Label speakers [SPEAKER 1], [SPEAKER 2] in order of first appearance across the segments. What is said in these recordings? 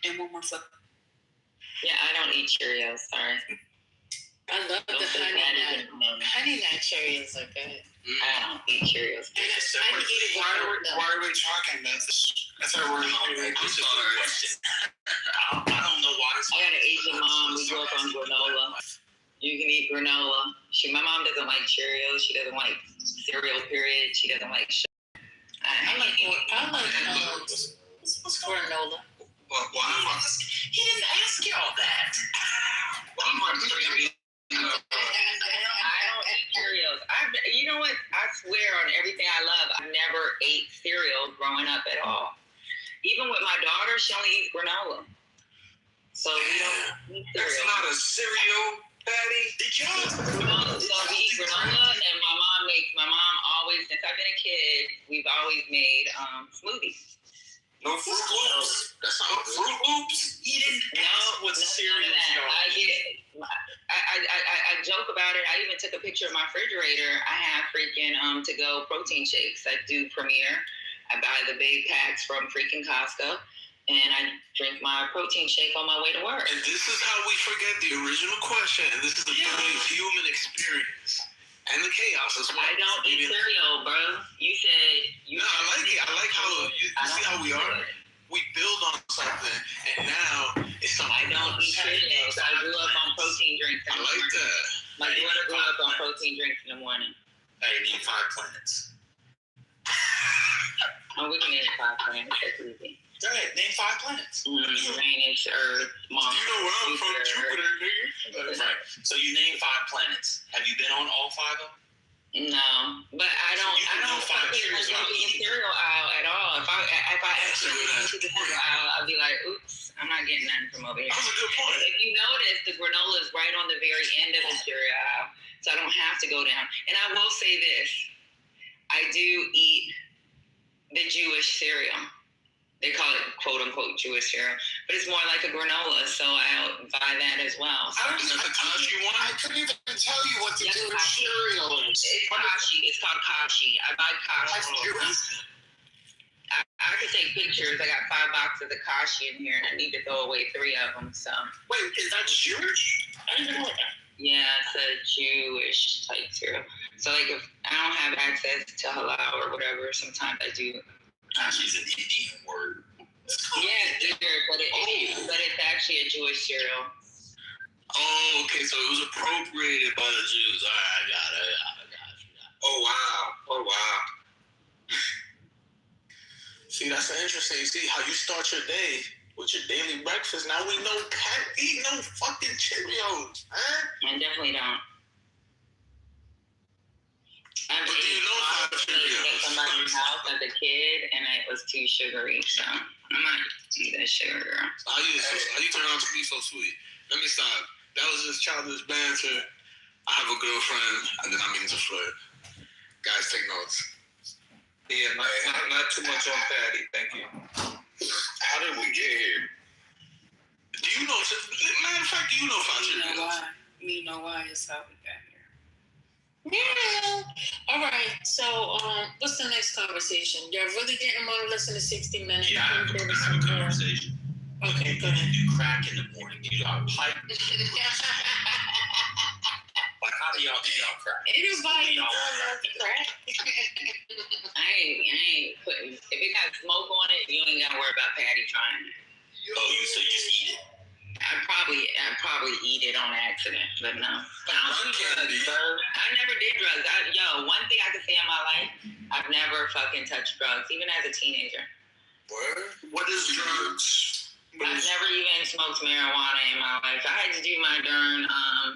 [SPEAKER 1] and one more flip.
[SPEAKER 2] Yeah, I don't eat Cheerios. Sorry.
[SPEAKER 3] I love the honey nut Cheerios are good.
[SPEAKER 2] I don't eat Cheerios.
[SPEAKER 1] Why are we talking about this? I thought we were
[SPEAKER 4] question. I don't know why.
[SPEAKER 2] I got an Asian mom. We grew up on granola. You can eat granola. My mom doesn't like Cheerios. She doesn't like cereal, period. She doesn't like shit.
[SPEAKER 3] I like granola.
[SPEAKER 4] Well, why? He didn't ask you all that.
[SPEAKER 2] I don't eat Cheerios. You know what? I swear on everything I love, I never ate cereal growing up at all. Even with my daughter, she only eats granola. So we don't eat cereal.
[SPEAKER 4] That's not a cereal, Patty.
[SPEAKER 2] So we eat granola, and my mom always, since I've been a kid, we've always made smoothies.
[SPEAKER 4] No Fruit Loops. That's not Fruit Loops. He didn't ask what cereal
[SPEAKER 2] I get it. I joke about it. I even took a picture of my refrigerator. I have freaking to-go protein shakes. I do Premier. I buy the big packs from freaking Costco, and I drink my protein shake on my way to work.
[SPEAKER 4] And this is how we forget the original question, and this is the human experience. And the chaos as well.
[SPEAKER 2] I don't eat cereal, bro. You said you.
[SPEAKER 4] No, I like it. I like how you see how we are. We build on something, and now it's something.
[SPEAKER 2] I don't eat cereals. I grew up on protein drinks.
[SPEAKER 4] I like that.
[SPEAKER 2] My daughter grew up on protein drinks in the morning.
[SPEAKER 4] Hey, name 5 planets.
[SPEAKER 2] Oh, we can name 5 planets. That's easy.
[SPEAKER 4] Go ahead, name 5 planets.
[SPEAKER 2] Uranus, Earth, Mars.
[SPEAKER 4] You know where I'm from, Jupiter, nigga. Right. So you name 5 planets. Have you been on all 5 of them?
[SPEAKER 2] No, but I don't fucking eat cereal aisle at all. If I actually went to the cereal aisle, I'd be like, oops, I'm not getting nothing from over here.
[SPEAKER 4] That's a good point.
[SPEAKER 2] If you notice, the granola is right on the very end of the cereal aisle, so I don't have to go down. And I will say this, I do eat the Jewish cereal. They call it quote-unquote Jewish cereal, but it's more like a granola, so I'll buy that as well. So.
[SPEAKER 4] I couldn't even tell you what the Jewish cereal is.
[SPEAKER 2] It's kashi. It's called kashi. I buy kashi. I could take pictures. I got 5 boxes of kashi in here, and I need to throw away 3 of them. So.
[SPEAKER 4] Wait, is that Jewish? I didn't know that.
[SPEAKER 2] Yeah, it's a Jewish type cereal. So, like, if I don't have access to halal or whatever, sometimes I do.
[SPEAKER 4] Kashi's an Indian word.
[SPEAKER 2] Yeah, but it's actually a Jewish cereal.
[SPEAKER 4] Oh, okay. So it was appropriated by the Jews. All right, I got it. Oh, wow. See, that's interesting. You see how you start your day with your daily breakfast. Now we know Pat eat no fucking Cheerios, huh?
[SPEAKER 2] I definitely don't.
[SPEAKER 4] But do you know how Cheerios?
[SPEAKER 2] At somebody's house as a kid, and it was too sugary, so I'm not do that sugar, girl.
[SPEAKER 4] How you turn out to be so sweet? Let me stop. That was just childish banter. I have a girlfriend. I did not mean to flirt. Guys, take notes.
[SPEAKER 5] Yeah, not too much on Patty. Thank you.
[SPEAKER 4] How did we get here? Do you know? Matter of fact, do you know about Cheerios?
[SPEAKER 1] You know why it's how we got here.
[SPEAKER 3] Yeah. All right. So, what's the next conversation? Y'all really didn't want to listen to 60 Minutes?
[SPEAKER 4] Yeah, I have a conversation.
[SPEAKER 3] Okay, go ahead.
[SPEAKER 4] You crack in the morning. You got pipe. Like, how do y'all crack?
[SPEAKER 3] Anybody love crack?
[SPEAKER 2] I ain't putting. If it got smoke on it, you ain't gotta worry about Patty trying it.
[SPEAKER 4] Oh, so you just eat it?
[SPEAKER 2] I'd probably eat it on accident, but no. But I don't do drugs, bro. I never did drugs. One thing I can say in my life, I've never fucking touched drugs, even as a teenager.
[SPEAKER 4] What is drugs?
[SPEAKER 2] I've never even smoked marijuana in my life. I had to do my darn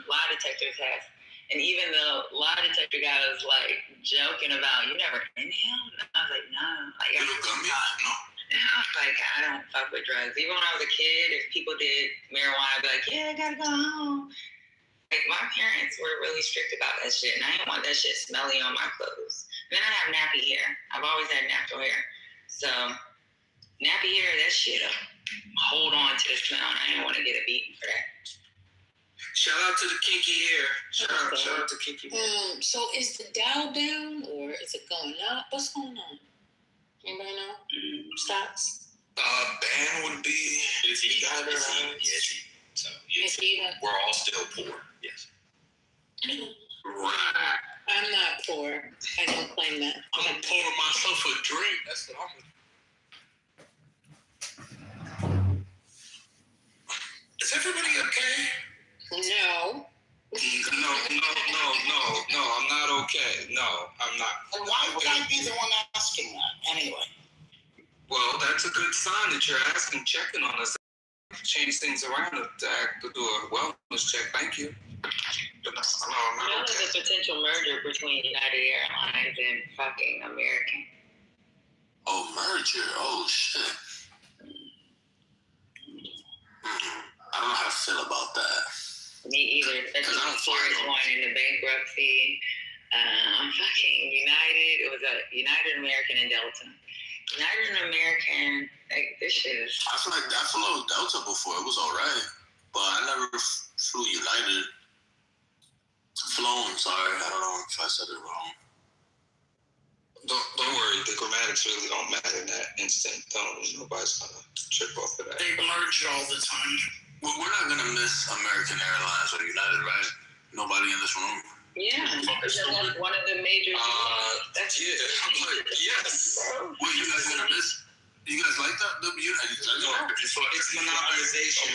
[SPEAKER 2] lie detector test. And even the lie detector guy was like joking about, you never inhaled? And I was like, no. Like,
[SPEAKER 4] You don't come here? No.
[SPEAKER 2] And I was like, I don't fuck with drugs. Even when I was a kid, if people did marijuana, I'd be like, yeah, I gotta go home. Like, my parents were really strict about that shit, and I didn't want that shit smelly on my clothes. And then I have nappy hair. I've always had natural hair. So, nappy hair, that shit up. Hold on to the smell, and I didn't want to get a beating for that.
[SPEAKER 4] Shout out to the kinky hair. Shout out to kinky hair.
[SPEAKER 3] So is the Dow down or is it going up? What's going on? Anybody know? Stocks?
[SPEAKER 4] Ban would be
[SPEAKER 1] Is he? Yes, he. So yes, we're all still poor. Yes.
[SPEAKER 4] Right.
[SPEAKER 3] I'm not poor. I don't claim that.
[SPEAKER 4] I'm gonna pour myself a drink. That's what I'm gonna. Is everybody okay?
[SPEAKER 3] No.
[SPEAKER 5] No, I'm not okay. No, I'm not.
[SPEAKER 1] And why would I be the one asking that anyway?
[SPEAKER 5] Well, that's a good sign that you're asking, checking on us. Change things around to do a wellness check. Thank you. No, I'm
[SPEAKER 2] You know,
[SPEAKER 5] not
[SPEAKER 2] there's
[SPEAKER 5] okay.
[SPEAKER 2] a potential merger between United Airlines and fucking American.
[SPEAKER 4] Oh, merger. Oh, shit. I don't know how to feel about that.
[SPEAKER 2] Me either. Especially
[SPEAKER 4] I don't
[SPEAKER 2] the
[SPEAKER 4] fly
[SPEAKER 2] first
[SPEAKER 4] those.
[SPEAKER 2] one into bankruptcy. Fucking United. It was a United American and Delta. United American, like, this shit is.
[SPEAKER 4] I feel like I flew Delta before. It was all right, but I never flew United. Flown. Sorry, I don't know if I said it wrong.
[SPEAKER 5] Don't worry. The grammatics really don't matter in that instant. Nobody's gonna trip off of that.
[SPEAKER 1] They merge all the time.
[SPEAKER 4] Well, we're not gonna miss American Airlines or United, right? Nobody in this room.
[SPEAKER 2] Yeah, because that's one of the major. That's
[SPEAKER 5] Yeah, I'm like, yes.
[SPEAKER 2] Bro.
[SPEAKER 4] Wait, you guys gonna miss? You guys like that? The United?
[SPEAKER 5] It's monopolization.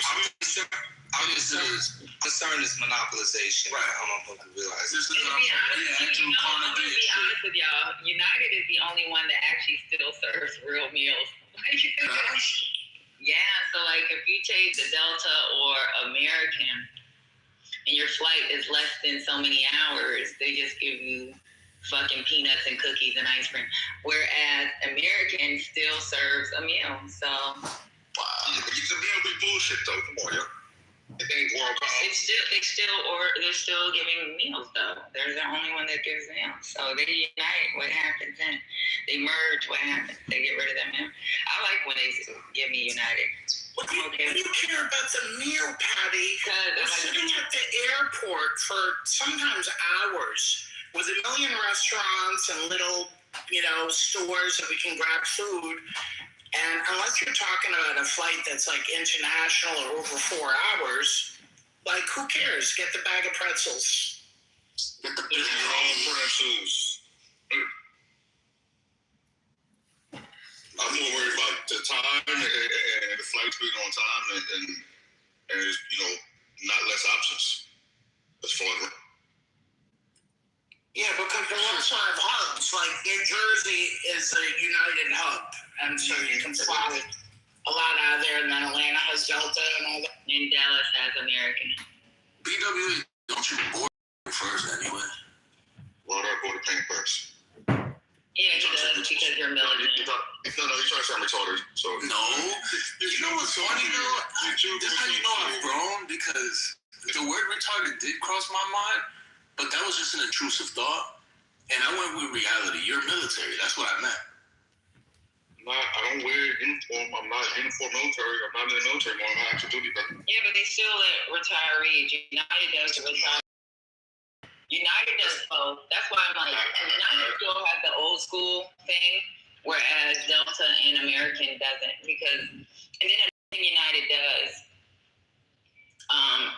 [SPEAKER 5] I'm concerned it's monopolization.
[SPEAKER 4] Right.
[SPEAKER 5] I don't know if you realize
[SPEAKER 4] This
[SPEAKER 5] it.
[SPEAKER 4] is
[SPEAKER 2] And to be honest,
[SPEAKER 4] Andrew
[SPEAKER 2] I'm
[SPEAKER 4] Carnegie
[SPEAKER 2] gonna
[SPEAKER 4] and
[SPEAKER 2] be
[SPEAKER 4] shit.
[SPEAKER 2] honest with y'all. United is the only one that actually still serves real meals. Yeah, so like if you take the Delta or American and your flight is less than so many hours, they just give you fucking peanuts and cookies and ice cream. Whereas American still serves a meal. So
[SPEAKER 4] Wow.
[SPEAKER 5] The meal be bullshit though. Come on, yo. It ain't world
[SPEAKER 2] they're still giving meals though. They're the only one that gives meals. So they unite. What happens then? They merge. What happens? They get rid of that meal. I like when they give me United.
[SPEAKER 1] What do you care about the meal, Patty?
[SPEAKER 2] Because
[SPEAKER 1] We're sitting at the airport for sometimes hours with a million restaurants and little, stores that we can grab food. And unless you're talking about a flight that's like international or over 4 hours, like who cares? Get the bag of pretzels.
[SPEAKER 4] Get the
[SPEAKER 5] Your own pretzels.
[SPEAKER 6] I'm more worried about the time and the flights being on time and there's, not less options. That's fun.
[SPEAKER 1] Yeah, because they also have hubs. Like New Jersey is a United hub, and so you can fly a lot out of there. And then Atlanta has Delta and all that.
[SPEAKER 2] and Dallas has American.
[SPEAKER 4] BWA, don't you board first anyway?
[SPEAKER 6] Well, they're going to paint first.
[SPEAKER 2] Yeah, he does because you're military.
[SPEAKER 6] No, you're trying to say I'm retarded. So
[SPEAKER 4] No. You know what's funny though? That's how you know I've grown, because the word retarded did cross my mind, but that was just an intrusive thought. And I went with reality. You're military. That's what I meant.
[SPEAKER 6] I don't wear uniform. I'm not uniform military. I'm not in the military anymore. I'm not active duty. But
[SPEAKER 2] Yeah, but they still let retirees. United does retire. United does both. That's why I'm like, United still has the old school thing, whereas Delta and American doesn't. Because, and then United does.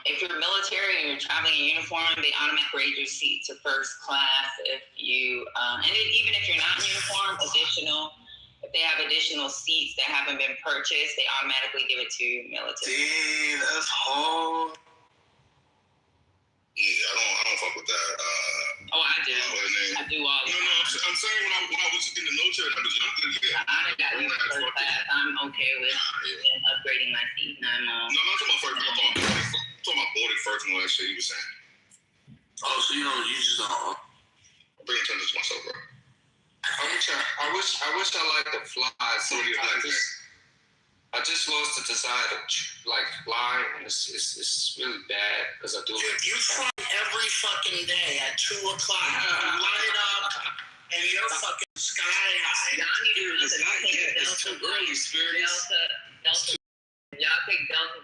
[SPEAKER 2] If you're military and you're traveling in uniform, they automatically grade your seat to first class. If you, even if you're not in uniform, if they have additional seats that haven't been purchased, they automatically give it to military.
[SPEAKER 4] Damn, that's hard.
[SPEAKER 6] yeah, I don't fuck with that.
[SPEAKER 2] Oh, I do.
[SPEAKER 6] What is it?
[SPEAKER 2] I do all the
[SPEAKER 6] No,
[SPEAKER 2] time.
[SPEAKER 6] I'm saying when I was in the military, I was younger. Yeah.
[SPEAKER 2] I done got used to first class. I'm okay with upgrading my seat. And I'm
[SPEAKER 6] No, I'm not talking about first. I'm talking about boarding first and all that shit he was saying.
[SPEAKER 4] Oh, so you just don't.
[SPEAKER 6] I'm bringing attention to myself, bro.
[SPEAKER 5] I wish I liked to fly. So I just lost the desire to fly, and it's really bad because I do.
[SPEAKER 1] Dude, you fly every fucking day at 2 o'clock. You light up, and you're fucking sky high.
[SPEAKER 2] y'all need to
[SPEAKER 5] It's not yet. It's too early, Spirit.
[SPEAKER 2] Delta. Y'all take Delta.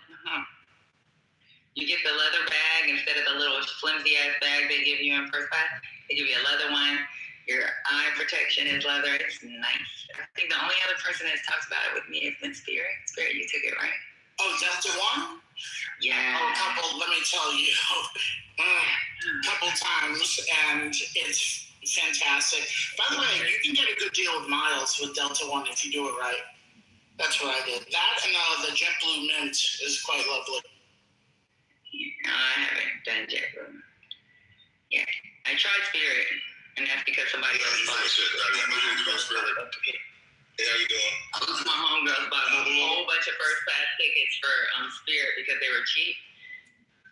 [SPEAKER 2] You get the leather bag instead of the little flimsy ass bag they give you in first class. They give you a leather one. Your eye protection is leather. It's nice. I think the only other person that talks about it with me has been Spirit. Spirit, you took it, right?
[SPEAKER 1] Oh, Delta One?
[SPEAKER 2] Yeah.
[SPEAKER 1] Oh, a couple. Let me tell you, a couple times, and it's fantastic. By the way, you can get a good deal with miles with Delta One if you do it right. That's what I did. That and the JetBlue Mint is quite lovely.
[SPEAKER 2] No, I haven't done JetBlue. Yeah, I tried Spirit, and that's because somebody else bought it.
[SPEAKER 6] Hey, how you doing?
[SPEAKER 2] My homegirls bought a whole bunch of first class tickets for Spirit because they were cheap,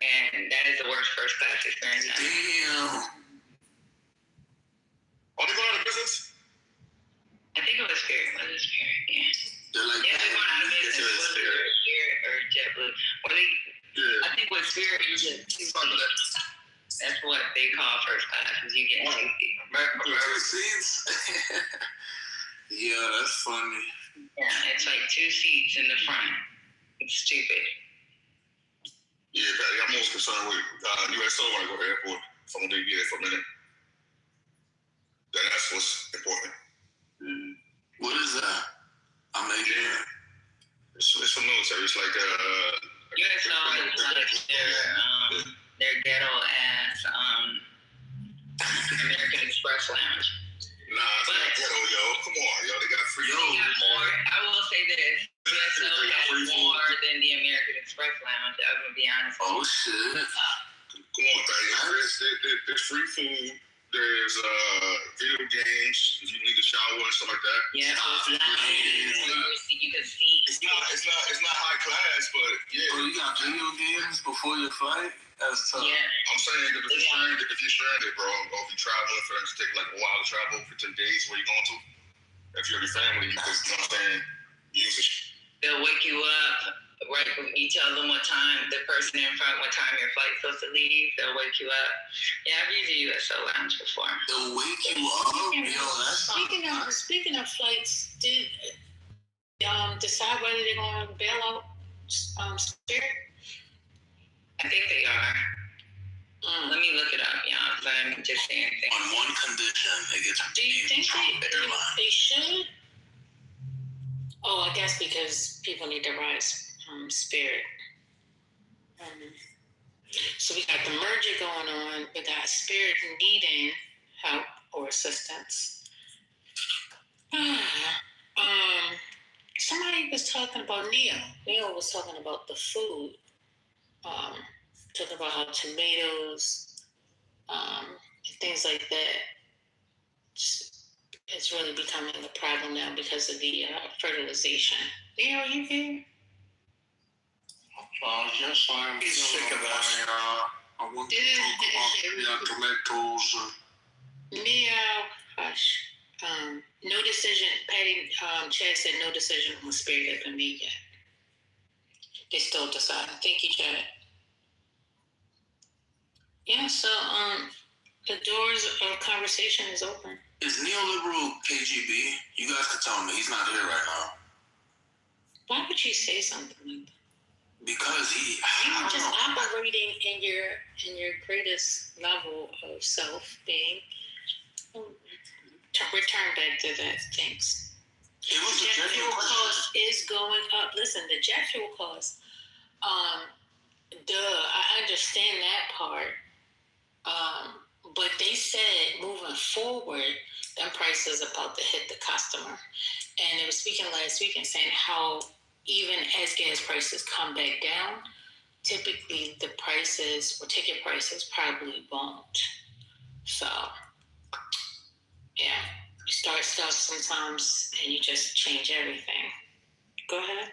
[SPEAKER 2] and that is the worst first class experience ever.
[SPEAKER 4] Damn.
[SPEAKER 6] Are they going out of business?
[SPEAKER 2] I think it was Spirit. Was it Spirit? Yeah.
[SPEAKER 4] They're like,
[SPEAKER 2] Yeah, they're going out of business.
[SPEAKER 4] it's
[SPEAKER 2] Was it
[SPEAKER 4] Spirit.
[SPEAKER 2] Spirit or JetBlue? Well,
[SPEAKER 6] Yeah.
[SPEAKER 2] I think with Spirit, that's what they call first class, is you get 2 seats.
[SPEAKER 4] Two seats? Yeah, that's funny.
[SPEAKER 2] Yeah, it's like 2 seats in the front. It's stupid.
[SPEAKER 6] Yeah, Patty, I'm most concerned with USO when I go to the airport. If I'm going to be there for a minute. That's what's important.
[SPEAKER 4] What is that? I'm making it.
[SPEAKER 6] It's for military. It's like
[SPEAKER 2] USO is like their ghetto ass American Express lounge.
[SPEAKER 6] Nah, it's not ghetto, yo. Come on, yo. They got free.
[SPEAKER 2] They got more. I will say this: USO has more than the American Express lounge. I'm gonna be honest.
[SPEAKER 4] Oh, shit.
[SPEAKER 6] Come on, Patty. There's free food. There's video games. If you need to shower and stuff like that.
[SPEAKER 2] Yeah, you can see.
[SPEAKER 6] It's not high class, but yeah.
[SPEAKER 4] Bro, you got video games before your flight? That's tough.
[SPEAKER 2] Yeah.
[SPEAKER 6] I'm saying that if you're stranded, bro, or if you're traveling for to take like a while to travel for 10 days, where you going to? If you're with your family, you can, you know what I'm saying, use it.
[SPEAKER 2] They'll wake you up. Right, you tell them what time the person in front, what time your flight's supposed to leave. They'll wake you up. Yeah, I've used the USO lounge before.
[SPEAKER 4] They'll wake you up? Yo, that's
[SPEAKER 3] Speaking of flights, did decide whether they're going to bail out Spirit?
[SPEAKER 2] I think they are. Let me look it up, y'all. I'm just saying things.
[SPEAKER 4] on one condition. It gets
[SPEAKER 3] Do you think
[SPEAKER 4] from the airline.
[SPEAKER 3] they should? Oh, I guess because people need to rise Spirit. So we got the merger going on. We got Spirit needing help or assistance. Somebody was talking about Neo. Neo was talking about the food. Talking about how tomatoes, and things like that. It's really becoming a problem now because of the fertilization. Neo, are you here?
[SPEAKER 7] Yes, I'm sick of that. I want to talk about tomatoes.
[SPEAKER 3] Neo, hush. No decision. Patty, Chad said no decision on Spirit has been made yet. They still deciding. Thank you, Chad. Yeah, so the doors of conversation is open.
[SPEAKER 4] Is neoliberal KGB? You guys could tell me. He's not here right now.
[SPEAKER 3] Why would you say something like that?
[SPEAKER 4] Because
[SPEAKER 3] You were just operating in your greatest level of self being. Return back to that. Thanks.
[SPEAKER 4] It was a
[SPEAKER 3] Jet fuel
[SPEAKER 4] genuine question.
[SPEAKER 3] cost is going up. Listen, the jet fuel cost. I understand that part. But they said moving forward, them prices about to hit the customer. And they were speaking last week and saying how even as gas prices come back down, typically the prices or ticket prices probably won't. So, yeah, you start stuff sometimes and you just change everything. Go ahead.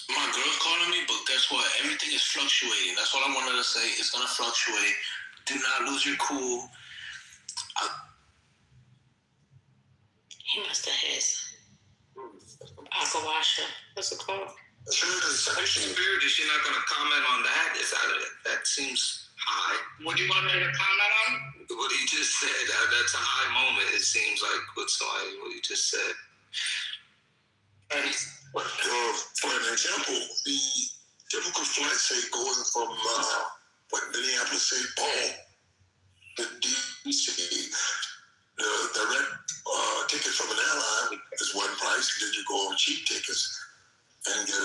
[SPEAKER 4] My girl's calling me, but guess what? Everything is fluctuating. That's all I wanted to say. It's going to fluctuate. Do not lose your cool.
[SPEAKER 3] He must have had some Akawasha. What's it called?
[SPEAKER 5] Spirit, is she not going to comment on that? That seems high.
[SPEAKER 1] What do you want me to comment on?
[SPEAKER 5] What he just said, that's a high moment, it seems like, what he just said.
[SPEAKER 7] For an example, the typical flight, say, going from Minneapolis, St. Paul to DC, the direct ticket from an airline is one price, and then you go on cheap tickets and get a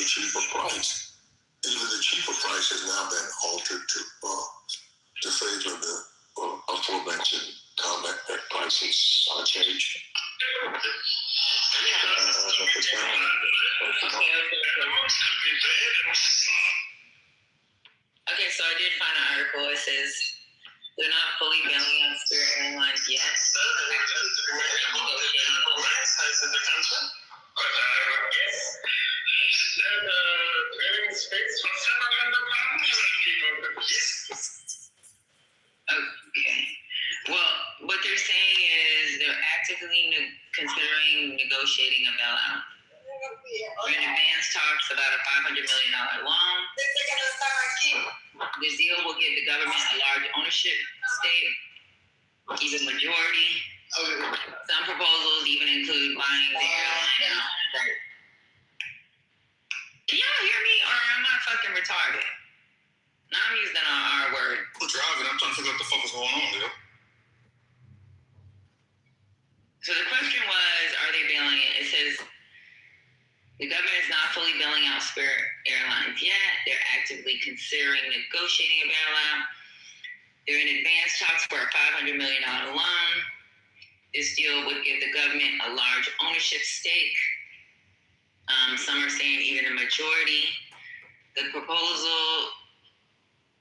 [SPEAKER 7] cheaper price. Even the cheaper price has now been altered to favor the aforementioned comment that prices are changed.
[SPEAKER 2] Okay, so I did find an article. It says they're not fully bailing out Spirit Airlines yet. Okay. Well, what they're saying is they're actively considering negotiating a bailout. We're in advanced talks about a $500 million loan. This deal will give the government a large ownership stake, even majority. Some proposals even include buying the airline out. Can y'all hear me, or am I fucking retarded? Now I'm using an R word.
[SPEAKER 6] I'm driving. I'm trying to figure out what the fuck is going on, Leo.
[SPEAKER 2] So the question was, are they bailing it? It says the government is not fully bailing out Spirit Airlines yet. They're actively considering negotiating a bailout. They're in advanced talks for a $500 million loan. This deal would give the government a large ownership stake. Some are saying even a majority. The proposal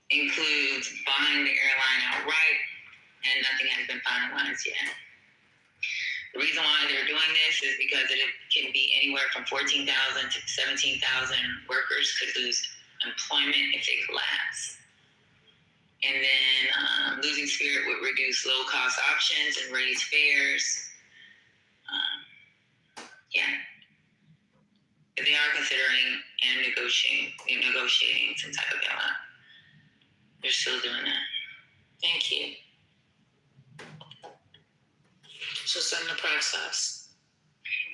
[SPEAKER 2] includes buying the airline outright, and nothing has been finalized yet. The reason why they're doing this is because it can be anywhere from 14,000 to 17,000 workers could lose employment if they collapse. And then losing Spirit would reduce low-cost options and raise fares. They are considering and negotiating some type of bailout. They're still doing that.
[SPEAKER 3] Thank you. So it's in the process.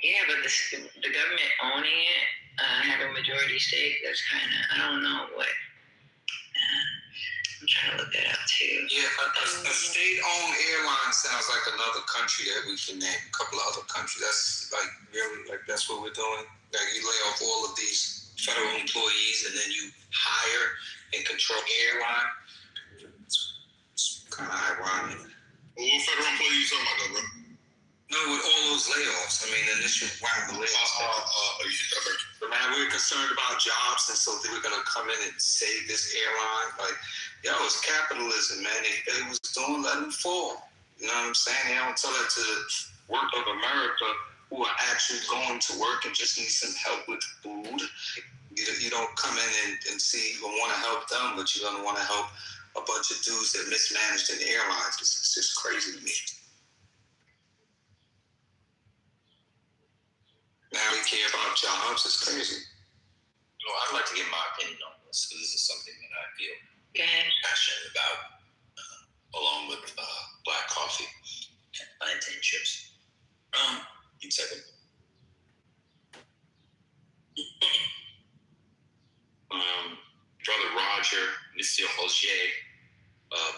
[SPEAKER 2] Yeah, but the government owning it, having a majority stake, that's kind of, I don't know what. I'm trying to look that up too.
[SPEAKER 5] Yeah, a state-owned airline sounds like another country that we can name. A couple of other countries. That's like really like that's what we're doing. Like you lay off all of these federal employees and then you hire and control the airline. It's kind of ironic.
[SPEAKER 6] Well, what federal employees you talking about, though, bro?
[SPEAKER 5] No, with all those layoffs. I mean, initial round of layoffs. But man, we're concerned about jobs, and so they were going to come in and save this airline. Like, yo, it's capitalism, man. If they was doing, let them fall. You know what I'm saying? They don't tell it to the work of America who are actually going to work and just need some help with food. You don't come in and see you want to help them, but you're going to want to help a bunch of dudes that mismanaged in the airlines. It's just crazy to me. Now we care about jobs. It's crazy.
[SPEAKER 8] You know, I'd like to get my opinion on this because this is something that I feel passionate about, along with black coffee and plantain chips. Give me a second. Brother Roger, Monsieur Roger,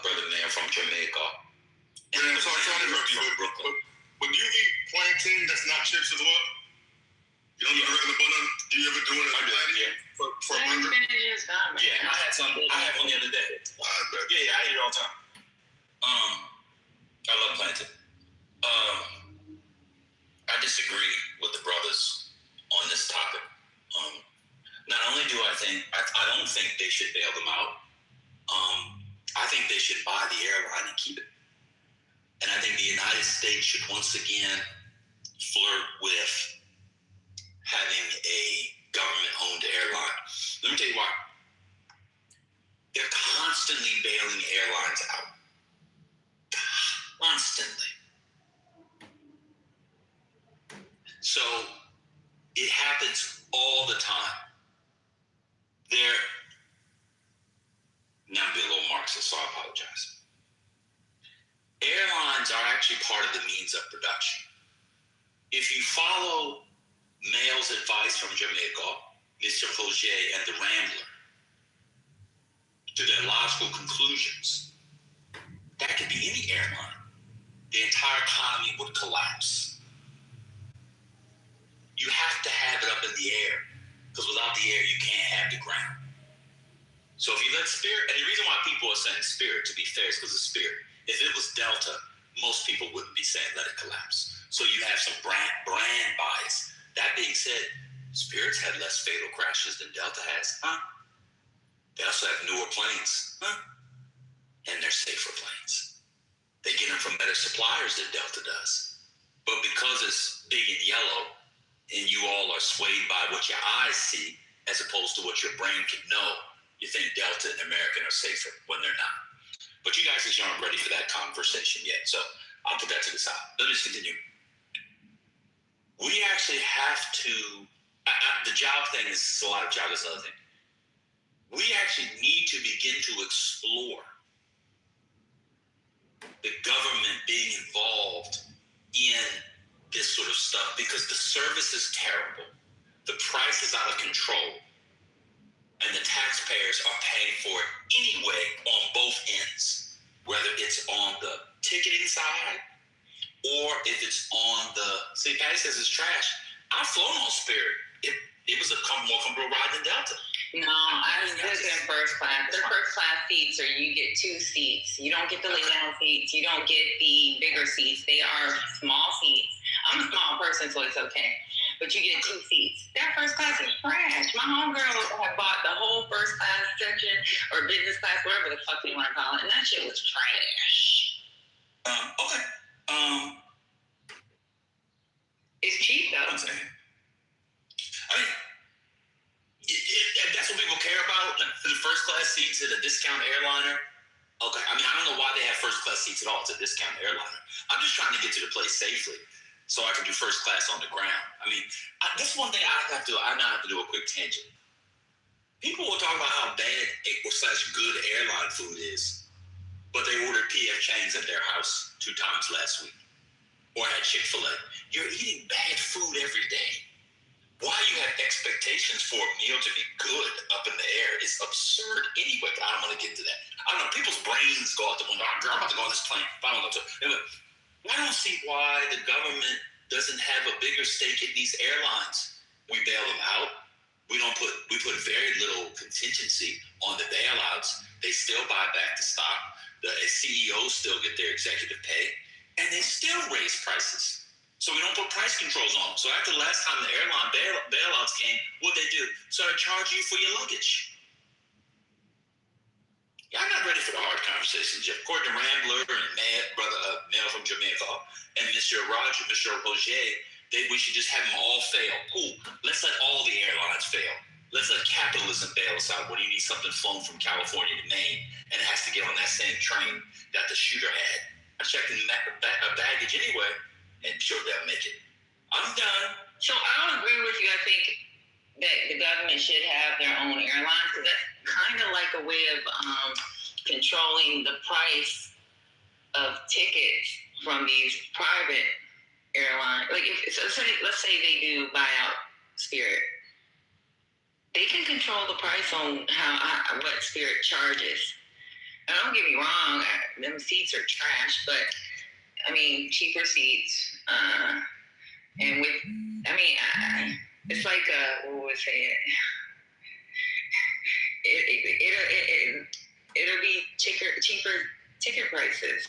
[SPEAKER 8] brother man from Jamaica.
[SPEAKER 6] And sorry to interrupt you, but do you eat plantain that's not chips as well? You don't eat regular butter? Do you ever do it as plantain?
[SPEAKER 8] Yeah.
[SPEAKER 6] For burger?
[SPEAKER 8] Yeah, I had some. I had one the other day. Yeah, I eat it all the time. I love plantain. I disagree with the brothers on this topic. Not only do I don't think they should bail them out. I think they should buy the airline and keep it. And I think the United States should once again flirt with having a government-owned airline. Let me tell you why. They're constantly bailing airlines out. Constantly. So it happens all the time. Now I'm being a little Marxist, so I apologize. Airlines are actually part of the means of production. If you follow Mail's advice from Jamaica, Mr. Roger and the Rambler, to their logical conclusions, that could be any airline. The entire economy would collapse. You have to have it up in the air. because without the air, you can't have the ground. So if you let Spirit, and the reason why people are saying Spirit, to be fair, is because of Spirit. If it was Delta, most people wouldn't be saying let it collapse. So you have some brand bias. That being said, Spirit's had less fatal crashes than Delta has. They also have newer planes. And they're safer planes. They get them from better suppliers than Delta does. But because it's big and yellow, and you all are swayed by what your eyes see, as opposed to what your brain can know, you think Delta and American are safer when they're not. But you guys aren't ready for that conversation yet, so I'll put that to the side. Let me just continue. We actually have to, the job thing is a lot of job, is another thing. We actually need to begin to explore the government being involved in this sort of stuff, because the service is terrible, the price is out of control, and the taxpayers are paying for it anyway on both ends, whether it's on the ticketing side or if it's on the, see, Patty says it's trash. I've flown on Spirit. It was a more comfortable ride than Delta.
[SPEAKER 2] No, I was good in first class. The first class seats, or you get 2 seats. You don't get the lay down seats. You don't get the bigger seats. They are small seats. I'm a small person, so it's okay. But you get 2 seats. That first class is trash. My homegirl had bought the whole first class section, or business class, whatever the fuck you want to call it, and that shit was trash.
[SPEAKER 8] Okay.
[SPEAKER 2] It's cheap though.
[SPEAKER 8] I'm saying. I mean, if that's what people care about, like for the first class seats at a discount airliner. Okay, I mean, I don't know why they have first class seats at all. It's a discount airliner. I'm just trying to get to the place safely, so I can do first class on the ground. I mean, that's one thing I now have to do a quick tangent. People will talk about how bad / good airline food is, but they ordered P.F. Chang's at their house 2 times last week, or had Chick-fil-A. You're eating bad food every day. Why you have expectations for a meal to be good up in the air is absurd anyway, but I don't want to get to that. I don't know, people's brains go out the window. I'm about to go on this plane. Anyway, I don't see why the government doesn't have a bigger stake in these airlines. We bail them out. We put very little contingency on the bailouts. They still buy back the stock. The CEOs still get their executive pay, and they still raise prices. So we don't put price controls on them. So after the last time the airline bailouts came, what'd they do? Started charging you for your luggage. Y'all not ready for the hard conversations, Jeff. According to Rambler and Mel from Jamaica, and Mr. Roger, Mr. Roger, we should just have them all fail. Cool. Let's let all the airlines fail. Let's let capitalism bail us out when you need something flown from California to Maine, and it has to get on that same train that the shooter had. I checked in baggage anyway, and sure they'll make it. I'm done.
[SPEAKER 2] So I don't agree with you. I think that the government should have their own airlines, because that's kind of like a way of controlling the price of tickets from these private airlines. Like, let's say they do buy out Spirit. They can control the price on what Spirit charges. And don't get me wrong, them seats are trash, but I mean, cheaper seats, and with, I mean, it's like what would say it'll be cheaper ticket prices.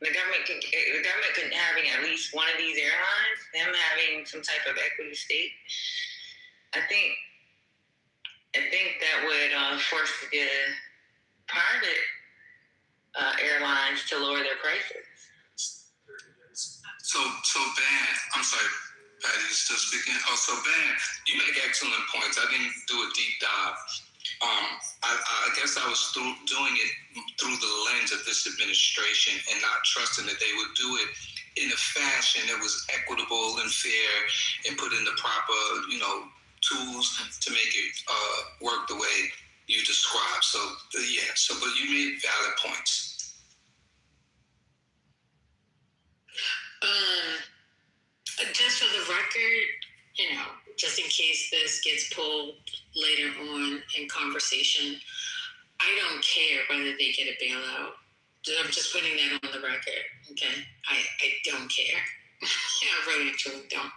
[SPEAKER 2] The government can having at least one of these airlines, them having some type of equity stake. I think that would force the private airlines to lower their prices.
[SPEAKER 5] So Ben, I'm sorry, Patty, you still speaking? Oh, so Ben, you make excellent points. I didn't do a deep dive. I guess I was doing it through the lens of this administration and not trusting that they would do it in a fashion that was equitable and fair and put in the proper, tools to make it work the way you described. So but you made valid points.
[SPEAKER 3] Just for the record, just in case this gets pulled later on in conversation, I don't care whether they get a bailout. I'm just putting that on the record, okay? I don't care. I really truly don't.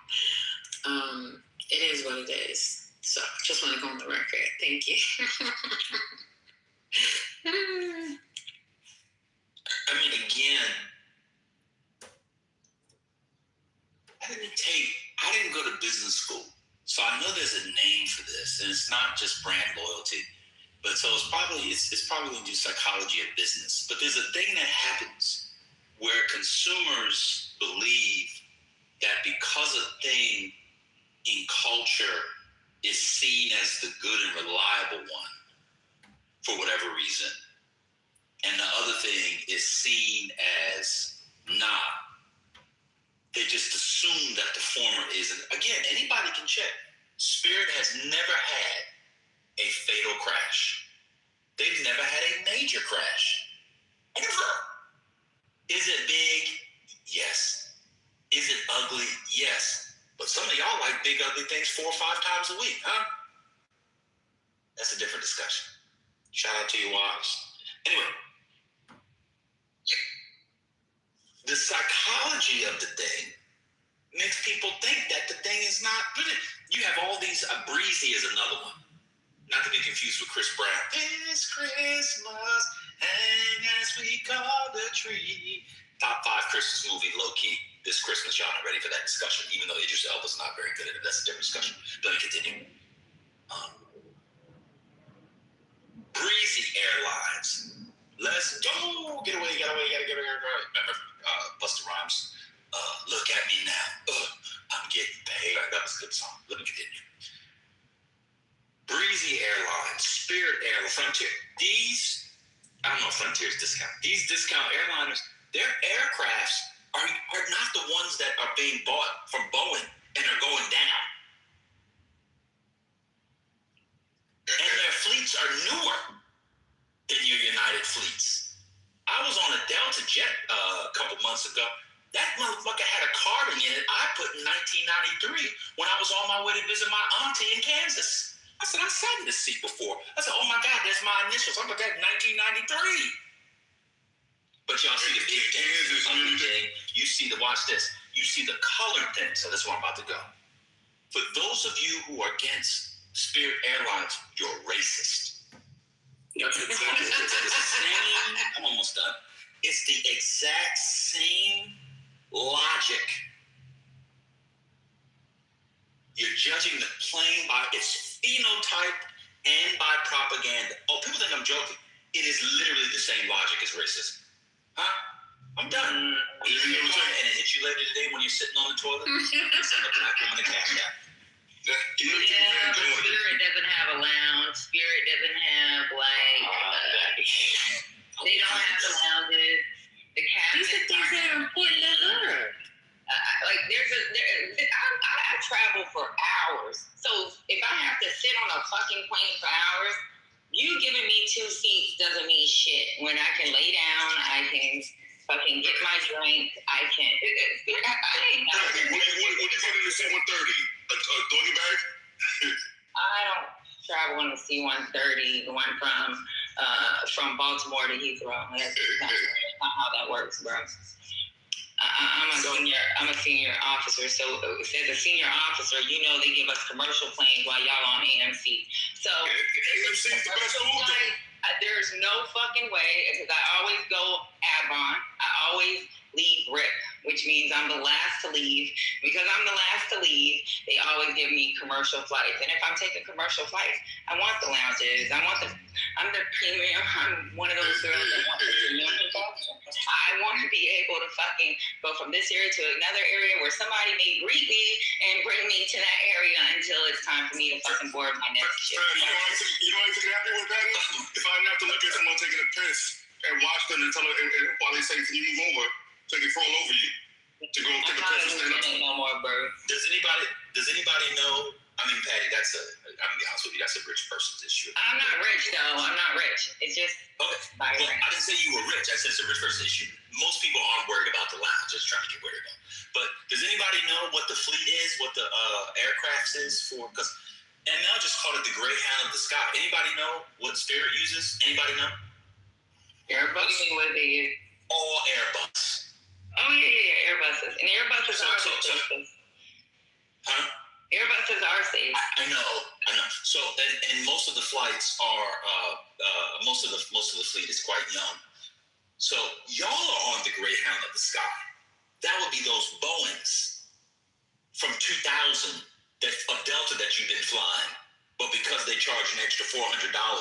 [SPEAKER 3] It is what it is. So just want to go on the record. Thank you.
[SPEAKER 8] I mean, again, I didn't go to business school, so I know there's a name for this, and it's not just brand loyalty. But so it's probably going to do psychology of business. But there's a thing that happens where consumers believe that because a thing in culture is seen as the good and reliable one for whatever reason, and the other thing is seen as not, they just assume that the former is. And again, anybody can check. Spirit has never had a fatal crash. They've never had a major crash. Ever. Is it big? Yes. Is it ugly? Yes. But some of y'all like big, ugly things 4 or 5 times a week, huh? That's a different discussion. Shout out to your wives. Anyway, the psychology of the thing makes people think that the thing is not good. You have all these, Breezy is another one. Not to be confused with Chris Brown. This Christmas, hang as we call the tree. Top 5 Christmas movie, low key. This Christmas, y'all not ready for that discussion, even though Idris Elba's not very good at it. That's a different discussion. Let me continue. Breezy Airlines. Let's go. Get away, get away, gotta get away. Remember Busta Rhymes? Look at me now. I'm getting paid. That was a good song. Let me continue. Breezy Airlines, Spirit Airlines, Frontier. These, I don't know if Frontier is discount. These discount airliners, their aircrafts are not the ones that are being bought from Boeing and are going down. And their fleets are newer than your United fleets. I was on a Delta jet a couple months ago. That motherfucker had a carving in it I put in 1993 when I was on my way to visit my auntie in Kansas. I said, I sat in this seat before. I said, oh my God, there's my initials. I'm like, that's 1993. But y'all see the big thing. You see watch this. You see the colored thing. So this is where I'm about to go. For those of you who are against Spirit Airlines, you're racist. It's the same, I'm almost done. It's the exact same logic. You're judging the plane by its phenotype and by propaganda. Oh, people think I'm joking. It is literally the same logic as racism. Huh? I'm done. And it hits you later today when you're sitting on the toilet. It's a black woman in a cash out.
[SPEAKER 2] Yeah, but Spirit doesn't have a lounge. Spirit doesn't have they don't have the lounges. The cabins.
[SPEAKER 3] These are things that are important to her.
[SPEAKER 2] I travel for hours. So if I have to sit on a fucking plane for hours, you giving me 2 seats doesn't mean shit. When I can lay down, I can fucking get my drink. I can.
[SPEAKER 6] What do you get in the C-130? A doggy bag?
[SPEAKER 2] I don't travel on the C-130, the one from Baltimore to Heathrow. That's not how that works, bro. I'm a senior officer, so as a senior officer, you know they give us commercial planes while y'all on AMC. So
[SPEAKER 6] AMC is the best move.
[SPEAKER 2] There's no fucking way, because I always go Avon. I always leave RIP, which means I'm the last to leave. Because I'm the last to leave, they always give me commercial flights. And if I'm taking commercial flights, I want the lounges. I'm the premium. I'm one of those girls that want the premium. I want to be able to fucking go from this area to another area where somebody may greet me and bring me to that area until it's time for me to fucking board my next ship.
[SPEAKER 6] You know anything happy with that is? If I have to look at someone taking a piss and watch them and tell them, and while they say, can you move over, so they can fall over you to go take a piss and stand up.
[SPEAKER 2] No more, bro.
[SPEAKER 8] Does anybody know? I mean, Patty, I'm gonna be honest with you, that's a rich person's issue.
[SPEAKER 2] I'm not rich, though. I'm not rich. It's just
[SPEAKER 8] okay. Well, I didn't say you were rich. I said it's a rich person's issue. Most people aren't worried about the lounge, just trying to get worried about. But does anybody know what the fleet is, what the aircraft is for? Because ML just called it the Greyhound of the sky. Anybody know what Spirit uses? Anybody know?
[SPEAKER 2] Airbus? What do you mean what they use?
[SPEAKER 8] All Airbus.
[SPEAKER 2] Oh, yeah, Airbuses. And Airbuses are safe.
[SPEAKER 8] Huh?
[SPEAKER 2] Airbuses are safe.
[SPEAKER 8] I know. So, and most of the flights are most of the fleet is quite young. So y'all are on the Greyhound of the sky. That would be those Boeings from 2000 of Delta that you've been flying, but because they charge an extra $400,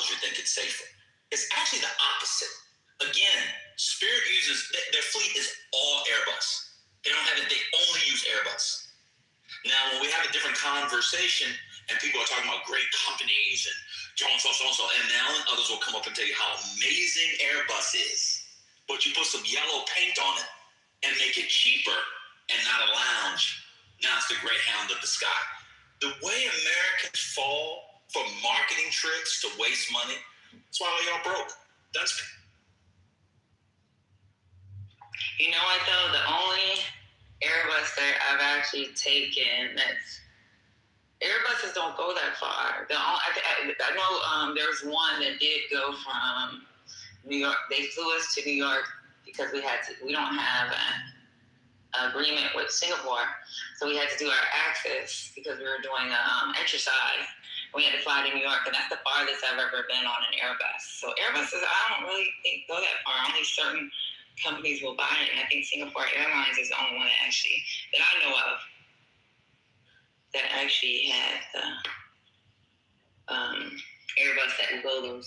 [SPEAKER 8] you think it's safer. It's actually the opposite. Again, Spirit uses their fleet is all Airbus. They don't have it. They only use Airbus. Now, when we have a different conversation and people are talking about great companies and so, and now others will come up and tell you how amazing Airbus is, but you put some yellow paint on it and make it cheaper and not a lounge. Now it's the Greyhound of the sky. The way Americans fall for marketing tricks to waste money, that's why y'all broke. That's
[SPEAKER 2] You know what though? The only Airbus that I've actually taken that's Airbuses don't go that far. I know there's one that did go from New York. They flew us to New York because we don't have an agreement with Singapore, so we had to do our access because we were doing exercise. We had to fly to New York, and that's the farthest I've ever been on an Airbus. So Airbuses, I don't really think go that far. Only certain companies will buy it, and I think Singapore Airlines is the only one that I know of that actually had the Airbus that will go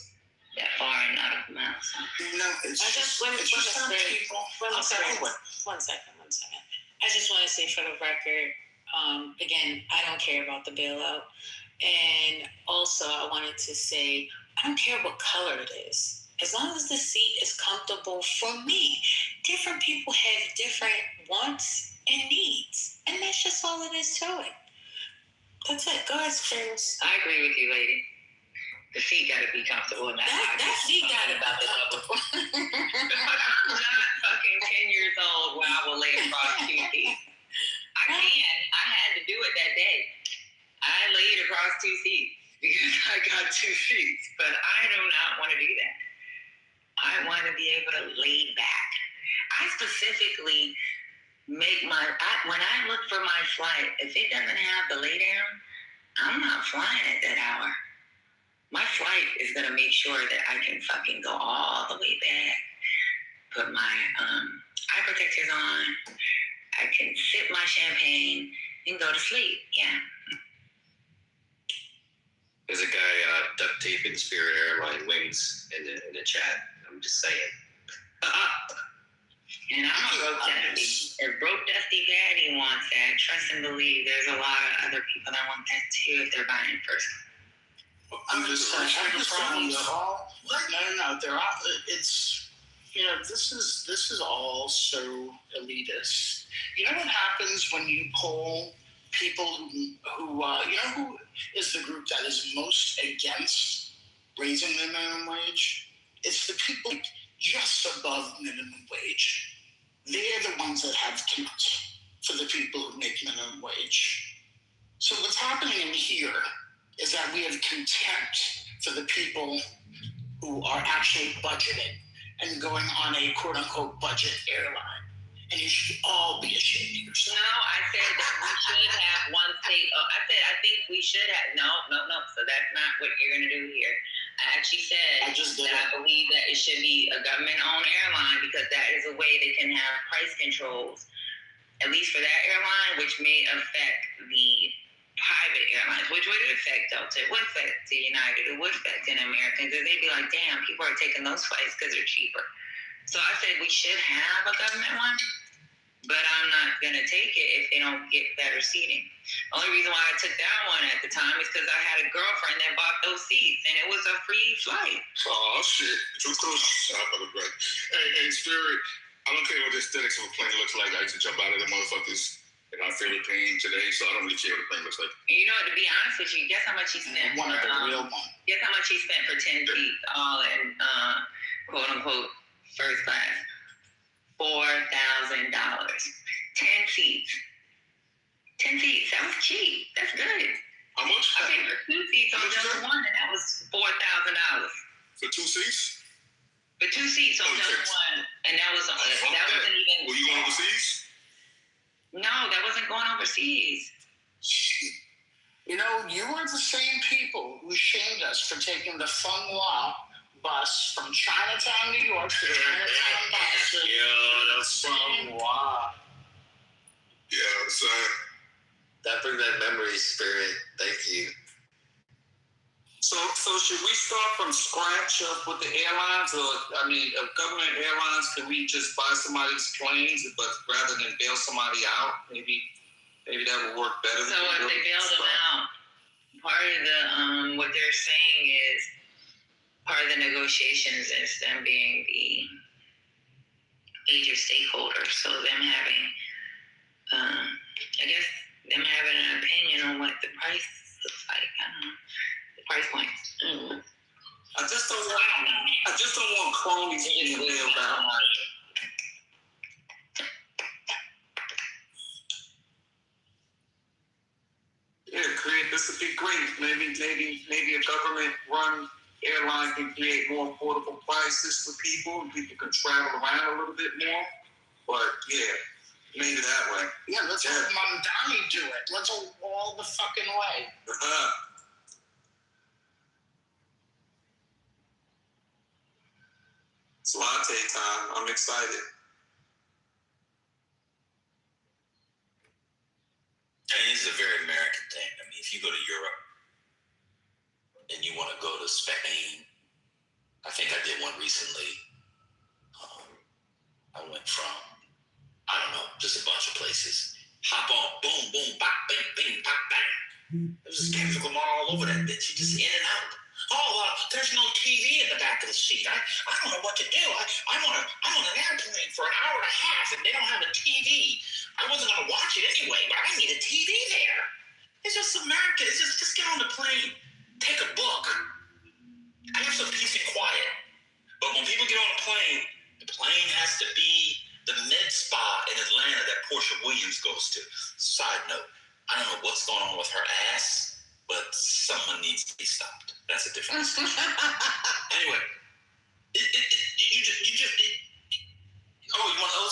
[SPEAKER 2] that far and not a mile. So.
[SPEAKER 1] No, it's just how people.
[SPEAKER 3] One second. I just want to say for the record, again, I don't care about the bailout. And also, I wanted to say, I don't care what color it is. As long as the seat is comfortable for me. Different people have different wants and needs. And that's just all it is to it. That's it. Go ahead, Spence.
[SPEAKER 2] I agree with you, lady. The seat got to be comfortable in that.
[SPEAKER 3] That seat got to be comfortable.
[SPEAKER 2] I'm not fucking 10 years old where I will lay across 2 seats. I had to do it that day. I laid across 2 seats because I got 2 seats. But I do not want to do that. I want to be able to lay back. I specifically make when I look for my flight, if it doesn't have the lay down, I'm not flying at that hour. My flight is going to make sure that I can fucking go all the way back, put my eye protectors on, I can sip my champagne and go to sleep. Yeah.
[SPEAKER 5] There's a guy duct taping Spirit Airline wings in the chat. I'm just saying.
[SPEAKER 2] And I'm a broke dusty. If broke dusty daddy wants that, trust and believe there's a lot of other people that want that too if they're buying first.
[SPEAKER 1] I'm just saying. No. There are. It's this is all so elitist. You know what happens when you poll people who who is the group that is most against raising the minimum wage? It's the people just above minimum wage. They're the ones that have contempt for the people who make minimum wage. So what's happening in here is that we have contempt for the people who are actually budgeting and going on a quote-unquote budget airline. And you should all be ashamed of yourself.
[SPEAKER 2] No, I said that we should have one state. I think we should have. No. So that's not what you're going to do here. I actually said I believe that it should be a government-owned airline because that is a way they can have price controls, at least for that airline, which may affect the private airlines, which would affect Delta, it would affect the United, it would affect an American, because they'd be like, damn, people are taking those flights because they're cheaper. So I said we should have a government one, but I'm not going to take it if they don't get better seating. The only reason why I took that one at the time is because I had a girlfriend that bought those seats, and it was a free flight.
[SPEAKER 6] Oh, shit. Too close. Hey, Spirit, I don't care what the aesthetics of a plane looks like. I used to jump out of the motherfuckers in our favorite plane today, so I don't really care what the plane looks like.
[SPEAKER 2] And you know what, to be honest with you, guess how much he spent
[SPEAKER 1] One of the real ones.
[SPEAKER 2] Guess how much he spent for 10 seats, all in quote-unquote first class? $4,000. 10 seats. 10 seats. That was cheap. That's good.
[SPEAKER 6] How much?
[SPEAKER 2] I paid for 2 seats on Delta One, and that was $4,000.
[SPEAKER 6] For 2 seats?
[SPEAKER 2] For 2 seats on Delta One, and that wasn't even.
[SPEAKER 6] Were you going overseas?
[SPEAKER 2] No, that wasn't going overseas.
[SPEAKER 1] You know, you are the same people who us for taking the Fenghua bus from Chinatown, New York to Chinatown, Boston.
[SPEAKER 4] Yo, that's Fenghua.
[SPEAKER 6] Yeah, son.
[SPEAKER 5] That brings that memory spirit. Thank you.
[SPEAKER 4] So should we start from scratch up with the airlines, or government airlines? Can we just buy somebody's planes, but rather than bail somebody out, maybe that would work better.
[SPEAKER 2] So if they bail them out, part of the what they're saying is part of the negotiations is them being the major stakeholders. So them having, I guess, them having an opinion on what the price looks like. I don't know. Price points.
[SPEAKER 4] I just don't want cronies getting bailed out. Yeah, this would be great. Maybe a government-run airline can create more affordable prices for people, and people can travel around a little bit more. But yeah, maybe that way.
[SPEAKER 1] Yeah, let's have Mamdani do it. Let's all the fucking way.
[SPEAKER 4] It's latte time. I'm excited.
[SPEAKER 8] This is a very American thing. I mean, if you go to Europe and you want to go to Spain, I think I did one recently. I went from, I don't know, just a bunch of places. Hop on, boom, boom, bop, bing, bing, pop, bang. There's just cameras going all over that bitch. You just in and out. There's no TV in the back of the seat. I don't know what to do. I'm on an airplane for an hour and a half, and they don't have a TV. I wasn't going to watch it anyway, but I need a TV there. It's just America. It's just get on the plane, take a book, have some peace and quiet. But when people get on the plane has to be the med spa in Atlanta that Portia Williams goes to. Side note, I don't know what's going on with her ass, but someone needs to be stopped. That's a different discussion. Anyway, let's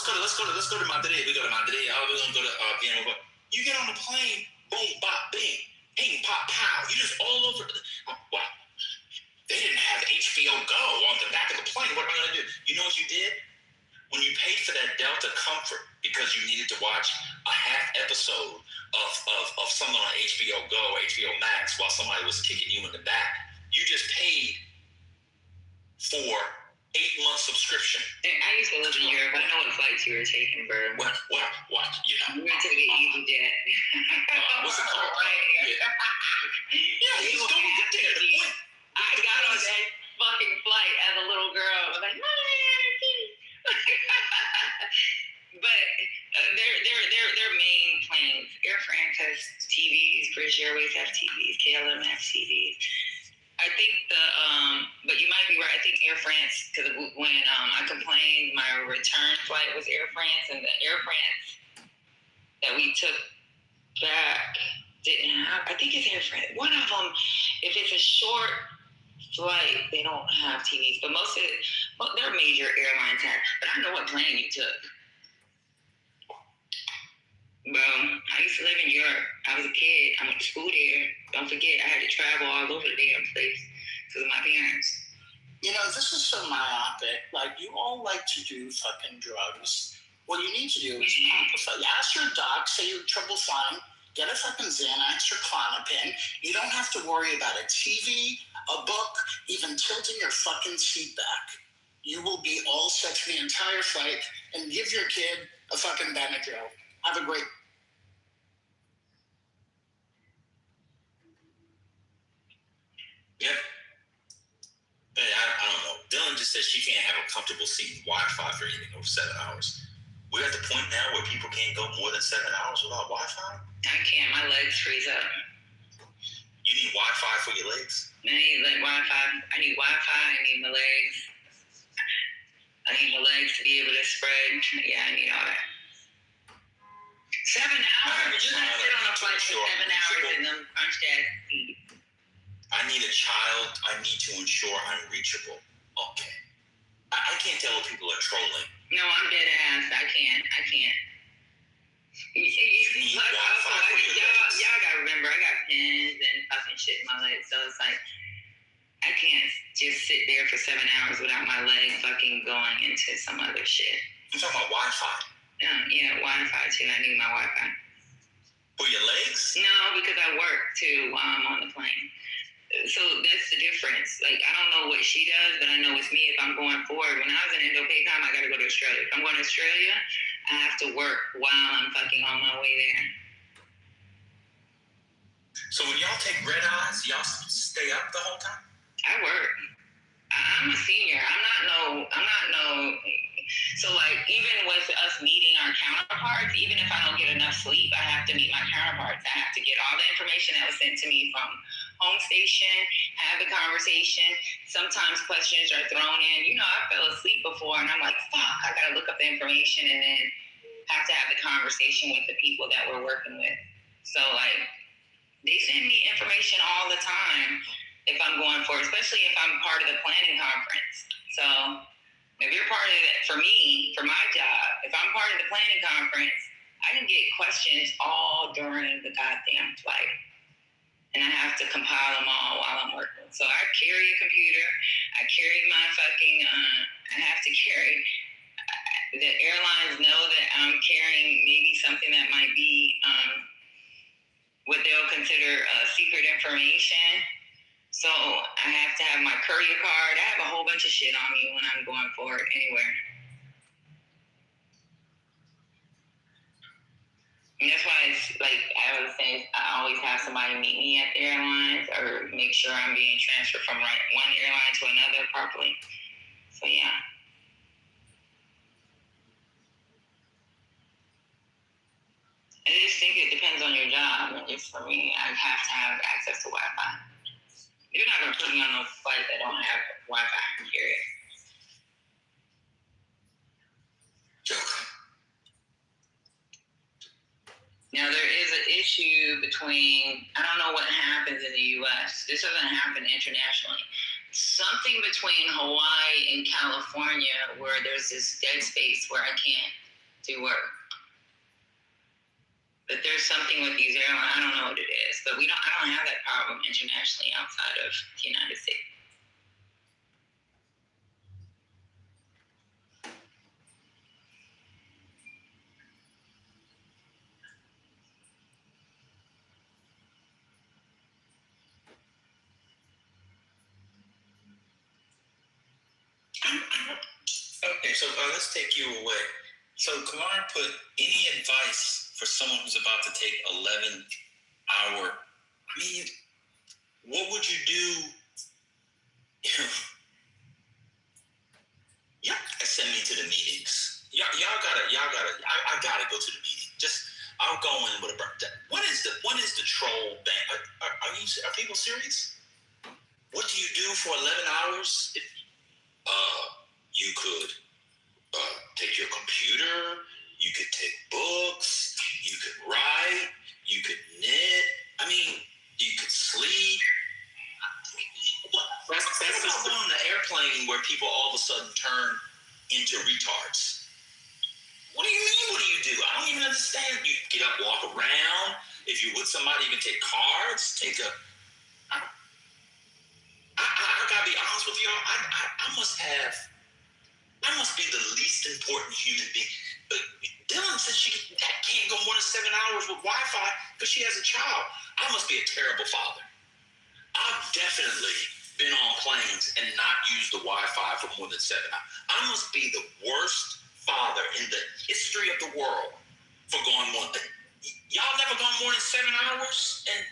[SPEAKER 8] go to Madrid. We go to Madrid. We're gonna go to Vienna. You get on the plane, boom, bop, bing, ping, pop, pow. You just all over. Wow. They didn't have HBO Go on the back of the plane. What am I gonna do? You know what you did? When you paid for that Delta Comfort because you needed to watch a half episode of something on HBO Go or HBO Max while somebody was kicking you in the back, you just paid for 8-month subscription.
[SPEAKER 2] I used to live in Europe. I know what flights you were taking, bro.
[SPEAKER 8] What? You know?
[SPEAKER 2] We were taking EasyJet.
[SPEAKER 8] What's it called? Yeah, he's going to get there.
[SPEAKER 2] I got on that fucking flight as a little girl. I was like, Mommy, I have a TV. But their main planes. Air France has TVs. British Airways have TVs. KLM has TVs. I think but you might be right. I think Air France, because when I complained, my return flight was Air France, and the Air France that we took back didn't have. I think it's Air France. One of them, if it's a short flight, they don't have TVs, but most of it, their major airlines have. But I know what plane you took. Bro, I used to live in Europe. I was a kid. I went to school there. Don't forget, I had to travel all over the damn place because of my parents.
[SPEAKER 1] You know, this is so myopic. Like, you all like to do fucking drugs. What you need to do is ask your doc, say you have trouble flying, get a fucking Xanax or Klonopin. You don't have to worry about a TV, a book, even tilting your fucking seat back. You will be all set for the entire flight, and give your kid a fucking Benadryl. Have a great.
[SPEAKER 8] Yep. Hey, I don't know. Dylan just said she can't have a comfortable seat and Wi-Fi for anything over 7 hours. We're at the point now where people can't go more than 7 hours without Wi-Fi?
[SPEAKER 2] I can't. My legs freeze up.
[SPEAKER 8] You need Wi-Fi for your legs?
[SPEAKER 2] I need Wi-Fi. I need Wi-Fi. I need my legs. I need my legs to be able to spread. Yeah, I need all that. 7 hours? You're going to sit on a flight for 7 hours and them crunch that seat.
[SPEAKER 8] I need a child. I need to ensure I'm reachable. Okay. I can't tell if people are trolling.
[SPEAKER 2] No, I'm dead ass. I can't. Y'all gotta remember, I got pins and fucking shit in my legs, so it's like, I can't just sit there for 7 hours without my leg fucking going into some other shit.
[SPEAKER 8] I'm talking about Wi-Fi.
[SPEAKER 2] Yeah, Wi-Fi too. I need my Wi-Fi.
[SPEAKER 8] For your legs?
[SPEAKER 2] No, because I work too while I'm on the plane. So that's the difference. Like, I don't know what she does, but I know it's me if I'm going forward. When I was in Indo-PACOM, I got to go to Australia. If I'm going to Australia, I have to work while I'm fucking on my way there.
[SPEAKER 8] So when y'all take red eyes, y'all stay up the whole time?
[SPEAKER 2] I work. I'm a senior. I'm not no. So like, even with us meeting our counterparts, even if I don't get enough sleep, I have to meet my counterparts. I have to get all the information that was sent to me from home station, have the conversation. Sometimes questions are thrown in. You know, I fell asleep before and I'm like, fuck, I gotta look up the information and then have to have the conversation with the people that we're working with. So like, they send me information all the time if I'm going for, especially if I'm part of the planning conference. So if you're part of it, for me, for my job, if I'm part of the planning conference, I can get questions all during the goddamn flight. And I have to compile them all while I'm working. So I carry a computer, I carry my fucking, I have to carry, the airlines know that I'm carrying maybe something that might be what they'll consider secret information. So I have to have my courier card. I have a whole bunch of shit on me when I'm going forward anywhere. And that's why it's like I was saying, I always have somebody meet me at the airlines or make sure I'm being transferred from one airline to another properly. So yeah. I just think it depends on your job. And just for me, I have to have access to Wi-Fi. You're not going to put me on no flight that don't have Wi-Fi, period. Now, there is an issue between, I don't know what happens in the U.S. This doesn't happen internationally. Something between Hawaii and California where there's this dead space where I can't do work. But there's something with these airlines, I don't know what it is, but I don't have that problem internationally outside of the United States.
[SPEAKER 8] Okay, so let's take you away. So Kamar put any advice for someone who's about to take 11-hour, I mean, what would you do? Y'all send me to the meetings. Y'all gotta, I gotta go to the meeting. I'll go in with a birthday. What is the troll thing? Are people serious? What do you do for 11 hours? You could take your computer, you could take books, you could write, you could knit. I mean, you could sleep. That's just on the airplane where people all of a sudden turn into retards. What do you mean? What do you do? I don't even understand. You get up, walk around. If you're with somebody, you can take cards. I gotta be honest with y'all. I must be the least important human being. But Dylan said she can't go more than 7 hours with Wi-Fi because she has a child. I must be a terrible father. I've definitely been on planes and not used the Wi-Fi for more than 7 hours. I must be the worst father in the history of the world for going more. Y'all never gone more than 7 hours and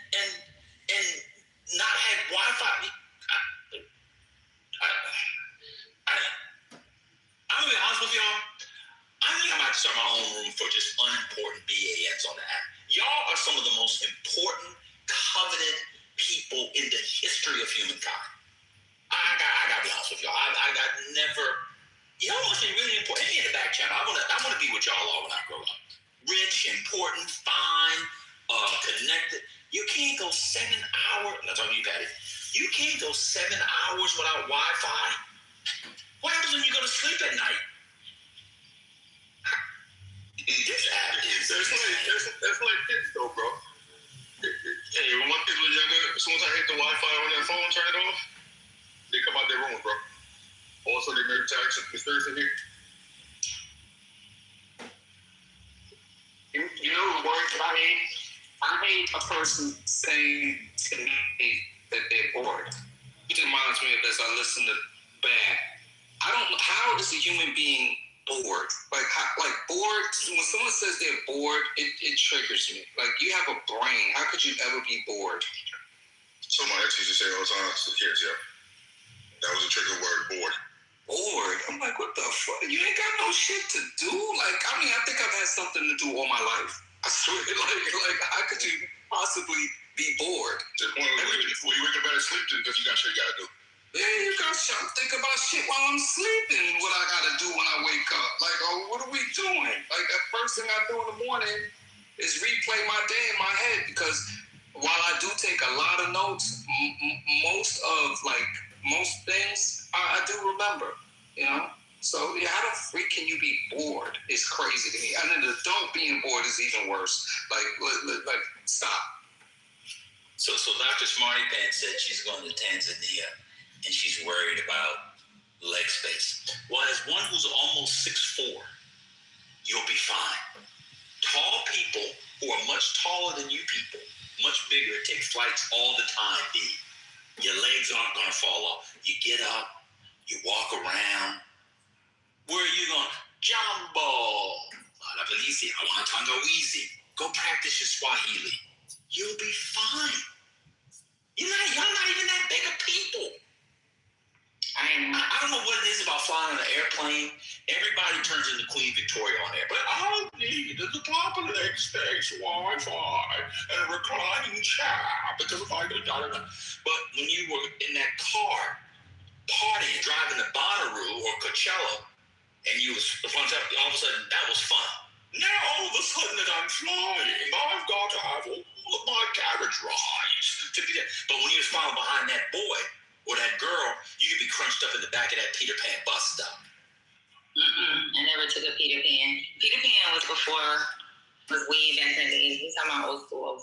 [SPEAKER 8] not had Wi-Fi. I'm gonna be honest with y'all. I think I might start my own room for just unimportant BANs on the app. Y'all are some of the most important, coveted people in the history of humankind. I gotta be honest with y'all. I never. Y'all must be really important. Hit me in the back channel. I wanna be what y'all are when I grow up. Rich, important, fine, connected. You can't go 7 hours. I'm talking to you, Patty. You can't go 7 hours without Wi-Fi. What happens when you go to sleep at night?
[SPEAKER 6] That's like kids though, bro. Hey, when my kids were younger, as soon as I hit the Wi-Fi on their phone, turn it off, retired some conspiracy here?
[SPEAKER 1] You know the words I hate? I hate a person saying to me that they're bored.
[SPEAKER 5] It reminds me of this. I listen to Bad. I don't. How is a human being bored? Like bored. When someone says they're bored, it triggers me. Like, you have a brain. How could you ever be bored?
[SPEAKER 6] So my ex used to say all the time to kids, yeah. That was a trigger word, bored.
[SPEAKER 5] Bored. I'm like, what the fuck? You ain't got no shit to do. Like, I mean, I think I've had something to do all my life. I swear. Like, how could you possibly be bored?
[SPEAKER 6] Just when you wake up out of sleep, because you got shit you gotta do.
[SPEAKER 5] Yeah, you got to think about shit while I'm sleeping. What I gotta do when I wake up? Like, oh, what are we doing? Like, the first thing I do in the morning is replay my day in my head, because while I do take a lot of notes, most things I do remember. You know. So yeah, how the freak can you be bored? It's crazy to me. And then the adult being bored is even worse. Like stop.
[SPEAKER 8] So Dr. Smarty Pants said she's going to Tanzania and she's worried about leg space. Well, as one who's almost 6'4", you'll be fine. Tall people who are much taller than you people, much bigger, take flights all the time, B. Your legs aren't going to fall off. You get up, you walk around. Where are you going? Jambo. Alabilisi. I want to go easy. Go practice your Swahili. You'll be fine. Y'all not even that big of people. I don't know what it is about flying on an airplane. Everybody turns into Queen Victoria on there. But all I need is a popular space, Wi-Fi, and a reclining chair. Because if I get But when you were in that car, partying, driving to Bonnaroo or Coachella, and you was all of a sudden that was fun. Now all of a sudden that I'm flying, I've got to have all of my carriage rides to be there. But when you was following behind that boy or that girl, you could be crunched up in the back of that Peter Pan bus stop.
[SPEAKER 2] I never took a Peter Pan. Peter Pan was way back in the 80s. He's talking about old school.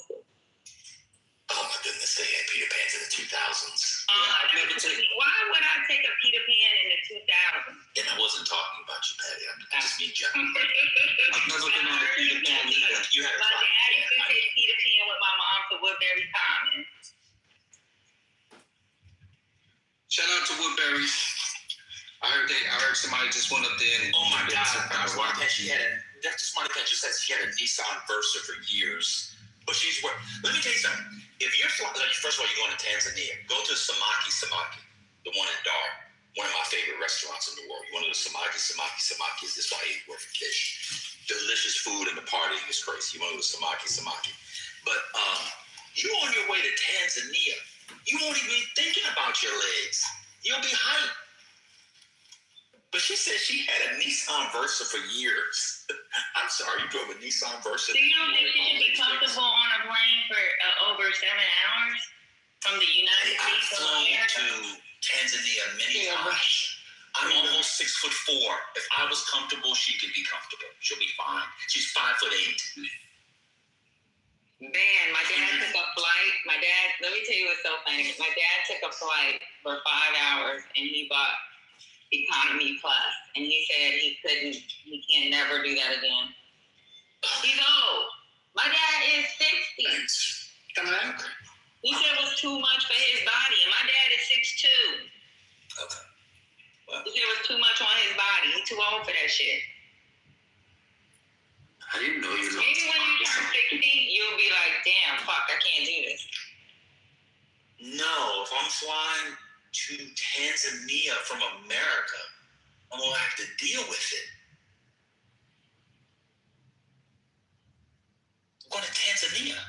[SPEAKER 8] Oh my goodness, they had Peter Pans in the 2000s.
[SPEAKER 2] Why would I take a Peter Pan in the 2000s?
[SPEAKER 8] And I wasn't talking about you, Patty. I just mean John.
[SPEAKER 5] I've never been on a Peter Pan either.
[SPEAKER 8] You had a
[SPEAKER 2] My dad used to take Peter Pan with my mom to Woodbury Common.
[SPEAKER 5] Shout out to Woodbury. I heard somebody just went up there and
[SPEAKER 8] oh my God, Dr. Smarty Pants, Dr. Smarty Pants just said she had a Nissan Versa for years. But let me tell you something. If you're flying, first of all, you're going to Tanzania, go to Samaki, the one in Dar, one of my favorite restaurants in the world. You want to go to Samaki is this Swahili word for fish. Delicious food and the partying is crazy. You want to go to Samaki. But you on your way to Tanzania, you won't even be thinking about your legs. You'll be hyped. But she said she had a Nissan Versa for years. I'm sorry, you drove a Nissan Versa.
[SPEAKER 2] So you don't think you should be comfortable on a plane for over 7 hours from the United States
[SPEAKER 8] I've flown to Tanzania many times. I'm almost 6'4". If I was comfortable, she could be comfortable. She'll be fine. She's 5'8".
[SPEAKER 2] Man, my dad took a flight. Let me tell you what's so funny. My dad took a flight for 5 hours and he bought Economy Plus, and he said he can't never do that again. He's old. My dad is 60. He said it was too much for his body, and my dad is 6'2".
[SPEAKER 8] Okay. Well,
[SPEAKER 2] he said it was too much on his body. He's too old for that shit.
[SPEAKER 5] I didn't know you.
[SPEAKER 2] Maybe when you turn 60, you'll be like, damn, fuck, I can't do this.
[SPEAKER 8] No, if I'm flying to Tanzania from America, I'm gonna have to deal with it. I'm going to Tanzania.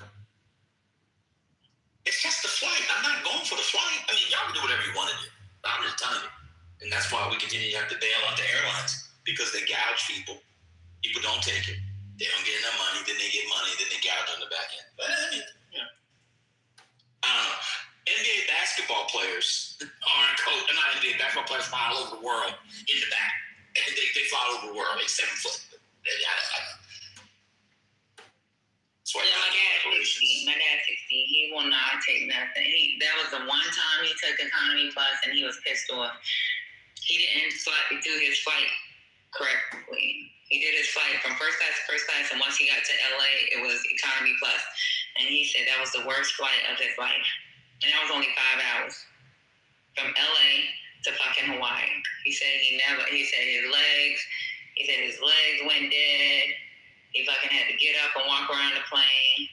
[SPEAKER 8] It's just a flight. I'm not going for the flight. I mean, y'all can do whatever you want to do. I'm just telling you. And that's why we continue to have to bail out the airlines, because they gouge people. People don't take it. They don't get enough money, then they get money, then they gouge on the back end. But I mean, you know. I don't know. NBA basketball players aren't not NBA basketball players fly all over the world in the back. And they fly all over the world. They're 7 foot. I don't know. That's why
[SPEAKER 2] my dad's 60. My dad's 60. He will not take nothing. That was the one time he took Economy Plus and he was pissed off. he didn't do his flight correctly. He did his flight from first class to first class, and once he got to LA, it was economy plus. And he said that was the worst flight of his life. And that was only 5 hours from LA to fucking Hawaii. He said his legs went dead. He fucking had to get up and walk around the plane.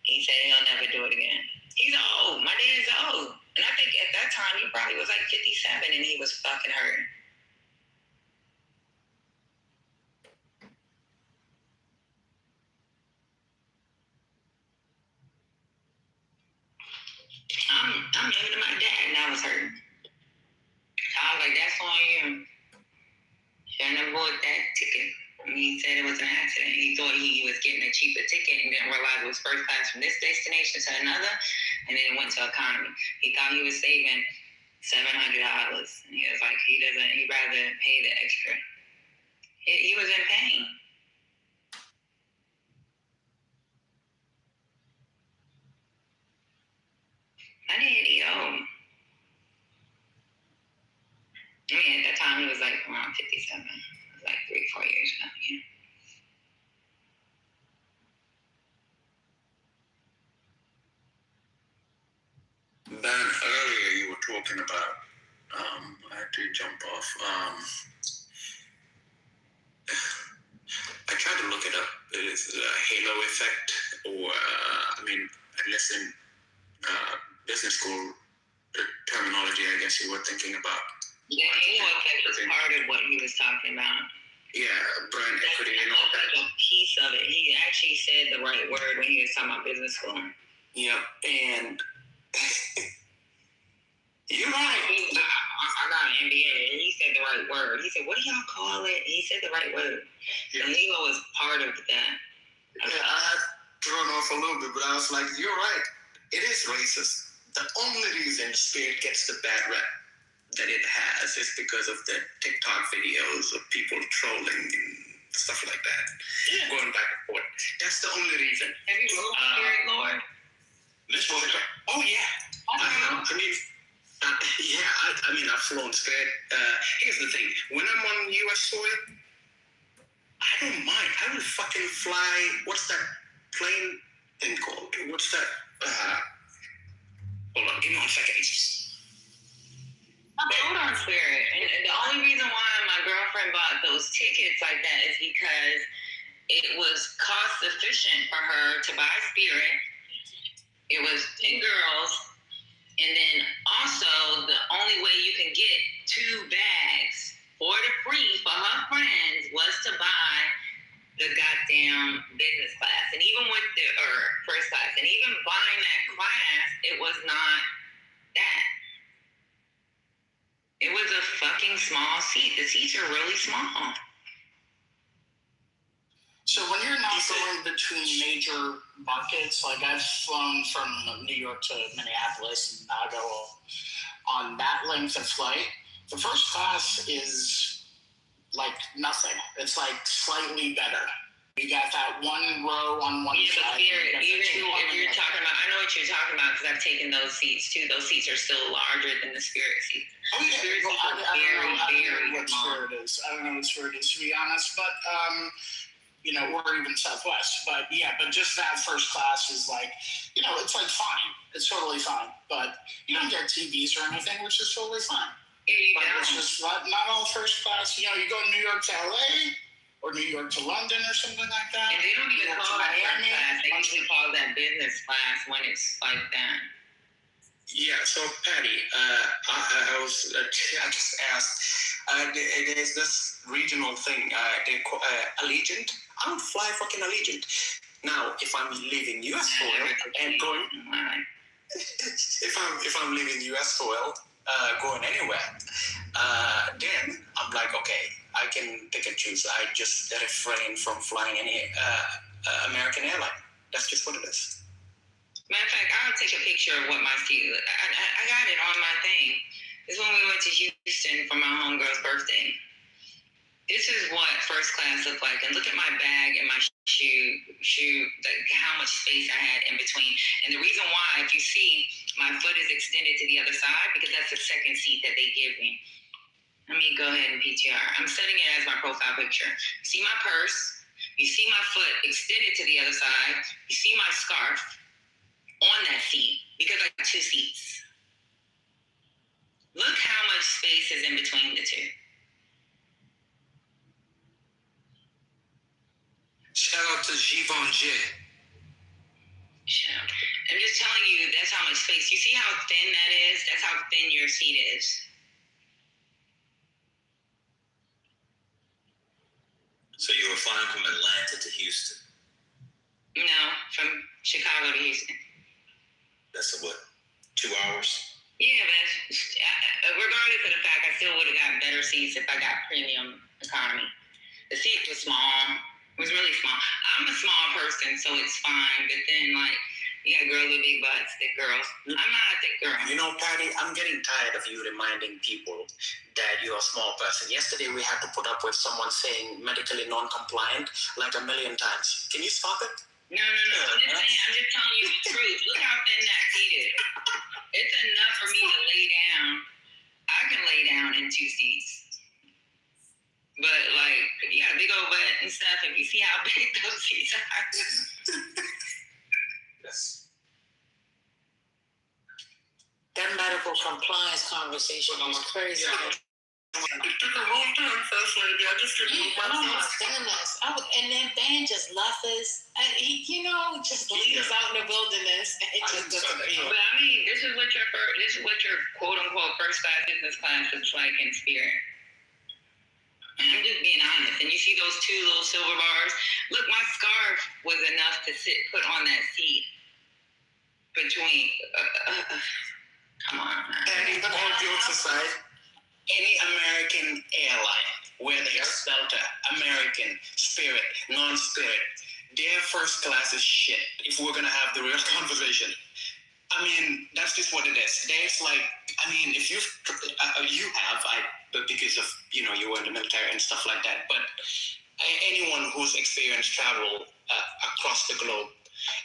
[SPEAKER 2] He said he'll never do it again. He's old. My dad's old. And I think at that time he probably was like 57 and he was fucking hurting. I'm living to my dad and I was hurting. I was like, that's on you. Shouldn't have bought that ticket. He said it was an accident. He thought he was getting a cheaper ticket and didn't realize it was first class from this destination to another, and then it went to economy. He thought he was saving $700, and he was like, he'd rather pay the extra. He was in pain. My daddy, I mean, at that time, he was like around 57. It was like 3-4 years ago. Yeah.
[SPEAKER 4] Ben, earlier you were talking about, I had to jump off. I tried to look it up. It is a halo effect, or, unless in business school terminology, I guess you were thinking about.
[SPEAKER 2] Yeah, halo effect was part of what he was talking about.
[SPEAKER 4] Yeah, brand equity and all that.
[SPEAKER 2] A piece of it. He actually said the right word when he was talking about business school.
[SPEAKER 4] Yep, and you're right.
[SPEAKER 2] I got an MBA, and he said the right word. He said, what do y'all call it? He said the right word. Yeah. And halo was part of that.
[SPEAKER 4] Yeah, I had thrown off a little bit, but I was like, you're right. It is racist. The only reason Spirit gets the bad rep that it has is because of the TikTok videos of people trolling and stuff like that. Yeah. Going back and forth. That's the only reason.
[SPEAKER 2] Have you rolled Spirit, Lord?
[SPEAKER 4] Oh, yeah. I've flown Spirit. Here's the thing. When I'm on U.S. soil, I don't mind. I will fucking fly. What's that plane thing called? What's that? Hold on. Give me 1 second.
[SPEAKER 2] I rode on Spirit. And the only reason why my girlfriend bought those tickets like that is because it was cost efficient for her to buy Spirit. It was 10 girls. And then also the only way you can get 2 bags for the free for her friends was to buy the goddamn business class. And even with first class, and even buying that class, it was not that. It was a fucking small seat. The seats are really small.
[SPEAKER 1] So when you're not going between major markets, like I've flown from New York to Minneapolis and Chicago on that length of flight, the first class is like nothing. It's like slightly better. You got that one row on one side.
[SPEAKER 2] Even if you're talking about, I know what you're talking about because I've taken those seats too. Those seats are still larger than the Spirit seats.
[SPEAKER 1] Oh yeah,
[SPEAKER 2] Spirit seats are very, very small.
[SPEAKER 1] I don't know what Spirit is, to be honest, but or even Southwest. But yeah, but just that first class is like, it's like fine. It's totally fine. But you don't get TVs or anything, which is totally fine.
[SPEAKER 2] Yeah, you
[SPEAKER 1] but
[SPEAKER 2] don't.
[SPEAKER 1] It's just not all first class. You go New York to LA or New York to London or something like that.
[SPEAKER 2] And they don't even call that first class. They usually call that business class when it's like that.
[SPEAKER 4] Yeah, so Patty, I just asked, there's this regional thing, they call Allegiant. I don't fly fucking Allegiant. Now, if I'm leaving U.S. soil and going, if I'm leaving U.S. soil, going anywhere, then I'm like, okay, I can pick and choose. I just refrain from flying any American airline. That's just what it is.
[SPEAKER 2] Matter of fact, I'll take a picture of what my seat looked like. I got it on my thing. It's when we went to Houston for my homegirl's birthday. This is what first class looked like. And look at my bag and my shoe, like how much space I had in between. And the reason why, if you see, my foot is extended to the other side because that's the second seat that they give me. Let me go ahead and PTR. I'm setting it as my profile picture. You see my purse. You see my foot extended to the other side. You see my scarf on that seat because I got 2 seats. Look how much space is in between the two.
[SPEAKER 5] Shout out to Givenchy.
[SPEAKER 2] Shut up. I'm just telling you, that's how much space. You see how thin that is? That's how thin your seat is.
[SPEAKER 8] So you were flying from Atlanta to Houston.
[SPEAKER 2] No, from Chicago to Houston.
[SPEAKER 8] That's what, 2 hours?
[SPEAKER 2] Yeah, but regardless of the fact, I still would have got better seats if I got premium economy. The seat was small. It was really small. I'm a small person, so it's fine. But then, like, you got girls with big butts, thick girls. I'm not a thick girl.
[SPEAKER 9] You know, Patty, I'm getting tired of you reminding people that you're a small person. Yesterday, we had to put up with someone saying medically non-compliant like a million times. Can you stop it?
[SPEAKER 2] No. I'm just telling you the truth. Look how thin that seat is. It's enough for me to lay down. I can lay down in 2 seats. But, like, if you got a big old butt and stuff, if you see how big those seats are.
[SPEAKER 8] Yes.
[SPEAKER 3] That medical compliance conversation was crazy.
[SPEAKER 1] It took a long time, First Lady. I just didn't move
[SPEAKER 3] Oh my
[SPEAKER 1] myself.
[SPEAKER 3] goodness. And then Ben just left us. He, just leaves us out in the wilderness and it just disappeared.
[SPEAKER 2] But I mean, this is what your quote unquote first class business class looks like in spirit. I'm just being honest. And you see those 2 little silver bars? Look, my scarf was enough to put on that seat between. Come on, man.
[SPEAKER 9] And all jokes aside, any American airline, whether it's Delta, American, Spirit, non-Spirit, their first class is shit, if we're going to have the real conversation. I mean, that's just what it is. There's like, I mean, if you have, because of, you were in the military and stuff like that, but anyone who's experienced travel across the globe,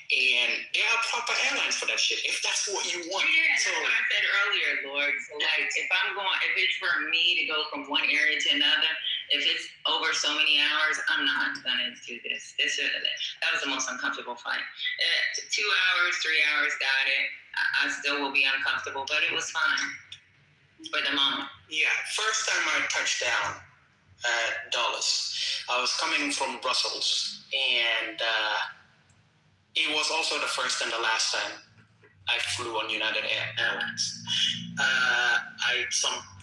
[SPEAKER 9] and there are proper airlines for that shit, if that's what you want.
[SPEAKER 2] Yeah, that's what I said earlier, Lord. So, like, if it's for me to go from one area to another, if it's over so many hours, I'm not gonna do this. That was the most uncomfortable flight. 2 hours, 3 hours, got it. I still will be uncomfortable, but it was fine for the moment.
[SPEAKER 9] Yeah, first time I touched down at Dulles, I was coming from Brussels, and it was also the first and the last time I flew on United Airlines.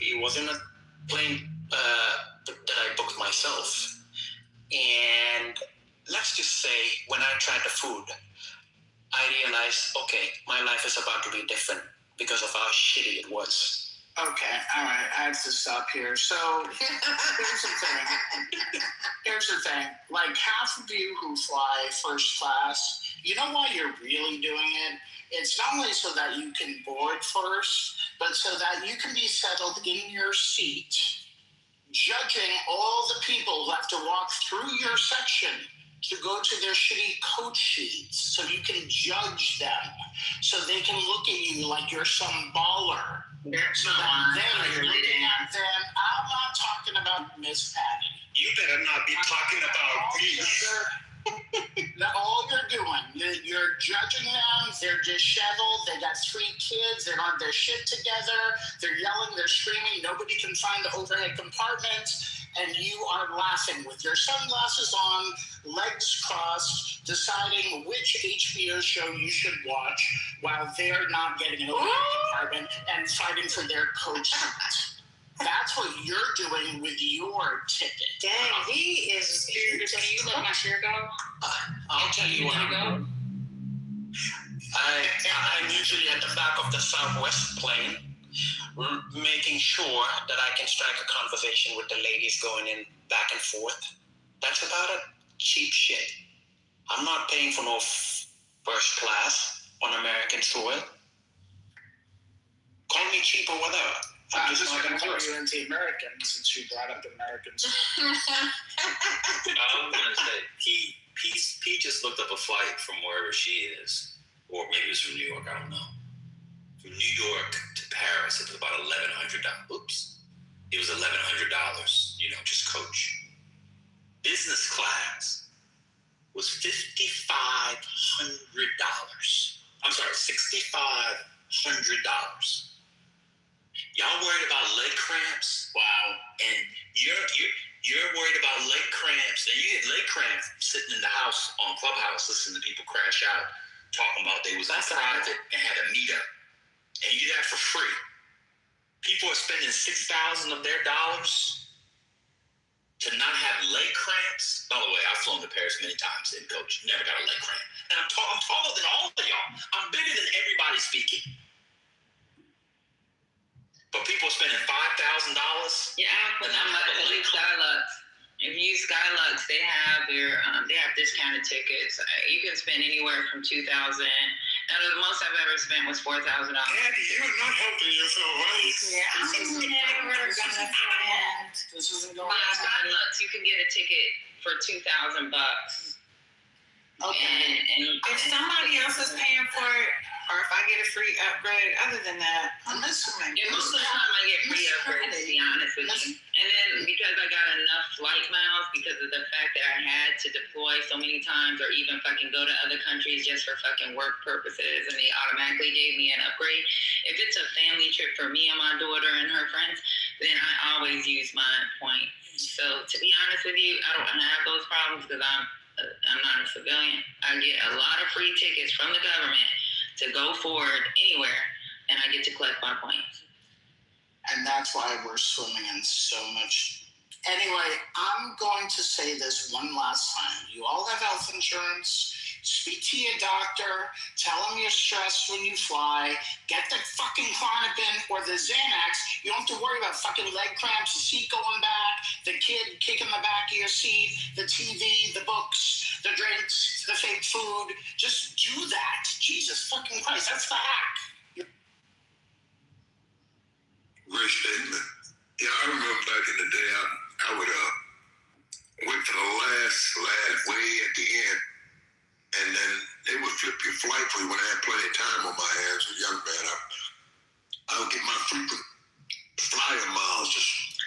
[SPEAKER 9] It was in a plane that I booked myself, and let's just say when I tried the food, I realized, okay, my life is about to be different because of how shitty it was.
[SPEAKER 1] Okay, all right. I have to stop here. So here's the thing. Like, half of you who fly first class, you know why you're really doing it? It's not only so that you can board first, but so that you can be settled in your seat, judging all the people who have to walk through your section to go to their shitty coach seats, so you can judge them, so they can look at you like you're some baller. So that then you're looking at them. I'm not talking about Miss Patty.
[SPEAKER 9] You better not be talking about me.
[SPEAKER 1] All you're doing, you're judging them. They're disheveled. They got 3 kids. They don't have their shit together. They're yelling. They're screaming. Nobody can find the overhead compartment. And you are laughing with your sunglasses on, legs crossed, deciding which HBO show you should watch while they're not getting an overhead compartment and fighting for their coach seat. That's what you're doing with your ticket.
[SPEAKER 3] Dang, he is. Can you let my chair go?
[SPEAKER 9] I'll tell you what I'm doing. I'm usually at the back of the Southwest plane, making sure that I can strike a conversation with the ladies going in back and forth. That's about it. Cheap shit. I'm not paying for no first class on American soil. Call me cheap or whatever.
[SPEAKER 1] I'm just going to call you anti-American since you brought up Americans.
[SPEAKER 8] I was gonna say he just looked up a flight from wherever she is, or maybe it's from New York. I don't know. From New York to Paris, it was about $1,100. Oops. it was $1,100, just coach. Business class was $5,500. I'm sorry, $6,500. Y'all worried about leg cramps? Wow. And you're worried about leg cramps, and you get leg cramps sitting in the house on Clubhouse listening to people crash out, talking about they was in private and had a meetup. And you do that for free. People are spending $6,000 of their dollars to not have leg cramps. By the way, I've flown to Paris many times and coach, never got a leg cramp. And I'm taller than all of y'all. I'm bigger than everybody speaking. But people are spending $5,000.
[SPEAKER 2] Yeah, but I'm like, use Skylux. If you use Skylux, they have discounted tickets. You can spend anywhere from $2,000. Now, the most I've ever spent was $4,000.
[SPEAKER 7] Daddy, you're not helping yourself, right?
[SPEAKER 3] Yeah, I'm never gonna find.
[SPEAKER 1] This isn't going
[SPEAKER 2] My Skylux, you can get a ticket for $2,000.
[SPEAKER 1] Okay.
[SPEAKER 2] And
[SPEAKER 10] If somebody else is paying for it, or if I get a free upgrade, other than that,
[SPEAKER 1] I'm assuming.
[SPEAKER 2] yeah, most of the time I get free upgrades, to be honest with you. And then because I got enough flight miles because of the fact that I had to deploy so many times or even fucking go to other countries just for fucking work purposes, and they automatically gave me an upgrade. If it's a family trip for me and my daughter and her friends, then I always use my points. So to be honest with you, I don't have those problems because I'm not a civilian. I get a lot of free tickets from the government to go forward anywhere, and I get to collect my points.
[SPEAKER 1] And that's why we're swimming in so much. Anyway, I'm going to say this one last time. You all have health insurance. Speak to your doctor. Tell them you're stressed when you fly. Get the fucking Klonopin or the Xanax. You don't have to worry about fucking leg cramps, the seat going back, the kid kicking the back of your seat, the TV, the books, the drinks, the fake food. Just do that. Jesus fucking Christ. That's the hack.
[SPEAKER 7] Great statement. Yeah, I remember back in the day, I would wait for the last way at the end, and then they would flip your flight for you when I had plenty of time on my hands as a young man. I would get my frequent flyer miles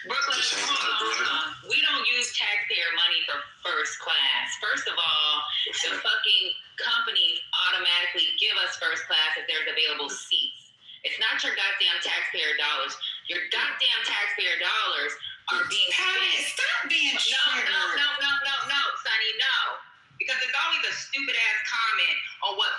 [SPEAKER 2] Brooklyn,
[SPEAKER 7] just hanging out there.
[SPEAKER 2] We don't use taxpayer money for first class. First of all, the fucking companies automatically give us first class if there's available seats. It's not your goddamn taxpayer dollars. Your goddamn taxpayer dollars are being
[SPEAKER 10] Patty,
[SPEAKER 2] spent.
[SPEAKER 10] stop being
[SPEAKER 2] No, Sonny, no. Because there's always a stupid ass comment on what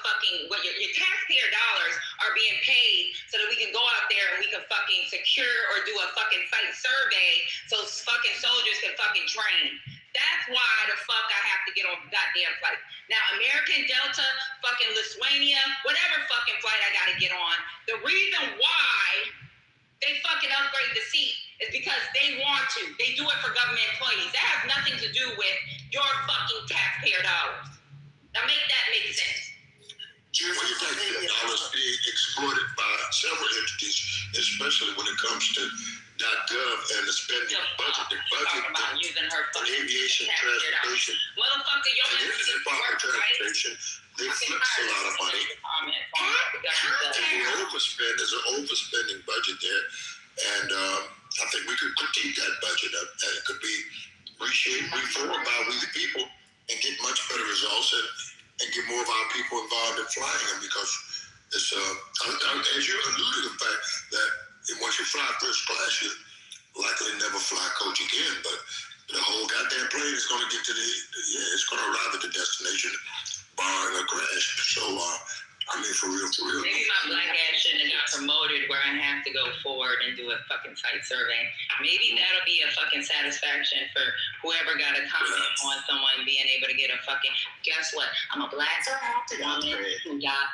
[SPEAKER 2] your taxpayer dollars are being paid so that we can go out there and we can fucking secure or do a fucking site survey so fucking soldiers can fucking train. That's why the fuck I have to get on goddamn flight. Now, American Delta, fucking Lithuania, whatever fucking flight I gotta get on, the reason why they fucking upgrade the seat is because they want to. They do it for government employees. That has nothing to do with your fucking taxpayer dollars. Now make that make sense.
[SPEAKER 7] Well, your taxpayer dollars being exploited by several entities, especially when it comes to .gov and the spending budget. The budget
[SPEAKER 2] About using her
[SPEAKER 7] on
[SPEAKER 2] fucking
[SPEAKER 7] aviation transportation.
[SPEAKER 2] Motherfucker, your
[SPEAKER 7] And this is Department of Transportation. They flips a lot of money. The overspend, there's an overspending budget there. And I think we could critique that budget up, and it could be reshaped, reformed by we the people, and get much better results and get more of our people involved in flying them, because it's as you alluded to the fact that once you fly first class, you likely never fly coach again, but the whole goddamn plane is going to get to it's going to arrive at the destination barring a crash. So for real.
[SPEAKER 2] Maybe my black ass shouldn't have got promoted where I have to go forward and do a fucking site survey. Maybe that'll be a fucking satisfaction for whoever got a comment on someone being able to get a fucking, guess what? I'm a black woman who got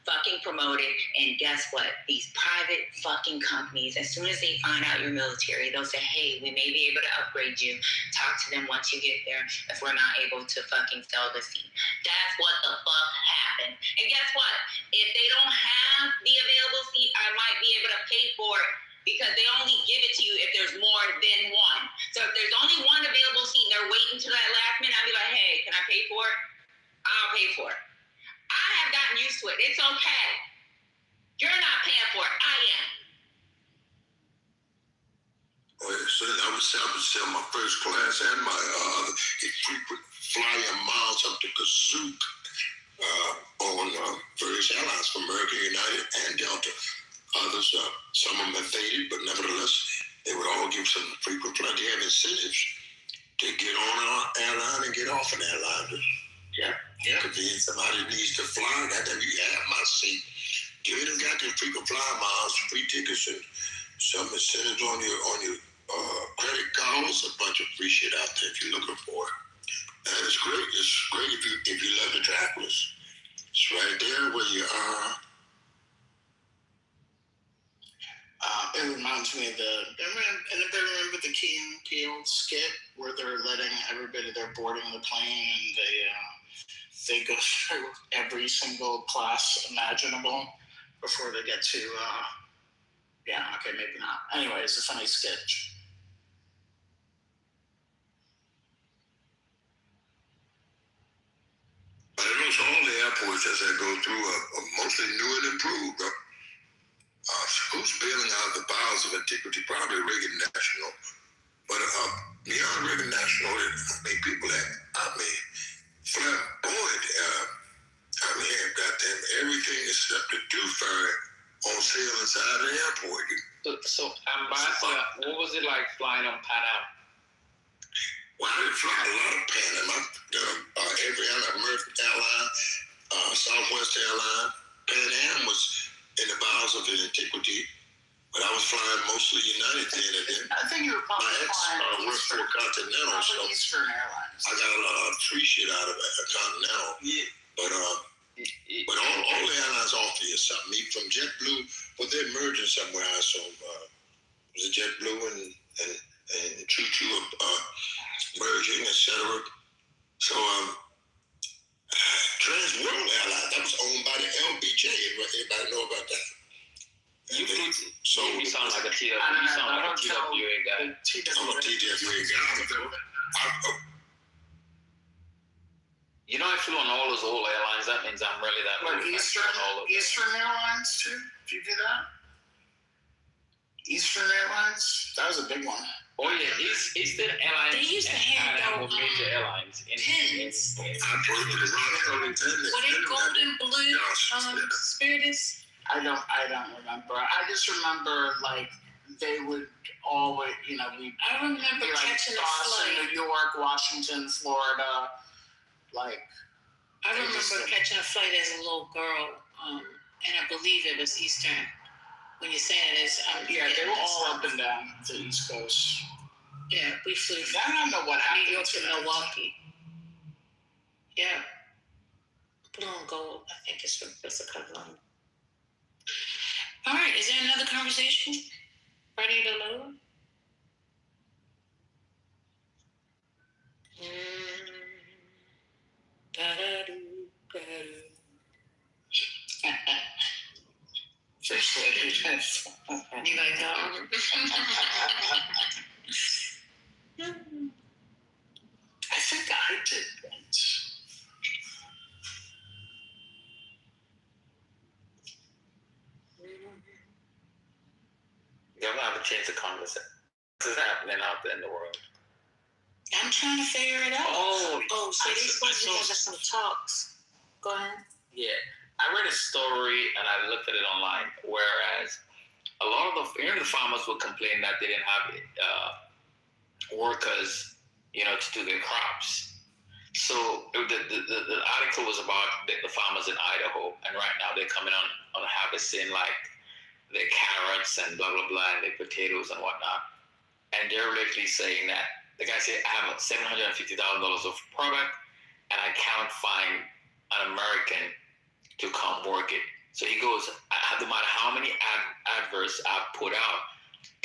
[SPEAKER 2] fucking promoted, and guess what? These private fucking companies, as soon as they find out you're military, they'll say, hey, we may be able to upgrade you. Talk to them once you get there if we're not able to fucking sell the seat. That's what the fuck happened. And guess what? If they don't have the available seat, I might be able to pay for it, because they only give it to you if there's more than one. So if there's only one available seat and they're waiting to that last minute, I'll be like, hey, can I pay for it? I'll pay for it. I have gotten used to it. It's okay. You're not paying for it. I am.
[SPEAKER 7] Well, So I would sell my first class and my frequent flyer miles up to Kazook on various airlines from American, United, and Delta. Others, some of them have faded, but nevertheless, they would all give some frequent flight. They have incentives to get on an airline and get off an airline.
[SPEAKER 9] Yeah.
[SPEAKER 7] Convenience somebody needs to fly. Goddamn, you have my seat. Give them goddamn frequent flyer miles, free tickets, and some incentives on your credit cards. A bunch of free shit out there if you're looking for it. And it's great. It's great if you love the travelers. It's right there where you are.
[SPEAKER 1] It reminds me of anybody remember the Key and Peele skit where they're letting everybody, they're boarding the plane and they go through every single class imaginable before they get to, maybe not. Anyway, it's a funny sketch.
[SPEAKER 7] But I know all the airports as I go through are mostly new and improved. Who's bailing out the bowels of antiquity? Probably Reagan National. But beyond Reagan National, people that, flamboyant. Goddamn, everything except the do-fire on sale inside the airport.
[SPEAKER 11] So Ambassador, what was it like flying on Pan Am?
[SPEAKER 7] Well, I didn't fly a lot of Pan Am. Every airline, American Airline, Southwest Airline, Pan Am was in the bowels of antiquity, but I was flying mostly United then.
[SPEAKER 1] I think you were probably
[SPEAKER 7] my ex worked for Continental, so
[SPEAKER 1] Eastern Airlines.
[SPEAKER 7] I got a lot of free shit out of Continental. Yeah. But all the airlines offer you something. Even from JetBlue, but they're merging somewhere. So was it JetBlue and Choo-Choo merging, etc. So Trans World Airlines, that was owned by the LBJ. Everybody know about that?
[SPEAKER 11] You sound like a TWA guy.
[SPEAKER 1] I'm a
[SPEAKER 7] TWA guy.
[SPEAKER 11] You know, I flew on all those old airlines. That means I'm really that.
[SPEAKER 1] Like Eastern Airlines too. Did you do that? Eastern Airlines. That was a big one.
[SPEAKER 11] Oh yeah, Eastern Airlines.
[SPEAKER 3] They used to hand out
[SPEAKER 11] major airlines
[SPEAKER 3] pins.
[SPEAKER 7] I put it in
[SPEAKER 3] What it gold and blue Spirit is?
[SPEAKER 1] I don't remember. I just remember like they would always,
[SPEAKER 3] I remember
[SPEAKER 1] be like
[SPEAKER 3] catching a
[SPEAKER 1] Boston,
[SPEAKER 3] flight.
[SPEAKER 1] New York, Washington, Florida, like.
[SPEAKER 3] I remember catching a flight as a little girl, and I believe it was Eastern. When you're saying this,
[SPEAKER 1] they were all up and down the East Coast.
[SPEAKER 3] Yeah, we flew from
[SPEAKER 1] I don't know what happened.
[SPEAKER 3] New York to Milwaukee. Yeah. Blue and gold, I think it's the color line. All right, is there another conversation? Ready to load? You like that?
[SPEAKER 1] I think I did once.
[SPEAKER 11] You'll have a chance to converse. This is happening out there in the world.
[SPEAKER 3] I'm trying to figure it out. So they're supposed to have some talks. Go ahead.
[SPEAKER 11] Yeah, I read a story and I looked at it online. Whereas a lot of the farmers would complain that they didn't have workers, to do their crops. So the article was about the farmers in Idaho, and right now they're coming on harvesting like their carrots and blah blah blah and their potatoes and whatnot. And they're literally saying that the guy said, I have $750,000 of product, and I can't find an American to come work it. So he goes, no matter how many adverts I've put out,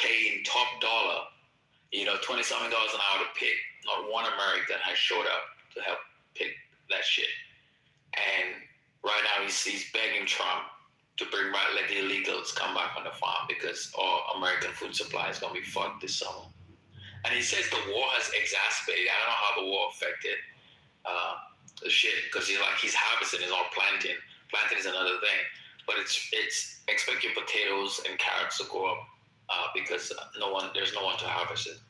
[SPEAKER 11] paying top dollar, $20-something an hour to pick, not one American has showed up to help pick that shit. And right now he's begging Trump to bring back, let the illegals come back on the farm because our American food supply is going to be fucked this summer. And he says the war has exacerbated. I don't know how the war affected the shit because he's harvesting, he's not planting. Planting is another thing, but it's expect your potatoes and carrots to go up because there's no one to harvest it.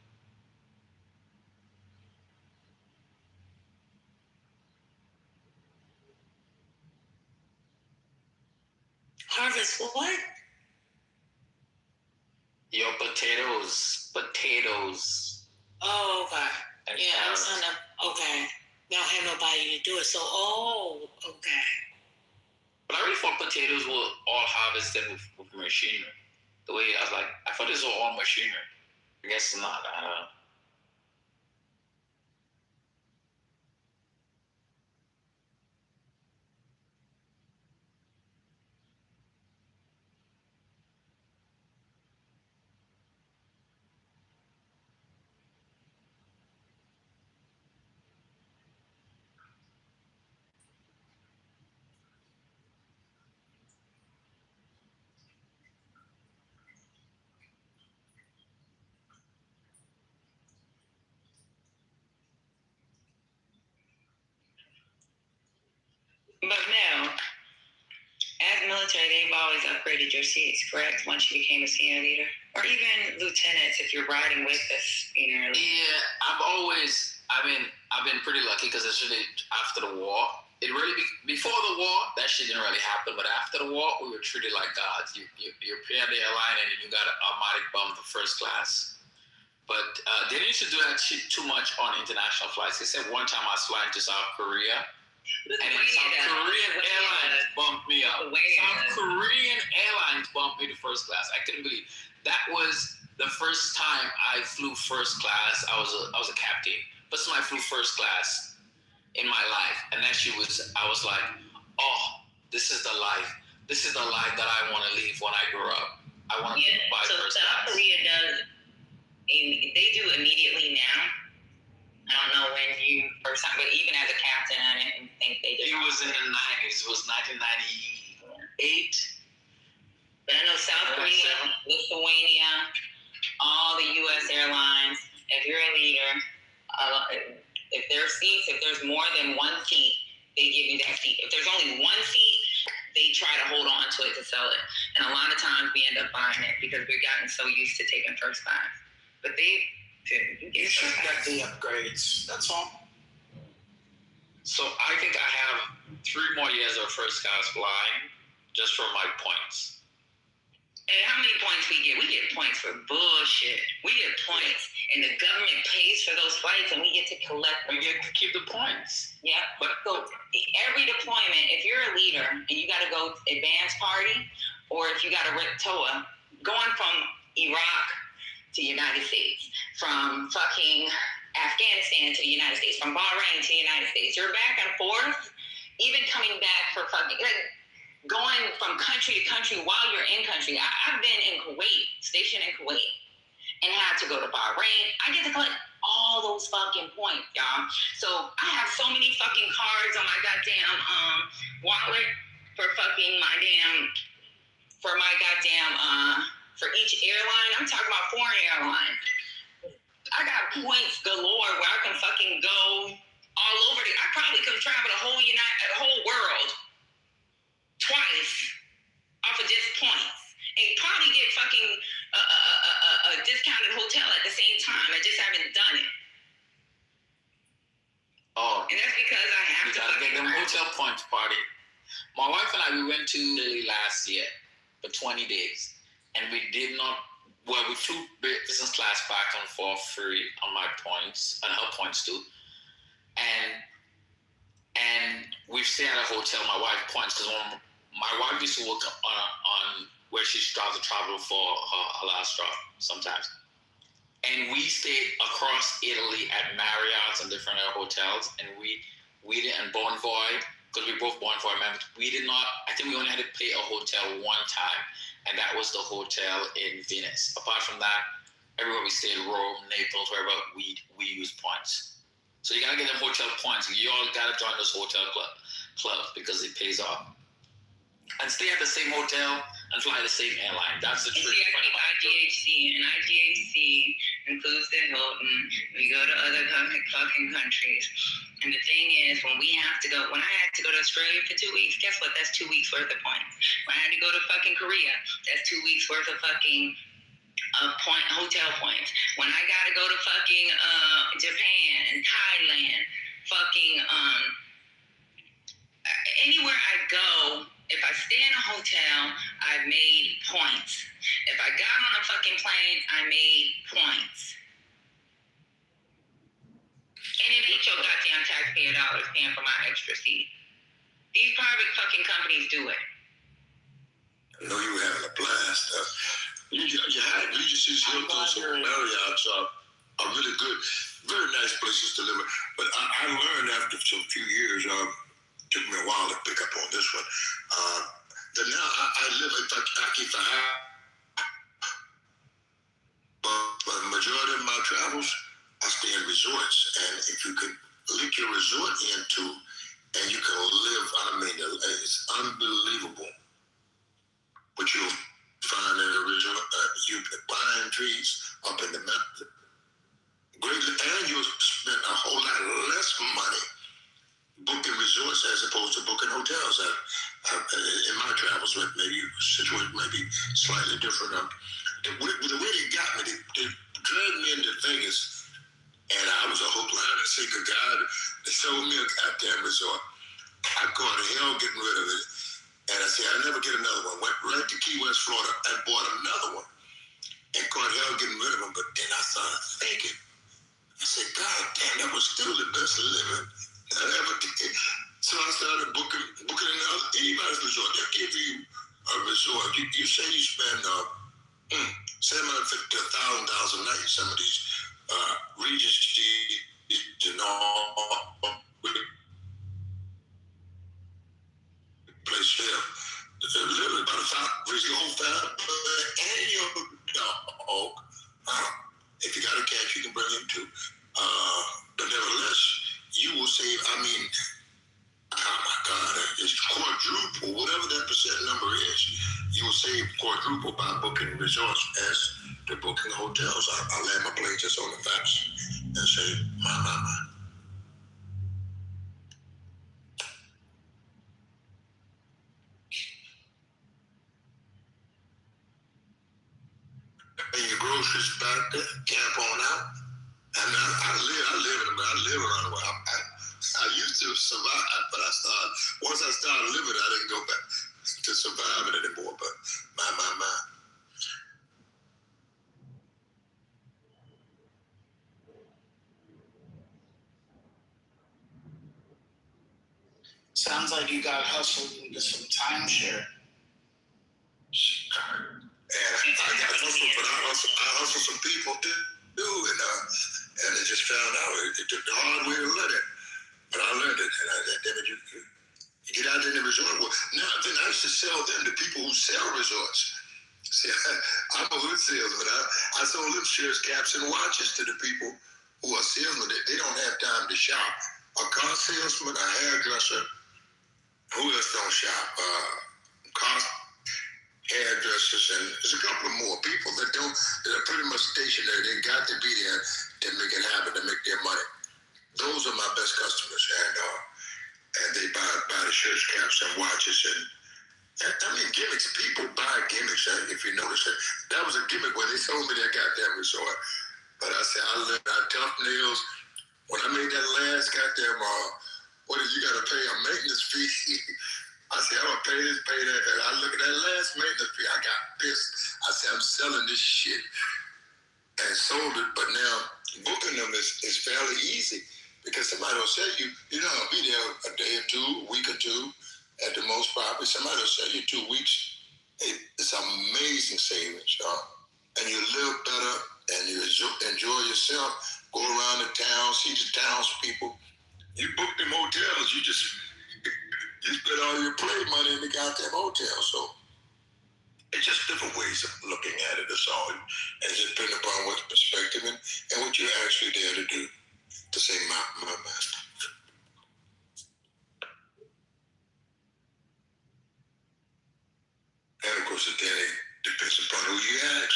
[SPEAKER 3] price what?
[SPEAKER 11] Your potatoes.
[SPEAKER 3] Oh, okay.
[SPEAKER 11] And
[SPEAKER 3] Yeah, I was
[SPEAKER 11] carrots.
[SPEAKER 3] on the, okay. They don't have nobody to do it, so, okay.
[SPEAKER 11] But I really thought potatoes were all harvested with machinery. The way I was like, I thought this was all machinery. I guess not. I don't know.
[SPEAKER 2] But now, as military, they've always upgraded your seats, correct? Once you became a senior leader, or even lieutenants, if you're riding with the senior leader.
[SPEAKER 11] Yeah, I've been pretty lucky because it's really after the war. It really before the war that shit didn't really happen, but after the war we were treated like gods. You pay the airline and you got an automatic bump to first class. But they didn't used to do that shit too much on international flights. They said one time I was flying to South Korea, and then South Korean Airlines bumped me up. South Korean Airlines bumped me to first class. I couldn't believe that was the first time I flew first class. I was a captain. First time I flew first class in my life, and that shit was. I was like, oh, this is the life. This is the life that I want to live when I grow up. I want to buy
[SPEAKER 2] so
[SPEAKER 11] first
[SPEAKER 2] South
[SPEAKER 11] class.
[SPEAKER 2] Korea does. They do immediately now. I don't know when you first time, but even as a captain, I didn't think they did.
[SPEAKER 11] It was in the 90s. It was 1998.
[SPEAKER 2] But I know South Korea, Lithuania, all the U.S. airlines. If you're a leader, if there's seats, if there's more than one seat, they give you that seat. If there's only one seat, they try to hold on to it to sell it. And a lot of times we end up buying it because we've gotten so used to taking first class. But
[SPEAKER 1] You should get the upgrades. That's all.
[SPEAKER 11] So I think I have 3 more years of first class flying just for my points.
[SPEAKER 2] And how many points we get? We get points for bullshit. We get points, and the government pays for those flights, and we get to collect them.
[SPEAKER 11] We get to keep the points.
[SPEAKER 2] Yeah, but so every deployment, if you're a leader and you got to go advance party, or if you got to rip TOA, going from Iraq to United States, from fucking Afghanistan to the United States, from Bahrain to the United States, you're back and forth, even coming back for fucking, like, going from country to country while you're in country. I've been in Kuwait, stationed in Kuwait, and had to go to Bahrain. I get to collect all those fucking points, y'all. So I have so many fucking cards on my goddamn wallet for fucking my damn, for each airline. I'm talking about foreign airlines. I got points galore where I can fucking go all over. I probably could travel the whole world twice off of just points, and probably get fucking a discounted hotel at the same time. I just haven't done it.
[SPEAKER 11] Oh,
[SPEAKER 2] and that's because I have
[SPEAKER 11] you
[SPEAKER 2] to.
[SPEAKER 11] gotta get them hotel points, party. My wife and I, we went to Italy last year for 20 days, and we did not. Well, we flew business class back and forth free on my points and her points too, and we've stayed at a hotel. My wife points because my wife used to work on where she tries to travel for her last job sometimes. And we stayed across Italy at Marriott's and different other hotels. And we didn't Bonvoy, because we both Bonvoy members, we did not, I think we only had to pay a hotel one time. And that was the hotel in Venice. Apart from that, everywhere we stayed, Rome, Naples, wherever, we used points. So you gotta get them hotel points. You all gotta join those hotel clubs because it pays off. And stay at the same hotel and fly the same airline. That's the trick.
[SPEAKER 2] IGHC, and IGHC includes the Hilton. We go to other fucking countries. And the thing is, when I had to go to Australia for 2 weeks, guess what? That's 2 weeks worth of points. When I had to go to fucking Korea, that's 2 weeks worth of fucking hotel points. When I gotta go to fucking Japan and Thailand, fucking anywhere I go If I stay in a hotel, I made points. If I got on a fucking plane, I made points. And it ain't your goddamn taxpayer dollars paying for my extra seat. These private fucking companies do it.
[SPEAKER 7] I know you were having a blast. You had Regency's, Hilton's, and Marriott's are really good, very nice places to live. But I learned after some few years, took me a while to pick up on this one, that now I live, in fact, if I have, but the majority of my travels, I stay in resorts. And if you could link your resort into, and you can live, I mean, it's unbelievable what you'll find in a resort. You can pine trees up in the mountain. Greatly, and you'll spend a whole lot less money booking resorts as opposed to booking hotels. In my travels, maybe situation may be slightly different. The way they got me, they dragged me into Vegas, and I was a whole line and say, good God, they sold me a goddamn resort. I go to hell getting rid of it. And I said, I'll never get another one. Went right to Key West, Florida, and bought another one. And caught hell getting rid of them. But then I started thinking, I said, God damn, that was still the best living that I ever did. So I started booking anybody's resort. They'll give you a resort. You say you spend $750 to $1,000 a night in some of these Regency and all place there. Literally about your whole family and your dog. If you got a cat, you can bring him too. But nevertheless, you will save, I mean, oh my God, it's quadruple, whatever that percent number is, you will save quadruple by booking resorts as to booking hotels. I land my plane just on the facts and say, my. And your groceries back there, camp on out. And I live around where I used to survive, but once I started living, I didn't go back to surviving anymore. But my.
[SPEAKER 1] Sounds like you got hustled into some timeshare.
[SPEAKER 7] And I got hustled, but I hustled some people too, and I just found out it took the hard way to learn it. But I learned it, and damn it, you get out there in the resort. Well, now, then I used to sell them to people who sell resorts. See, I'm a hood salesman. I sold them shirts, caps, and watches to the people who are salesmen. They don't have time to shop. A car salesman, a hairdresser, who else don't shop? Car hairdressers, and there's a couple of more people that are pretty much stationary. They got to be there to make it happen, to make their money. Those are my best customers, and they buy the shirts, caps, and watches, and I mean gimmicks. People buy gimmicks. If you notice it, that was a gimmick when they sold me that goddamn resort. But I said, I tough nails. When I made that last goddamn, what did you got to pay a maintenance fee? I said, I'm gonna pay that. And I look at that last maintenance fee. I got pissed. I said, I'm selling this shit, and sold it. But now booking them is fairly easy. Because somebody will say you're not gonna be there a day or two, a week or two, at the most probably. Somebody will say you 2 weeks. It's amazing savings, and you live better, and you enjoy yourself. Go around the town, see the townspeople. You book them hotels, you spend all your play money in the goddamn hotel. So it's just different ways of looking at it. It's all, and it's depending upon what perspective and what you're actually there to do. To say my master. And of course, then it depends upon who you ask.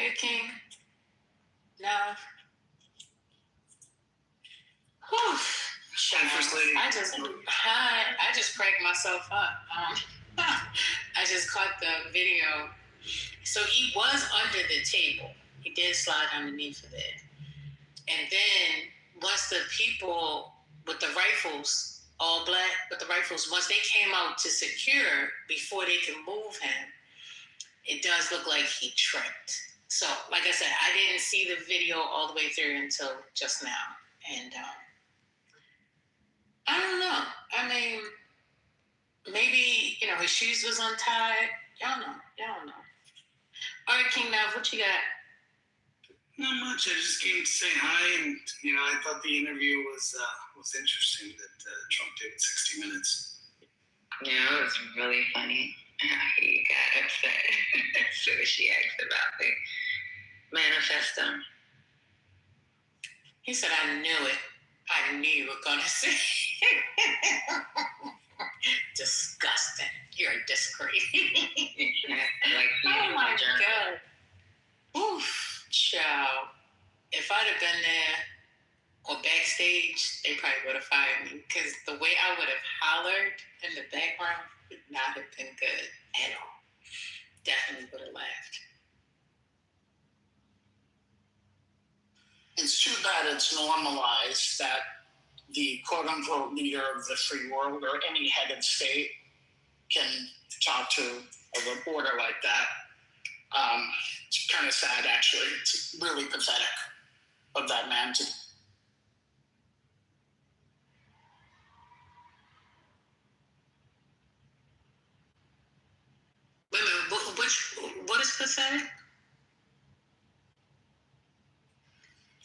[SPEAKER 3] Hey, King. No. Whew.
[SPEAKER 9] First Lady.
[SPEAKER 3] I just cracked myself up. I just caught the video. So he was under the table. He did slide underneath of it. And then once the people with the rifles, all black with the rifles, once they came out to secure before they could move him, it does look like he tripped. So, like I said, I didn't see the video all the way through until just now. And I don't know. I mean, maybe, his shoes was untied. Y'all know. All right, King Nav, what you got?
[SPEAKER 9] Not much. I just came to say hi, and I thought the interview was interesting that Trump did 60 Minutes.
[SPEAKER 2] Yeah, it was really funny. He got upset as soon as she asked about the manifesto.
[SPEAKER 3] He said, I knew it. I knew you were going to say it. Disgusting. You're a disgrace. Oh, my God. Oof, child. If I'd have been there or backstage, they probably would have fired me because the way I would have hollered in the background would not have been good at all. Definitely would have laughed.
[SPEAKER 1] It's too bad it's normalized that the quote-unquote leader of the free world or any head of state can talk to a reporter like that. It's kind of sad, actually. It's really pathetic of that man to.
[SPEAKER 3] Wait a minute, what is pathetic?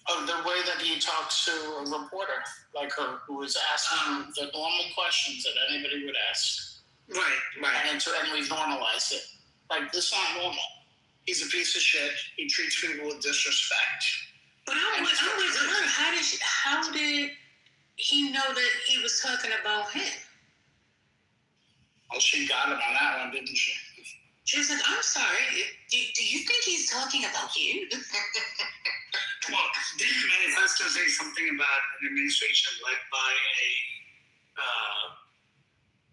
[SPEAKER 1] Of the way that he talks to a reporter like her, who was asking the normal questions that anybody would ask.
[SPEAKER 3] Right.
[SPEAKER 1] And we've normalized it. Like, this is not normal. He's a piece of shit. He treats people with disrespect.
[SPEAKER 3] But I'm with her. How did he know that he was talking about him?
[SPEAKER 1] Well, she got him on that one, didn't she?
[SPEAKER 3] She was like, I'm sorry. Do you think he's talking about you?
[SPEAKER 9] Well, didn't the manifesto say something about an administration led by a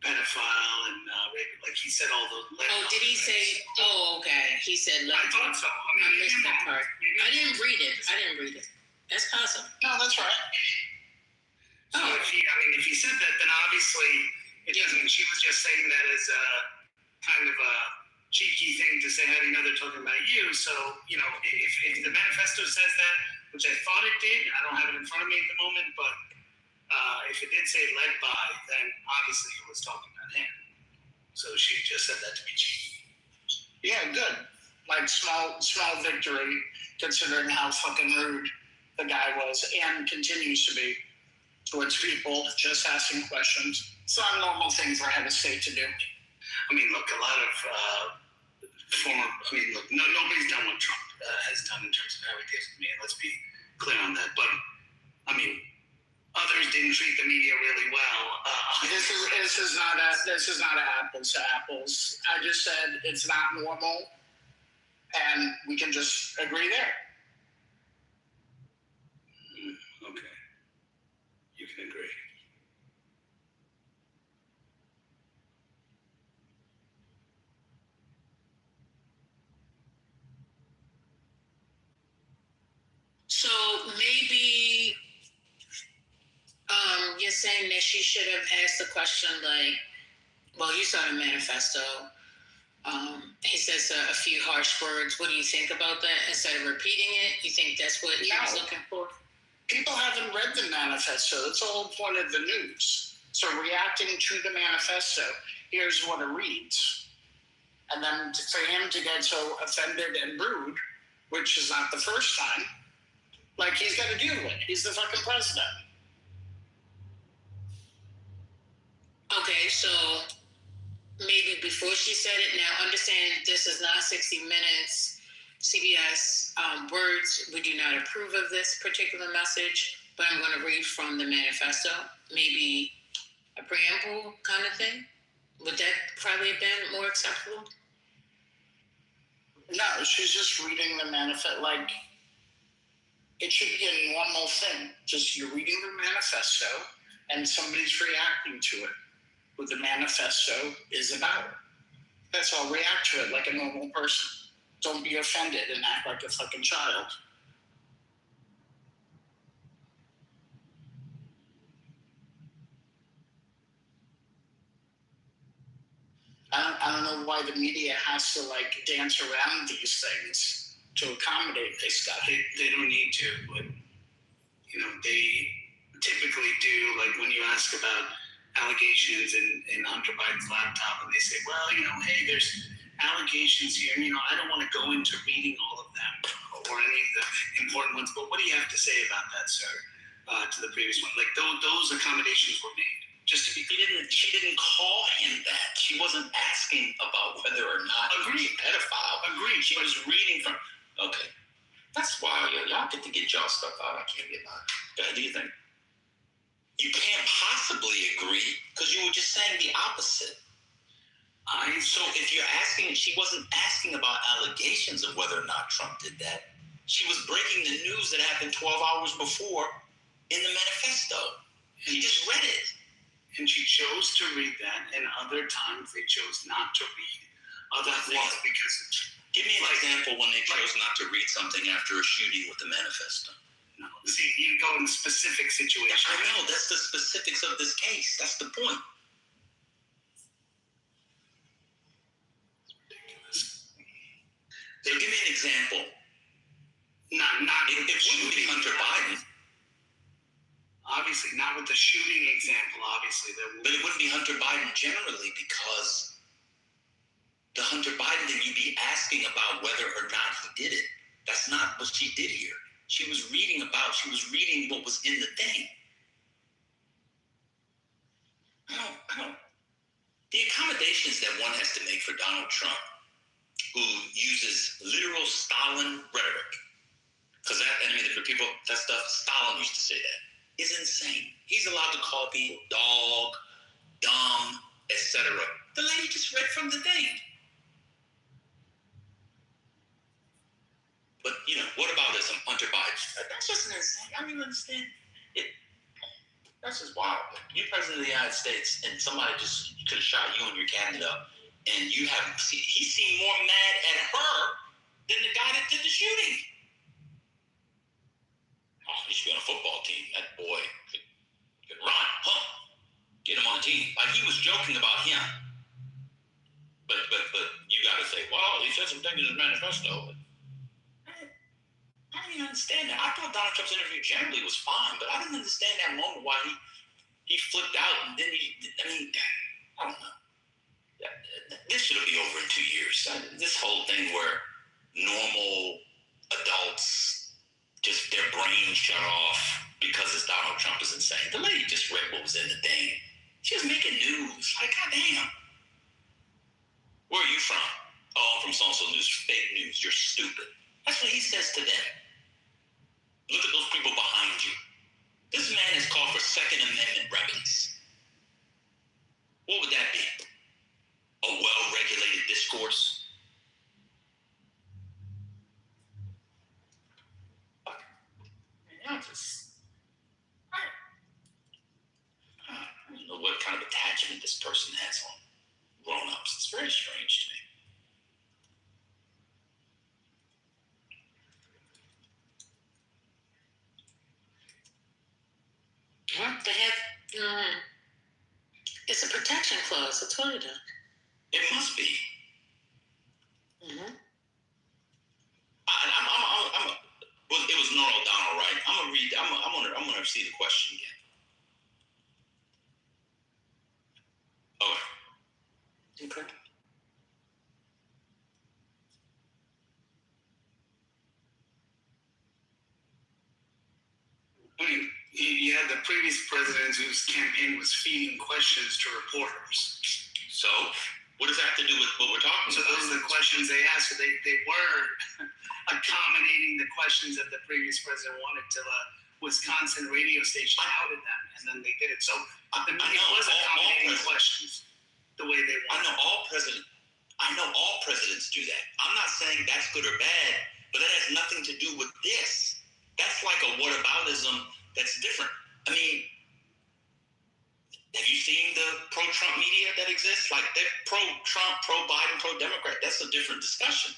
[SPEAKER 9] pedophile and rape? Like he said all those.
[SPEAKER 3] Oh, did he say? Oh, okay. He said.
[SPEAKER 9] I thought so.
[SPEAKER 3] I missed that part. I didn't read it. That's possible.
[SPEAKER 1] No, that's right.
[SPEAKER 9] So if he said that, then obviously it doesn't. She was just saying that as a kind of a cheeky thing to say, how do you know they're talking about you? So, if the manifesto says that, which I thought it did, I don't have it in front of me at the moment, but if it did say led by, then obviously it was talking about him. So she just said that to be cheeky.
[SPEAKER 1] Yeah, good. Like, small victory, considering how fucking rude the guy was and continues to be towards people just asking questions. It's not a normal thing for a head of state to do.
[SPEAKER 9] I mean, look, a lot of nobody's done what Trump has done in terms of how he deals with me, and let's be clear on that. But, others didn't treat the media really well.
[SPEAKER 1] This is not apples to apples. I just said it's not normal, and we can just agree there.
[SPEAKER 9] Okay. You can agree.
[SPEAKER 3] So maybe you're saying that she should have asked the question like, well, you saw the manifesto. He says a few harsh words. What do you think about that? Instead of repeating it, you think that's what he was looking for?
[SPEAKER 1] People haven't read the manifesto. That's the whole point of the news. So reacting to the manifesto, here's what it reads. And then for him to get so offended and rude, which is not the first time, like he's got to deal with it. He's the fucking president.
[SPEAKER 3] Okay, so maybe before she said it, now understand this is not 60 Minutes. CBS words, we do not approve of this particular message, but I'm going to read from the manifesto. Maybe a preamble kind of thing. Would that probably have been more acceptable?
[SPEAKER 1] No, she's just reading the manifest. Like, it should be a normal thing. Just you're reading the manifesto and somebody's reacting to it. What the manifesto is about. That's all. React to it like a normal person. Don't be offended and act like a fucking child. I don't know why the media has to like dance around these things to accommodate this stuff.
[SPEAKER 12] They don't need to, but they typically do. Like when you ask about allegations in Hunter Biden's laptop, and they say, well, hey, there's allegations here. I don't want to go into reading all of them or any of the important ones, but what do you have to say about that, sir? To the previous one, like those accommodations were made. Just to be clear.
[SPEAKER 8] She didn't call him that. She wasn't asking about whether or not he was a pedophile.
[SPEAKER 12] Agreed.
[SPEAKER 8] She was reading from. Okay, that's why y'all get to get y'all stuff out. I can't get mine. Go ahead, do you think? You can't possibly agree because you were just saying the opposite. So if you're asking, she wasn't asking about allegations of whether or not Trump did that. She was breaking the news that happened 12 hours before in the manifesto. She just read it.
[SPEAKER 12] And she chose to read that, and other times they chose not to read other things because.
[SPEAKER 8] Give me an example when they chose not to read something after a shooting with the manifesto.
[SPEAKER 12] No, see, you go in specific situations.
[SPEAKER 8] I know, that's the specifics of this case. That's the point. So give me an example. It wouldn't be Hunter Biden.
[SPEAKER 12] Obviously, not with the shooting example, obviously.
[SPEAKER 8] But it wouldn't be Hunter Biden generally because the Hunter Biden that you'd be asking about whether or not he did it. That's not what she did here. She was reading what was in the thing. The accommodations that one has to make for Donald Trump, who uses literal Stalin rhetoric, because for people, that stuff, Stalin used to say that, is insane. He's allowed to call people dog, dumb, etc. The lady just read from the thing. But, what about this Hunter Biden? That's just an insane. I don't even understand it. That's just wild. You're president of the United States, and somebody just could have shot you and your cabinet up, and he seemed more mad at her than the guy that did the shooting. Oh, he should be on a football team. That boy could run. Get him on the team. Like he was joking about him. But you got to say, well, he said some things in his manifesto. But I don't even understand that. I thought Donald Trump's interview generally was fine, but I didn't understand that moment why he flipped out and then I don't know. This should be over in 2 years. This whole thing where normal adults just their brains shut off because it's Donald Trump is insane. The lady just read what was in the thing. She was making news. Like, goddamn. Where are you from? Oh, I'm from so-and-so news. Fake news. You're stupid. That's what he says to them. Look at those people behind you. This man has called for Second Amendment remedies. What would that be? A well-regulated discourse? I don't know what kind of attachment this person has on grown-ups. It's very strange to me.
[SPEAKER 3] Well, they have, it's a protection clause. That's what it is.
[SPEAKER 8] It must be.
[SPEAKER 3] Mm-hmm.
[SPEAKER 8] Well, it was Norah O'Donnell, right? I'm gonna read. I'm gonna see the question again. Okay.
[SPEAKER 12] I mean, you had the previous president whose campaign was feeding questions to reporters.
[SPEAKER 8] So, what does that have to do with what we're talking
[SPEAKER 12] about? So those are the questions they asked. So they were accommodating the questions that the previous president wanted to Wisconsin radio station outed them, and then they did it. So the media was accommodating the questions the way they wanted.
[SPEAKER 8] I know all president. I know all presidents do that. I'm not saying that's good or bad, but that has nothing to do with this. That's like a whataboutism that's different. I mean, have you seen the pro-Trump media that exists? Like, they're pro-Trump, pro-Biden, pro-Democrat. That's a different discussion.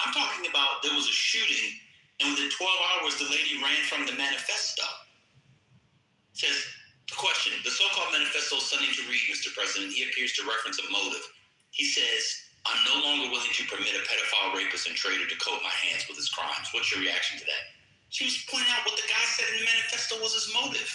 [SPEAKER 8] I'm talking about there was a shooting, and within 12 hours, the lady ran from the manifesto. Says, question, the so-called manifesto is stunning to read, Mr. President. He appears to reference a motive. He says, I'm no longer willing to permit a pedophile, rapist, and traitor to coat my hands with his crimes. What's your reaction to that? She was pointing out what the guy said in the manifesto was his motive.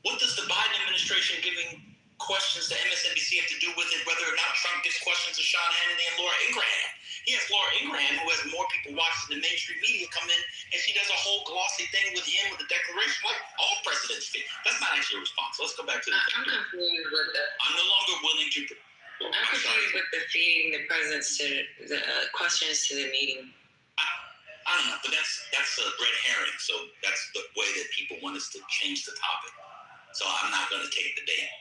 [SPEAKER 8] What does the Biden administration giving questions to MSNBC have to do with it, whether or not Trump gives questions to Sean Hannity and Laura Ingraham? He has Laura Ingraham, who has more people watching the mainstream media, come in, and she does a whole glossy thing with him with a declaration, like all presidents do. That's not actually a response. Let's go back to the
[SPEAKER 2] I'm confused with the.
[SPEAKER 8] I'm no longer willing to.
[SPEAKER 2] I'm confused with the feeding the presidents to the questions to the meeting.
[SPEAKER 8] I don't know, but that's a red herring. So that's the way that people want us to change the topic. So I'm not going to take the bait.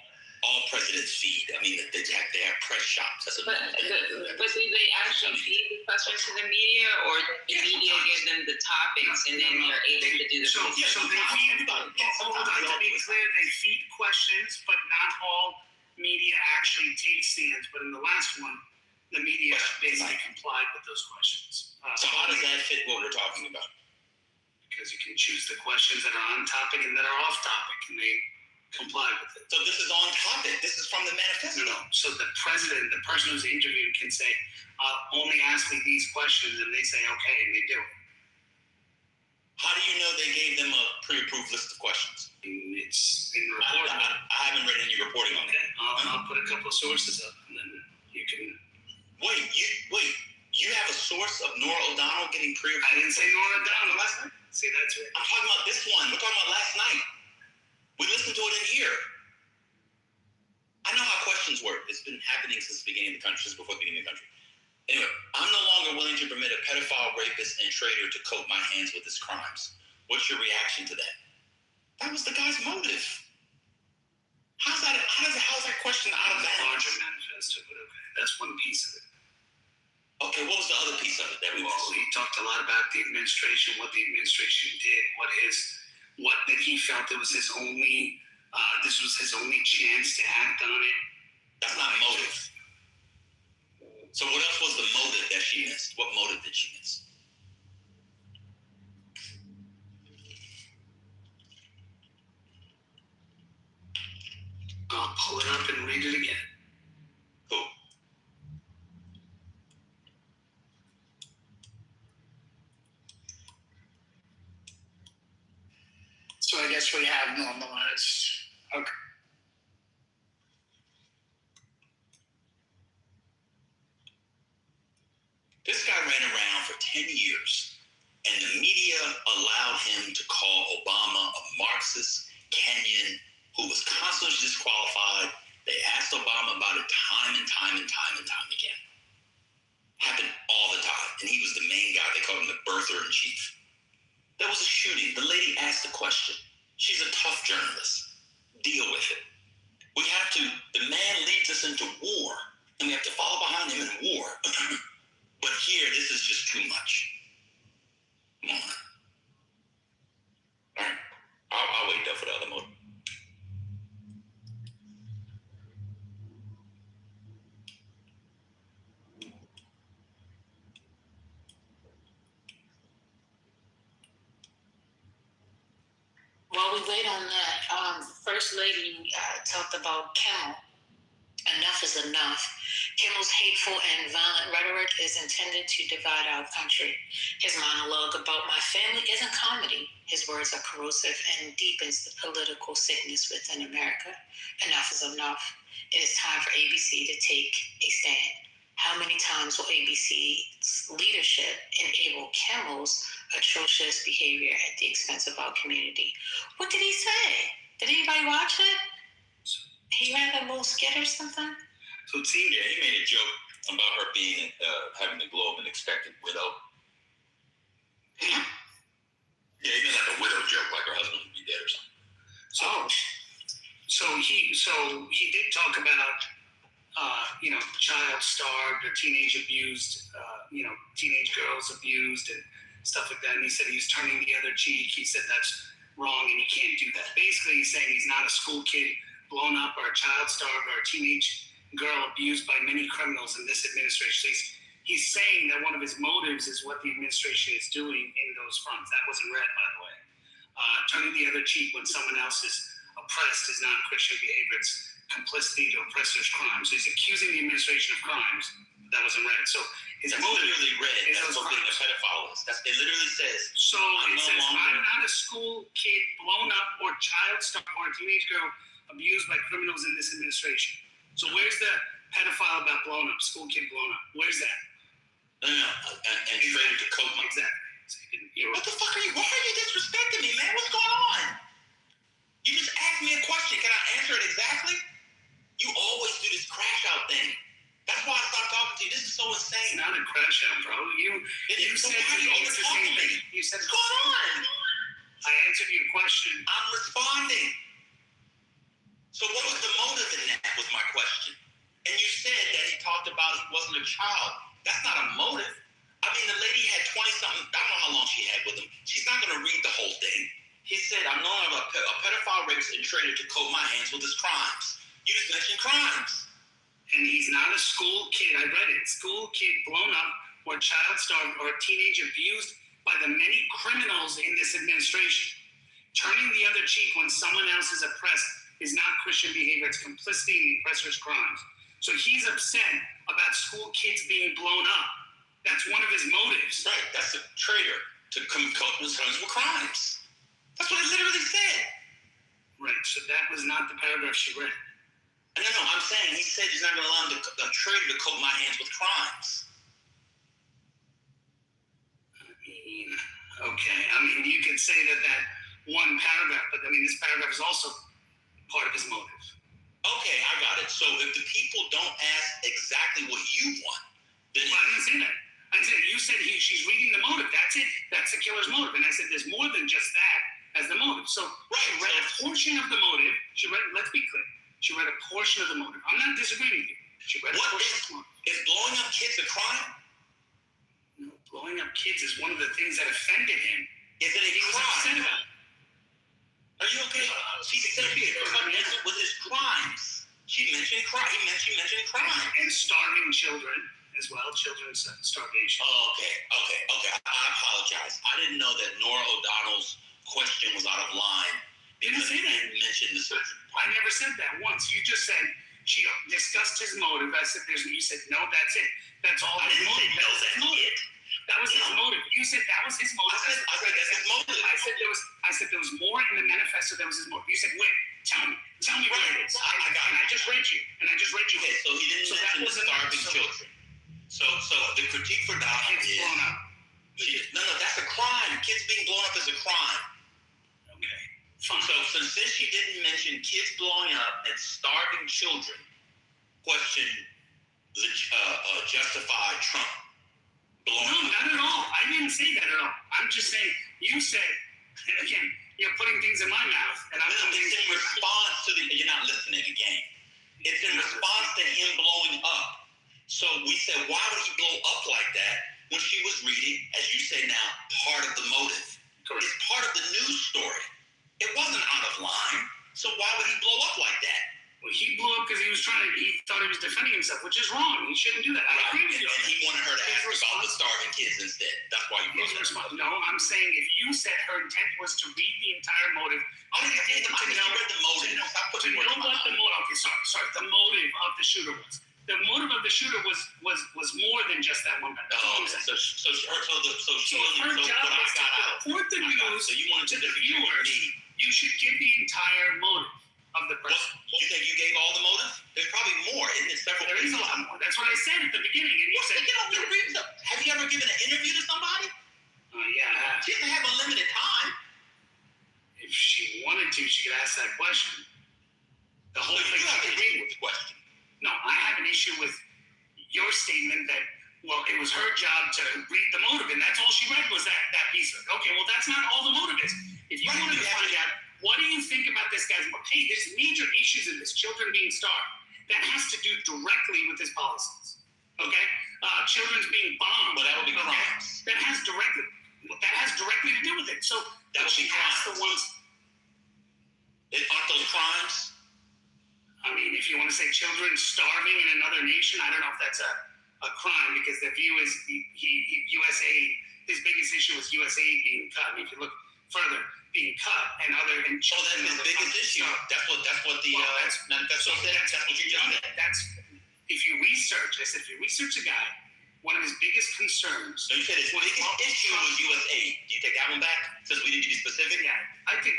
[SPEAKER 8] All presidents feed. I mean, they have press shops. That's
[SPEAKER 2] But do they actually feed the questions to the media, or the media give them the topics and then they're able to do the
[SPEAKER 12] So they feed, to be clear, they feed questions, but not all media actually take stands. But in the last one, the media basically complied with those questions.
[SPEAKER 8] So how does that fit what we're talking about?
[SPEAKER 12] Because you can choose the questions that are on topic and that are off topic, and they comply with it.
[SPEAKER 8] So this is on topic. This is from the manifesto.
[SPEAKER 12] No. So the president, the person who's interviewed, can say, only ask me these questions, and they say, okay, and they do it.
[SPEAKER 8] How do you know they gave them a pre-approved list of questions?
[SPEAKER 12] It's in the report.
[SPEAKER 8] I haven't read any reporting on that.
[SPEAKER 12] I'll put a couple of sources up, and then you can.
[SPEAKER 8] Wait. You have a source of Nora O'Donnell getting pre-approved?
[SPEAKER 12] I didn't say Nora O'Donnell
[SPEAKER 8] last night.
[SPEAKER 12] See, that's right.
[SPEAKER 8] I'm talking about this one. We're talking about last night. We listened to it in here. I know how questions work. It's been happening since the beginning of the country, since before the beginning of the country. Anyway, I'm no longer willing to permit a pedophile, rapist, and traitor to coat my hands with his crimes. What's your reaction to that? That was the guy's motive. How's that question out of the
[SPEAKER 12] larger manifesto? But okay, that's one piece of it.
[SPEAKER 8] Okay, what was the other piece of it that we missed?
[SPEAKER 12] He talked a lot about the administration, what the administration did, what that he felt it was his only, this was his only chance to act on it.
[SPEAKER 8] That's not motive. So what else was the motive that she missed? What motive did she miss?
[SPEAKER 12] I'll pull it up and read it again.
[SPEAKER 8] Cool.
[SPEAKER 1] So I guess we have normalized. Okay.
[SPEAKER 8] This guy ran around for 10 years, and the media allowed him to call Obama a Marxist, Kenyan, who was constantly disqualified. They asked Obama about it time and time again. Happened all the time, and he was the main guy. They called him the birther in chief. There was a shooting. The lady asked a question. She's a tough journalist. Deal with it. We have to, the man leads us into war, and we have to follow behind him in war. But here, this is just too much. Come on. All right. I'll wait there for the other mode.
[SPEAKER 3] While we wait on that, First Lady talked about Kimmel. Enough is enough. Kimmel's hateful and violent rhetoric is intended to divide our country. His monologue about my family isn't comedy. His words are corrosive and deepens the political sickness within America. Enough is enough. It is time for ABC to take a stand. How many times will ABC's leadership enable Kimmel's atrocious behavior at the expense of our community? What did he say? Did anybody watch it? He ran a little skit or something?
[SPEAKER 12] So it seemed,
[SPEAKER 8] Yeah, he made a joke about her being, having the globe and expected widow. Yeah, he made like a widow joke, like her husband would be dead or something.
[SPEAKER 12] so he did talk about child starved or teenage abused, teenage girls abused and stuff like that. And he said he was turning the other cheek. He said that's wrong and you can't do that. Basically, he's saying he's not a school kid blown up or a child starved or a teenage girl abused by many criminals in this administration. So he's saying that one of his motives is what the administration is doing in those fronts. That wasn't read, by the way. Turning the other cheek when someone else is oppressed is not Christian behavior. It's complicity to oppressors' crimes. So he's accusing the administration of crimes. That wasn't read. So his motive
[SPEAKER 8] literally read.
[SPEAKER 12] is
[SPEAKER 8] That's
[SPEAKER 12] those
[SPEAKER 8] what being a
[SPEAKER 12] crimes.
[SPEAKER 8] pedophile is. It literally says.
[SPEAKER 12] So it says, I'm not a school kid blown up or child star or a teenage girl abused by criminals in this administration. So where's the pedophile about blown up, school kid blown up? Where's that?
[SPEAKER 8] No. And traded to coke money.
[SPEAKER 12] Exactly.
[SPEAKER 8] What the fuck are you? Why are you disrespecting me, man? What's going on? You just asked me a question. Can I answer it exactly? You always do this crash out thing. That's why I stopped talking to you. This is so insane.
[SPEAKER 12] It's not a crash out, bro. You said it's the same thing. You said
[SPEAKER 8] what's going on?
[SPEAKER 12] I answered your question.
[SPEAKER 8] I'm responding. So what was the motive in that was my question. And you said that he talked about he wasn't a child. That's not a motive. I mean, the lady had 20-something, I don't know how long she had with him. She's not going to read the whole thing. He said, I'm known as a pedophile rapist and traitor to coat my hands with his crimes. You just mentioned crimes.
[SPEAKER 12] And he's not a school kid. I read it. School kid blown up or child starved or teenage abused by the many criminals in this administration. Turning the other cheek when someone else is oppressed is not Christian behavior. It's complicity in the oppressor's crimes. So he's upset about school kids being blown up. That's one of his motives.
[SPEAKER 8] Right. That's a traitor to coat his hands with crimes. That's what it literally said.
[SPEAKER 12] Right. So that was not the paragraph she read.
[SPEAKER 8] No, I'm saying he said he's not going to allow a traitor to coat my hands with crimes.
[SPEAKER 12] Okay. I mean, you could say that one paragraph, but I mean, this paragraph is also part of his motive.
[SPEAKER 8] Okay, I got it. So if the people don't ask exactly what you want, then
[SPEAKER 12] I didn't say that. I said you said she's reading the motive. That's it. That's the killer's motive. And I said there's more than just that as the motive. So she read a portion of the motive. Let's be clear. She read a portion of the motive. I'm not disagreeing with you. She read a portion of the motive.
[SPEAKER 8] Is blowing up kids a crime?
[SPEAKER 12] No, blowing up kids is one of the things that offended him.
[SPEAKER 8] Is it a crime?
[SPEAKER 12] He was upset about it.
[SPEAKER 8] Are you okay? She said he with his crimes. She mentioned crime. She mentioned crime.
[SPEAKER 12] And starving children as well. Children's starvation.
[SPEAKER 8] Oh, okay. I apologize. I didn't know that Nora O'Donnell's question was out of line.
[SPEAKER 12] You didn't say that.
[SPEAKER 8] You mentioned the surgery.
[SPEAKER 12] I never said that once. You just said she discussed his motive. I said you said no, that's it. That's all.
[SPEAKER 8] I didn't say no, that's it.
[SPEAKER 12] That was his motive. You said that was his motive.
[SPEAKER 8] I said that's his motive.
[SPEAKER 12] I said there was more in the manifesto. That was his motive. You said, wait, tell me what it is.
[SPEAKER 8] I got it.
[SPEAKER 12] And I just read you.
[SPEAKER 8] Okay, so he didn't mention the starving children. So the critique for Donald is
[SPEAKER 12] blown up.
[SPEAKER 8] No, that's a crime. Kids being blown up is a crime.
[SPEAKER 12] Okay, fine.
[SPEAKER 8] So since she didn't mention kids blowing up and starving children, question the justified Trump.
[SPEAKER 12] No, not at all. I didn't say that at all. I'm just saying, you said, again, you're putting things in my mouth, and I'm putting things
[SPEAKER 8] in response to you're not listening again. It's in response to him blowing up. So we said, why would he blow up like that when she was reading, as you say now, part of the motive?
[SPEAKER 12] Correct.
[SPEAKER 8] It's part of the news story. It wasn't out of line. So why would he blow up like that?
[SPEAKER 12] Well, he blew up because he thought he was defending himself, which is wrong. He shouldn't do that. I agree with you.
[SPEAKER 8] And he wanted her to ask about the starving kids instead. That's why you brought that up.
[SPEAKER 12] No, I'm saying if you said her intent was to read the entire motive,
[SPEAKER 8] I read the motive. Stop putting words in my mouth.
[SPEAKER 12] The motive of the shooter was. The motive of the shooter was more than just that one.
[SPEAKER 8] Oh, okay. So
[SPEAKER 12] her job was to report the news
[SPEAKER 8] so you wanted
[SPEAKER 12] to the viewers. You should give the entire motive of the person.
[SPEAKER 8] You think you gave all the motive? There's probably more, isn't it?
[SPEAKER 12] There is a lot more. That's what I said at the beginning. And you said,
[SPEAKER 8] have you ever given an interview to somebody?
[SPEAKER 12] Yeah.
[SPEAKER 8] She doesn't have unlimited time.
[SPEAKER 12] If she wanted to, she could ask that question. The whole thing.
[SPEAKER 8] You have an issue with the question.
[SPEAKER 12] No, I have an issue with your statement that, well, it was her job to read the motive, and that's all she read was that piece of it. Okay, well, that's not all the motive is. If you wanted to find out, what do you think about this guy's motive? Hey, there's major issues in this, children being starved. that has to do directly with his policies. Okay, children's being bombed.
[SPEAKER 8] Well, that would be crimes.
[SPEAKER 12] That has directly to do with it. So
[SPEAKER 8] That would be
[SPEAKER 12] she asked the
[SPEAKER 8] crimes.
[SPEAKER 12] ones.
[SPEAKER 8] Aren't those crimes?
[SPEAKER 12] I mean, if you want to say children starving in another nation, I don't know if that's a crime, because the view is USAID. His biggest issue was USAID being cut. I mean, if you look further, being cut and other and
[SPEAKER 8] Oh, that's his biggest issue. That's what the manifesto said. That's what you just said.
[SPEAKER 12] That's if you research. I said if you research a guy, one of his biggest concerns.
[SPEAKER 8] So you said his biggest issue was USAID. Do you take that one back? Since we need to be specific.
[SPEAKER 12] Yeah, I take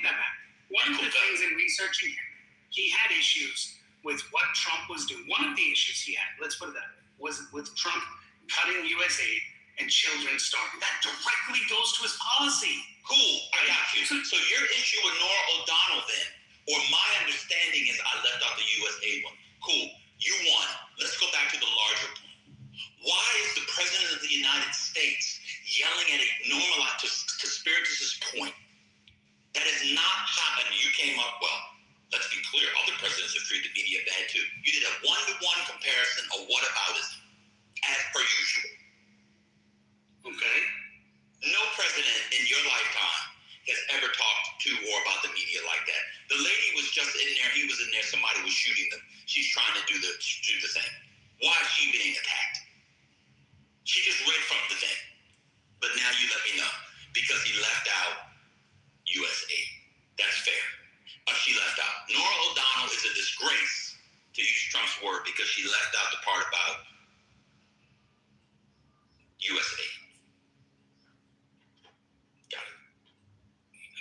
[SPEAKER 12] that back. One of the things in researching him, he had issues with what Trump was doing. One of the issues he had, let's put it that way, was with Trump cutting USAID and children starving. That directly goes to his policy.
[SPEAKER 8] Cool, I got you. So your issue with Nora O'Donnell then, or my understanding is I left out the USAID one. Cool, you won. Let's go back to the larger point. Why is the President of the United States yelling at a normalized, to Spiritus's point, that is not happening? You came up, well, let's be clear, other presidents have treated the media bad too. You did a one-to-one comparison of whataboutism, as per usual.
[SPEAKER 12] Okay.
[SPEAKER 8] No president in your lifetime has ever talked to or about the media like that. The lady was just in there, he was in there, somebody was shooting them. She's trying to do the thing. Why is she being attacked? She just read from the thing. But now you let me know. Because he left out USAID. That's fair. She left out. Nora O'Donnell is a disgrace, to use Trump's word, because she left out the part about USAID. Got it.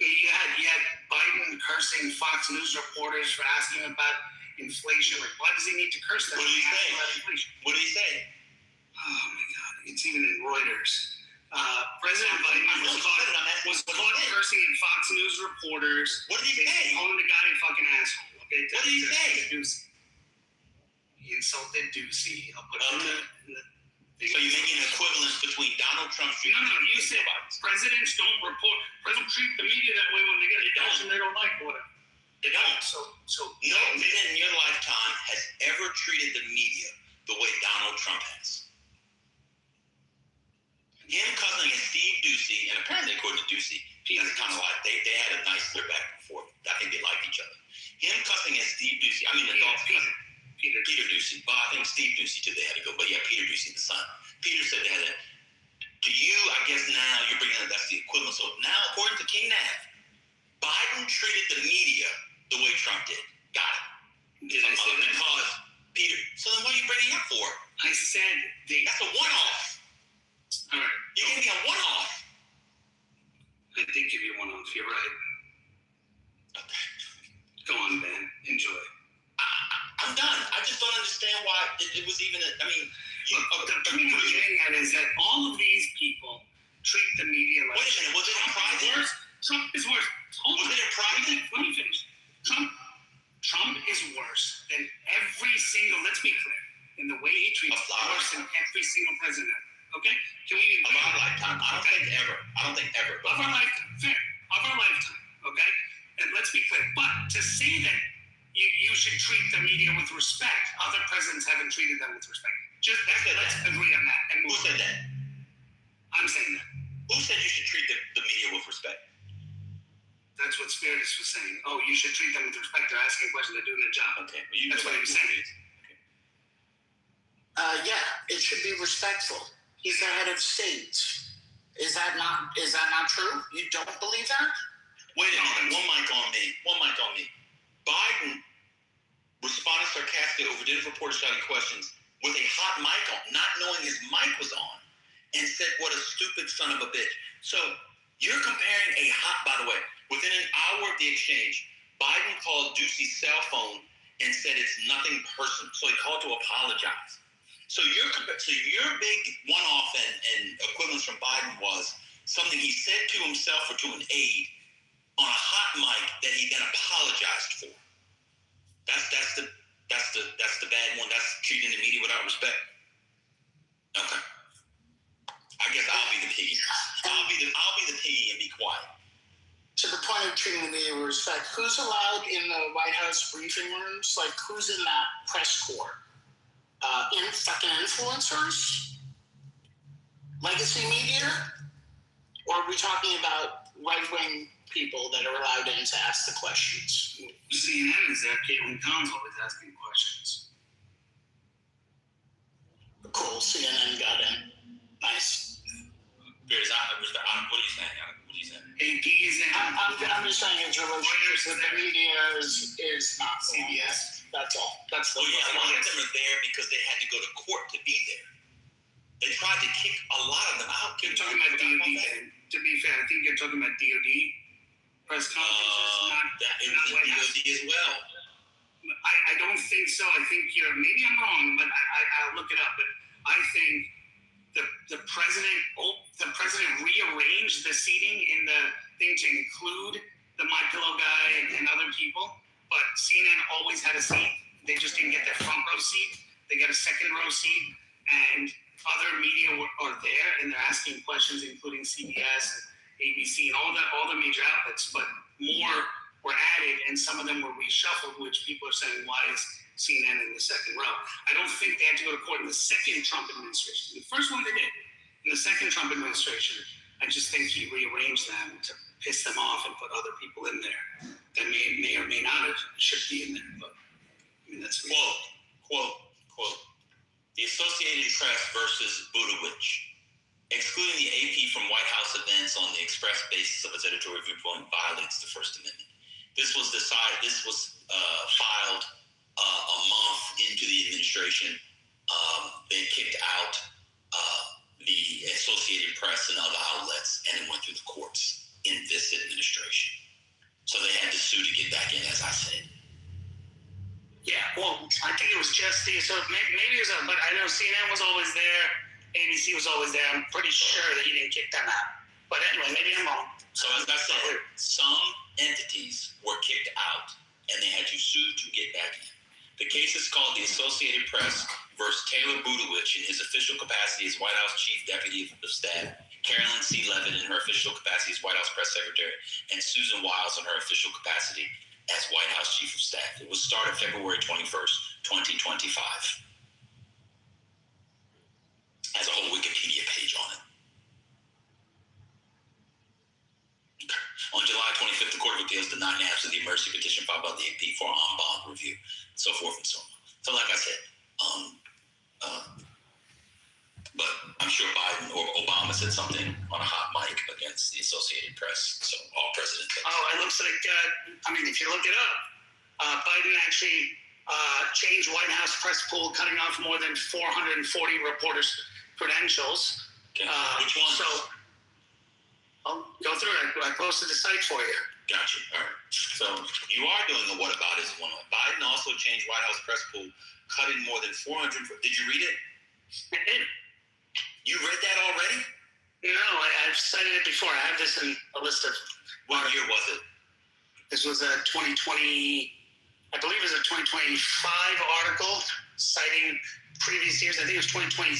[SPEAKER 12] You had Biden cursing Fox News reporters for asking about inflation. Like, why does he need to curse them?
[SPEAKER 8] What did he say?
[SPEAKER 12] About inflation?
[SPEAKER 8] What did he say?
[SPEAKER 12] Oh my God! It's even in Reuters. President Biden was caught cursing at Fox News reporters.
[SPEAKER 8] What did he say?
[SPEAKER 12] Calling the guy a fucking asshole. Okay,
[SPEAKER 8] what did he say?
[SPEAKER 12] He insulted Ducey. I'll put it in the
[SPEAKER 8] So you're making an equivalence between Donald Trump's
[SPEAKER 12] No, you said presidents don't report. Presidents treat the media that way when they get a question they don't like or whatever.
[SPEAKER 8] They don't.
[SPEAKER 12] So
[SPEAKER 8] no president in your lifetime has ever treated the media the way Donald Trump has. Him cousin and Steve Ducey, and apparently according to Ducey, that's kind of like they had a nice little back and forth. I think they liked each other. Him cussing at Steve Ducey, I mean the dog's cousin. Peter Ducey. Well, I think Steve Ducey too, they had to go. But yeah, Peter Ducey, the son. Peter said they had that. To you, I guess now you're bringing up that's the equivalent. So now, according to King Nav, Biden treated the media the way Trump did. Got it. Because Peter. So then what are you bringing up for?
[SPEAKER 12] I said
[SPEAKER 8] that's a one-off.
[SPEAKER 12] All right.
[SPEAKER 8] You gave me a one-off.
[SPEAKER 12] I did give you a one-off. You're right.
[SPEAKER 8] Okay.
[SPEAKER 12] Go on, Ben. Enjoy.
[SPEAKER 8] I'm done. I just don't understand why it was even. The point I'm
[SPEAKER 12] getting at is that all of these people treat the media like.
[SPEAKER 8] Wait a minute. Was it in private?
[SPEAKER 12] Trump is worse.
[SPEAKER 8] Was it in private?
[SPEAKER 12] Let me finish. Trump is worse than every single. Let's be clear. In the way he treats worse than every single president. Okay? Can we
[SPEAKER 8] of our lifetime? I don't think ever.
[SPEAKER 12] Of our lifetime. Fair. Of our lifetime. Okay? And let's be clear. But to say that you should treat the media with respect, other presidents haven't treated them with respect. Let's agree on that. And
[SPEAKER 8] who said that?
[SPEAKER 12] I'm saying that.
[SPEAKER 8] Who said you should treat the media with respect?
[SPEAKER 12] That's what Spiritus was saying. Oh, you should treat them with respect. They're asking questions. They're doing their job.
[SPEAKER 8] Okay.
[SPEAKER 12] That's what he was saying.
[SPEAKER 1] Yeah, it should be respectful. He's the head of state. Is that not true? You don't believe that?
[SPEAKER 8] Wait a minute. One mic on me. Biden responded sarcastically over dinner reporters shouting questions with a hot mic on, not knowing his mic was on, and said, "What a stupid son of a bitch." So you're comparing by the way, within an hour of the exchange, Biden called Ducey's cell phone and said it's nothing personal. So he called to apologize. So your big one-off and equivalence from Biden was something he said to himself or to an aide on a hot mic that he then apologized for. That's the bad one. That's treating the media without respect. Okay. I guess I'll be the piggy. I'll be the piggy and be quiet.
[SPEAKER 1] To the point of treating the media with respect, who's allowed in the White House briefing rooms? Like, who's in that press corps? Fucking influencers? Legacy media? Or are we talking about right-wing people that are allowed in to ask the questions?
[SPEAKER 12] CNN is there. Caitlin Collins always asking questions.
[SPEAKER 1] Cool, CNN got in. Nice.
[SPEAKER 8] What are you saying? What are you saying?
[SPEAKER 12] AP's in.
[SPEAKER 1] I'm just saying his relationship with the media is not
[SPEAKER 12] CBS.
[SPEAKER 1] That's all. That's the
[SPEAKER 8] Well, yeah, a lot of them are there because they had to go to court to be there. They tried to kick a lot of them out.
[SPEAKER 12] You're talking about DOD. To be fair, I think you're talking about DOD press conferences.
[SPEAKER 8] It was the DOD as well.
[SPEAKER 12] I don't think so. I think maybe I'm wrong, but I'll look it up. But I think the president rearranged the seating in the thing to include the My Pillow guy and other people. But CNN always had a seat. They just didn't get their front row seat. They got a second row seat, and other media are there, and they're asking questions, including CBS, ABC, and all the major outlets. But more were added, and some of them were reshuffled, which people are saying, why is CNN in the second row? I don't think they had to go to court in the second Trump administration. The first one they did. In the second Trump administration, I just think he rearranged them to piss them off and put other people in there that may or may not have should be in there. But I mean, that's
[SPEAKER 8] Quote. The Associated Press versus Budowich. Excluding the AP from White House events on the express basis of its editorial viewpoint violates the First Amendment. This was filed a month into the administration. They kicked out the Associated Press and other outlets, and it went through the courts in this administration. So they had to sue to get back in, as I said.
[SPEAKER 12] Yeah, well, I think it was just so maybe it was, but I know CNN was always there, ABC was always there. I'm pretty sure that he didn't kick them out. But anyway, maybe I'm wrong.
[SPEAKER 8] So as I said, some entities were kicked out, and they had to sue to get back in. The case is called the Associated Press versus Taylor Budowich in his official capacity as White House Chief Deputy of Staff, Carolyn C. Levitt in her official capacity as White House Press Secretary, and Susan Wiles in her official capacity as White House Chief of Staff. It was started February 21st, 2025. Has a whole Wikipedia page on it. Okay. On July 25th, the Court of Appeals denied an absence of the emergency petition filed by the AP for en banc review, so forth and so on. So like I said, but I'm sure Biden or Obama said something on a hot mic against the Associated Press, so all presidents.
[SPEAKER 12] It looks like, if you look it up, Biden actually changed White House press pool, cutting off more than 440 reporters' credentials.
[SPEAKER 8] Okay. Which one?
[SPEAKER 12] So I'll go through it. I posted the site for you.
[SPEAKER 8] Gotcha. All right. So you are doing a whataboutism one. Biden also changed White House press pool, cutting more than 400. Did you read it?
[SPEAKER 12] I did.
[SPEAKER 8] You read that already?
[SPEAKER 12] No, I've cited it before. I have this in a list of.
[SPEAKER 8] What year was it?
[SPEAKER 12] This was a 2020, I believe it was a 2025 article citing previous years. I think it was 2023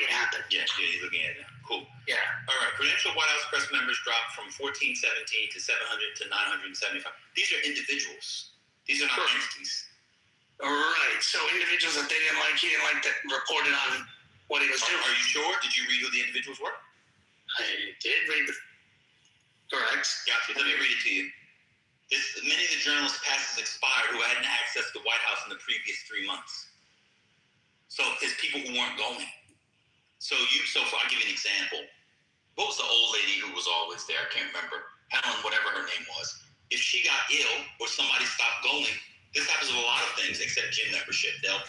[SPEAKER 12] it happened.
[SPEAKER 8] Yeah, you're looking at it now. Cool.
[SPEAKER 12] Yeah.
[SPEAKER 8] All right. Credentialed White House press members dropped from 1417 to 700 to 975. These are individuals. These are not entities.
[SPEAKER 12] All right. So individuals that they didn't like, he didn't like that reported on what he was doing.
[SPEAKER 8] Are you sure? Did you read who the individuals were?
[SPEAKER 12] I did read the. Correct.
[SPEAKER 8] Gotcha. Let me read it to you. Many of the journalists' passes expired who hadn't accessed the White House in the previous 3 months. So it's people who weren't going. I'll give you an example. What was the old lady who was always there? I can't remember. Helen, whatever her name was. If she got ill or somebody stopped going, this happens with a lot of things except gym membership. They'll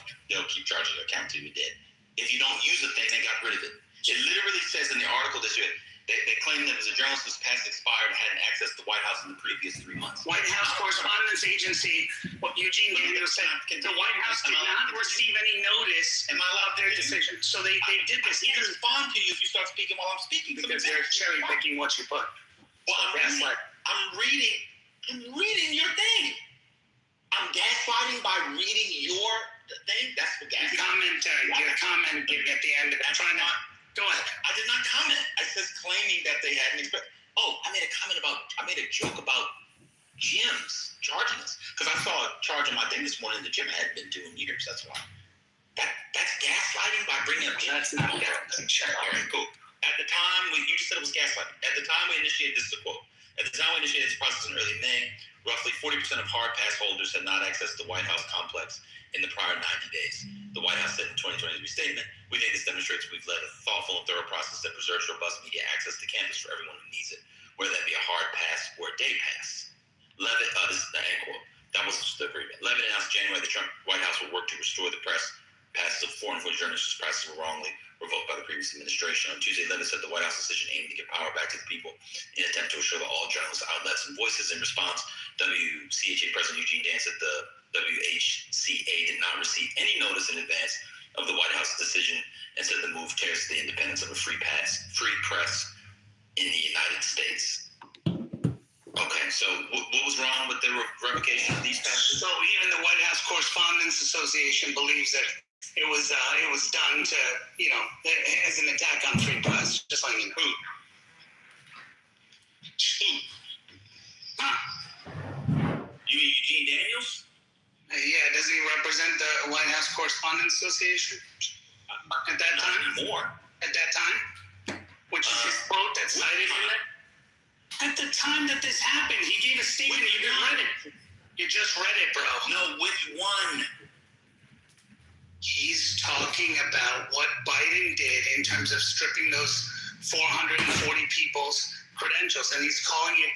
[SPEAKER 8] keep charging your account till you're dead. If you don't use a thing, they got rid of it. It literally says in the article that they claim that it was a journalist whose pass expired and hadn't accessed the White House in the previous 3 months.
[SPEAKER 12] White House Correspondence Agency, what Eugene Daniels said, the White House did not receive any notice
[SPEAKER 8] of their
[SPEAKER 12] decision. So they did this.
[SPEAKER 8] I can't respond to you if you start speaking while I'm speaking.
[SPEAKER 12] Because they're cherry picking what you put.
[SPEAKER 8] Well, I'm reading your thing. I'm gaslighting by reading your thing. That's what gaslighting.
[SPEAKER 12] Get a comment at the end of that. Try not. Go ahead.
[SPEAKER 8] I did not comment. I said claiming that they hadn't. Oh, I made a joke about gyms charging us because I saw a charge on my thing this morning. The gym I hadn't been to in years. That's why. That's gaslighting by bringing up gyms.
[SPEAKER 12] That's not gaslighting.
[SPEAKER 8] All right, cool. At the time, you just said it was gaslighting. At the time we initiated, this is a quote. At the time we initiated this process in early May, roughly 40% of hard pass holders had not accessed the White House complex in the prior 90 days. The White House said in 2023 statement, we think this demonstrates we've led a thoughtful and thorough process that preserves robust media access to campus for everyone who needs it, whether that be a hard pass or a day pass. Levitt, this is the end quote. That was the agreement. Levitt announced January the Trump White House will work to restore the press. Passes of 440 journalists whose prices were wrongly revoked by the previous administration. On Tuesday, Levitt said the White House decision aimed to get power back to the people in an attempt to assure that all journalists, outlets, and voices. In response, WCHA President Eugene Dance said the WHCA did not receive any notice in advance of the White House decision and said the move tears the independence of a free press in the United States. Okay, so what was wrong with the revocation of these passes?
[SPEAKER 12] So even the White House Correspondents Association believes that it was done to, as an attack on free press, just like you know.
[SPEAKER 8] You mean Eugene Daniels?
[SPEAKER 12] Yeah, does he represent the White House Correspondents Association at that time?
[SPEAKER 8] Not anymore.
[SPEAKER 12] At that time? Which is his quote that's cited in there? At the time that this happened, he gave a statement. You just read it. You just read it, bro.
[SPEAKER 8] No, which one?
[SPEAKER 12] He's talking about what Biden did in terms of stripping those 440 people's credentials, and he's calling it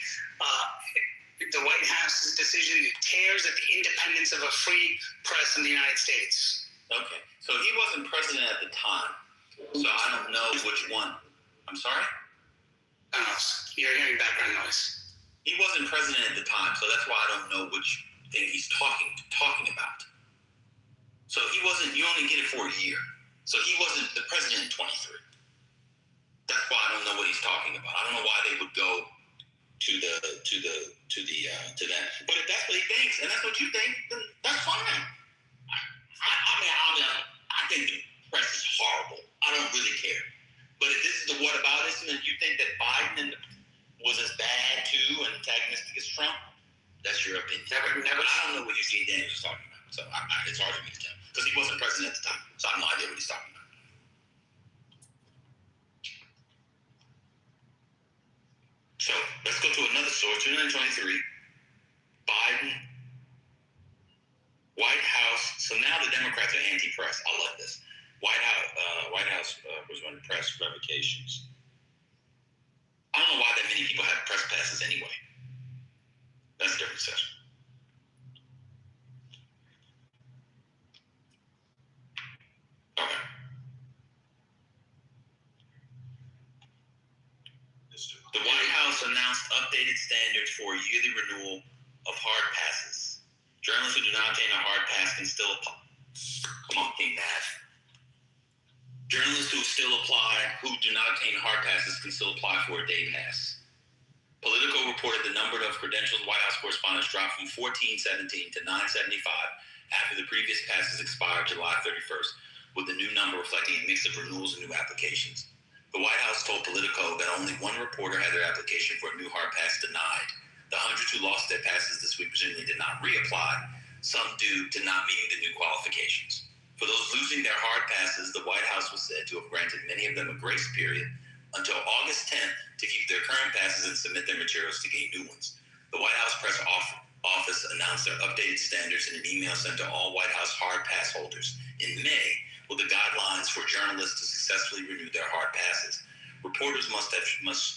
[SPEAKER 12] the White House's decision tears at the independence of a free press in the United States.
[SPEAKER 8] Okay, so he wasn't president at the time, so I don't know which one. I'm sorry?
[SPEAKER 12] You're hearing background noise.
[SPEAKER 8] He wasn't president at the time, so that's why I don't know which thing he's talking about. So he wasn't. You only get it for a year. So he wasn't the president in 23. That's why I don't know what he's talking about. I don't know why they would go to that. But if that's what he thinks, and that's what you think, then that's fine. I think the press is horrible. I don't really care. But if this is the whataboutism, and you think that Biden was as bad too and antagonistic as Trump, that's your opinion.
[SPEAKER 12] Never.
[SPEAKER 8] I don't know what Eugene Daniels is talking about, so it's hard for me to tell because he wasn't president at the time, so I have no idea what he's talking about. So let's go to another source. 2023, Biden, White House. So now the Democrats are anti-press. I love this. White House was running press revocations. I don't know why that many people have press passes anyway. That's a different session. Okay. The White House announced updated standards for a yearly renewal of hard passes. Journalists who do not obtain a hard pass can still apply. Come on, King Nash. Journalists who do not obtain hard passes can still apply for a day pass. Politico reported the number of credentialed White House correspondents dropped from 1,417 to 975 after the previous passes expired July 31st, with the new number reflecting a mix of renewals and new applications. The White House told Politico that only one reporter had their application for a new hard pass denied. The hundreds who lost their passes this week presumably did not reapply, some due to not meeting the new qualifications. For those losing their hard passes, the White House was said to have granted many of them a grace period until August 10th to keep their current passes and submit their materials to gain new ones. The White House press office announced their updated standards in an email sent to all White House hard pass holders in May with the guidelines for journalists to successfully renew their hard passes. Reporters must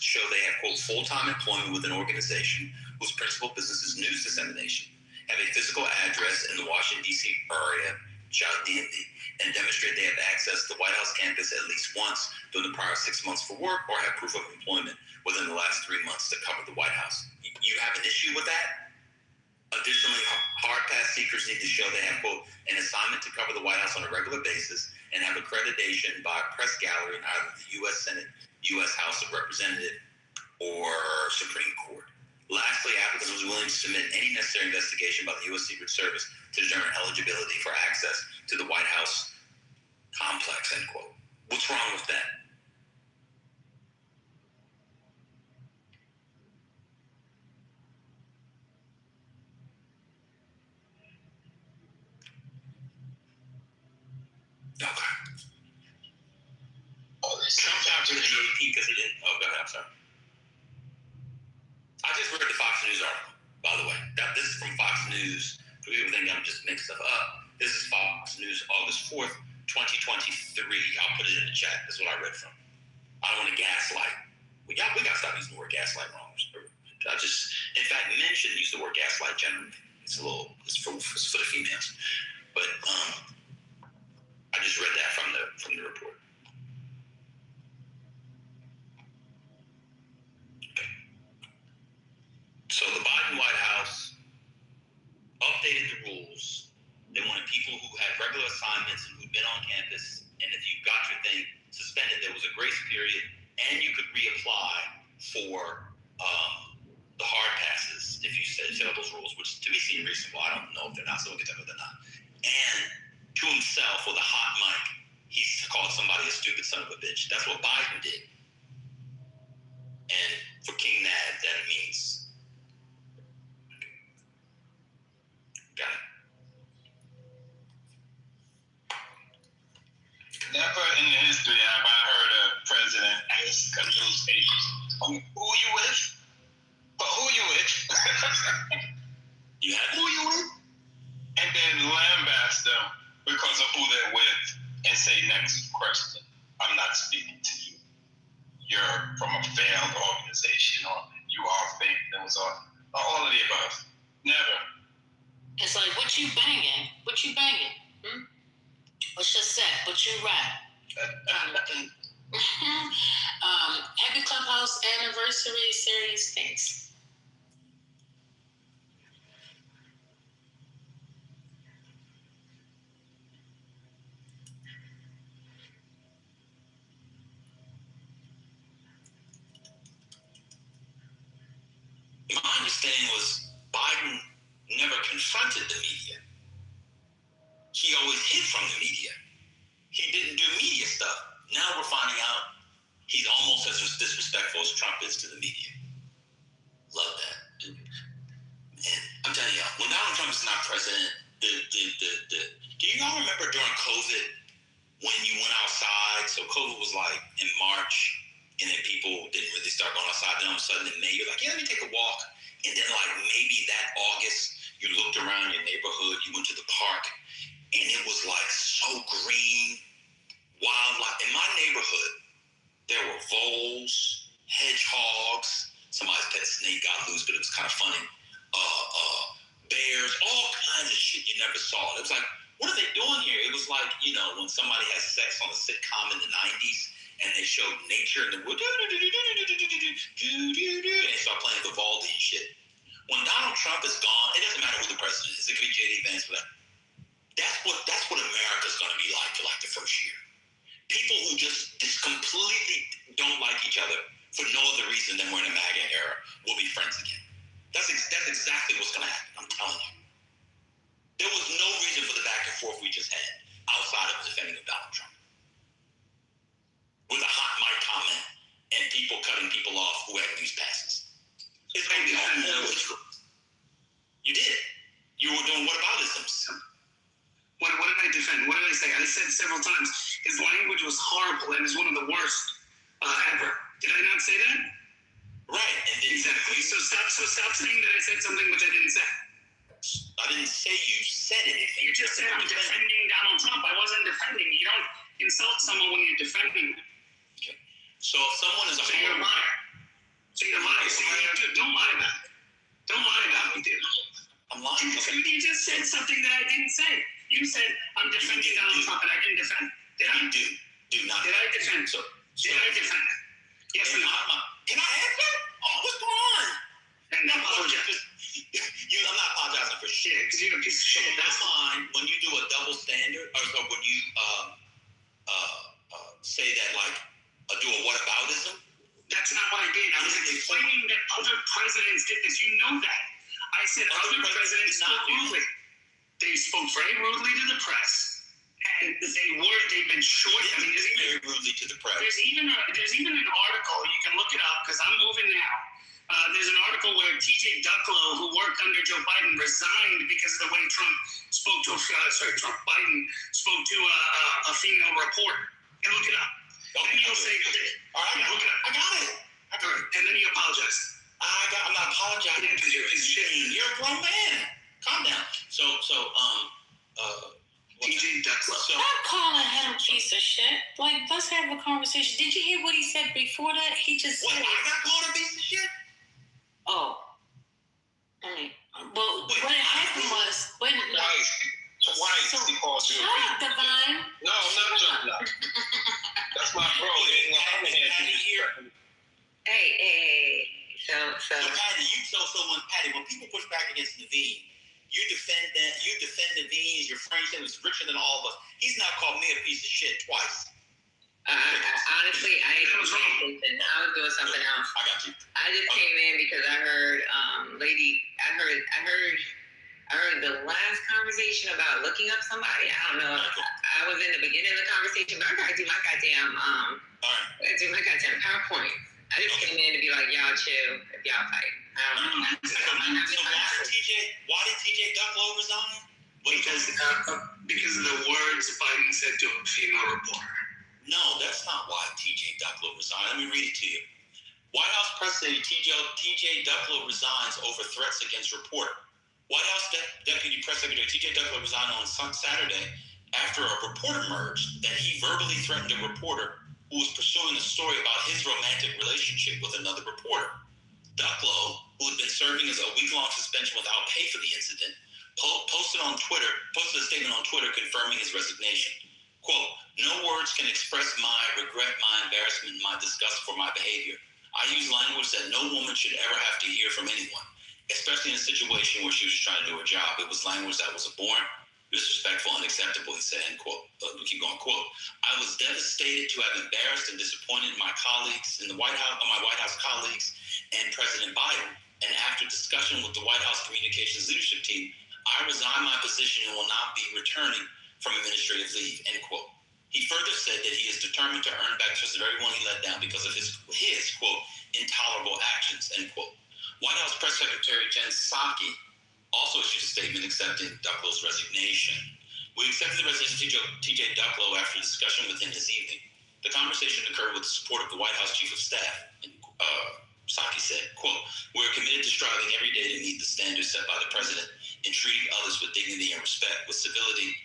[SPEAKER 8] show they have, quote, full-time employment with an organization whose principal business is news dissemination, have a physical address in the Washington, D.C. area, DMV, and demonstrate they have accessed the White House campus at least once during the prior 6 months for work or have proof of employment within the last 3 months to cover the White House. You have an issue with that? Additionally, hard pass seekers need to show they have, quote, an assignment to cover the White House on a regular basis and have accreditation by a press gallery in either the U.S. Senate, U.S. House of Representatives, or Supreme Court. Lastly, applicants was willing to submit any necessary investigation by the U.S. Secret Service to determine eligibility for access to the White House complex, end quote. What's wrong with that? Okay.
[SPEAKER 5] Trump
[SPEAKER 8] Trump got rid of the AP because he didn't. Oh, go ahead. I'm sorry. I just read the Fox News article, by the way. This is from Fox News. For people think I'm just making stuff up, this is Fox News, August 4th, 2023. I'll put it in the chat. That's what I read from. I don't want to gaslight. We got to stop using the word gaslight wrong. I just, in fact, use the word gaslight generally. It's for the females. But I just read that from the report. Okay. So the Biden White House updated the rules. They wanted people who had regular assignments and who'd been on campus, and if you got your thing suspended, there was a grace period, and you could reapply for the hard passes if you set up those rules, which to me seem reasonable. I don't know if they're not, so we'll get to whether they're not. And to himself, with a hot mic, he called somebody a stupid son of a bitch. That's what Biden did. And for King Ned, that means... Got it.
[SPEAKER 5] Never in the history have I heard a president ask a news agency, who you with? But who you with? Who you with? And then lambast them because of who they're with and say next question, I'm not speaking to you. You're from a failed organization, or you are fake news, or all of the above. Never.
[SPEAKER 3] It's like, what you banging? What you banging? Hmm? What's your set? What you rap? Kind of thing. Happy Clubhouse anniversary series. Thanks.
[SPEAKER 8] My understanding was Biden never confronted the media. He always hid from the media. He didn't do media stuff. Now we're finding out he's almost as disrespectful as Trump is to the media. Love that. And I'm telling you, when Donald Trump is not president, do you all remember during COVID when you went outside? So COVID was like in March, and then people didn't really start going outside. Then all of a sudden in May, you're like, yeah, let me take a walk. And then like maybe that August, you looked around your neighborhood, you went to the park, and it was like so green, wildlife. In my neighborhood, there were voles, hedgehogs, somebody's pet snake got loose, but it was kind of funny. Bears, all kinds of shit you never saw. It was like, what are they doing here? It was like, you know, when somebody has sex on a sitcom in the 90s and they showed nature in the wood, and they start playing Vivaldi and shit. When Donald Trump is gone, it doesn't matter who the president is. It could be J.D. Vance for that. That's what America's going to be like for like the first year. People who just completely don't like each other for no other reason than we're in a MAGA era will be friends again. That's exactly what's going to happen. I'm telling you. There was no reason for the back and forth we just had outside of defending of Donald Trump. With a hot mic comment and people cutting people off who had news passes. It's going to be all true. You did. You were doing whataboutisms.
[SPEAKER 12] What did I defend? What did I say? I said several times, his language was horrible and is one of the worst ever. Did I not say that?
[SPEAKER 8] Right. And then
[SPEAKER 12] exactly. So stop saying that I said something which I didn't say.
[SPEAKER 8] I didn't say you said anything.
[SPEAKER 12] You just said I'm defending Donald Trump. I wasn't defending. You don't insult someone when you're defending them.
[SPEAKER 8] Okay. So if someone is a
[SPEAKER 12] So you're a liar. So you're a liar. So don't lie about it. Don't lie about it, dude.
[SPEAKER 8] I'm lying.
[SPEAKER 12] You just said something that I didn't say. You said I'm defending Donald Trump, and I didn't defend. Did I?
[SPEAKER 8] Do not.
[SPEAKER 12] Did I defend? Did I defend? Yes or no?
[SPEAKER 8] Can I answer? Oh, what's going on?
[SPEAKER 12] And no apologize.
[SPEAKER 8] I'm not apologizing for shit.
[SPEAKER 12] Because you're a piece of shit.
[SPEAKER 8] That's fine. When you do a double standard, or when you say that, like, do a whataboutism.
[SPEAKER 12] That's not what I did. I was explaining that other presidents did this. You know that. I said other presidents spoke rudely. They spoke very rudely to the press. And they've been short. I mean,
[SPEAKER 8] very rudely to the press.
[SPEAKER 12] There's even an article, you can look it up, because I'm moving now. There's an article where TJ Ducklow, who worked under Joe Biden, resigned because of the way Biden spoke to a female reporter. You look it up. And you'll say,
[SPEAKER 8] All right,
[SPEAKER 12] look it up.
[SPEAKER 8] I got it.
[SPEAKER 12] And then you apologize.
[SPEAKER 8] I'm not apologizing because you're a piece of shit. You're a grown man. Calm down. So,
[SPEAKER 12] TJ Ducklow.
[SPEAKER 3] Stop calling him a piece of shit. Like, let's have a conversation. Did you hear what he said before that? He just
[SPEAKER 8] what?
[SPEAKER 3] said,
[SPEAKER 8] I got called a piece of shit?
[SPEAKER 3] oh. I mean, well, what happened was, when,
[SPEAKER 5] Twice he called you a
[SPEAKER 3] shut up, Divine.
[SPEAKER 5] No, not jumping up. That's my bro. He ain't gonna come in here.
[SPEAKER 2] Hey. So
[SPEAKER 8] Patty, Patty, when people push back against Naveen, you defend Naveen as your friend, he was richer than all of us. He's now called me a piece of shit twice.
[SPEAKER 2] honestly, I ain't doing something. I was doing something else.
[SPEAKER 8] I got you.
[SPEAKER 2] I just came in because I heard, I heard the last conversation about looking up somebody. I don't know. I was in the beginning of the conversation, but I gotta do my goddamn PowerPoint. I just came in to be like, y'all chill if y'all fight. I don't know.
[SPEAKER 8] Why did TJ Ducklow resign?
[SPEAKER 12] Because of the words Biden said to a female reporter.
[SPEAKER 8] No, that's not why TJ Ducklow resigned. Let me read it to you. White House press secretary TJ Ducklow resigns over threats against reporter. White House Deputy Press Secretary TJ Ducklow resigned on Saturday after a report emerged that he verbally threatened a reporter who was pursuing a story about his romantic relationship with another reporter. Ducklow, who had been serving as a week-long suspension without pay for the incident, posted a statement on Twitter confirming his resignation. Quote, "No words can express my regret, my embarrassment, my disgust for my behavior. I use language that no woman should ever have to hear from anyone, especially in a situation where she was trying to do her job. It was language that was abhorrent, disrespectful, unacceptable," he said, end quote. We keep going, quote, "I was devastated to have embarrassed and disappointed my colleagues in the White House, my White House colleagues and President Biden. And after discussion with the White House communications leadership team, I resign my position and will not be returning from administrative leave," end quote. He further said that he is determined to earn back trust of everyone he let down because of his quote, "intolerable actions," end quote. White House Press Secretary Jen Psaki also issued a statement accepting Ducklow's resignation. "We accepted the resignation of TJ Ducklow after discussion with him this evening. The conversation occurred with the support of the White House Chief of Staff," Psaki said, quote, "We're committed to striving every day to meet the standards set by the president in treating others with dignity and respect, with civility,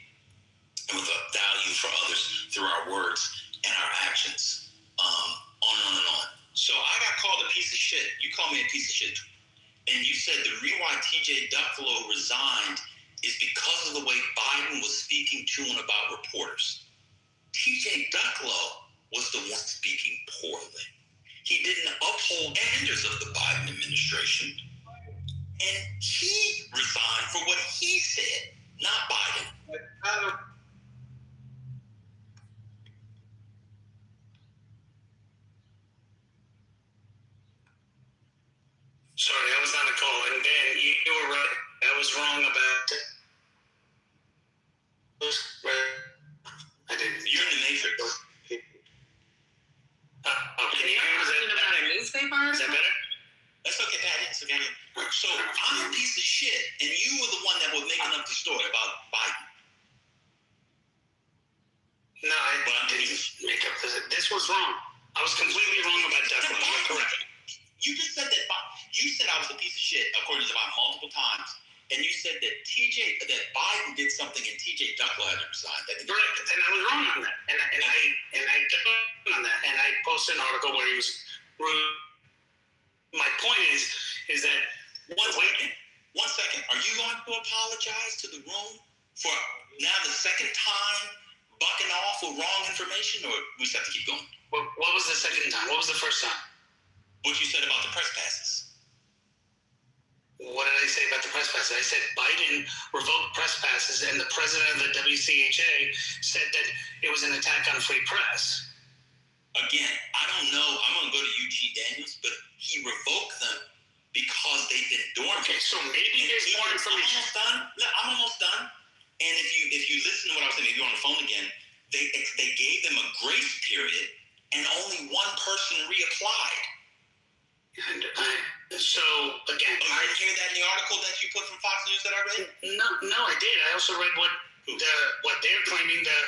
[SPEAKER 8] and with a value for others through our words and our actions." On and on and on. So I got called a piece of shit. You call me a piece of shit. And you said the reason why TJ Ducklow resigned is because of the way Biden was speaking to and about reporters. TJ Ducklow was the one speaking poorly. He didn't uphold standards of the Biden administration. And he resigned for what he said, not Biden.
[SPEAKER 12] Sorry, I was on a call, and Dan, you were right. I was wrong about it. I didn't.
[SPEAKER 8] You're in the matrix.
[SPEAKER 12] Okay.
[SPEAKER 2] You're talking about a newspaper?
[SPEAKER 12] Is that better?
[SPEAKER 8] That's okay, Patty. It's okay. So I'm a piece of shit, and you were the one that was making up the story about Biden.
[SPEAKER 12] No, I didn't make up this was wrong. I was completely wrong about Ducklow. You're correct.
[SPEAKER 8] You just said that you said I was a piece of shit, according to Biden, multiple times, and you said that Biden did something and TJ Ducklow had to resign.
[SPEAKER 12] Correct, and I was wrong on that, and I took on that, and I posted an article where he was rude. My point is that
[SPEAKER 8] one second. Are you going to apologize to the room for now the second time bucking off with wrong information, or we just have to keep going?
[SPEAKER 12] What was the second time? What was the first time?
[SPEAKER 8] What you said about the press passes.
[SPEAKER 12] What did I say about the press passes? I said Biden revoked press passes, and the president of the WCHA said that it was an attack on free press.
[SPEAKER 8] Again, I don't know. I'm going to go to Eugene Daniels, but he revoked them because they've been dormant.
[SPEAKER 12] Okay, so maybe there's more information.
[SPEAKER 8] I'm almost done. And if you listen to what I was saying, maybe you're on the phone again, they gave them a grace period, and only one person reapplied.
[SPEAKER 12] And so again,
[SPEAKER 8] Oh, you didn't hear that in the article that you put from Fox News that I read?
[SPEAKER 12] no, I did. I also read what they're claiming the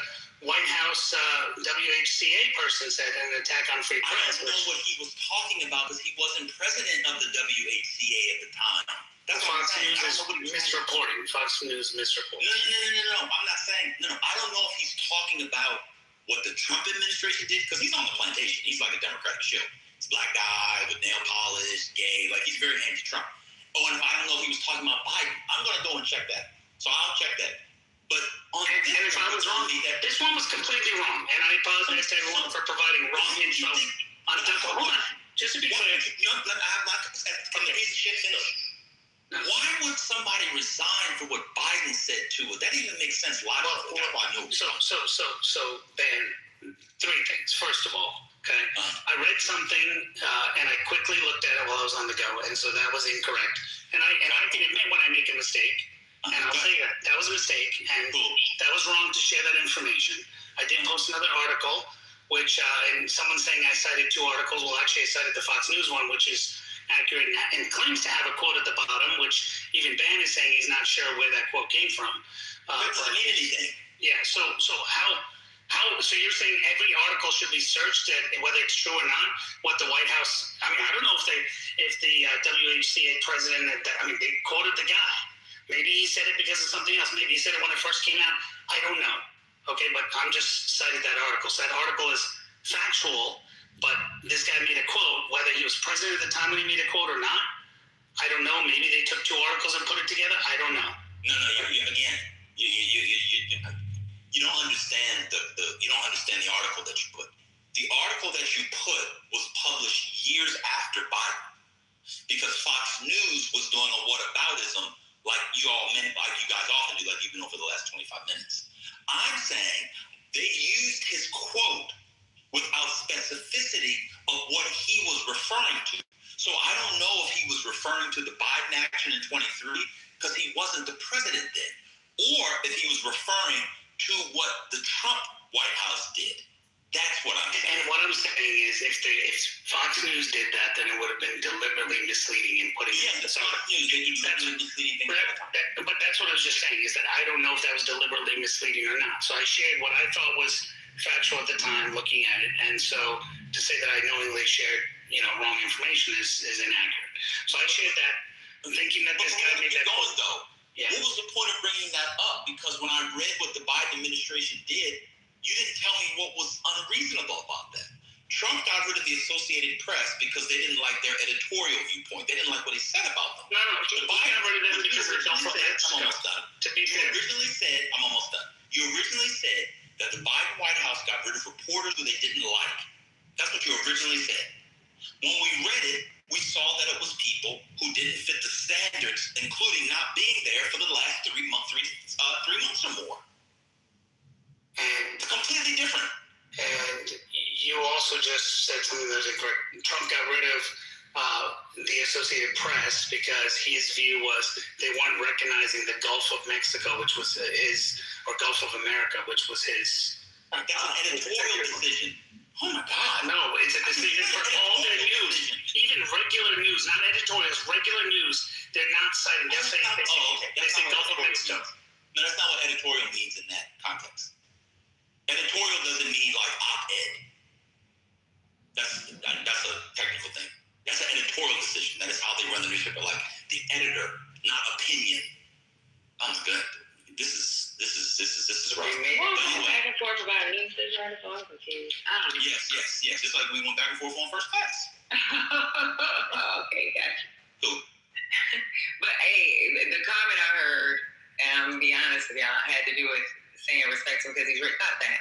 [SPEAKER 12] White House WHCA person said in an attack on free
[SPEAKER 8] I
[SPEAKER 12] press.
[SPEAKER 8] don't know what he was talking about because he wasn't president of the WHCA at the time. That's what I'm
[SPEAKER 12] Fox
[SPEAKER 8] saying.
[SPEAKER 12] News
[SPEAKER 8] I
[SPEAKER 12] is
[SPEAKER 8] don't know what he was
[SPEAKER 12] misreporting. Fox News misreporting.
[SPEAKER 8] No. I'm not saying no. I don't know if he's talking about what the Trump administration did because he's on the plantation. He's like a Democratic shill. He's a black guy with nail polish, gay, like he's very anti-Trump. Oh, and I don't know if he was talking about Biden. I'm going to go and check that. So I'll check that. But
[SPEAKER 12] And if I was wrong, this one was completely wrong, and I apologize to everyone for providing wrong info on Hold on, just to be clear.
[SPEAKER 8] I have my from the piece of shit finish. Why would somebody resign for what Biden said to it? That even makes sense logically.
[SPEAKER 12] So Ben, three things. First of all, okay, I read something and I quickly looked at it while I was on the go, and so that was incorrect. And I can admit when I make a mistake, and I'll say that was a mistake, and that was wrong to share that information. I did post another article, which and someone saying I cited two articles. Well, actually, I cited the Fox News one, which is accurate and claims to have a quote at the bottom, which even Ben is saying he's not sure where that quote came from.
[SPEAKER 8] That doesn't mean anything.
[SPEAKER 12] Yeah. So how? So you're saying every article should be searched, whether it's true or not? What the White House? I mean, I don't know if the WHCA president. They quoted the guy. Maybe he said it because of something else. Maybe he said it when it first came out. I don't know. Okay, but I'm just citing that article. So that article is factual, but this guy made a quote. Whether he was president at the time when he made a quote or not, I don't know. Maybe they took two articles and put it together. I don't know.
[SPEAKER 8] No. You don't understand you don't understand the article that you put. The article that you put was published years after Biden, because Fox News was doing a whataboutism like you guys often do, like you've been over the last 25 minutes. I'm saying they used his quote without specificity of what he was referring to. So I don't know if he was referring to the Biden action in 23 because he wasn't the president then, or if he was referring to what the Trump White House did. That's what I'm saying.
[SPEAKER 12] And what I'm saying is if Fox News did that, then it would have been deliberately misleading and putting
[SPEAKER 8] it in the Fox News.
[SPEAKER 12] But that's what I was just saying, is that I don't know if that was deliberately misleading or not. So I shared what I thought was factual at the time looking at it. And so to say that I knowingly shared, wrong information is inaccurate. So I shared that thinking that this guy made that
[SPEAKER 8] going though.
[SPEAKER 12] Yeah.
[SPEAKER 8] What was the point of bringing that up? Because when I read what the Biden administration did, you didn't tell me what was unreasonable about that. Trump got rid of the Associated Press because they didn't like their editorial viewpoint. They didn't like what he said about them.
[SPEAKER 12] No. Biden got rid of them because they don't
[SPEAKER 8] I'm almost done. I'm almost done. You originally said that the Biden White House got rid of reporters who they didn't like. That's what you originally said. When we read it, we saw that it was people who didn't fit the standards, including not being there for the last 3 months or more.
[SPEAKER 12] And
[SPEAKER 8] it's completely different.
[SPEAKER 12] And you also just said something that was incorrect. Trump got rid of the Associated Press because his view was they weren't recognizing the Gulf of Mexico, which was or Gulf of America, which was his.
[SPEAKER 8] That's an editorial decision. Oh my God!
[SPEAKER 12] No, it's a decision for all their news, even regular news, not editorials, regular news. They're not citing. They're saying they say Gulf of Mexico.
[SPEAKER 8] No, that's not what editorial means in that context. Editorial doesn't mean like op-ed. That's a technical thing. That's an editorial decision. That is how they run the newspaper. Like the editor, not opinion. I'm good. This is right.
[SPEAKER 2] Anyway. Back and forth about a newspaper article. I'm confused.
[SPEAKER 8] Yes. Just like we went back and forth on First Class.
[SPEAKER 2] Okay, gotcha.
[SPEAKER 8] Cool.
[SPEAKER 2] But hey, the comment I heard, and I'm gonna be honest with y'all, had to do with saying respectful because he's not that.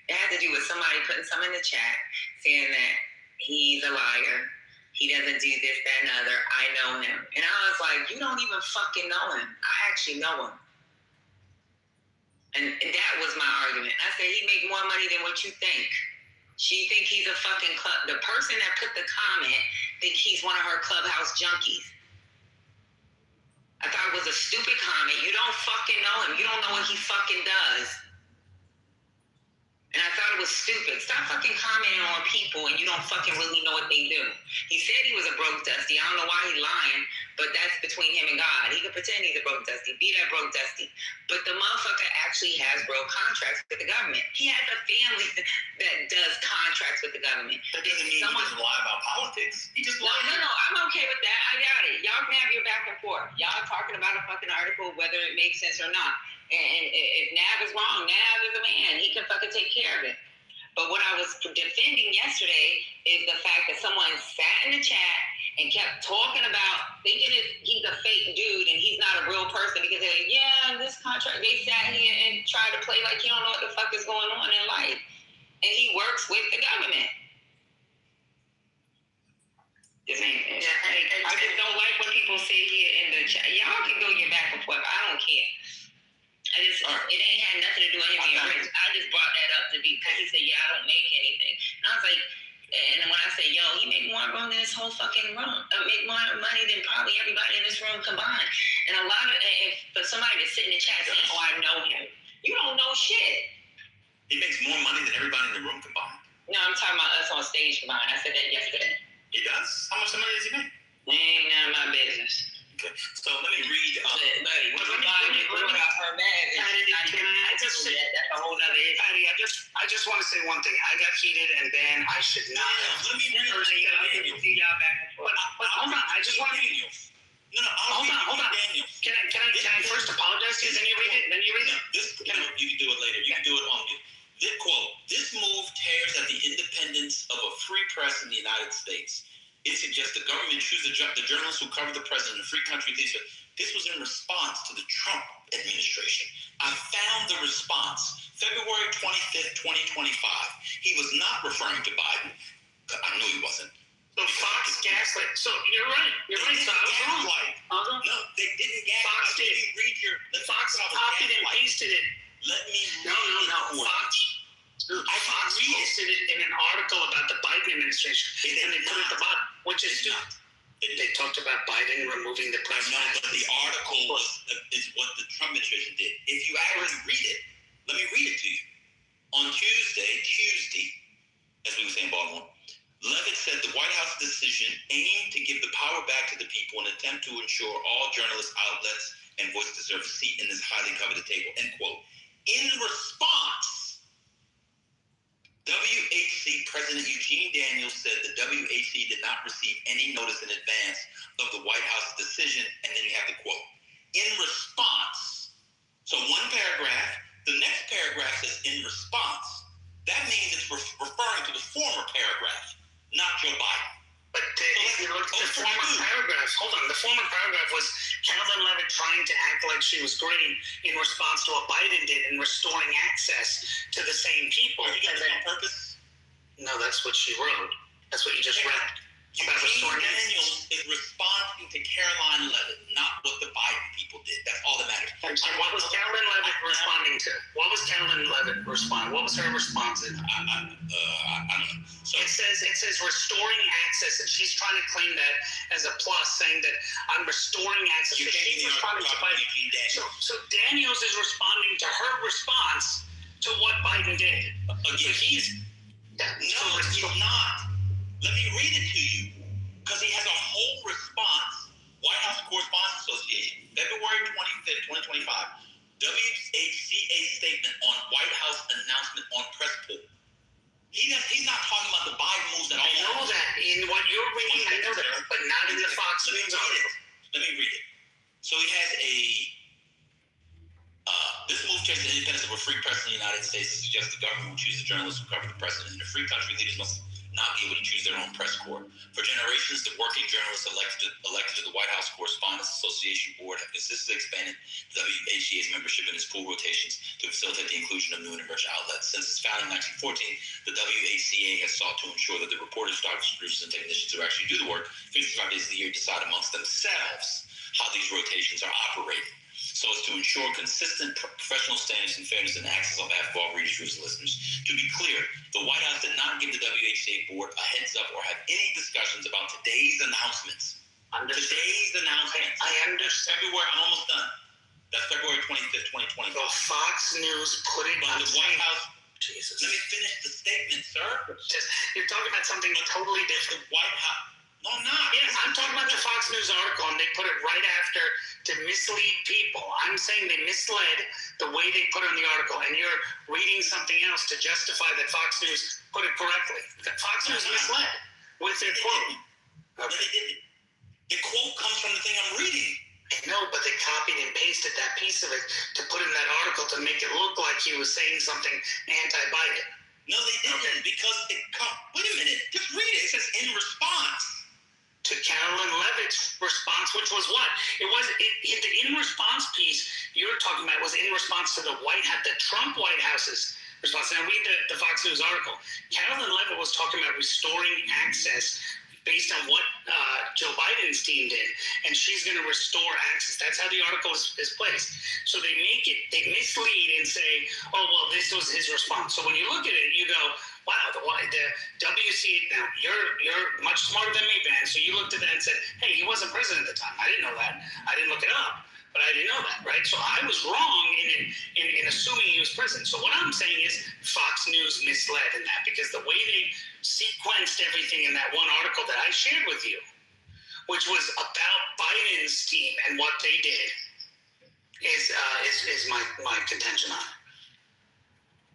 [SPEAKER 2] It had to do with somebody putting some in the chat saying that he's a liar. He doesn't do this, that, and other. I know him. And I was like, you don't even fucking know him. I actually know him. And that was my argument. I said, he make more money than what you think. She think he's a fucking the person that put the comment think he's one of her clubhouse junkies. I thought it was a stupid comment. You don't fucking know him. You don't know what he fucking does. And I thought it was stupid. Stop fucking commenting on people and you don't fucking really know what they do. He said he was a broke dusty. I don't know why he's lying, but that's between him and God. He can pretend he's a broke dusty, be that broke dusty. But the motherfucker actually has broke contracts with the government. He has a family that does contracts with the government.
[SPEAKER 8] That doesn't mean he doesn't lie about politics. He just lies.
[SPEAKER 2] No, I'm okay with that. I got it. Y'all can have your back and forth. Y'all talking about a fucking article, whether it makes sense or not. And if Nav is wrong, Nav is a man. He can fucking take care of it. But what I was defending yesterday is the fact that someone sat in the chat and kept talking about thinking he's a fake dude and he's not a real person because they're like, yeah, this contract, they sat here and tried to play like he don't know what the fuck is going on in life. And he works with the government. I just don't like when people say here in the chat, y'all can go get back and forth. I don't care. It ain't had nothing to do with him being rich. I just brought that up because he said, yeah, I don't make anything. And I was like, and when I say, yo, he make more money than this whole fucking room. Make more money than probably everybody in this room combined. And a lot of, for somebody to sit in the chat saying, oh, I know him. You don't know shit.
[SPEAKER 8] He makes more money than everybody in the room combined.
[SPEAKER 2] No, I'm talking about us on stage combined. I said that yesterday.
[SPEAKER 8] He does? How much money does he make?
[SPEAKER 2] Ain't none of my business.
[SPEAKER 8] Okay, so let me read.
[SPEAKER 2] Buddy, what about her bag?
[SPEAKER 12] I just say
[SPEAKER 2] that's a whole other issue.
[SPEAKER 12] Patty, I just want to say one thing. I got heated, and then I should not have.
[SPEAKER 8] Let me read
[SPEAKER 2] y'all back and forth.
[SPEAKER 12] But hold on, I just want to.
[SPEAKER 8] Daniels. No, I'll
[SPEAKER 12] hold on.
[SPEAKER 8] Daniels.
[SPEAKER 12] Can I first apologize to you? Then you read it.
[SPEAKER 8] You can do it later. You can do it on you. This quote: "This move tears at the independence of a free press in the United States. It suggests the government choose the journalists who cover the president in a free country." This was in response to the Trump administration. I found the response. February 25th, 2025. He was not referring to Biden. I knew he wasn't.
[SPEAKER 12] So Fox gaslit. So you're right. So I was wrong.
[SPEAKER 8] No, they didn't gaslight.
[SPEAKER 12] Fox did. Fox copied and pasted it.
[SPEAKER 8] Let me
[SPEAKER 12] No. Fox posted it in an article about the Biden administration, and they put it at the bottom, which is stupid. They talked about Biden removing the president.
[SPEAKER 8] No, but the article is what the Trump administration did. If you actually read it, let me read it to you. On Tuesday, as we were saying in Baltimore, Levitt said the White House decision aimed to give the power back to the people in an attempt to ensure all journalist outlets and voices deserve a seat in this highly coveted table, end quote. In response, WHC President Eugene Daniels said the WHC did not receive any notice in advance of the White House decision, and then you have the quote. In response, so one paragraph, the next paragraph says in response. That means it's referring to the former paragraph, not Joe Biden.
[SPEAKER 12] But if you look at the former paragraph, hold on, the former paragraph was Carolyn Levitt trying to act like she was green in response to what Biden did in restoring access to the same people.
[SPEAKER 8] Are you doing that on purpose?
[SPEAKER 12] No, that's what she wrote. That's what you just read. About restoring
[SPEAKER 8] Daniels is responding to Caroline Levitt, not what the Biden people did. That's all that matters.
[SPEAKER 12] And what was Carolyn Levitt responding to? What was Carolyn Levitt responding? What was her response?
[SPEAKER 8] I don't know. So
[SPEAKER 12] it says restoring access, and she's trying to claim that as a plus, saying that I'm restoring access.
[SPEAKER 8] You're
[SPEAKER 12] she's responding to Biden. So Daniels is responding to her response to what Biden did.
[SPEAKER 8] Again, no, he's not. Let me read it to you, because he has a whole response. White House Correspondents Association, February 25th, 2025. WHCA statement on White House announcement on press pool. He's not talking about the Biden moves at all.
[SPEAKER 12] I know that. In what you're reading, I know that, but not in the Fox News article.
[SPEAKER 8] Let me read it. So he has this move tears the independence of a free press in the United States and suggests the government will choose the journalists who cover the president. In a free country, leaders must not be able to choose their own press corps. For generations, the working journalists elected to the White House Correspondents Association Board have consistently expanded WHCA's membership in its pool rotations to facilitate the inclusion of new and emerging outlets. Since its founding in 1914, the WHCA has sought to ensure that the reporters, doctors, producers, and technicians who actually do the work 55 days of the year decide amongst themselves how these rotations are operated, so as to ensure consistent professional standards and fairness and access on behalf of all readers, viewers, and listeners. To be clear, the White House did not give the WHA board a heads up or have any discussions about today's announcements. Today's announcements.
[SPEAKER 12] I understand.
[SPEAKER 8] February, I'm almost done. That's February 25th, 2025.
[SPEAKER 12] So Fox News put it
[SPEAKER 8] on the White House.
[SPEAKER 3] Jesus.
[SPEAKER 8] Let me finish the statement, sir.
[SPEAKER 12] You're talking about something totally different.
[SPEAKER 8] The White House. No, I'm not.
[SPEAKER 12] Yes, I'm talking about the Fox News article, and they put it right after to mislead people. I'm saying they misled the way they put it in the article, and you're reading something else to justify that Fox News put it correctly. Fox News misled with their quote.
[SPEAKER 8] No, they didn't. The quote comes from the thing I'm reading.
[SPEAKER 12] I know, but they copied and pasted that piece of it to put in that article to make it look like he was saying something anti-Biden.
[SPEAKER 8] No, they didn't, because wait a minute. Just read it. It says in response.
[SPEAKER 12] To Carolyn Levitt's response, which was what? The in response piece you're talking about was in response to the Trump White House's response. Now read the Fox News article. Carolyn Levitt was talking about restoring access based on what Joe Biden's team did, and she's going to restore access. That's how the article is placed. So they mislead and say, oh, well, this was his response. So when you look at it, you go, wow, the WC, now you're much smarter than me, Ben. So you looked at that and said, hey, he wasn't president at the time. I didn't know that. I didn't look it up. But I didn't know that, right? So I was wrong in assuming he was president. So what I'm saying is Fox News misled in that, because the way they sequenced everything in that one article that I shared with you, which was about Biden's team and what they did, is my contention on it.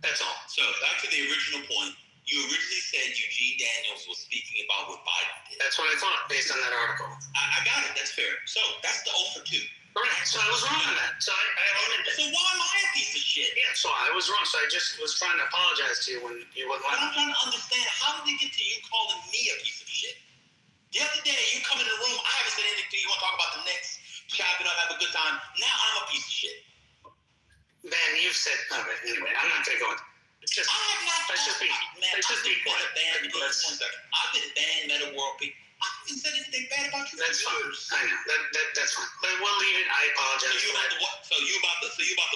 [SPEAKER 12] That's all.
[SPEAKER 8] So back to the original point. You originally said Eugene Daniels was speaking about what Biden did.
[SPEAKER 12] That's what I thought based on that article.
[SPEAKER 8] I got it. That's fair. So that's the 0 for 2.
[SPEAKER 12] Correct. So I was wrong on that. So I own it.
[SPEAKER 8] So why am I a piece of shit?
[SPEAKER 12] Yeah, so I was wrong. So I just was trying to apologize to you when you wouldn't
[SPEAKER 8] But
[SPEAKER 12] let
[SPEAKER 8] I'm trying to understand, how did it get to you calling me a piece of shit? The other day, you come in the room, I haven't said anything to you, want to talk about the Knicks, chop it up, have a good time. Now I'm a piece of shit.
[SPEAKER 12] Ben, you've said, anyway, I'm not going to go into just, let's just be quiet.
[SPEAKER 8] I've been banned, Meta World Peace. I haven't said anything bad about you.
[SPEAKER 12] That's fine. I know. That's fine. But we'll leave it. I apologize for that.
[SPEAKER 8] So you about the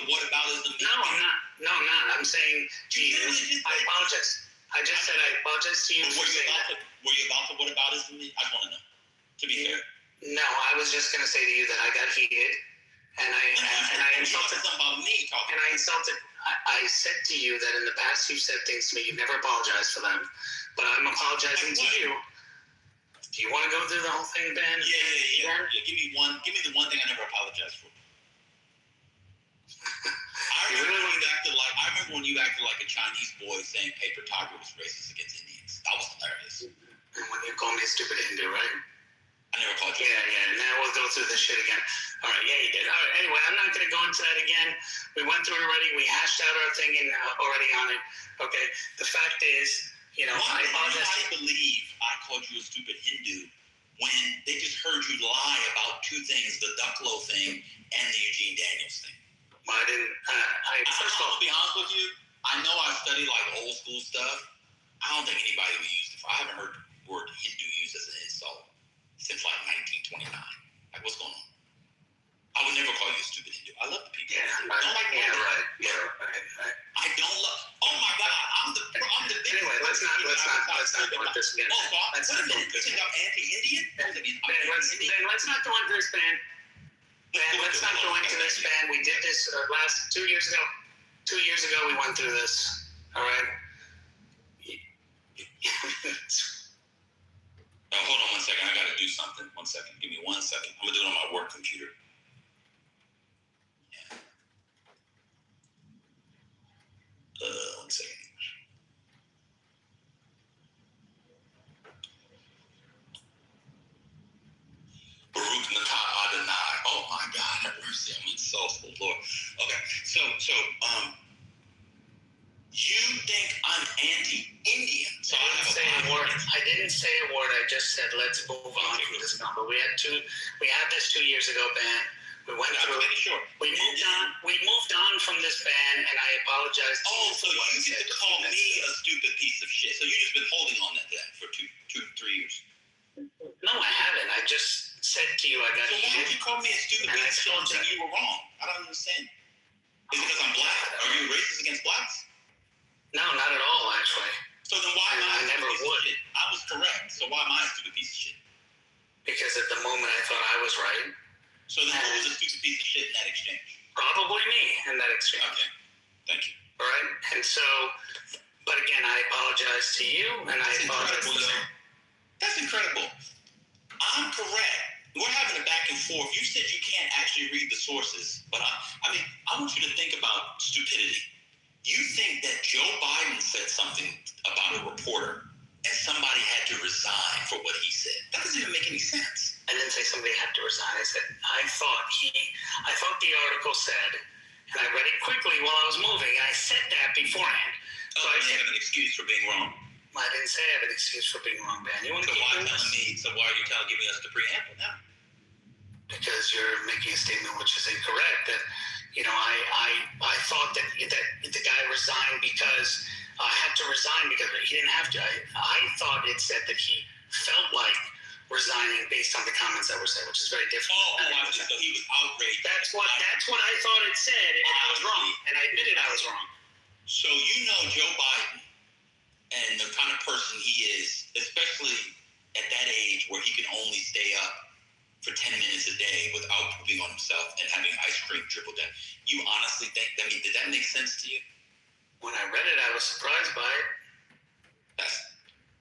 [SPEAKER 8] whataboutism?
[SPEAKER 12] No, I'm not. No, I'm not. I'm saying to you, I apologize. I just said I apologize to you for saying that.
[SPEAKER 8] Were you about to whataboutism me? I want to know. To be fair.
[SPEAKER 12] No, I was just going to say to you that I got heated, and I insulted.
[SPEAKER 8] About me talking.
[SPEAKER 12] And I insulted. I said to you that in the past you've said things to me. You've never apologized for them, but I'm apologizing to you. Do you want to go through the whole thing, Ben?
[SPEAKER 8] Yeah. Give me the one thing I never apologized for. I remember when you acted like a Chinese boy saying paper tiger was racist against Indians. That was hilarious.
[SPEAKER 12] And when you call me a stupid Hindu, right?
[SPEAKER 8] I never called you.
[SPEAKER 12] Yeah. Now we'll go through this shit again. All right, yeah, you did. All right, anyway, I'm not going to go into that again. We went through it already. We hashed out our thing already on it. Okay. The fact is, I apologize.
[SPEAKER 8] I believe I called you a stupid Hindu when they just heard you lie about two things: the Ducklow thing and the Eugene Daniels thing.
[SPEAKER 12] Well, I didn't. First of all,
[SPEAKER 8] to be honest with you, I know I study like old school stuff. I don't think anybody would use it. I haven't heard the word Hindu used as an insult since like 1929. Like, what's going on? I would never call you a stupid Hindu. I love the people.
[SPEAKER 12] Yeah,
[SPEAKER 8] right.
[SPEAKER 12] I
[SPEAKER 8] don't love. Oh my God, I'm the biggest.
[SPEAKER 12] Anyway, let's not go into this again.
[SPEAKER 8] Let's not go into this. You think I'm anti-Indian?
[SPEAKER 12] Let's not go into this, Ben. Let's not go into this, Ben. We did this last 2 years ago. 2 years ago, we went through this. All right.
[SPEAKER 8] Now, hold on 1 second. I got to do something. 1 second. Give me 1 second. I'm going to do it on my work computer. Yeah. 1 second. Baruch Natah Adonai. Oh my God, have mercy on me, soulful Lord. Okay, so you think I'm anti-Indian? So
[SPEAKER 12] I didn't say a word. I just said let's move on from this number. We had this 2 years ago, Ben. We went through.
[SPEAKER 8] Sure.
[SPEAKER 12] We moved on from this ban, and I apologize.
[SPEAKER 8] So you get to call me a stupid piece of shit. So you've just been holding on to that for 3 years.
[SPEAKER 12] No, I haven't. I just said to you, I got.
[SPEAKER 8] So why did you call me a stupid piece of shit and say you were wrong? I don't understand. Is it because I'm black? Are you racist against blacks?
[SPEAKER 12] No, not at all, actually.
[SPEAKER 8] So then why am I a
[SPEAKER 12] never would.
[SPEAKER 8] Shit? I was correct. So why am I a stupid piece of shit?
[SPEAKER 12] Because at the moment I thought I was right.
[SPEAKER 8] So then who was a stupid piece of shit in that exchange?
[SPEAKER 12] Probably me in that exchange.
[SPEAKER 8] Okay. Thank you.
[SPEAKER 12] All right, and so, but again, I apologize to you, and I apologize to them.
[SPEAKER 8] That's incredible. I'm correct. We're having a back and forth. You said you can't actually read the sources, but I mean, I want you to think about stupidity. You think that Joe Biden said something about a reporter and somebody had to resign for what he said. That doesn't even make any sense.
[SPEAKER 12] I didn't say somebody had to resign. I said, I thought the article said, and I read it quickly while I was moving, and I said that beforehand.
[SPEAKER 8] So I have an excuse for being wrong.
[SPEAKER 12] I didn't say I have an excuse for being wrong, Ben. You want to
[SPEAKER 8] So why are you giving us the preamble now?
[SPEAKER 12] Because you're making a statement which is incorrect. That I thought that the guy resigned because had to resign because he didn't have to. I thought it said that he felt like resigning based on the comments that were said, which is very different.
[SPEAKER 8] So he was outraged.
[SPEAKER 12] That's what I thought it said, and I was wrong, and I admitted I was wrong.
[SPEAKER 8] So you know Joe Biden and the kind of person he is, especially at that age where he can only stay up for 10 minutes a day without pooping on himself and having ice cream triple down. You honestly think, did that make sense to you?
[SPEAKER 12] When I read it, I was surprised by it.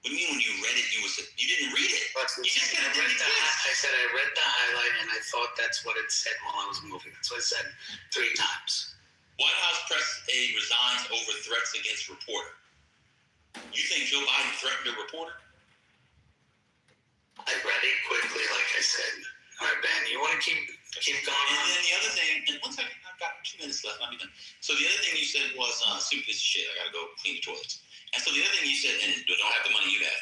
[SPEAKER 8] What do you mean when you read it, you didn't read it? You just said it didn't exist.
[SPEAKER 12] I said I read the highlight and I thought that's what it said while I was moving. That's what it said 3 times.
[SPEAKER 8] White House press aide resigns over threats against reporter. You think Joe Biden threatened a reporter?
[SPEAKER 12] I read it quickly, like I said. All right, Ben, you want to keep going on?
[SPEAKER 8] And then the other thing, and one second, I've got 2 minutes left, I'll be done. So the other thing you said was, stupid piece of shit, I gotta go clean the toilets. And so the other thing you said, and don't have the money you have,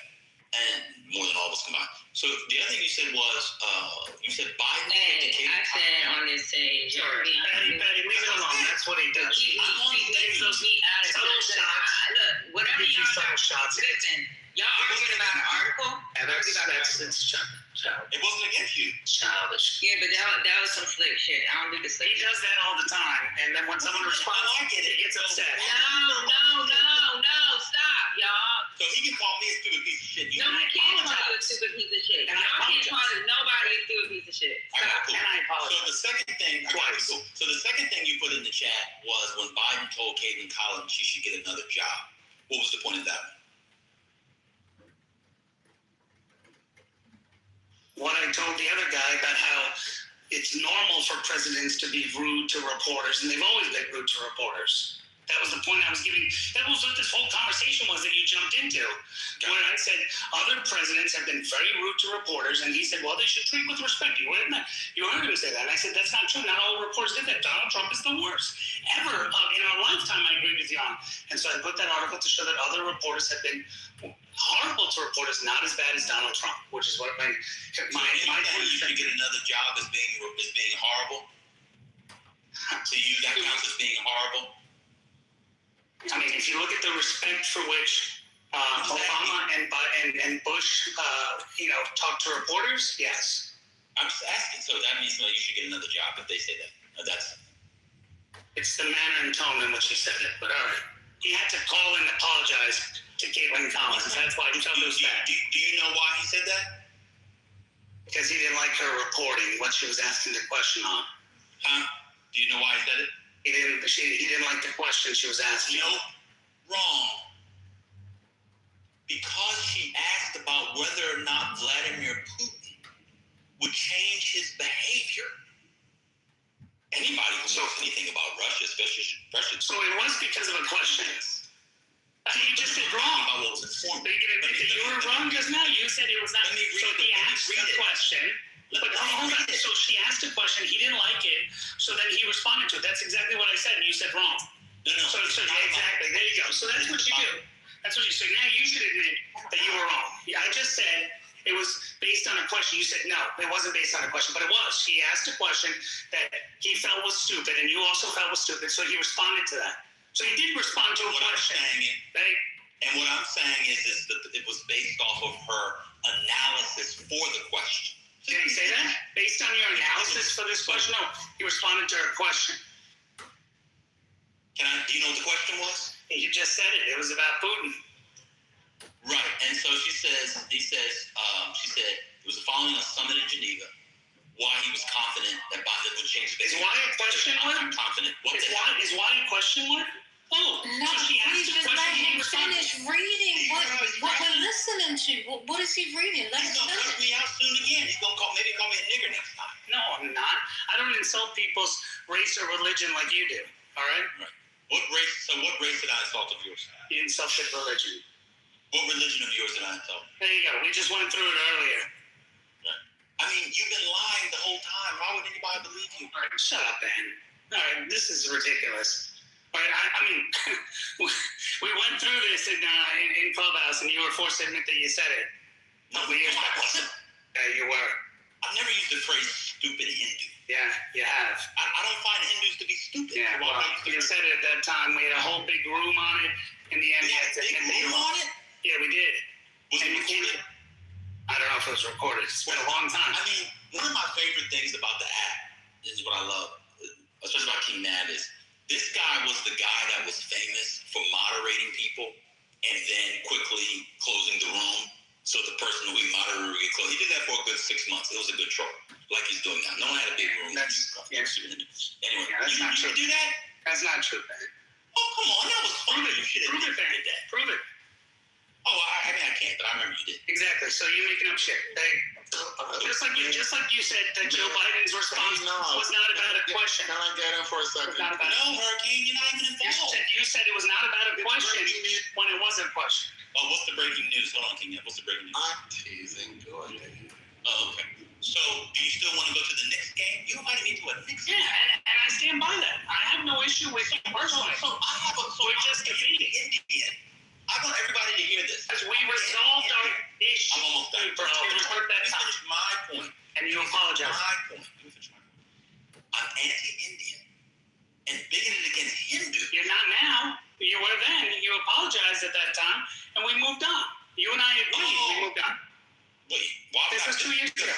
[SPEAKER 8] and more than all of us combined. So the other thing you said was, you said Biden
[SPEAKER 2] Hey, I said on this stage,
[SPEAKER 12] Patty, leave it alone. That's what he does.
[SPEAKER 2] He gives those
[SPEAKER 12] subtle shots.
[SPEAKER 2] Look, whatever
[SPEAKER 12] He
[SPEAKER 2] y'all
[SPEAKER 12] gives subtle
[SPEAKER 2] got,
[SPEAKER 12] shots.
[SPEAKER 2] listen, y'all arguing about an article.
[SPEAKER 12] And that's childish.
[SPEAKER 8] It wasn't against you.
[SPEAKER 12] Childish.
[SPEAKER 2] Yeah, but that was some slick shit. I don't do the slick
[SPEAKER 12] He
[SPEAKER 2] shit.
[SPEAKER 12] does that all the time, and then when someone responds, he gets upset.
[SPEAKER 2] No, stop, y'all.
[SPEAKER 8] So he can call me a stupid piece of shit.
[SPEAKER 2] Nobody can call you a stupid piece of shit.
[SPEAKER 12] And I
[SPEAKER 2] Y'all can't
[SPEAKER 12] apologize.
[SPEAKER 2] call nobody a stupid piece of shit.
[SPEAKER 8] I got cool.
[SPEAKER 12] And I
[SPEAKER 8] So
[SPEAKER 12] apologize.
[SPEAKER 8] the second thing, So the second thing you put in the chat was when Biden told Caitlin Collins she should get another job. What was the point of that?
[SPEAKER 12] What I told the other guy about how it's normal for presidents to be rude to reporters, and they've always been rude to reporters. That was the point I was giving. That was what this whole conversation was that you jumped into. When I said other presidents have been very rude to reporters, and he said, well, they should treat with respect. You heard him say that. And I said, that's not true. Not all reporters did that. Donald Trump is the worst ever in our lifetime. I agree with you on. And so I put that article to show that other reporters have been horrible to reporters, not as bad as Donald Trump, which is what my
[SPEAKER 8] You should get another job as being horrible. So you that counts as being horrible.
[SPEAKER 12] I mean, if you look at the respect for which Obama and Bush, talked to reporters, yes.
[SPEAKER 8] I'm just asking. So that means you should get another job if they say that.
[SPEAKER 12] It's the manner and tone in which he said it. But all right, he had to call and apologize to Caitlin Collins. That's why he felt it was bad.
[SPEAKER 8] Do you know why he said that?
[SPEAKER 12] Because he didn't like her reporting what she was asking the question on.
[SPEAKER 8] Huh? Do you know why he said it?
[SPEAKER 12] He didn't like the question she was asking.
[SPEAKER 8] No, wrong. Because she asked about whether or not Vladimir Putin would change his behavior. Anybody who knows anything about Russia, especially Russia.
[SPEAKER 12] So it was because of a question. You just said wrong.
[SPEAKER 8] About what was informed.
[SPEAKER 12] But you can admit that you were wrong just now. You said it was not. So he asked a question. But hold on. So she asked a question. He didn't like it. So then he responded to it. That's exactly what I said. And you said wrong.
[SPEAKER 8] No.
[SPEAKER 12] So exactly. There you go. So that's what you do. That's what you say. Now you should admit that you were wrong. Yeah, I just said it was based on a question. You said no, it wasn't based on a question, but it was. He asked a question that he felt was stupid, and you also felt was stupid. So he responded to that. So he did respond to a question.
[SPEAKER 8] And what I'm saying is that it was based off of her analysis for the question.
[SPEAKER 12] Did he say that? Based on your analysis for this question? No, he responded to her question.
[SPEAKER 8] Do you know what the question was?
[SPEAKER 12] You just said it. It was about Putin.
[SPEAKER 8] Right. And so she said it was following a summit in Geneva. Why he was confident that Biden would change the
[SPEAKER 12] Is why a question word?
[SPEAKER 8] I'm confident.
[SPEAKER 12] Is why a question word? Oh,
[SPEAKER 3] No,
[SPEAKER 12] so she asked
[SPEAKER 3] please
[SPEAKER 12] a
[SPEAKER 3] just
[SPEAKER 12] question.
[SPEAKER 3] let
[SPEAKER 12] He
[SPEAKER 3] him
[SPEAKER 12] responded.
[SPEAKER 3] finish reading. What we're listening to? What is he reading? Let
[SPEAKER 8] He's
[SPEAKER 3] him
[SPEAKER 8] gonna
[SPEAKER 3] finish.
[SPEAKER 8] cuss me out soon again. He's gonna maybe call me a nigger next time.
[SPEAKER 12] No, I'm not. I don't insult people's race or religion like you do. All right?
[SPEAKER 8] What race did I insult of yours?
[SPEAKER 12] You insulted religion.
[SPEAKER 8] What religion of yours did I insult?
[SPEAKER 12] There you go. We just went through it earlier.
[SPEAKER 8] I mean, you've been lying the whole time. Why would anybody believe you?
[SPEAKER 12] All right, shut up, Ben. All right, this is ridiculous. All right, I mean, we went through this in Clubhouse, and you were forced to admit that you said it.
[SPEAKER 8] No,
[SPEAKER 12] years
[SPEAKER 8] I
[SPEAKER 12] back.
[SPEAKER 8] wasn't.
[SPEAKER 12] You were.
[SPEAKER 8] I've never used the phrase stupid Hindu.
[SPEAKER 12] Yeah, you have.
[SPEAKER 8] I don't find Hindus to be stupid.
[SPEAKER 12] Yeah,
[SPEAKER 8] So why
[SPEAKER 12] well,
[SPEAKER 8] would I
[SPEAKER 12] you
[SPEAKER 8] use the
[SPEAKER 12] said it at that time. We had a whole big room on it. In the end,
[SPEAKER 8] We
[SPEAKER 12] you
[SPEAKER 8] had
[SPEAKER 12] had to
[SPEAKER 8] a big
[SPEAKER 12] admit that you
[SPEAKER 8] room
[SPEAKER 12] were.
[SPEAKER 8] on it?
[SPEAKER 12] Yeah, we did.
[SPEAKER 8] Was
[SPEAKER 12] And
[SPEAKER 8] it
[SPEAKER 12] you
[SPEAKER 8] recorded?
[SPEAKER 12] can't. I don't know if it was recorded. It's been a long time.
[SPEAKER 8] I mean, one of my favorite things about the app is what I love, especially about King Nav, is this guy was the guy that was famous for moderating people and then quickly closing the room so the person who he moderated would get closed. He did that for a good 6 months. It was a good troll, like he's doing now. No one had a big room. Anyway,
[SPEAKER 12] Yeah, that's not true.
[SPEAKER 8] You do that?
[SPEAKER 12] That's not true, Ben.
[SPEAKER 8] Oh, come on. That was fun. You should have
[SPEAKER 12] Prove it, Ben.
[SPEAKER 8] did that.
[SPEAKER 12] Prove it.
[SPEAKER 8] Oh, I mean, I can't, but I remember you did.
[SPEAKER 12] Exactly. So you're making up shit. Just like you said that Joe Biden's response was not about a question.
[SPEAKER 7] Can I get in for a second?
[SPEAKER 12] Not about
[SPEAKER 8] No, Hurricane, you're not even involved.
[SPEAKER 12] You said it was not about a question when it was a question.
[SPEAKER 8] Oh, what's the breaking news? Hold on, King. What's the breaking news?
[SPEAKER 7] I'm teasing. Go ahead.
[SPEAKER 8] Oh, okay. So, do you still want to go to the Knicks game? You invited me to a Knicks
[SPEAKER 12] Yeah,
[SPEAKER 8] game.
[SPEAKER 12] and I stand by that. I have no issue with you personally.
[SPEAKER 8] So
[SPEAKER 12] We're just defeated.
[SPEAKER 8] Indian. I want everybody to hear this.
[SPEAKER 12] Because we resolved our issue.
[SPEAKER 8] I'm almost done.
[SPEAKER 12] Bro, we heard that
[SPEAKER 8] Let me
[SPEAKER 12] time.
[SPEAKER 8] finish my point.
[SPEAKER 12] And you apologize.
[SPEAKER 8] My point. Let me finish my point. I'm anti-Indian and bigoted against Hindu.
[SPEAKER 12] You're not now. You were then. You apologized at that time, and we moved on. You and I agreed. We moved on.
[SPEAKER 8] Wait, why
[SPEAKER 12] This
[SPEAKER 8] would I
[SPEAKER 12] was 2 years ago.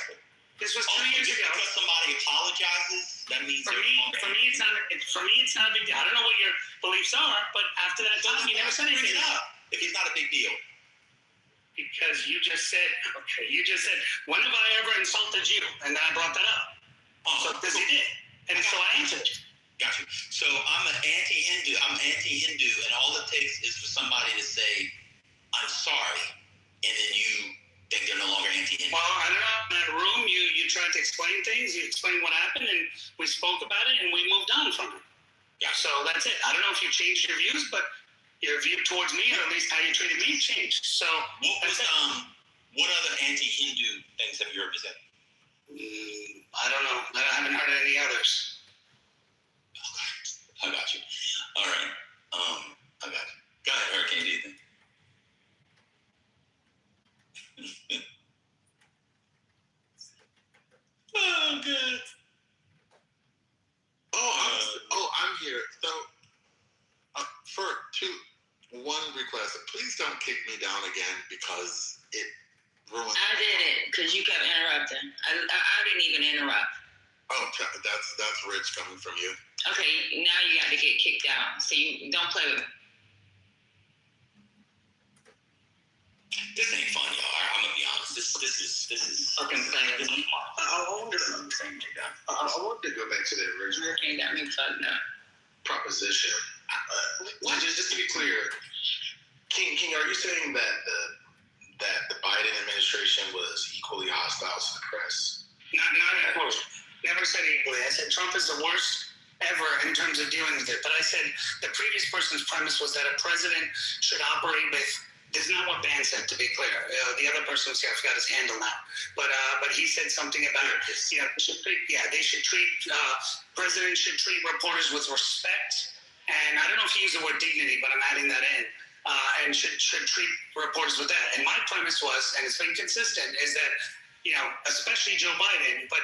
[SPEAKER 12] This was 2 years
[SPEAKER 8] just
[SPEAKER 12] ago.
[SPEAKER 8] because somebody apologizes, that means
[SPEAKER 12] For me, it's not. It's not a big deal. I don't know what your beliefs are, but after that time, you never said
[SPEAKER 8] Bring
[SPEAKER 12] anything.
[SPEAKER 8] it up if it's not a big deal.
[SPEAKER 12] Because you just said, when have I ever insulted you? And then I brought that up. So, because you did. And so I answered you.
[SPEAKER 8] Got you. So I'm anti-Hindu, and all it takes is for somebody to say, I'm sorry, and then you think they're no longer anti-Hindu.
[SPEAKER 12] Well, I don't know. In that room, you tried to explain things. You explained what happened, and we spoke about it, and we moved on from it.
[SPEAKER 8] Yeah.
[SPEAKER 12] So that's it. I don't know if you changed your views, but your view towards me, or at least how you treated me, changed. So
[SPEAKER 8] What other anti-Hindu things have you ever said?
[SPEAKER 12] I don't know. I haven't heard any others.
[SPEAKER 8] I got you. All right. I got you. Go ahead, Hurricane. Do you think? Oh, good.
[SPEAKER 7] I'm here. So, one request. Please don't kick me down again because it ruined.
[SPEAKER 2] I did it because you kept interrupting. I didn't even interrupt.
[SPEAKER 7] Oh, that's rich coming from you.
[SPEAKER 2] Okay, now you got to get kicked out. So you don't play with me.
[SPEAKER 8] This ain't fun, y'all. I'm gonna be honest. This is
[SPEAKER 2] fucking funny.
[SPEAKER 7] I wanted to go back to the original
[SPEAKER 2] You got me fucked up.
[SPEAKER 7] proposition. Just to be clear, King, are you saying that the Biden administration was equally hostile to the press?
[SPEAKER 12] Not equally. Never said equally. I said Trump is the worst ever in terms of dealing with it. But I said the previous person's premise was that a president should operate with. This is not what Ban said, to be clear. The other person was here. I forgot his handle now. But he said something about they should treat presidents should treat reporters with respect. And I don't know if he used the word dignity, but I'm adding that in. And should treat reporters with that. And my premise was, and it's been consistent, is that especially Joe Biden, but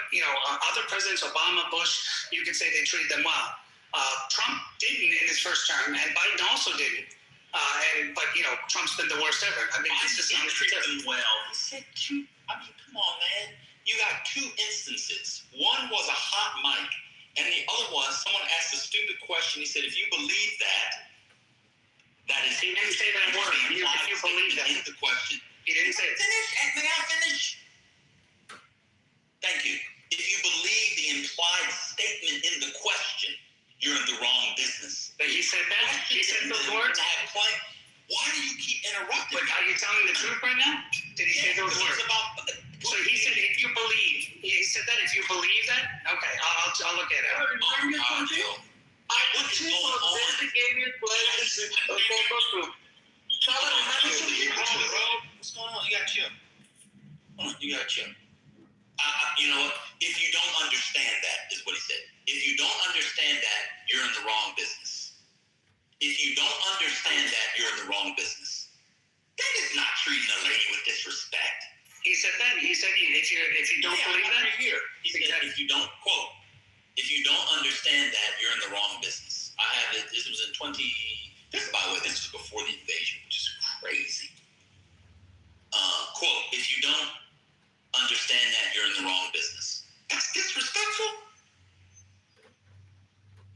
[SPEAKER 12] other presidents, Obama, Bush, you could say they treated them well. Trump didn't in his first term, and Biden also didn't. But Trump's been the worst ever. I mean,
[SPEAKER 8] I just don't treat them well. He said two. I mean, come on, man. You got two instances. One was a hot mic, and the other one, someone asked a stupid question. He said, "If you believe that is."
[SPEAKER 12] He didn't say that word. If you believe that.
[SPEAKER 8] In the question.
[SPEAKER 12] He didn't say it.
[SPEAKER 8] May I finish? Thank you. If you believe the implied statement in the question, you're in the wrong business.
[SPEAKER 12] But he said that? He said those words?
[SPEAKER 8] Why do you keep interrupting?
[SPEAKER 12] But are you telling the truth right now? Did he say those words? So he said if you believe. He said that if you believe that? Okay, I'll look at it.
[SPEAKER 8] What is going on? What's going on? You got chill. Hold on, you got chill. You know what? If you don't understand that, is what he said. If you don't understand that, you're in the wrong business. If you don't understand that, you're in the wrong business. That is not treating a lady with disrespect.
[SPEAKER 12] He said that. He said if you don't believe that.
[SPEAKER 8] Right here. He said if you don't if you don't understand that, you're in the wrong business. I have it. This was in 20. This, by the way, this was before the invasion, which is crazy. Quote: if you don't understand that, you're in the wrong business. That's disrespectful.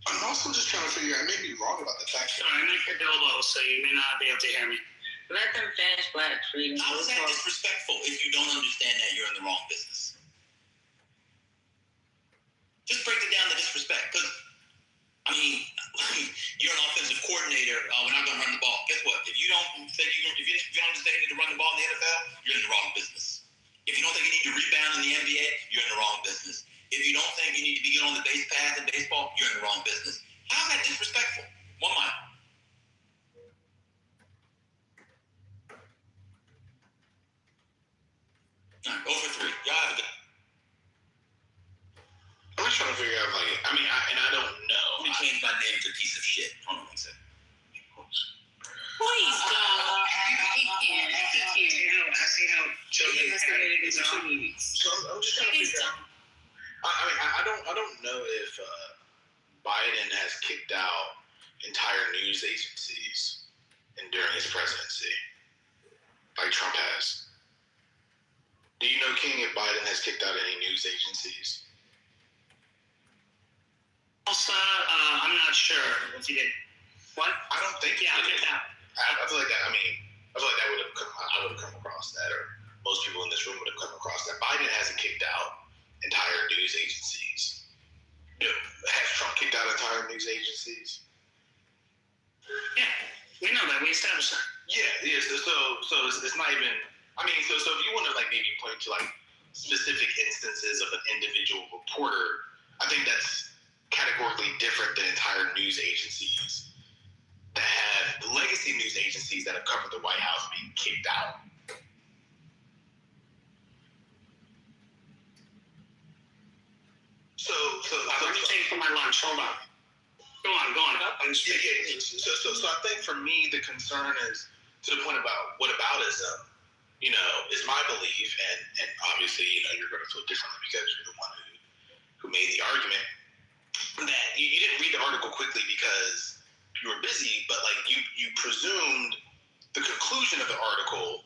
[SPEAKER 6] I'm also just trying to figure out, I may be wrong about the tax.
[SPEAKER 12] Sorry, I'm at your elbow, so you may not be able to hear me.
[SPEAKER 2] Let them finish black treating.
[SPEAKER 8] How is that disrespectful? If you don't understand that, you're in the wrong business. Just break it down to disrespect. Because, I mean, you're an offensive coordinator. We're not going to run the ball. Guess what? If you don't think you don't understand you need to run the ball in the NFL, you're in the wrong business. If you don't think you need to rebound in the NBA, you're in the wrong business. If you don't think you need to be good on the base path in baseball, you're in the wrong business. How is that disrespectful? One mic. All right, 0 for 3. Y'all have a good.
[SPEAKER 6] I'm just trying to figure out, like, I don't know.
[SPEAKER 8] Let me change my name to piece of shit. Hold on one second.
[SPEAKER 3] Please don't.
[SPEAKER 12] I see how children
[SPEAKER 6] So I'm just trying to figure out. I don't know if Biden has kicked out entire news agencies during his presidency, like Trump has. Do you know, King, if Biden has kicked out any news agencies?
[SPEAKER 12] Also, I'm not sure if he did. What?
[SPEAKER 6] I don't think.
[SPEAKER 12] Yeah, I'll get that.
[SPEAKER 6] I feel like that. I feel like that would have come. I would have come across that, or most people in this room would have come across that. Biden hasn't kicked out entire news agencies. Has Trump kicked out entire news agencies?
[SPEAKER 12] Yeah, we know that. We established that.
[SPEAKER 6] Yeah. So it's not even. So if you want to like maybe point to like specific instances of an individual reporter, I think that's categorically different than entire news agencies that have the legacy news agencies that have covered the White House being kicked out. So
[SPEAKER 12] let me take for my lunch. Hold on. Go on.
[SPEAKER 6] So I think for me the concern is to the point about whataboutism. Is my belief, and obviously, you're going to feel differently because you're the one who made the argument, that you didn't read the article quickly because you were busy, but like you presumed the conclusion of the article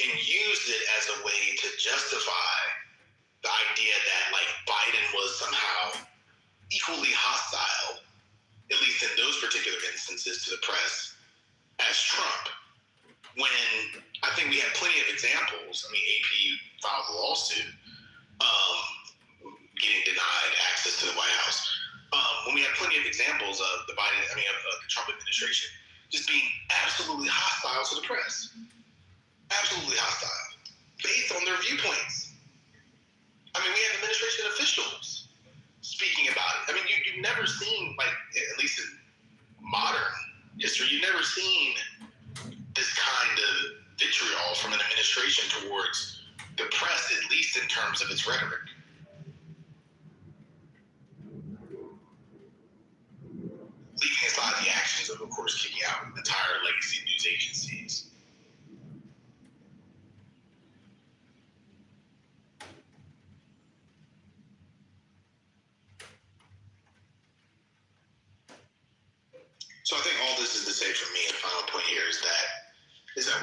[SPEAKER 6] and used it as a way to justify the idea that like Biden was somehow equally hostile, at least in those particular instances, to the press as Trump. When I think we have plenty of examples. AP filed a lawsuit getting denied access to the White House. When we have plenty of examples of the Trump administration just being absolutely hostile to the press. Absolutely hostile. Based on their viewpoints. We have administration officials speaking about it. You've never seen, like, at least in modern history, you've never seen this kind of vitriol from an administration towards the press, at least in terms of its rhetoric. Leaving aside the actions of course, kicking out entire legacy news agencies. So I think all this is to say for me, the final point here is that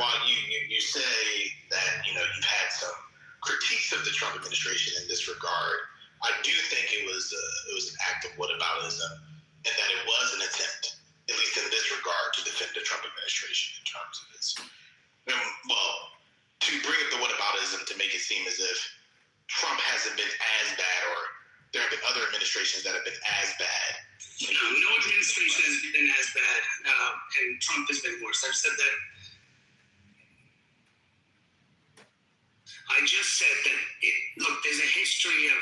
[SPEAKER 6] while you say that you've had some critiques of the Trump administration in this regard, I do think it was an act of whataboutism, and that it was an attempt, at least in this regard, to defend the Trump administration in terms of its to bring up the whataboutism to make it seem as if Trump hasn't been as bad, or there have been other administrations that have been as bad
[SPEAKER 12] No administration has been as bad, and Trump has been worse. I've said that. I just said that, look, there's a history of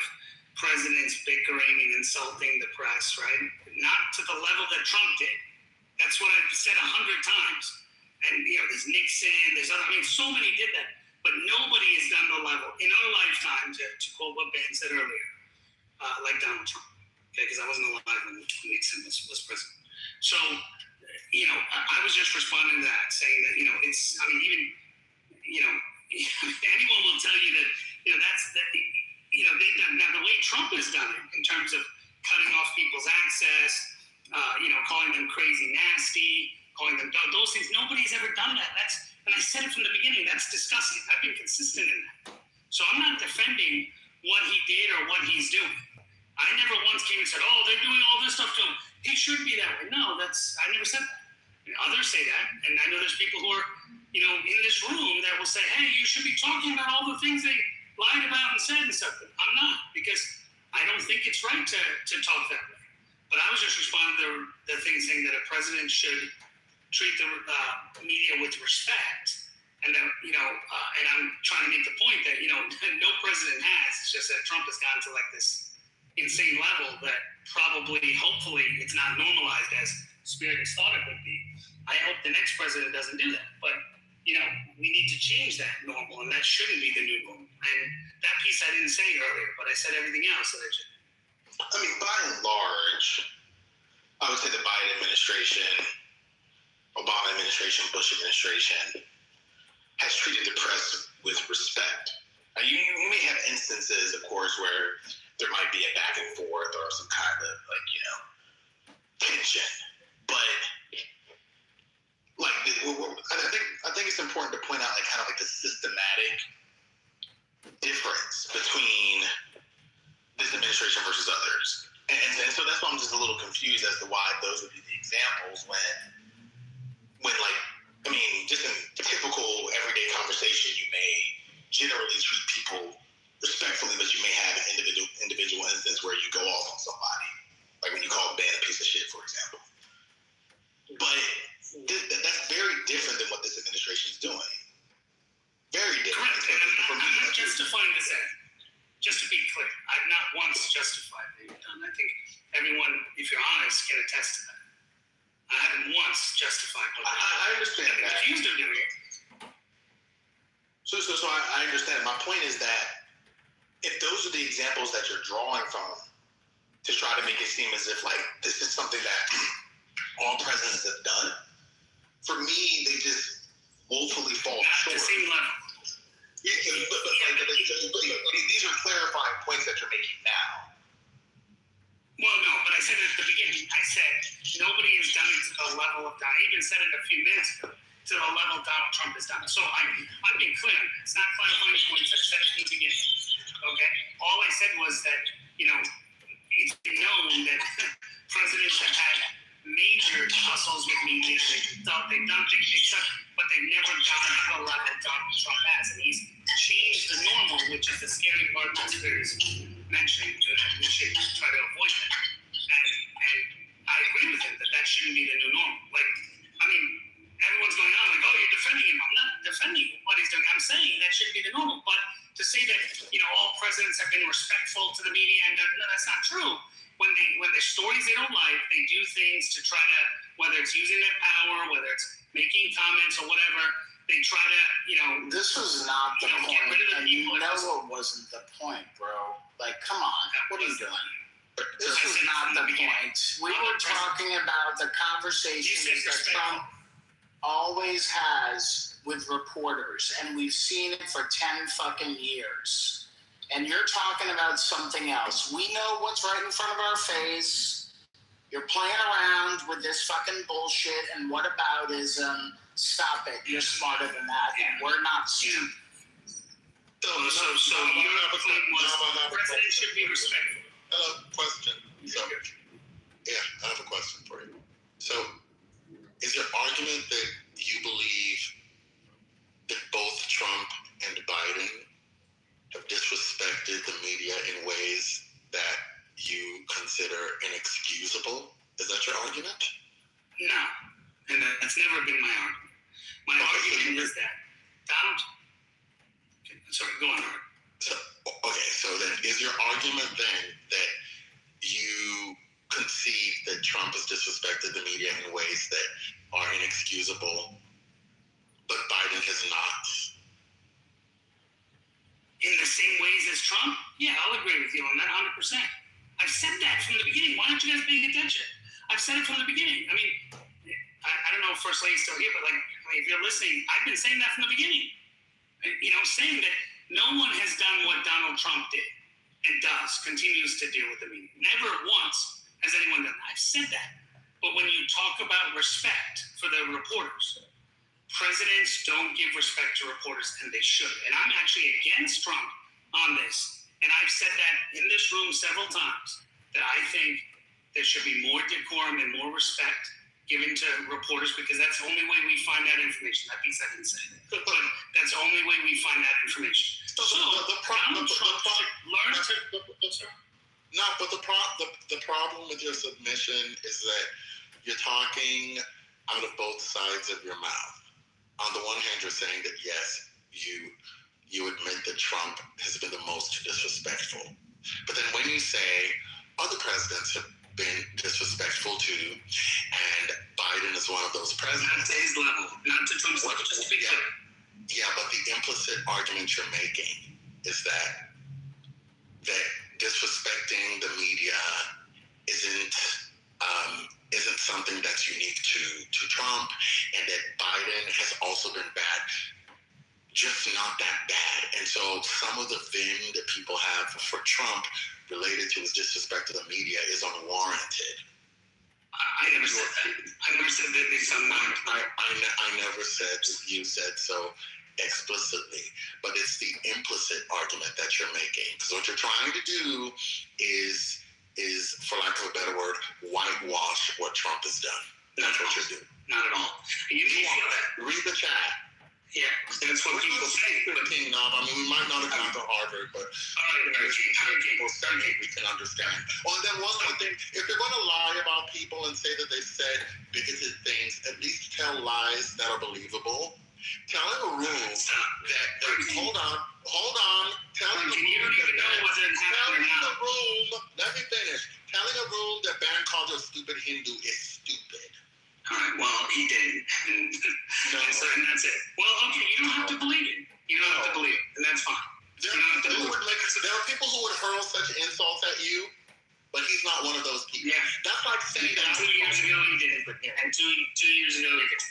[SPEAKER 12] presidents bickering and insulting the press, right? Not to the level that Trump did. That's what I've said 100 times. And, there's Nixon, there's other, so many did that. But nobody has done the level in our lifetime, to quote what Ben said earlier, like Donald Trump. Okay, because I wasn't alive when Nixon was president. So, I was just responding to that, saying that, anyone will tell you that, they've done, now the way Trump has done it in terms of cutting off people's access, calling them crazy nasty, calling them those things, nobody's ever done that. And I said it from the beginning, that's disgusting. I've been consistent in that. So I'm not defending what he did or what he's doing. I never once came and said, oh, they're doing all this stuff to him. He should be that way. No, I never said that. Others say that, and I know there's people who are, in this room that will say, hey, you should be talking about all the things they lied about and said and stuff. But I'm not, because I don't think it's right to talk that way. But I was just responding to the thing saying that a president should treat the media with respect, and that, and I'm trying to make the point that, no president has. It's just that Trump has gotten to like this insane level that probably, hopefully, it's not normalized as Spirit has thought it would be. I hope the next president doesn't do that. But, we need to change that normal, and that shouldn't be the new normal. And that piece I didn't say earlier, but I said everything else that I should.
[SPEAKER 6] By and large, I would say the Biden administration, Obama administration, Bush administration has treated the press with respect. Now, you may have instances, of course, where there might be a back and forth or some kind of tension, but I think it's important to point out the systematic difference between this administration versus others, and so that's why I'm just a little confused as to why those would be the examples when just in typical everyday conversation, you may generally treat people respectfully, but you may have an individual instance where you go off on somebody, like when you call Ben a piece of shit, for example. But that's very different than what this administration is doing. Very different.
[SPEAKER 12] Correct. I'm not justifying this act. Just to be clear, I've not once justified what they've done. I think everyone, if you're honest, can attest to that. I haven't once justified what they've done.
[SPEAKER 6] I understand that.
[SPEAKER 12] Accused of doing it.
[SPEAKER 6] So I understand. My point is that if those are the examples that you're drawing from to try to make it seem as if this is something that all presidents have done, for me, they just woefully fall short.
[SPEAKER 12] At the same level.
[SPEAKER 6] But these are clarifying points that you're making now.
[SPEAKER 12] Well, no, but I said it at the beginning. I said nobody has done it to the level of Donald. I even said it a few minutes ago, to the level Donald Trump has done it. So I'm being clear. It's not clarifying points. I said it in the beginning. Okay? All I said was that, it's been known that presidents have had major tussles with media. They've done things, but they've never gotten to the level Donald Trump has. And he's changed the normal, which is the scary part that Spirit is mentioning, that we should try to avoid that. And I agree with him that shouldn't be the new normal. Everyone's going on oh, you're defending him. I'm not defending what he's doing. I'm saying that shouldn't be the normal. But to say that, all presidents have been respectful to the media, and no, that's not true. When there's stories they don't like, they do things to try to, whether it's using their power, whether it's making comments or whatever, they try to,
[SPEAKER 1] This was not the point,
[SPEAKER 12] get rid of the
[SPEAKER 1] and you
[SPEAKER 12] people.
[SPEAKER 1] know it wasn't the point, bro. Come on, what are you doing? This was not the point. We were talking about the conversations that Trump always has with reporters, and we've seen it for 10 fucking years. And you're talking about something else. We know what's right in front of our face. You're playing around with this fucking bullshit and whataboutism. Stop it. You're smarter than that, and we're not stupid.
[SPEAKER 12] So your claim was president should be respectful.
[SPEAKER 7] I have a question. I have a question for you. So, is your argument that you believe that both Trump and Biden have disrespected the media in ways that you consider inexcusable? Is that your argument?
[SPEAKER 12] No, and that's never been my argument. My argument is that Donald. Sorry, go on, Art.
[SPEAKER 7] So then is your argument then that you concede that Trump has disrespected the media in ways that are inexcusable, but Biden has not?
[SPEAKER 12] In the same ways as Trump? Yeah, I'll agree with you on that 100%. I've said that from the beginning. Why aren't you guys paying attention? I've said it from the beginning. I mean, I don't know if First Lady's still here, but if you're listening, I've been saying that from the beginning. Saying that no one has done what Donald Trump did and continues to do with the media. Never once has anyone done that. I've said that. But when you talk about respect for the reporters, presidents don't give respect to reporters, and they should. And I'm actually against Trump on this. And I've said that in this room several times, that I think there should be more decorum and more respect given to reporters, because that's the only way we find that information. That piece I didn't say. But that's the only way we find that information. So Donald Trump should learn to...
[SPEAKER 7] No, but the problem with your submission is that you're talking out of both sides of your mouth. On the one hand, you're saying that yes, you admit that Trump has been the most disrespectful. But then when you say other presidents have been disrespectful too, and Biden is one of those presidents.
[SPEAKER 12] Not to his level, not to Trump's level, just to be clear.
[SPEAKER 7] Yeah, but the implicit argument you're making is that disrespecting the media isn't something that's unique to Trump, and that Biden has also been bad, just not that bad. And so some of the vim that people have for Trump related to his disrespect to the media is unwarranted.
[SPEAKER 12] I never said that. I never said that they sound
[SPEAKER 7] I never said that you said so explicitly, but it's the implicit argument that you're making. Because what you're trying to do is, for lack of a better word, whitewash what Trump has done. That's what you're doing.
[SPEAKER 12] Not at all. You feel that.
[SPEAKER 7] Read the chat.
[SPEAKER 12] Yeah, that's what people say.
[SPEAKER 7] We might not have gone to Harvard, but people study, we can understand. Oh, and then one more thing, if you're going to lie about people and say that they said bigoted things, at least tell lies that are believable. Telling a room that hold on, telling the room, let me finish. Telling a room that Ben called a stupid Hindu is stupid.
[SPEAKER 12] All right, well, he didn't. And that's it. Well, okay, you don't have to believe it. You don't have to believe it, and that's fine.
[SPEAKER 7] There are people who would hurl such insults at you, but he's not one of those people.
[SPEAKER 12] Yeah.
[SPEAKER 7] That's like saying that
[SPEAKER 12] 2 years ago he did. And 2 years ago he did.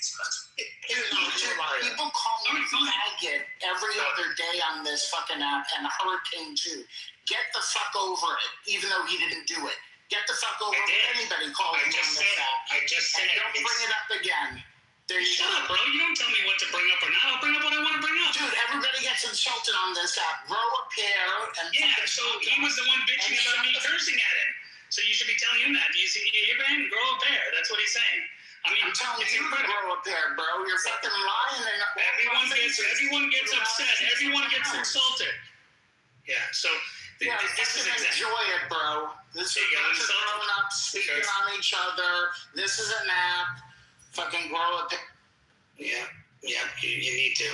[SPEAKER 1] People call me faggot every other day on this fucking app, and Hurricane too. Get the fuck over it, even though he didn't do it. Get the fuck over it. Anybody calls you on this app.
[SPEAKER 12] I just said
[SPEAKER 1] don't bring it up again. There you
[SPEAKER 12] Shut up, bro. You don't tell me what to bring up or not. I'll bring up what I want to bring up.
[SPEAKER 1] Dude, everybody gets insulted on this app. Grow a pair and...
[SPEAKER 12] Yeah, so he was the one bitching about me cursing at him. So you should be telling him that. You see, Abraham, grow a pair. That's what he's saying. I mean,
[SPEAKER 1] I'm telling you to grow a pair, bro. You're fucking lying. And
[SPEAKER 12] everyone gets upset. Everyone gets insulted. Yeah, so...
[SPEAKER 1] Yeah,
[SPEAKER 12] this is exactly.
[SPEAKER 1] Enjoy it, bro. This is a bunch of grown-ups speaking on each other. This is an app. Fucking grow it.
[SPEAKER 12] Yeah, you need to.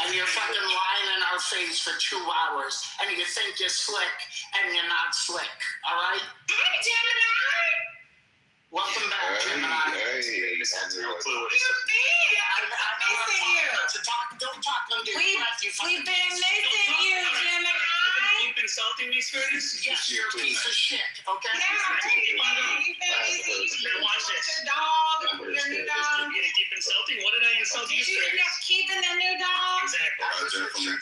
[SPEAKER 1] And you're fucking lying in our face for 2 hours, and you think you're slick, and you're not slick. All right?
[SPEAKER 10] Hi, Gemini.
[SPEAKER 1] Welcome back, Gemini.
[SPEAKER 10] Hey,
[SPEAKER 1] that's real clue. Don't talk under your breath.
[SPEAKER 10] We've been missing you, Gemini.
[SPEAKER 12] Keep insulting me, Curtis?
[SPEAKER 1] Yes, you're a piece of shit, okay?
[SPEAKER 10] Yeah, you've been missing you.
[SPEAKER 12] Watch this.
[SPEAKER 10] Your new dog.
[SPEAKER 12] You're gonna keep insulting? What did I insult you,
[SPEAKER 10] Did you end
[SPEAKER 12] Curtis?
[SPEAKER 10] up keeping the new dog?
[SPEAKER 12] Exactly. Yeah,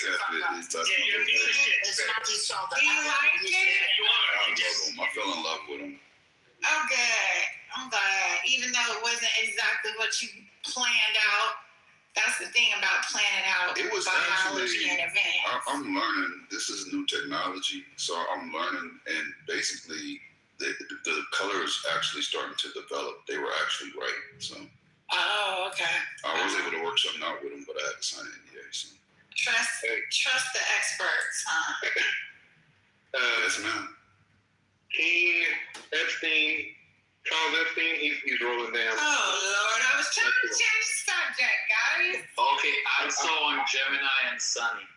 [SPEAKER 12] you're a piece of shit.
[SPEAKER 1] It's not insult.
[SPEAKER 10] Do you like it?
[SPEAKER 12] Yeah, you are.
[SPEAKER 8] I fell in love with him.
[SPEAKER 10] Oh, good. I'm glad. Even though it wasn't exactly what you planned out. That's the thing about planning out
[SPEAKER 8] It was
[SPEAKER 10] biology
[SPEAKER 8] actually,
[SPEAKER 10] in advance.
[SPEAKER 8] I'm learning, this is new technology, so I'm learning, and basically the colors actually starting to develop. They were actually right, so.
[SPEAKER 10] Oh, okay.
[SPEAKER 8] I was able to work something out with them, but I had to sign an NDA, so.
[SPEAKER 10] Trust the experts, huh?
[SPEAKER 8] Yes, ma'am.
[SPEAKER 6] King, Epstein, Charles Epstein, he's rolling down.
[SPEAKER 10] Oh Lord, I was trying to change the subject, guys.
[SPEAKER 11] Okay, I saw on Gemini and Sunny.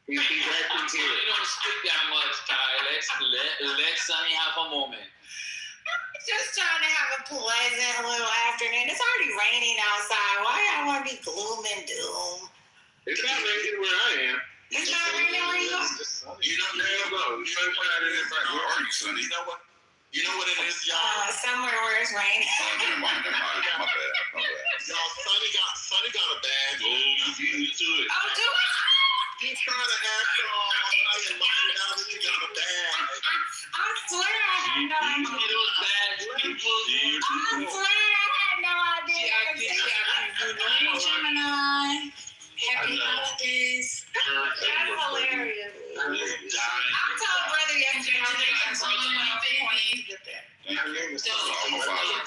[SPEAKER 6] He's acting
[SPEAKER 11] You
[SPEAKER 6] here.
[SPEAKER 11] don't speak that much, Ty. Let Sunny have a moment.
[SPEAKER 10] Just trying to have a pleasant little afternoon. It's already raining outside. Why y'all want to be gloom and doom?
[SPEAKER 6] It's not raining where I am.
[SPEAKER 10] It's not raining where you are.
[SPEAKER 5] You know, there you go. You know where are you, Sonny?
[SPEAKER 9] You know what? You know what it is, y'all?
[SPEAKER 10] Somewhere where it's raining.
[SPEAKER 5] Oh, never mind. My bad.
[SPEAKER 9] Y'all, Sonny got a bad.
[SPEAKER 6] Oh, you beat me to it.
[SPEAKER 10] Oh, do I?
[SPEAKER 9] He's trying to act all high and mighty now that you got a bag.
[SPEAKER 10] I swear I had no idea.
[SPEAKER 11] Those bad people.
[SPEAKER 10] I swear I had no idea.
[SPEAKER 3] Hey, Gemini. Happy holidays.
[SPEAKER 10] That's hilarious. I told brother yesterday.
[SPEAKER 5] Her name is I'm a father.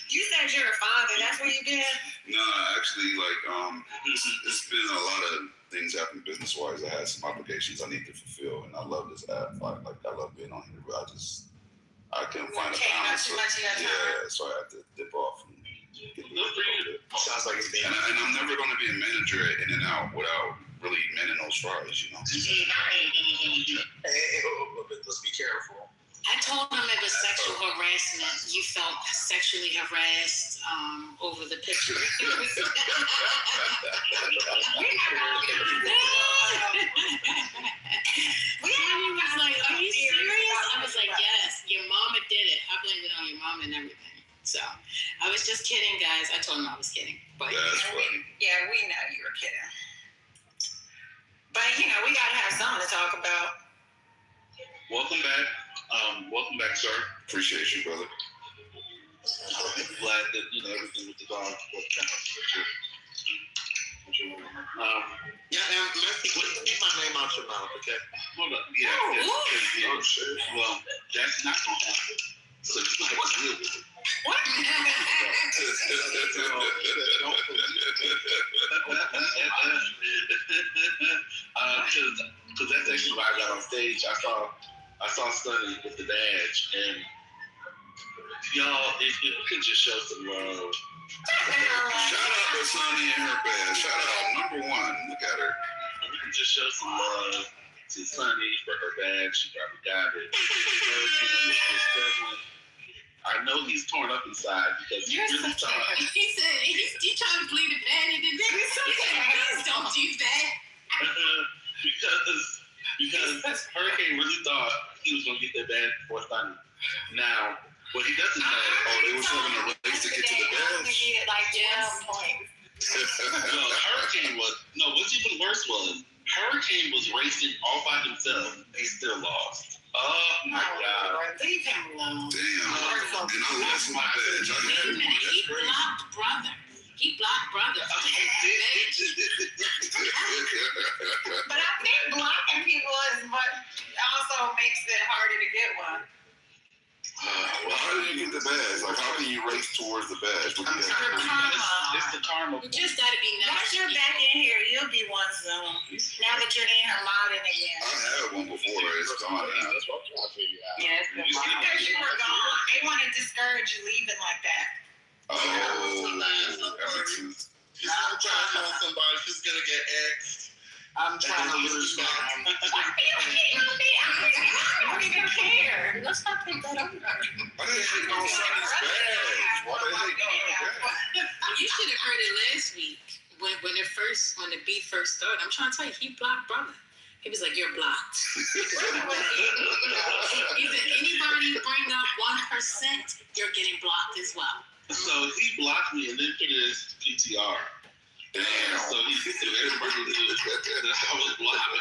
[SPEAKER 10] You said you're a father. That's where you been?
[SPEAKER 5] No, actually, it's been a lot of things happen business wise. I had some obligations I need to fulfill, and I love this app. I love being on here, but I couldn't find a balance. So I had to dip off and get the bit.
[SPEAKER 9] Sounds like it's being.
[SPEAKER 5] And I'm never going to be a manager at In and Out without really manning those fries, you know.
[SPEAKER 9] Hey, let's be careful.
[SPEAKER 3] I told him it was sexual harassment. You felt sexually harassed over the picture. He was like, "Are you serious?" I was like, "Yes, your mama did it. I blamed it on your mom and everything." So I was just kidding, guys. I told him I was kidding. But
[SPEAKER 5] That's funny.
[SPEAKER 10] Yeah, we know you were kidding. But, you know, we got to have something to talk about.
[SPEAKER 6] Welcome back. Welcome back, sir.
[SPEAKER 5] Appreciate you, brother.
[SPEAKER 6] I'm glad that, everything with the dog worked out.
[SPEAKER 9] Yeah, and get my name out your mouth, okay?
[SPEAKER 6] Hold up. Yeah. Oh, shit. Well, that's not going to happen. So you have to deal with it.
[SPEAKER 10] What?
[SPEAKER 6] Because that's actually why I got on stage. I saw Sunny with the badge, and y'all, if you could just show some love.
[SPEAKER 5] Shout out to Sonny and her band. Shout out, number one. Look at her.
[SPEAKER 6] We can just show some love to Sunny for her band. She probably got it. I know he's torn up inside because he really thought.
[SPEAKER 3] he said he trying to plead the bad. He did please don't do that.
[SPEAKER 6] because Hurricane really thought he was going to get that band before Sunny. Now, what he doesn't know,
[SPEAKER 5] they was having a race to get to the badge.
[SPEAKER 6] Hurricane was, what's even worse was, Hurricane was racing all by himself. He still lost. Oh my God.
[SPEAKER 10] Leave him alone.
[SPEAKER 5] Damn. And I lost my badge.
[SPEAKER 3] He blocked brother.
[SPEAKER 10] But I think blocking people is what also makes it harder to get one.
[SPEAKER 5] Well, how do you get the badge? Like, how can you race towards the badge? What do you have?
[SPEAKER 6] It's the karma.
[SPEAKER 3] You just gotta be nice.
[SPEAKER 10] Once you're back in here, you'll be one soon. Now that you're in her modding again.
[SPEAKER 5] I had one before. It's gone now.
[SPEAKER 9] That's what I'm trying to figure out.
[SPEAKER 10] Yes, because you were gone. They want to discourage you leaving like that.
[SPEAKER 5] Oh, that makes sense.
[SPEAKER 9] She's gonna try to know somebody. She's gonna get X. I'm trying to lose mine.
[SPEAKER 10] I don't even care. Let's not put that on her.
[SPEAKER 5] I didn't hate on Sonny's badge. Why they hate on her badge?
[SPEAKER 3] You should have heard it last week when the beef first started. I'm trying to tell you, he blocked brother. He was like, "You're blocked." He said, "Anybody bring up 1%, you're getting blocked as well."
[SPEAKER 6] So he blocked me and then put his PTR.
[SPEAKER 5] Damn.
[SPEAKER 6] So everybody knew that I was blocked.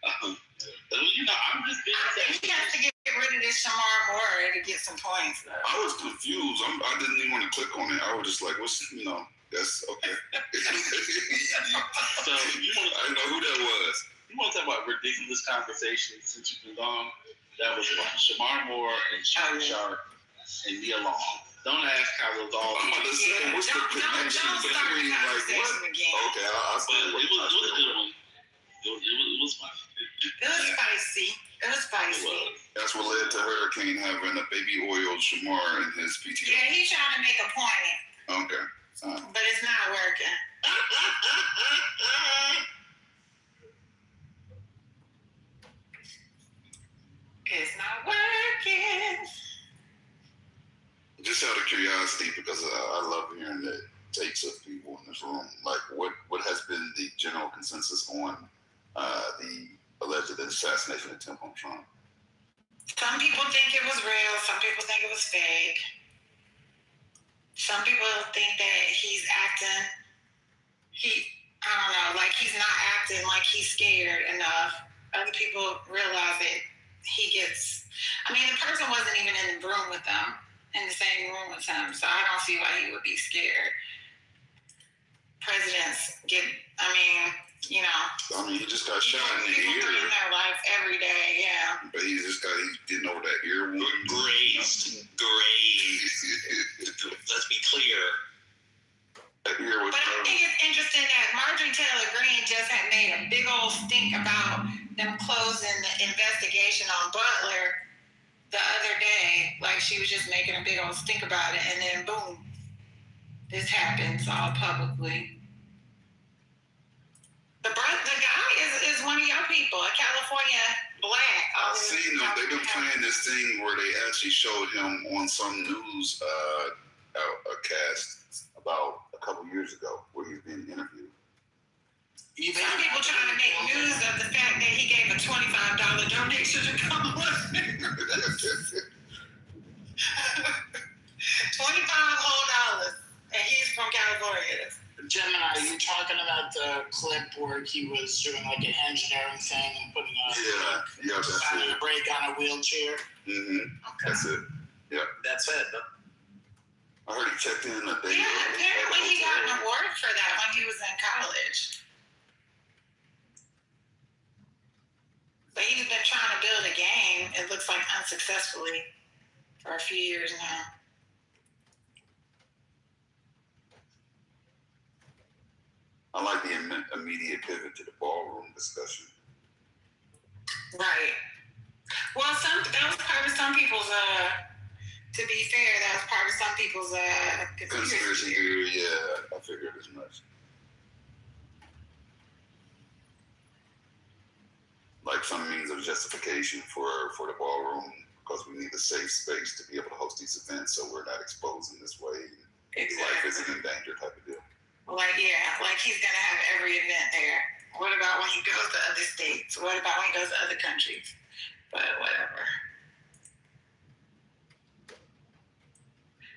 [SPEAKER 6] I'm just being
[SPEAKER 10] He has to get rid of this Shamar Moore to get some points.
[SPEAKER 5] I was confused. I didn't even want to click on it. I was just like, that's okay.
[SPEAKER 6] So
[SPEAKER 5] I didn't know who that was.
[SPEAKER 6] You want to talk about ridiculous conversations since you've been gone? That was Shamar Moore and Shark Shark and Nia Long. Don't ask how those all.
[SPEAKER 5] I'm about to say, what's the connection between what? Okay, I
[SPEAKER 6] It was good one. It was fun.
[SPEAKER 10] It was spicy. It was spicy.
[SPEAKER 13] That's what led to Hurricane having a baby oil Shamar in his PTO.
[SPEAKER 10] Yeah, he's trying to make a point.
[SPEAKER 13] Okay.
[SPEAKER 10] But it's not working. It's not working.
[SPEAKER 13] Just out of curiosity, because I love hearing the takes of people in this room. Like, what has been the general consensus on the alleged assassination attempt on Trump?
[SPEAKER 10] Some people think it was real. Some people think it was fake. Some people think that he's acting. I don't know, like he's not acting like he's scared enough. Other people realize that the person wasn't even in the room with them, in the same room with him, so I don't see why he would be scared. Presidents he
[SPEAKER 13] just got shot in the
[SPEAKER 10] people
[SPEAKER 13] ear.
[SPEAKER 10] in their life every day, yeah.
[SPEAKER 13] But he's getting over that ear wound.
[SPEAKER 8] Grazed. Let's be clear.
[SPEAKER 13] That ear was.
[SPEAKER 10] But I think it's interesting that Marjorie Taylor Greene just had made a big old stink about them closing the investigation on Butler the other day. Like she was just making a big old stink about it, and then boom, this happens all publicly. The guy is one of your people, a California black.
[SPEAKER 13] I've seen them. They've been playing this thing where they actually showed him on some news cast about a couple years ago where he's being interviewed.
[SPEAKER 10] Some people trying to make news of the fact that he gave a $25 donation to Kamala. $25 and he's from California.
[SPEAKER 1] Gemini, are you talking about the clip where he was doing like an engineering thing and putting a brake on a wheelchair?
[SPEAKER 13] Mm-hmm.
[SPEAKER 1] Okay.
[SPEAKER 13] That's it. Yeah.
[SPEAKER 1] That's it.
[SPEAKER 13] I heard he checked in a day.
[SPEAKER 10] Yeah, apparently he got an award for that when he was in college. But he's been trying to build a game, it looks like unsuccessfully, for a few years now.
[SPEAKER 13] I like the immediate pivot to the ballroom discussion.
[SPEAKER 10] Right. Well, that was part of some people's, to be fair, that was part of some people's
[SPEAKER 13] conspiracy theory. Yeah, I figured as much. Like some means of justification for the ballroom, because we need a safe space to be able to host these events so we're not exposed in this way.
[SPEAKER 10] Exactly.
[SPEAKER 13] Life isn't in danger type of deal.
[SPEAKER 10] Like he's gonna have every event there. What about when he goes to other states? What about when he goes to other countries? But whatever.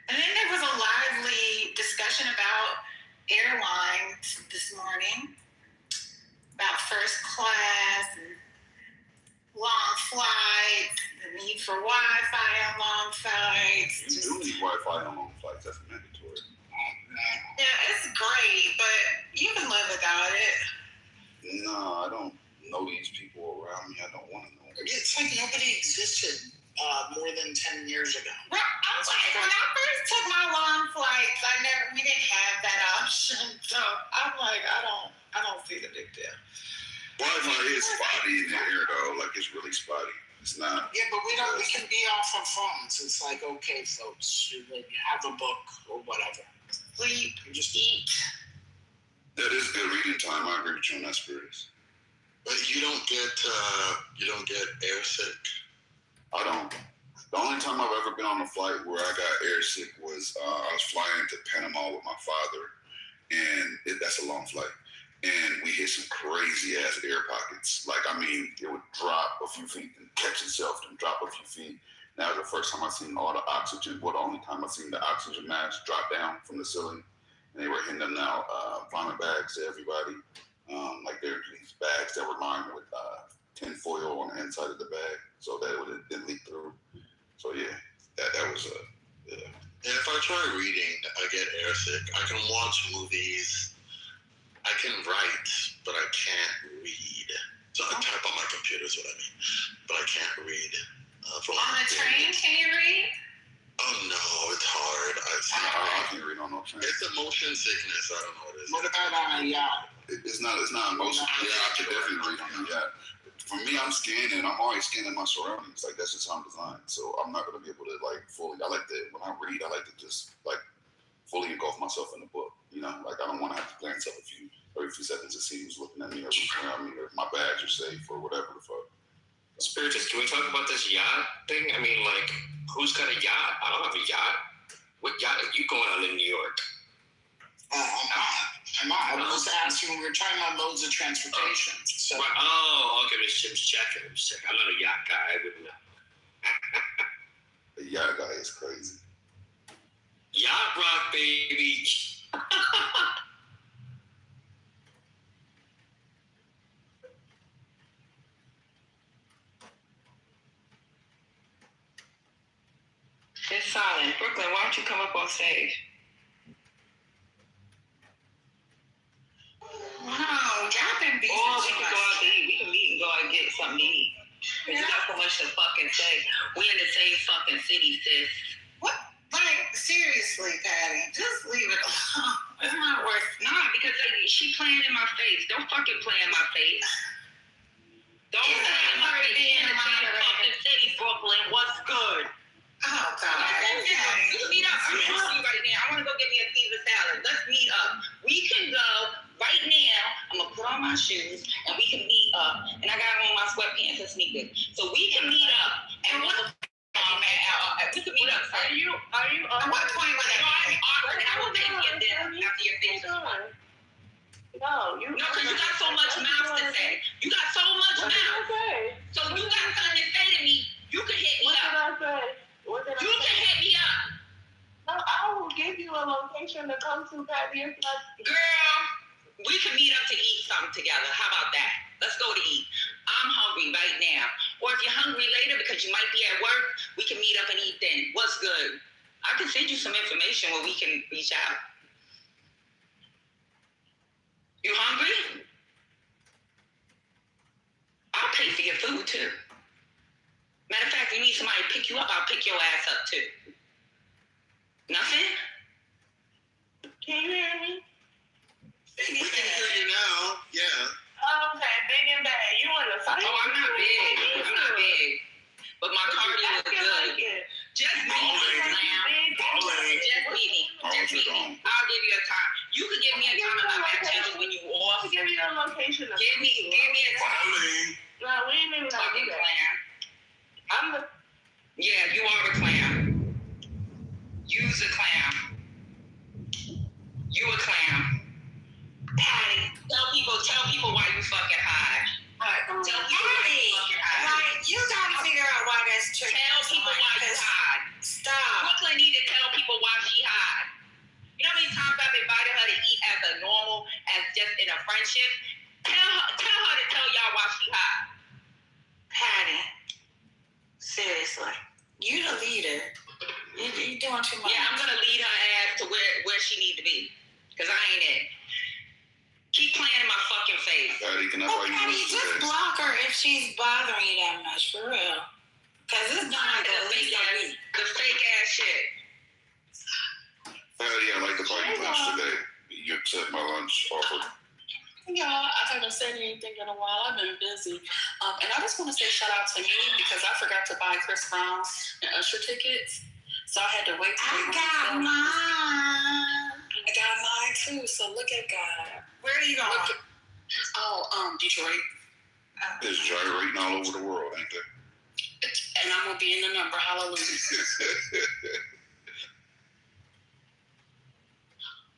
[SPEAKER 10] And then there was a lively discussion about airlines this morning, about first class and long flights, the need for Wi-Fi on long flights.
[SPEAKER 13] You do need Wi-Fi on long flights. That's mandatory.
[SPEAKER 10] Yeah, it's great, but you can live without it.
[SPEAKER 13] No, I don't know these people around me. I don't want to know.
[SPEAKER 1] It's like nobody existed more than 10 years ago.
[SPEAKER 10] Well, I'm like, when I first took my long flights, we didn't have that option. So I'm like, I don't see the big deal.
[SPEAKER 13] Wi-Fi is spotty in the air though. Like it's really spotty. It's not.
[SPEAKER 1] Yeah, but we can be off our phones. It's like, okay, folks, you have a book or whatever.
[SPEAKER 10] Sleep, just eat.
[SPEAKER 13] That is good reading time. I agree with you on that, Spirits.
[SPEAKER 7] But you don't get air sick.
[SPEAKER 13] I don't. The only time I've ever been on a flight where I got air sick was I was flying to Panama with my father, and that's a long flight. And we hit some crazy ass air pockets. Like, it would drop a few feet and catch itself and drop a few feet. That was the first time I seen all the oxygen. Well, the only time I seen the oxygen masks drop down from the ceiling, and they were handing them out vomit bags to everybody. Like there were these bags that were lined with tin foil on the inside of the bag, so that it didn't leak through. So yeah, that was yeah.
[SPEAKER 7] And if I try reading, I get airsick. I can watch movies. I can write, but I can't read. So I type on my computer is what I mean, but I can't read.
[SPEAKER 10] On the train, can you read?
[SPEAKER 7] Oh no, it's hard.
[SPEAKER 13] I can't read on no train.
[SPEAKER 7] It's a motion sickness. I don't know what it is.
[SPEAKER 1] What about on a yacht?
[SPEAKER 13] It's not emotional. Yeah, I can definitely read on a yacht. for me, I'm scanning. I'm always scanning my surroundings. Like that's just how I'm designed. So I'm not gonna be able to like fully. I like to when I read. I like to just like fully engulf myself in the book. You know, like I don't want to have to glance up every few seconds to see who's looking at me or who's around me or if my bags are safe or whatever the fuck.
[SPEAKER 5] Spiritist, can we talk about this yacht thing? I mean, like, who's got a yacht? I don't have a yacht. What yacht are you going on in New York?
[SPEAKER 1] I'm not. I was asking, we were talking about modes of transportation. So.
[SPEAKER 8] Oh, okay, Mr. checking. I'm not a yacht guy. I wouldn't know.
[SPEAKER 13] The yacht guy is crazy.
[SPEAKER 8] Yacht rock, baby.
[SPEAKER 2] It's silent. Brooklyn, why don't you come up on stage?
[SPEAKER 10] Wow, y'all been busy.
[SPEAKER 2] Or we can go out to eat. We can meet and go out and get something to eat. There's not so much to fucking say. We in the same fucking city, sis.
[SPEAKER 10] What? Like, seriously, Patty, just leave it alone. It's not worth it.
[SPEAKER 2] Nah, because she playing in my face. Don't fucking play in my face. Don't play in my face. We in the same fucking city, Brooklyn. What's good?
[SPEAKER 10] Oh, God.
[SPEAKER 2] Let's meet up. I'm hungry right now. I want to go get me a Caesar salad. Let's meet up. We can go right now. I'm going to put on my shoes and we can meet up. And I got on my sweatpants and sneakers. So we can meet up. And we can meet up. Are you? At what point was it? I will make you a dinner after your things is done. No, because you got so much mouth to say. You got so much mouth. So you got something to say to me. You can hit me up. You can hit me up.
[SPEAKER 14] No, I will give you a location to come to, Patty. It's not.
[SPEAKER 2] Girl, we can meet up to eat something together. How about that? Let's go to eat. I'm hungry right now. Or if you're hungry later because you might be at work, we can meet up and eat then. What's good? I can send you some information where we can reach out. You hungry? I'll pay for your food too. Matter of fact, you need somebody to pick you up, I'll pick your ass up too. Nothing?
[SPEAKER 14] Can you hear me?
[SPEAKER 1] We can hear you now. Yeah.
[SPEAKER 14] Oh, okay, big and bad. You want to fight?
[SPEAKER 2] Oh, I'm not big. I'm not big. But my cardio is good. Just meet me, Slam. Just meet me. Just meet me. I'll give you a time. You could give me a time in my back channel when you off.
[SPEAKER 14] I'll give you a location.
[SPEAKER 2] Give me a time.
[SPEAKER 14] No, we ain't even gonna do
[SPEAKER 2] Fucking
[SPEAKER 14] that.
[SPEAKER 2] clown. Yeah, you are a clown. You's a clown. You a clown. Patty, tell people why you fucking high. Tell people why you fucking high.
[SPEAKER 10] Like, you gotta figure out why that's true.
[SPEAKER 2] Tell people why you high.
[SPEAKER 10] Stop.
[SPEAKER 2] Brooklyn need to tell people why she high. You know how many times I've invited her to eat as a normal, as just in a friendship? Tell her to tell y'all why she high.
[SPEAKER 10] Patty, seriously, you the leader. You doing too much.
[SPEAKER 2] Yeah, I'm gonna lead her ass to where she need to be, cause I ain't it. Keep playing in my fucking face.
[SPEAKER 13] Patty, can I buy you
[SPEAKER 10] Patty,
[SPEAKER 13] this
[SPEAKER 10] just
[SPEAKER 13] today?
[SPEAKER 10] block her if she's bothering you that much, for real. Cause it's not
[SPEAKER 2] the fake ass shit.
[SPEAKER 13] Patty, I'd like to buy you lunch today. You accept my lunch offer?
[SPEAKER 15] Yeah, I haven't said anything in a while. I've been busy. And I just want to say shout out to me because I forgot to buy Chris Brown and Usher tickets. So I had to wait till
[SPEAKER 10] I got mine.
[SPEAKER 15] I got mine too, so look at God.
[SPEAKER 10] Where are you going?
[SPEAKER 15] Detroit.
[SPEAKER 13] It's gyrating all over the world, ain't there?
[SPEAKER 15] And I'm going to be in the number. Hallelujah.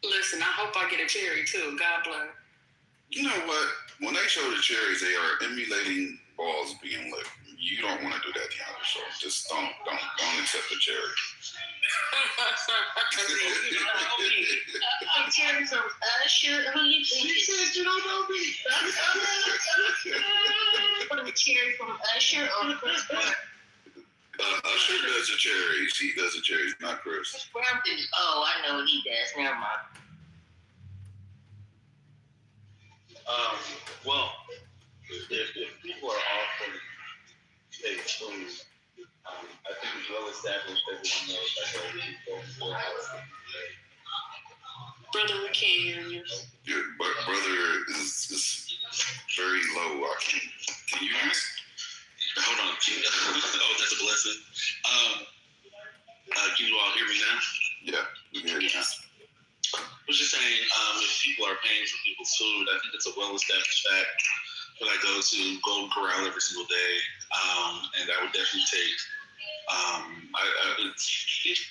[SPEAKER 15] Listen, I hope I get a cherry too. God bless.
[SPEAKER 13] You know what? When they show the cherries, they are emulating balls being lit. You don't want to do that, DeAndre. So just don't accept the cherry.
[SPEAKER 15] A cherry from Usher. Who you think?
[SPEAKER 13] She said you don't know me.
[SPEAKER 15] A cherry from Usher or Chris Brown?
[SPEAKER 13] Usher does the cherries. He does the cherries, not Chris.
[SPEAKER 15] Oh, I know he does. Never mind.
[SPEAKER 16] Well, if people are offering fake food, I think it's well established. Everyone knows that's why we go to the house.
[SPEAKER 15] Brother, we can't hear you.
[SPEAKER 13] Your brother is very low. Can you hear me?
[SPEAKER 6] paying for people's food. I think it's a well-established fact that I go to Golden Corral every single day, and I would definitely take. It's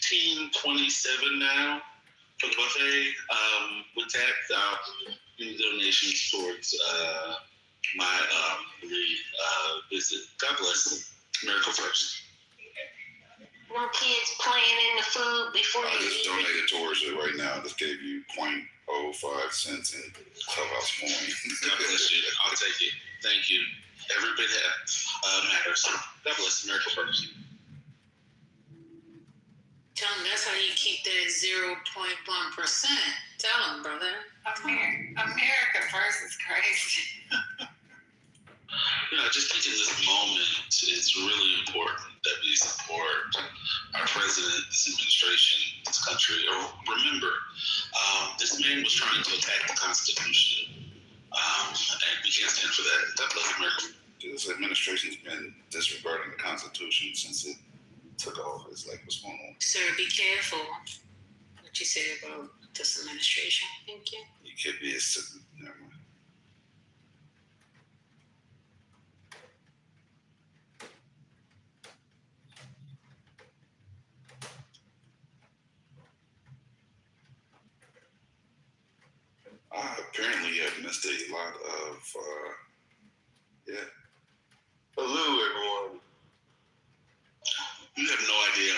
[SPEAKER 6] $15.27 now for the buffet. With tax, do donations towards my visit. God bless. America first.
[SPEAKER 3] No kids playing in the food before
[SPEAKER 13] I
[SPEAKER 3] you
[SPEAKER 13] just
[SPEAKER 3] eat.
[SPEAKER 13] donated towards it right now. I just gave you 0.05 cents in Clubhouse Morning.
[SPEAKER 6] God bless you. I'll take it. Thank you. Every bit matters. God bless America first.
[SPEAKER 3] Tell them that's how you keep that 0.1%. Tell them, brother.
[SPEAKER 10] America first is crazy.
[SPEAKER 6] I just think in this moment, it's really important that we support our president, this administration, this country. Remember, this man was trying to attack the Constitution, and we can't stand for that. God bless America.
[SPEAKER 13] This administration's been disregarding the Constitution since it took office. Like, what's going on?
[SPEAKER 3] Sir, be careful what you say about this administration. Thank you.
[SPEAKER 13] You could be a citizen. Never mind. Apparently, you have missed a lot of,
[SPEAKER 6] Hello, everyone. You have no idea.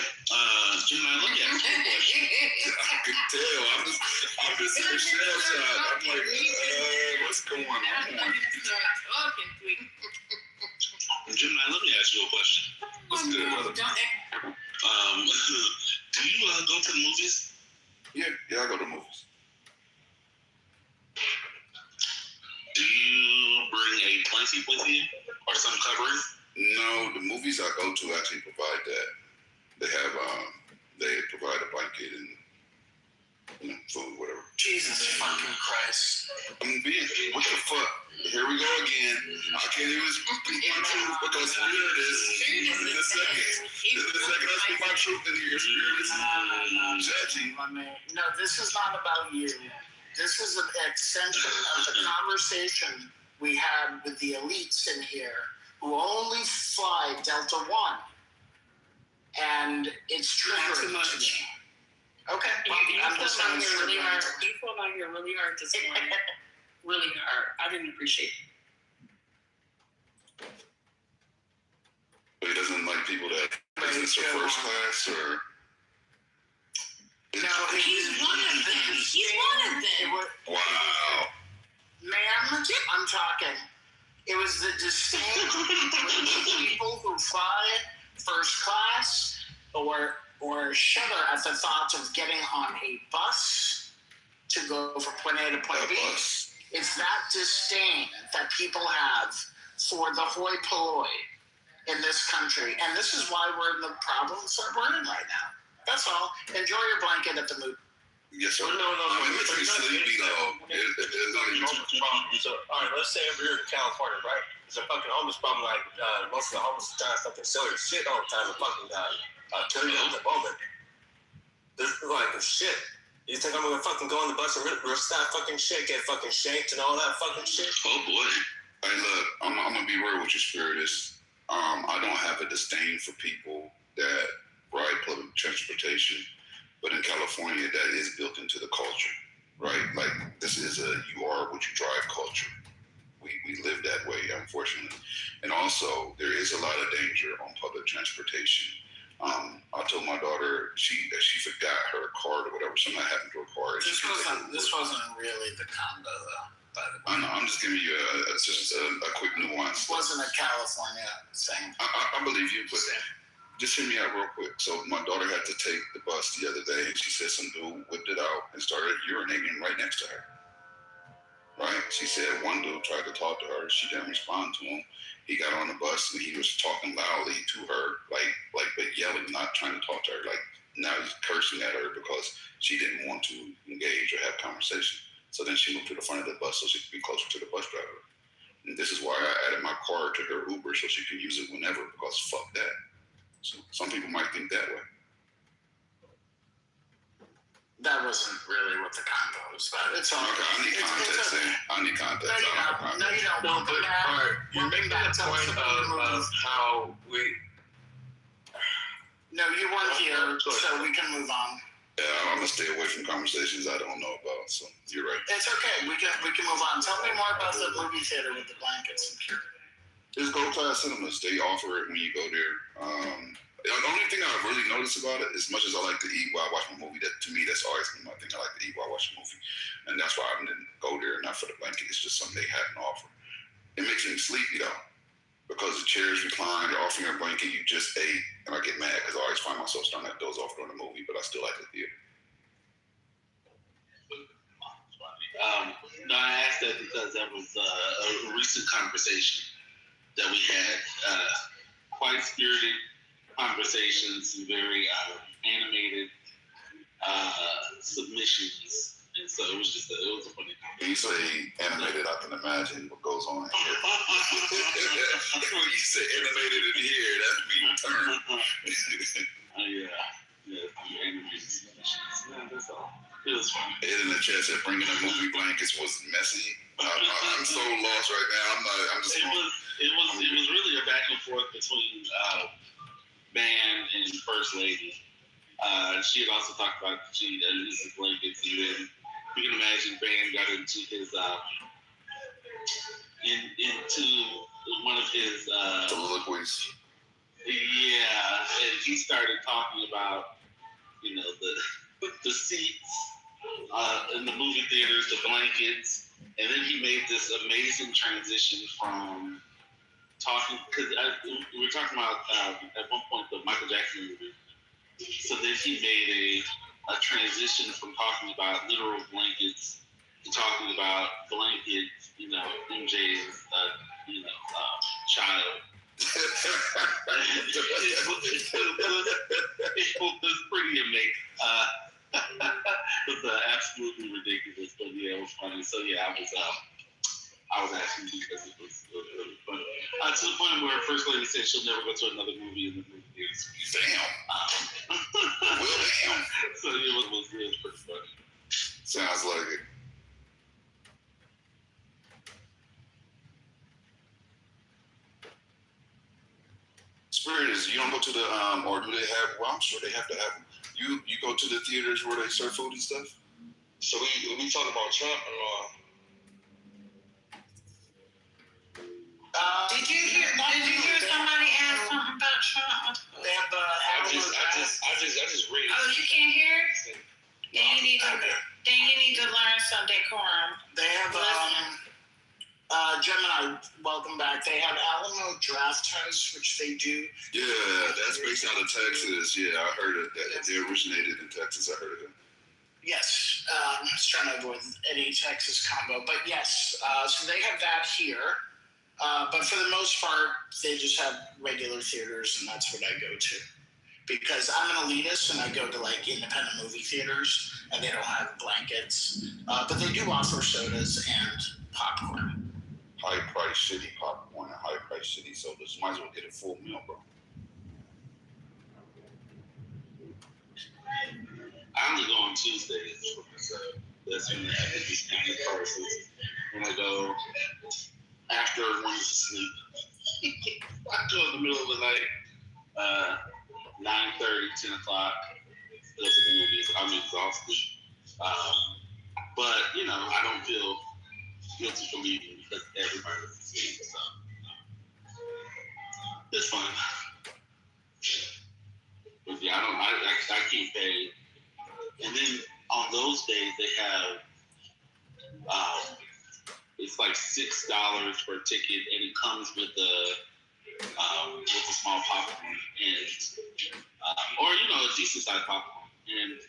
[SPEAKER 6] Jim, let me ask you a question.
[SPEAKER 13] I could tell. I'm just in a shell shot. I'm like, what's going on?
[SPEAKER 6] Jim, let me ask you a question.
[SPEAKER 13] What's good, brother?
[SPEAKER 6] Do you go to the movies?
[SPEAKER 13] Yeah, I go to movies.
[SPEAKER 6] Do you bring a blanket with you or some covering?
[SPEAKER 13] No, the movies I go to actually provide that. They provide a blanket and food, whatever.
[SPEAKER 1] Jesus fucking Christ.
[SPEAKER 13] What the fuck? Here we go again. I can't even speak my truth because spirit is. The second I speak my truth in here, spirit is judging.
[SPEAKER 1] No, this is not about you. This is an extension of the conversation we had with the elites in here who only fly Delta One. And it's triggering to me. Okay.
[SPEAKER 15] You fought out here really hard. You fought out here really hard this morning. Really hard. I didn't appreciate it.
[SPEAKER 13] But he doesn't like people that business or first class or.
[SPEAKER 1] No,
[SPEAKER 3] He's one of them. He's one of them.
[SPEAKER 13] Wow.
[SPEAKER 1] Ma'am, I'm talking. It was the distinct between people who fly first class or shudder at the thought of getting on a bus to go from point A to point B. It's that disdain that people have for the hoi polloi in this country. And this is why we're in the problems that we're in right now. That's all. Enjoy your blanket at the movie.
[SPEAKER 13] Yes, sir.
[SPEAKER 16] No.
[SPEAKER 13] I'm pretty sleepy though.
[SPEAKER 16] So, all right, let's say over here in California, right? There's a fucking homeless problem. Like most of the homeless guys fucking sell their shit all the time. And fucking kill you at the moment. This is like shit. You think I'm gonna fucking go on the bus and risk that fucking shit, get fucking shanked and all that fucking shit?
[SPEAKER 6] Oh boy.
[SPEAKER 13] Hey, look, I'm gonna be real with you, Spiritus. I don't have a disdain for people that ride public transportation, but in California, that is built into the culture, right? Like, this is you are what you drive culture. We live that way, unfortunately. And also, there is a lot of danger on public transportation. I told my daughter she forgot her card or whatever. Something happened to her card.
[SPEAKER 1] This wasn't really the combo, though.
[SPEAKER 13] I know. I'm just giving you just a quick nuance.
[SPEAKER 1] It wasn't a California thing.
[SPEAKER 13] I believe you, but just hear me out real quick. So my daughter had to take the bus the other day, and she said some dude whipped it out and started urinating right next to her. Right? She said one dude tried to talk to her. She didn't respond to him. He got on the bus and he was talking loudly to her, like but yelling, not trying to talk to her. Like, now he's cursing at her because she didn't want to engage or have conversation. So then she moved to the front of the bus so she could be closer to the bus driver. And this is why I added my card to her Uber so she could use it whenever, because fuck that. So some people might think that way.
[SPEAKER 1] That wasn't really what the combo was about. It's all
[SPEAKER 13] Okay, I need context then. I need context.
[SPEAKER 1] No, you don't. No, you don't.
[SPEAKER 16] No, but you're making
[SPEAKER 1] back
[SPEAKER 16] the
[SPEAKER 1] to
[SPEAKER 16] point of how we.
[SPEAKER 1] No, you weren't here, so we can move on.
[SPEAKER 13] Yeah, I'm gonna stay away from conversations I don't know about. So you're right.
[SPEAKER 1] It's okay. We can move on. Tell me more about the movie theater with the blankets and cure.
[SPEAKER 13] It's Gold Class Cinemas. They offer it when you go there. The only thing I really notice about it, as much as I like to eat while I watch my movie, that to me that's always been my thing. I like to eat while I watch a movie, and that's why I didn't go there. Not for the blanket. It's just something they had to offer. It makes me sleepy though, because the chairs recline. They're offering a blanket you just ate, and I get mad because I always find myself starting to doze off during the movie, but I still like the theater.
[SPEAKER 12] No, I asked that because that was a recent conversation that we had. Quite spirited conversations and very animated submissions, and so it was a funny conversation.
[SPEAKER 13] When you say animated, I can imagine what goes on in here. When you say animated in here, that means turn.
[SPEAKER 12] Animated submissions. Yeah, that's all. It was fun.
[SPEAKER 13] Ed in the chat said bringing the movie blankets was messy. I'm so lost right now.
[SPEAKER 12] It was really a back and forth between Band and First Lady. She had also talked about she uses blankets, and then you can imagine Band got into his into one of his
[SPEAKER 13] soliloquies.
[SPEAKER 12] Yeah, and he started talking about the seats in the movie theaters, the blankets, and then he made this amazing transition from talking, because we were talking about at one point the Michael Jackson movie. So then he made a transition from talking about literal blankets to talking about blankets, MJ's child. It was pretty amazing. It was absolutely ridiculous, but yeah, it was funny. So yeah, I was asking because it was really funny. To the point where First Lady said she'll never go to another movie in the movie theaters.
[SPEAKER 13] Damn. Well, damn.
[SPEAKER 12] So it was pretty funny.
[SPEAKER 13] Sounds like it. Spirit is, you don't go to the or do they have? Well, I'm sure they have to have. You go to the theaters where they serve food and stuff.
[SPEAKER 5] So we talk about Trump or?
[SPEAKER 10] Did you hear somebody ask something about Trump?
[SPEAKER 1] They have the.
[SPEAKER 5] I just read it.
[SPEAKER 10] Oh, you can't hear? Then you need to learn some decorum.
[SPEAKER 1] They have Gemini. Welcome back. They have Alamo Draft House, which they do.
[SPEAKER 13] Yeah, that's based out of Texas. Yeah, I heard it. They originated in Texas. I heard of them.
[SPEAKER 1] Yes, I'm just trying to avoid any Texas combo, but yes. So they have that here. But for the most part, they just have regular theaters, and that's what I go to. Because I'm an elitist, and I go to like independent movie theaters, and they don't have blankets. But they do offer sodas and popcorn.
[SPEAKER 13] High price shitty popcorn and high price shitty sodas. Might as well get a full meal, bro.
[SPEAKER 12] I only go on Tuesdays, so that's when I have these kind of prices. When I go after everyone's asleep, I go in the middle of the night, 9:30, 10 o'clock. Go to the movies. I'm exhausted, but I don't feel guilty for leaving because everybody's asleep. So it's fun. But yeah, I keep paying. And then on those days they have it's like $6 for a ticket, and it comes with a small popcorn and or a decent sized popcorn. And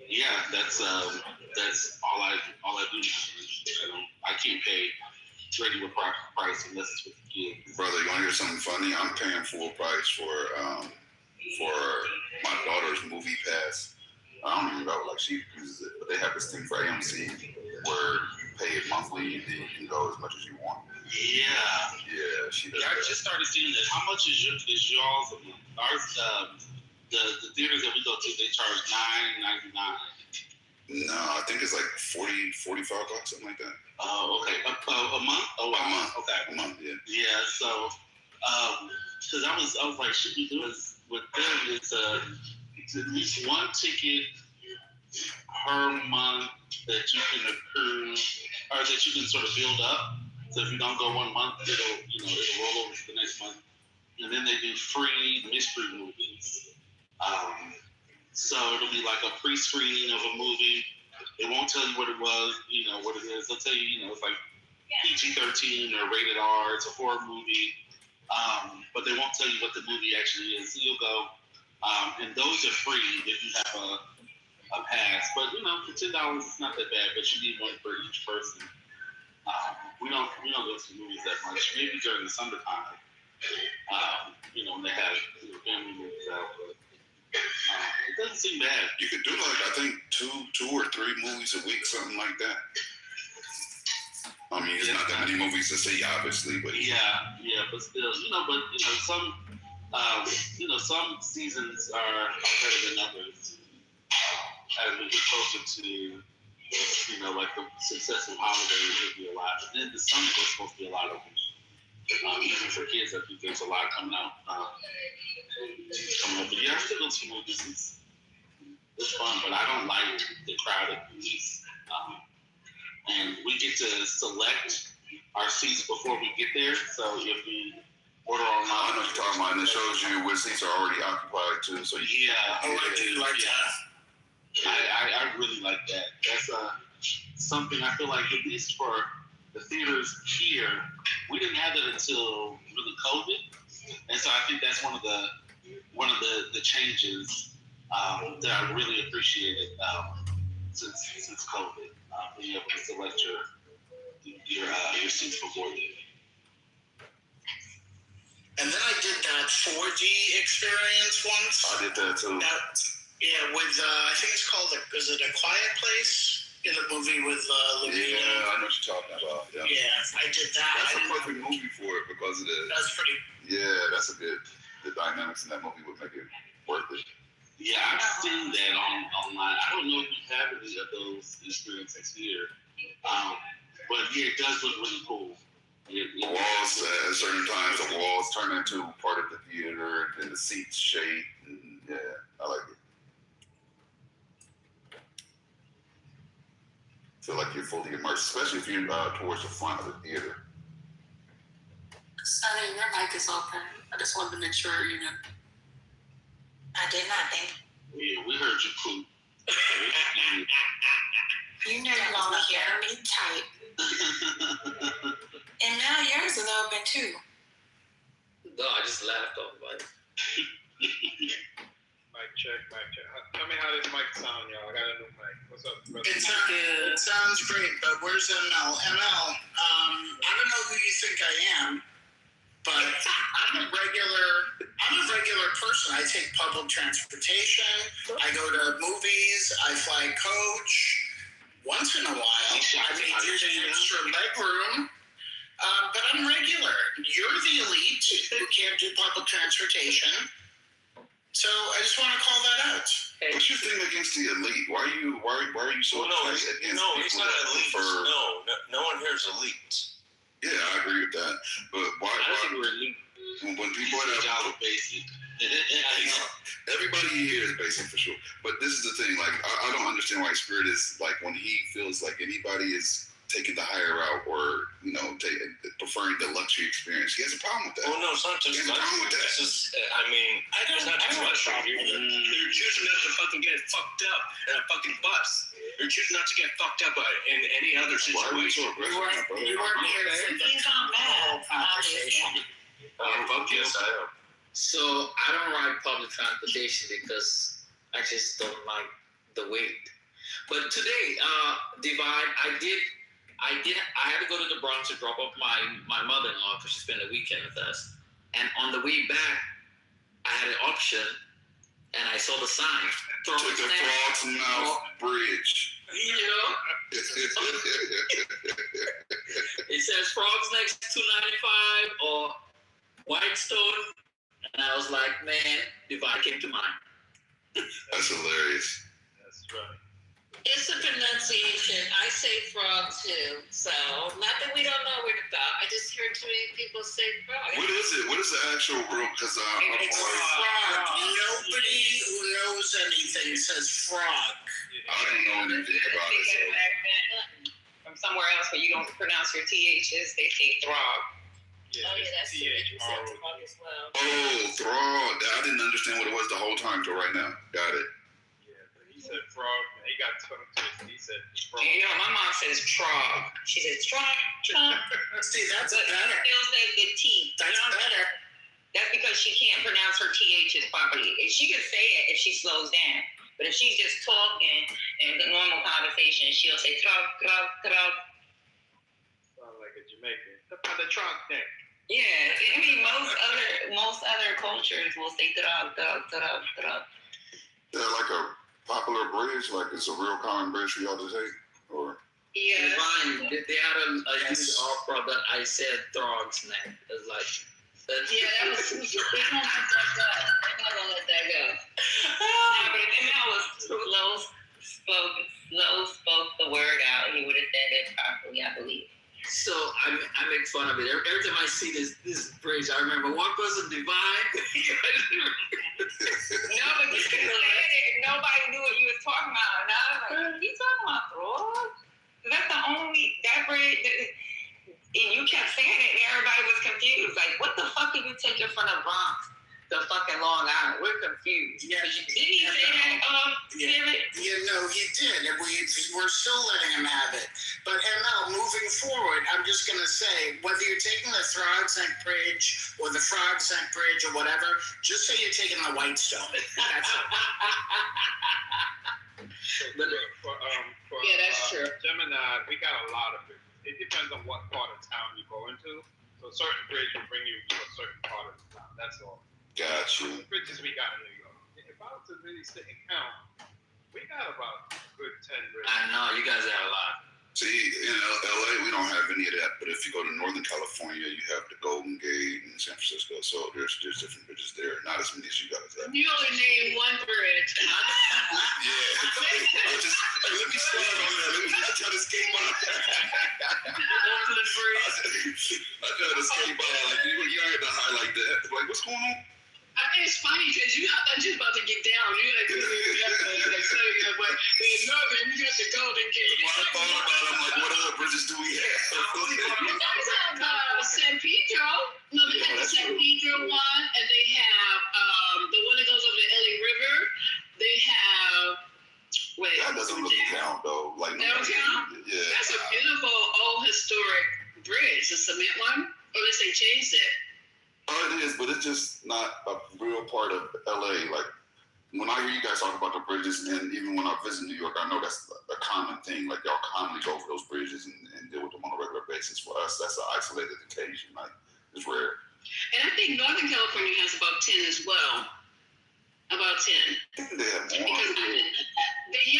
[SPEAKER 12] yeah, that's all I do. I can't pay regular price unless it's with the kids.
[SPEAKER 13] Brother, you want to hear something funny? I'm paying full price for my daughter's movie pass. I don't even know, like she uses it, but they have this thing for AMC where you pay it monthly and then you can go as much as you want.
[SPEAKER 12] Yeah,
[SPEAKER 13] she does.
[SPEAKER 12] Yeah, I just started seeing that. How much is y'all's a month? Ours, the theaters that we go to, they charge $9.99.
[SPEAKER 13] No, I think it's like 40, 45 bucks, something like that.
[SPEAKER 17] Oh, okay. A month? Oh, wow.
[SPEAKER 13] A month.
[SPEAKER 17] Okay.
[SPEAKER 13] A month, yeah.
[SPEAKER 17] Yeah. So, because I was like, should we do this with them? It's at least one ticket per month that you can accrue, or that you can sort of build up. So if you don't go 1 month, it'll roll over to the next month. And then they do free mystery movies. So it'll be like a pre-screening of a movie. It won't tell you what it was, what it is. They'll tell you, it's like PG-13 or rated R. It's a horror movie. But they won't tell you what the movie actually is. So you'll go, and those are free if you have a pass. But for $10, it's not that bad. But you need one for each person. We don't go to movies that much. Maybe during the summertime, when they have family movies out. But it doesn't seem bad.
[SPEAKER 13] You could do like I think two or three movies a week, something like that. I mean, it's not that many movies to see, obviously, but
[SPEAKER 17] yeah, but still, some seasons are better than others. As we get closer to, like the successive holidays, there'll be a lot. And then the summer, there's supposed to be a lot of them. Even for kids, I think there's a lot coming out. But yeah, I still go to movies. It's fun, but I don't like the crowded movies. And we get to select our seats before we get there. So if we order online,
[SPEAKER 13] I know what you're talking about, and it shows you which seats are already occupied too. So
[SPEAKER 17] I do like that. I really like that. That's something I feel like, at least for the theaters here, we didn't have that until really COVID, and so I think that's one of the changes that I really appreciated since COVID, being able to select your seats before you.
[SPEAKER 1] And then I did that 4D experience once.
[SPEAKER 13] I did that too.
[SPEAKER 1] With I think it's called is it A Quiet Place? In the movie with Lupita.
[SPEAKER 13] Yeah, I know what you're talking about. Yeah,
[SPEAKER 1] I did that.
[SPEAKER 13] That's a perfect movie for it because of the.
[SPEAKER 1] That's pretty.
[SPEAKER 13] Yeah, that's a good. The dynamics in that movie would make it worth it.
[SPEAKER 17] Yeah, I've seen that online. I don't know if you have any of those experiences here, but yeah, it does look really cool.
[SPEAKER 13] The walls at certain times, the walls turn into part of the theater, and the seats shake. And yeah, I like it. Feel like you're fully immersed, especially if you're towards the front of the theater.
[SPEAKER 15] Sonny, your mic is open. I just wanted to make sure you know.
[SPEAKER 10] I did not think.
[SPEAKER 17] Yeah, we heard you poop.
[SPEAKER 10] You know you want to hear me type. And now yours is open too.
[SPEAKER 11] No, I just laughed off by it.
[SPEAKER 18] Mic check. Tell me how this mic sound, y'all. I got a new mic. What's up, brother?
[SPEAKER 1] It sounds great, but where's ML? ML, I don't know who you think I am, but I'm a regular person. I take public transportation. I go to movies. I fly coach. Once in a while, I may use an extra leg room. But I'm regular. You're the elite who can't do public transportation. So I just want to call that out.
[SPEAKER 13] What's your thing against the elite? Why are you so upset against
[SPEAKER 8] No, it's not elite.
[SPEAKER 13] for?
[SPEAKER 8] No one here is elite.
[SPEAKER 13] Yeah, I agree with that. But why?
[SPEAKER 17] I think we're elite.
[SPEAKER 13] When people
[SPEAKER 17] are basic.
[SPEAKER 13] Everybody here is basic for sure. But this is the thing. Like, I don't understand why Spirit is like when he feels like anybody is taking the higher route or preferring the luxury experience. He has a problem with that.
[SPEAKER 8] Oh no, it's not just luxury. It's just, it's not just luxury. They're choosing not to fucking get fucked up in a fucking bus. They're choosing not to get fucked up in any other situation.
[SPEAKER 1] You weren't here for the conversation.
[SPEAKER 8] Fuck yes, I am.
[SPEAKER 11] So I don't ride public transportation because I just don't like the wait. But today, Divine, I had to go to the Bronx to drop off my mother-in-law because she spent a weekend with us. And on the way back, I had an option, and I saw the sign.
[SPEAKER 13] Took the Frog's Mouth Bridge.
[SPEAKER 11] You know? It says Frogs Next 295 or Whitestone. And I was like, man, Divine came to mind.
[SPEAKER 13] That's hilarious.
[SPEAKER 18] That's right.
[SPEAKER 3] It's a pronunciation. I say frog too. So not that we don't know where to go. I just hear too many people say frog.
[SPEAKER 13] What is it? What is the actual real? Because I'm
[SPEAKER 1] It's frog. Nobody who knows anything says frog.
[SPEAKER 13] I don't know anything about it. So.
[SPEAKER 2] From somewhere else where you don't pronounce your THs, they say throg.
[SPEAKER 3] Yeah, that's true. You said frog as well.
[SPEAKER 13] Oh, throg. I didn't understand what it was the whole time till right now. Got it.
[SPEAKER 18] He said frog, and he got tongue twisted. He said frog.
[SPEAKER 2] You know, my mom says trog. She says trog.
[SPEAKER 1] See, that's better.
[SPEAKER 2] Still says the T.
[SPEAKER 1] That's better.
[SPEAKER 2] That's because she can't pronounce her THs properly. If she can say it if she slows down. But if she's just talking in the normal conversation, she'll say trog, trog, trog.
[SPEAKER 18] Sound like a Jamaican. The trog thing.
[SPEAKER 2] Yeah, I mean most other cultures will say trog, trog, trog, trog.
[SPEAKER 13] Is that like a popular bridge? Like it's a real common bridge for y'all to take? Or
[SPEAKER 2] Yeah.
[SPEAKER 19] Divine, they had a huge opera that I said Throg's name. It's like
[SPEAKER 3] Yeah, that was they don't let that go. They're not gonna let that go.
[SPEAKER 2] No, but if Emil was slow spoke the word out, he would have said it properly, I believe.
[SPEAKER 19] so I make fun of it. Every time I see this bridge, I remember one person Divine.
[SPEAKER 2] No, but you said it, nobody knew what you was talking about. And I was like, you talking about Throg? That's the only, that bridge, and you kept saying it, and everybody was confused. Like, what the fuck are you taking from the Bronx to fucking Long Island? We're confused.
[SPEAKER 1] Yeah.
[SPEAKER 2] Didn't he say that, David?
[SPEAKER 1] Yeah, no, he did. And we're still letting him have it. But ML, moving forward, I'm just going to say, whether you're taking the Throgs Neck Bridge or the Frogs Neck Bridge or whatever, just say you're taking the Whitestone. That's it.
[SPEAKER 18] But for
[SPEAKER 3] that's true.
[SPEAKER 18] Gemini, we got a lot of it. It depends on what part of town you go into. So certain bridges will bring you to a certain part of the town. That's all.
[SPEAKER 13] got you.
[SPEAKER 18] The bridges we got in New York. If I was to really sit and count, we got about a good 10 bridges.
[SPEAKER 19] I know you guys have a lot.
[SPEAKER 13] See, in LA, we don't have any of that. But if you go to Northern California, you have the Golden Gate and San Francisco. So there's different bridges there. Not as many as you guys have.
[SPEAKER 3] You only named one bridge.
[SPEAKER 13] Yeah. Let me start on that. I try to skate by. I try to skate by. Like, you had to highlight that. Like, what's going on?
[SPEAKER 3] It's funny because I thought you was about to get down. You like, but in Northern, you got the Golden Gate.
[SPEAKER 13] When I thought about it, I'm like, what other bridges do we have?
[SPEAKER 3] San Pedro. No, they have the San Pedro one, and they have the one that goes over the LA River. They have. Wait.
[SPEAKER 13] That doesn't really count, though. Like,
[SPEAKER 3] that don't count?
[SPEAKER 13] Yeah.
[SPEAKER 3] That's a beautiful old historic bridge, the cement one. Unless they changed it.
[SPEAKER 13] Oh, it is, but it's just not a real part of LA. Like, when I hear you guys talk about the bridges, and even when I visit New York, I know that's a common thing. Like, y'all commonly go over those bridges and deal with them on a regular basis. For us, that's an isolated occasion. Like, it's rare.
[SPEAKER 3] And I think Northern California has about 10 as well. About 10.
[SPEAKER 13] I think they have more.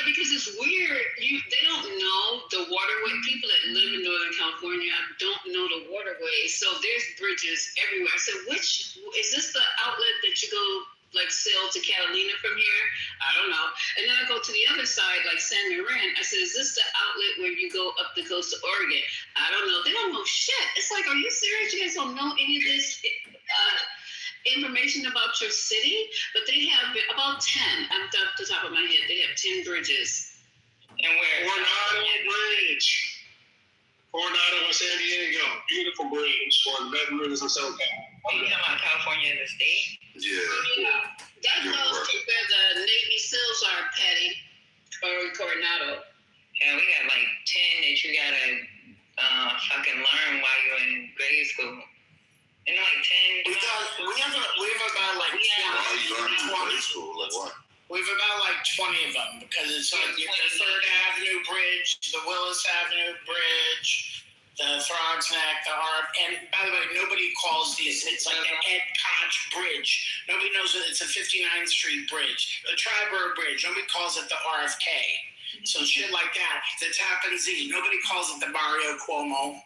[SPEAKER 3] Because it's weird. They don't know the waterway. People that live in Northern California don't know the waterway. So there's bridges everywhere. I said, which is this the outlet that you go like sail to Catalina from here? I don't know. And then I go to the other side, like San Marin. I said, is this the outlet where you go up the coast of Oregon? I don't know. They don't know shit. It's like, are you serious? You guys don't know any of this information about your city? But they have about 10. I'm off the top of my head. They have 10 bridges.
[SPEAKER 2] And where?
[SPEAKER 7] Coronado Bridge. Coronado in San Diego. Beautiful bridge for 11 rivers of SoCal.
[SPEAKER 2] You talking about California as a state?
[SPEAKER 13] Yeah.
[SPEAKER 3] That goes to where the Navy SEALs are, Patty, or Coronado.
[SPEAKER 2] Yeah, we got like 10 that you gotta fucking learn while you're in grade school. And like 10.
[SPEAKER 1] We have about like 20.
[SPEAKER 13] School, like what?
[SPEAKER 1] We have about like 20 of them because it's like the 3rd Avenue Bridge, the Willis Avenue Bridge, the Throgs Neck, the RF. And by the way, nobody calls these. It's like an Ed Koch Bridge. Nobody knows that it's a 59th Street Bridge. The Triborough Bridge. Nobody calls it the RFK. So shit like that. The Tappan Zee. Nobody calls it the Mario Cuomo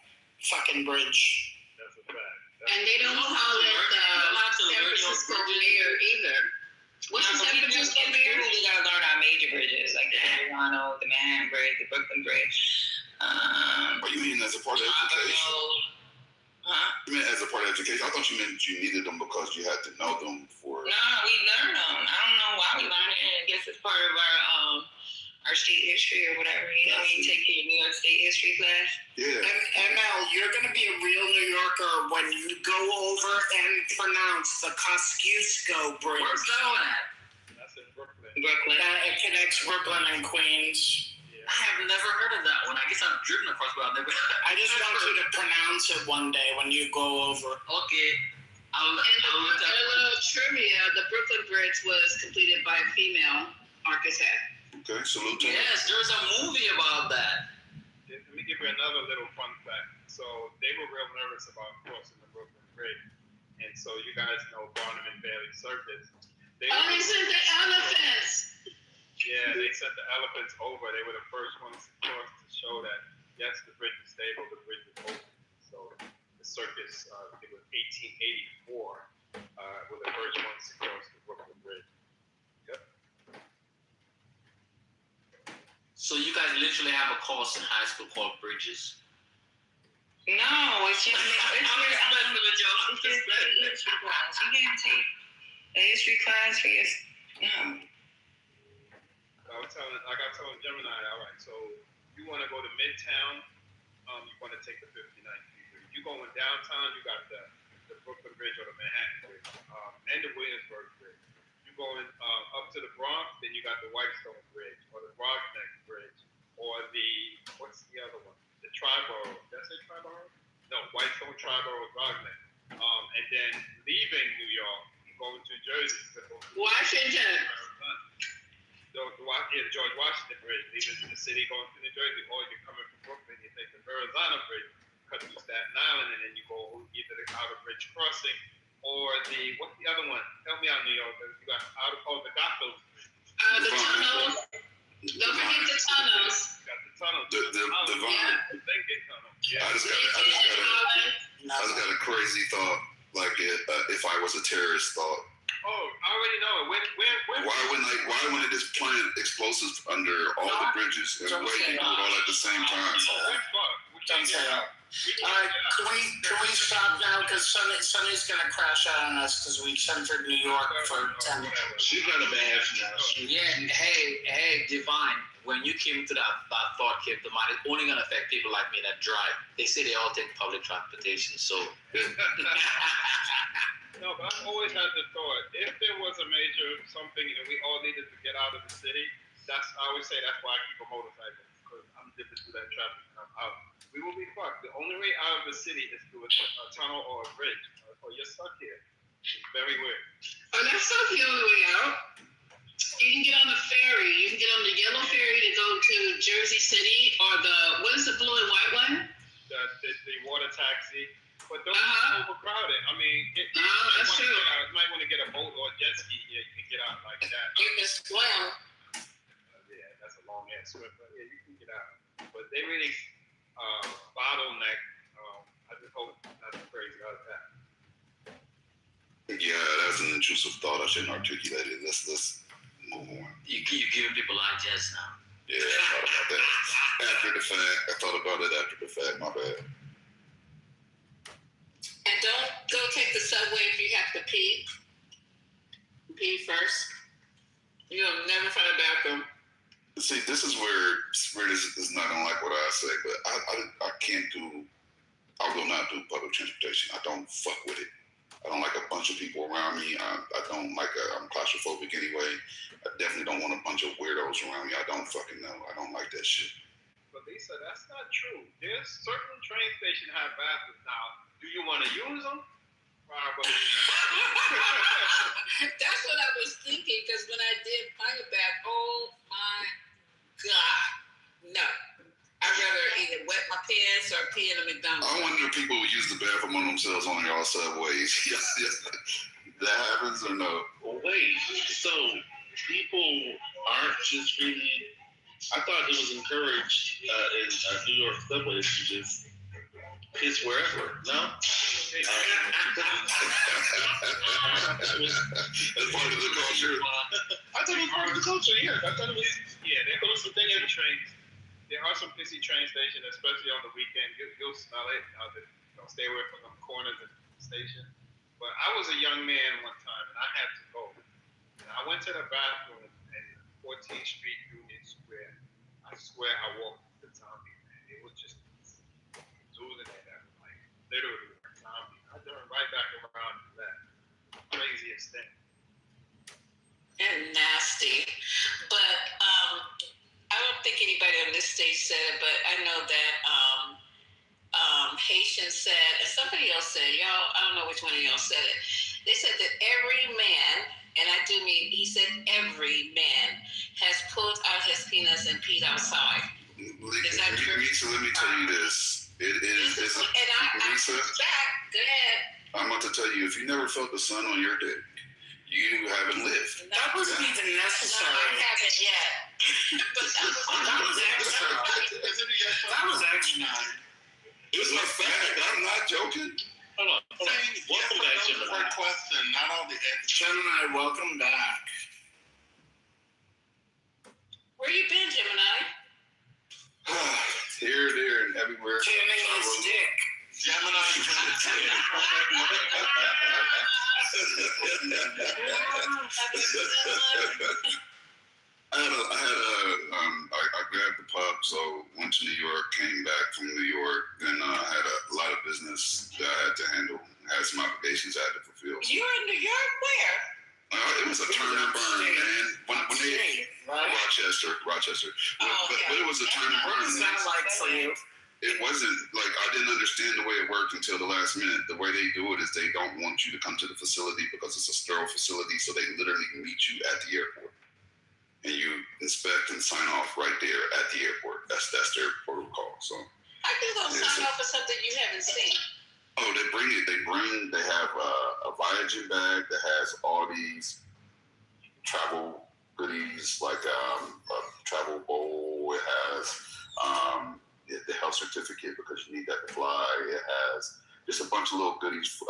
[SPEAKER 1] fucking bridge.
[SPEAKER 3] And they don't call it the San Francisco Mayor either.
[SPEAKER 15] What's the temperatures going to be?
[SPEAKER 2] We gotta learn our major bridges, like the Toronto, the Manhattan Bridge, the Brooklyn Bridge.
[SPEAKER 13] What you mean as a part of education?
[SPEAKER 2] Huh?
[SPEAKER 13] You mean as a part of education? I thought you meant you needed them because you had to know them for.
[SPEAKER 2] No, we learn them. I don't know why we learn it. I guess it's part of our state history or whatever. You know, you take your New York State history class.
[SPEAKER 13] Yeah.
[SPEAKER 1] ML, you're going to be a real New Yorker when you go over and pronounce the Kosciuszko Bridge.
[SPEAKER 19] Where's that one at?
[SPEAKER 18] That's in Brooklyn.
[SPEAKER 1] It connects Brooklyn and Queens.
[SPEAKER 19] I have never heard of that one. I guess I've driven across, but I've never.
[SPEAKER 1] I just want you to pronounce it one day when you go over.
[SPEAKER 19] Okay.
[SPEAKER 15] And a little trivia: the Brooklyn Bridge was completed by a female architect.
[SPEAKER 13] Okay, salute to
[SPEAKER 19] Yes, there's a movie about that.
[SPEAKER 18] Let me give you another little fun fact. So they were real nervous about crossing the Brooklyn Bridge, and so you guys know Barnum and Bailey Circus.
[SPEAKER 15] They sent the elephants.
[SPEAKER 18] Yeah, they sent the elephants over. They were the first ones to cross to show that yes, the bridge is stable, the bridge is open. So the circus, it was 1884, were the first ones to cross the Brooklyn Bridge. Yep.
[SPEAKER 11] So you guys literally have a course in high school called Bridges.
[SPEAKER 2] No, it's just history class. You can't take a history class for your no.
[SPEAKER 18] Like I told Gemini, all right, so you want to go to Midtown, you want to take the 59th Street Bridge. You going downtown, you got the Brooklyn Bridge or the Manhattan Bridge, and the Williamsburg Bridge. You going up to the Bronx, then you got the Whitestone Bridge or the Broadneck Bridge or what's the other one? The Triborough. Did I say Triborough? No, Whitestone, Triborough, Broadneck. And then leaving New York, going to Jersey.
[SPEAKER 15] Washington.
[SPEAKER 18] The George Washington Bridge, leaving the city, going to New Jersey, or you're coming from Brooklyn, you take the Verrazano Bridge, cut through Staten Island, and then you go either the Outer Bridge Crossing or what's the other one? Help me out, New York. You got the Gotham.
[SPEAKER 15] The tunnels. Don't forget the tunnels.
[SPEAKER 18] You got the tunnels.
[SPEAKER 13] The Vine.
[SPEAKER 18] Yeah.
[SPEAKER 13] I just got a crazy thought, like if I was a terrorist thought.
[SPEAKER 18] Oh, I already know it. Where?
[SPEAKER 13] Why wouldn't it just plant explosives under all the bridges and wait people all at the same time?
[SPEAKER 1] Don't say that. All right, can we stop now? Because Sunny's going to crash out on us because we centered New York for 10 minutes.
[SPEAKER 17] She's got a bad now.
[SPEAKER 11] Yeah, hey, Divine, when you came to that thought came to mind, it's only going to affect people like me that drive. They say they all take public transportation, so...
[SPEAKER 18] No, but I've always had the thought, if there was a major something and we all needed to get out of the city, I always say that's why I keep a motorcycle, because I'm dipping through that traffic and I'm out. We will be fucked. The only way out of the city is through a tunnel or a bridge, or you're stuck here. It's very weird.
[SPEAKER 15] Oh, that's not the only way out. You can get on the ferry. You can get on the yellow ferry to go to Jersey City, or what is the blue and white one?
[SPEAKER 18] The water taxi. But those are overcrowded. I mean,
[SPEAKER 15] that's true.
[SPEAKER 18] You might want to get a boat or a jet ski. Yeah, you can get out like that.
[SPEAKER 15] You can swim.
[SPEAKER 18] Yeah, that's a long ass swim. But yeah, you can get out. But they really bottleneck. I just hope it's not as crazy as that.
[SPEAKER 13] Yeah, that's an intrusive thought. I shouldn't articulate it. Let's move on.
[SPEAKER 11] You're giving people ideas now.
[SPEAKER 13] Yeah, I thought about that. After the fact. I thought about it after the fact. My bad.
[SPEAKER 15] And don't go take the subway if you have to pee. Pee first. You'll never find a bathroom.
[SPEAKER 13] See, this is where this is not gonna like what I say, but I can't do. I will not do public transportation. I don't fuck with it. I don't like a bunch of people around me. I don't like. I'm claustrophobic anyway. I definitely don't want a bunch of weirdos around me. I don't fucking know. I don't like that shit.
[SPEAKER 18] But Lisa, that's not true. There's certain train stations have bathrooms now. Do you want to use them? Probably not.
[SPEAKER 15] That's what I was thinking, because when I did find a bath, oh my God, no. I'd rather either wet my pants or pee in a McDonald's.
[SPEAKER 13] I wonder if people would use the bathroom on themselves on y'all subways. That happens or no?
[SPEAKER 17] Well, wait, so people aren't just really... I thought it was encouraged in New York subways to just piss wherever, no?
[SPEAKER 13] That's part of the culture.
[SPEAKER 16] I thought it was part of the culture. Yeah, I thought it was.
[SPEAKER 18] Yeah, there
[SPEAKER 16] It was the thing
[SPEAKER 18] are
[SPEAKER 16] every
[SPEAKER 18] trains. There are some busy train stations, especially on the weekend. You'll smell it. Don't stay away from the corners of the station. But I was a young man one time, and I had to go. And I went to the bathroom in 14th Street Union Square. I swear I walked the zombie, man. It was just losing it. Like, literally, a zombie. I turned right back around and left. Craziest thing.
[SPEAKER 3] And nasty. But I don't think anybody on this stage said it, but I know that Haitian said, and somebody else said, y'all, I don't know which one of y'all said it. They said that every man, and I do mean, he said every man has pulled out his penis and peed outside. Is that true?
[SPEAKER 13] Lisa, let me tell you this. It is.
[SPEAKER 3] And Lisa, go ahead.
[SPEAKER 13] I'm about to tell you, if you never felt the sun on your dick, you haven't lived.
[SPEAKER 1] That wasn't even necessary.
[SPEAKER 3] No, I haven't yet. But
[SPEAKER 1] that was extra. That was extra.
[SPEAKER 13] It's a fact. I'm not joking.
[SPEAKER 6] Hold on. Welcome back, Gemini. Question, not all the
[SPEAKER 1] Gemini, welcome back.
[SPEAKER 3] Where you been, Gemini?
[SPEAKER 13] Here, there, and everywhere.
[SPEAKER 1] Tuning his dick.
[SPEAKER 6] Gemini trying to tell you.
[SPEAKER 13] I grabbed the pub, so went to New York, came back from New York, then had a lot of business that I had to handle, had some obligations I had to fulfill.
[SPEAKER 3] You were in New York? Where?
[SPEAKER 13] It was a turn and burn, man. When they Rochester. But it was a turn and burn.
[SPEAKER 1] What was that like for you?
[SPEAKER 13] It wasn't like I didn't understand the way it worked until the last minute. The way they do it is they don't want you to come to the facility because it's a sterile facility, so they literally meet you at the airport. And you inspect and sign off right there at the airport. That's their protocol. So
[SPEAKER 3] how do those sign off for something you haven't seen?
[SPEAKER 13] Oh, they bring it. They have a Viagen bag that has all these travel goodies, like a travel bowl. It has the health certificate because you need that to fly. It has just a bunch of little goodies,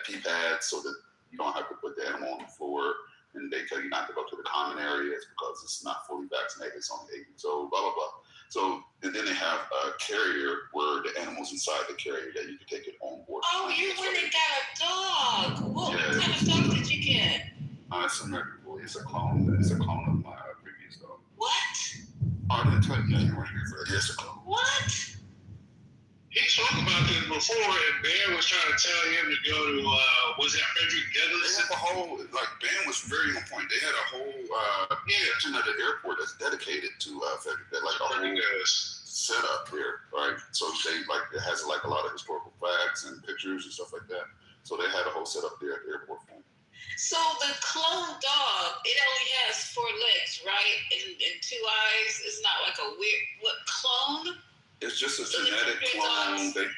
[SPEAKER 13] pee pads, so that you don't have to put the animal on the floor. And they tell you not to go to the common areas because it's not fully vaccinated. It's only 8 weeks old, blah, blah, blah. So, and then they have a carrier where the animal's inside the carrier that you can take it on board.
[SPEAKER 3] Oh, you went and got a dog. What kind of dog did you get?
[SPEAKER 13] It's a American Bully. It's a clone. It's a clone of my previous dog.
[SPEAKER 3] What?
[SPEAKER 13] Oh, I didn't tell you. You weren't here for it. Yes, a clone.
[SPEAKER 3] What?
[SPEAKER 6] He talked about this before, and Ben was trying to tell him to go to, was that Frederick Douglass?
[SPEAKER 13] They have a whole, Ben was very on point. They had a whole section of the airport that's dedicated to Frederick, like a whole setup there, right? So it has a lot of historical facts and pictures and stuff like that. So they had a whole setup there at the airport for him.
[SPEAKER 3] So the clone dog, it only has 4 legs, right? And 2 eyes. It's not like a weird, what, clone?
[SPEAKER 13] It's just a genetic clone. They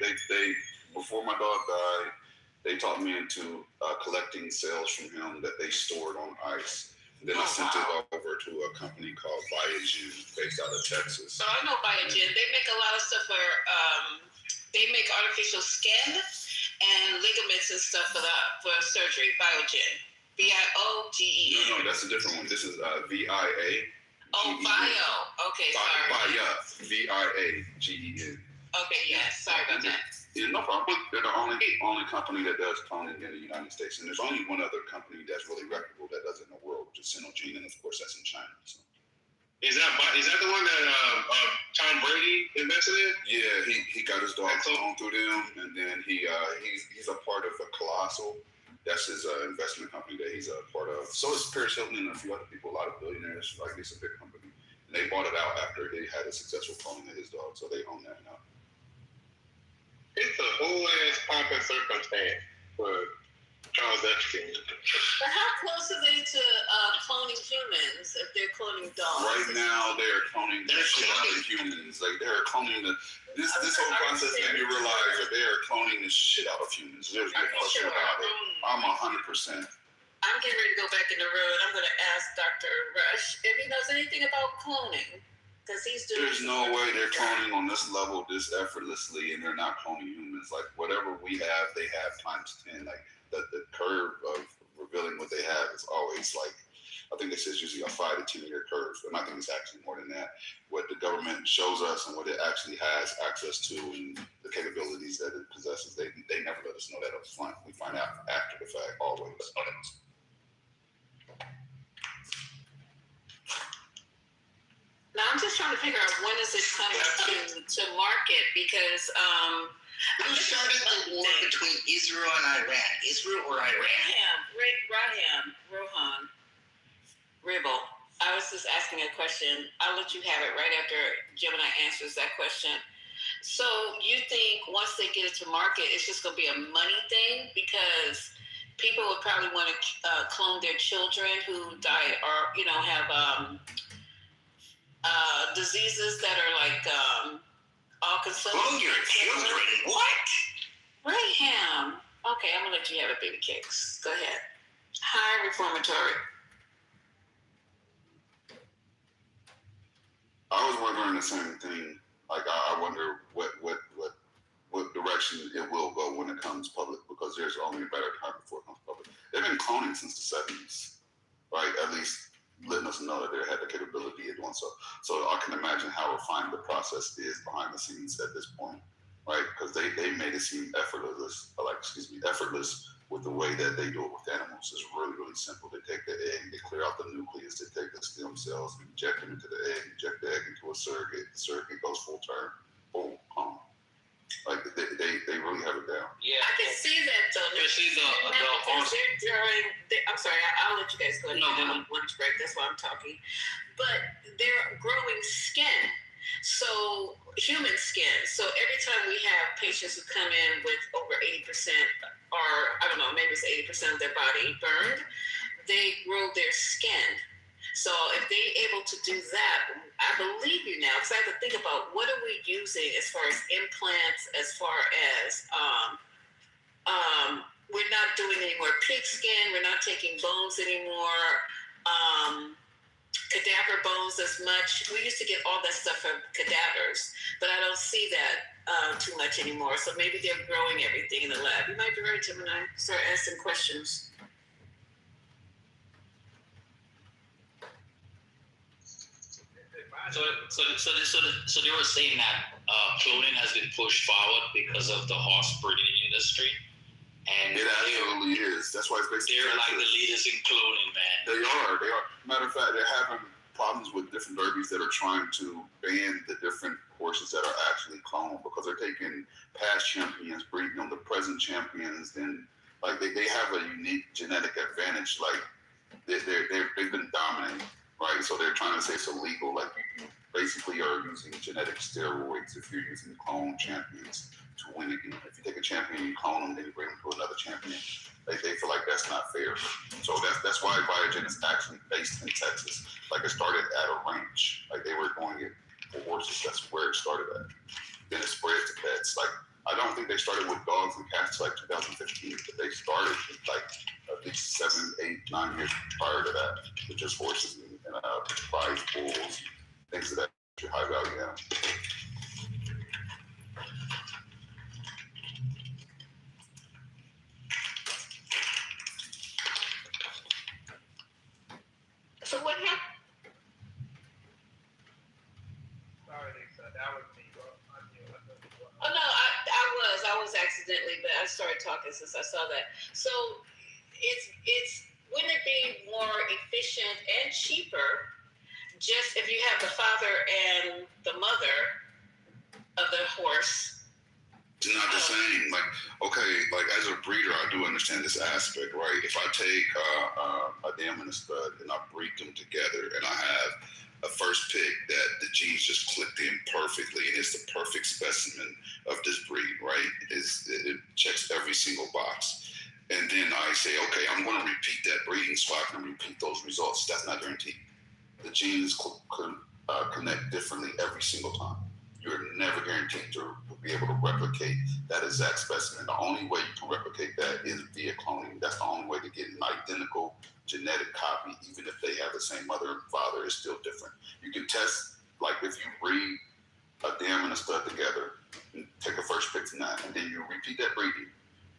[SPEAKER 13] before my dog died, they taught me into collecting cells from him that they stored on ice. And then I sent it over to a company called Viagen, based out of Texas.
[SPEAKER 3] So I know Viagen. They make a lot of stuff where they make artificial skin and ligaments and stuff for surgery. Viagen, Biogen.
[SPEAKER 13] No, that's a different one. This is VIA.
[SPEAKER 3] Oh, Bio. Okay, sorry.
[SPEAKER 13] VIAGEN.
[SPEAKER 3] Okay, yeah. Sorry about that.
[SPEAKER 13] Yeah, no problem. They're the only company that does cloning in the United States, and there's only one other company that's really reputable that does it in the world, which is Syngene, and of course that's in China. So.
[SPEAKER 6] Is that the one that Tom Brady invested in?
[SPEAKER 13] Yeah, he got his dog cloned through them, and then he's a part of a Colossal. That's his investment company that he's a part of. So is Paris Hilton and a few other people, a lot of billionaires. Like, it's a big company. And they bought it out after they had a successful cloning of his dog, so they own that now.
[SPEAKER 6] It's a whole ass popping circumstance for Charles Epstein.
[SPEAKER 3] But how close are they to cloning humans if they're cloning dogs?
[SPEAKER 13] Right now, they're cloning the shit out of humans. Like, they're cloning this whole process made me realize that they are cloning the shit out of humans. There's no question about it. I'm 100%.
[SPEAKER 3] I'm getting ready to go back in the road. I'm going to ask Dr. Rush if he knows anything about cloning.
[SPEAKER 15] because he's doing.
[SPEAKER 13] There's no way they're cloning on this level, this effortlessly, and they're not cloning humans. Like whatever we have, they have times 10. Like the curve of revealing what they have is always like, I think it says usually a 5 to 10 year curve, and I think it's actually more than that. What the government shows us and what it actually has access to and the capabilities that it possesses, they never let us know that up front. We find out after the fact always.
[SPEAKER 15] Now I'm just trying to figure out when is it coming to market because
[SPEAKER 9] Who started the war between Israel and Iran? Israel or Iran?
[SPEAKER 15] Rohan, Ribble. I was just asking a question. I'll let you have it right after Gemini answers that question. So you think once they get it to market, it's just going to be a money thing because people would probably want to clone their children who die or have diseases that are like all consuming.
[SPEAKER 9] Clone your children? What?
[SPEAKER 15] Raham. Okay, I'm gonna let you have it, baby cakes. Go ahead. Hi, reformatory.
[SPEAKER 13] I was wondering the same thing. Like I wonder what direction it will go when it comes public, because there's only a better time before it comes public. They've been cloning since the 70s, right? At least letting us know that they had the capability of doing so. So I can imagine how refined the process is behind the scenes at this point, right? Because they made it seem effortless with the way that they do it with animals. It's really, really simple. They take the egg, they clear out the nucleus, they take the stem cells, inject them into the egg, inject the egg into a surrogate. The surrogate goes full term, boom, Like they really have it down.
[SPEAKER 15] Yeah, I can see that though.
[SPEAKER 8] Especially the horse.
[SPEAKER 15] I'm sorry, I'll let you guys go ahead. No, lunch break. That's why I'm talking. But they're growing skin, so human skin. So every time we have patients who come in with over 80%, or I don't know, maybe it's 80% of their body burned, they grow their skin. So if they're able to do that, I believe you now, because I have to think about what are we using as far as implants, as far as we're not doing any more pig skin, we're not taking bones anymore, cadaver bones as much. We used to get all that stuff from cadavers, but I don't see that too much anymore. So maybe they're growing everything in the lab. You might be right, Gemini. Start asking questions.
[SPEAKER 8] So they were saying that cloning has been pushed forward because of the horse breeding industry, and
[SPEAKER 13] it absolutely is. That's why it's basically
[SPEAKER 8] they're like the leaders in cloning, man.
[SPEAKER 13] They are. Matter of fact, they're having problems with different derbies that are trying to ban the different horses that are actually cloned because they're taking past champions, breeding them to present champions, and like they have a unique genetic advantage. Like they've been dominant. Right, so they're trying to say it's illegal. Like you basically are using genetic steroids if you're using clone champions to win a game. If you take a champion, you clone them, then you bring them to another champion. They feel like that's not fair. So that's why Biogen is actually based in Texas. Like it started at a ranch. Like they were doing it for horses. That's where it started at. Then it spread to pets. Like I don't think they started with dogs and cats like 2015, but they started like at least 7, 8, 9 years prior to that with just horses and prize bulls, things of that high value animals.
[SPEAKER 15] So what happened?
[SPEAKER 18] Sorry, Lisa, that was me.
[SPEAKER 15] Oh no, I was accidentally, but I started talking since I saw that. So it's wouldn't it be more efficient and cheaper just if you have the father and the mother of the horse?
[SPEAKER 13] It's not the same. Like, okay, like as a breeder, I do understand this aspect, right? If I take a dam and a stud and I breed them together and I have a first pick that the genes just clicked in perfectly and it's the perfect specimen of this breed, right? It checks every single box. And then I say, okay, I'm going to repeat that breeding so I can repeat those results. That's not guaranteed. The genes connect differently every single time. You're never guaranteed to be able to replicate that exact specimen. The only way you can replicate that is via cloning. That's the only way to get an identical genetic copy, even if they have the same mother and father, is still different. You can test like if you breed a dam and a stud together, and take a first pick from that, and then you repeat that breeding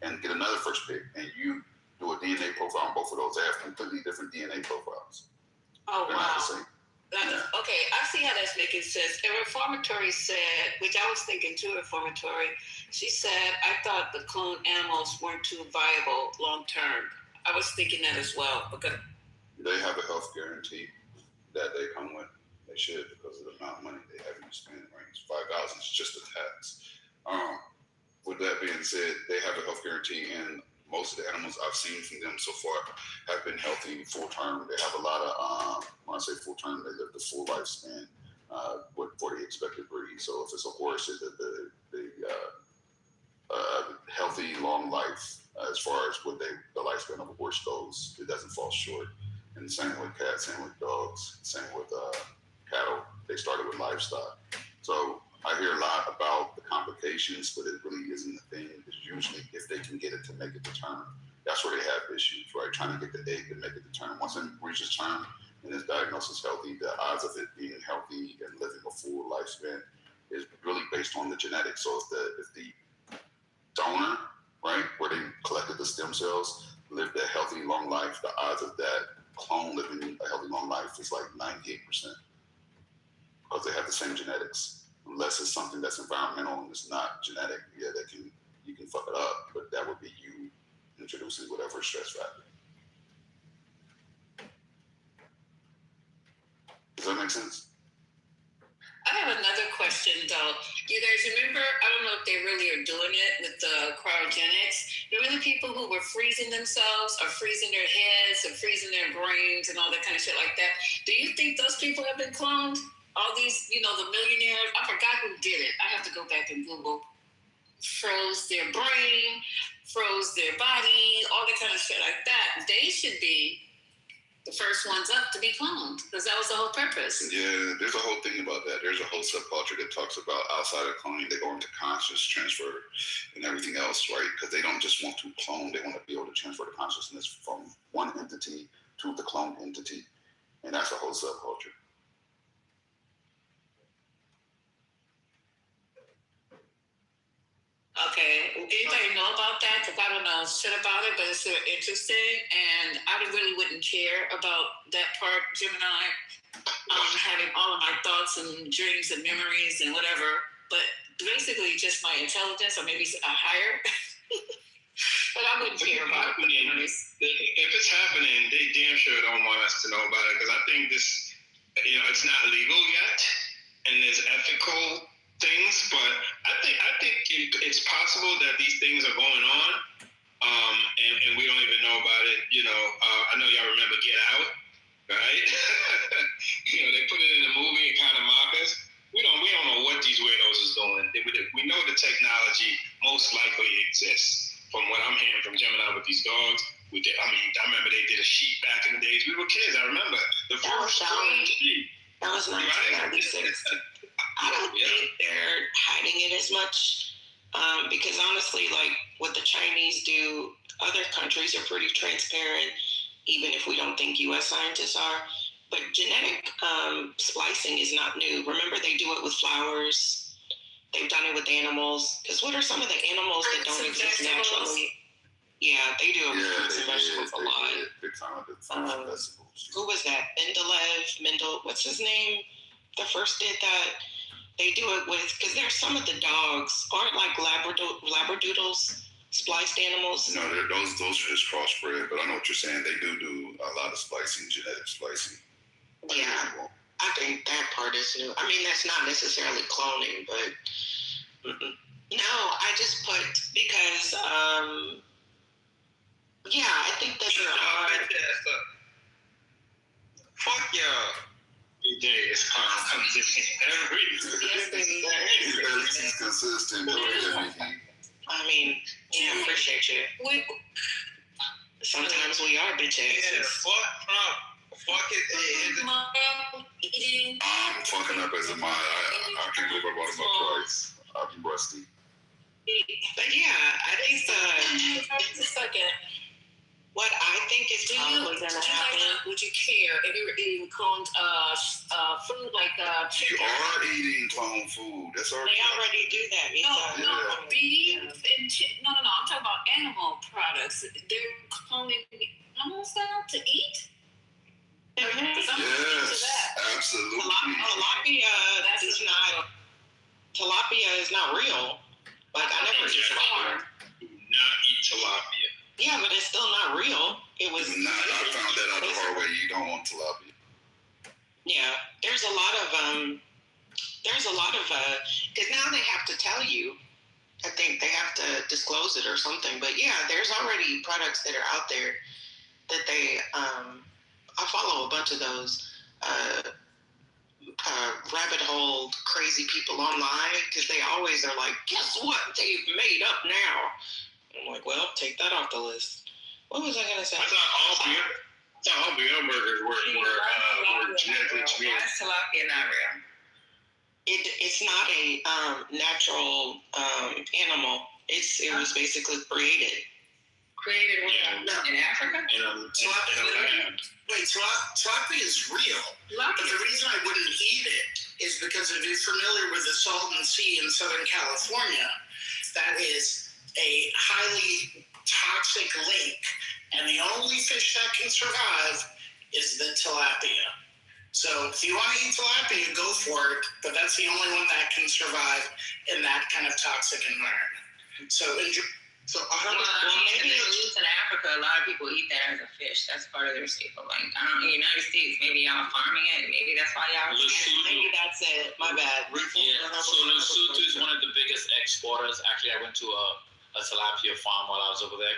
[SPEAKER 13] and get another first pick, and you do a DNA profile on both of those, they have completely different DNA profiles.
[SPEAKER 15] Oh,
[SPEAKER 13] They're not the
[SPEAKER 15] wow.
[SPEAKER 13] same.
[SPEAKER 15] Okay, I see how that's making sense. A reformatory said, which I was thinking too, reformatory, she said, I thought the cloned animals weren't too viable long term. I was thinking that as well. Okay.
[SPEAKER 13] They have a health guarantee that they come with. They should, because of the amount of money they have in spending range. $5,000 is just a tax. With that being said, they have a health guarantee, and most of the animals I've seen from them so far have been healthy full term. They have a lot of, when I say full term, they live the full lifespan for the expected breed. So if it's a horse, the healthy long life as far as what the lifespan of a horse goes, it doesn't fall short. And same with cats, same with dogs, same with cattle. They started with livestock. So I hear a lot about the complications, but it really isn't a thing. It's usually if they can get it to make it to term, that's where they have issues, right? Trying to get the egg to make it to term. Once it reaches term and is diagnosed as healthy, the odds of it being healthy and living a full lifespan is really based on the genetics. So if the donor, right, where they collected the stem cells, lived a healthy long life, the odds of that clone living a healthy long life is like 98%, because they have the same genetics. Unless it's something that's environmental and it's not genetic, yeah, you can fuck it up, but that would be you introducing whatever stress factor. Does that make sense?
[SPEAKER 3] I have another question though. You guys remember, I don't know if they really are doing it with the cryogenics. There were the people who were freezing themselves or freezing their heads or freezing their brains and all that kind of shit like that. Do you think those people have been cloned? All these, the millionaires, I forgot who did it. I have to go back and Google. Froze their brain, froze their body, all that kind of shit like that. They should be the first ones up to be cloned, because that was the whole purpose.
[SPEAKER 13] Yeah, there's a whole thing about that. There's a whole subculture that talks about outside of cloning, they go into conscious transfer and everything else, right? Because they don't just want to clone, they want to be able to transfer the consciousness from one entity to the cloned entity. And that's a whole subculture.
[SPEAKER 3] Okay, anybody know about that? Because I don't know shit about it, but it's super interesting, and I really wouldn't care about that part, Gemini, having all of my thoughts and dreams and memories and whatever, but basically just my intelligence, or maybe a higher, but I wouldn't care about it.
[SPEAKER 6] If it's happening, they damn sure don't want us to know about it, because I think this, it's not legal yet, and there's ethical things, but I think it's possible that these things are going on, and we don't even know about it. I know y'all remember Get Out, right? They put it in the movie and kind of mock us. We don't know what these weirdos is doing. We know the technology most likely exists. From what I'm hearing from Gemini with these dogs, I remember they did a sheep back in the days. We were kids. I remember the first sheep.
[SPEAKER 20] That was 1996. I don't think they're hiding it as much, because honestly, like what the Chinese do, other countries are pretty transparent, even if we don't think U.S. scientists are. But genetic splicing is not new. Remember, they do it with flowers. They've done it with animals. Because what are some of the animals that don't exist naturally? Yeah, they do it with fruits and vegetables a lot.
[SPEAKER 13] Big time with fruits and vegetables.
[SPEAKER 20] Who was that? Mendel, what's his name? The first did that. They do it with, because there's some of the dogs aren't like labradoodles, spliced animals.
[SPEAKER 13] No, those are just crossbred, but I know what you're saying. They do a lot of splicing, genetic splicing.
[SPEAKER 20] Yeah, I think that part is new. I mean, that's not necessarily cloning, but no, I just put, because, I think that there are.
[SPEAKER 5] Fuck y'all.
[SPEAKER 6] It's
[SPEAKER 13] He's consistent.
[SPEAKER 20] I mean, I appreciate you. Sometimes we are bitch asses.
[SPEAKER 5] Yeah, fuck it.
[SPEAKER 13] I'm fucking up as a mind. I can't believe I brought him up twice. I'm rusty.
[SPEAKER 20] But yeah, I think what I think think it's probably going to happen.
[SPEAKER 15] Would you care if you were eating cloned food like
[SPEAKER 13] You
[SPEAKER 15] chicken?
[SPEAKER 13] are eating clone food. That's already.
[SPEAKER 20] They already do that.
[SPEAKER 15] No, beef and no. I'm talking about animal products. They're cloning animals now to eat.
[SPEAKER 13] Yes, absolutely.
[SPEAKER 20] Tilapia is not real. Like I never eat tilapia.
[SPEAKER 17] Do not eat tilapia.
[SPEAKER 20] Yeah, but it's still not real. It was.
[SPEAKER 13] I found that out the hard way. You don't want tilapia.
[SPEAKER 20] Yeah, there's a lot of because now they have to tell you. I think they have to disclose it or something. But yeah, there's already products that are out there that they. I follow a bunch of those rabbit hole crazy people online because they always are like, guess what they've made up now? I'm like, well, take that off the list. What was I gonna say?
[SPEAKER 6] I thought all beer burgers were genetically engineered.
[SPEAKER 2] Why is tilapia not real?
[SPEAKER 20] It's not a natural animal. It was basically created.
[SPEAKER 2] Created in Africa?
[SPEAKER 1] Tilapia is real. But the reason I wouldn't eat it is because if you're familiar with the Salton Sea in Southern California, that is a highly toxic lake, and the only fish that can survive is the tilapia. So if you want to eat tilapia, go for it, but that's the only one that can survive in that kind of toxic environment. So
[SPEAKER 2] maybe at least in Africa, a lot of people eat that as a fish. That's part of their staple. Like, I don't know, in the United States, maybe y'all farming it. Maybe that's why y'all.
[SPEAKER 20] Maybe that's it. My bad.
[SPEAKER 11] Yeah. So Lesotho is one of the biggest exporters. Actually, I went to a tilapia farm while I was over there.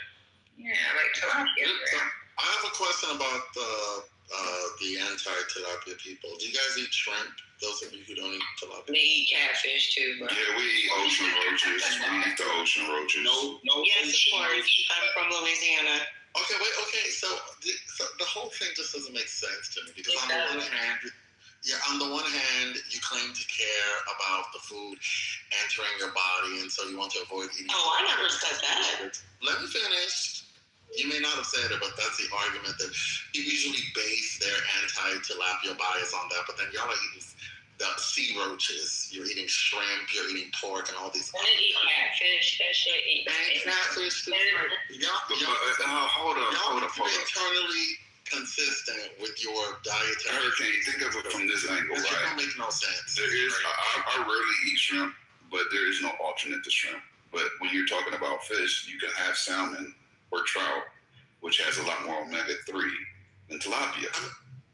[SPEAKER 2] Yeah, like tilapia.
[SPEAKER 21] I have a question about the anti-tilapia people. Do you guys eat shrimp? Those of you who don't eat tilapia.
[SPEAKER 2] They eat catfish too, bro.
[SPEAKER 13] Yeah, we eat ocean roaches. We eat the ocean roaches.
[SPEAKER 21] No.
[SPEAKER 20] Yes, of course. I'm from Louisiana.
[SPEAKER 21] Okay. So the whole thing just doesn't make sense to me because on the one hand, you claim to care about the food entering your body, and so you want to avoid eating.
[SPEAKER 20] Oh, I never said that.
[SPEAKER 21] Let me finish. You may not have said it, but that's the argument that you usually base their anti-tilapia bias on that. But then y'all are eating the sea roaches, you're eating shrimp, you're eating pork, and all these.
[SPEAKER 2] When they eat catfish, that shit eat.
[SPEAKER 21] Catfish. Hold up. You're internally consistent with your dietary.
[SPEAKER 13] Hurricane, think of it from this angle, right?
[SPEAKER 21] It don't make no sense.
[SPEAKER 13] There is. I rarely eat shrimp, but there is no alternate to shrimp. But when you're talking about fish, you can have salmon or trout, which has a lot more omega-3 than tilapia.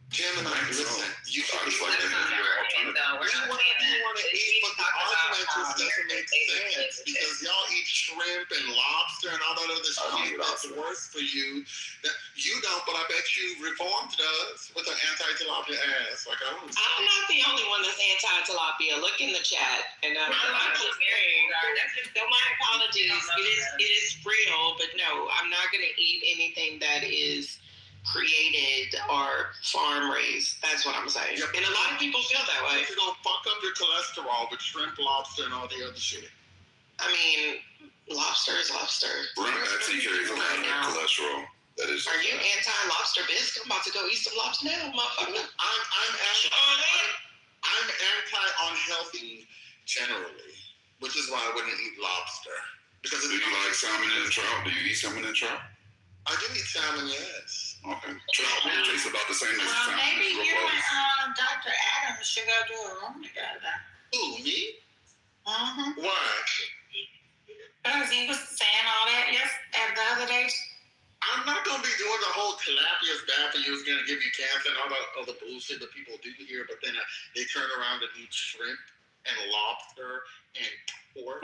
[SPEAKER 21] Jim and I, listen, you should be
[SPEAKER 2] like
[SPEAKER 21] you want to eat, but the argument just doesn't make sense because y'all eat shrimp and lobster and all that other shit that's worse for you. You don't, but I bet you Reformed does with an anti-tilapia ass. Like I'm
[SPEAKER 20] not the only one that's anti-tilapia. Look in the chat, and my apologies. It is real, but no, I'm not going to eat anything that is created or farm raised. That's what I'm saying. And a lot of people feel that way.
[SPEAKER 21] You're gonna fuck up your cholesterol with shrimp, lobster, and all the other shit.
[SPEAKER 20] I mean, lobster is lobster.
[SPEAKER 13] Shrimp actually carries a lot of cholesterol. That is.
[SPEAKER 20] Are you anti-lobster bisque? I'm about to go eat some lobster now, motherfucker.
[SPEAKER 21] I'm anti-unhealthy generally, which is why I wouldn't eat lobster. Because
[SPEAKER 13] do you like salmon and trout? Do you eat salmon and trout?
[SPEAKER 21] I do eat salmon, yes.
[SPEAKER 13] Okay. Trout tastes about the same as salmon.
[SPEAKER 10] Maybe you and Dr. Adams should go do a room together.
[SPEAKER 21] Who, me?
[SPEAKER 10] Mm-hmm.
[SPEAKER 21] Why?
[SPEAKER 10] Because he was saying all that the other day.
[SPEAKER 21] I'm not going to be doing the whole tilapia is bad for you, it's going to give you cancer and all that other bullshit that people do here, but then they turn around and eat shrimp and lobster and pork,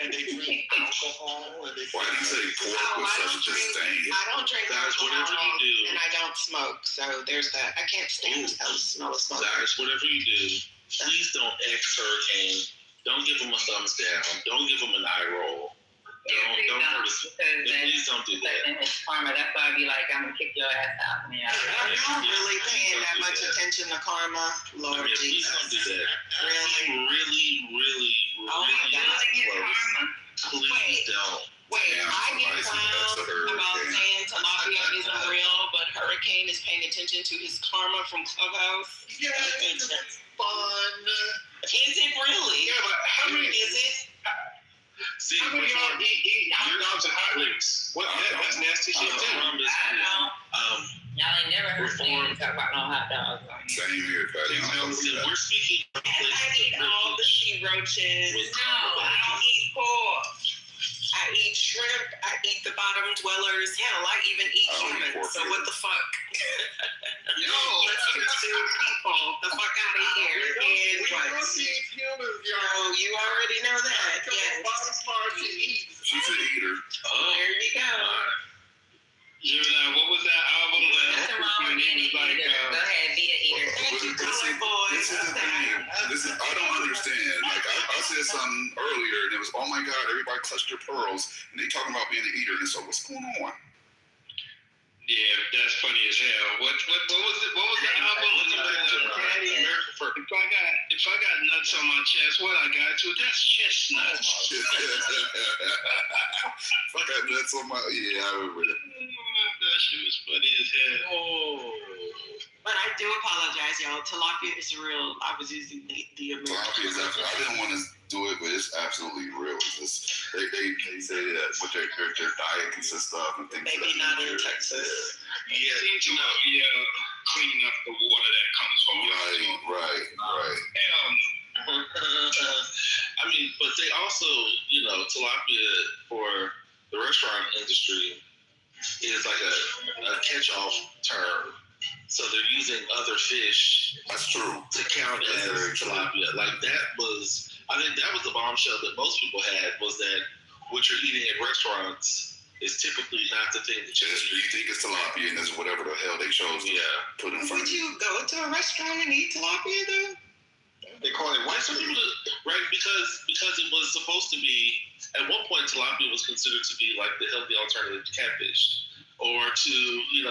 [SPEAKER 21] and they drink alcohol. And
[SPEAKER 13] why do you say pork with such disdain?
[SPEAKER 20] I don't drink alcohol, and I don't smoke, so there's that. I can't stand the smell of smoke.
[SPEAKER 17] Guys, whatever you do, please don't X Hurricane. Don't give him a thumbs down. Don't give him an eye roll. Don't hurt us. Please don't do that.
[SPEAKER 2] Karma. That's why I be like, I'm gonna kick your ass out.
[SPEAKER 20] I'm not really paying that much attention to karma, Lord Jesus.
[SPEAKER 17] Please don't do that. Really.
[SPEAKER 20] Oh my God.
[SPEAKER 17] Please don't.
[SPEAKER 20] Wait, I get clowned about saying tilapia isn't real. attention to his karma from Clubhouse.
[SPEAKER 21] Yeah, it's fun.
[SPEAKER 20] Is it really?
[SPEAKER 21] Yeah, but how many
[SPEAKER 20] is it?
[SPEAKER 16] See,
[SPEAKER 21] how many of y'all eat hot dogs and hot links? What? That's nasty shit too.
[SPEAKER 2] I know. Y'all ain't never heard me talk about no hot dogs.
[SPEAKER 13] Same here, Patty.
[SPEAKER 16] We're speaking.
[SPEAKER 20] I eat all the sea roaches.
[SPEAKER 2] No, I don't eat pork.
[SPEAKER 20] I eat shrimp. I eat the bottom dwellers. Hell, I even eat humans. So what the fuck?
[SPEAKER 21] Yo,
[SPEAKER 20] let's pursue people. The fuck out of here.
[SPEAKER 21] We don't see humans, y'all.
[SPEAKER 20] You already know that. Yes.
[SPEAKER 21] Bottom part to eat.
[SPEAKER 13] She's an eater.
[SPEAKER 20] There you go.
[SPEAKER 16] What was that album?
[SPEAKER 2] Nothing wrong with being an eater. Go ahead, be an eater.
[SPEAKER 13] This is the thing. I don't understand. Like I said something earlier, and it was, oh my God, everybody clutched their pearls, and they talking about being an eater. And so, what's going on?
[SPEAKER 16] Yeah, that's funny as hell. What was it? What was the album? If I got nuts on my chest, what I got to? That's chestnuts.
[SPEAKER 13] If I got nuts on my, yeah, I remember that.
[SPEAKER 16] That shit was funny as hell.
[SPEAKER 20] Oh. But I do apologize, y'all. Tilapia is real. I was using the American.
[SPEAKER 13] Tilapia is absolutely. I didn't want to do it, but it's absolutely real. It's just, they say that what their diet consists of and things.
[SPEAKER 20] Maybe not in Texas.
[SPEAKER 16] Yeah, cleaning up the water that comes from
[SPEAKER 13] Right.
[SPEAKER 16] I mean, but they also, tilapia for the restaurant industry is like a catch-all term. So they're using other fish.
[SPEAKER 13] That's true.
[SPEAKER 16] To count as tilapia. Like I think that was the bombshell that most people had, was that what you're eating at restaurants is typically not the thing that
[SPEAKER 13] you think it's tilapia, and it's whatever the hell they chose to put in front of you.
[SPEAKER 20] Would you go to a restaurant and eat tilapia though?
[SPEAKER 16] They call it white. Some people, right? Because it was supposed to be, at one point, tilapia was considered to be like the healthy alternative to catfish. Or to, you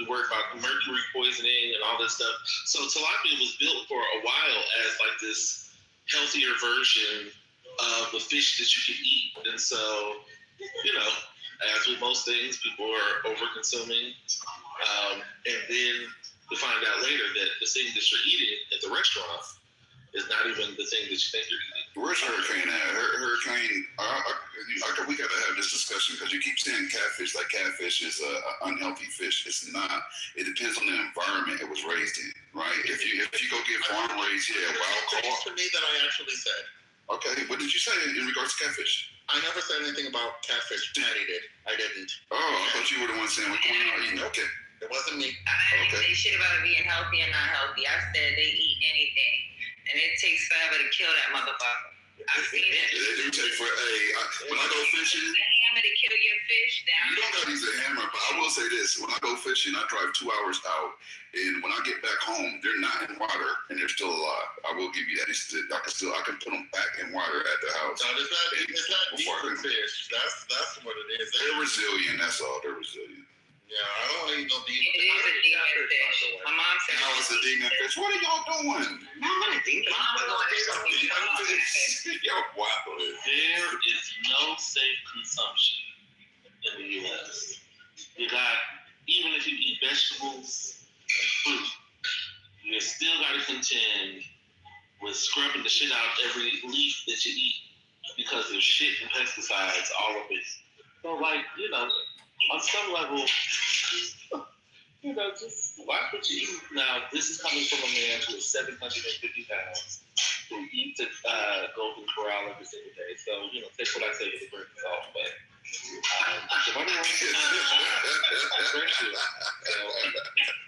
[SPEAKER 16] worry about mercury poisoning and all that stuff. So tilapia was built for a while as like this healthier version of the fish that you can eat. And so, as with most things, people are over consuming. And then to find out later that the thing that you're eating at the restaurant is not even the thing that you think you're eating.
[SPEAKER 13] Where's Hurricane at? Hurricane, we got to have this discussion because you keep saying catfish, like catfish is an unhealthy fish. It's not. It depends on the environment it was raised in, right? If you go get farm raised, wild caught.
[SPEAKER 21] To me that I actually said.
[SPEAKER 13] Okay, what did you say in regards to catfish?
[SPEAKER 21] I never said anything about catfish. Patty did. I didn't.
[SPEAKER 13] Oh, I thought you were the one saying we're going out eating. Okay.
[SPEAKER 21] It wasn't me.
[SPEAKER 2] I didn't say shit about it being healthy and not healthy. I said they eat anything. And it takes forever to kill that motherfucker. I've seen it.
[SPEAKER 13] It do take when I go fishing.
[SPEAKER 2] Use a hammer to kill your fish down.
[SPEAKER 13] You don't gotta use a hammer, but I will say this: when I go fishing, I drive 2 hours out, and when I get back home, they're not in water and they're still alive. I will give you that. I can put them back in water at the house.
[SPEAKER 21] No, it's not decent fish. That's what it is.
[SPEAKER 13] They're resilient. That's all. They're resilient.
[SPEAKER 21] Yeah, I don't eat no demon
[SPEAKER 2] fish. It is a demon fish. My mom said
[SPEAKER 13] it's a demon fish. What are y'all doing?
[SPEAKER 20] No, I'm not a demon.
[SPEAKER 2] Mama going to show me
[SPEAKER 13] Y'all wild.
[SPEAKER 16] There is no safe consumption in the U.S. You got, even if you eat vegetables and fruit, you still got to contend with scrubbing the shit out every leaf that you eat because there's shit and pesticides all of it. So, on some level, just watch what you eat. Now, this is coming from a man who is 750 pounds, who eats a golden corral every single day. So, take what I say with a grain of salt. But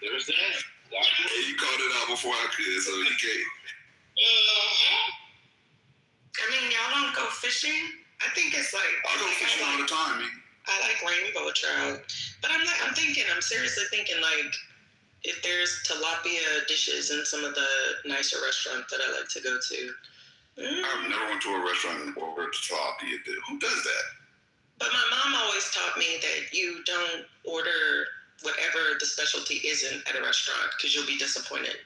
[SPEAKER 16] there's that.
[SPEAKER 13] You called it out before I could, so you can't.
[SPEAKER 20] I mean, y'all don't go fishing? I think it's like...
[SPEAKER 13] I go fishing all the time, man.
[SPEAKER 20] I like rainbow trout, but I'm seriously thinking if there's tilapia dishes in some of the nicer restaurants that I like to go to.
[SPEAKER 13] I've never went to a restaurant and ordered tilapia. Who does that?
[SPEAKER 20] But my mom always taught me that you don't order whatever the specialty isn't at a restaurant because you'll be disappointed.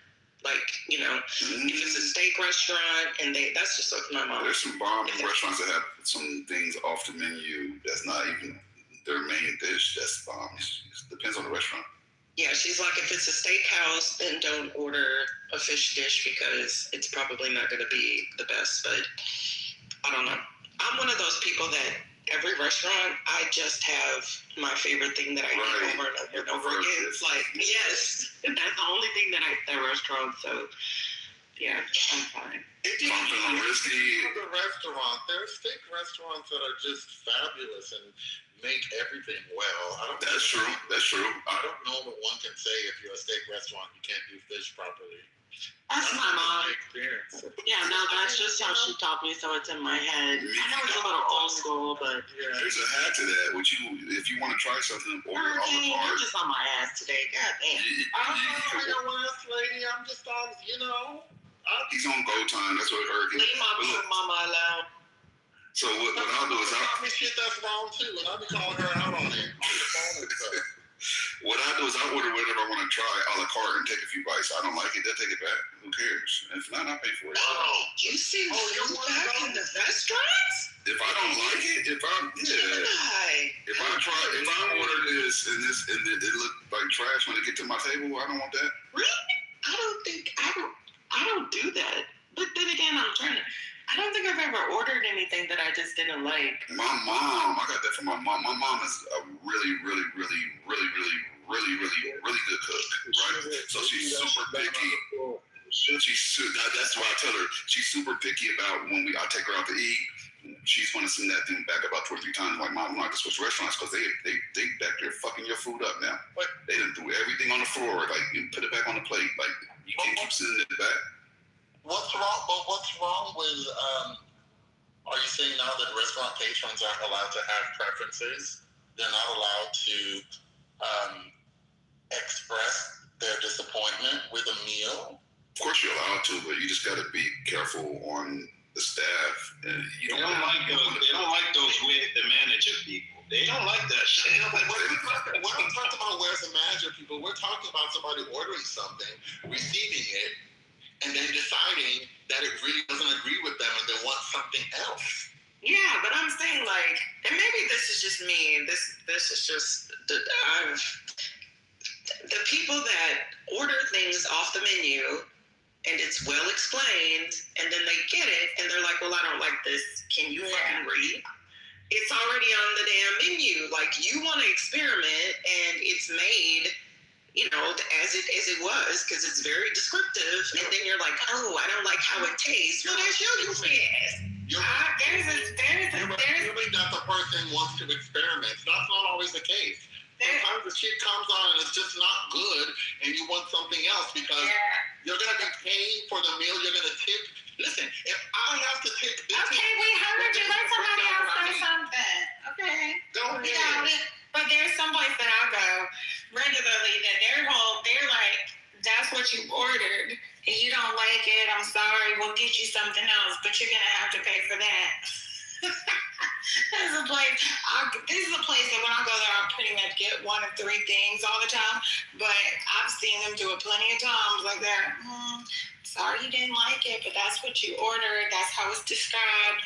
[SPEAKER 20] If it's a steak restaurant and that's just what my mom.
[SPEAKER 13] There's some bomb restaurants that have some things off the menu that's not even their main dish. That's bomb. It depends on the restaurant.
[SPEAKER 20] Yeah, she's like, if it's a steakhouse, then don't order a fish dish because it's probably not going to be the best. But I don't know. I'm one of those people that every restaurant, I just have my favorite thing that I eat over and over and over again. It's like, yes, that's the only thing that I eat at restaurant. So, yeah, I'm fine.
[SPEAKER 13] Something risky.
[SPEAKER 21] The restaurant, there are steak restaurants that are just fabulous and make everything well.
[SPEAKER 13] That's true. That's true.
[SPEAKER 21] I don't know that one can say if you're a steak restaurant, you can't do fish properly.
[SPEAKER 20] That's my mom.
[SPEAKER 21] Experience.
[SPEAKER 20] Yeah, no, that's just how she taught me, so it's in my head. I know it's a little old school, but
[SPEAKER 13] there's a hack to that. If you want to try something, order a la carte.
[SPEAKER 20] You're just on my ass today. God damn.
[SPEAKER 21] I'm not your last lady. I'm just on,
[SPEAKER 13] He's on go time. That's what Eric is.
[SPEAKER 20] Leave my poor mama alone.
[SPEAKER 13] So what I'll do is
[SPEAKER 21] I'll be shit that's wrong too, and I'll be calling her out on it on the phone and stuff.
[SPEAKER 13] What I do is I order whatever I want to try a la carte and take a few bites. I don't like it, they'll take it back. Who cares? If not, I'll pay for it.
[SPEAKER 20] Oh, you see food back in the restaurants?
[SPEAKER 13] If I don't like it, if I order this and it look like trash when it get to my table, I don't want that.
[SPEAKER 20] Really? I don't do that. But then again, I don't think I've ever ordered anything that I just didn't like.
[SPEAKER 13] My mom, I got that from my mom. My mom is a really, really, really, really, really, really, really, really good cook, right? So she's super picky. That's why I tell her she's super picky about when I take her out to eat. She's going to send that thing back about 2 or 3 times. Like, Mom, I'm not going to switch restaurants because they back there fucking your food up now. What? They done threw everything on the floor. Like, you put it back on the plate. Like, you can't keep sending it back.
[SPEAKER 21] What's wrong? But what's wrong with? Are you saying now that restaurant patrons aren't allowed to have preferences? They're not allowed to express their disappointment with a meal?
[SPEAKER 13] Of course, you're allowed to, but you just got to be careful on the staff. And
[SPEAKER 16] they don't like those with the manager people. They don't like that shit.
[SPEAKER 21] We're not talking about where's the manager people. We're talking about somebody ordering something, receiving it, and then deciding that it really doesn't agree with them and they want something else.
[SPEAKER 20] Yeah, but I'm saying like, and maybe this is just me. This is just the people that order things off the menu and it's well explained, and then they get it and they're like, well, I don't like this. Can you fucking read? It's already on the damn menu. Like, you want to experiment and it's made, as it was, because it's very descriptive, and then you're like, oh, I don't like how it tastes. Well, that's your ass.
[SPEAKER 21] You believe that the person wants to experiment. That's not always the case. Sometimes the shit comes on and it's just not good, and you want something else because you're gonna be paying for the meal. You're gonna tip. Listen, if I have to tip,
[SPEAKER 10] we heard you. Let somebody else say something. Okay.
[SPEAKER 21] Go ahead.
[SPEAKER 10] But there's some place that I go regularly that they're like, that's what you ordered. If you don't like it, I'm sorry, we'll get you something else, but you're gonna have to pay for that. This is a place that when I go there, I pretty much get 1 of 3 things all the time. But I've seen them do it plenty of times like that. Sorry you didn't like it, but that's what you ordered. That's how it's described.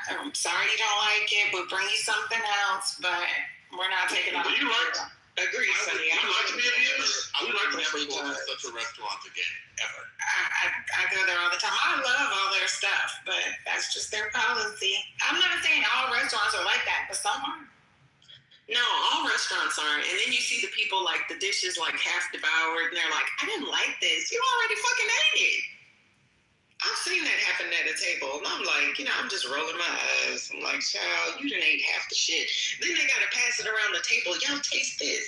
[SPEAKER 10] I'm sorry you don't like it. We'll bring you something else, but we're not taking it.
[SPEAKER 21] Would you like?
[SPEAKER 20] Agree, Sonny.
[SPEAKER 21] Would you like to be abused? I would like to never go to such a restaurant again, ever.
[SPEAKER 10] I go there all the time. I love all their stuff, but that's just their policy. I'm not saying all restaurants are like that, but some are.
[SPEAKER 20] No, all restaurants aren't. And then you see the people like the dishes like half devoured, and they're like, I didn't like this. You already fucking ate it. I've seen that happen at a table, and I'm like, I'm just rolling my eyes. I'm like, child, you done ate half the shit. Then they gotta pass it around the table. Y'all taste this,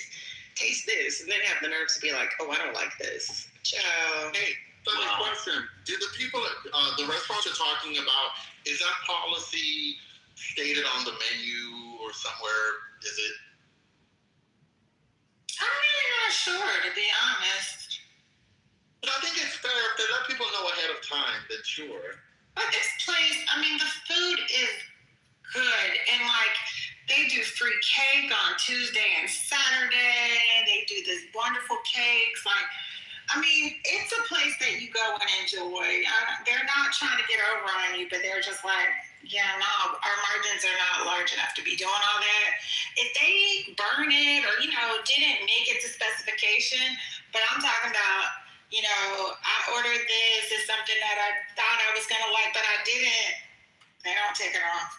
[SPEAKER 20] and then have the nerves to be like, oh, I don't like this, child.
[SPEAKER 21] Hey, funny question: do the people at the restaurants you're talking about, is that policy stated on the menu or somewhere? Is it?
[SPEAKER 10] I'm really not sure, to be honest.
[SPEAKER 21] But I think it's fair if they let people know ahead of time, then sure.
[SPEAKER 10] But this place, the food is good. And, they do free cake on Tuesday and Saturday. They do this wonderful cakes. It's a place that you go and enjoy. They're not trying to get over on you, but they're just like, our margins are not large enough to be doing all that. If they burn it or, didn't make it to specification, allegation, but I'm talking about, you know, I ordered this. It's something that I thought I was going to like, but I didn't. They don't take it off.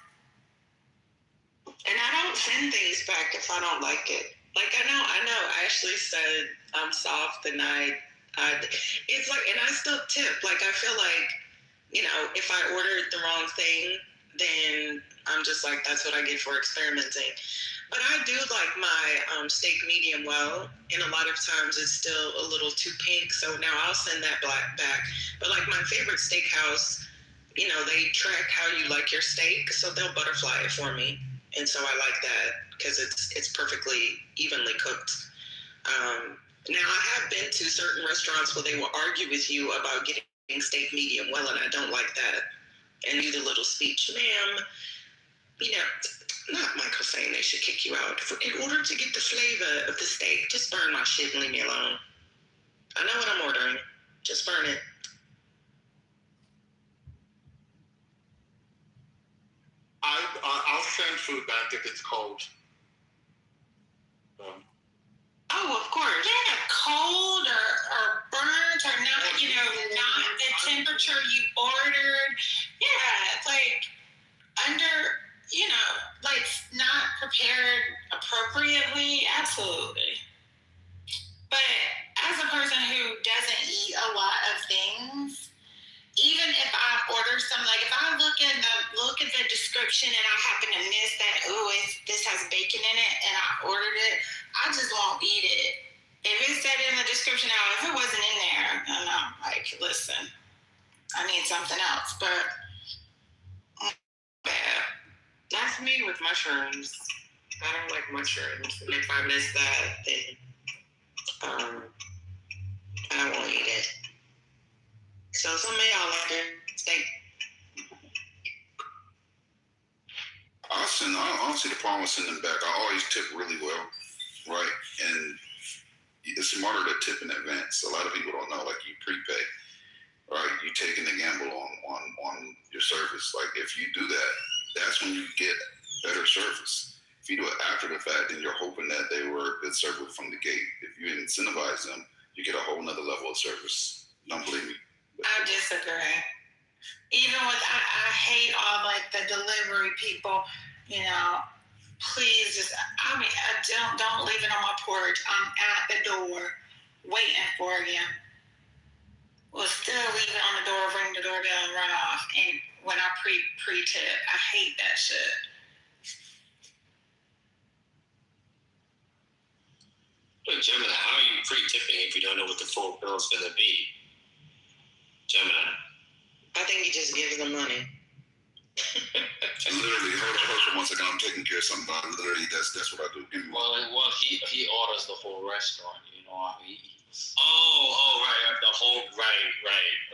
[SPEAKER 20] And I don't send things back if I don't like it. Like, I know, Ashley said I'm soft and it's like, and I still tip. Like, I feel like, you know, if I ordered the wrong thing, then I'm just like, that's what I get for experimenting. But I do like my steak medium well, and a lot of times it's still a little too pink, so now I'll send that black back. But like my favorite steakhouse, you know, they track how you like your steak, so they'll butterfly it for me. And so I like that because it's perfectly evenly cooked. Now, I have been to certain restaurants where they will argue with you about getting steak medium well, and I don't like that. And do the little speech, ma'am, you know, not Michael saying they should kick you out. In order to get the flavor of the steak, just burn my shit and leave me alone. I know what I'm ordering. Just burn it.
[SPEAKER 21] I'll send food back if it's cold.
[SPEAKER 20] Oh, of course.
[SPEAKER 10] Yeah, cold or burnt or not, you know, not the temperature you ordered. Yeah, it's like under, you know, like not prepared appropriately. Absolutely. But as a person who doesn't eat a lot of things, even if I order something, like if I look at the description and I happen to miss that, this has bacon in it, and I ordered it, I just won't eat it. If it said in the description, now if it wasn't in there, then I'm like, listen, I need something else. But
[SPEAKER 20] that's me with mushrooms. I don't like mushrooms, and if I miss that, then I won't eat it. So some of y'all like it. Steak.
[SPEAKER 13] I don't see the problem with sending them back. I always tip really well, right? And it's smarter to tip in advance. A lot of people don't know, like you prepay, right? You taking the gamble on your service. Like if you do that, that's when you get better service. If you do it after the fact, then you're hoping that they were a good service from the gate. If you incentivize them, you get a whole nother level of service. Don't believe me.
[SPEAKER 10] I disagree. Even with, I hate all like the delivery people, you know, please just, I mean, don't leave it on my porch. I'm at the door waiting for you. Well, still leave it on the door, ring the doorbell and run off. And when I pre-tip, I hate that shit.
[SPEAKER 4] Look, Gemini, how are you pre-tipping if you don't know what the full bill is going to be? Gemini.
[SPEAKER 20] I think he just gives them money.
[SPEAKER 13] Literally, hold on 1 second. I'm taking care of something. Literally, that's what I do.
[SPEAKER 11] Well, he orders the whole restaurant. You know how he eats.
[SPEAKER 4] Right, the whole right.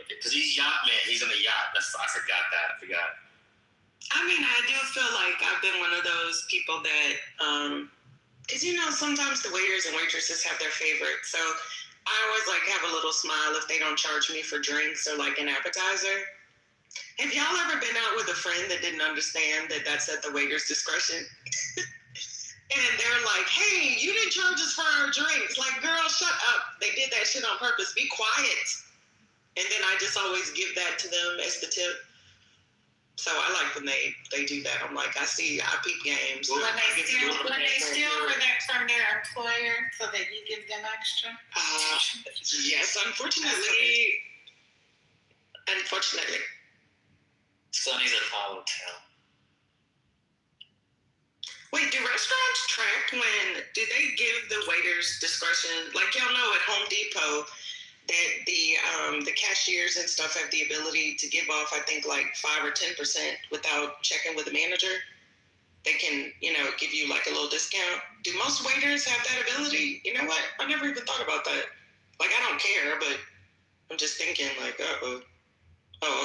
[SPEAKER 4] Okay, because he's yacht man. He's on the yacht. I forgot that.
[SPEAKER 20] I mean, I do feel like I've been one of those people that, because you know, sometimes the waiters and waitresses have their favorites. So I always like have a little smile if they don't charge me for drinks or like an appetizer. Have y'all ever been out with a friend that didn't understand that that's at the waiter's discretion? And they're like, hey, you didn't charge us for our drinks. Like, girl, shut up. They did that shit on purpose. Be quiet. And then I just always give that to them as the tip. So I like when they do that. I'm like, I peep games.
[SPEAKER 10] When they steal from their employer so that you give them extra?
[SPEAKER 20] Yes, unfortunately.
[SPEAKER 4] Sonny's at Apollo Town.
[SPEAKER 20] Wait, do restaurants track do they give the waiters discretion? Like y'all know at Home Depot that the cashiers and stuff have the ability to give off, I think, like 5 or 10% without checking with the manager. They can, you know, give you like a little discount. Do most waiters have that ability? You know what? I never even thought about that. Like, I don't care, but I'm just thinking like, oh,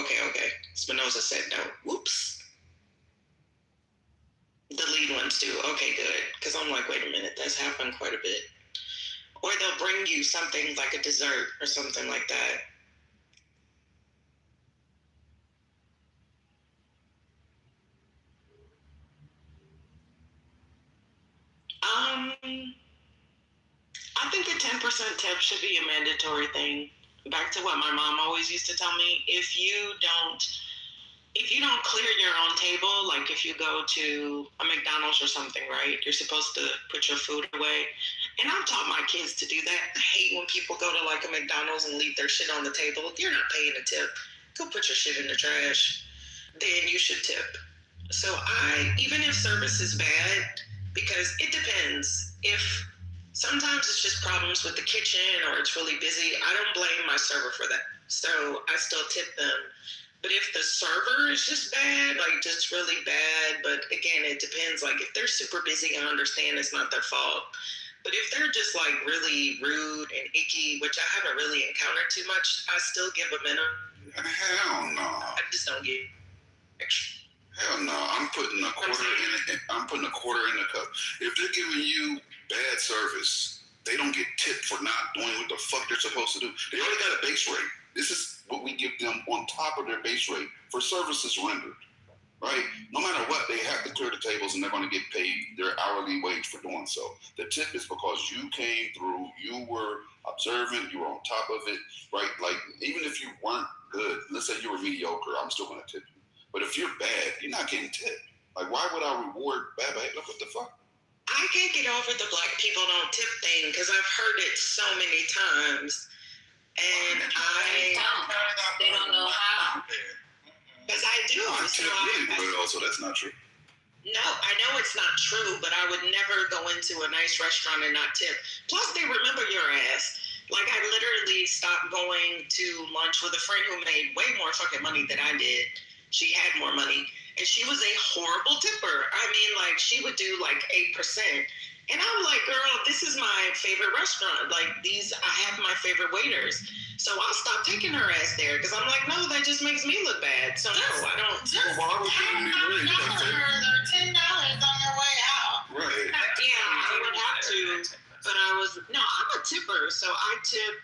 [SPEAKER 20] okay. Spinoza said no. Whoops. The lead ones do. Okay, good. Because I'm like, wait a minute, that's happened quite a bit. Or they'll bring you something like a dessert or something like that. I think it 10% tip should be a mandatory thing. Back to what my mom always used to tell me, if you don't clear your own table, like if you go to a McDonald's or something, right, you're supposed to put your food away. And I've taught my kids to do that. I hate when people go to like a McDonald's and leave their shit on the table. If you're not paying a tip, go put your shit in the trash. Then you should tip. So even if service is bad, because it depends. If sometimes it's just problems with the kitchen or it's really busy, I don't blame my server for that. So I still tip them. But if the server is just bad, like just really bad, but again, it depends. Like if they're super busy, I understand it's not their fault. But if they're just like really rude and icky, which I haven't really encountered too much, I still give a minimum.
[SPEAKER 13] Hell no.
[SPEAKER 20] I just don't get extra.
[SPEAKER 13] Hell no. I'm putting a quarter in the cup. If they're giving you bad service, they don't get tipped for not doing what the fuck they're supposed to do. They already got a base rate. This is what we give them on top of their base rate for services rendered, right? No matter what, they have to clear the tables and they're going to get paid their hourly wage for doing so. The tip is because you came through, you were observant, you were on top of it, right? Like, even if you weren't good, let's say you were mediocre, I'm still going to tip you. But if you're bad, you're not getting tipped. Like, why would I reward bad behavior? Like, what the fuck?
[SPEAKER 20] I can't get over the black people don't tip thing because I've heard it so many times. And
[SPEAKER 3] they don't know how.
[SPEAKER 20] Because I do.
[SPEAKER 13] I tip really well, so that's not true.
[SPEAKER 20] No, I know it's not true, but I would never go into a nice restaurant and not tip. Plus, they remember your ass. Like, I literally stopped going to lunch with a friend who made way more fucking money than I did. She had more money. And she was a horrible tipper. I mean, like, she would do like 8%. And I'm like, girl, this is my favorite restaurant. Like, I have my favorite waiters. So I stopped taking her ass there because I'm like, no, that just makes me look bad. So no, I don't.
[SPEAKER 13] Why would you be doing that?
[SPEAKER 10] $10 on your way out.
[SPEAKER 13] Right.
[SPEAKER 20] Yeah, I would have to. But I'm a tipper. So I tip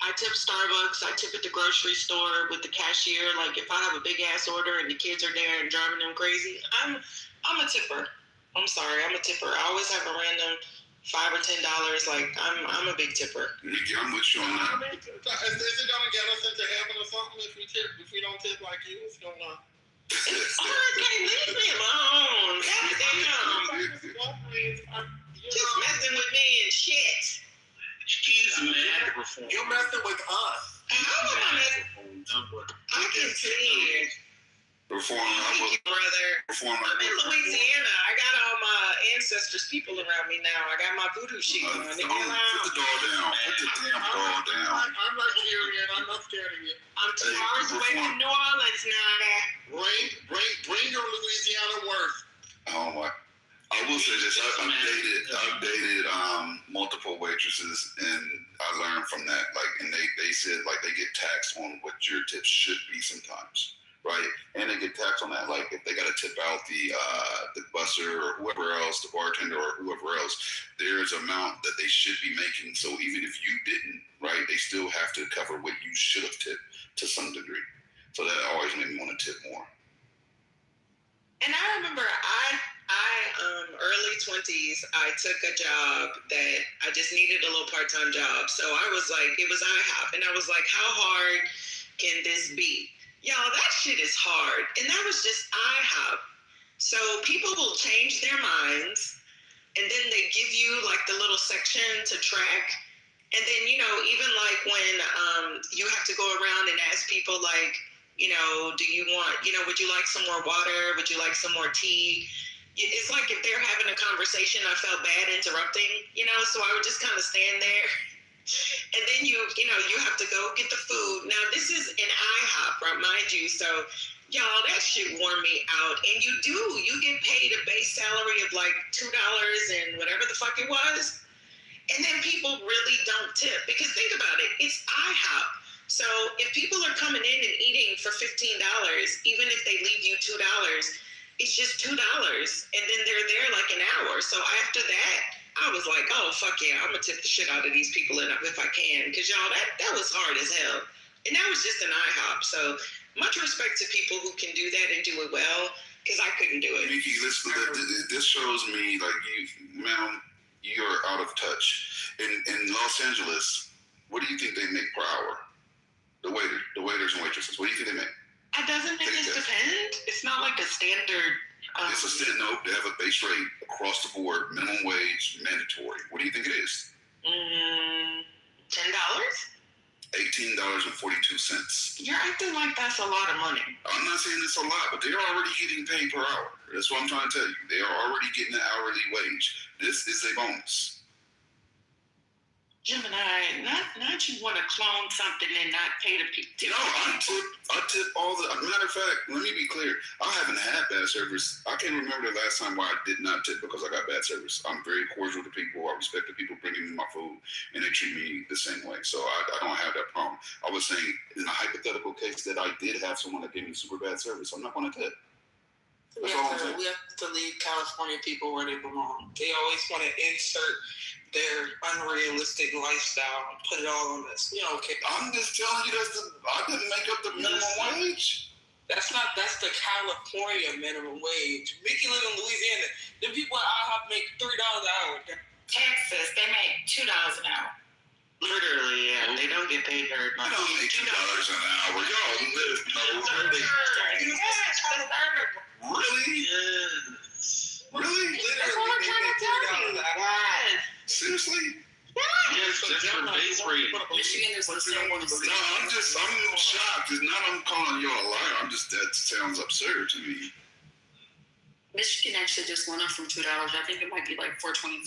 [SPEAKER 20] Starbucks. I tip at the grocery store with the cashier. Like, if I have a big ass order and the kids are there and driving them crazy, I'm a tipper. I'm sorry, I'm a tipper. I always have a random $5 or $10. Like, I'm a big tipper.
[SPEAKER 13] Nikki, I'm with you on that.
[SPEAKER 21] Is it gonna get us into heaven or something if we don't tip like you? What's going on?
[SPEAKER 20] Okay, leave me alone. God damn. Just messing with me and shit.
[SPEAKER 12] She's mad.
[SPEAKER 21] You're messing with us.
[SPEAKER 20] How am I messing? I can see.
[SPEAKER 13] Performer.
[SPEAKER 20] Brother. I'm in Louisiana. I got all my ancestors' people around me now. I got my voodoo shit on.
[SPEAKER 13] Put the dog down. Put the damn dog down.
[SPEAKER 21] I'm Nigerian. I'm not scared of you.
[SPEAKER 20] I'm 2 hours away from New Orleans now.
[SPEAKER 21] Bring your Louisiana worth.
[SPEAKER 13] Oh my! I will say this: I've dated multiple waitresses, and I learned from that. Like, and they said like they get taxed on what your tips should be sometimes. Right, and they get taxed on that. Like if they got to tip out the busser or whoever else, the bartender or whoever else, there's an amount that they should be making. So even if you didn't, right, they still have to cover what you should have tipped to some degree. So that always made me want to tip more.
[SPEAKER 20] And I remember early 20s, I took a job that I just needed a little part-time job. So I was like, it was IHOP, and I was like, how hard can this be? Y'all, that shit is hard. And that was just IHOP. So people will change their minds, and then they give you like the little section to track. And then, even like when you have to go around and ask people like, do you want, would you like some more water? Would you like some more tea? It's like if they're having a conversation, I felt bad interrupting, so I would just kind of stand there. And then you have to go get the food. Now, this is an IHOP, right, mind you. So, y'all, that shit wore me out. And you get paid a base salary of like $2 and whatever the fuck it was. And then people really don't tip. Because think about it, it's IHOP. So if people are coming in and eating for $15, even if they leave you $2, it's just $2. And then they're there like an hour. So after that, I was like, oh, fuck yeah, I'm going to tip the shit out of these people if I can. Because, y'all, that was hard as hell. And that was just an IHOP. So much respect to people who can do that and do it well, because I couldn't do it.
[SPEAKER 13] Nikki, listen, this shows me, like, you're out of touch. in Los Angeles, what do you think they make per hour? The waiters and waitresses, what do you think they make?
[SPEAKER 20] Doesn't it just depend? It's not like a standard.
[SPEAKER 13] It's a standard. No, they have a base rate across the board, minimum wage, mandatory. What do you think it is?
[SPEAKER 20] $10.
[SPEAKER 13] $18.42.
[SPEAKER 20] You're acting like that's a lot of money.
[SPEAKER 13] I'm not saying it's a lot, but they're already getting paid per hour. That's what I'm trying to tell you. They are already getting an hourly wage. This is a bonus.
[SPEAKER 20] Gemini, not you want to clone something and not pay the people.
[SPEAKER 13] No, I tip all the. Matter of fact, let me be clear. I haven't had bad service. I can't remember the last time where I did not tip because I got bad service. I'm very cordial to people. I respect the people bringing me my food, and they treat me the same way. So I don't have that problem. I was saying in a hypothetical case that I did have someone that gave me super bad service, I'm not going to tip.
[SPEAKER 14] We have to leave California people where they belong. They always want to insert their unrealistic lifestyle and put it all on us. Okay.
[SPEAKER 13] I'm just telling you I didn't make up the minimum wage.
[SPEAKER 14] That's the California minimum wage. Mickey live in Louisiana. The people at IHOP make $3 an hour.
[SPEAKER 10] Texas, they make $2 an hour.
[SPEAKER 20] Literally, yeah. They don't get paid very much.
[SPEAKER 13] They don't make $2 an hour. Y'all live Really?
[SPEAKER 14] Yes.
[SPEAKER 13] Really?
[SPEAKER 20] That's what I'm trying to tell you. Yes.
[SPEAKER 13] Seriously?
[SPEAKER 11] Yes, different base rate.
[SPEAKER 3] Michigan is the same.
[SPEAKER 13] No, I'm shocked. It's not I'm calling you a liar. that sounds absurd to me.
[SPEAKER 3] Michigan actually just went up from $2. I think it might be like $4.25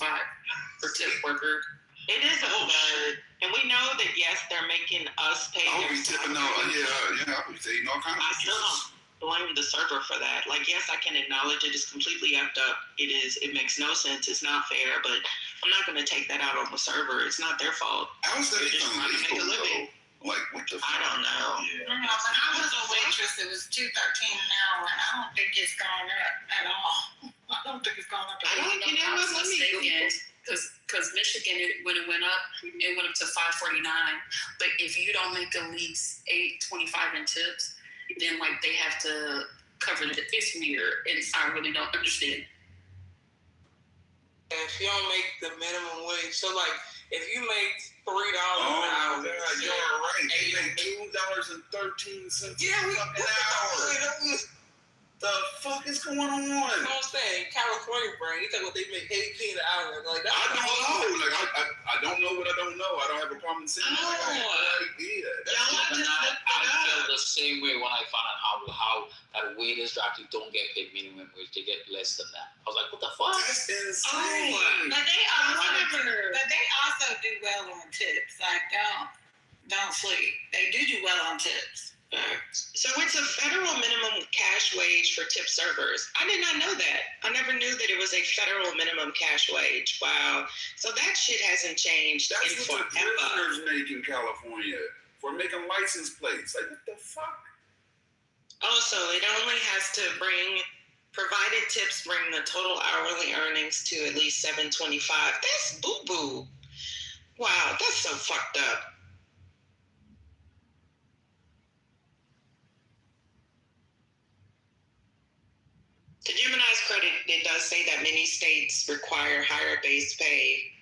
[SPEAKER 3] for tip worker.
[SPEAKER 20] It is absurd. And we know that, yes, they're making us pay.
[SPEAKER 13] I'll be tipping out. Yeah, I'll be taking all kinds of
[SPEAKER 20] I still don't blame the server for that. Like, yes, I can acknowledge it is completely effed up. It makes no sense. It's not fair, but I'm not going to take that out on the server. It's not their fault.
[SPEAKER 13] How is that
[SPEAKER 20] They're just trying to make a living.
[SPEAKER 13] Like, what the fuck?
[SPEAKER 20] I don't know.
[SPEAKER 10] Yeah. When I was a waitress, it was $2.13 an hour, and I don't think it's gone up at all. I don't think it's gone up at all.
[SPEAKER 3] Because Michigan, when it went up to $5.49. But if you don't make at least $8.25 in tips, then like they have to cover the fifth year, and I really don't understand.
[SPEAKER 14] If you don't make the minimum wage, so like if you make $3 an hour,
[SPEAKER 13] you're right. They make $2.13
[SPEAKER 14] yeah,
[SPEAKER 13] an hour. The fuck is going on?
[SPEAKER 14] You know what I'm saying? California brain. You talking about they make $18 an hour? Like
[SPEAKER 13] I don't know. Like I don't know what I don't know. I don't have a problem saying that. Like, I have no idea.
[SPEAKER 19] I feel the same way when I found out how that waiters actually don't get paid minimum wage. They get less than that. I was like, what the fuck?
[SPEAKER 13] That's insane.
[SPEAKER 10] But they also do well on tips. Like don't sleep. They do well on tips.
[SPEAKER 20] So it's a federal minimum cash wage for tip servers. I did not know that. I never knew that it was a federal minimum cash wage. Wow. So that shit hasn't changed
[SPEAKER 13] That's
[SPEAKER 20] in
[SPEAKER 13] what
[SPEAKER 20] forever.
[SPEAKER 13] the prisoners make in California for making license plates. Like, what the fuck?
[SPEAKER 20] Also, it only has to provided tips bring the total hourly earnings to at least $7.25. That's boo-boo. Wow, that's so fucked up. To Gemini's credit, it does say that many states require higher base pay,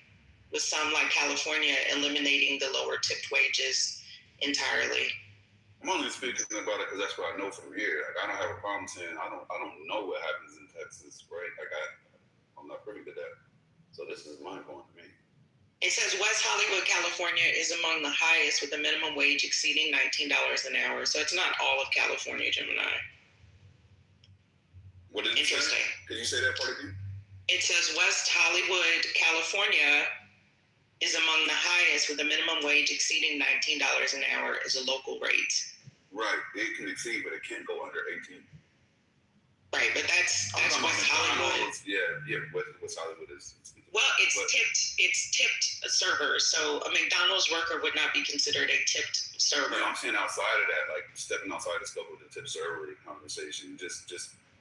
[SPEAKER 20] with some like California eliminating the lower tipped wages entirely.
[SPEAKER 13] I'm only speaking about it because that's what I know from here. Like, I don't have a problem saying I don't know what happens in Texas, right? Like I'm not privy to that. So this is mind blowing to me.
[SPEAKER 20] It says West Hollywood, California is among the highest with a minimum wage exceeding $19 an hour. So it's not all of California, Gemini.
[SPEAKER 13] What did you say? Can you say that part again?
[SPEAKER 20] It says West Hollywood, California is among the highest with a minimum wage exceeding $19 an hour as a local rate.
[SPEAKER 13] Right. It can exceed, but it can't go under 18.
[SPEAKER 20] Right, but that's West Hollywood.
[SPEAKER 13] Yeah, West Hollywood is.
[SPEAKER 20] Well, it's tipped servers. So a McDonald's worker would not be considered a tipped server.
[SPEAKER 13] No, I'm saying outside of that, like stepping outside the scope of the tip server conversation, just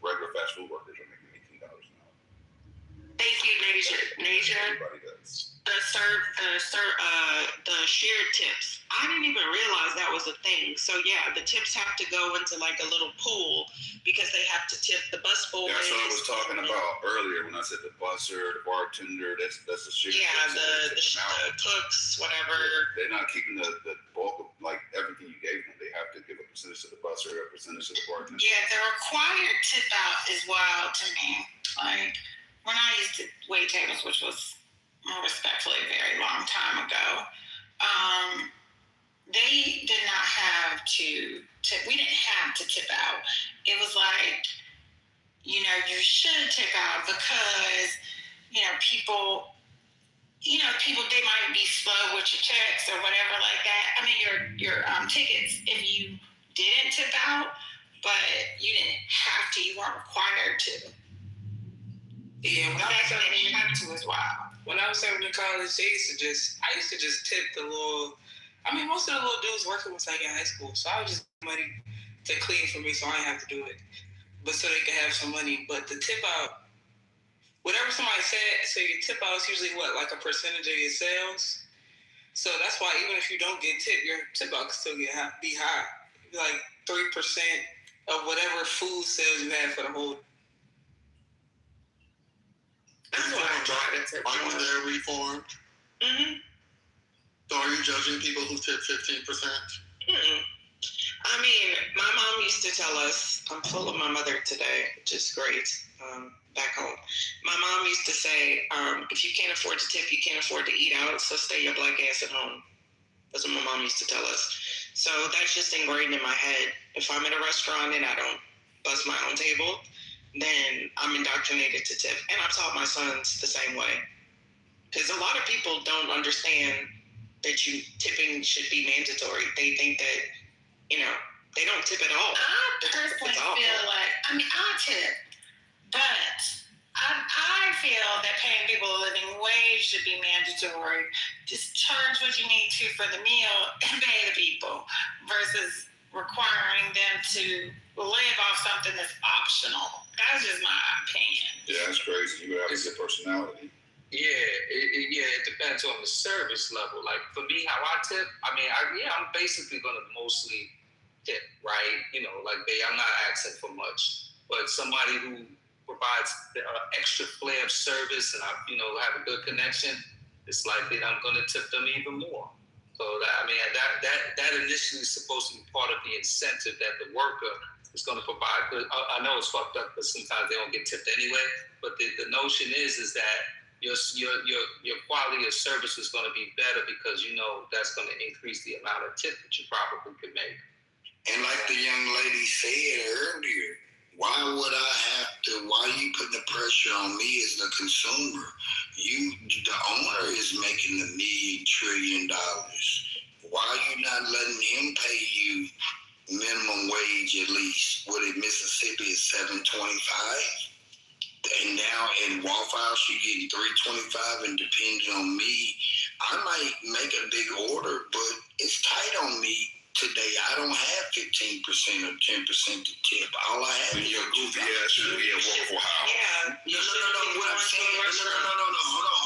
[SPEAKER 13] regular fast food workers are making $18 an hour.
[SPEAKER 20] Thank you, Nature.
[SPEAKER 13] Everybody does.
[SPEAKER 20] the shared tips. I didn't even realize that was a thing. So yeah, the tips have to go into like a little pool because they have to tip the busboy.
[SPEAKER 13] That's what I was talking about earlier when I said the busser, the bartender. That's the shit.
[SPEAKER 20] Yeah, the cooks, whatever.
[SPEAKER 13] They're not keeping the bulk of like everything you gave them. They have to give a percentage to the busser, a percentage to the bartender.
[SPEAKER 10] Yeah, the required tip out is wild to me. Like when I used to wait tables, which was respectfully a very long time ago, they did not have to tip. We didn't have to tip out. It was like, you should tip out because, people, they might be slow with your checks or whatever like that. I mean, your tickets, if you didn't tip out, but you didn't have to, you weren't required to.
[SPEAKER 14] Yeah, when I was in college, I used to just tip the little. I mean, most of the little dudes working was like in high school, so I was just money to clean for me, so I didn't have to do it. But so they could have some money. But the tip out, whatever somebody said, so your tip out is usually what, like a percentage of your sales. So that's why even if you don't get tipped, your tip out can still be high, like 3% of whatever food sales you had for the whole.
[SPEAKER 21] When they're reformed.
[SPEAKER 20] Mm-hmm.
[SPEAKER 21] So are you judging people who tip 15%?
[SPEAKER 20] I mean, my mom used to tell us, I'm full of my mother today, which is great, back home. My mom used to say, if you can't afford to tip, you can't afford to eat out, so stay your black ass at home. That's what my mom used to tell us. So that's just ingrained in my head. If I'm in a restaurant and I don't bust my own table, then I'm indoctrinated to tip. And I've taught my sons the same way. Because a lot of people don't understand that tipping should be mandatory. They think that, they don't tip at all.
[SPEAKER 10] I personally feel like, I tip, but I feel that paying people a living wage should be mandatory. Just charge what you need to for the meal and pay the people versus requiring them to live off something that's optional. That's just my opinion.
[SPEAKER 13] Yeah, that's crazy. You have a good personality.
[SPEAKER 11] Yeah, it depends on the service level. Like for me, how I tip, I'm basically gonna mostly tip, right? I'm not asking for much, but somebody who provides extra flair of service and I, have a good connection, it's likely that I'm gonna tip them even more. So that initially is supposed to be part of the incentive that the worker is going to provide. I know it's fucked up because sometimes they don't get tipped anyway. But the notion is that your quality of service is going to be better because that's going to increase the amount of tip that you probably could make.
[SPEAKER 9] And like the young lady said earlier, why are you putting the pressure on me as the consumer? The owner is making $1 trillion. Why are you not letting him pay you minimum wage at least? What in Mississippi is $7.25? And now in Waffle House you're getting $3.25, and depending on me, I might make a big order, but it's tight on me. Today, I don't have 15% or 10% to tip. All I have is your goofy ass should be at Waffle House. Yeah. No. What I'm saying, no.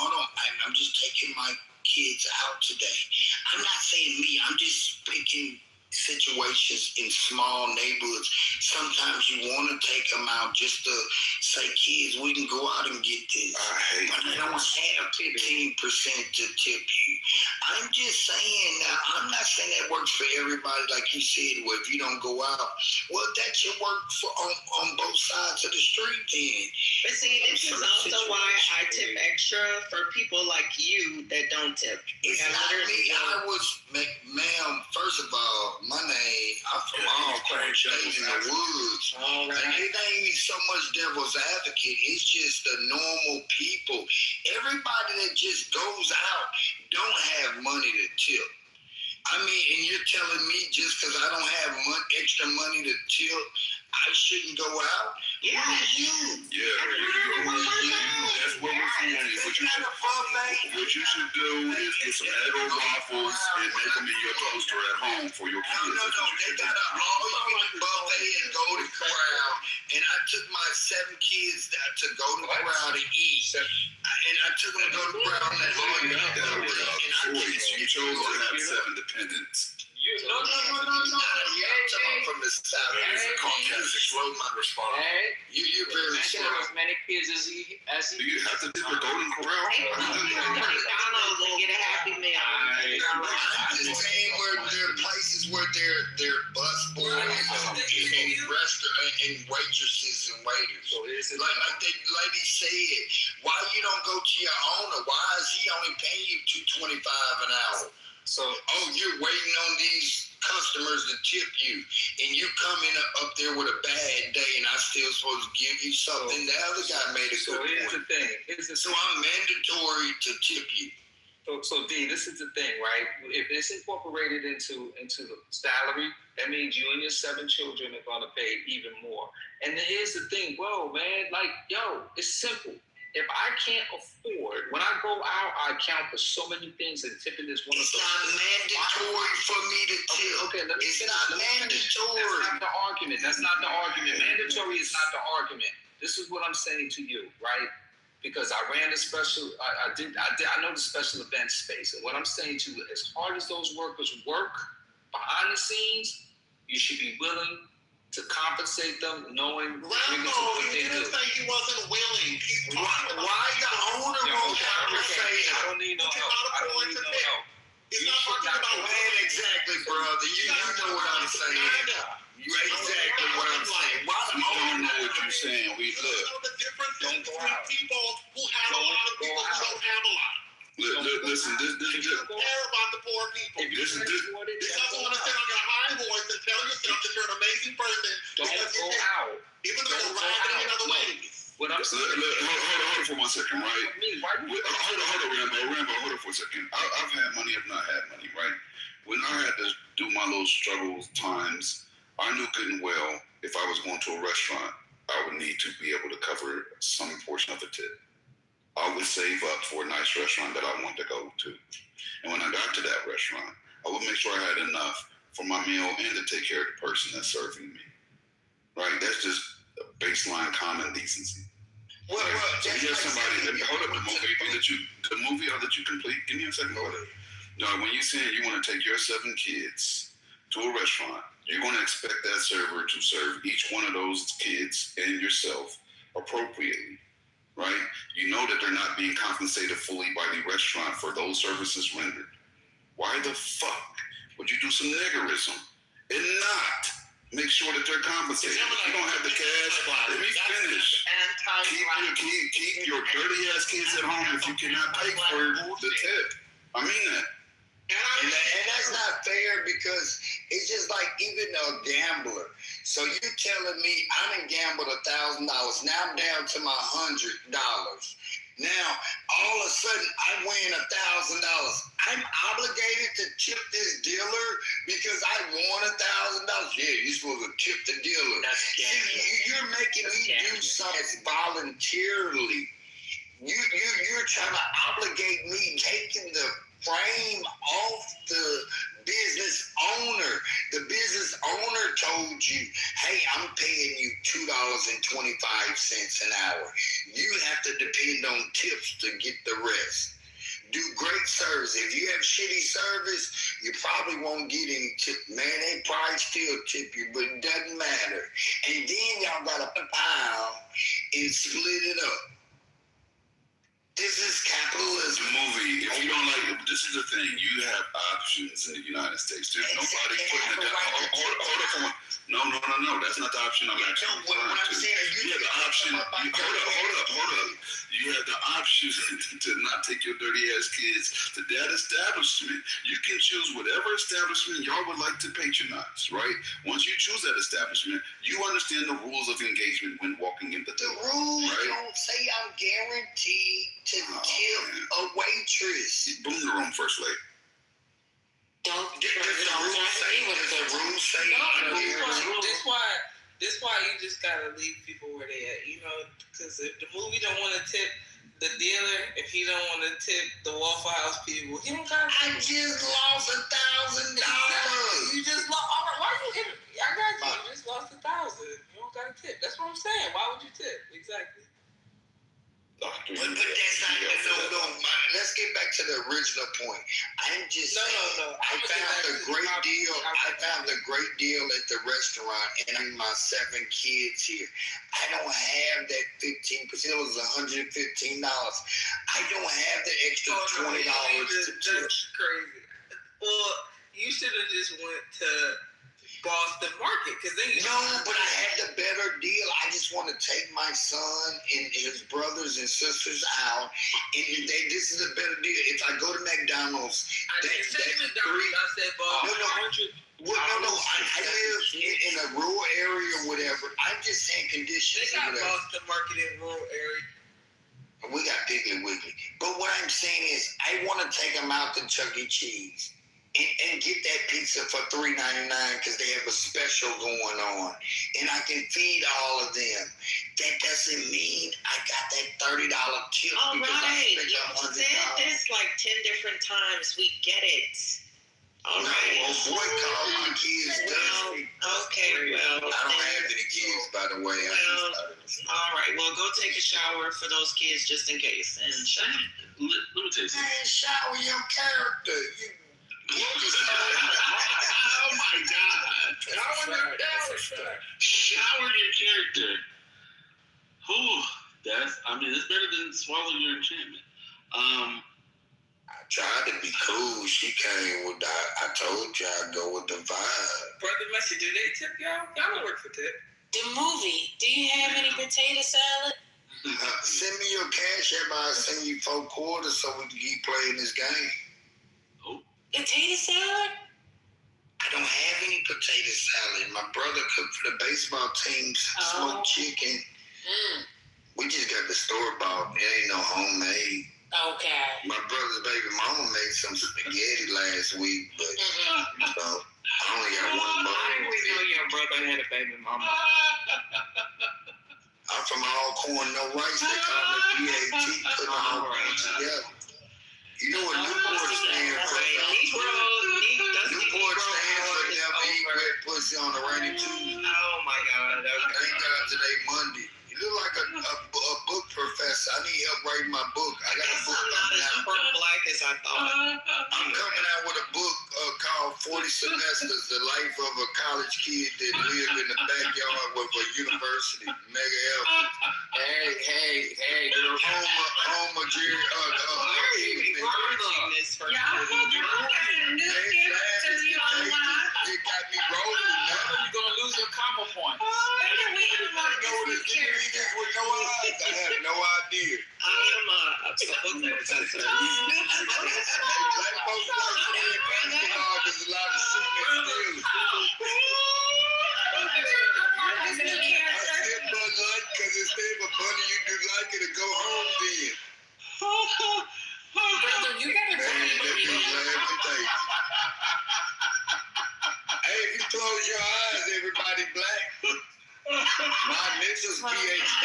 [SPEAKER 9] Hold on. I'm just taking my kids out today. I'm not saying me. I'm just picking situations in small neighborhoods. Sometimes you want to take them out just to say, kids, we can go out and get this. But I don't have 15% to tip you. I'm just saying, now, I'm not saying that works for everybody, like you said, well, if you don't go out, well, that should work on both sides of the street then.
[SPEAKER 20] But see, this is also why I tip extra for people like you that don't tip.
[SPEAKER 9] It's not me. Ma'am, first of all, my name, I'm from Alcorn, State in the woods. And it ain't even so much devil's advocate. It's just the normal people. Everybody that just goes out don't have money to tip. I mean, and you're telling me just because I don't have extra money to tip, I shouldn't go out?
[SPEAKER 20] Yeah.
[SPEAKER 9] You.
[SPEAKER 13] Yeah. That's what we're saying.
[SPEAKER 9] It's not a buffet.
[SPEAKER 13] What you should do is get some Eggo waffles and make them in your toaster at home for your kids.
[SPEAKER 9] No. They got an all-you-can-eat buffet in Golden Corral, and I took my 7 kids to Golden Corral to eat. And I took them to Golden Corral and
[SPEAKER 13] You chose to have 7 dependents.
[SPEAKER 9] No. I'm from the South. It's a Caucasian. Slow my response. You're very slow.
[SPEAKER 19] As many kids as he.
[SPEAKER 13] Do you have to do the Golden Corral?
[SPEAKER 20] McDonald's and get a Happy Meal.
[SPEAKER 9] I'm just saying where there are places where they're bus boys and restaurant and waitresses and waiters. Like the lady said, why you don't go to your owner? Why is he only paying you $2.25 an hour? So, you're waiting on these customers to tip you, and you come in up there with a bad day, and I'm still supposed to give you something. The other guy made a good point.
[SPEAKER 7] The thing.
[SPEAKER 9] So I'm mandatory to tip you.
[SPEAKER 7] So D, this is the thing, right? If it's incorporated into the salary, that means you and your 7 children are gonna pay even more. And here's the thing, man, it's simple. If I can't afford, when I go out, I account for so many things, and tipping is one of those.
[SPEAKER 9] It's not mandatory for me to tip.
[SPEAKER 7] Okay, let me
[SPEAKER 9] It's
[SPEAKER 7] finish.
[SPEAKER 9] not mandatory.
[SPEAKER 7] That's not the argument. Mandatory is not the argument. This is what I'm saying to you, right? Because I ran the special, I know the special event space, and what I'm saying to you, as hard as those workers work behind the scenes, you should be willing to compensate them, knowing
[SPEAKER 21] Rambo, he didn't say he wasn't willing.
[SPEAKER 9] Why the owner won't compensate him?
[SPEAKER 7] I don't need no help.
[SPEAKER 9] He's not talking about man, exactly, brother. You know what I'm saying. You exactly what I'm saying. Why the
[SPEAKER 13] We
[SPEAKER 9] owner
[SPEAKER 13] don't know what you're saying. We look.
[SPEAKER 21] The difference between people who have a lot and people who don't have a lot.
[SPEAKER 13] Listen, this
[SPEAKER 21] care about the poor people.
[SPEAKER 13] This is
[SPEAKER 21] Because you want to sit on your high horse and tell yourself that you're an amazing person.
[SPEAKER 7] Don't go out.
[SPEAKER 21] Even though you're ragging other ladies.
[SPEAKER 13] What I'm saying, hold on for 1 second, right? Hold on, Rambo, hold on for a second. I've had money, I've not had money, right? When I had to do my little struggles times, I knew good and well if I was going to a restaurant, I would need to be able to cover some portion of the tip. I would save up for a nice restaurant that I wanted to go to. And when I got to that restaurant, I would make sure I had enough for my meal and to take care of the person that's serving me. Right? That's just a baseline common decency.
[SPEAKER 9] Well,
[SPEAKER 13] so you have somebody that, hold up, the movie, I'll let you complete. Give me a second. Hold up. No, when you say you want to take your 7 kids to a restaurant, you're going to expect that server to serve each one of those kids and yourself appropriately. Right? You know that they're not being compensated fully by the restaurant for those services rendered. Why the fuck would you do some niggerism and not make sure that they're compensated? If you don't have the cash, let me finish. Keep your dirty ass kids at home if you cannot pay for the tip. I mean that.
[SPEAKER 9] And that's not fair because it's just like even a gambler. So you telling me I done gambled $1,000. Now I'm down to my $100. Now all of a sudden I win $1,000. I'm obligated to tip this dealer because I won $1,000. Yeah, you're supposed to tip the dealer. You're making me do something voluntarily. You're trying to obligate me taking the frame off the business owner. The business owner told you, hey, I'm paying you $2.25 an hour. You have to depend on tips to get the rest. Do great service. If you have shitty service, you probably won't get any tip. Man, they probably still tip you, but it doesn't matter. And then y'all got to pile and split it up. This is capitalism.
[SPEAKER 13] The movie, if you don't like it, this is the thing. You have options in the United States. There's nobody putting it down. Hold up. No. That's not the option I'm actually referring to. You have the option. Hold up. You have the option to not take your dirty ass kids to that establishment. You can choose whatever establishment y'all would like to patronize, right? Once you choose that establishment, you understand the rules of engagement when walking in the door.
[SPEAKER 9] The rules don't say I'm guaranteed to tip a waitress.
[SPEAKER 13] Boom the room, First Lady.
[SPEAKER 10] Don't
[SPEAKER 9] the rules say
[SPEAKER 14] This why you just gotta leave people where they at, because if the movie don't want to tip, the dealer, if he don't want to tip the Waffle House people, he don't got.
[SPEAKER 9] I just lost $1,000.
[SPEAKER 14] You just lost. All right, why you hit? I got you. You just lost $1,000. You don't got to tip. That's what I'm saying. Why would you tip? Exactly.
[SPEAKER 9] But that's not no. Let's get back to the original point. I'm just saying. I found a great deal. I found a great deal at the restaurant, and I'm my 7 kids here. I don't have that 15%. It was $115. I don't have the extra $20 to tip.
[SPEAKER 14] That's crazy. Well, you should have just went to Boston Market, because then
[SPEAKER 9] but I had the better deal. I just want to take my son and his brothers and sisters out, and this is a better deal. If I go to McDonald's,
[SPEAKER 14] I didn't say McDonald's. I said Boston.
[SPEAKER 9] No. I live in a rural area or whatever. I'm just saying conditions.
[SPEAKER 14] They got Boston Market in rural area.
[SPEAKER 9] We got Piggly Wiggly. But what I'm saying is, I want to take them out to Chuck E. Cheese. And get that pizza for $3.99 because they have a special going on, and I can feed all of them. That doesn't mean I got that $30 tip
[SPEAKER 20] all
[SPEAKER 9] because
[SPEAKER 20] right.
[SPEAKER 9] I spent $100.
[SPEAKER 20] You said this like 10 different times. We get it. All right.
[SPEAKER 9] Well, boy, call my kids.
[SPEAKER 20] Okay. Well,
[SPEAKER 9] I don't have any kids, by the way.
[SPEAKER 20] All right. Well, go take a shower for those kids just in case. And
[SPEAKER 11] let me tell you something.
[SPEAKER 9] Man, shower your character.
[SPEAKER 11] Oh my God! Shower your character. It's better than swallow your enchantment.
[SPEAKER 9] I tried to be cool. She came with that. I told you I'd go with the vibe.
[SPEAKER 14] Brother Messi, do they tip y'all? Y'all don't work for tip.
[SPEAKER 3] The movie. Do you have any potato salad?
[SPEAKER 9] Send me your cash app. I'll send you 4 quarters so we can keep playing this game.
[SPEAKER 3] Potato salad?
[SPEAKER 9] I don't have any potato salad. My brother cooked for the baseball team, smoked chicken. We just got the store-bought. It ain't no homemade.
[SPEAKER 3] Okay.
[SPEAKER 9] My brother's baby mama made some spaghetti last week, but I only got one bowl.
[SPEAKER 20] How did we know your brother had a baby mama?
[SPEAKER 9] I'm from all corn, no rice. They call it BAT, putting all corn together. You know what Newport stands for? Newport stands for never eat wet pussy on a rainy Tuesday.
[SPEAKER 20] Oh my God.
[SPEAKER 9] Thank God today Monday. You look like a book professor. I need help writing my book. I got a book coming out.
[SPEAKER 20] Black as I thought.
[SPEAKER 9] I'm coming out with a book called 40 Semesters, The Life of a College Kid That Lived in the Backyard with a University. Mega effort. Hey, girl. Home of Jerry.
[SPEAKER 20] It
[SPEAKER 9] got me rolling. Now
[SPEAKER 19] you're going to lose your comma points.
[SPEAKER 9] I have no idea.
[SPEAKER 20] I am a book professor.
[SPEAKER 9] Black folks like basketball. There's a lot of shooting and stealing. I said Bud Light because instead of a bunny, you do like it to go home then.
[SPEAKER 3] Brother, you gotta
[SPEAKER 9] Hey, if you close your eyes, everybody black. My initials PhD.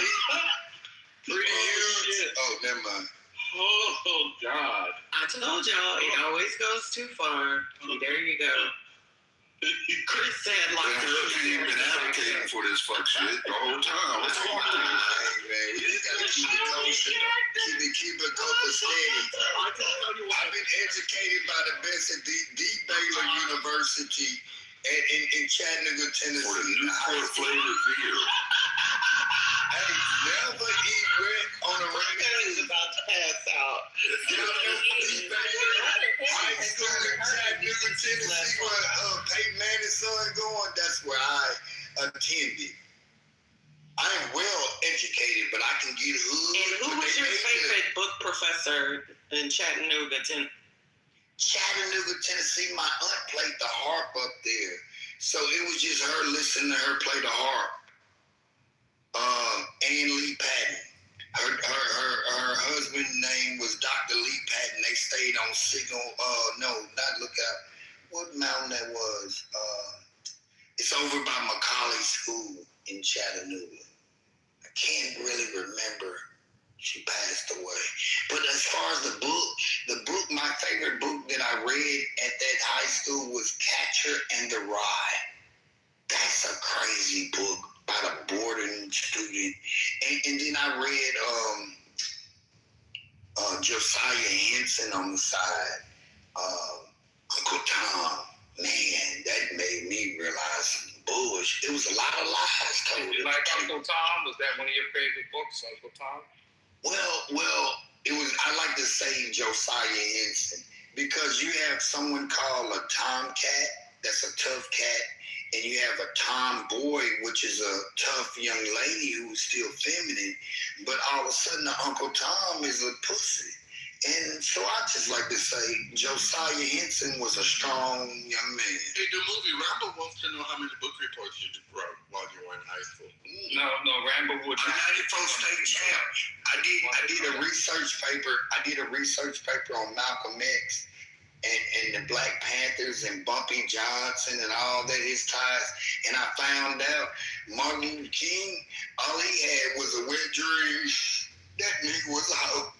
[SPEAKER 9] Pretty huge. Oh, never mind.
[SPEAKER 11] Oh God!
[SPEAKER 20] I told y'all it always goes too far. There you go. Chris said like
[SPEAKER 13] you've been advocating for this fuck shit the whole time. What's going on?
[SPEAKER 9] Hey man, we just gotta keep it kosher. Keep it kosher steady. I've been educated by the best at the Baylor University in Chattanooga, Tennessee.
[SPEAKER 13] For the Newport flavored beer.
[SPEAKER 9] Hey, never eat wet on a regular.
[SPEAKER 20] He's about to pass out.
[SPEAKER 9] High school in Chattanooga, Tennessee, where Peyton Manning's son going, that's where I attended. I am well educated, but I can get hood.
[SPEAKER 20] And who was your favorite book professor in Chattanooga,
[SPEAKER 9] Tennessee? My aunt played the harp up there. So it was just her listening to her play the harp. Ann Lee Patton. Her husband's name was Dr. Lee Patton. They stayed on Signal. Not Lookout. What mountain that was? It's over by Macaulay School in Chattanooga. I can't really remember
[SPEAKER 8] She passed away. But as far as the book, my favorite book that I read at that high school was Catcher in the Rye. That's a crazy book about a boarding student. And then I read Josiah Henson on the side. Uncle Tom. Man, that made me realize some bullshit. It was a lot of lies told.
[SPEAKER 7] Did you like Uncle Tom? Was that one of your favorite books, Uncle Tom?
[SPEAKER 8] Well, it was. I like to say Josiah Henson because you have someone called a tomcat. That's a tough cat, and you have a tomboy, which is a tough young lady who's still feminine. But all of a sudden, the Uncle Tom is a pussy. And so I just like to say Josiah Henson was a strong young man.
[SPEAKER 21] Hey, the movie Rambo wants to know how many book reports you wrote while you were in high school.
[SPEAKER 7] No, Rambo would.
[SPEAKER 8] I'm 94 state champ. I did a research paper. I did a research paper on Malcolm X and the Black Panthers and Bumpy Johnson and all that, his ties. And I found out Martin Luther King, all he had was a wet dream. That nigga was a hoe.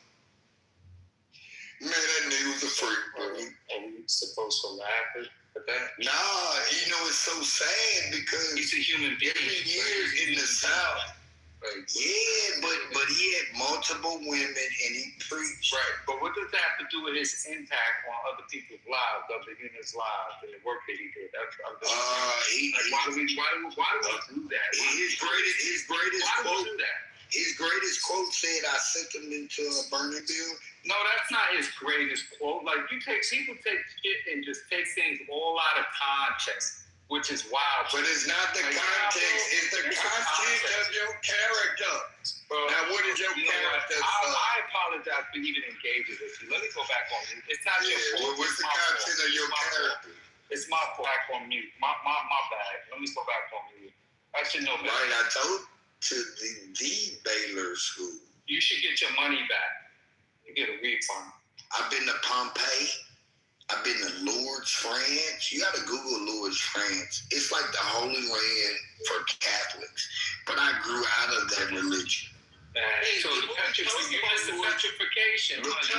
[SPEAKER 8] Man, that nigga was a freak, bro.
[SPEAKER 7] Are we supposed to laugh at that?
[SPEAKER 8] Nah, it's so sad because
[SPEAKER 7] he's a human being.
[SPEAKER 8] Every year in the South.
[SPEAKER 7] Right.
[SPEAKER 8] Yeah, but he had multiple women and he preached.
[SPEAKER 7] Right, but what does that have to do with his impact on other people's lives, other humans' lives, and the work that he did? Why do we do that?
[SPEAKER 8] His greatest quote said, "I sent them into a burning building."
[SPEAKER 7] No, that's not his greatest quote. Like people take shit and just take things all out of context, which is wild.
[SPEAKER 8] But it's not the context; it's the content of your character. Bro, now, what is your character?
[SPEAKER 7] I apologize for even engaging with you. Let me go back on mute. It's not your fault.
[SPEAKER 8] What's the content of your character?
[SPEAKER 7] It's my fault. Back on mute. My bad. Let me go back on mute. I should know better.
[SPEAKER 8] Right, I told to the Baylor School.
[SPEAKER 7] You should get your money back. You get a refund.
[SPEAKER 8] I've been to Pompeii. I've been to Lourdes, France. You got to Google Lourdes, France. It's like the Holy Land for Catholics. But I grew out of that religion.
[SPEAKER 7] So the petrification.
[SPEAKER 8] Lourdes,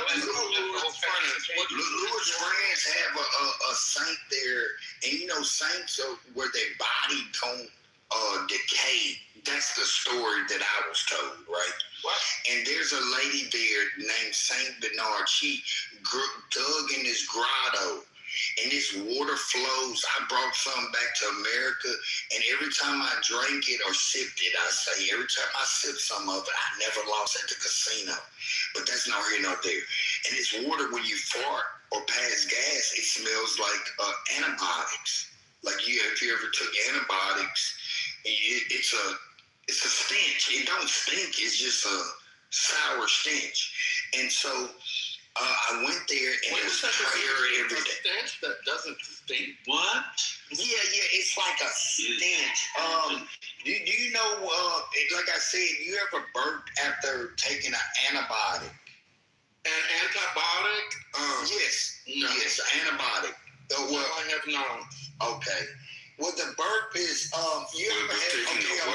[SPEAKER 8] France have a saint there, and saints are where their body don't decay. That's the story that I was told, right?
[SPEAKER 7] What?
[SPEAKER 8] And there's a lady there named Saint Bernard. She dug in this grotto, and this water flows. I brought some back to America, and every time I drank it or sipped it, every time I sipped some of it, I never lost at the casino. But that's not here, not there. And this water, when you fart or pass gas, it smells like antibiotics. Like if you ever took antibiotics, it's a stench. It don't stink. It's just a sour stench. And so I went there and it was prayer every day.
[SPEAKER 21] Stench that doesn't stink? What?
[SPEAKER 8] Yeah. It's like a stench. Do you know? Like I said, you ever burped after taking an antibiotic?
[SPEAKER 21] An antibiotic?
[SPEAKER 8] Yes.
[SPEAKER 21] No.
[SPEAKER 8] Yes, antibiotic.
[SPEAKER 21] Well, I have known.
[SPEAKER 8] Okay. Well, the burp is, you ever had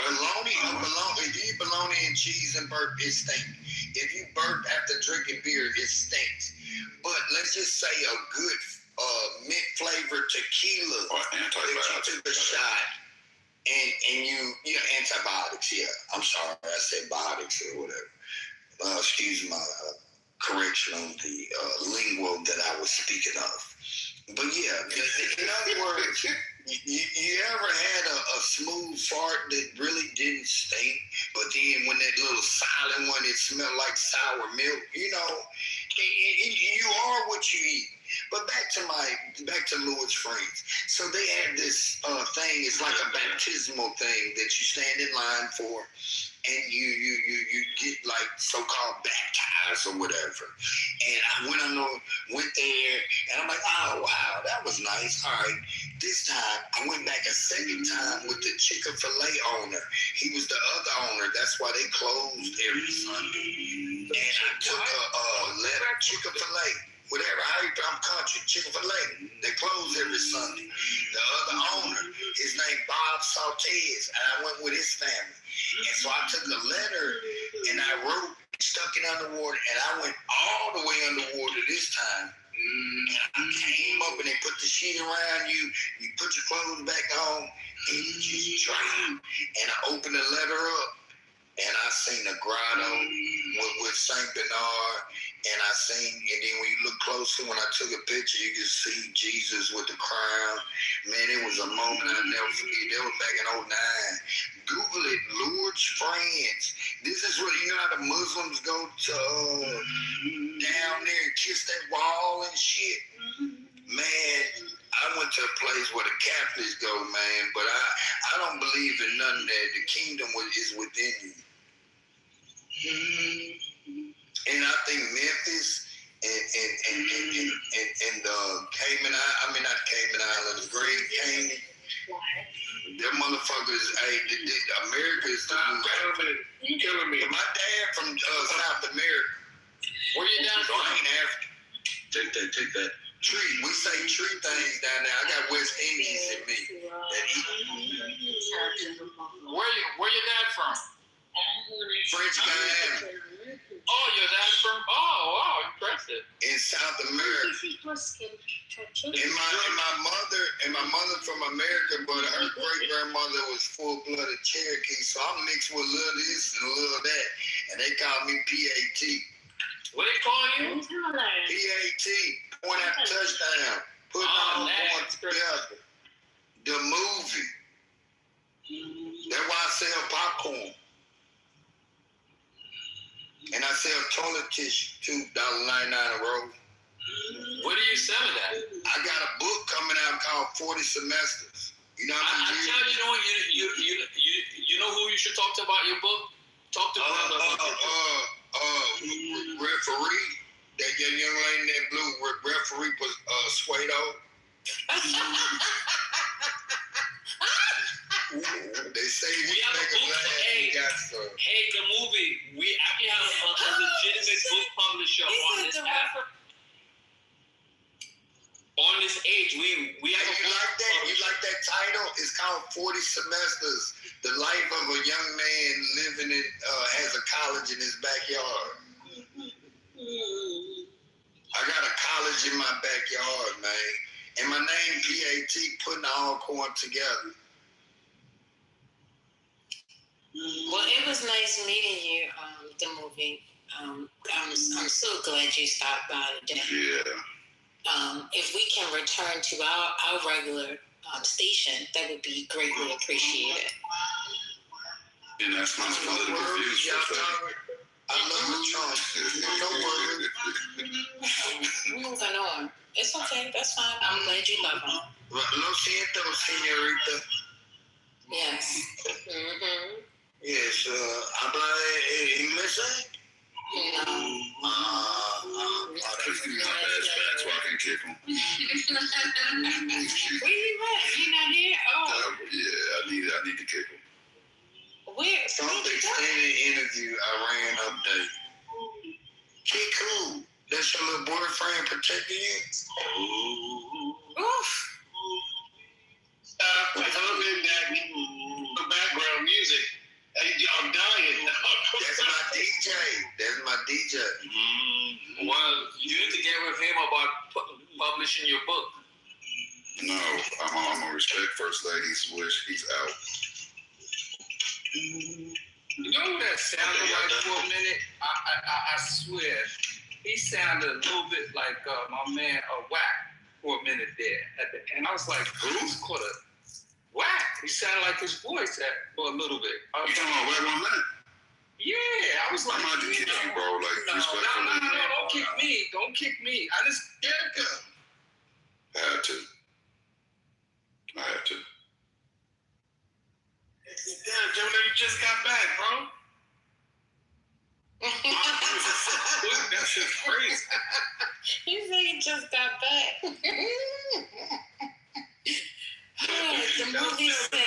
[SPEAKER 8] bologna? If you eat bologna and cheese and burp, it stinks. If you burp after drinking beer, it stinks. But let's just say a good mint flavored tequila
[SPEAKER 13] or antibiotics.
[SPEAKER 8] That you took a shot, and antibiotics. Yeah, I'm sorry, I said biotics or whatever. Excuse my correction on the lingo that I was speaking of. But yeah, in other words. You ever had a smooth fart that really didn't stink, but then when that little silent one, it smelled like sour milk? You are what you eat. But back to Lourdes, France. So they have this thing. It's like a baptismal thing that you stand in line for, and you get like so-called baptized or whatever. And I went there, and I'm like, oh wow, that was nice. All right, this time I went back a second time with the Chick-fil-A owner. He was the other owner. That's why they closed every Sunday. And I took a letter, Chick-fil-A. Whatever, I'm country, Chick-fil-A. They close every Sunday. The other owner, his name Bob Saltez, and I went with his family. And so I took a letter and I wrote stuck it underwater, and I went all the way underwater this time. And I came up, and they put the sheet around you. You put your clothes back on, and you just drown. And I opened the letter up, and I seen the grotto with Saint Bernard, and I seen, and then when you look closer, when I took a picture, you could see Jesus with the crown. Man, it was a moment I'll never forget. That was back in '09. Google it, Lourdes, France. This is what, you know how the Muslims go to down there and kiss that wall and shit? Man, I went to a place where the Catholics go, man, but I don't believe in none of that. The kingdom is within you. And I think Memphis and Cayman, not Cayman Islands, Great Cayman, them motherfuckers, America is
[SPEAKER 16] you killing me.
[SPEAKER 8] My dad from South America.
[SPEAKER 19] Where you down from?
[SPEAKER 8] I ain't African. Take that. Tree. We say tree things down there. I got West Indies in me.
[SPEAKER 19] Where your dad from?
[SPEAKER 8] French Guiana.
[SPEAKER 19] Oh, your dad's from? Oh, wow, impressive.
[SPEAKER 8] In South America. And my mother from America, but her great grandmother was full-blooded Cherokee, so I'm mixed with a little this and a little that, and they call me PAT.
[SPEAKER 19] What they call you?
[SPEAKER 8] PAT, point after touchdown, putting all points together. The movie. That's why I sell popcorn. And I sell toilet tissue, $2.99 a roll.
[SPEAKER 19] Where do you sell it at?
[SPEAKER 8] I got a book coming out called 40 Semesters. You know what
[SPEAKER 19] I tell you know who you should talk to about your book? Talk to brother about your book.
[SPEAKER 8] Referee, that young lady in that blue referee was Suedo. They say
[SPEAKER 19] we have a book. Hey, the movie. We actually have a legitimate book publisher on this app. On this age, we have
[SPEAKER 8] you like that? You like that title? It's called 40 Semesters. The life of a young man living in has a college in his backyard. I got a college in my backyard, man. And my name PAT, putting all corn together.
[SPEAKER 3] Well, it was nice meeting you, the movie. I'm so glad you stopped by today.
[SPEAKER 13] Yeah.
[SPEAKER 3] If we can return to our regular station, that would be greatly appreciated.
[SPEAKER 13] And that's my political views.
[SPEAKER 8] I love the Trump.
[SPEAKER 3] Moving on. It's okay. That's fine. I'm glad you love him.
[SPEAKER 8] Lo siento, señorita.
[SPEAKER 3] Yes. Mm-hmm.
[SPEAKER 8] Yes. ¿Habla inglés?
[SPEAKER 3] No.
[SPEAKER 13] Please give me my badge back so I can kick him.
[SPEAKER 3] Where you at? You not here? Oh.
[SPEAKER 13] Yeah, I need to kick him.
[SPEAKER 3] Where?
[SPEAKER 8] From the extended interview, I ran update. Keep cool. That's your little boyfriend protecting you?
[SPEAKER 3] Oof.
[SPEAKER 16] Stop humming that background music. I'm dying now.
[SPEAKER 8] That's my DJ. That's my DJ.
[SPEAKER 19] Well, you need to get with him about publishing your book.
[SPEAKER 13] No, I'm gonna respect First Lady's wish. He's out.
[SPEAKER 7] You know who that sounded like for a minute? I swear, he sounded a little bit like my man Whack for a minute there. And I was like, who's called a Whack? He sounded like his voice for a little bit.
[SPEAKER 13] You talking about Whack 1 minute?
[SPEAKER 7] Yeah, I was like,
[SPEAKER 13] I'm about to kick you, bro. Like,
[SPEAKER 7] no,
[SPEAKER 13] respectfully.
[SPEAKER 7] No, don't kick me. Don't kick me. I just scared him.
[SPEAKER 13] I had to.
[SPEAKER 16] Yeah, Jonah, you just got back, bro. That's just crazy.
[SPEAKER 3] You say you just got back. The movie said.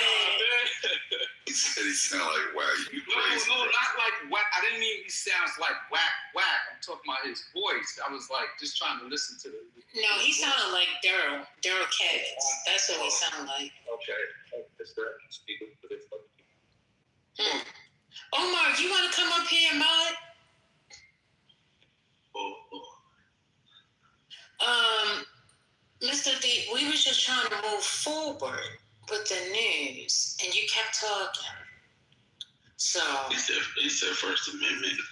[SPEAKER 13] He said he sounded like Whack. You crazy?
[SPEAKER 7] No, not like Whack. I didn't mean he sounds like Whack. I'm talking about his voice. I was like just trying to listen to the.
[SPEAKER 3] No, he sounded like Daryl Kavitz. That's what he sounded like.
[SPEAKER 7] Okay, that's the speaker for this.
[SPEAKER 3] Omar, you want to come up here, Mud? we were just trying to move forward with the news, and you kept talking. So
[SPEAKER 17] he said First Amendment. You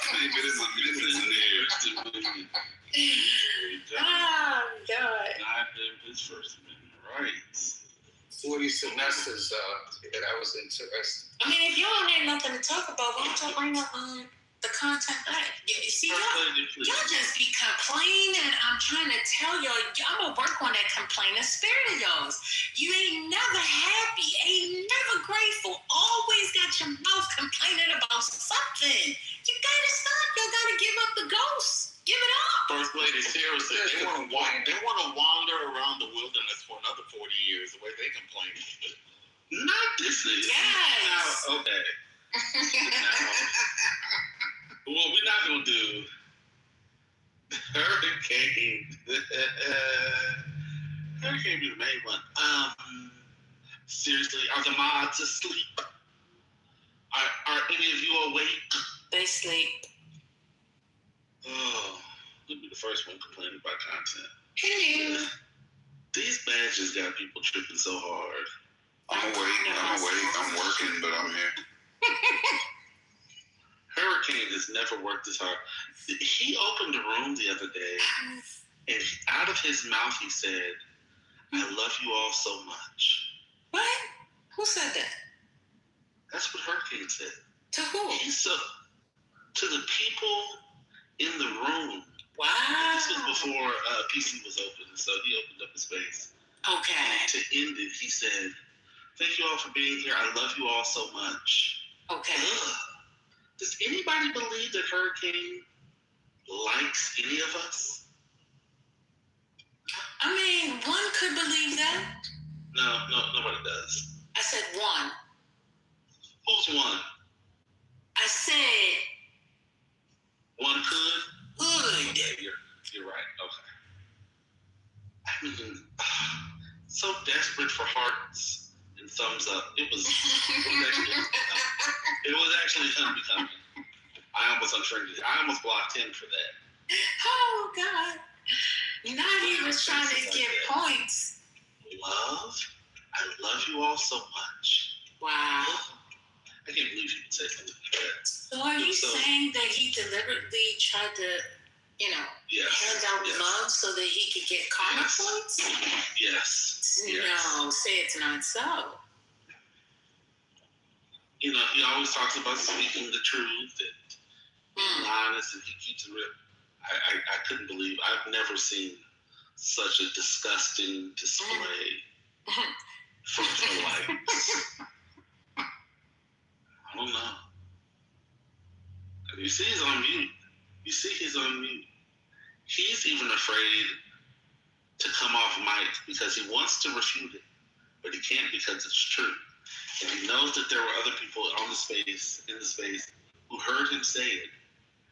[SPEAKER 17] claim it as amendments in there. First Amendment.
[SPEAKER 3] Oh God!
[SPEAKER 17] Not his First Amendment rights.
[SPEAKER 7] 40 semesters, that was interesting.
[SPEAKER 3] I mean, if y'all don't have nothing to talk about, why don't y'all bring up the content back? You see, y'all just be complaining. I'm trying to tell y'all, I'm gonna work on that complaining spirit of yours. You ain't never happy, ain't never grateful, always got your mouth complaining about something. You gotta stop. Y'all gotta give up the ghost. Give it up.
[SPEAKER 21] First Lady Sarah said they want to wander around the wilderness for another 40 years, the way they complain.
[SPEAKER 17] Not this nigga.
[SPEAKER 3] Yes.
[SPEAKER 17] Now, okay. Now, what we're not going to do, Hurricane. Hurricane be the main one. Seriously, are the mods asleep? Are any of you awake?
[SPEAKER 3] They sleep.
[SPEAKER 17] Oh, you'll be the first one complaining about content.
[SPEAKER 3] Hello.
[SPEAKER 17] These badges got people tripping so hard.
[SPEAKER 13] I'm awake. I'm working, but I'm here.
[SPEAKER 17] Hurricane has never worked this hard. He opened a room the other day, and out of his mouth he said, "I love you all so much."
[SPEAKER 3] What? Who said that?
[SPEAKER 17] That's what Hurricane said.
[SPEAKER 3] To who?
[SPEAKER 17] He said to the people in the room.
[SPEAKER 3] Wow.
[SPEAKER 17] This was before PC was open, so he opened up a space.
[SPEAKER 3] Okay.
[SPEAKER 17] And to end it, he said, "Thank you all for being here. I love you all so much."
[SPEAKER 3] Okay.
[SPEAKER 17] Ugh. Does anybody believe that Hurricane likes any of us?
[SPEAKER 3] I mean, one could believe that.
[SPEAKER 17] No, nobody does.
[SPEAKER 3] I said one.
[SPEAKER 17] Who's one?
[SPEAKER 3] I said
[SPEAKER 17] one could.
[SPEAKER 3] Good.
[SPEAKER 17] Yeah, you're right. Okay. I mean, so desperate for hearts and thumbs up. It was actually unbecoming. I almost unfriended. I almost blocked him for that.
[SPEAKER 3] Oh God! Now he was trying to get points.
[SPEAKER 17] Love, I love you all so much.
[SPEAKER 3] Wow.
[SPEAKER 17] I can't believe you would say something like that.
[SPEAKER 3] So are you saying that he deliberately tried to, hand out love so that he could get karma points?
[SPEAKER 17] Yes.
[SPEAKER 3] No, say it's not so.
[SPEAKER 17] He always talks about speaking the truth and being honest, and he keeps it real. I couldn't believe. I've never seen such a disgusting display for likes. I don't know. You see, he's on mute. He's even afraid to come off mic because he wants to refute it, but he can't because it's true. And he knows that there were other people in the space who heard him say it.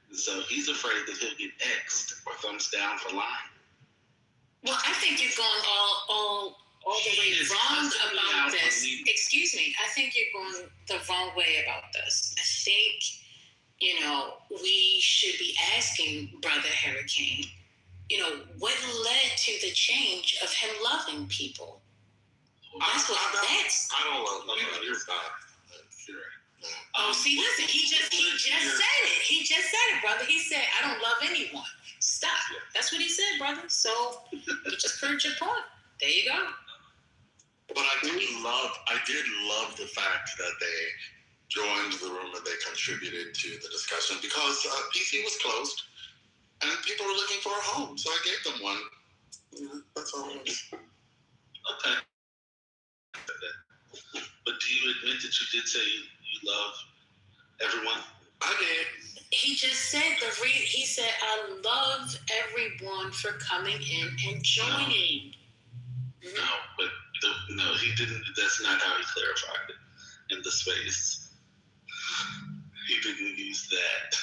[SPEAKER 17] And so he's afraid that he'll get X'd or thumbs down for lying.
[SPEAKER 3] Well, I think you're going all the way wrong about this. Excuse me. I think you're going the wrong way about this. I think, we should be asking Brother Hurricane, what led to the change of him loving people? That's what
[SPEAKER 21] I don't love nobody. You're fine. You're right.
[SPEAKER 3] Oh, see, listen, he just said it. He just said it, brother. He said, "I don't love anyone." Stop. Yeah. That's what he said, brother. So you just proved your point. There you go.
[SPEAKER 21] But I did love the fact that they joined the room and they contributed to the discussion because PC was closed and people were looking for a home, so I gave them one. That's all it is.
[SPEAKER 17] Okay. But do you admit that you did say you love everyone?
[SPEAKER 21] I did.
[SPEAKER 3] He just said he said, "I love everyone for coming in and joining."
[SPEAKER 17] No, but no, he didn't. That's not how he clarified it in the space. He didn't use that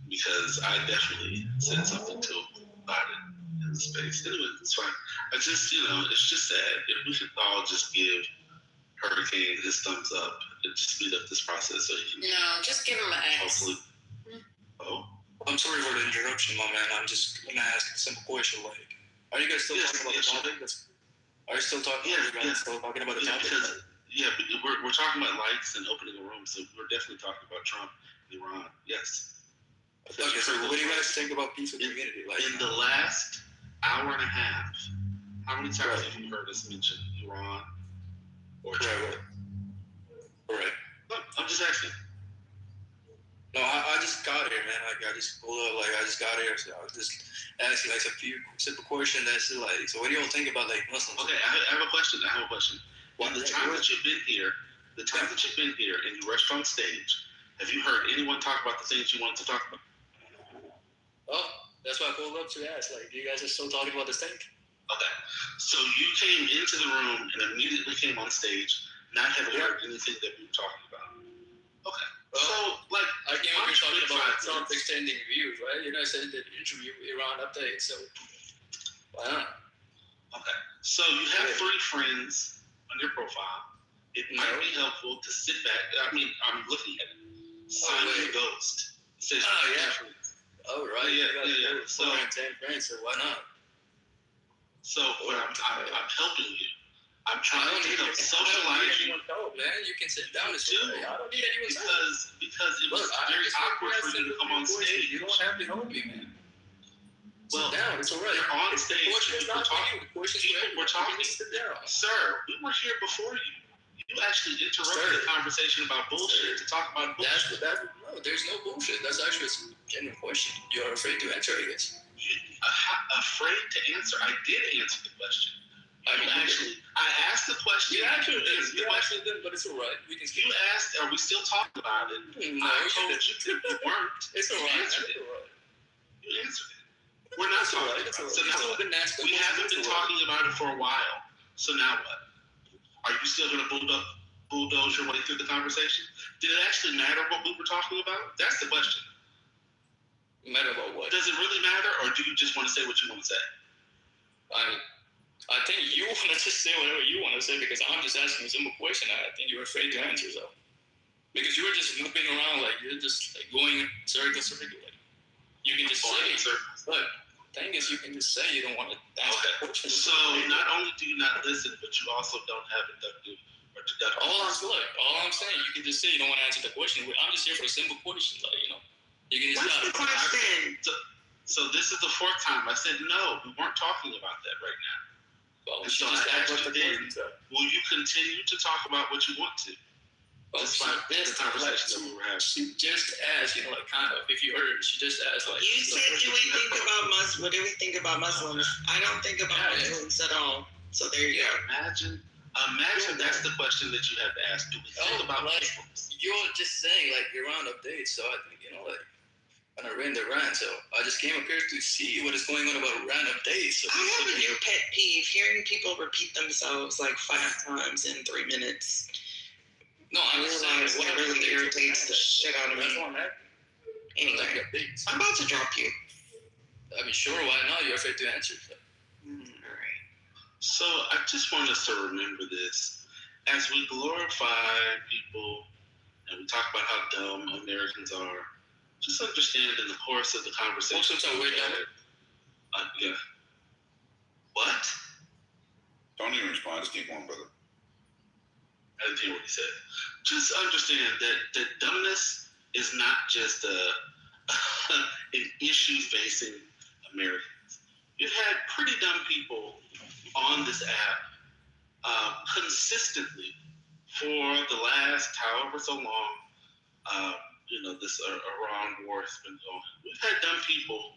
[SPEAKER 17] because I definitely said something to him about it in the space. Anyway, it's fine. I just, it's just sad. If we could all just give Hurricane his thumbs up and just speed up this process so he can.
[SPEAKER 3] No, just give him an X.
[SPEAKER 17] Hopefully. Oh.
[SPEAKER 21] I'm
[SPEAKER 18] sorry for the interruption, my man. I'm just gonna ask a simple question. Like, are you guys still talking about the topic? Are you still talking? Still talking about the topic?
[SPEAKER 17] Because we're talking about lights and opening a room, so we're definitely talking about Trump, Iran. Yes.
[SPEAKER 18] Okay, so what do you guys think about peace in the community? Like,
[SPEAKER 17] in the last hour and a half, how many times have you heard us mention Iran or Trump?
[SPEAKER 18] Correct.
[SPEAKER 17] Look, I'm just asking.
[SPEAKER 18] No, I just got here, man. Like, I just pulled up. Like, I just got here, so I was just asking like a few simple questions. That's like, so what do you all think about like Muslims?
[SPEAKER 17] Okay, I have a question. In the time that you've been here, and you rushed on stage, have you heard anyone talk about the things you wanted to talk about?
[SPEAKER 18] Oh, that's why I pulled up to ask. Like, you guys are still talking about this thing?
[SPEAKER 17] Okay, so you came into the room and immediately came on stage, not having heard anything that we were talking about. Okay.
[SPEAKER 18] Well,
[SPEAKER 17] so, like,
[SPEAKER 18] I came up here talking about Trump extending views, right? You know, I said that interview Iran update, so why not?
[SPEAKER 17] Okay. So you have 3 friends on your profile. It might be helpful to sit back. I mean, I'm looking at it. Sign the ghost. It says
[SPEAKER 18] Oh, right.
[SPEAKER 17] Yeah. So
[SPEAKER 18] 4 and 10 friends, so why not?
[SPEAKER 17] So when I'm helping you, I'm trying to help socialize you.
[SPEAKER 18] Help, man. You can sit down and say, I don't need anyone's
[SPEAKER 17] help. Because it was very awkward for you to come on stage.
[SPEAKER 18] You don't have to help me, man.
[SPEAKER 17] Well,
[SPEAKER 18] sit down. It's all right.
[SPEAKER 17] You're on stage.
[SPEAKER 18] We're talking. Sit down.
[SPEAKER 17] Sir, we were here before you. You actually interrupted the conversation about bullshit to talk about bullshit.
[SPEAKER 18] No, there's no bullshit. That's actually a genuine question. You're afraid to answer, I guess.
[SPEAKER 17] Afraid to answer? I did answer the question. I asked the question.
[SPEAKER 18] You actually did, but it's all right. We can skip.
[SPEAKER 17] You asked, are we still talking about it?
[SPEAKER 18] No,
[SPEAKER 17] I told you weren't.
[SPEAKER 18] It's all right.
[SPEAKER 17] You answered it. We're not talking about it. So now we haven't been talking about it for a while. So now what? Are you still going to bulldoze your way through the conversation? Did it actually matter what we were talking about? That's the question.
[SPEAKER 18] Matter about what?
[SPEAKER 17] Does it really matter, or do you just want to say what you want to say?
[SPEAKER 18] I think you want to just say whatever you want to say because I'm just asking a simple question. I think you're afraid to answer, so. Because you were just moving around like you're just like going circle. Like, you can just say, but the thing is, you can just say you don't want to answer that question.
[SPEAKER 17] So not only do you not listen, but you also don't have inductive or deductive.
[SPEAKER 18] All I'm saying, you can just say you don't want to answer the question. I'm just here for a simple question, like, you know. You can just
[SPEAKER 20] What's the question?
[SPEAKER 17] So this is the 4th time I said no. We weren't talking about that right now.
[SPEAKER 18] Well,
[SPEAKER 17] so I asked you then, will you continue to talk about what you want to? Despite the conversation that we were having.
[SPEAKER 18] She just asked, you know, like kind of, if you heard, she just asked, like.
[SPEAKER 20] You said, what do we think about Muslims? I don't think about Muslims at all. So there you go.
[SPEAKER 17] Imagine that's the question that you have to ask. Do we think about Muslims?
[SPEAKER 18] You're just saying, like, you're on updates, so I think, you know, like, when I ran the rant, so I just came up here to see what is going on about rant updates. So
[SPEAKER 20] I have a new pet peeve, hearing people repeat themselves like 5 times in 3 minutes.
[SPEAKER 18] No, I
[SPEAKER 20] realize that really irritates the shit out of me. Anyway, I'm about to drop you.
[SPEAKER 18] I mean, sure, why not? You're afraid to answer. So.
[SPEAKER 20] Alright.
[SPEAKER 17] So I just want us to remember this. As we glorify people and we talk about how dumb Americans are, just understand in the course of the conversation.
[SPEAKER 18] Most of the time we're dumb.
[SPEAKER 17] Yeah. What?
[SPEAKER 13] Don't even respond. Just keep going, brother.
[SPEAKER 17] I didn't hear what he said. Just understand that dumbness is not just an issue facing Americans. You've had pretty dumb people on this app consistently for the last however so long. This Iran war has been going. We've had dumb people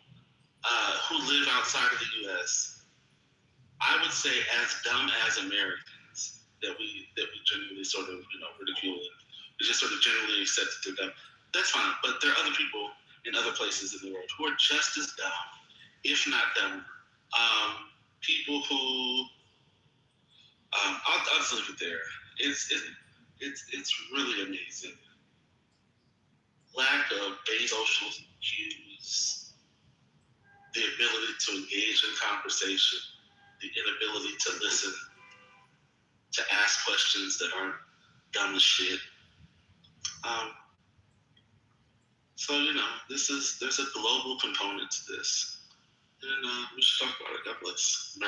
[SPEAKER 17] who live outside of the U.S. I would say as dumb as Americans that we genuinely sort of ridicule and we just sort of generally accept that they're dumb. That's fine, but there are other people in other places in the world who are just as dumb, if not dumber. People who I'll just leave it there. It's really amazing. Lack of basic social cues, the ability to engage in conversation, the inability to listen, to ask questions that aren't dumb as shit. So, there's a global component to this. And we should talk about it. God bless.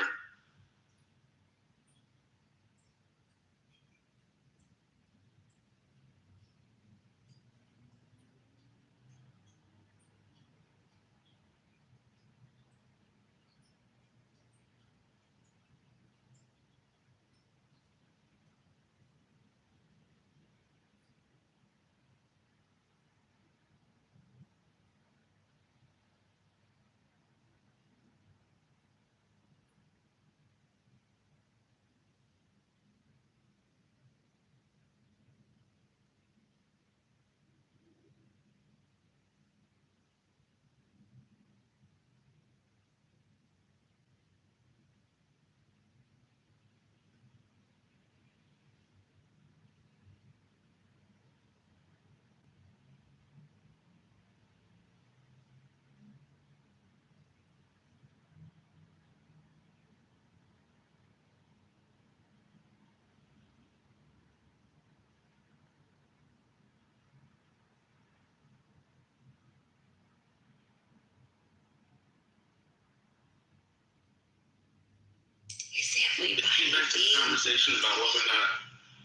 [SPEAKER 17] Getting back to the conversation about whether or not.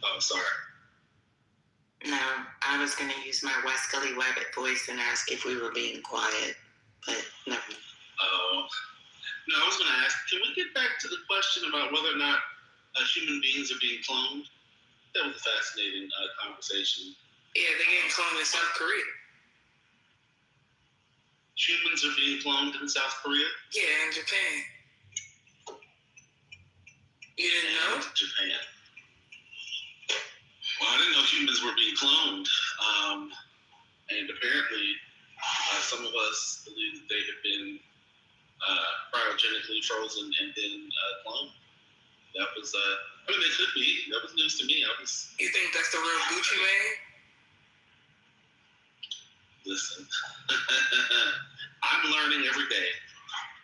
[SPEAKER 17] Oh, sorry.
[SPEAKER 20] No, I was going to use my West Gully Wabbit voice and ask if we were being quiet, but no.
[SPEAKER 17] Oh. No, I was going to ask, can we get back to the question about whether or not human beings are being cloned? That was a fascinating conversation.
[SPEAKER 14] Yeah, they're getting cloned in South Korea.
[SPEAKER 17] Humans are being cloned in South Korea?
[SPEAKER 14] Yeah, in Japan. You didn't know?
[SPEAKER 17] Japan. Well, I didn't know humans were being cloned. And apparently, some of us believe that they have been cryogenically frozen and then cloned. That was, they could be. That was news to me.
[SPEAKER 14] You think that's the real Gucci Mane?
[SPEAKER 17] Listen, I'm learning every day.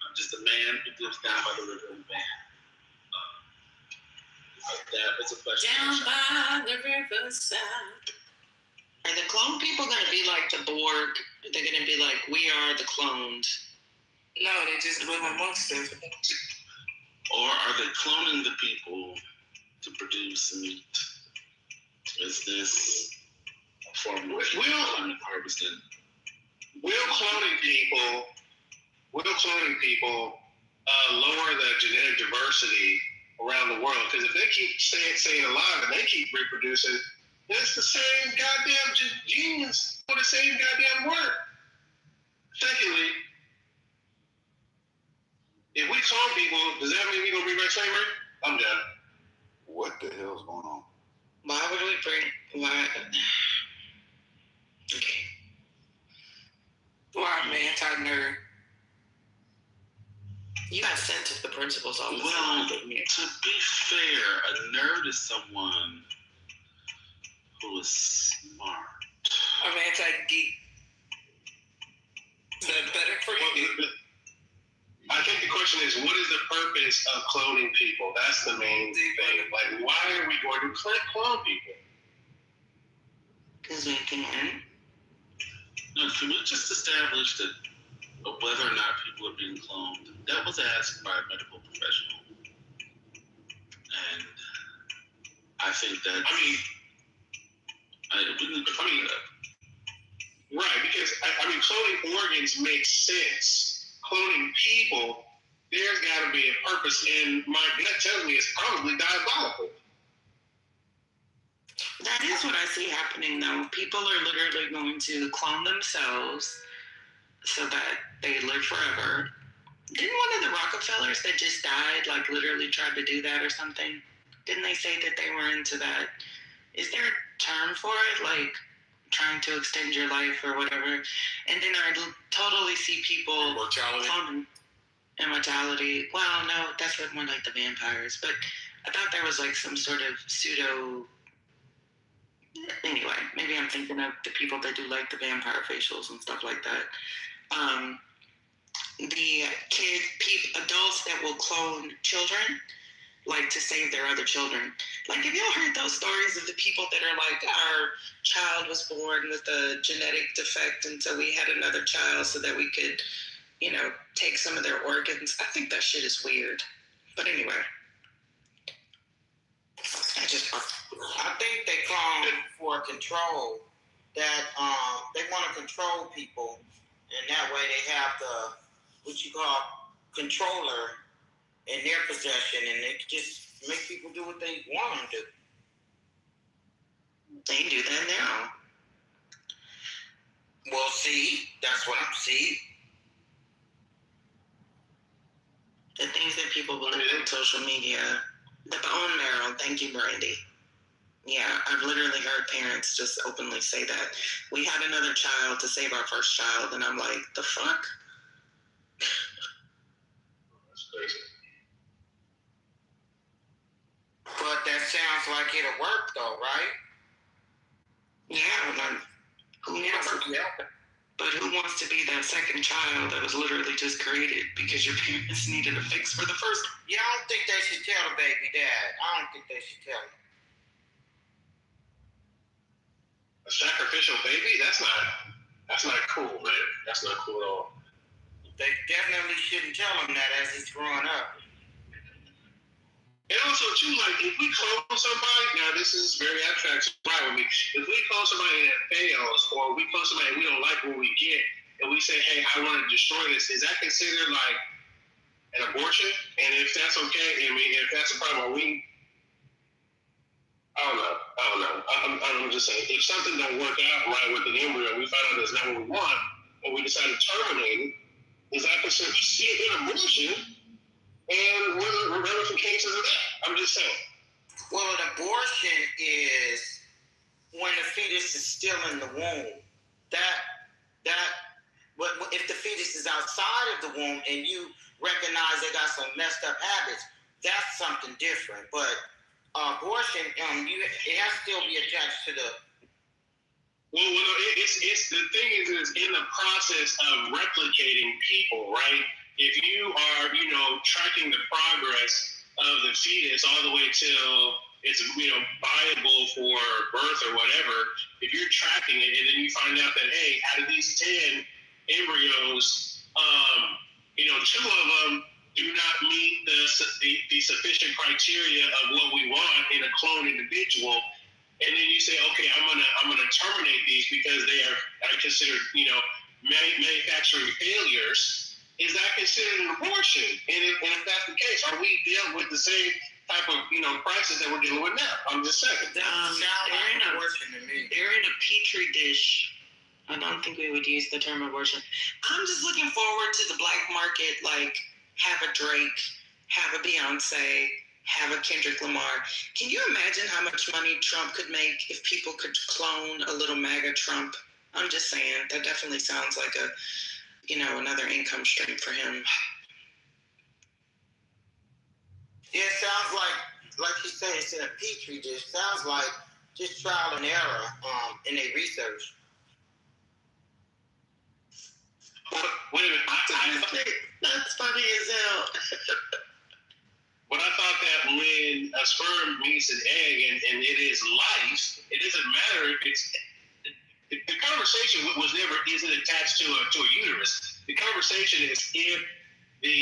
[SPEAKER 17] I'm just a man who lives down by the river in Van. That was a question.
[SPEAKER 3] Down by the riverside.
[SPEAKER 20] Are the clone people going to be like the Borg? They're going to be like, we are the cloned.
[SPEAKER 14] No, they just live amongst us.
[SPEAKER 17] Or are they cloning the people to produce meat? Is this a form of harvesting?
[SPEAKER 16] Will cloning people lower the genetic diversity around the world? Because if they keep staying alive and they keep reproducing, it's the same goddamn genes for the same goddamn work. Secondly, if we clone people, does that mean we're going to bring back slavery? I'm done.
[SPEAKER 13] What the hell's going on?
[SPEAKER 20] Why would we bring... Why? Okay.
[SPEAKER 14] Why, man, anti-nerd?
[SPEAKER 20] You got sent to the principal's office.
[SPEAKER 17] Well, to be fair, a nerd is someone who is smart.
[SPEAKER 14] I'm anti-geek. Is that better for you?
[SPEAKER 16] I think the question is, what is the purpose of cloning people? That's the main thing. Like, why are we going to clone people?
[SPEAKER 20] Because we can.
[SPEAKER 17] No, can we just establish that whether or not people are being cloned? That was asked by a medical professional. And I think that...
[SPEAKER 16] Right, because, cloning organs makes sense. Cloning people, there's got to be a purpose, and my gut tells me it's probably diabolical.
[SPEAKER 20] That is what I see happening, though. People are literally going to clone themselves so that they live forever. Didn't one of the Rockefellers that just died, literally tried to do that or something? Didn't they say that they were into that? Is there a term for it? Trying to extend your life or whatever. And then I totally see people... Immortality. Immortality. Well, no, that's more like the vampires. But I thought there was some sort of pseudo... Anyway, maybe I'm thinking of the people that do the vampire facials and stuff like that. The adults that will clone children, like to save their other children. Like, have y'all heard those stories of the people that are like, our child was born with a genetic defect, and so we had another child so that we could, you know, take some of their organs? I think that shit is weird. But anyway,
[SPEAKER 5] I think they come for control. That they want to control people, and that way they have the what you call controller in their possession, and they just make people do what they want them to do.
[SPEAKER 20] They do that now.
[SPEAKER 5] Well, see, that's what I'm seeing.
[SPEAKER 20] The things that people believe on social media. The bone marrow. Thank you, Brandy. Yeah, I've literally heard parents just openly say that. We had another child to save our first child, and I'm like, the fuck?
[SPEAKER 13] That's crazy.
[SPEAKER 5] But that sounds like it'll work, though, right?
[SPEAKER 20] Yeah, like, who wants to be that second child that was literally just created because your parents needed a fix for the first?
[SPEAKER 5] Yeah, I don't think they should tell the baby dad. I don't think they should tell him.
[SPEAKER 16] A sacrificial baby? That's not cool, man. That's not cool at all.
[SPEAKER 5] They definitely shouldn't tell him that as he's growing up.
[SPEAKER 16] And also, too, like, if we clone somebody, now this is very abstract, right with me. If we clone somebody that fails, or we clone somebody and we don't like what we get, and we say, hey, I want to destroy this, is that considered, like, an abortion? And if that's okay, I mean, if that's a problem, I don't know. I'm just saying, if something don't work out right with the embryo, we find out that's not what we want, and we decide to terminate it, is that considered an abortion? And what are the ramifications of that? I'm just saying.
[SPEAKER 5] Well, an abortion is when the fetus is still in the womb. But if the fetus is outside of the womb and you recognize they got some messed up habits, that's something different. But abortion, it has to still be attached to the.
[SPEAKER 16] Well, it's the thing is in the process of replicating people, right? If you are, tracking the progress of the fetus all the way till it's, viable for birth or whatever, if you're tracking it and then you find out that, hey, out of these 10 embryos, 2 of them do not meet the sufficient criteria of what we want in a clone individual, and then you say, okay, I'm gonna terminate these because they are considered, manufacturing failures. Is that considered an abortion? And if that's the case, are we dealing with the same type of, crisis that we're dealing with now? I'm just saying.
[SPEAKER 20] They're in a petri dish. I don't think we would use the term abortion. I'm just looking forward to the black market, like, have a Drake, have a Beyonce, have a Kendrick Lamar. Can you imagine how much money Trump could make if people could clone a little MAGA Trump? I'm just saying, that definitely sounds like another income stream for him.
[SPEAKER 5] Yeah, it sounds like you said, it's in a petri dish. Sounds like just trial and error in their research.
[SPEAKER 16] Wait a minute.
[SPEAKER 20] That's funny as hell.
[SPEAKER 16] But I thought that when a sperm meets an egg and it is life, it doesn't matter if it's. The conversation isn't attached to a uterus. The conversation is if the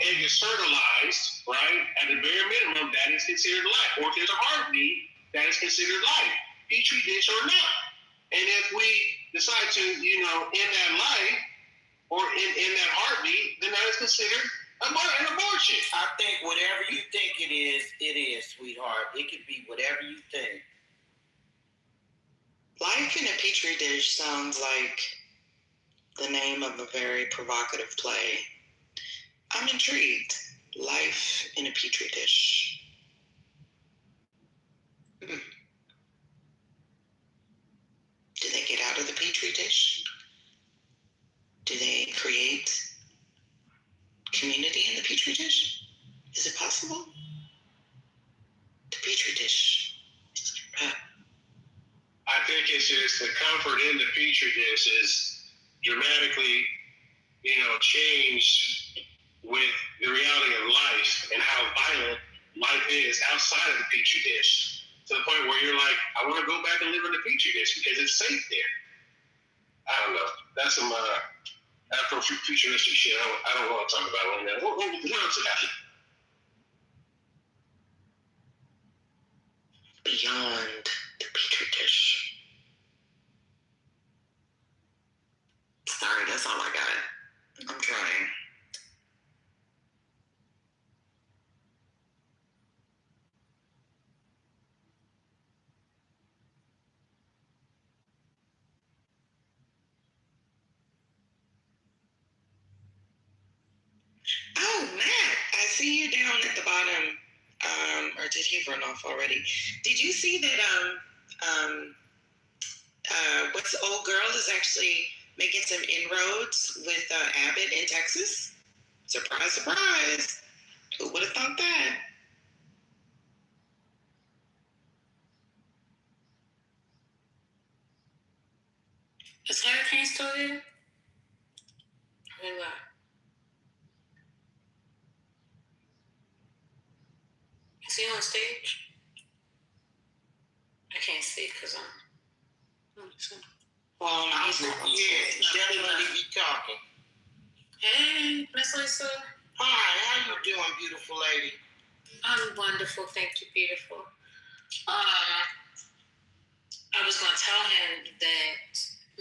[SPEAKER 16] egg is fertilized, right? At the bare minimum, that is considered life. Or if there's a heartbeat, that is considered life, petri dish or not. And if we decide to, end that life or in that heartbeat, then that is considered an abortion.
[SPEAKER 5] I think whatever you think it is, sweetheart. It could be whatever you think.
[SPEAKER 20] Life in a petri dish sounds like the name of a very provocative play. I'm intrigued. Life in a petri dish. Do they get out of the petri dish? Do they create community in the petri dish? Is it possible? The petri dish.
[SPEAKER 16] I think it's just the comfort in the petri dish is dramatically, changed with the reality of life and how violent life is outside of the petri dish, to the point where you're like, I want to go back and live in the petri dish because it's safe there. I don't know. That's some Afro-futuristic shit. I don't want to talk about it right now. What else you got?
[SPEAKER 20] Beyond the petri dish. Sorry, that's all I got. I'm trying. Oh, Matt, I see you down at the bottom. Or did he run off already? Did you see that what's the old girl is actually making some inroads with Abbott in Texas? Surprise, surprise. Who would have thought that?
[SPEAKER 3] Is Hurricane still there? Or what? Is he on stage? I can't see because I'm.
[SPEAKER 5] Definitely be talking.
[SPEAKER 3] Hey, Miss Lisa.
[SPEAKER 5] Hi, how you doing, beautiful lady?
[SPEAKER 3] I'm wonderful, thank you, beautiful. I was going to tell him that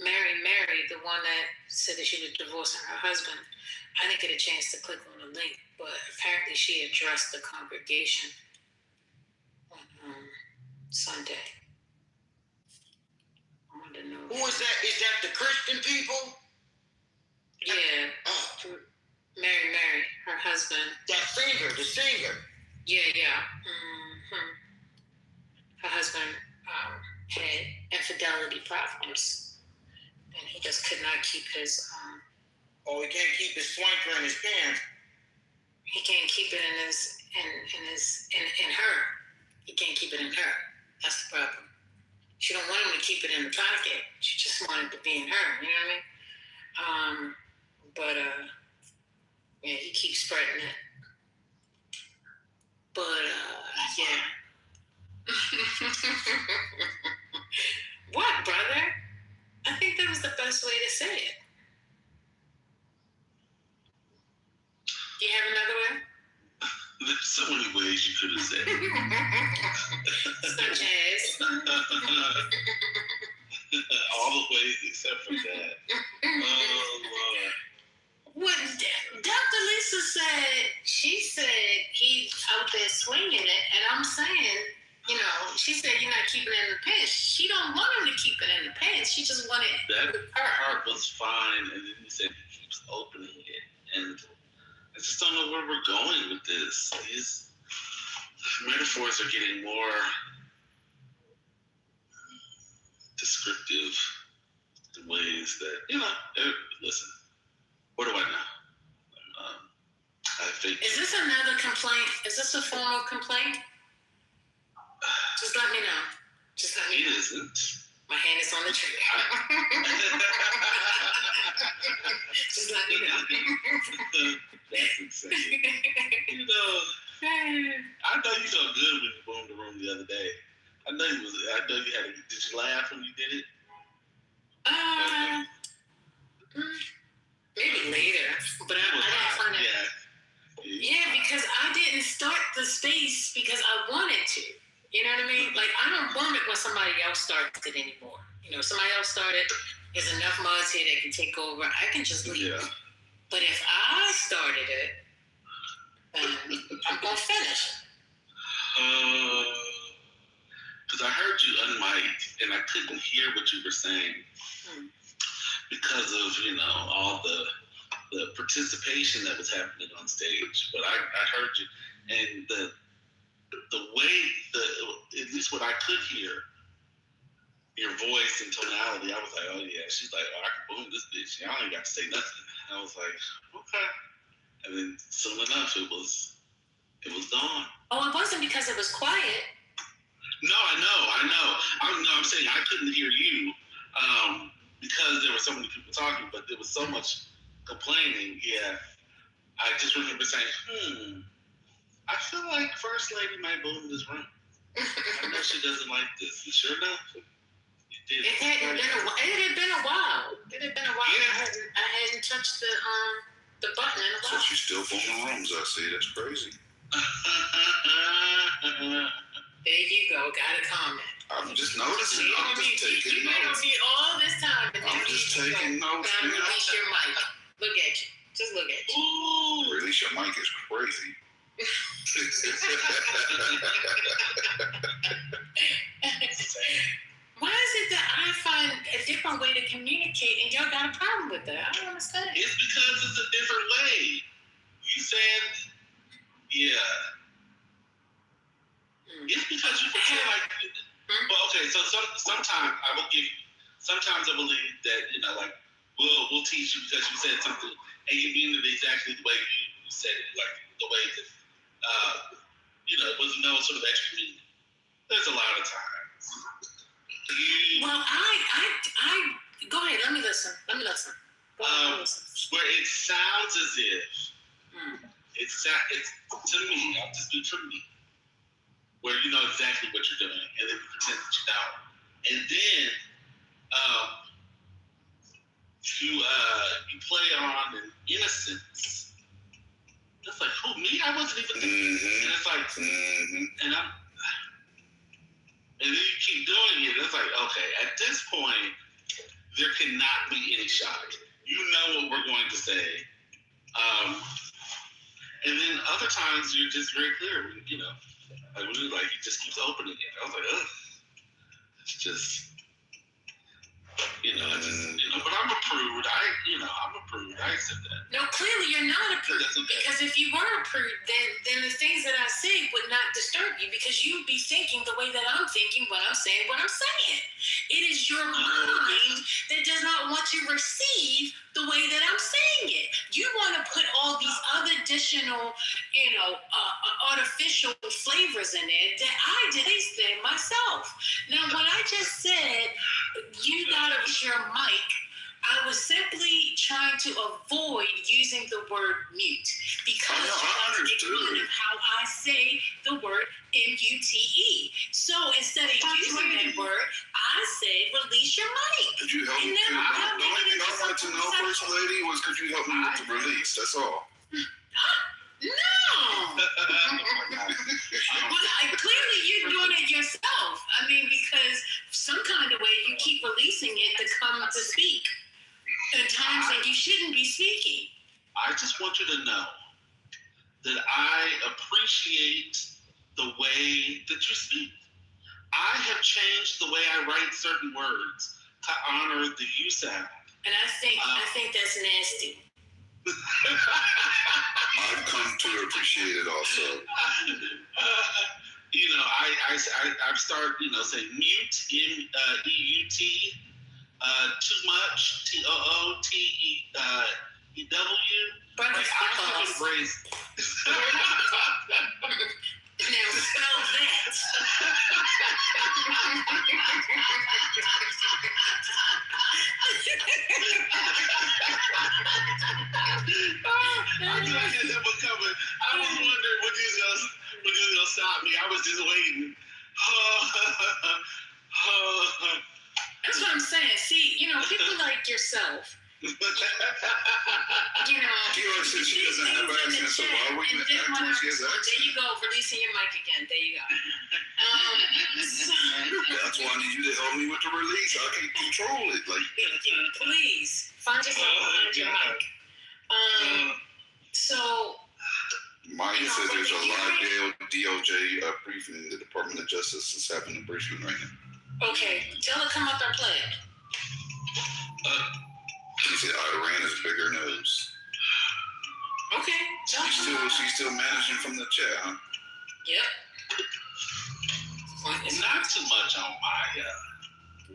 [SPEAKER 3] Mary, the one that said that she was divorcing her husband, I didn't get a chance to click on the link, but apparently she addressed the congregation on Sunday. I want to know.
[SPEAKER 5] Who is that? Is that the Christian people?
[SPEAKER 3] Yeah. Mary, her husband.
[SPEAKER 5] That singer, the singer.
[SPEAKER 3] Yeah. Mm-hmm. Her husband had infidelity problems, and he just could not keep his.
[SPEAKER 5] Oh, he can't keep his swanker in his pants.
[SPEAKER 3] He can't keep it in her. He can't keep it in her. That's the problem. She don't want him to keep it in the pocket. She just wanted to be in her. You know what I mean? Yeah, he keeps spreading it. But yeah. What, brother? I think that was the best way to say it. Do you have another way?
[SPEAKER 17] There's so many ways you could have said it.
[SPEAKER 3] Such as?
[SPEAKER 17] All the ways except for that. Oh, Lord.
[SPEAKER 3] What Dr. Lisa said, she said he's out there swinging it, and I'm saying, she said you're not keeping it in the pants. She don't want him to keep it in the pants. She just wanted
[SPEAKER 17] that part was fine, and then you said he keeps opening it, and I just don't know where we're going with this. These metaphors are getting more descriptive in ways that, listen, what do I know? I think.
[SPEAKER 3] Is this another complaint? Is this a formal complaint? Just let me know.
[SPEAKER 17] It isn't.
[SPEAKER 3] My hand is on the trigger. Just let me know.
[SPEAKER 17] That's insane. I know you felt good when you boomed the room the other day. I know you had. Did you laugh when you did it?
[SPEAKER 3] Maybe later, but I didn't find it. Yeah, because I didn't start the space because I wanted to. You know what I mean? Like, I don't boom it when somebody else starts it anymore. Somebody else started. There's enough mods here that can take over. I can just leave. Yeah. But if I started it, then I'm gonna finish.
[SPEAKER 17] Because I heard you unmiked and I couldn't hear what you were saying because of all the participation that was happening on stage. But I heard you, and the way at least what I could hear, your voice and tonality, I was like, oh yeah. She's like, oh, I can boom this bitch. I ain't got to say nothing. And I was like, okay. And then soon enough, it was gone.
[SPEAKER 3] Oh, it wasn't because it was quiet.
[SPEAKER 17] No, I know. I'm saying I couldn't hear you because there were so many people talking, but there was so much complaining. Yeah, I just remember saying,
[SPEAKER 12] I feel like First Lady might vote in this room. I know she doesn't like this. And sure enough, it did.
[SPEAKER 3] It had been a while.
[SPEAKER 12] Yeah.
[SPEAKER 3] I hadn't touched the button in a
[SPEAKER 13] So
[SPEAKER 3] while.
[SPEAKER 13] she's still booming rooms, I see. That's crazy.
[SPEAKER 3] There you go. Got a comment.
[SPEAKER 13] I'm just noticing. I'm just taking
[SPEAKER 3] You
[SPEAKER 13] notes.
[SPEAKER 3] be all this time. And
[SPEAKER 13] I'm just taking notes.
[SPEAKER 3] Gotta release your mic. Look at you. Just look at you.
[SPEAKER 12] Ooh.
[SPEAKER 13] Release your mic is crazy.
[SPEAKER 3] Why is it that I find a different way to communicate and y'all got a problem with that? I don't understand.
[SPEAKER 12] It's because it's a different way. You said, yeah. It's because you feel like, well, okay, so sometimes I will give, sometimes I believe that, like, we'll teach you because you said something and you mean it exactly the way you said it, like the way that, with no sort of extra meaning. There's a lot of times.
[SPEAKER 3] Well, I go ahead. Let me listen. Go ahead, let me listen.
[SPEAKER 12] Where it sounds as if it's to me. I'll just do to me. Where you know exactly what you're doing, and then you pretend that you don't, and then you play on an innocence. It's like, who, me? I wasn't even thinking. And it's like, and then you keep doing it. It's like, okay, at this point, there cannot be any shock. You know what we're going to say. And then other times you're just very clear, like he just keeps opening it. I was like, ugh. It's just, but I'm a prude. I'm a prude. I accept that.
[SPEAKER 3] No, clearly you're not a prude. Because if you were a prude, then the things that I say would not disturb you because you'd be thinking the way that I'm thinking when I'm saying what I'm saying. It is your mind that does not want to receive the way that I'm saying it. You want to put all these other additional, artificial flavors in it that I did taste it myself. Now, when I just said you gotta use your mic, I was simply trying to avoid using the word mute because you make fun of how I say the word M-U-T-E. So instead of using that word, I said release your mic.
[SPEAKER 13] Could you help me? The only thing I wanted to know, First Lady, was could you help me with the release? That's all.
[SPEAKER 3] No. Clearly you're doing it yourself. I mean, because some kind of way you keep releasing it to come to speak at times that you shouldn't be speaking.
[SPEAKER 12] I just want you to know that I appreciate the way that you speak. I have changed the way I write certain words to honor the you sound.
[SPEAKER 3] And I think that's nasty.
[SPEAKER 13] I've come to appreciate it also.
[SPEAKER 12] I've started, saying mute, M-E-U-T, too much, T-O-O-T-E-W.
[SPEAKER 3] But
[SPEAKER 12] I have embraced.
[SPEAKER 3] Now spell that.
[SPEAKER 12] I knew I had that one coming. I was wondering when you was gonna stop me. I was just waiting.
[SPEAKER 3] That's what I'm saying. See, people like yourself.
[SPEAKER 13] She always says she doesn't have accent, so why would you act like she has accent?
[SPEAKER 3] There you go, releasing your mic again. There you go.
[SPEAKER 13] That's why I need you to help me with the release. I can control it.
[SPEAKER 3] Please find yourself behind your mic. So.
[SPEAKER 13] Maya says there's a live DOJ briefing. The Department of Justice is having a briefing right now.
[SPEAKER 3] Okay, tell her to come up and play it.
[SPEAKER 13] She said Iran is bigger nose.
[SPEAKER 3] Okay.
[SPEAKER 13] She's still managing from the chat, huh?
[SPEAKER 3] Yep.
[SPEAKER 12] It's not too much on Maya.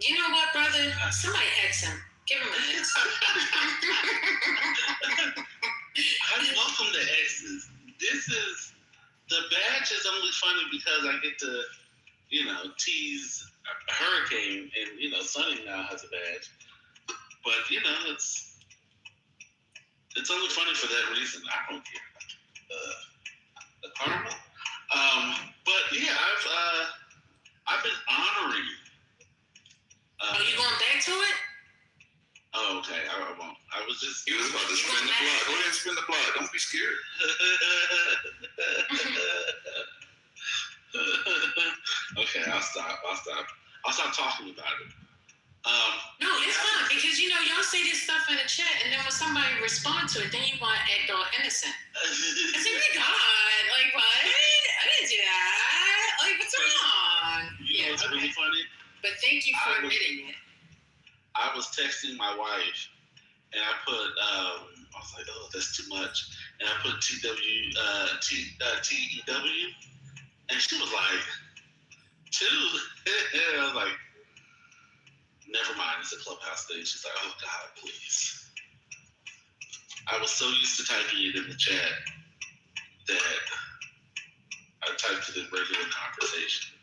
[SPEAKER 3] You know what, brother? Somebody X him. Give him an X.
[SPEAKER 12] I welcome the X's. The badge is only funny because I get to, tease Hurricane and, Sonny now has a badge. But, it's only funny for that reason. I don't care.
[SPEAKER 17] The karma. But yeah, I've been honoring.
[SPEAKER 3] Are you going back to it?
[SPEAKER 17] Oh, okay. I won't. I was just.
[SPEAKER 13] You was about to spin the block. Go ahead and spin the block. Don't be scared.
[SPEAKER 17] Okay, I'll stop. I'll stop talking about it.
[SPEAKER 3] No, it's fine because y'all say this stuff in the chat, and then when somebody responds to it, then you want to act all innocent. I said, "My God, like what? I didn't do that. Like what's wrong?"
[SPEAKER 17] You know what's really funny?
[SPEAKER 3] But thank you for admitting it.
[SPEAKER 17] I was texting my wife, and I put, I was like, oh, that's too much. And I put TEW, and she was like, two? I was like, never mind, it's a Clubhouse thing. She's like, oh, God, please. I was so used to typing it in the chat that I typed it in regular conversation.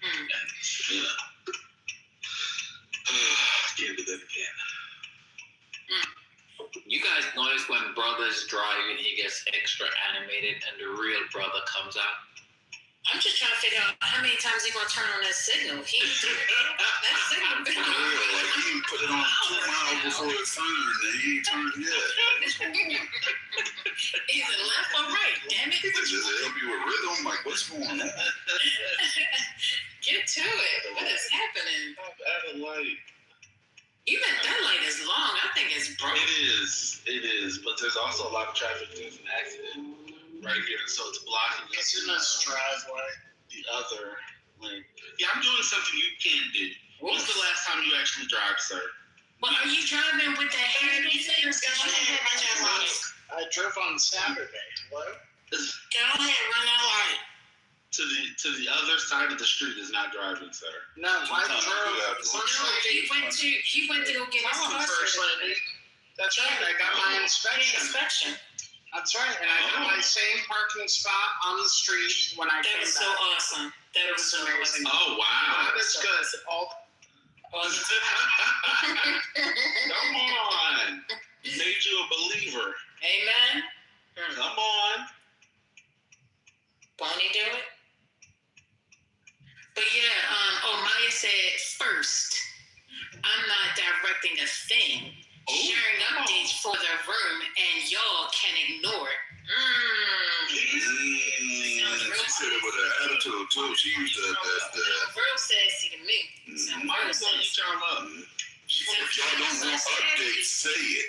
[SPEAKER 17] And, can't do that again.
[SPEAKER 19] You guys notice when brother's driving, he gets extra animated and the real brother comes out?
[SPEAKER 3] I'm just trying to figure out how many times he's going to turn on that signal. That signal been on.
[SPEAKER 13] Like he put it on 2 miles before it turned and he ain't turned yet.
[SPEAKER 3] Either left or right, damn it.
[SPEAKER 13] Does it help you with rhythm? Like, what's going on?
[SPEAKER 3] Get to it. What is happening?
[SPEAKER 17] At a light.
[SPEAKER 3] Even that light is long. I think it's broke.
[SPEAKER 17] It is, but there's also a lot of traffic. There's an accident right here, so it's blocking us.
[SPEAKER 1] It's in this driveway.
[SPEAKER 17] The other lane. Yeah, I'm doing something you can't do. When's the last time you actually drive, sir?
[SPEAKER 3] Well, are you driving with that heavy thing?
[SPEAKER 1] I drove on Saturday. Hello?
[SPEAKER 3] Go ahead, run that light.
[SPEAKER 17] To the other side of the street is not driving, sir.
[SPEAKER 1] No, I drove.
[SPEAKER 3] He went to go get his
[SPEAKER 1] first lady. That's right. I got my inspection. That's right. And I got my same parking spot on the street when I came back.
[SPEAKER 3] That was so awesome. That was
[SPEAKER 1] amazing.
[SPEAKER 17] Oh, wow.
[SPEAKER 1] That is good.
[SPEAKER 17] Come on. Made you a believer.
[SPEAKER 3] Amen.
[SPEAKER 17] Come on.
[SPEAKER 3] Won't he do it? But yeah, Maya said first, I'm not directing a thing, sharing updates for the room, and y'all can ignore it.
[SPEAKER 13] She said it with an attitude too. She used that.
[SPEAKER 3] Real sassy to me.
[SPEAKER 17] Why don't you turn up?
[SPEAKER 13] If y'all don't want updates, say it.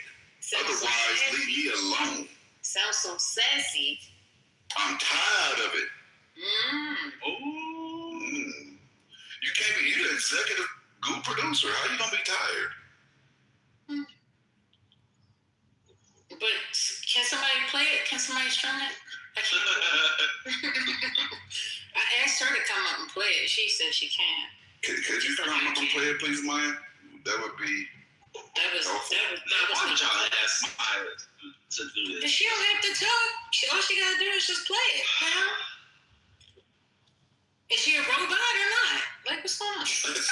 [SPEAKER 13] Otherwise, leave me alone.
[SPEAKER 3] Sounds so sassy.
[SPEAKER 13] I'm tired of it. You can't be. You're the executive group producer. How you gonna be tired?
[SPEAKER 3] But can somebody play it? Can somebody stream it? I asked her to come up and play it. She said she can.
[SPEAKER 13] Could you come up and play it, please, Maya? That would be.
[SPEAKER 3] That was.
[SPEAKER 17] Why would y'all ask Maya to do this?
[SPEAKER 3] She don't have to talk. All she gotta do is just play it. Is she a robot or not? Like, what's going on?
[SPEAKER 13] You didn't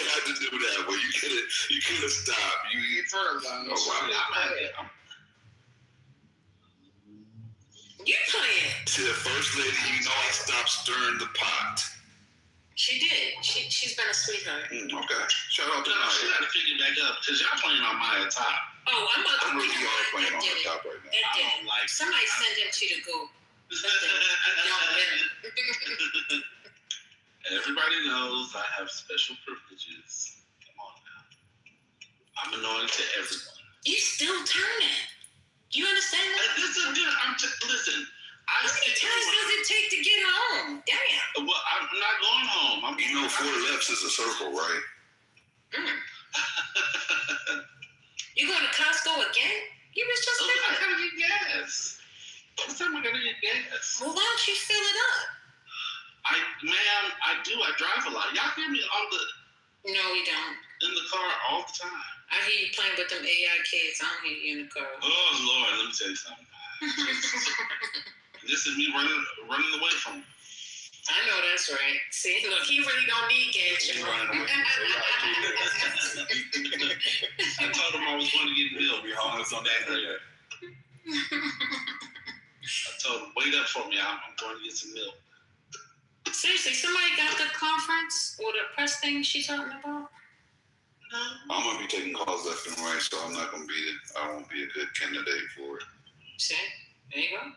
[SPEAKER 13] have to do that, but you could have stopped. You've heard about it.
[SPEAKER 3] You play it.
[SPEAKER 13] To the first lady, I stopped stirring the pot.
[SPEAKER 3] She did. She's been a sweetheart.
[SPEAKER 13] Okay. Shout out to
[SPEAKER 17] Maya.
[SPEAKER 13] Maya.
[SPEAKER 17] She got to figure back up because y'all playing on Maya top.
[SPEAKER 3] Oh, I'm about to
[SPEAKER 13] I'm really hard playing on her top right now.
[SPEAKER 3] That did it. Somebody send him to the go.
[SPEAKER 17] Everybody knows I have special privileges. Come on now. I'm annoying to everyone.
[SPEAKER 3] You still turning. You understand that?
[SPEAKER 17] Listen.
[SPEAKER 3] How many times does it take to get home? Damn.
[SPEAKER 17] Well, I'm not going home.
[SPEAKER 13] 4 lefts is a circle, right?
[SPEAKER 17] You
[SPEAKER 3] going to Costco again? You was just there.
[SPEAKER 17] I gotta get gas. What time I gotta get gas?
[SPEAKER 3] Well, why don't you fill it up?
[SPEAKER 17] Ma'am, I do. I drive a lot. Y'all hear me on the...
[SPEAKER 3] No, we don't.
[SPEAKER 17] In the car all the time.
[SPEAKER 3] I hear you playing with them AI kids. I don't hear you in the car.
[SPEAKER 17] Oh, Lord, let me tell you something. This is me running away from him.
[SPEAKER 3] I know that's right. See, look, he really don't need gas.
[SPEAKER 17] I told him I was going to get milk.
[SPEAKER 13] Be honest on that.
[SPEAKER 12] told him, wait up for me. I'm going to get some milk.
[SPEAKER 3] Seriously, somebody got the conference or the press thing she talking about?
[SPEAKER 13] I'm gonna be taking calls left and right, so I'm not gonna be. I won't be a good candidate for it.
[SPEAKER 3] See, there you go.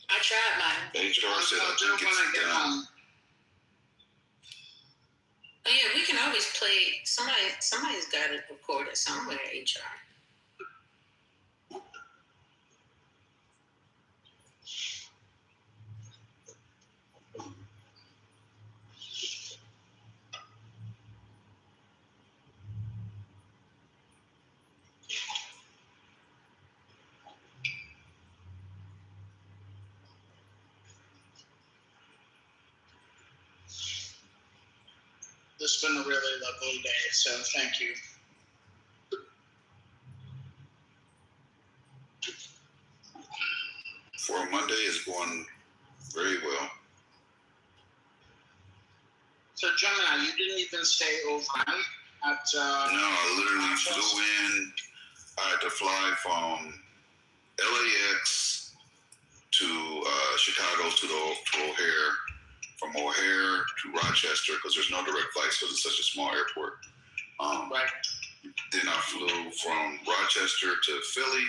[SPEAKER 3] I tried mine.
[SPEAKER 13] HR said I think it's done.
[SPEAKER 3] Oh yeah, we can always play. Somebody's got it recorded somewhere. HR.
[SPEAKER 1] This has been a really lovely day, so thank you.
[SPEAKER 13] For a Monday, it's going very well.
[SPEAKER 1] So, Gemini, you didn't even stay overnight at...
[SPEAKER 13] No, I literally flew in. I had to fly from LAX to Chicago to O'Hare, from O'Hare to Rochester, because there's no direct flights because it's such a small airport.
[SPEAKER 1] Right.
[SPEAKER 13] Then I flew from Rochester to Philly,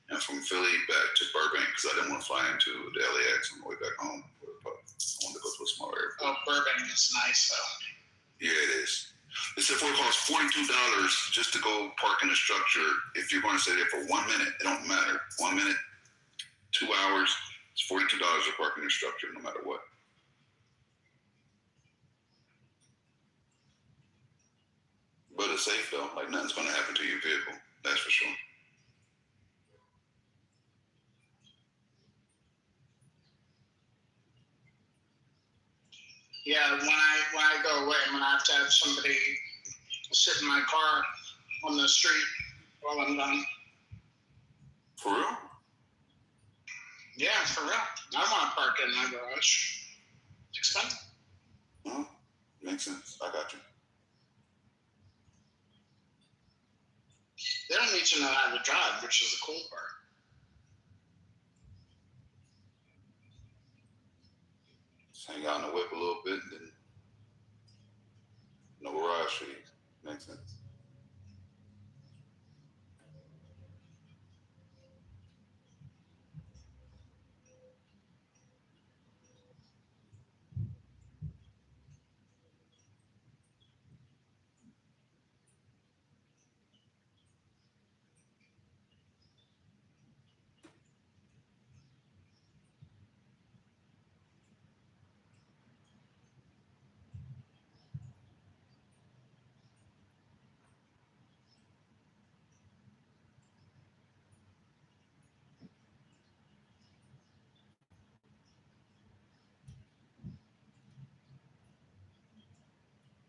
[SPEAKER 13] and from Philly back to Burbank, because I didn't want to fly into the LAX on the way back home. I wanted to go to a smaller airport.
[SPEAKER 1] Oh, Burbank is nice, though.
[SPEAKER 13] Yeah, it is. This airport costs $42 just to go park in a structure. If you're going to stay there for 1 minute, it don't matter. 1 minute, 2 hours, it's $42 to park in a structure, no matter what. But it's safe though. Like nothing's going to happen to your vehicle. That's for sure.
[SPEAKER 1] Yeah, when I go away, when I have to have somebody sit in my car on the street while I'm done.
[SPEAKER 13] For real?
[SPEAKER 1] Yeah, for real. I want to park in my garage. It's expensive.
[SPEAKER 13] Well, makes sense. I got you.
[SPEAKER 1] They don't need to know how to drive, which is the cool part.
[SPEAKER 13] Just hang out in the whip a little bit and then no garage fees. Makes sense.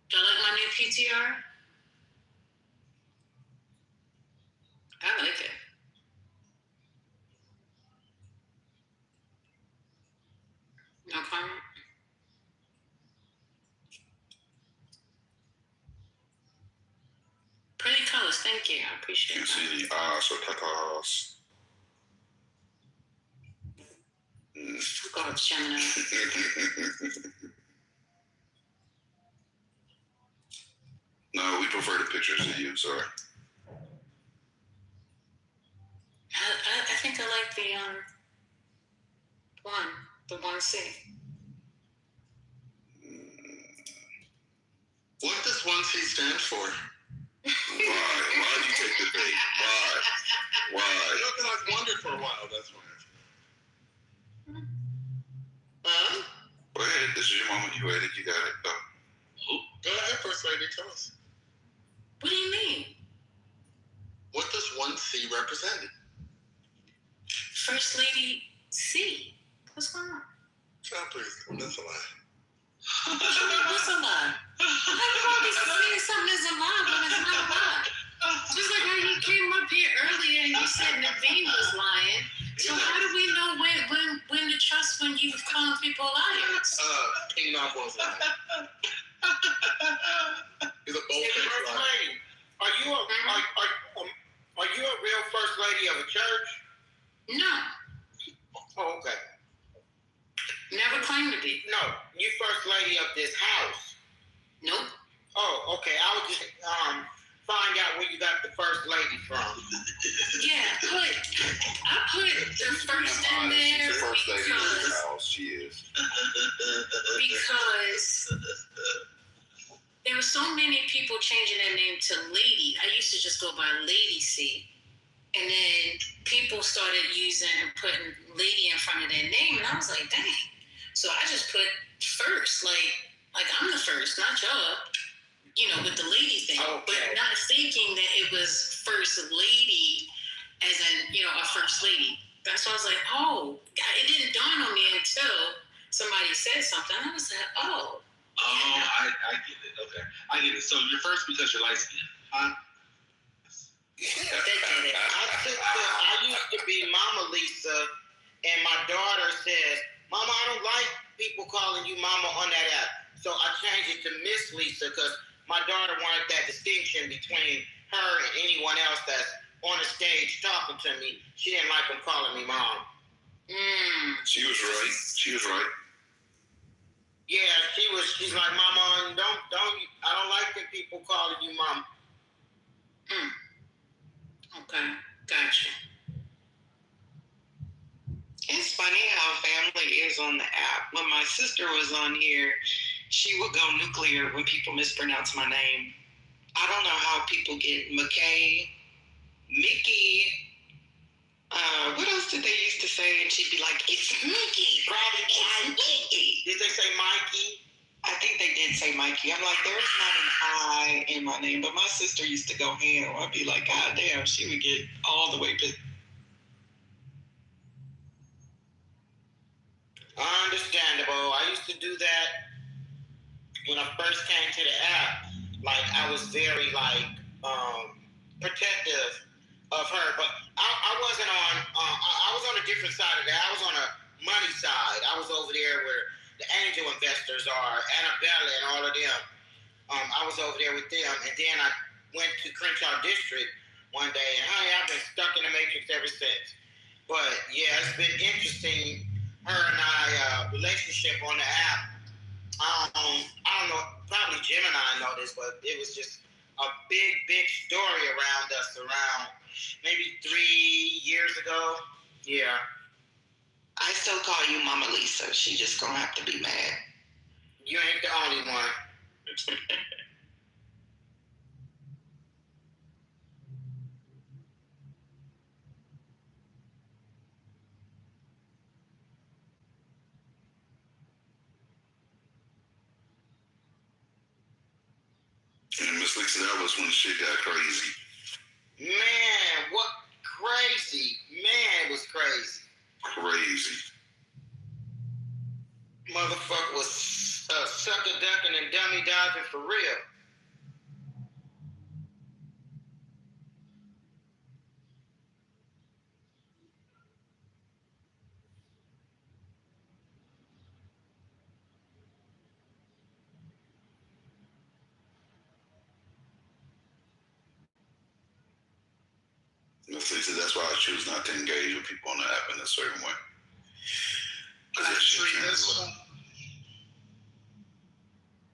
[SPEAKER 3] Do you like my new PTR? I like it. No comment? Pretty colors, thank you. I appreciate it.
[SPEAKER 13] You can see the eyes or tatas.
[SPEAKER 3] Fuck off, Gemini.
[SPEAKER 13] No, we prefer the pictures of you, sorry.
[SPEAKER 3] I think I like the the 1C.
[SPEAKER 21] What does 1C stand for?
[SPEAKER 13] Why? Why did you take the bait? Why?
[SPEAKER 21] You know, because I've wondered for a while, that's why.
[SPEAKER 13] Go ahead, this is your moment. You ready? You got it. Go.
[SPEAKER 21] Go ahead, First Lady, tell us.
[SPEAKER 3] What do you mean?
[SPEAKER 21] What does 1C represent?
[SPEAKER 3] First Lady C. What's going on?
[SPEAKER 21] Stop, please. That's a lie.
[SPEAKER 3] What's a lie? How you always saying something is a lie when it's not a lie? Just like how you came up here earlier and you said Naveen was lying. So how do we know when to trust when you calling people liars?
[SPEAKER 21] King Knob was lying. He's a bold-faced liar.
[SPEAKER 5] Are you a real first lady of a church?
[SPEAKER 3] No,
[SPEAKER 5] Oh, okay.
[SPEAKER 3] never claimed to be.
[SPEAKER 5] No, you first lady of this house.
[SPEAKER 3] Nope.
[SPEAKER 5] Oh, okay. I was just find out where you got the first lady from.
[SPEAKER 3] Yeah, I put the first in there
[SPEAKER 13] She's the first lady of
[SPEAKER 3] because,
[SPEAKER 13] this house. She is.
[SPEAKER 3] because there were so many people changing their name to Lady. I used to just go by Lady C. And then people started using and putting Lady in front of their name. And I was like, dang. So I just put first, like I'm the first, not y'all. You know, with the lady thing, but not thinking that it was first lady, as in, you know, a first lady. That's why I was like, oh, God, it didn't dawn on me until somebody said something. I was like, oh.
[SPEAKER 17] Oh, I get it. Okay, I get it. So you're first because you're light skinned, huh?
[SPEAKER 5] I used to be Mama Lisa, and my daughter says, Mama, I don't like people calling you Mama on that app. So I changed it to Miss Lisa because my daughter wanted that distinction between her and anyone else that's on the stage talking to me. She didn't like them calling me Mom.
[SPEAKER 13] She was right. She was right.
[SPEAKER 5] Yeah, she's like, Mama, I don't like the people calling you Mom.
[SPEAKER 3] Okay, gotcha.
[SPEAKER 20] It's funny how family is on the app. When my sister was on here, she would go nuclear when people mispronounce my name. I don't know how people get McKay, Mickey. What else did they used to say? And she'd be like, it's Mickey. It's Mickey.
[SPEAKER 5] Did they say Mikey?
[SPEAKER 20] I think they did say Mikey. I'm like, there's not an I in my name. But my sister used to go ham. I'd be like, God damn, she would get all the way pissed.
[SPEAKER 5] Understandable. I used to do that when I first came to the app. Like, I was very, protective of her. But I wasn't on, I was on a different side of that. I was on a money side. I was over there where the angel investors are, Annabella and all of them. I was over there with them. And then I went to Crenshaw District one day. And, honey, I've been stuck in the matrix ever since. But, yeah, it's been interesting. Her and I relationship on the app. I don't know, probably Gemini know this, but it was just a big story around us around maybe 3 years ago. Yeah.
[SPEAKER 20] I still call you Mama Lisa. She just gonna have to be mad.
[SPEAKER 5] You ain't the only one.
[SPEAKER 13] And Miss Lisa, that was when shit got crazy.
[SPEAKER 5] Man, what crazy? Man, it was crazy.
[SPEAKER 13] Crazy.
[SPEAKER 5] Motherfucker was sucker ducking and dummy dodging for real.
[SPEAKER 13] Miss Lisa, that's why I choose not to engage with people on the app in a certain way. Because that shit can as well.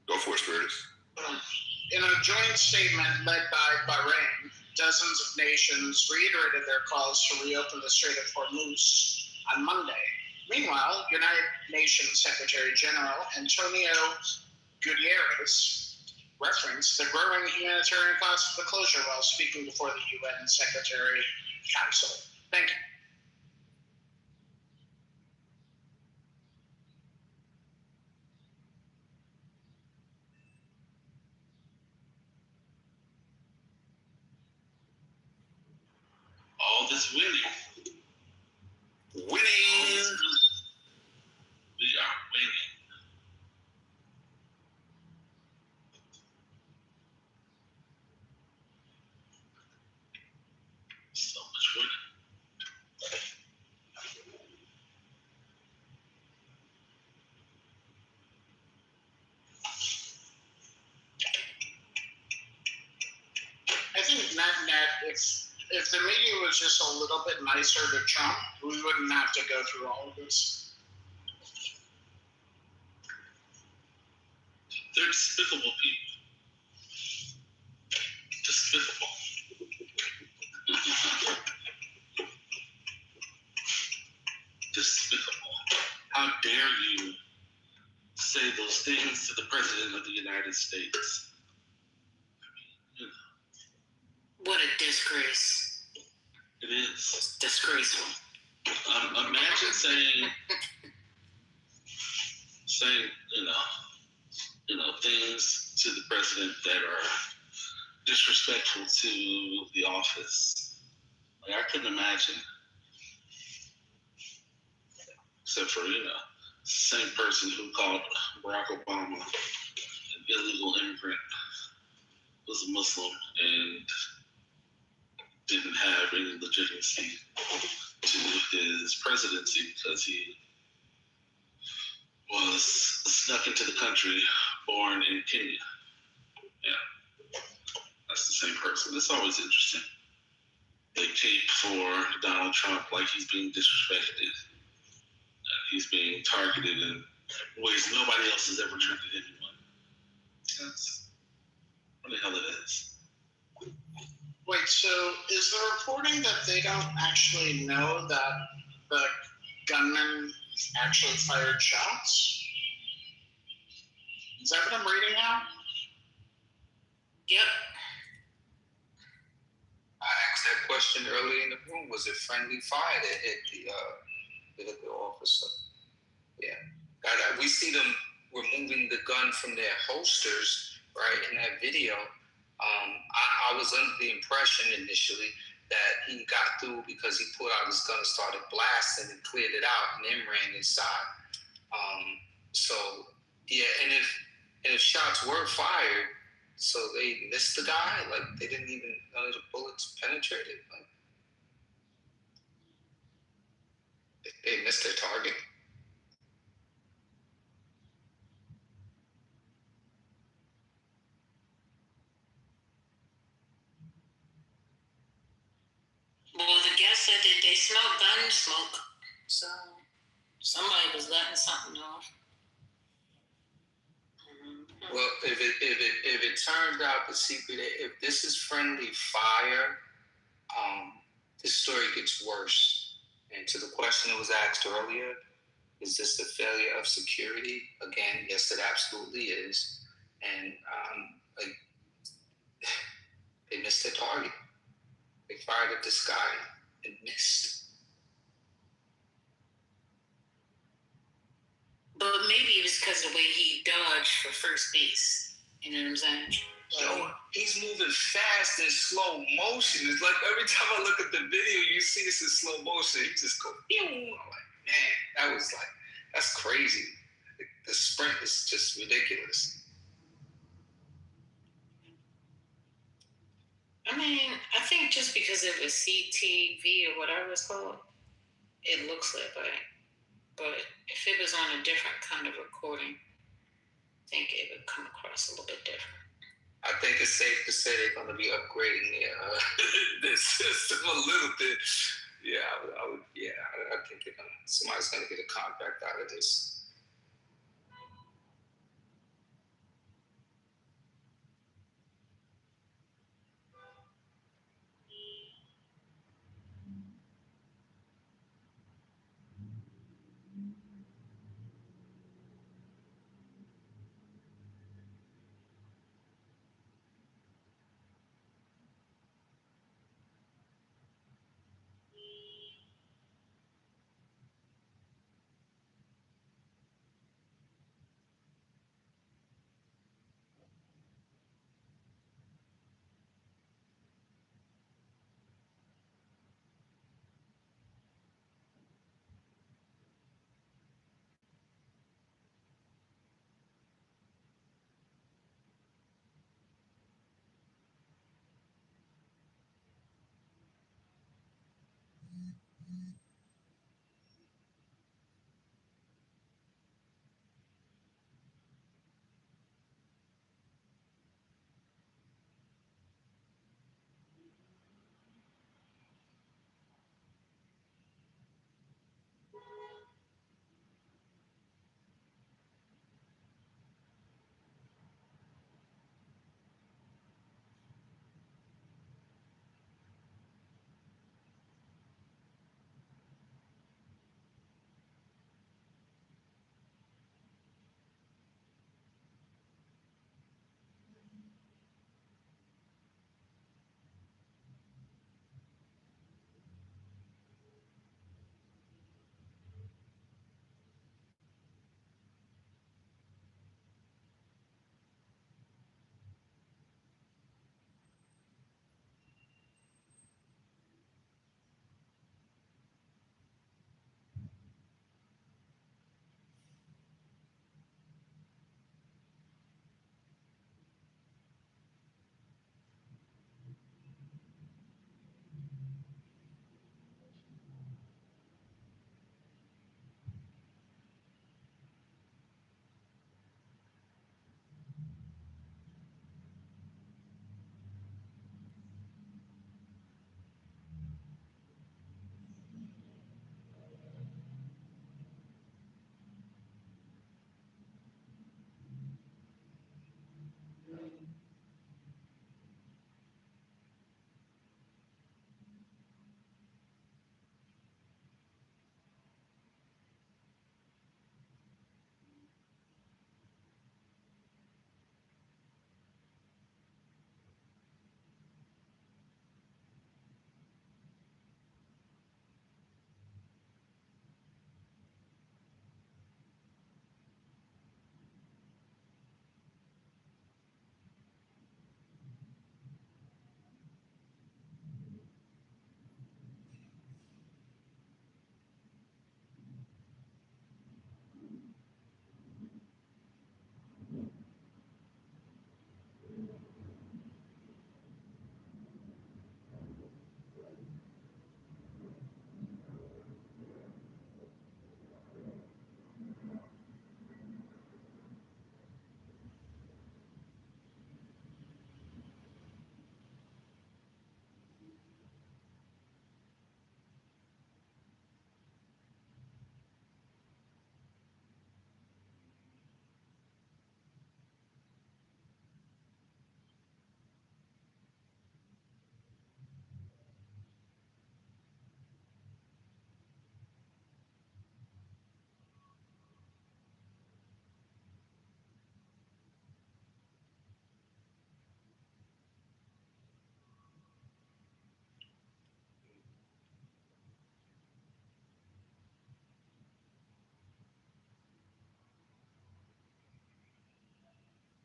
[SPEAKER 13] Go for it, Spirits.
[SPEAKER 15] In a joint statement led by Bahrain, dozens of nations reiterated their calls to reopen the Strait of Hormuz on Monday. Meanwhile, United Nations Secretary General Antonio Guterres referenced the growing humanitarian cost of the closure while speaking before the UN Secretary Council. Thank you.
[SPEAKER 17] All this winning.
[SPEAKER 13] Winning.
[SPEAKER 17] We are winning. So much winning.
[SPEAKER 15] I think net, it's if the media was just a little bit nicer to Trump, we wouldn't have to go through all of this.
[SPEAKER 17] They're despicable people. Despicable. Despicable. How dare you say those things to the President of the United States?
[SPEAKER 3] What a disgrace.
[SPEAKER 17] It is.
[SPEAKER 3] It's disgraceful.
[SPEAKER 17] Imagine saying, things to the president that are disrespectful to the office. Like, I couldn't imagine. Except for, same person who called Barack Obama an illegal immigrant, was a Muslim, and didn't have any legitimacy to his presidency because he was snuck into the country, born in Kenya. Yeah, that's the same person. It's always interesting. They cape for Donald Trump like he's being disrespected. He's being targeted in ways nobody else has ever treated anyone. That's what the hell it is.
[SPEAKER 15] Wait, so is the reporting that they don't actually know that the gunman actually fired shots? Is that what I'm reading now?
[SPEAKER 3] Yep.
[SPEAKER 7] I asked that question earlier in the room. Was it friendly fire that hit the officer? Yeah. We see them removing the gun from their holsters, right, in that video. I was under the impression initially that he got through because he pulled out his gun and started blasting and cleared it out and then ran inside. And if shots were fired, so they missed the guy, like they didn't even know the bullets penetrated, like they missed their target.
[SPEAKER 3] Well, the guest said that they smelled gun smoke, so somebody was letting something off.
[SPEAKER 7] Well, if it turns out the secret, if this is friendly fire, the story gets worse. And to the question that was asked earlier, is this a failure of security? Again, yes, it absolutely is. And they missed their target. They fired at this guy and missed.
[SPEAKER 3] But maybe it was because of the way he dodged for first base. You know what I'm saying?
[SPEAKER 7] Yo, he's moving fast in slow motion. It's like every time I look at the video, you see this in slow motion. He just go, pew. I'm like, man, that's crazy. The sprint is just ridiculous.
[SPEAKER 3] I mean, I think just because it was CTV or whatever it's called, it looks that way. But if it was on a different kind of recording, I think it would come across a little bit different.
[SPEAKER 7] I think it's safe to say they're going to be upgrading their system a little bit. Yeah, I think somebody's going to get a contract out of this.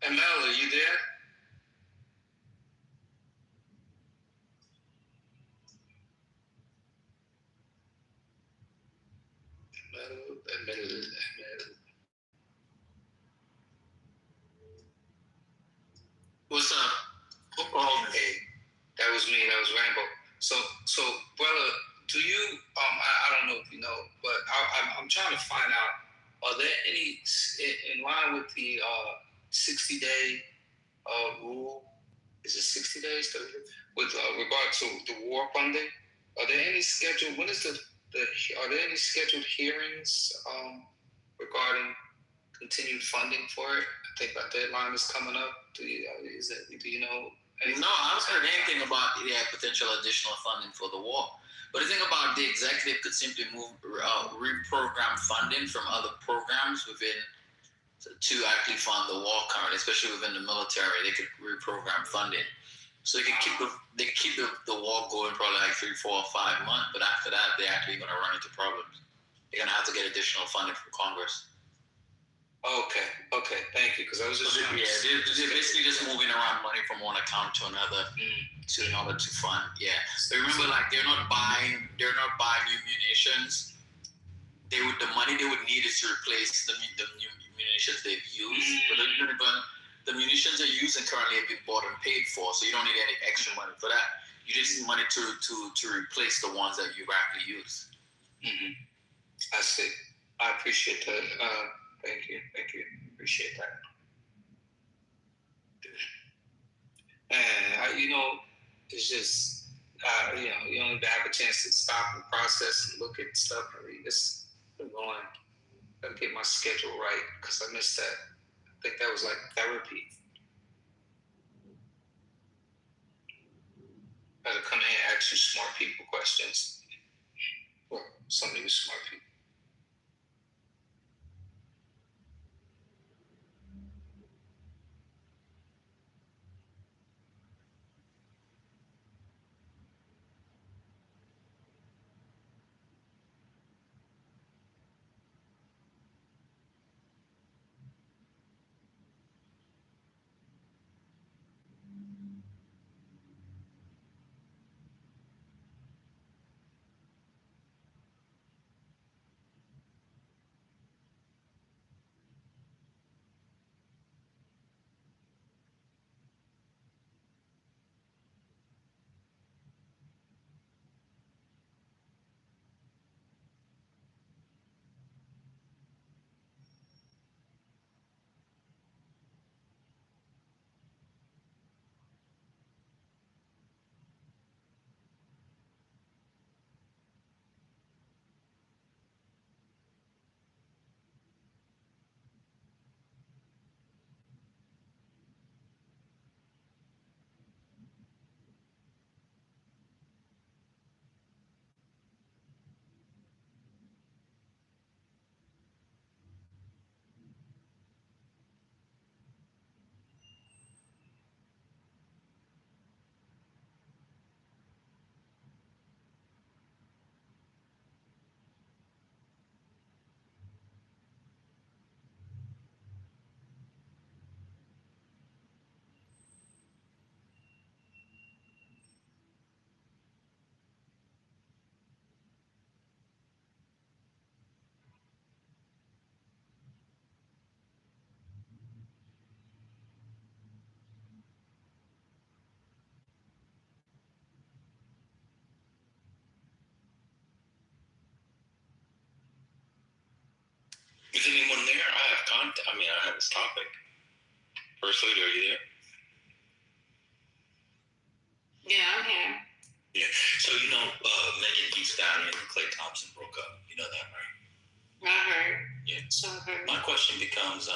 [SPEAKER 7] ML, are you there? ML. What's up? Oh, okay. That was me. That was Rambo. So, brother, do you? I don't know if you know, but I'm trying to find out. Are there any in line with the 60-day rule? Is it 60 days with regard to the war funding? Are there any scheduled? When is are there any scheduled hearings regarding continued funding for it? I think that deadline is coming up. Do you know? Anything?
[SPEAKER 6] No, I haven't heard anything about potential additional funding for the war. But the thing about the executive could simply reprogram funding from other programs within to actually fund the war currently, especially within the military. They could reprogram funding, so they could keep the war going probably like 3, 4, 5 months. But after that, they're actually going to run into problems. They're going to have to get additional funding from Congress.
[SPEAKER 7] Okay, thank you. Because I was just
[SPEAKER 6] they're basically just moving around money from one account to another in order to fund. Yeah, but remember, like they're not buying new munitions. The money they would need is to replace the new munitions they've used. But the munitions they're using currently have been bought and paid for, so you don't need any extra money for that. You just need money to replace the ones that you've actually used.
[SPEAKER 7] I see. I appreciate that. Thank you. Appreciate that. And it's just you only have a chance to stop and process and look at stuff. I mean, this I'm going. Gotta get my schedule right because I missed that. I think that was like therapy. Gotta come in and ask you smart people questions. Or some of you smart people.
[SPEAKER 11] Is anyone there? I have contact. I have this topic. First Lady, are you there?
[SPEAKER 3] Yeah, I'm here.
[SPEAKER 11] Yeah. So Megan Thee Stallion and Klay Thompson broke up. You know that, right?
[SPEAKER 3] I heard.
[SPEAKER 11] Yeah.
[SPEAKER 3] So I heard.
[SPEAKER 11] My question becomes,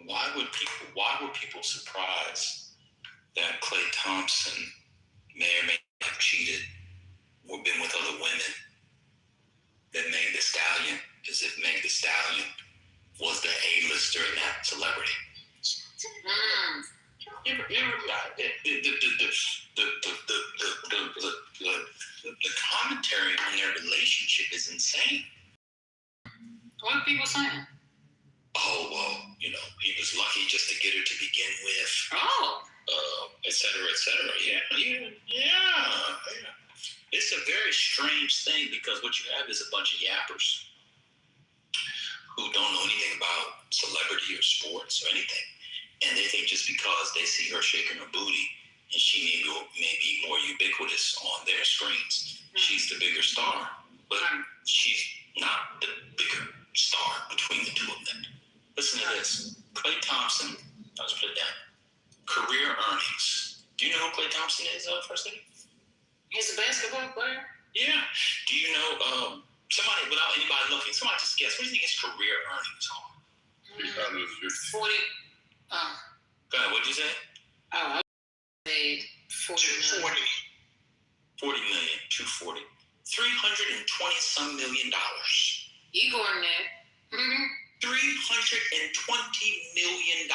[SPEAKER 11] why were people surprised that Klay Thompson may or may have cheated or been with other women than Meg Thee Stallion, as if Meg Thee Stallion was the A-lister in that celebrity? The commentary on their relationship is insane.
[SPEAKER 3] What are people saying?
[SPEAKER 11] Oh, well, he was lucky just to get her
[SPEAKER 2] It's a very strange thing because what you have is a bunch of yappers who don't know anything about celebrity or sports or anything. And they think just because they see her shaking her booty and she may be more ubiquitous on their screens, she's the bigger star. But she's not the bigger star between the two of them. Listen to this. Klay Thompson, I'll just put it down. Career earnings. Do you know who Klay Thompson is, First Lady?
[SPEAKER 3] He's a basketball player?
[SPEAKER 2] Yeah. Do you know, somebody, without anybody looking, somebody just guess, what do you think his career earnings are?
[SPEAKER 3] 40.
[SPEAKER 2] Go ahead, what'd you say?
[SPEAKER 3] Oh, I paid 40 million.
[SPEAKER 2] 40 million, 240. $320-some million.
[SPEAKER 3] Igor net.
[SPEAKER 2] $320 million.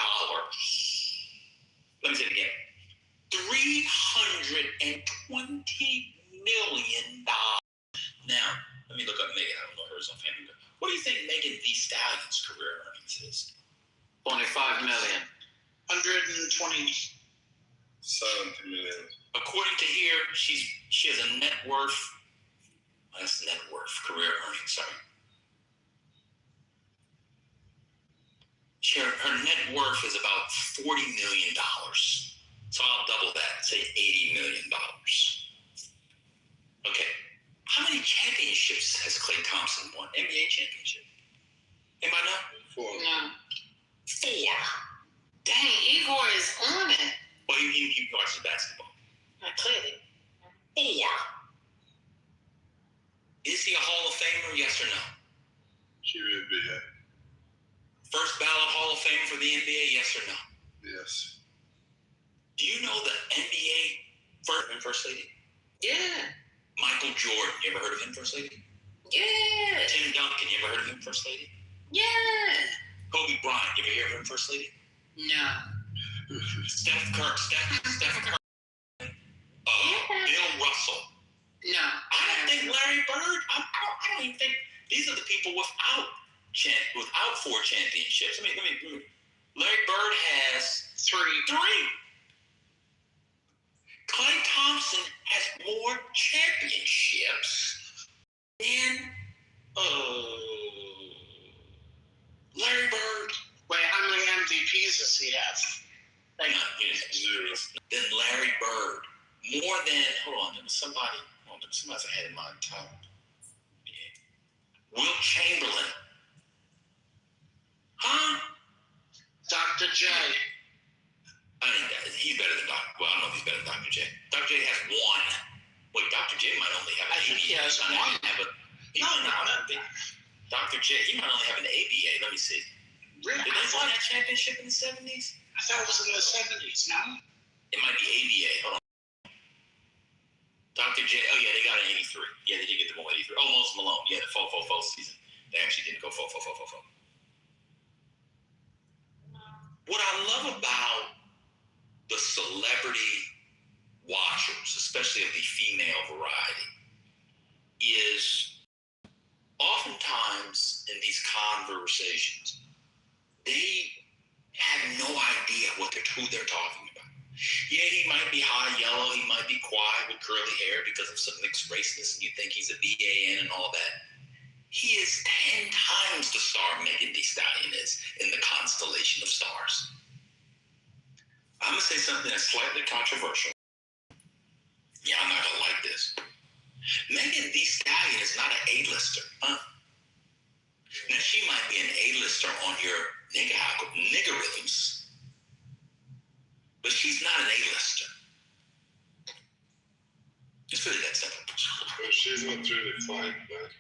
[SPEAKER 2] Let me say it again. $320 million. Now, let me look up Megan. I don't know hers on family. What do you think Megan Thee Stallion's career earnings is?
[SPEAKER 19] 25 million.
[SPEAKER 15] 120.
[SPEAKER 13] 70 million.
[SPEAKER 2] According to here, she has a net worth. That's net worth, career earnings, sorry. Her net worth is about $40 million. So I'll double that, say $80 million. Okay. How many championships has Klay Thompson won? NBA championship? Anybody know?
[SPEAKER 13] 4.
[SPEAKER 3] No.
[SPEAKER 2] 4.
[SPEAKER 3] Dang, Igor is on it.
[SPEAKER 2] Well, he watches basketball.
[SPEAKER 3] Clearly.
[SPEAKER 2] 4. Is he a Hall of Famer, yes or no?
[SPEAKER 13] She will be, yeah.
[SPEAKER 2] First ballot Hall of Fame for the NBA, yes or no?
[SPEAKER 13] Yes.
[SPEAKER 2] Do you know the NBA First Lady?
[SPEAKER 3] Yeah.
[SPEAKER 2] Michael Jordan, you ever heard of him, First Lady?
[SPEAKER 3] Yeah.
[SPEAKER 2] Tim Duncan, you ever heard of him, First Lady?
[SPEAKER 3] Yeah.
[SPEAKER 2] Kobe Bryant, you ever hear of him, First Lady?
[SPEAKER 3] No.
[SPEAKER 2] Steph Curry. Bill Russell.
[SPEAKER 3] No.
[SPEAKER 2] I don't think Larry Bird. I don't even think these are the people without 4 championships. Let me. Larry Bird has 3. Klay Thompson has more championships than Larry Bird.
[SPEAKER 15] Wait, how many MVPs does he have?
[SPEAKER 2] Then Larry Bird. More than, hold on, somebody's ahead of my top. Yeah. Wilt Chamberlain. Huh?
[SPEAKER 15] Dr. J.
[SPEAKER 2] He's better than Dr. Well, I don't know if he's better than Dr. J. Dr. J has 1. Wait, Dr. J might only have an ABA.
[SPEAKER 15] He has 1.
[SPEAKER 2] Dr. J, he might only have an ABA. Let me see.
[SPEAKER 15] Really?
[SPEAKER 2] Did they win that championship in the 70s?
[SPEAKER 15] I thought it was in the 70s, no?
[SPEAKER 2] It might be ABA. Hold on. Dr. J, oh yeah, they got an 83. Yeah, they did get the 183. Oh, Moses Malone. Yeah, the 4-4-4 season. They actually didn't go 4-4-4-4-4. What I love about the celebrity watchers, especially of the female variety, is oftentimes in these conversations, they have no idea who they're talking about. Yeah, he might be high yellow, he might be quiet with curly hair because of some mixed raceness, and you think he's a BAN and all that. He is 10 times the star Megan Thee Stallion is in the constellation of stars. I'm going to say something that's slightly controversial. Yeah, I'm not going to like this. Megan Thee Stallion is not an A-lister, huh? Now, she might be an A-lister on your niggerisms, but she's not an A-lister. It's really that simple.
[SPEAKER 13] Well, she's not really fine, man.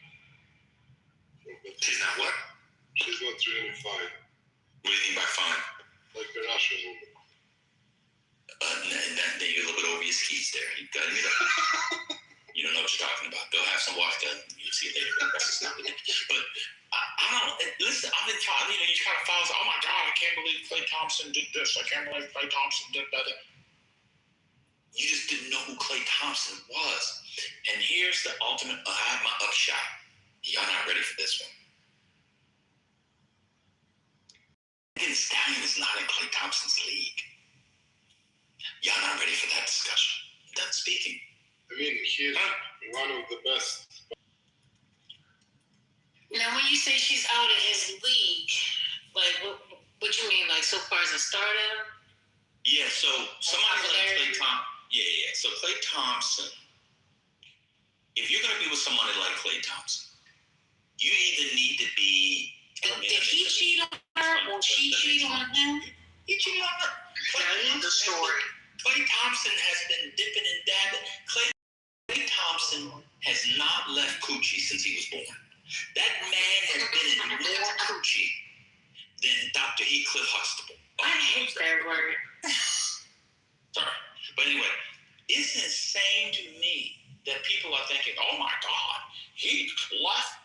[SPEAKER 2] She's not what?
[SPEAKER 13] She's not really fine.
[SPEAKER 2] What do you mean by fine?
[SPEAKER 13] Like the Russian woman.
[SPEAKER 2] Then you're a little bit over your skis there. You don't know what you're talking about. Go have some vodka. You'll see it later. But I don't listen. I've been talking. You kind of follow. Oh my God! I can't believe Klay Thompson did this. I can't believe Klay Thompson did that. You just didn't know who Klay Thompson was. And here's the ultimate. I have my upshot. Y'all not ready for this one. Megan Thee Stallion is not in Klay Thompson's league. Y'all not ready for that discussion.
[SPEAKER 13] I mean, he's one of the best.
[SPEAKER 3] Now, when you say she's out of his league, like what you mean? Like so far as a starter?
[SPEAKER 2] Yeah. So somebody like Klay Thompson. Yeah. So Klay Thompson. If you're gonna be with somebody like Klay Thompson, you either need to be.
[SPEAKER 3] Did he cheat on her or she cheat on him?
[SPEAKER 2] He cheated on her.
[SPEAKER 5] Tell the story.
[SPEAKER 2] Klay Thompson has been dipping and dabbing. Klay Thompson has not left coochie since he was born. That man has been in more coochie than Dr. Heathcliff Huxtable.
[SPEAKER 3] I hate that word.
[SPEAKER 2] Sorry. But anyway, it's insane to me that people are thinking, oh my God, he left.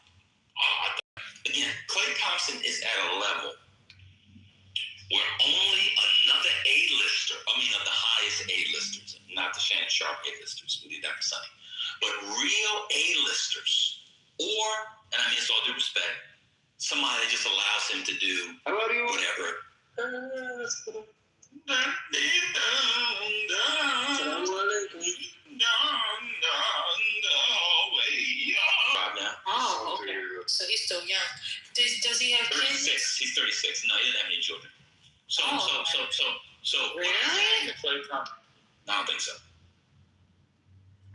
[SPEAKER 2] Again, Klay Thompson is at a level where only another A-lister, of the highest A-listers, not the Shannon Sharp A-listers, we did that for Sonny, but real A-listers, or, and I mean it's all due respect, somebody that just allows him to do whatever.
[SPEAKER 3] Oh, okay. So he's still young. Does he have
[SPEAKER 2] 36.
[SPEAKER 3] kids?
[SPEAKER 2] He's 36. No, he doesn't have any children. So
[SPEAKER 3] Really?
[SPEAKER 2] I don't think so.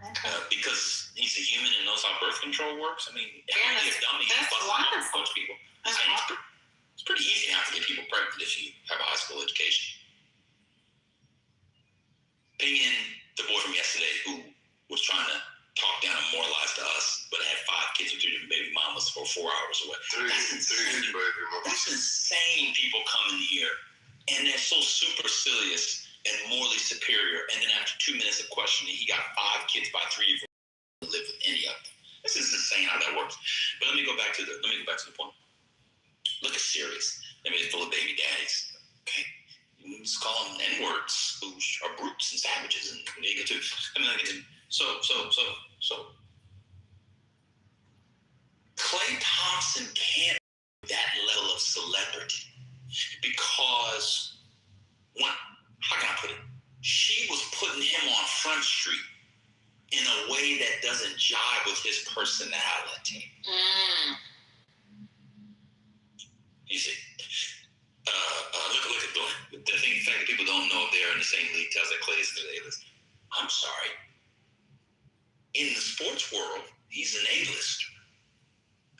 [SPEAKER 3] Okay.
[SPEAKER 2] Because he's a human and knows how birth control works. I mean,
[SPEAKER 3] Yeah,
[SPEAKER 2] he's a dummy.
[SPEAKER 3] that's wonderful.
[SPEAKER 2] Coach people.
[SPEAKER 3] That's
[SPEAKER 2] It's pretty easy now to get people pregnant if you have a high school education. Bring in the boy from yesterday who was trying to talk down and moralize to us, but had 5 kids with 3 different baby mamas for 4 hours away. That's insane. People come in here and they're so supercilious and morally superior, and then after 2 minutes of questioning, he got 5 kids by 3 different to live with any of them. This is insane how that works. But let me go back to the point. Look at Sirius. I mean, it's full of baby daddies. Okay. You just call them N-words, who are brutes and savages and negatives. So Klay Thompson can't be that level of celebrity because how can I put it? She was putting him on Front Street in a way that doesn't jive with his personality. You see, look at the fact that people don't know if they're in the same league tells that Klay is an A-list. I'm sorry. In the sports world, he's an A-lister.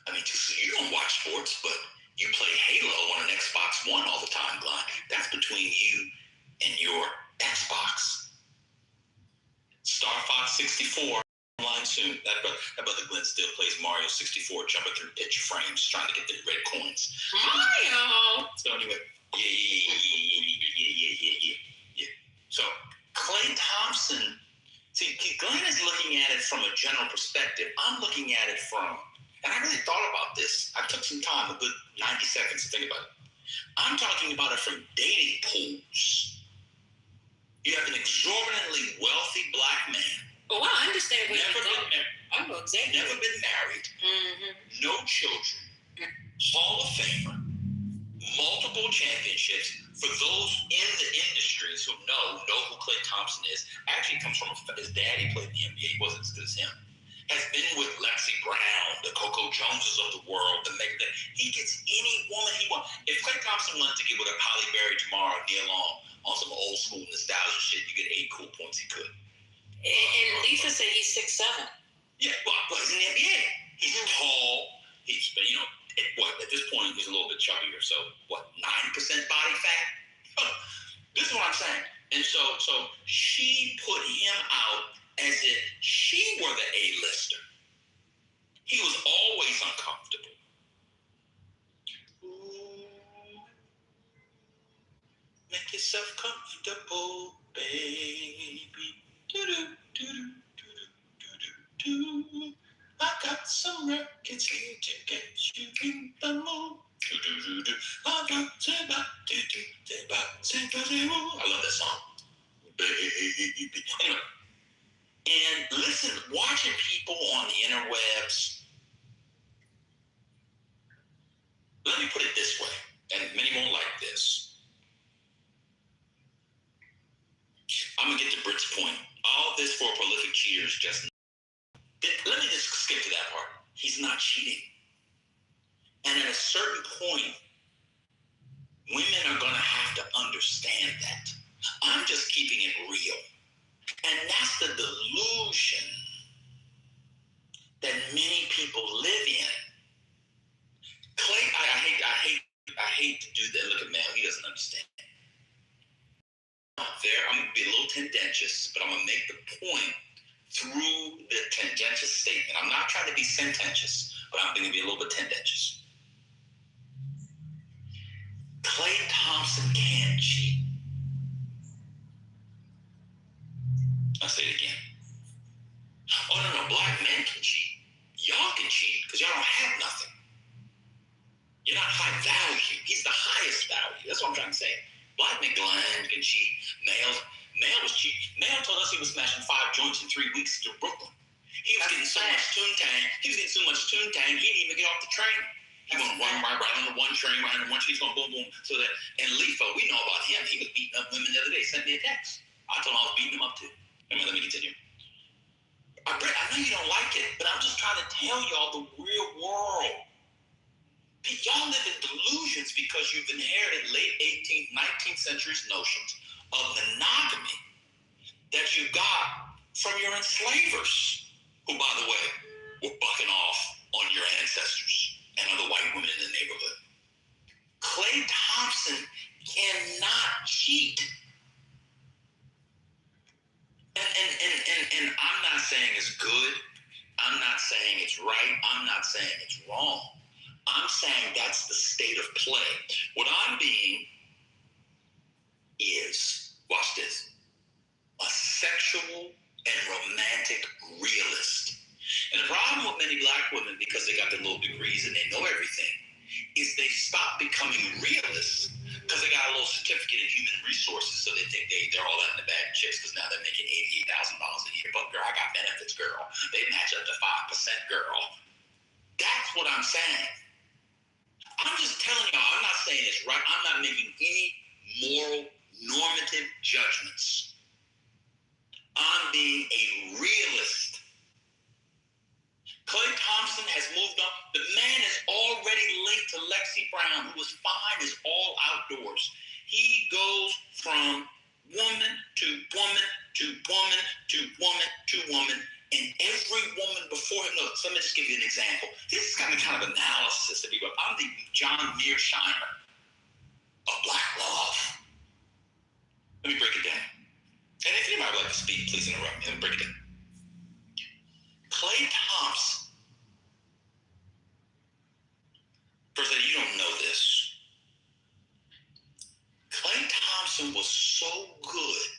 [SPEAKER 2] I mean, you don't watch sports, but you play Halo on an Xbox One all the time, Glenn. That's between you and your Xbox. Star Fox 64 online soon. That brother Glenn still plays Mario 64, jumping through picture frames, trying to get the red coins.
[SPEAKER 3] Mario.
[SPEAKER 2] So anyway, yeah. So Klay Thompson. See, Glenn is looking at it from a general perspective. I'm looking at it from, and I really thought about this. I took some time, a good 90 seconds to think about it. I'm talking about it from dating pools. You have an exorbitantly wealthy black man.
[SPEAKER 3] Oh, I understand what
[SPEAKER 2] Never
[SPEAKER 3] you're
[SPEAKER 2] been married.
[SPEAKER 3] I know exactly.
[SPEAKER 2] Never been married. No children. Hall of Famer. Multiple championships. For those in the industries who know who Klay Thompson is, actually comes from his daddy played in the NBA. He wasn't as good as him. Has been with Lexi Brown, the Coco Joneses of the world, he gets any woman he wants. If Klay Thompson wanted to get with a Halle Berry tomorrow, Neil Long, on some old school nostalgia shit, you get 8 cool points. He could.
[SPEAKER 3] And Lisa said he's 6'7".
[SPEAKER 2] Yeah, well, he's in the NBA. He's tall. He's, at this point, he's a little bit chubbier. So, 9% body fat? This is what I'm saying. And so she put him out as if she were the A-lister. He was always uncomfortable. Make yourself comfortable, baby. Do-do-do-do-do-do-do-do. I got some records here to get you in the mood. Do-do-do-do. I love that song. Baby. Anyway. And listen, watching people on the interwebs, let me put it this way, and many won't like this. I'm going to get to Britt's point. All this for a prolific cheaters just. Let me just skip to that part. He's not cheating. And at a certain point, women are going to have to understand that. I'm just keeping it real. And that's the delusion that many people live in. Clay, I hate to do that. Look at Mel, he doesn't understand. I'm going to be a little tendentious, but I'm going to make the point through the tendentious statement. I'm not trying to be sententious, but I'm going to be a little bit tendentious. Klay Thompson can't cheat. I'll say it again. Oh, no, black men can cheat. Y'all can cheat because y'all don't have nothing. You're not high value. He's the highest value. That's what I'm trying to say. Black men can cheat. Male was cheating. Male told us he was smashing 5 joints in 3 weeks to Brooklyn. He was getting so much toontang. He didn't even get off the train. He was going right on the one train, he's going boom, boom. So that, and Lefo, we know about him. He was beating up women the other day. Sent me a text. I told him I was beating him up too. Let me continue. I know you don't like it, but I'm just trying to tell y'all the real world. Y'all live in delusions because you've inherited late 18th, 19th century's notions of monogamy that you got from your enslavers, who, by the way, were bucking off on your ancestors and other white women in the neighborhood. Klay Thompson cannot cheat. And I'm not saying it's good. I'm not saying it's right. I'm not saying it's wrong. I'm saying that's the state of play. What I'm being is, watch this, a sexual and romantic realist. And the problem with many black women, because they got their little degrees and they know everything, is they stop becoming realists because they got a little certificate in human resources, so they think they're all that in the bag chicks because now they're making $88,000 a year. But girl, I got benefits, girl. They match up to 5%, girl. That's what I'm saying. I'm just telling y'all, I'm not saying it's right. I'm not making any moral, normative judgments. I'm being a realist. Klay Thompson has moved on. The man is already linked to Lexi Brown, who is fine as all outdoors. He goes from woman to woman to woman to woman to woman. And every woman before him, look, so let me just give you an example. This is kind of analysis that people, I'm the John Mearsheimer of Black love. Let me break it down. And if anybody would like to speak, please interrupt me. Let me break it down. Klay Thompson, first, you don't know this. Klay Thompson was so good.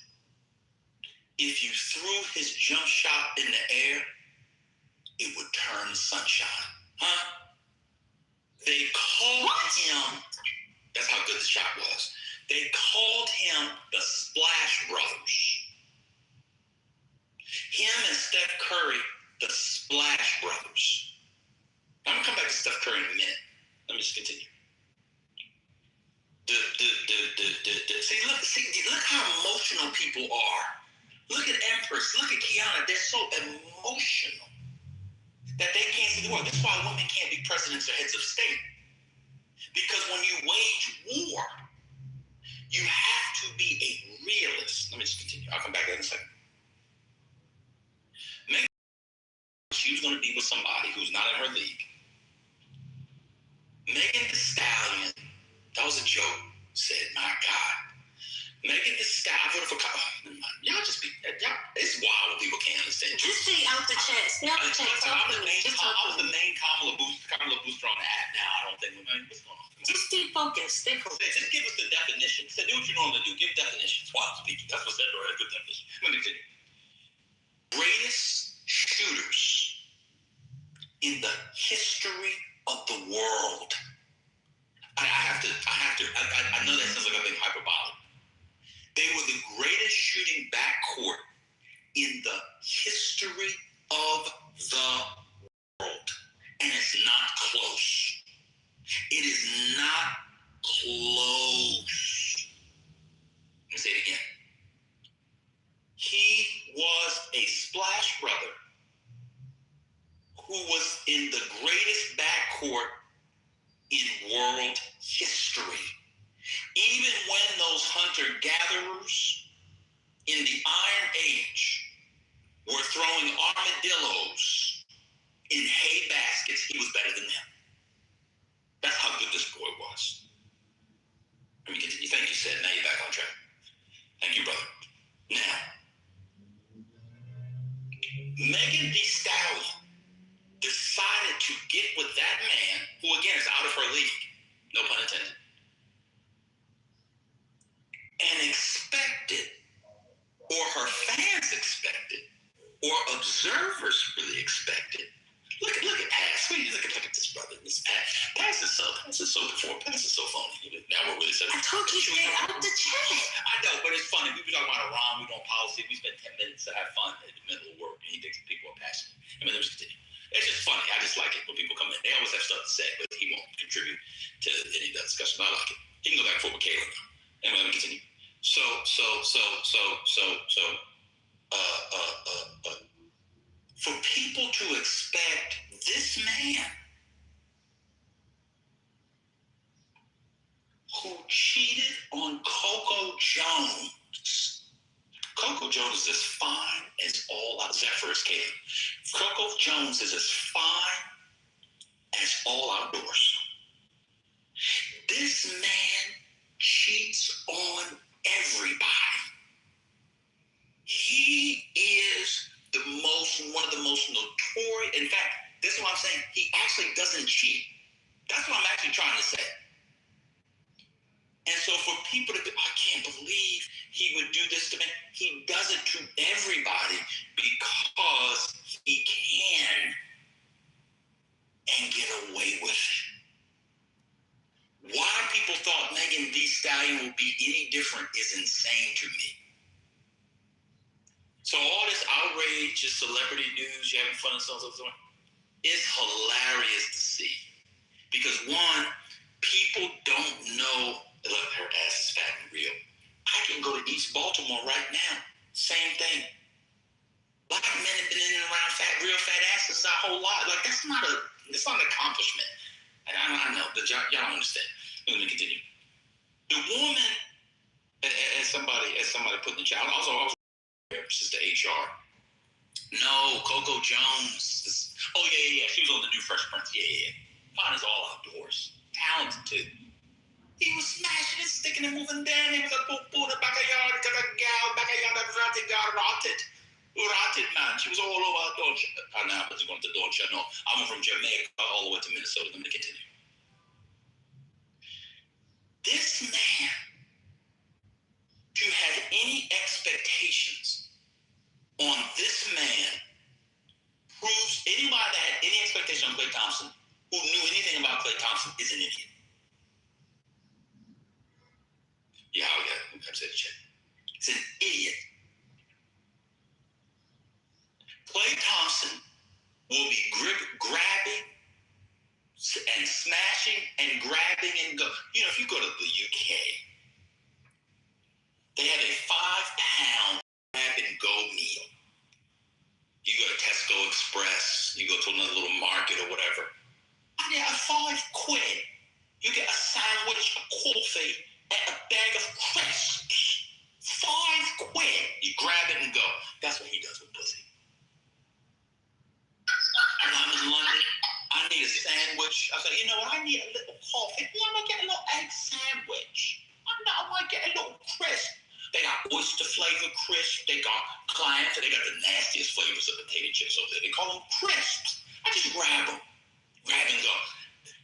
[SPEAKER 2] If you threw his jump shot in the air, it would turn sunshine. Huh? They called him, that's how good the shot was. They called him the Splash Brothers. Him and Steph Curry, the Splash Brothers. I'm going to come back to Steph Curry in a minute. Let me just continue. See, look how emotional people are. Look at Empress, look at Kiana. They're so emotional that they can't see the world. That's why women can't be presidents or heads of state. Because when you wage war, you have to be a realist. Let me just continue. I'll come back in a second. Megan, she was going to be with somebody who's not in her league. Megan Thee Stallion, that was a joke, said, my God. Megan Thee Stallion, y'all just be, it's wild when people can't understand.
[SPEAKER 3] Just stay out the chat. Stay out the chat.
[SPEAKER 2] I'm the main Kamala Booster on the app now. I don't think, what's going on?
[SPEAKER 3] Just stay focused. Stay focused.
[SPEAKER 2] Just give us the definition. So do what you normally do. Give definitions while I'm speaking. That's what's a good definition. Let me continue. Greatest shooters in the history of the world. I know that sounds like a big hyperbole. They were the greatest shooting backcourt in the history of the world. And it's not close. It is not close. Let me say it again. He was a Splash greatest backcourt in world history. Even when those hunter-gatherers in the Iron Age were throwing armadillos in hay baskets, he was better than them. That's how good this boy was. Let me continue. Thank you, Sid. Now you're back on track. Thank you, brother. Now, Megan Thee Stallion decided to get with that man, who again is out of her league, no pun intended, and expected, or her fans expected, or observers really expected. Look at Pass. Look at this brother. This Pass is so phony. Now we're really so.
[SPEAKER 3] I told you to get out the chat.
[SPEAKER 2] I know, but it's funny. We were talking about Iran. We don't policy. We spend 10 minutes to have fun in the middle of work, and he thinks people are passionate. I mean, let's continue. It's just funny. I just like it when people come in. They always have stuff to say, but he won't contribute to any of that discussion. I like it. He can go back and forth with Caleb now. Anyway, let me continue. For people to expect this man who cheated on Coco Jones. Coco Jones is as fine as all out. Zephyr is Caleb. Coco Jones is as fine as all outdoors. This man cheats on everybody. He is one of the most notorious. In fact, this is what I'm saying. He actually doesn't cheat. That's what I'm actually trying to say. And so for people to, I can't believe he would do this to me. He does it to everybody because he can and get away with it. Why people thought Megan Thee Stallion would be any different is insane to me. So all this outrageous celebrity news, you having fun and so on and so on, it's hilarious to see. Because one, people don't know, look, her ass is fat and real. I can go to East Baltimore right now. Same thing. Black men have been in and around real fat asses our whole life. Like, it's not an accomplishment. And I know, but y'all don't understand. Let me continue. The woman, as somebody put in the chat, also Sister HR. No, Coco Jones. Oh, yeah. She was on the new Fresh Prince. Yeah. Fine as all outdoors. Talented, too. He was smashing and sticking and moving down. He was a boo in the backyard. Got a gal, backyard, rotted, man. She was all over outdoors. I know, but you're going to the Dolce. No, I went from Jamaica all the way to Minnesota. Let me continue. This man, to have any expectations on this man proves anybody that had any expectation on Klay Thompson who knew anything about Klay Thompson is an idiot. Yeah, I'm said shit. It's an idiot. Klay Thompson will be grabbing and smashing and grabbing and go. You know, if you go to the UK, they have a 5-pound grab and go meal. You go to Tesco Express, you go to another little market or whatever. I mean, £5, you get a sandwich, a coffee, and a bag of crisps. £5. You grab it and go. That's what he does with pussy. When I'm in London, I need a sandwich. I say, you know what? I need a little coffee. Yeah, I'm gonna get a little egg sandwich. I might get a little crisp. They got oyster flavor crisp. They got clams. They got the nastiest flavors of potato chips over there. They call them crisps. I just grab them. Grab and go.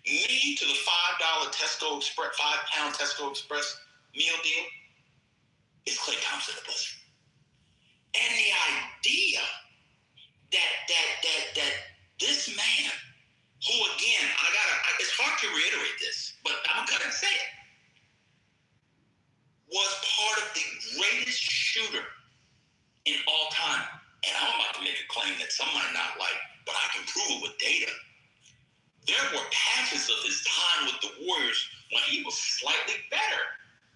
[SPEAKER 2] Me to the $5 Tesco Express, 5-pound Tesco Express meal deal is Klay Thompson the pussy. And the idea that this man, who again, it's hard to reiterate this, but I'm gonna say it, was part of the greatest shooter in all time. And I'm about to make a claim that some might not like, but I can prove it with data. There were patches of his time with the Warriors when he was slightly better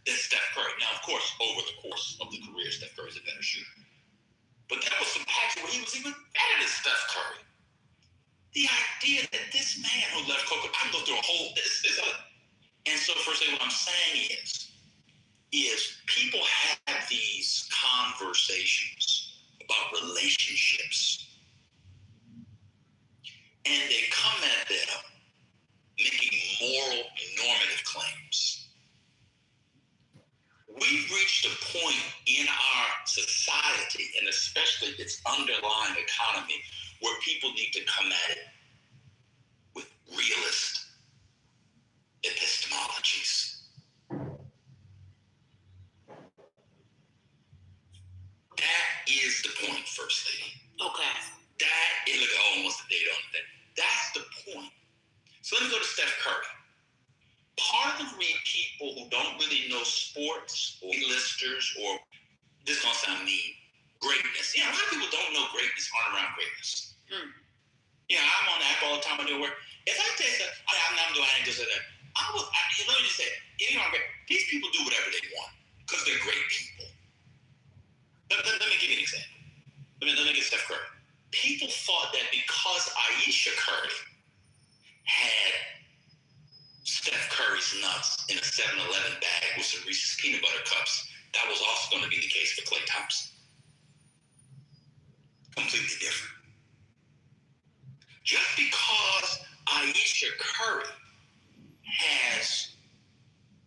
[SPEAKER 2] than Steph Curry. Now, of course, over the course of the career, Steph Curry's a better shooter. But there was some patches where he was even better than Steph Curry. The idea that this underlying economy where people need to come at it with realist epistemologies. That is the point, First Lady.
[SPEAKER 3] Okay.
[SPEAKER 2] That is, look, almost a date on that. That's the point. So let me go to Steph Curry. Part of the reason people who don't really know sports or listers or, this is going to sound mean, greatness. Yeah, a lot of people don't know greatness, aren't around greatness. Yeah, I'm on the app all the time. I do work. If I tell you that, I'm doing this or that, let me just say, these people do whatever they want because they're great people. Let me give you an example. Let me get Steph Curry. People thought that because Ayesha Curry had Steph Curry's nuts in a 7-Eleven bag with some Reese's peanut butter cups, that was also going to be the case for Klay Thompson. Completely different. Just because Ayesha Curry has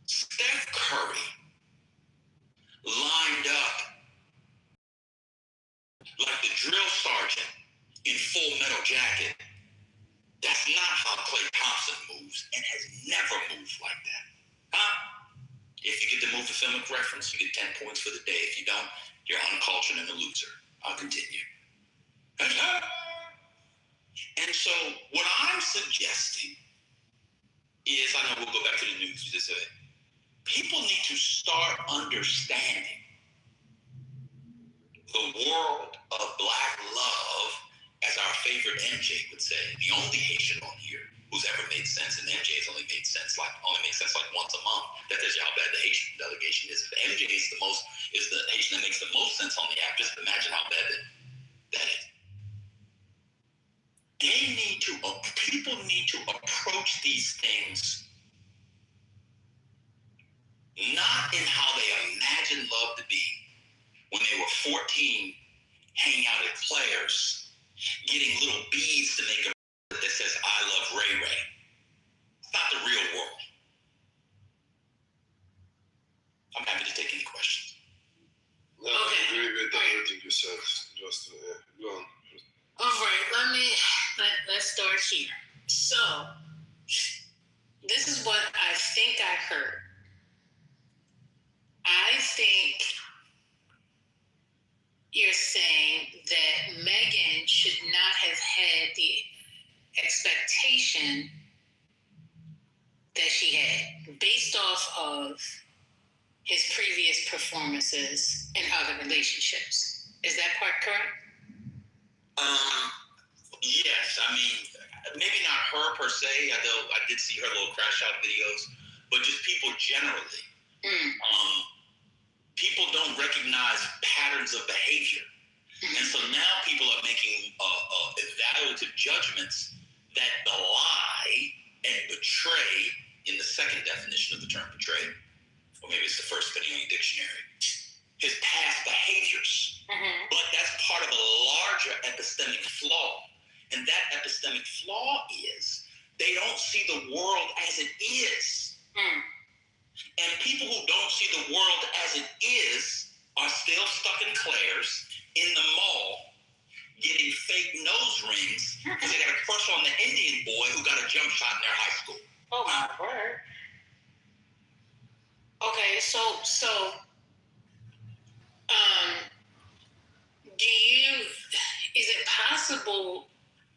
[SPEAKER 2] Steph Curry lined up like the drill sergeant in Full Metal Jacket, that's not how Klay Thompson moves and has never moved like that. If you get the movie filmic reference, you get 10 points for the day. If you don't, you're uncultured and a loser. I'll continue. And so what I'm suggesting is, I know we'll go back to the news you just said, people need to start understanding the world of black love, as our favorite MJ would say, the only Haitian on here who's ever made sense, and MJ's only makes sense like once a month. That tells you how bad the Haitian delegation is. If MJ is the Haitian that makes the most sense on the app, just imagine how bad that is. People need to approach these things not in how they imagine love to be when they were 14, hanging out at Claire's, getting little beads to make a that says, I love Ray Ray. It's not the real world. I'm happy to take any questions.
[SPEAKER 4] No, I agree with everything you said. Just go on.
[SPEAKER 3] All right, let's start here. So, this is what I think I heard. I think you're saying that Megan should not have had the expectation that she had based off of his previous performances in other relationships. Is that part correct?
[SPEAKER 2] Yes. I mean, maybe not her per se, although I did see her little crash out videos, but just people generally. People don't recognize patterns of behavior. And so now people are making evaluative judgments that belie and betray, in the second definition of the term betray, or maybe it's the first depending on your dictionary, his past behaviors. But that's part of a larger epistemic flaw. And that epistemic flaw is they don't see the world as it is. And people who don't see the world as it is are still stuck in Claire's in the mall getting fake nose rings because they got a crush on the Indian boy who got a jump shot in their high school.
[SPEAKER 3] Oh my word. Okay, so is it possible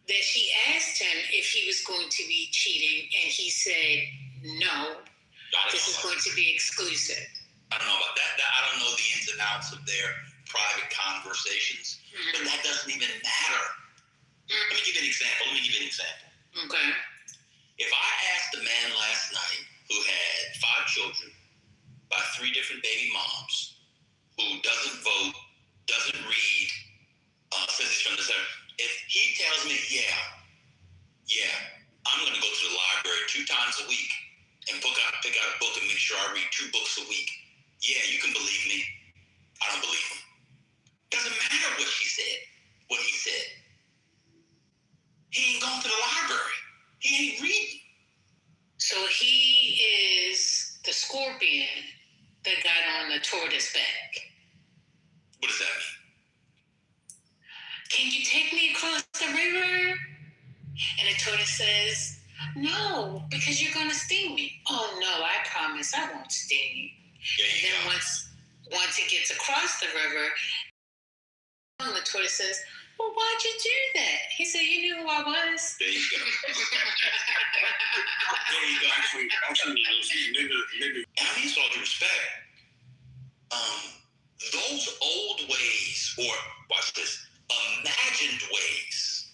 [SPEAKER 3] that she asked him if he was going to be cheating and he said no, this is going to be exclusive?
[SPEAKER 2] I don't know about that. I don't know the ins and outs of their private conversations, but that doesn't even matter. Let me give you an example.
[SPEAKER 3] Okay.
[SPEAKER 2] If I asked a man last night who had 5 children by 3 different baby moms, who doesn't vote, doesn't read, says he's from the center, if he tells me, yeah, I'm going to go to the library 2 times a week and pick out a book and make sure I read 2 books a week, yeah, you can believe me. I don't believe him. Doesn't matter what he said. He ain't going to the library. He ain't reading.
[SPEAKER 3] So he is the scorpion that got on the tortoise back.
[SPEAKER 2] What does that mean?
[SPEAKER 3] cross the river? And the tortoise says, no, because you're going to sting me. Oh, no, I promise I won't sting you. And then once it gets across the river, the tortoise says, well, why'd you do that? He said, you knew who I was.
[SPEAKER 2] There you go. There you go. Actually, nigga. I mean, it's all due respect. Those old ways, or watch this, imagined ways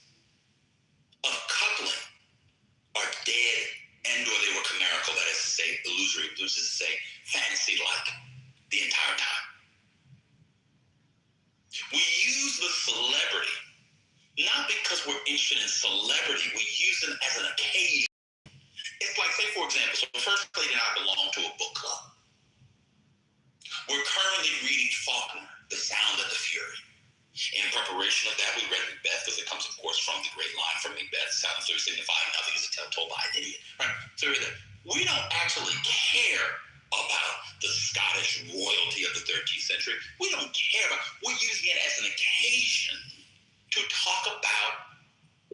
[SPEAKER 2] of coupling are dead, and or they were chimerical, that is to say, illusory, which is to say, fantasy-like the entire time. We use the celebrity, not because we're interested in celebrity, we use them as an occasion. It's like, say, for example, so First Lady and I belong to a book club. We're currently reading Faulkner, The Sound of the Fury. In preparation of that, we read Macbeth, because it comes, of course, from the great line from Macbeth, sound of fury signifying nothing is a tale told by an idiot. Right? So we don't actually care about the Scottish royalty of the 13th century. We don't care about it. We're using it as an occasion to talk about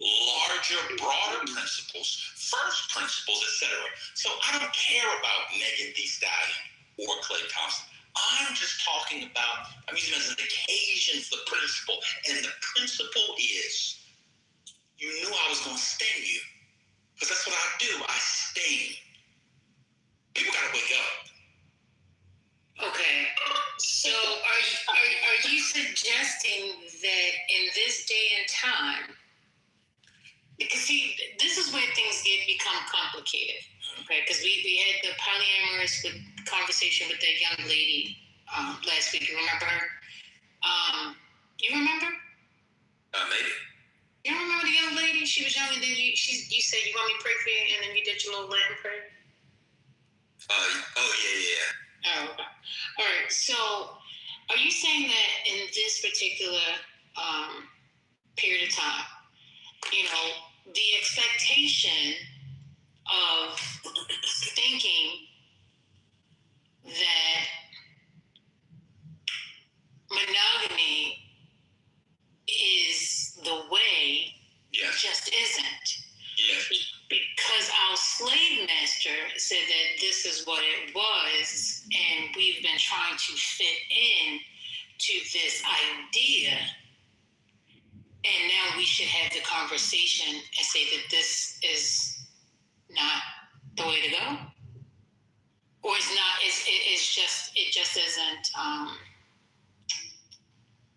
[SPEAKER 2] larger, broader principles, first principles, etc. So I don't care about Megan Thee Stallion or Klay Thompson. I'm just talking about, I'm using it as an occasion for the principle. And the principle is, you knew I was going to sting you. Because that's what I do. I sting. People got to wake up.
[SPEAKER 3] Okay. So are you suggesting that in this day and time, because see, this is where things become complicated, okay? Because we had the polyamorous conversation with that young lady last week. You remember her? You remember?
[SPEAKER 2] Maybe.
[SPEAKER 3] You remember the young lady? She was young, and then you said you want me to pray for you, and then you did your little Latin prayer.
[SPEAKER 2] Yeah.
[SPEAKER 3] Oh, okay. All right. So, are you saying that in this particular period of time, you know, the expectation of thinking that monogamy is the way, just isn't?
[SPEAKER 2] Yes.
[SPEAKER 3] Because our slave master said that this is what it was, and we've been trying to fit in to this idea, and now we should have the conversation and say that this is not the way to go, or it's not. It just isn't.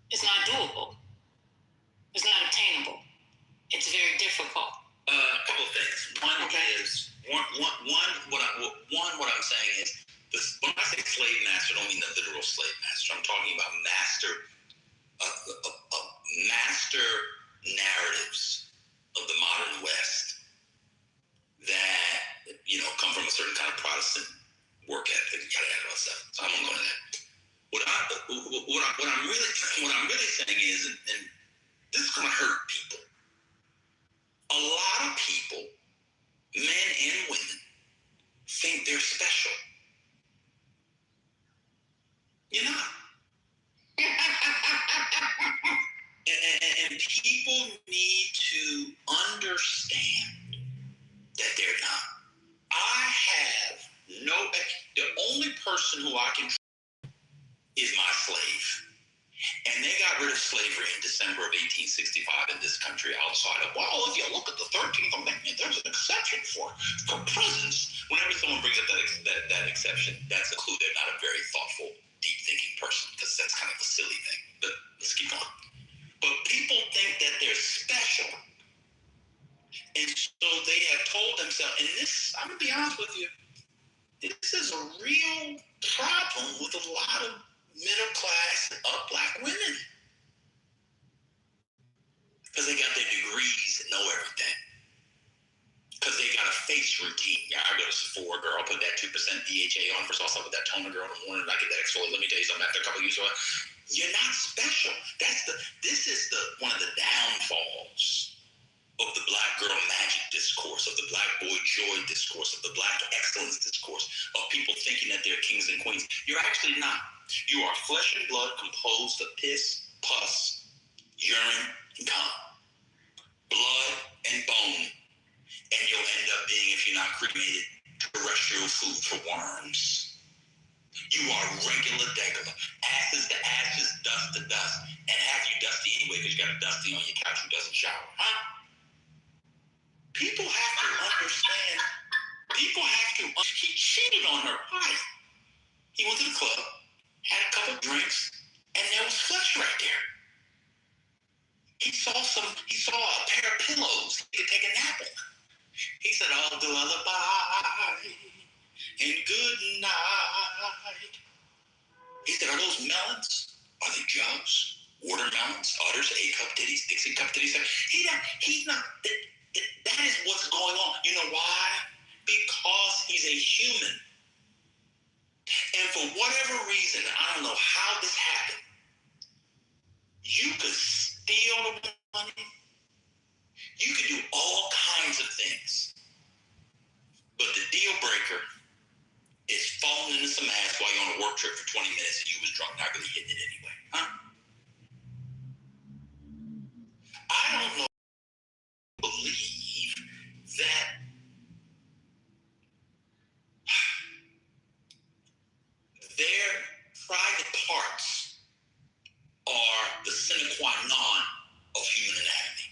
[SPEAKER 3] It's not doable. It's not obtainable. It's very difficult.
[SPEAKER 2] A couple of things. One is what I'm saying is this, when I say slave master, I don't mean the literal slave master. I'm talking about master narratives of the modern West that come from a certain kind of Protestant work ethic. You gotta have stuff. So I'm gonna go to that. What I'm really saying is, and this is gonna hurt people. A lot of people, men and women, think they're special. You're not. And people need to understand that they're not. I have the only person who I can trust is my slave. And they got rid of slavery in December of 1865 in this country outside of, well, if you look at the 13th Amendment, there's an exception for presents. Whenever someone brings up that exception, that's a clue they're not a very thoughtful, deep-thinking person, because that's kind of a silly thing. But let's keep going. But people think that they're special. And so they have told themselves, and this, I'm going to be honest with you, this is a real problem with a lot of middle class Black women, because they got their degrees and know everything, because they got a face routine. Yeah, I go to Sephora, girl, put that 2% DHA on, first of all, with that toner, girl, in the morning, I get that exfoliate. Let me tell you something, after a couple of years, you're not special. This is one of the downfalls of the Black girl magic discourse, of the Black boy joy discourse, of the Black excellence discourse, of people thinking that they're kings and queens. You're actually not. You are flesh and blood composed of piss, pus, urine, and cum. cremated terrestrial food for worms. You are regular degular. Ashes to ashes, dust to dust. And half you dusty anyway because you got a dusty on your couch who doesn't shower. Huh? People have to understand. He cheated on her. Why? He went to the club, had a couple drinks, and there was flesh right there. He saw a pair of pillows he could take a nap on. He said, "I'll do lullaby and good night." He said, "Are those melons? Are they jugs? Watermelons, udders, A-cup titties, Dixie cup titties?" He's not. That is what's going on. You know why? Because he's a human. And for whatever reason, I don't know how this happened, you could steal the money. You could do all kinds of things. But the deal breaker is falling into some ass while you're on a work trip for 20 minutes and you was drunk, not really hitting it anyway. Huh? I don't know. Believe that their private parts are the sine qua non of human anatomy.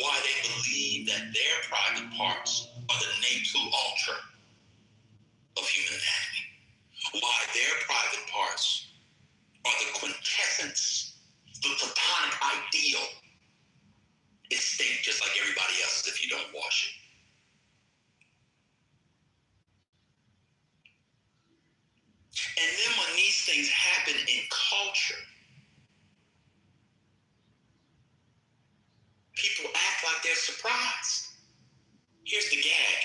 [SPEAKER 2] Why they believe that their private parts are the ne plus ultra of human anatomy. Why their private parts are the quintessence, the platonic ideal. It stinks just like everybody else's if you don't wash it. And then when these things happen in culture, people act like they're surprised. Here's the gag.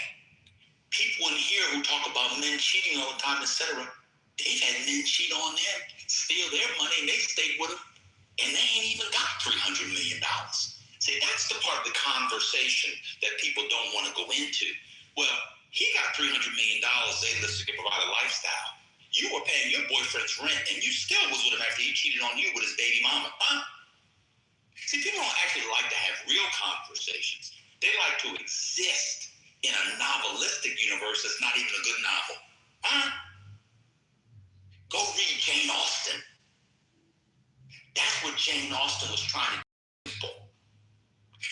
[SPEAKER 2] People in here who talk about men cheating all the time, etc., they've had men cheat on them, steal their money, and they stayed with them, and they ain't even got $300 million. See, that's the part of the conversation that people don't want to go into. Well, he got $300 million, A-list to provide a lifestyle. You were paying your boyfriend's rent, and you still was with him after he cheated on you with his baby mama. Huh? See, people don't actually like to have real conversations. They like to exist in a novelistic universe that's not even a good novel. Huh? Go read Jane Austen. That's what Jane Austen was trying to do.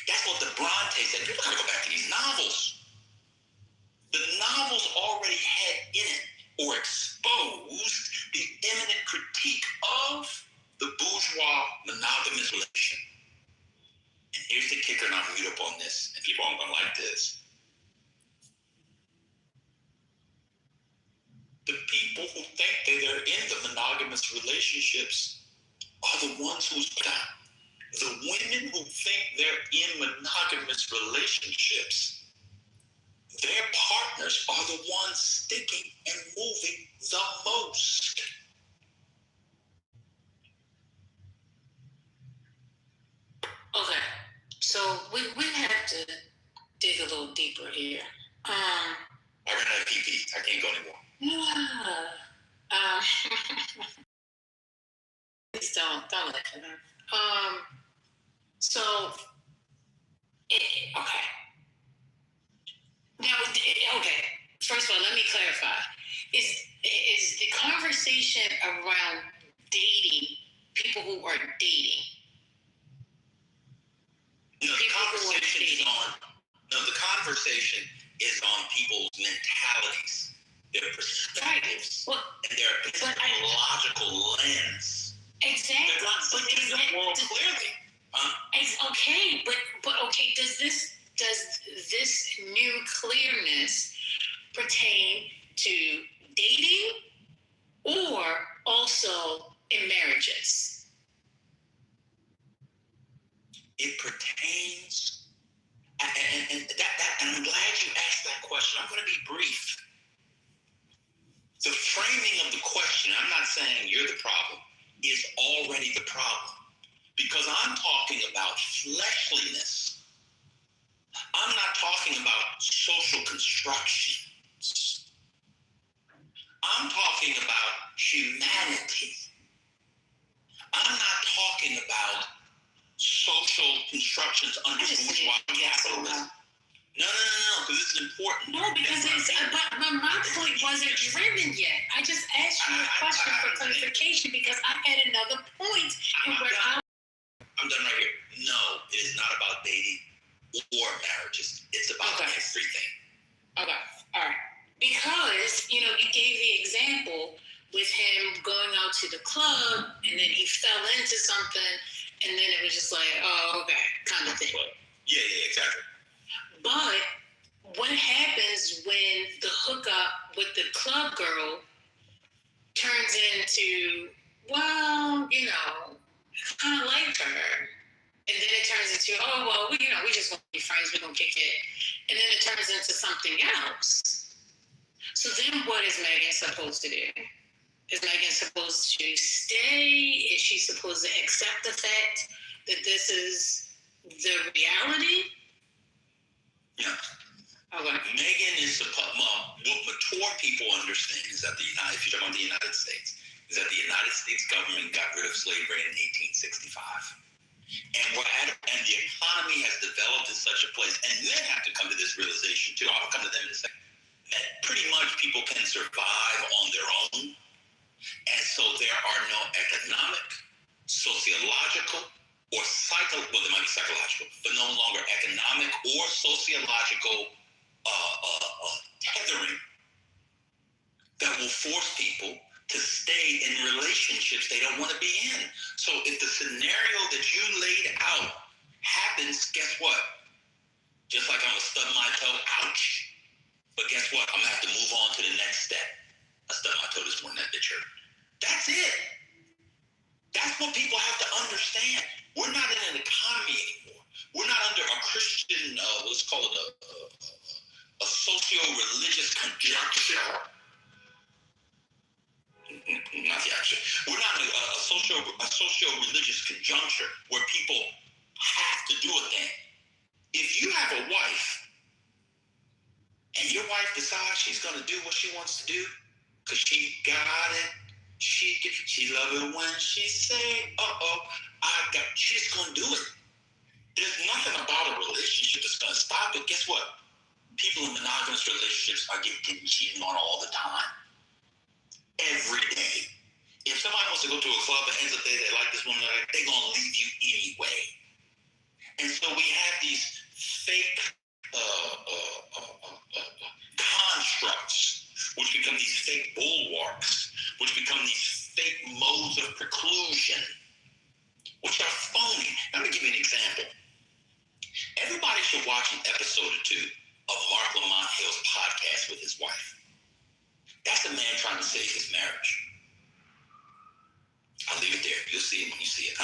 [SPEAKER 2] That's what the Bronte said. People gotta go back to these novels. The novels already had in it or exposed the imminent critique of the bourgeois monogamous relation. And here's the kicker, and I'll mute up on this, and people aren't gonna like this. The people who think that they're in the monogamous relationships are the ones who's down. The women who think they're in monogamous relationships, their partners are the ones sticking and moving the most.
[SPEAKER 3] Okay, so we have to dig a little deeper here.
[SPEAKER 2] I ran out of PP. I can't go anymore.
[SPEAKER 3] Please don't let that. So, okay. Now, okay. First of all, let me clarify. Is the conversation around dating people who are dating?
[SPEAKER 2] No, the conversation is on people's mentalities, their perspectives, and their epistemological lens.
[SPEAKER 3] Exactly.
[SPEAKER 2] They're not seeing the world clearly.
[SPEAKER 3] Okay, but okay, does this new clearness pertain to dating or also in marriages?
[SPEAKER 2] It pertains, and I'm glad you asked that question. I'm going to be brief. The framing of the question, I'm not saying you're the problem, is already the problem. Because I'm talking about fleshliness. I'm not talking about social constructions. I'm talking about humanity. I'm not talking about social constructions under bourgeois capitalism. No. because this is important.
[SPEAKER 3] No, because it's but my point wasn't driven yet. I just asked you a question for clarification because I had another point
[SPEAKER 2] I'm done right here. No, it is not about dating or marriages. It's about everything.
[SPEAKER 3] Okay, all right. Because, you gave the example with him going out to the club and then he fell into something and then it was just like, oh, okay, kind of thing.
[SPEAKER 2] Yeah, exactly.
[SPEAKER 3] But what happens when the hookup with the club girl turns into, well, I kind of like her. And then it turns into, oh, well, we just want to be friends, we're going to kick it. And then it turns into something else. So then what is Megan supposed to do? Is Megan supposed to stay? Is she supposed to accept the fact that this is the reality?
[SPEAKER 2] Yeah.
[SPEAKER 3] Okay.
[SPEAKER 2] Megan is supposed, what mature people understand is that if you're talking about the United States, is that the United States government got rid of slavery in 1865. And and the economy has developed in such a place, and men have to come to this realization too. I'll come to them in a second. That pretty much people can survive on their own. And so there are no economic, sociological, or there might be psychological, but no longer economic or sociological tethering that will force people to stay in relationships they don't want to be in. So if the scenario that you laid out happens, guess what? Just like I'm going to stub my toe, ouch. But guess what? I'm going to have to move on to the next step. I stubbed my toe this morning at the church. That's it. That's what people have to understand. We're not in an economy anymore. We're not under a Christian, let's call it a socio-religious conjunction. Not the action. We're not in a socio-religious conjuncture where people have to do a thing. If you have a wife and your wife decides she's going to do what she wants to do because she got it, she love it when she say, she's going to do it. There's nothing about a relationship that's going to stop it. Guess what? People in monogamous relationships are getting cheated on all the time. Every day. If somebody wants to go to a club and ends up there, they like this woman, they're going to leave you anyway. And so we have these fake constructs, which become these fake bulwarks, which become these fake modes of preclusion, which are phony. Let me give you an example. Everybody should watch an episode or two of Mark Lamont Hill's podcast with his wife. That's a man trying to save his marriage. I'll leave it there. You'll see it when you see it.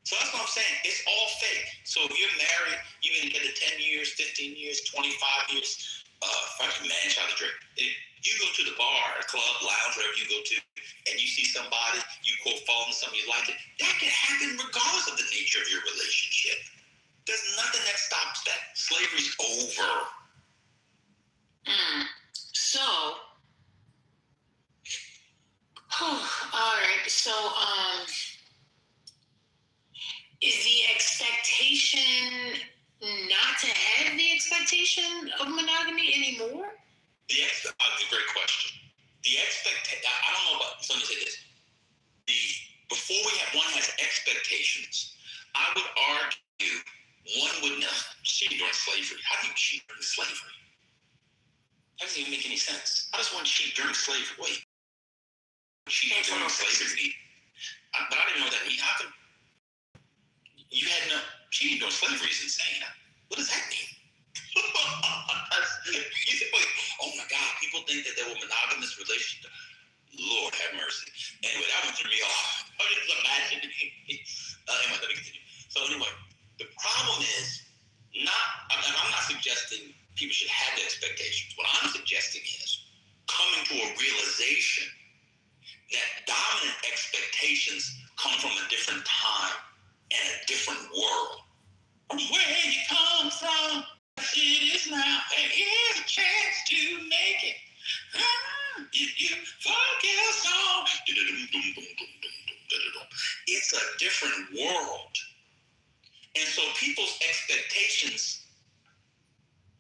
[SPEAKER 2] So that's what I'm saying. It's all fake. So if you're married, you've been together 10 years, 15 years, 25 years, fucking man, child, drink. You go to the bar, a club, lounge, wherever you go to, and you see somebody, you quote, fall into something, you like it, that can happen regardless of the nature of your relationship. There's nothing that stops that. Slavery's over.
[SPEAKER 3] So, all right. So, is the expectation not to have the expectation of monogamy anymore?
[SPEAKER 2] That's a great question. The expectation, I don't know about, so let me say this. Before one has expectations, I would argue one would know, cheating during slavery. How do you cheat during slavery? That doesn't even make any sense. How does one cheat during slavery? Wait. Cheating during slavery? But I didn't know what that means. How come you had no cheating during slavery is insane. What does that mean? You say, wait, oh my God, people think that there were monogamous relationships. Lord have mercy. Anyway, that one threw me off. I just imagined. Anyway, let me continue. So anyway, the problem is I'm not suggesting people should have the expectations. What I'm suggesting is coming to a realization that dominant expectations come from a different time and a different world. Where you come from, it is now, and here's a chance to make it. If you focus on, it's a different world. And so people's expectations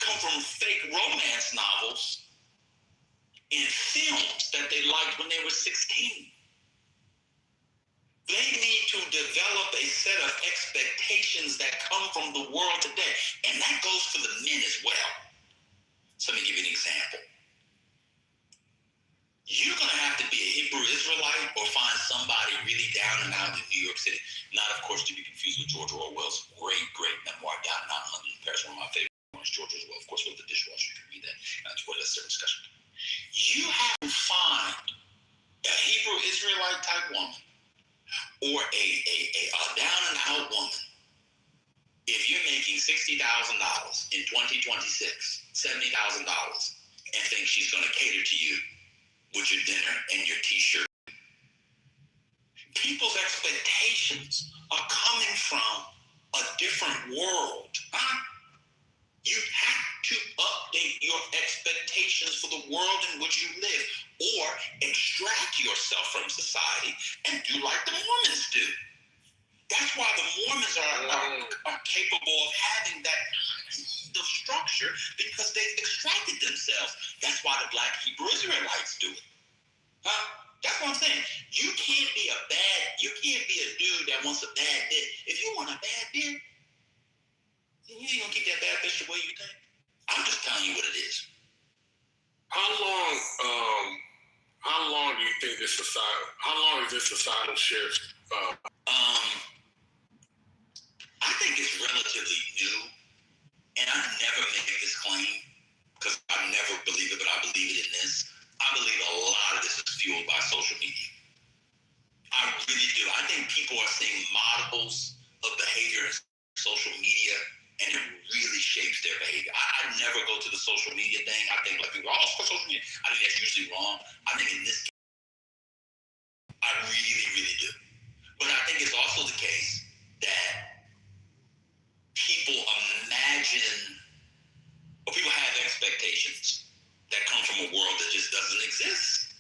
[SPEAKER 2] come from fake romance novels and films that they liked when they were 16. They need to develop a set of expectations that come from the world today. And that goes for the men as well. So let me give you an example. You're going to have to be a Hebrew Israelite or find somebody really down and out in New York City. Not, of course, to be confused with George Orwell's great memoir, Down and Out in London, Paris. One of my favorite ones, George Orwell. Of course, with the dishwasher, you can read that. That's what that's a different discussion. You have to find a Hebrew Israelite type woman or a down and out woman. If you're making $60,000 in 2026, $70,000, and think she's going to cater to you with your dinner and your t-shirt. People's expectations are coming from a different world. You have to update your expectations for the world in which you live, or extract yourself from society and do like the Mormons do. That's why the Mormons are capable of having that kind of structure, because they've extracted themselves. That's why the Black Hebrew Israelites do it. That's what I'm saying. You can't be a dude that wants a bad bitch. If you want a bad bitch, then you ain't gonna keep that bad bitch the way you think. I'm just telling you what it is.
[SPEAKER 4] How long do you think how long is this societal shift?
[SPEAKER 2] I think it's relatively new, and I never make this claim because I never believe it, but I believe it in this. I believe a lot of this is fueled by social media. I really do. I think people are seeing models of behavior in social media, and it really shapes their behavior. I never go to the social media thing. I think like people, social media. I think that's usually wrong. I think in this case, I really, really do. But I think it's also the case that people imagine, or people have expectations that come from a world that just doesn't exist.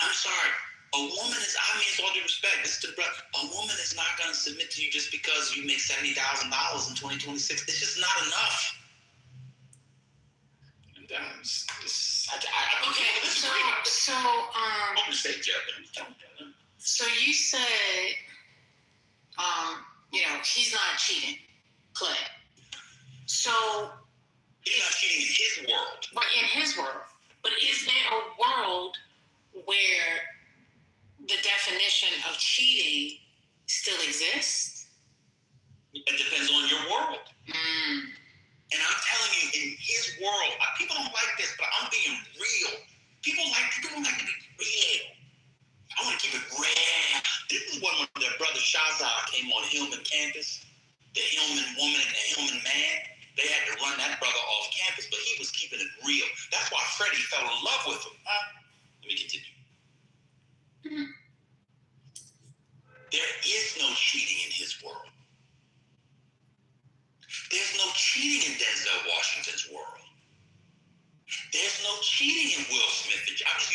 [SPEAKER 2] I'm sorry. A woman is, I mean, it's all due respect. This is the brother. A woman is not going to submit to you just because you make $70,000 in 2026. It's just not enough. And that's
[SPEAKER 3] So you said, he's not cheating, Clay. So
[SPEAKER 2] he's not cheating in his world.
[SPEAKER 3] But in his world. But is there a world where the definition of cheating still exists?
[SPEAKER 2] It depends on your world. And I'm telling you, in his world, people don't like this, but I'm being real. People don't like to be real. I want to keep it real. This is when their brother Shazad came on Hillman campus. The Hillman woman and the Hillman man, they had to run that brother off campus, but he was keeping it real. That's why Freddie fell in love with him. Let me continue. There is no cheating in his world. There's no cheating in Denzel Washington's world. There's no cheating in Will Smith. I'm just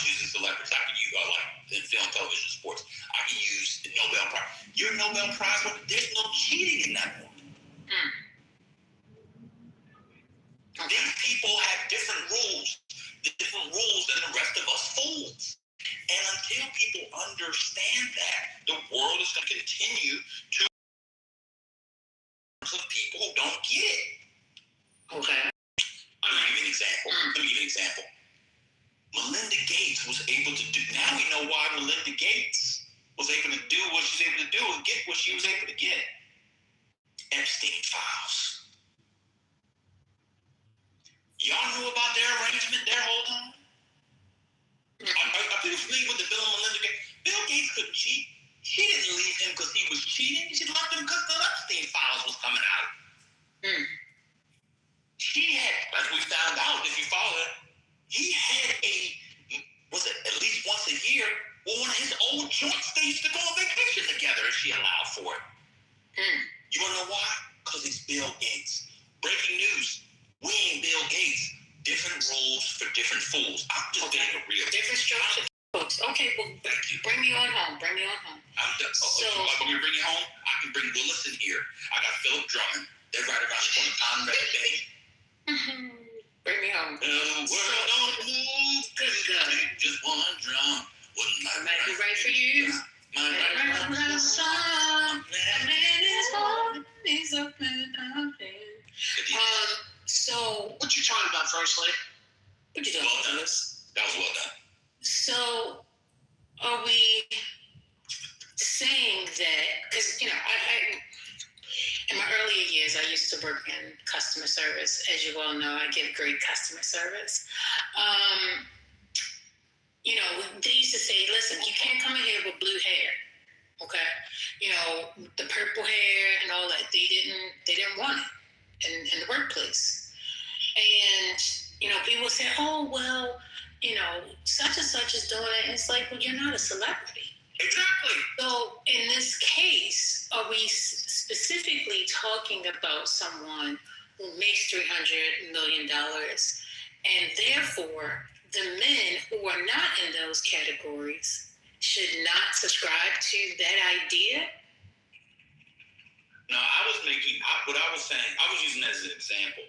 [SPEAKER 2] using celebrities. I can use like in film, television, sports. I can use the Nobel Prize. Your Nobel Prize winner, there's no cheating in that world. These people have different rules than the rest of us fools. And until people understand that, the world is going to continue to of people who don't get it.
[SPEAKER 3] Okay.
[SPEAKER 2] Let me give you an example. Melinda Gates was able to do. Now we know why Melinda Gates was able to do what she was able to do and get what she was able to get. Epstein files. Y'all knew about their arrangement their whole time? Are people familiar with the Bill and Melinda Gates? Bill Gates couldn't cheat. She didn't leave him because he was cheating. She left him because the Epstein files was coming out. She had, as we found out, if you follow it, he had at least once a year, one of his old joint states to go on vacation together if she allowed for it. You want to know why? Because he's Bill Gates. Breaking news. We ain't Bill Gates. Different rules for different fools. I'm just being a real.
[SPEAKER 3] Different structure. Okay, well,
[SPEAKER 2] thank you.
[SPEAKER 3] Bring me on home.
[SPEAKER 2] I'm done. So, when we bring you home, I can bring Willis in here. I got Philip Drummond. They're right around the corner. Conrad Bay.
[SPEAKER 3] Bring me home.
[SPEAKER 2] The world don't move, cause it takes just one drum. Wouldn't
[SPEAKER 3] Might be right for you.
[SPEAKER 2] My right for the sun.
[SPEAKER 3] He's open up. So
[SPEAKER 15] what you talking about, First Lady?
[SPEAKER 3] What you doing?
[SPEAKER 2] Well done. That was well done.
[SPEAKER 3] So are we saying that, because, you know, I in my earlier years, I used to work in customer service. As you well know, I give great customer service. You know, they used to say, listen, you can't come in here with blue hair, okay? You know, the purple hair and all that, they didn't want it in the workplace. And, you know, people say, oh, well, you know, such and such is doing it. And it's like, well, you're not a celebrity.
[SPEAKER 2] Exactly.
[SPEAKER 3] So in this case, are we specifically talking about someone who makes $300 million, and therefore the men who are not in those categories should not subscribe to that idea?
[SPEAKER 2] No, what I was saying, I was using that as an example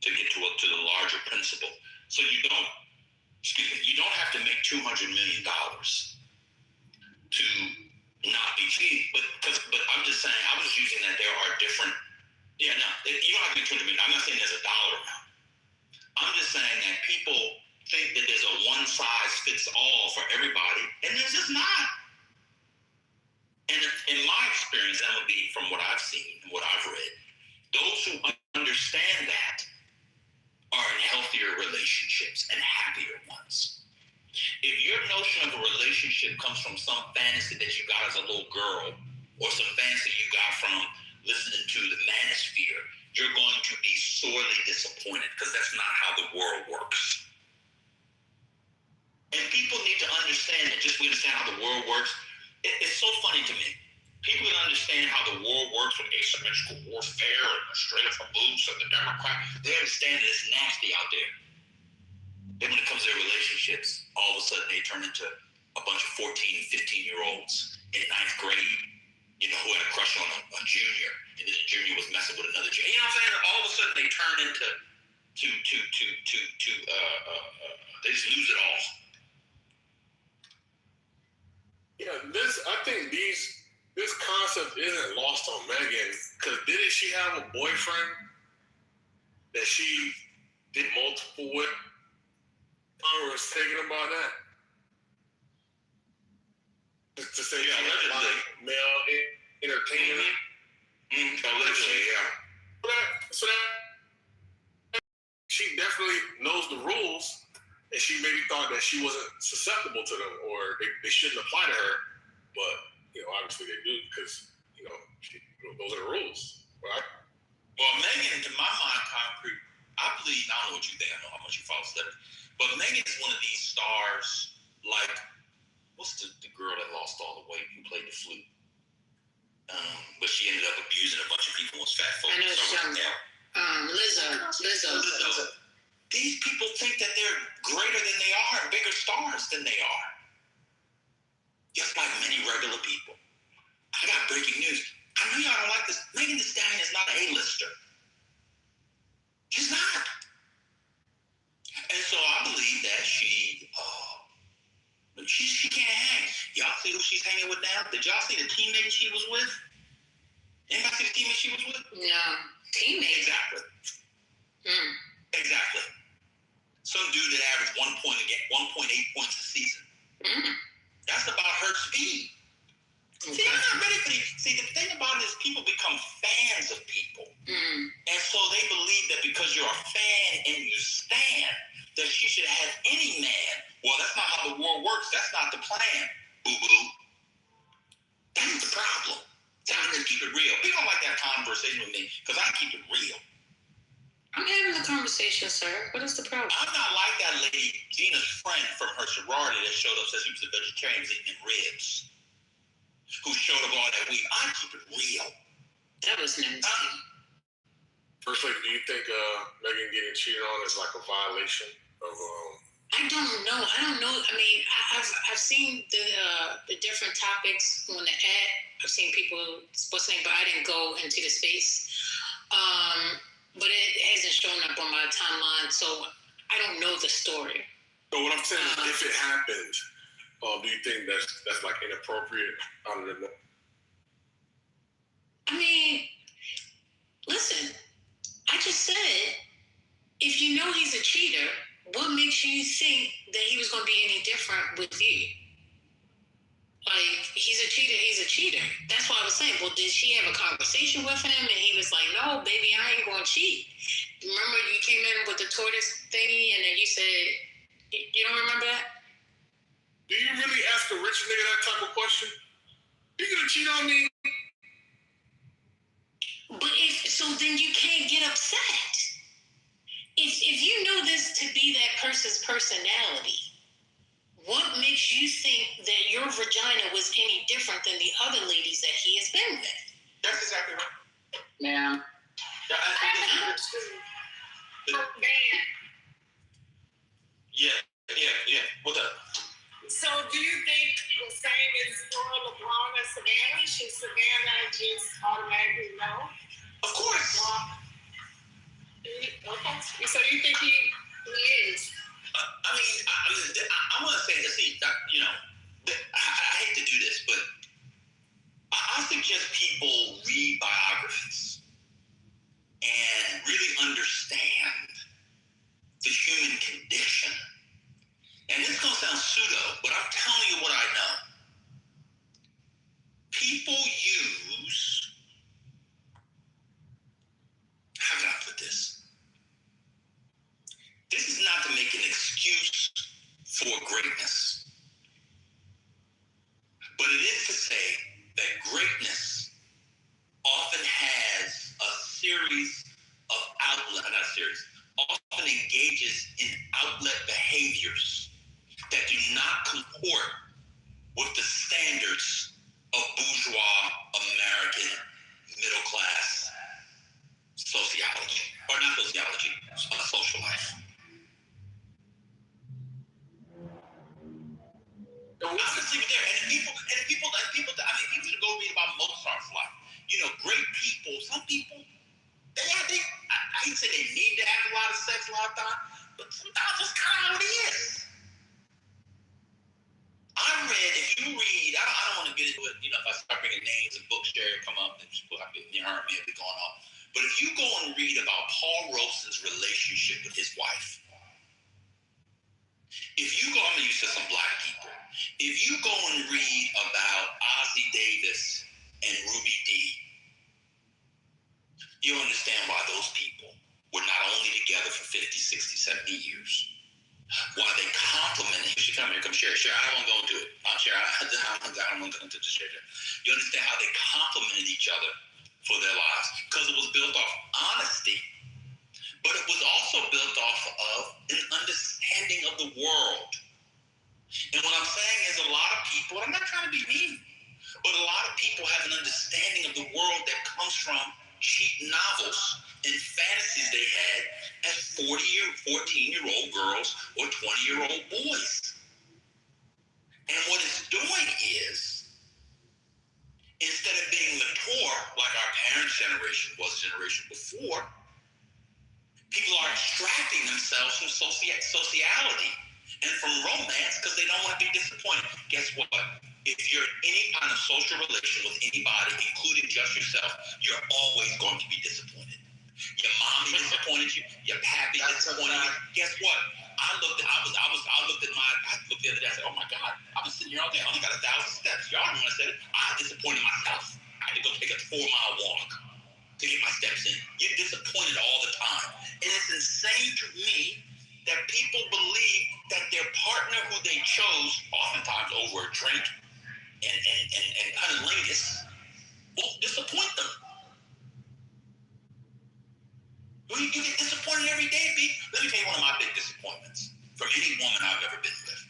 [SPEAKER 2] to get to the larger principle. So you don't have to make $200 million to not be cheap, but I'm just saying, I was using that there are different, you don't have to be $200 million. I'm not saying there's a dollar amount. I'm just saying that people think that there's a one size fits all for everybody, and there's just not. And in my experience, that would be from what I've seen and what I've read, those who understand that are in healthier relationships and happier ones. If your notion of a relationship comes from some fantasy that you got as a little girl, or some fantasy you got from listening to the manosphere, you're going to be sorely disappointed, because that's not how the world works. And people need to understand that. Just we understand how the world works. It's so funny to me. People can understand how the world works with asymmetrical warfare and the straight up boots and the Democrat. They understand that it's nasty out there. Then when it comes to their relationships, all of a sudden they turn into a bunch of 14 and 15-year-olds in ninth grade, you know, who had a crush on a junior, and then the junior was messing with another junior. You know what I'm saying? All of a sudden they turn into they just lose it all.
[SPEAKER 4] Yeah, I think this concept isn't lost on Megan, because didn't she have a boyfriend that she did multiple with? I was thinking about that. Just to say, like male entertainment.
[SPEAKER 2] Allegedly, yeah.
[SPEAKER 4] So that she definitely knows the rules, and she maybe thought that she wasn't susceptible to them, or they shouldn't apply to her. But you know, obviously they do, because those are the rules, right?
[SPEAKER 2] Well, Megan, to my mind, concrete, I believe. I don't know what you think. I know how much you follow celebrities, but Megan is one of these stars. Like, what's the girl that lost all the weight who played the flute? But she ended up abusing a bunch of people and was fat folks.
[SPEAKER 3] I know Lizzo.
[SPEAKER 2] These people think that they're greater than they are, bigger stars than they are. Just like many regular people. I got breaking news. I know y'all don't like this. Megan Thee Stallion is not an A-lister. She's not. And so I believe that she can't hang. Y'all see who she's hanging with now? Did y'all see the teammate she was with? Anybody see the teammate she was with?
[SPEAKER 3] No. Teammate?
[SPEAKER 2] Exactly. Exactly. Some dude that averaged 1.8 points a season. That's about her speed. Okay. See, I'm not ready for these. See, the thing about it is people become fans of people. And so they believe that because you're a fan and you stand, that she should have any man. Well, that's not how the world works. That's not the plan. Boo-boo. That's the problem. So I'm going to keep it real. People don't like to have conversation with me because I keep it real.
[SPEAKER 3] I'm having a conversation, sir. What is the problem?
[SPEAKER 2] I'm not like that lady, Gina's friend from her sorority that showed up, said she was a vegetarian, was eating ribs, who showed up all that week. I keep it real.
[SPEAKER 3] That was nasty.
[SPEAKER 4] First, do you think Megan getting cheated on is like a violation of?
[SPEAKER 3] I don't know. I mean, I've seen the different topics on the app. I've seen people posting, but I didn't go into the space. But it hasn't shown up on my so I don't know the story.
[SPEAKER 4] So what I'm saying is, if it happened, do you think that's like inappropriate? Out of the
[SPEAKER 3] I mean, listen, I just said, if you know he's a cheater, what makes you think that he was going to be any different with you? Like, he's a cheater. That's why I was saying, well, did she have a conversation with him? And he was like, no, baby, I ain't going to cheat. Remember you came in with the tortoise thingy and then you said, you don't remember that?
[SPEAKER 4] Do you really ask a rich nigga that type of question? You gonna cheat on me?
[SPEAKER 3] But so then you can't get upset. If you know this to be that person's personality, what makes you think that your vagina was any different than the other ladies that he has been with?
[SPEAKER 2] That's exactly right.
[SPEAKER 15] Ma'am.
[SPEAKER 2] Yeah. What's up?
[SPEAKER 10] So do you think the same is for LeBron and Savannah? Should Savannah just automatically know?
[SPEAKER 2] Of course.
[SPEAKER 10] Okay. So you think he is?
[SPEAKER 2] I'm going to say this. I hate to do this, but I suggest people read biographies and really understand the human condition. And this is going to sound pseudo, but I'm telling you what I know. People use, how can I put this? This is not to make an excuse for greatness, but it is to say that greatness often has a series of often engages in outlet behaviors that do not comport with the standards of bourgeois American middle class sociology, or not sociology, social life. I'll just leave it there. And people, should go read about Mozart's life. Great people, some people, I hate to say they need to have a lot of sex a lot of time, but sometimes that's kind of how it is. If you read, I don't want to get into it, if I start bringing names and books there, come up and people have been, will be going off. But if you go and read about Paul Roleson's relationship with his wife, I'm going to use some black people. If you go and read about Ozzie Davis and Ruby Dee, you understand why those people were not only together for 50, 60, 70 years, why they complimented. You should come here, share. I don't want to go into it. I don't want to go into the share. You understand how they complimented each other for their lives, because it was built off honesty, but it was also built off of an understanding of the world. And what I'm saying is, a lot of people, and I'm not trying to be mean, but a lot of people have an understanding of the world that comes from cheap novels and fantasies they had as 14-year-old girls or 20-year-old boys. And what it's doing is, instead of being mature like our parents' generation was, generation before, people are extracting themselves from sociality and from romance because they don't want to be disappointed. Guess what? If you're in any kind of social relation with anybody, including just yourself, you're always going to be disappointed. Your mommy disappointed you. Your pappy disappointed you. Guess what? I looked the other day. I said, "Oh my God! I've been sitting here all day. I only got 1,000 steps." Y'all remember I said it? I disappointed myself. I had to go take a 4-mile walk to get my steps in. You're disappointed all the time, and it's insane to me that people believe that their partner, who they chose, oftentimes over a drink and cunnilingus, will disappoint them. You get disappointed every day, B. Let me tell you one of my big disappointments from any woman I've ever been with.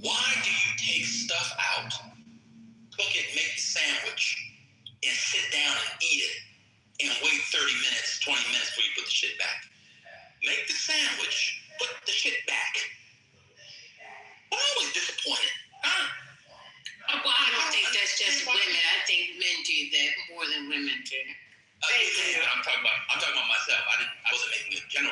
[SPEAKER 2] Why do you take stuff out, cook it, make the sandwich, and sit down and eat it, and wait 30 minutes, 20 minutes before you put the shit back? Make the sandwich, put the shit back. I'm always disappointed.
[SPEAKER 3] Well, I don't think that's just women. I think men do that more than women do.
[SPEAKER 2] I'm talking about myself. I wasn't making a general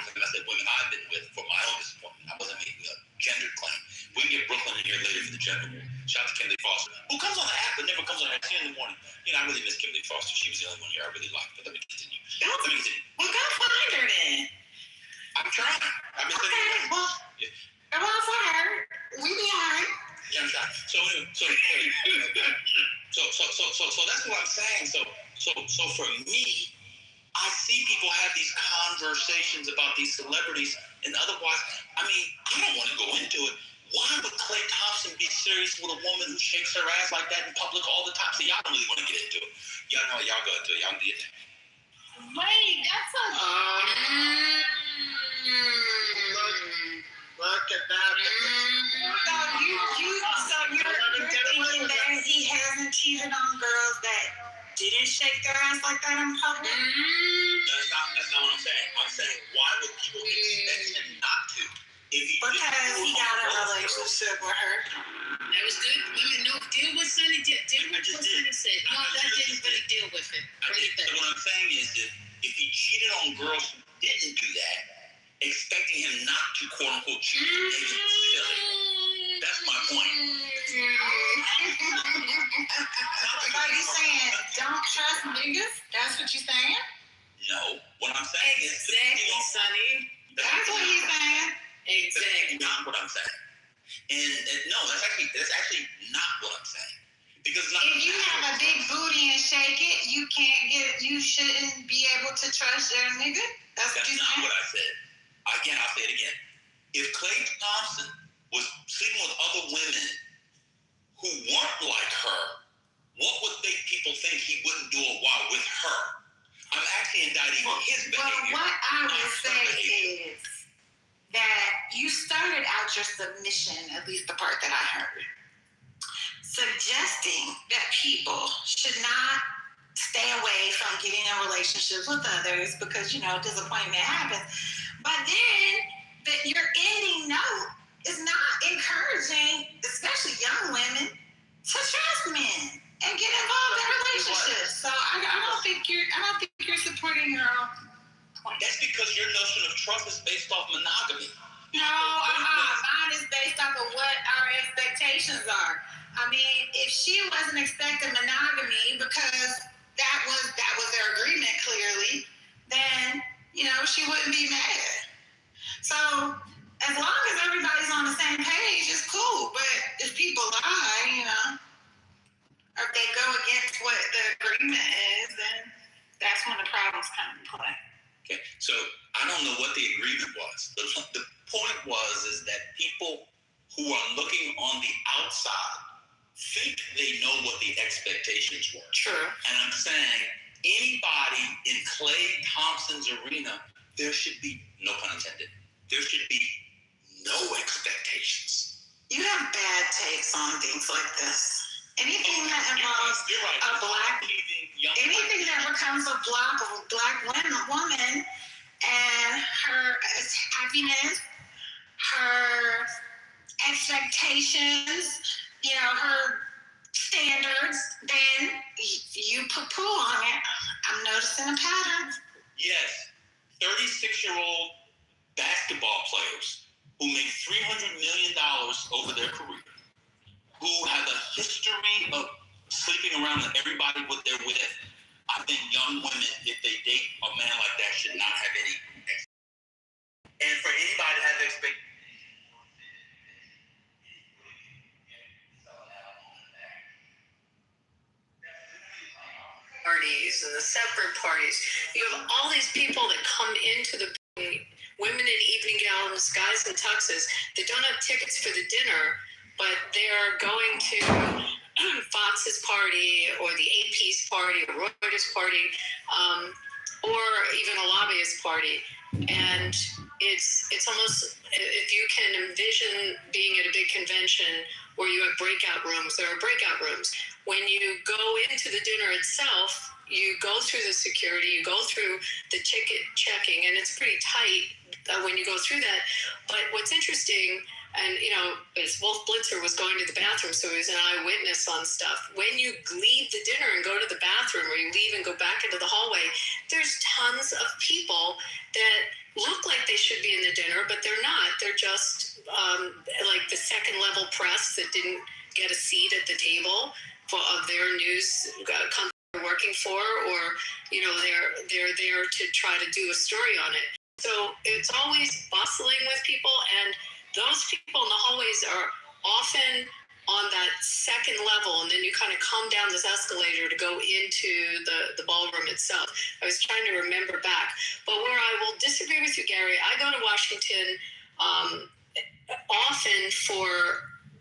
[SPEAKER 2] another one here I really like, but let me continue.
[SPEAKER 3] Well, go find her then.
[SPEAKER 2] I'm trying. I've been sending
[SPEAKER 3] Okay, well, go on for her. We be alright.
[SPEAKER 2] Yeah, I'm trying. So that's what I'm saying. So for me, I see people have these conversations about these celebrities, and otherwise, I mean, I don't want to go into it. Why would Klay Thompson be serious with a woman who shakes her ass like that in public all the time? So y'all don't really want to get into it. Y'all know, y'all go into it. Y'all do it.
[SPEAKER 10] Wait, that's a.
[SPEAKER 5] Look at that.
[SPEAKER 20] So you're thinking that he hasn't cheated on girls that didn't shake their ass like that in public?
[SPEAKER 2] That's not what I'm saying. I'm saying, why would people expect him not to?
[SPEAKER 20] Because he got a relationship with her.
[SPEAKER 3] That was good. Women, no, deal with Sonny. Deal with what Sonny said. No, that didn't really deal with it.
[SPEAKER 2] So what I'm saying is that if he cheated on girls who didn't do that, expecting him not to quote unquote cheat is silly. That's my point.
[SPEAKER 20] Are you saying don't trust niggas? That's what you're saying?
[SPEAKER 2] No. What I'm saying is
[SPEAKER 3] exactly, Sonny.
[SPEAKER 20] That's what he's saying.
[SPEAKER 3] Exactly.
[SPEAKER 2] That's not what I'm saying. And no, that's actually not what I'm saying. Because
[SPEAKER 20] if you have a big booty and shake it, you shouldn't be able to trust your nigga. That's what you're saying.
[SPEAKER 2] Not what I said. Again, I'll say it again. If Klay Thompson was sleeping with other women who weren't like her, what would make people think he wouldn't do it while with her? I'm actually indicting his behavior.
[SPEAKER 20] Well, what I would say is that you started out your submission, at least the part that I heard, suggesting that people should not stay away from getting in relationships with others because, disappointment happens. But then your ending note is not encouraging, especially young women, to trust men and get involved in relationships. So I don't think you're supporting your own point.
[SPEAKER 2] That's because your notion of trust is based off monogamy.
[SPEAKER 20] No, mine is based off of what our expectations are. I mean, if she wasn't expecting monogamy because that was their agreement clearly, then she wouldn't be mad. So as long as everybody's on the same page, it's cool. But if people lie, or if they go against what the agreement is, then that's when the problems come into play.
[SPEAKER 2] Okay, so I don't know what the agreement was. The point is that people who are looking on the outside think they know what the expectations were.
[SPEAKER 20] True.
[SPEAKER 2] And I'm saying anybody in Klay Thompson's arena, there should be, no pun intended, there should be no expectations.
[SPEAKER 20] You have bad takes on things like this. Anything that involves anything that becomes a black woman and her happiness, her expectations, her standards, then you poo on it. I'm noticing a pattern.
[SPEAKER 2] Yes, 36-year-old basketball players who make $300 million over their career, who have a history of sleeping around with everybody what they're with. I think young women, if they date a man like that, should not have any. And for anybody to have expectations.
[SPEAKER 3] Parties and the separate parties. You have all these people that come into the women in evening gowns, guys in tuxes. They don't have tickets for the dinner, but they're going to Fox's party or the AP's party or Reuters party, or even a lobbyist party. And it's almost, if you can envision being at a big convention where you have breakout rooms, there are breakout rooms. When you go into the dinner itself, you go through the security, you go through the ticket checking, and it's pretty tight when you go through that. But what's interesting, and is Wolf Blitzer was going to the bathroom, so he was an eyewitness on stuff. When you leave the dinner and go to the bathroom, or you leave and go back into the hallway, there's tons of people that look like they should be in the dinner, but they're not. They're just like the second level press that didn't get a seat at the table of their news company they're
[SPEAKER 9] working for, or they're there to try to do a story on it. So it's always bustling with people, and those people in the hallways are often on that second level, and then you kind of come down this escalator to go into the ballroom itself. I was trying to remember back, but where I will disagree with you, Gary, I go to Washington often for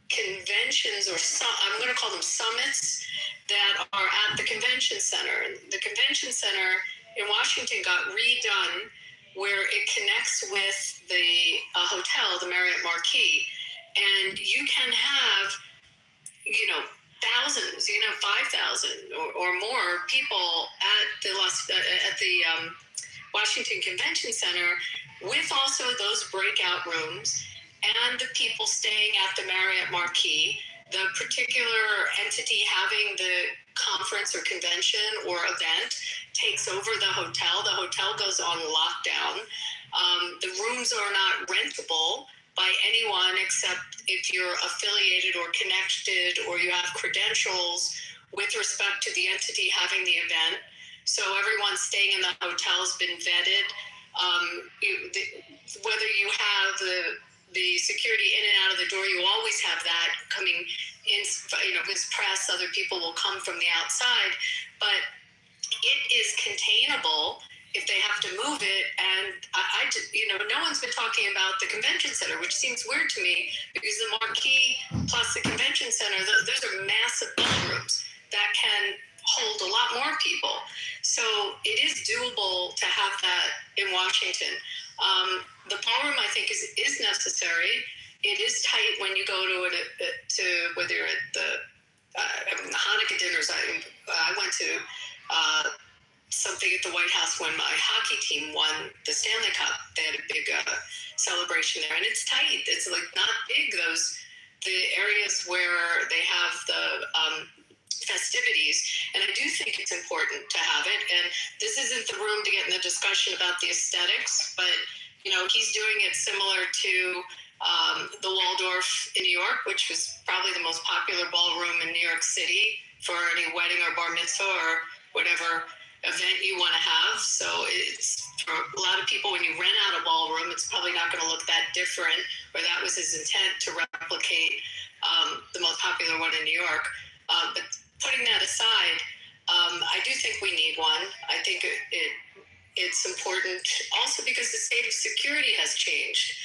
[SPEAKER 9] conventions, or I'm going to call them summits, that are at the convention center. And the convention center in Washington got redone where it connects with the hotel, the Marriott Marquis, and you can have, thousands, 5,000 or more people at the Washington Convention Center, with also those breakout rooms and the people staying at the Marriott Marquis. The particular entity having the conference or convention or event takes over the hotel. The hotel goes on lockdown. The rooms are not rentable by anyone except if you're affiliated or connected or you have credentials with respect to the entity having the event. So everyone staying in the hotel has been vetted. Whether you have the security in and out of the door, you always have that coming in, with press, other people will come from the outside, but it is containable if they have to move it. And no one's been talking about the convention center, which seems weird to me, because the Marquis plus the convention center, those are massive ballrooms that can hold a lot more people. So it is doable to have that in Washington. The ballroom, I think, is necessary. It is tight when you go to whether you're at the Hanukkah dinners. I went to something at the White House when my hockey team won the Stanley Cup. They had a big celebration there, and it's tight. It's like not big. The areas where they have the festivities, and I do think it's important to have it. And this isn't the room to get in the discussion about the aesthetics, but he's doing it similar to the Waldorf in New York, which was probably the most popular ballroom in New York City for any wedding or bar mitzvah or whatever event you want to have. So it's, for a lot of people, when you rent out a ballroom, it's probably not going to look that different, or that was his intent, to replicate the most popular one in New York. But putting that aside, I do think we need one. I think it's important also because the state of security has changed,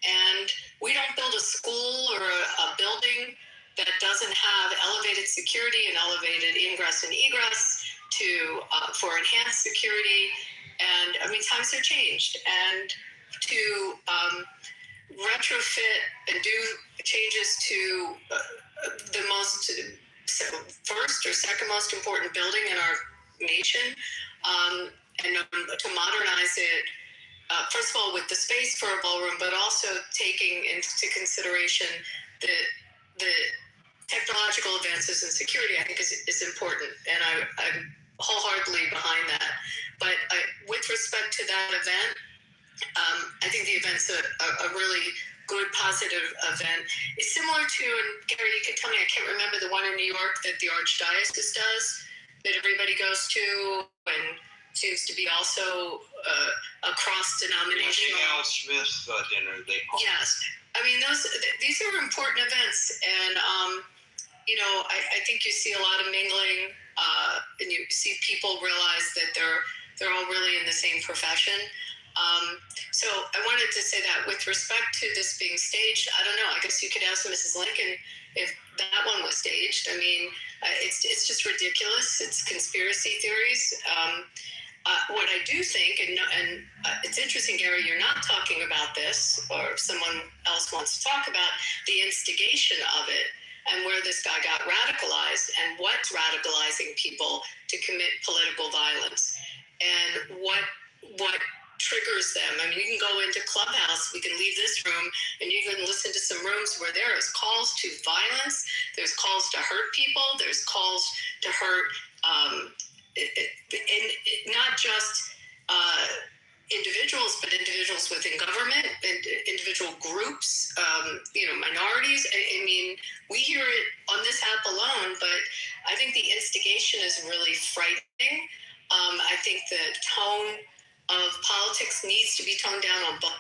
[SPEAKER 9] and we don't build a school or a building that doesn't have elevated security and elevated ingress and egress for enhanced security. And I mean, times have changed, and to retrofit and do changes to the most first or second most important building in our nation, and to modernize it, first of all, with the space for a ballroom, but also taking into consideration the technological advances in security, I think is important, and I'm wholeheartedly behind that. But with respect to that event, I think the event's a really good, positive event. It's similar to, and Gary, you can tell me, I can't remember the one in New York that the Archdiocese does, that everybody goes to, and seems to be also a cross-denominational.
[SPEAKER 5] The Al Smith dinner, they call it.
[SPEAKER 9] Yes. I mean, these are important events, and I think you see a lot of mingling, and you see people realize that they're all really in the same profession. So I wanted to say that with respect to this being staged, I don't know. I guess you could ask Mrs. Lincoln if that one was staged. I mean, it's just ridiculous. It's conspiracy theories. What I do think, and it's interesting, Gary, you're not talking about this, or if someone else wants to talk about the instigation of it, and where this guy got radicalized, and what's radicalizing people to commit political violence, and what triggers them. I mean, you can go into Clubhouse, we can leave this room, and you can listen to some rooms where there is calls to violence, there's calls to hurt people, there's calls to hurt, and not just individuals, but individuals within government and individual groups, minorities. I mean, we hear it on this app alone, but I think the instigation is really frightening. I think the tone of politics needs to be toned down on both.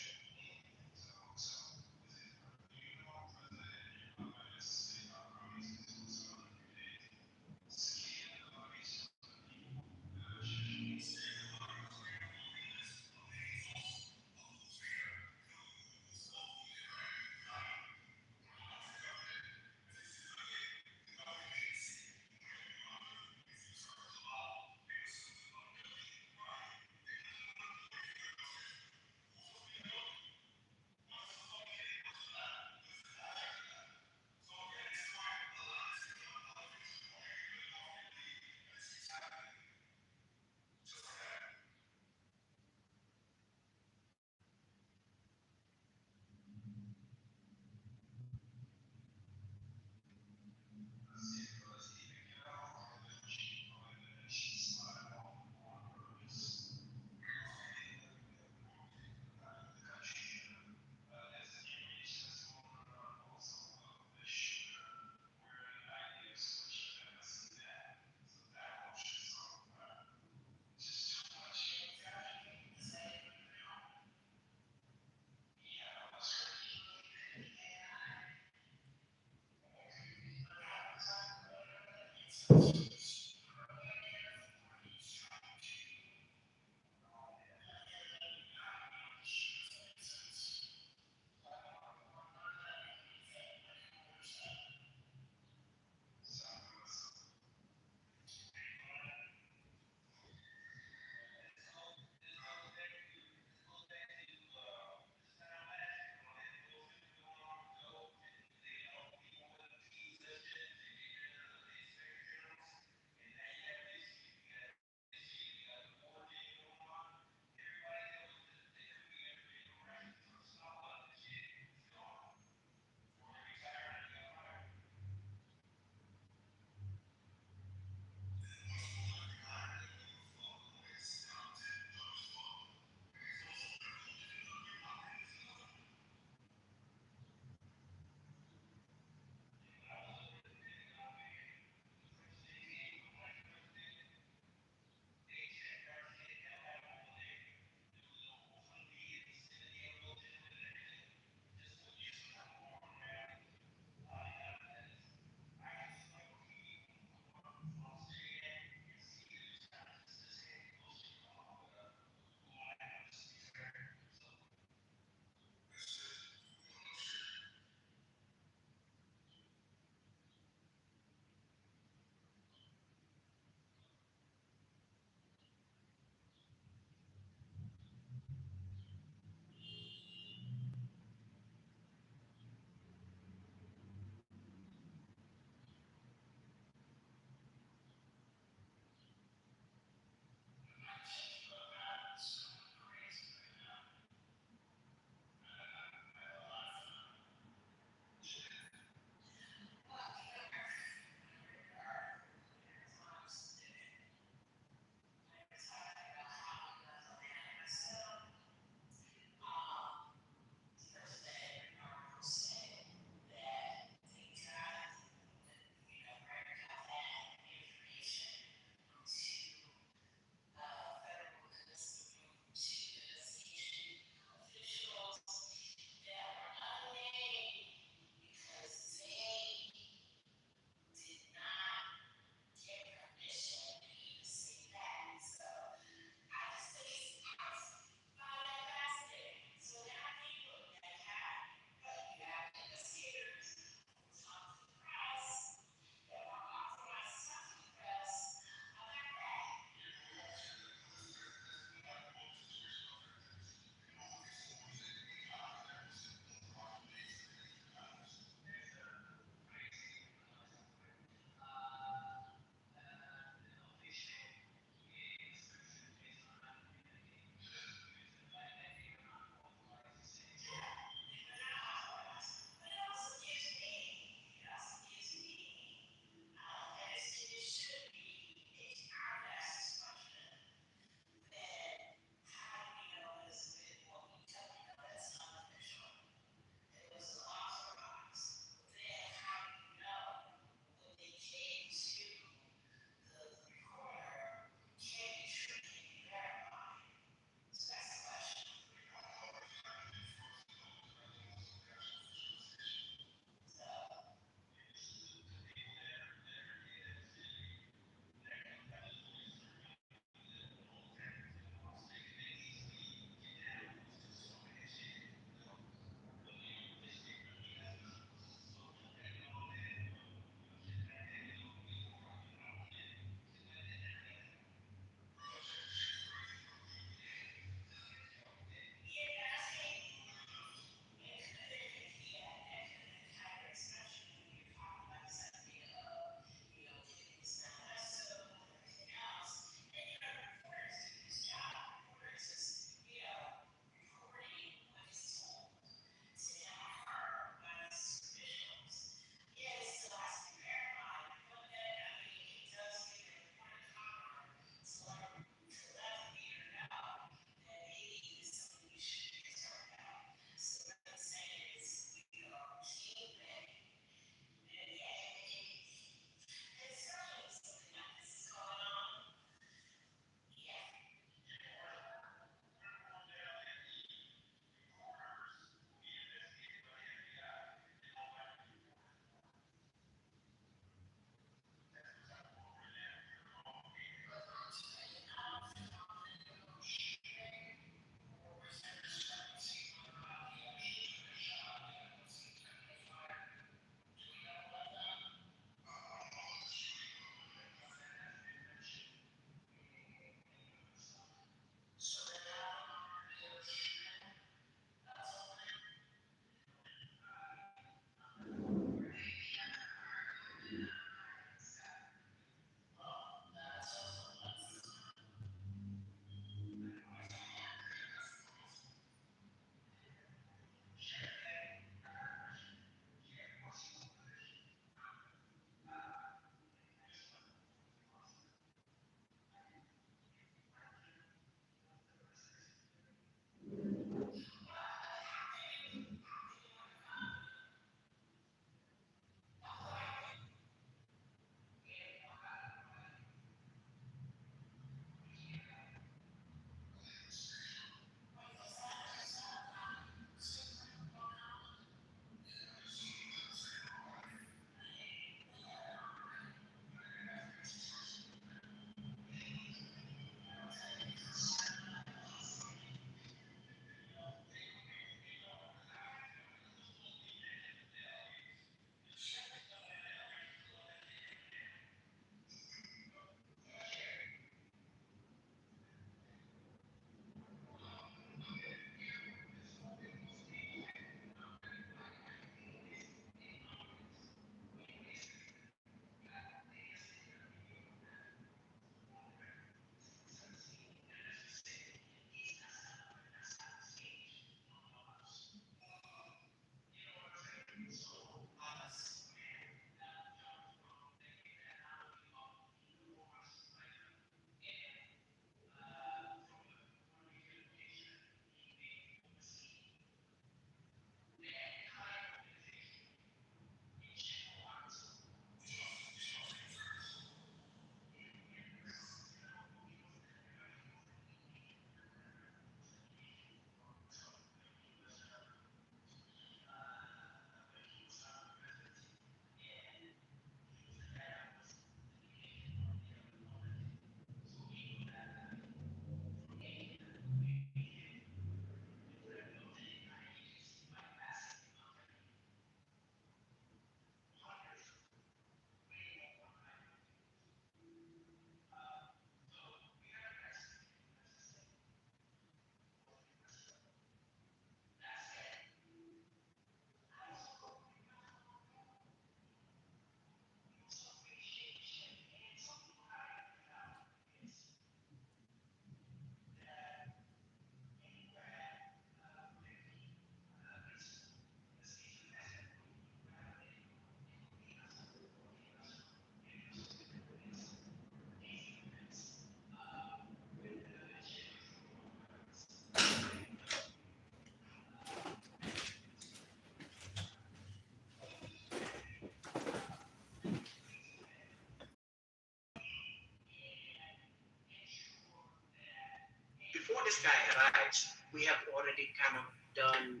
[SPEAKER 8] this guy arrives, we have already kind of done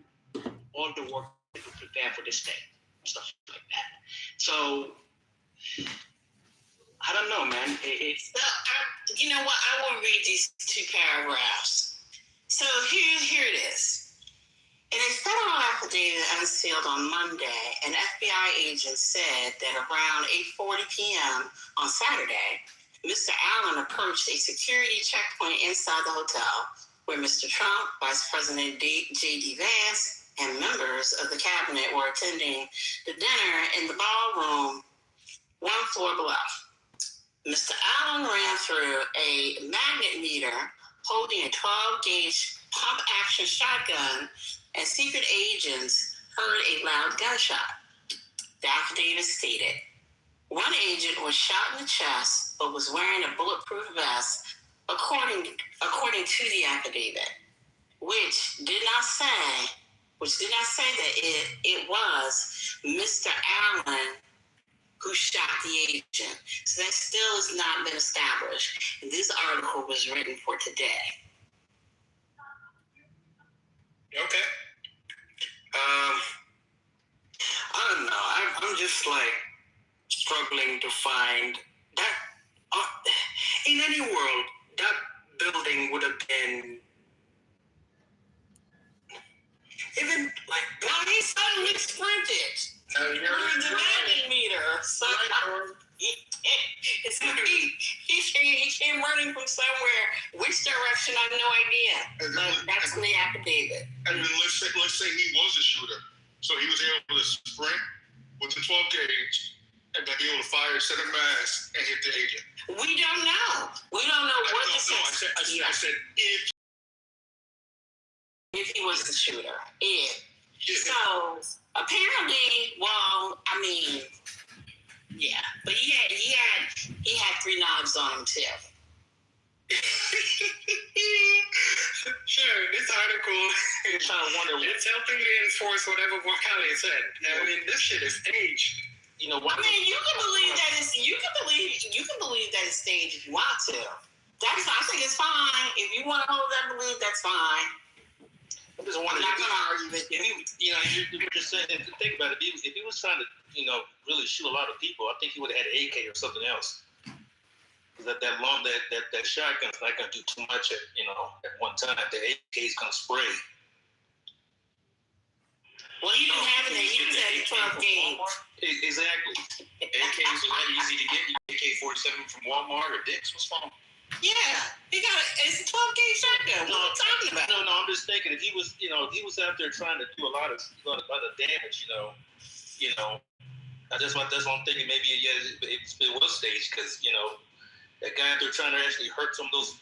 [SPEAKER 8] all the work to prepare for this day, stuff like that. So I don't know, man.
[SPEAKER 20] You know what? I will read these two paragraphs. So here it is. In a federal affidavit unsealed on Monday, an FBI agent said that around 8:40 p.m. on Saturday, Mr. Allen approached a security checkpoint inside the hotel where Mr. Trump, Vice President J.D. Vance, and members of the cabinet were attending the dinner in the ballroom one floor below. Mr. Allen ran through a magnet meter holding a 12-gauge pump-action shotgun, and secret agents heard a loud gunshot. The affidavit stated, one agent was shot in the chest but was wearing a bulletproof vest, according to the affidavit, which did not say that it was Mr. Allen who shot the agent. So that still has not been established. This article was written for today.
[SPEAKER 1] Okay.
[SPEAKER 8] I don't know. I'm just like struggling to find that. In any world, that building would have been even like.
[SPEAKER 20] Well, he suddenly sprinted. You're in the magnet meter. So he came running from somewhere. Which direction? I have no idea. But that's in the affidavit.
[SPEAKER 13] And then let's say he was a shooter, so he was able to sprint with the 12 gauge and then be able to fire, set a mass, and hit the agent.
[SPEAKER 20] We don't know. We don't know what the.
[SPEAKER 13] I said
[SPEAKER 20] if he was the shooter. If. So apparently, well, I mean, yeah, but he had 3 knives on him too.
[SPEAKER 1] Sure, this article is it's helping to enforce whatever Wakali said. I mean, this shit is staged.
[SPEAKER 8] You know
[SPEAKER 20] what? I mean, you can believe that it's staged if you want to. I think it's fine. If you want to hold that belief, that's fine.
[SPEAKER 8] I'm not going to argue with you.
[SPEAKER 16] You were just saying, think about it. If he was trying to, really shoot a lot of people, I think he would have had an AK or something else. Because that shotgun's not going to do too much at one time. The AK is going to spray.
[SPEAKER 20] Well, he didn't have it. He was at 12 gauge.
[SPEAKER 2] Exactly. AKs are that easy to get. AK-47 from Walmart or Dick's. What's wrong?
[SPEAKER 20] Yeah, it's a 12 gauge shotgun. What are you talking about?
[SPEAKER 16] No, I'm just thinking if he was out there trying to do a lot of damage, that's what I'm thinking. Maybe it was staged because that guy out there trying to actually hurt some of those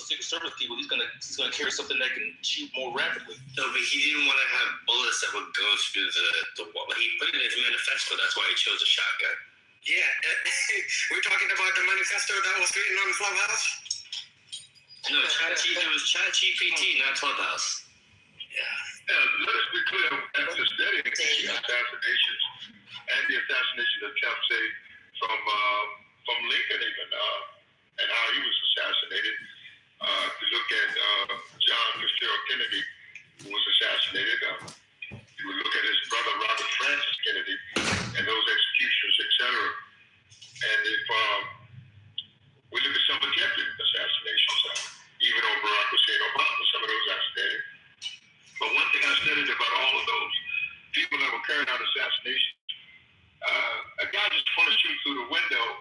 [SPEAKER 16] Secret Service people, he's gonna carry something that can shoot more rapidly.
[SPEAKER 2] No, but he didn't want to have bullets that would go through the wall. He put it in his manifesto. That's why he chose a shotgun.
[SPEAKER 1] Yeah, we're talking about the manifesto that was written on Clubhouse?
[SPEAKER 2] No, it was ChatGPT, not Clubhouse.
[SPEAKER 13] Yeah, let's be clear. After studying the assassinations and the assassination of Trump, say from Lincoln even, and how he was assassinated. To look at John Fitzgerald Kennedy, who was assassinated. You would look at his brother Robert Francis Kennedy and those executions, etc. And if we look at some of the assassinations, even on Barack Hussein Obama, some of those assassinated. But one thing I studied about all of those people that were carrying out assassinations, a guy just want to shoot through the window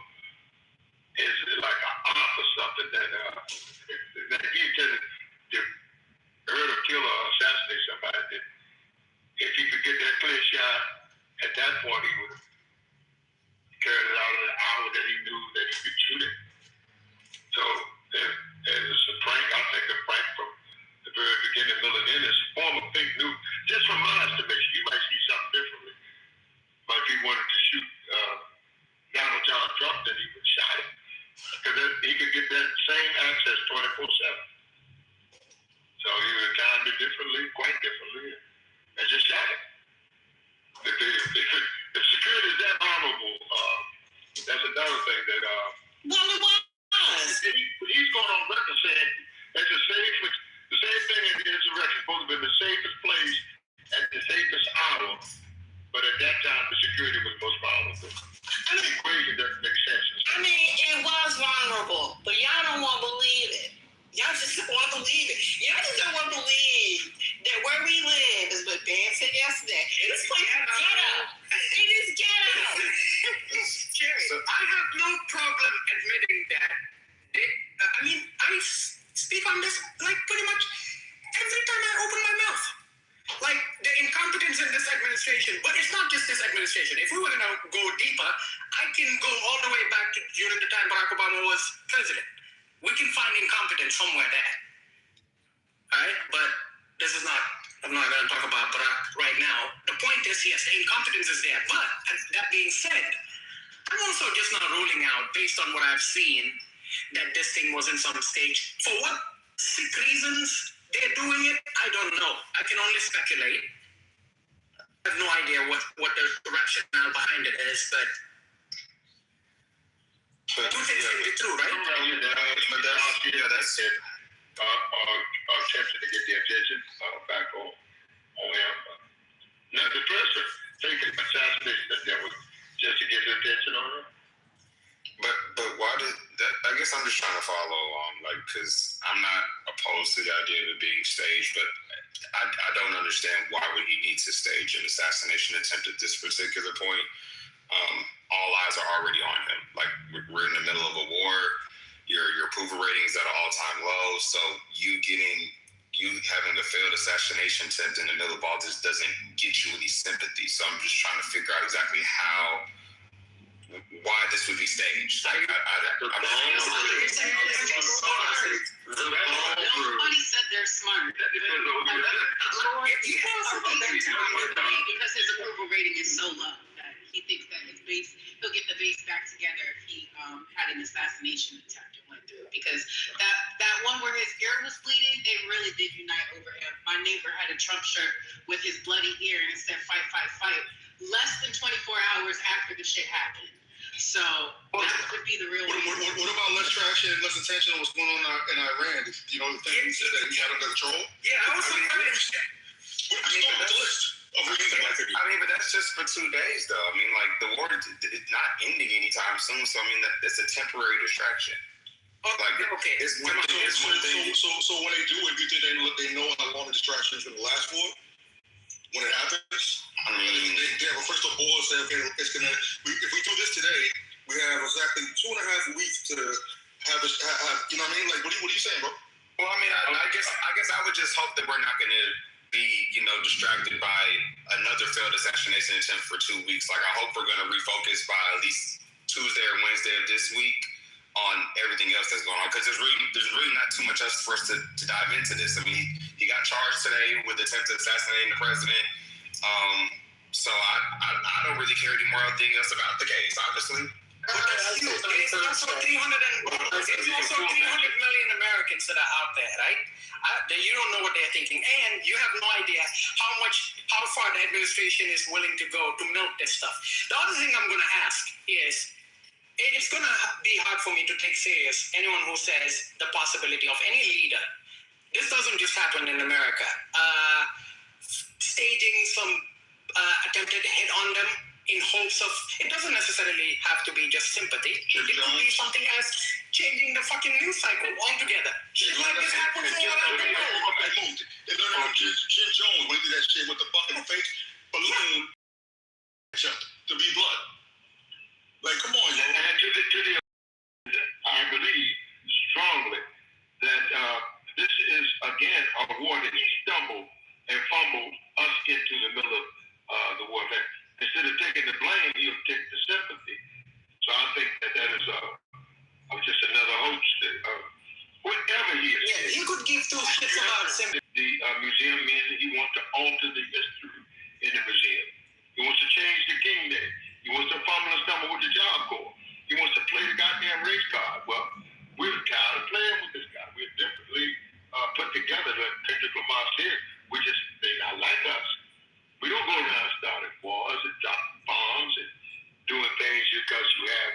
[SPEAKER 13] is like an op or something that he intended to hurt or kill or assassinate somebody. That if he could get that clear shot, at that point he would have carried it out in an hour that he knew that he could shoot it. So it's a prank. I think a prank from the very beginning, middle, and end. It's a form of fake news. Just from my estimation, you might see something differently. But if he wanted to shoot Donald John Trump, then he would have shot him. Because he could get that same access 24/7. So he would have timed it differently, quite differently, and just shot him. If security is that honorable, that's another thing that.
[SPEAKER 20] Well, it was.
[SPEAKER 13] He's going on record saying, as a safe, the
[SPEAKER 1] go deeper, I can go all the way back to during the time Barack Obama was president. We can find incompetence somewhere there. All right? But this is not, I'm not going to talk about Barack right now. The point is, yes, the incompetence is there. But that being said, I'm also just not ruling out, based on what I've seen, that this thing was in some stage. For what sick reasons they're doing it, I don't know. I can only speculate. I have no idea what the rationale behind it is, but two things can be true, right?
[SPEAKER 18] That's it. Attempted to get the attention back on him. Now, the president taking assassination attempt just to get the attention on him.
[SPEAKER 22] But why did that? I guess I'm just trying to follow along, like, because I'm not opposed to the idea of it being staged, but I don't understand why would he need to stage an assassination attempt at this particular point. All eyes are already on him. Like, we're in the middle of a war. Your approval ratings at an all-time low. So you having a failed assassination attempt in the middle of all this doesn't get you any sympathy. So I'm just trying to figure out exactly why this would be staged. Like,
[SPEAKER 20] Nobody said they're smart. Because his approval rating is so low that he thinks that he'll get the base back together if he had an assassination attempt and went through. Because that one where his ear was bleeding, they really did unite over him. My neighbor had a Trump shirt with his bloody ear and it said "fight, fight, fight." Less than 24 hours after the shit happened. So that would be the real.
[SPEAKER 21] What about less traction and less attention on what's going on in Iran? You know, the thing he said that he had under control.
[SPEAKER 1] Yeah, I was surprised.
[SPEAKER 22] But that's just for 2 days, though. I mean, like, the war is not ending anytime soon. So I mean, that's a temporary distraction. Like,
[SPEAKER 1] okay.
[SPEAKER 21] So when they do it, do you think they know how long the distraction is going to last for? When it happens,
[SPEAKER 22] I mean,
[SPEAKER 21] they have a crystal ball and say, okay, it's gonna. If we do this today, we have exactly 2.5 weeks to have this. You know what I mean? Like, what are you saying, bro?
[SPEAKER 22] Well, I mean, I guess I would just hope that we're not going to be, distracted by another failed assassination attempt for 2 weeks. Like, I hope we're going to refocus by at least Tuesday or Wednesday of this week on everything else that's going on, because there's really not too much else for us to dive into this. I mean, he got charged today with attempted assassinating the president. So I don't really care anymore anything else about the case, obviously.
[SPEAKER 1] But that's huge. It's also 300 million Americans that are out there, right? You don't know what they're thinking, and you have no idea how far the administration is willing to go to milk this stuff. The other thing I'm going to ask is, it's going to be hard for me to take serious anyone who says the possibility of any leader. This doesn't just happen in America. Staging some attempted hit on them in hopes of, it doesn't necessarily have to be just sympathy. It could be something as changing the fucking news cycle altogether. Shit like this happens all around the world.
[SPEAKER 21] They learned from Jim Jones when he did that shit with the fucking fake balloon to be blood. Like, come on, yo.
[SPEAKER 18] And I believe strongly that this is, again, a war that he stumbled and fumbled us into the middle of the war. Instead of taking the blame, he'll take the sympathy. So I think that is just another hoax. Whatever he is.
[SPEAKER 1] Yeah, he could give two shits about sympathy.
[SPEAKER 18] The museum means he wants to alter the history in the museum. He wants to change the king name. He wants to fumble and stumble with the Job Corps. He wants to play the goddamn race card. Well, we're tired of playing with this guy. We're definitely put together to take the Lamar's here. They're not like us. We don't go around starting wars and dropping bombs and doing things because you have.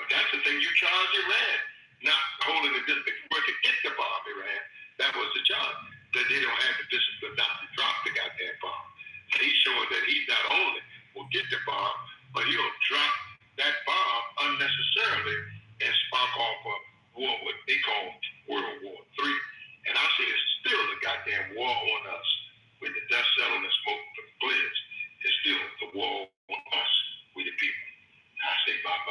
[SPEAKER 18] That's the thing you charge Iran. Not holding the discipline to get the bomb, Iran. That was the job. That they don't have the discipline not to drop the goddamn bomb. And he's showing that he not only will get the bomb, but he'll drop that bomb unnecessarily and spark off a war, what they call World War III. And I say it's still a goddamn war on us. With the dust settling and smoke from the flares, it's still the war on us, we the people. I say bye.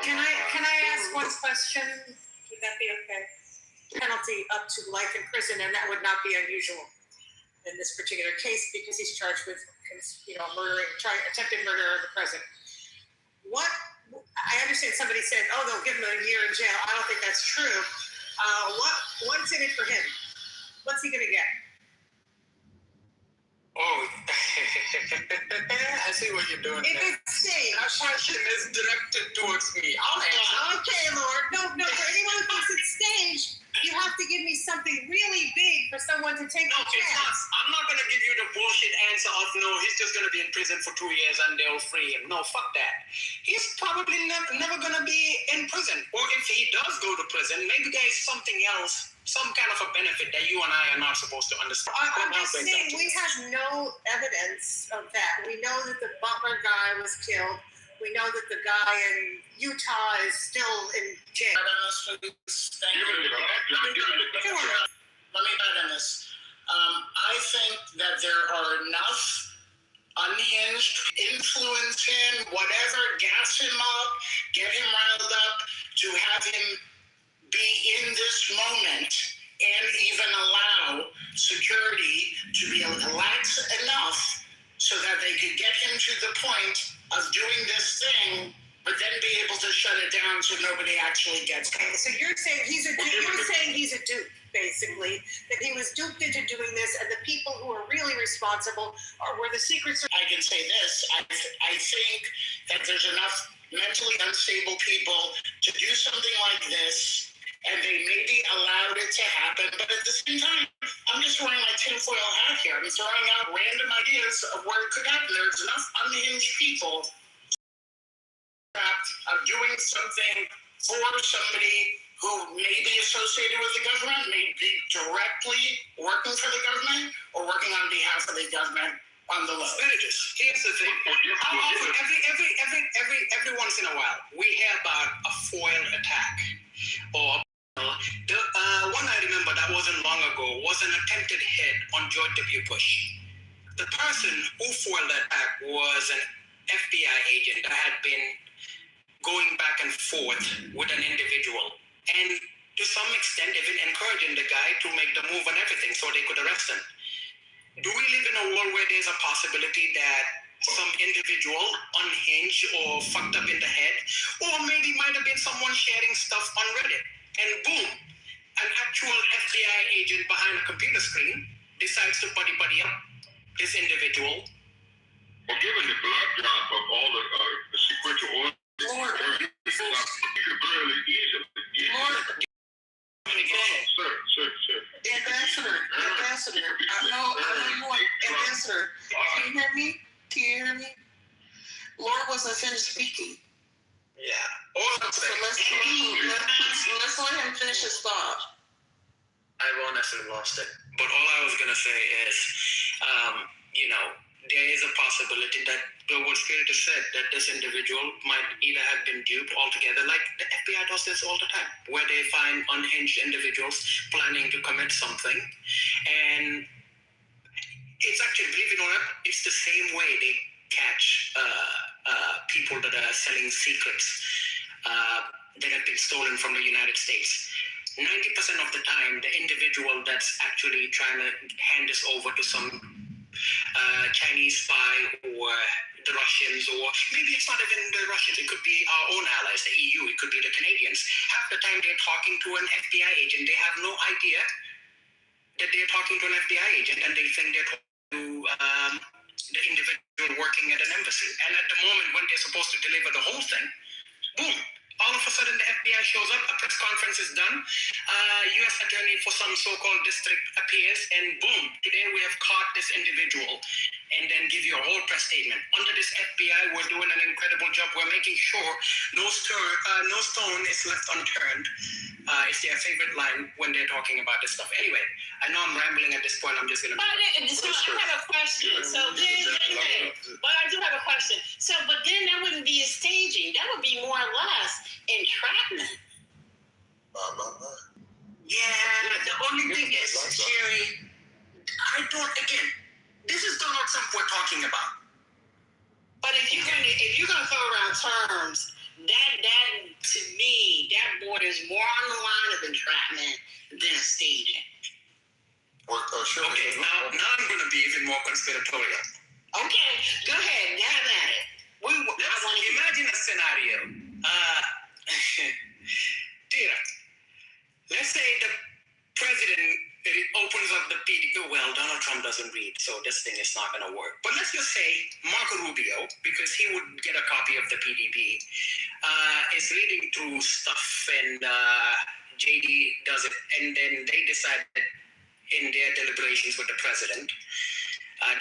[SPEAKER 23] Can I ask one question? Would that be okay? Penalty up to life in prison, and that would not be unusual in this particular case because he's charged with, attempted murder of the president. somebody said, "Oh, they'll give him a year in jail." I don't think that's true. What's in it for him? What's he gonna get?
[SPEAKER 8] Oh, I see what you're doing.
[SPEAKER 23] If it's staged.
[SPEAKER 8] That question is directed towards me.
[SPEAKER 23] Okay, Lord. No. For anyone who thinks it's staged, you have to give me something really big for someone to take a chance.
[SPEAKER 8] I'm not going to give you the bullshit answer of no, he's just going to be in prison for 2 years and they'll free him. No, fuck that. He's probably never going to be in prison. Or if he does go to prison, maybe there is something else, some kind of a benefit that you and I are not supposed to understand.
[SPEAKER 23] I'm just saying, we have no evidence of that. We know that the Butler guy was killed. We know that the guy in Utah is still in jail.
[SPEAKER 1] Thank you. Let me add on this. I think that there are enough unhinged, influence him, whatever, gas him up, get him riled up, to have him be in this moment and even allow security to be lax enough so that they could get him to the point of doing this thing, but then be able to shut it down so nobody actually gets it.
[SPEAKER 23] So you're saying he's a dupe, basically, that he was duped into doing this, and the people who are really responsible were the Secret Service.
[SPEAKER 1] I can say this, I think that there's enough mentally unstable people to do something like this, and they maybe allowed it to happen, but at the same time, I'm just wearing my tinfoil hat here. I'm throwing out random ideas of where it could happen. There's enough unhinged people of doing something for somebody who may be associated with the government, may be directly working for the government, or working on behalf of the government on the low. Here's the thing. How often, every once in a while, we hear about a foiled attack, or one I remember that wasn't long ago was an attempted hit on George W. Bush. The person who foiled that attack was an FBI agent that had been going back and forth with an individual, and to some extent even encouraging the guy to make the move and everything so they could arrest him. Do we live in a world where there's a possibility that some individual unhinged or fucked up in the head, or maybe might have been someone sharing stuff on Reddit, and boom, an actual FBI agent behind a computer screen decides to buddy up this individual?
[SPEAKER 18] Well, given the backdrop of all the sequential orders, you could barely easily. Sir.
[SPEAKER 20] Ambassador, I know you want Ambassador. Can you hear me? Laura wasn't finished speaking.
[SPEAKER 8] Yeah.
[SPEAKER 20] So let's let him finish his thought.
[SPEAKER 8] I've honestly lost it. But all I was going to say is, there is a possibility that what Spirit has said, that this individual might either have been duped altogether, like the FBI does this all the time, where they find unhinged individuals planning to commit something. And it's actually, believe it or not, it's the same way they catch people that are selling secrets that have been stolen from the United States. 90% of the time, the individual that's actually trying to hand this over to some Chinese spy or the Russians, or maybe it's not even the Russians, it could be our own allies, the EU, it could be the Canadians. Half the time they're talking to an FBI agent, they have no idea that they're talking to an FBI agent, and they think they're talking to the individual working at an embassy. And at the moment when they're supposed to deliver the whole thing, boom, all of a sudden the FBI shows up, a press conference is done, U.S. attorney for some so-called district appears, and boom, today we have caught this individual, and then give you a whole press statement. Under this FBI, we're doing an incredible job. We're making sure no stone is left unturned. It's their favorite line when they're talking about this stuff. Anyway, I know I'm rambling at this point. I'm just going to...
[SPEAKER 3] I have a question. So then, but I do have a question. So, but then that wouldn't be a staging. That would be more or less entrapment.
[SPEAKER 8] Yeah, the only thing is, Jerry, again, this is Donald Trump we're talking about.
[SPEAKER 3] But if you're gonna throw around terms, that to me, that borders more on the line of entrapment than a staging.
[SPEAKER 8] Okay, now I'm gonna be even more conspiratorial.
[SPEAKER 3] Okay, go ahead, have at it.
[SPEAKER 8] Imagine a scenario.
[SPEAKER 1] doesn't read, so this thing is not going to work. But let's just say Marco Rubio, because he would get a copy of the PDB, is reading through stuff, and JD does it, and then they decide that in their deliberations with the president,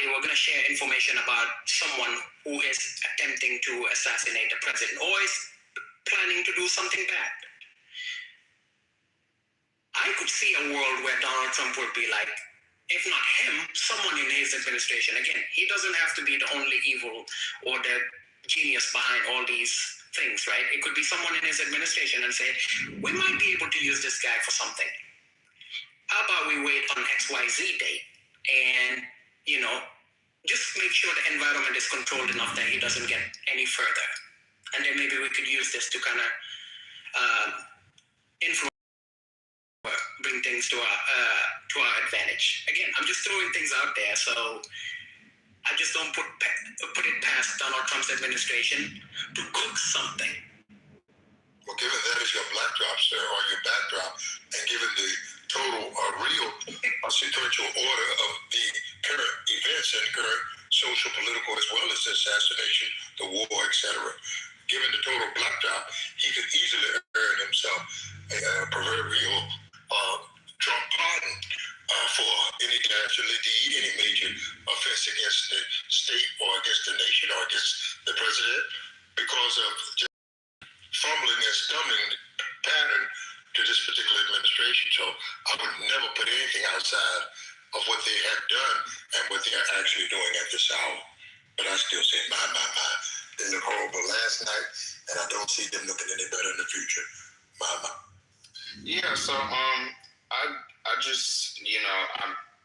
[SPEAKER 1] they were going to share information about someone who is attempting to assassinate the president or is planning to do something bad. I could see a world where Donald Trump would be like, if not him, someone in his administration. Again, he doesn't have to be the only evil or the genius behind all these things, right? It could be someone in his administration and say, we might be able to use this guy for something. How about we wait on XYZ date and, you know, just make sure the environment is controlled enough that he doesn't get any further. And then maybe we could use this to kind of influence, bring things to our advantage. Again, I'm just throwing things out there, so I just don't put it past Donald Trump's administration to cook something.
[SPEAKER 12] Well, given that is your backdrop, sir, or your backdrop, and given the total real sequential order of the current events and current social, political, as well as the assassination, the war, etc., given the total backdrop, he could easily earn himself a proverbial Trump pardon for any any major offense against the state or against the nation or against the president because of just fumbling and stumbling pattern to this particular administration. So I would never put anything outside of what they have done and what they are actually doing at this hour. But I still say, my, they look horrible last night, and I don't see them looking any better in the future. My.
[SPEAKER 22] Yeah, so I just, you know,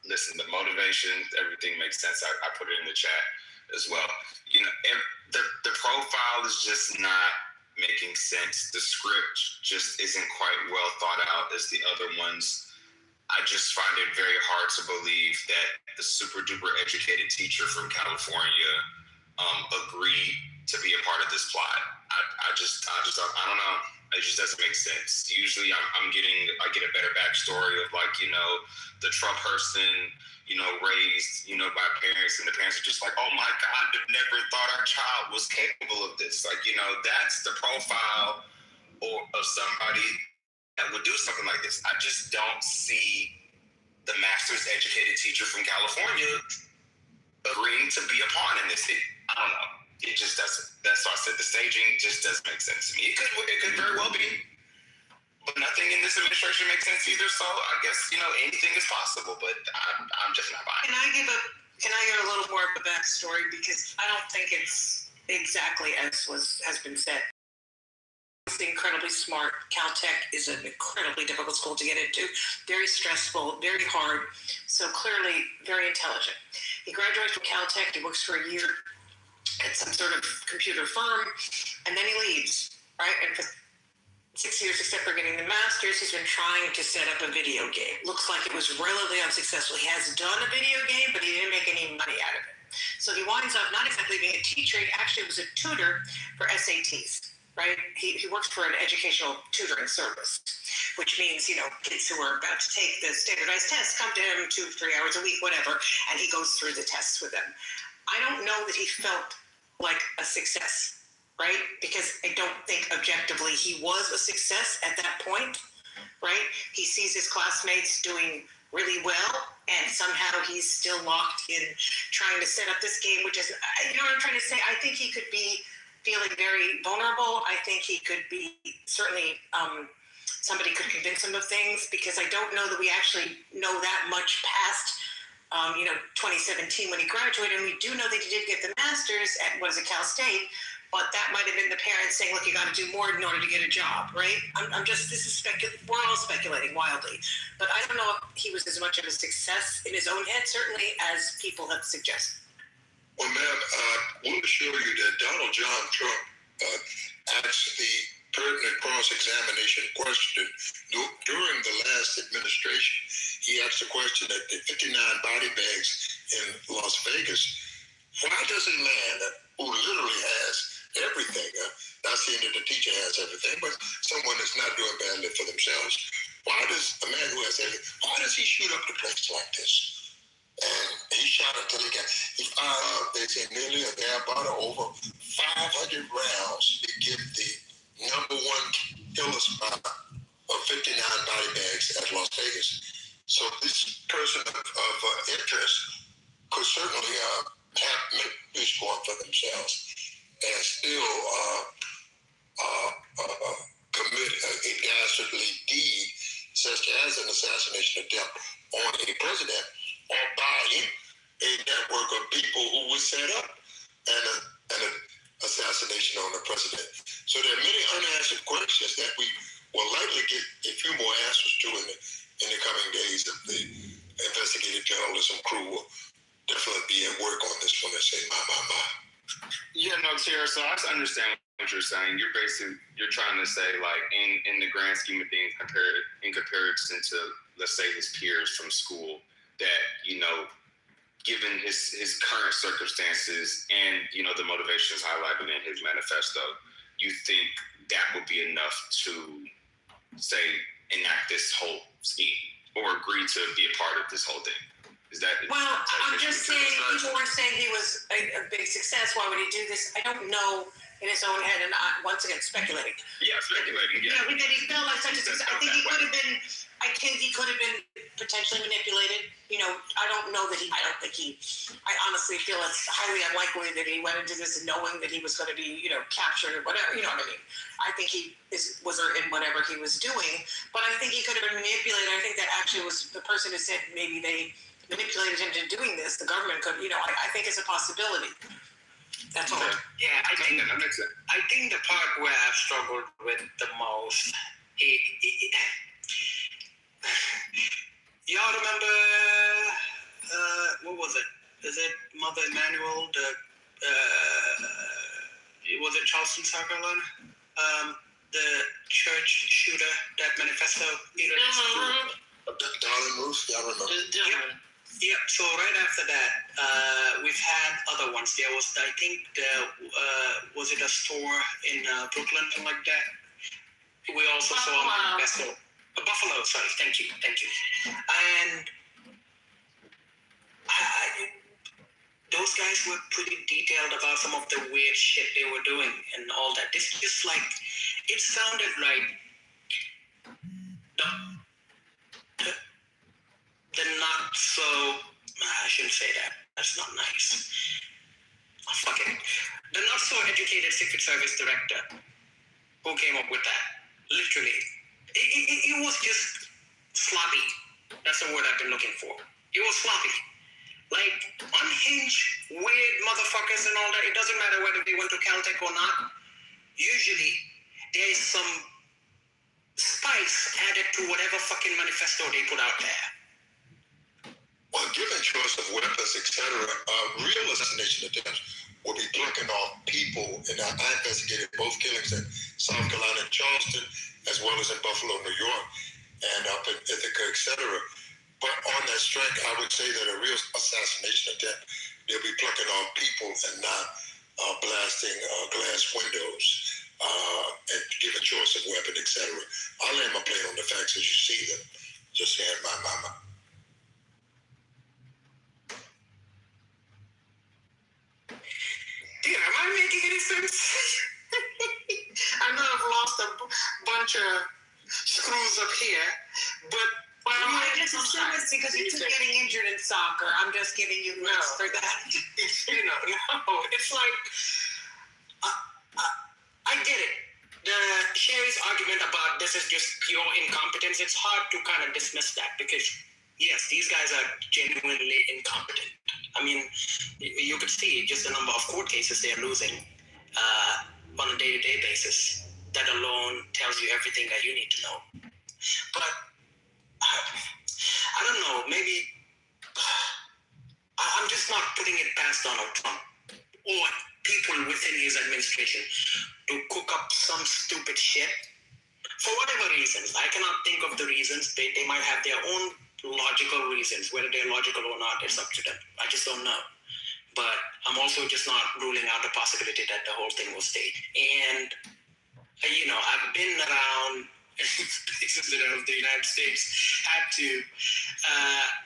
[SPEAKER 22] listen, the motivation, everything makes sense. I put it in the chat as well. You know, the profile is just not making sense. The script just isn't quite well thought out as the other ones. I just find it very hard to believe that the super duper educated teacher from California agreed to be a part of this plot. I don't know. It just doesn't make sense. Usually I get a better backstory of, like, you know, the Trump person, you know, raised, you know, by parents, and the parents are just like, oh my God, I never thought our child was capable of this. Like, you know, that's the profile of somebody that would do something like this. I just don't see the master's educated teacher from California agreeing to be a pawn in this. I don't know. It just doesn't. That's why I said the staging just doesn't make sense to me. It could very well be, but nothing in this administration makes sense either. So I guess, you know, anything is possible, but I'm just not buying.
[SPEAKER 23] Can I give a little more of a backstory, because I don't think it's exactly as has been said. He's incredibly smart. Caltech is an incredibly difficult school to get into. Very stressful, very hard. So clearly very intelligent. He graduates from Caltech. He works for a year at some sort of computer firm, and then he leaves, right? And for 6 years, except for getting the master's, he's been trying to set up a video game. Looks like it was relatively unsuccessful. He has done a video game, but he didn't make any money out of it. So he winds up not exactly being a teacher. He actually was a tutor for SATs, right? He works for an educational tutoring service, which means, you know, kids who are about to take the standardized tests come to him 2 or 3 hours a week, whatever, and he goes through the tests with them. I don't know that he felt like a success, right? Because I don't think objectively he was a success at that point, right? He sees his classmates doing really well, and somehow he's still locked in trying to set up this game, which is, you know what I'm trying to say? I think he could be feeling very vulnerable. I think he could be, certainly somebody could convince him of things, because I don't know that we actually know that much past 2017 when he graduated. And we do know that he did get the master's at, Cal State, but that might have been the parents saying, look, you got to do more in order to get a job, right? We're all speculating wildly, but I don't know if he was as much of a success in his own head, certainly, as people have suggested.
[SPEAKER 12] Well, ma'am, I want to show you that Donald John Trump asked the pertinent cross-examination question during the last administration. He asked a question at the 59 body bags in Las Vegas. Why does a man who literally has everything, not saying that the teacher has everything, but someone that's not doing badly for themselves, why does a man who has everything, why does he shoot up the place like this? And he shot until he got. They say nearly or thereabout over 500 rounds to get the number one killer spot of 59 body bags at Las Vegas. So this person of interest could certainly have this going for themselves and still commit a dastardly deed such as an assassination attempt on a president or by a network of people who would set up an assassination on the president. So there are many unanswered questions that we will likely get a few more answers to in the coming days. Of the investigative journalism crew will definitely be at work on this one and say, my.
[SPEAKER 22] Yeah, no, Tara, so I understand what you're saying. You're trying to say, like, in the grand scheme of things, in comparison to, let's say, his peers from school, that, you know, given his current circumstances and, you know, the motivations highlighted in his manifesto, you think that would be enough to, say, enact this whole scheme or agree to be a part of this whole thing? Is that?
[SPEAKER 23] Well, I'm just saying, people were saying he was a big success. Why would he do this? I don't know in his own head, and once again, speculating.
[SPEAKER 22] Yeah, speculating, yeah.
[SPEAKER 23] That he felt like such a success. I think he could have been, potentially manipulated. You know, I don't honestly feel it's highly unlikely that he went into this knowing that he was going to be, you know, captured or whatever, you know what I mean? I think he was in whatever he was doing, but I think he could have been manipulated. I think that actually was the person who said maybe they manipulated him to doing this. The government could, you know, I think it's a possibility. That's all.
[SPEAKER 8] Yeah, I think
[SPEAKER 22] that makes sense.
[SPEAKER 8] I think the part where I've struggled with the most, y'all remember, what was it? Is it Mother Emanuel? Was it Charleston, South Carolina? The church shooter, that manifesto.
[SPEAKER 12] Darling Ruth, I remember.
[SPEAKER 8] Yeah, so right after that, we've had other ones. There was, I think, was it a store in Brooklyn, something like that? We also saw a manifesto. Buffalo, sorry, thank you. And those guys were pretty detailed about some of the weird shit they were doing and all that. It's just like, it sounded like the not so, I shouldn't say that. That's not nice. Fuck it. The not so educated Secret Service director who came up with that. Literally. It was just sloppy. That's the word I've been looking for. It was sloppy. Like, unhinged, weird motherfuckers and all that. It doesn't matter whether they went to Caltech or not. Usually, there is some spice added to whatever fucking manifesto they put out there.
[SPEAKER 12] Well, given choice of weapons, etc., real assassination attempts will be plucking off people, and I investigated both killings in South Carolina and Charleston, as well as in Buffalo, New York, and up in Ithaca, etc. But on that strength, I would say that a real assassination attempt, they'll be plucking off people and not blasting glass windows and given choice of weapon, etc. I'll land my plane on the facts as you see them. Just saying, my.
[SPEAKER 8] Dude, am I making any sense? I know I've lost a bunch of screws up here, but
[SPEAKER 23] well, I just assume it's because you keep getting injured in soccer. I'm just giving you grace for that.
[SPEAKER 8] You know, no, it's like, I get it. The Sherry's argument about this is just pure incompetence, it's hard to kind of dismiss that because, yes, these guys are genuinely incompetent. I mean, you could see just the number of court cases they're losing on a day-to-day basis. That alone tells you everything that you need to know. But I don't know, maybe I'm just not putting it past Donald Trump or people within his administration to cook up some stupid shit for whatever reasons. I cannot think of the reasons. They might have their own logical reasons. Whether they're logical or not, it's up to them. I just don't know. But I'm also just not ruling out the possibility that the whole thing will stay. And, you know, I've been around places of the United States
[SPEAKER 1] had to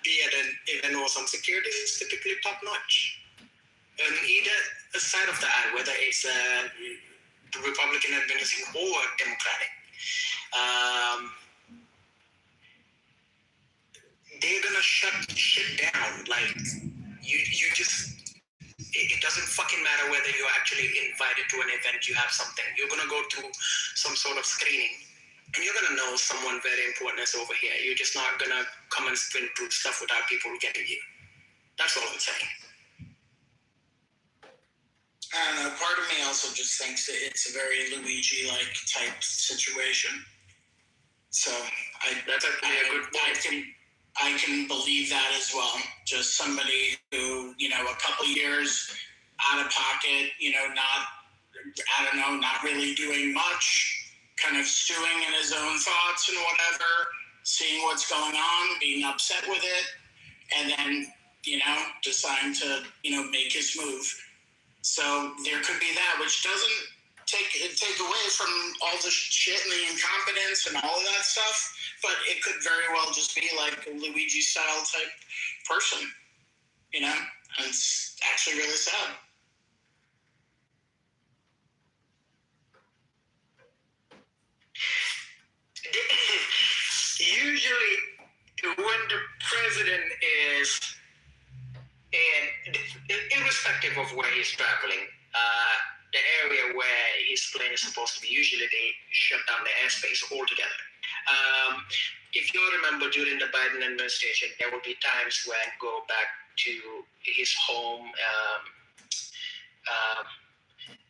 [SPEAKER 1] be at an event or some security is typically top notch. And either side of the aisle, whether it's the Republican administration or Democratic, they're gonna shut shit down. Like you just. It doesn't fucking matter whether you're actually invited to an event, you have something. You're going to go through some sort of screening, and you're going to know someone very important is over here. You're just not going to come and sprint through stuff without people getting you. That's all I'm saying.
[SPEAKER 15] I don't know. Part of me also just thinks that it's a very Luigi-like type situation. So
[SPEAKER 1] that's actually a good point.
[SPEAKER 15] I can believe that as well. Just somebody who, a couple years out of pocket, not really doing much, kind of stewing in his own thoughts and whatever, seeing what's going on, being upset with it, and then, deciding to, make his move. So there could be that, which doesn't take away from all the shit and the incompetence and all of that stuff, but it could very well just be like a Luigi style type person, and it's actually really sad.
[SPEAKER 1] Usually when the president is irrespective of where he's traveling, the area where his plane is supposed to be, usually they shut down the airspace altogether. If you remember, during the Biden administration, there will be times when I go back to his home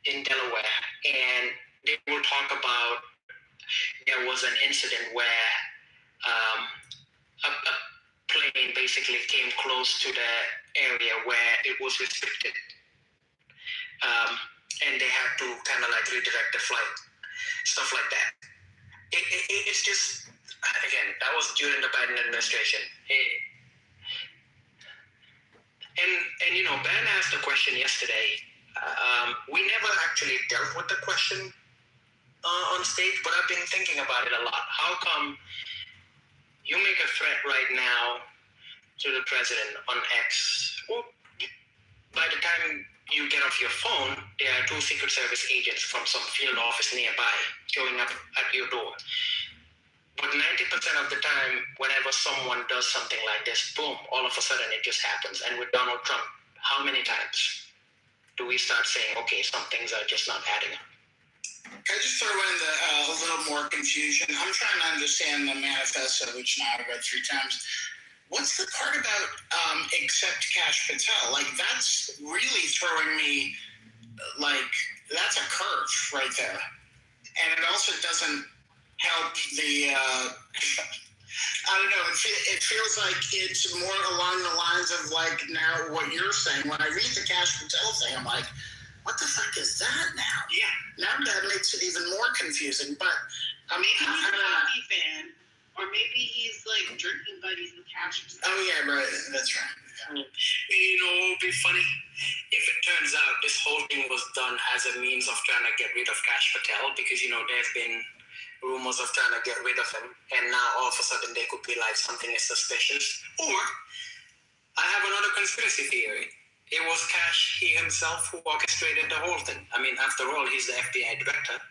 [SPEAKER 1] in Delaware, and they will talk about there was an incident where a plane basically came close to the area where it was restricted. And they had to kind of like redirect the flight, stuff like that. It's just, again, that was during the Biden administration. And Ben asked a question yesterday. We never actually dealt with the question on stage, but I've been thinking about it a lot. How come you make a threat right now to the president on X? Well, by the time you get off your phone, there are 2 Secret Service agents from some field office nearby showing up at your door. But 90% of the time, whenever someone does something like this, boom, all of a sudden it just happens. And with Donald Trump, how many times do we start saying, okay, some things are just not adding up?
[SPEAKER 15] Can I just throw in a little more confusion? I'm trying to understand the manifesto, which now I've read 3 times. What's the part about accept Cash Patel? Like, that's really throwing me, that's a curve right there. And it also doesn't help the, I don't know, it feels like it's more along the lines of, now what you're saying. When I read the Cash Patel thing, I'm like, what the fuck is that now?
[SPEAKER 1] Yeah.
[SPEAKER 15] Now that makes it even more confusing. But
[SPEAKER 6] maybe he's a hockey fan, or maybe he's drinking buddies with Cash.
[SPEAKER 15] Oh yeah, right. That's right.
[SPEAKER 1] It would be funny if it turns out this whole thing was done as a means of trying to get rid of Cash Patel, because there's been rumors of trying to get rid of him, and now all of a sudden they could be like something is suspicious. Or I have another conspiracy theory. It was Cash, he himself, who orchestrated the whole thing. I mean, after all, he's the FBI director.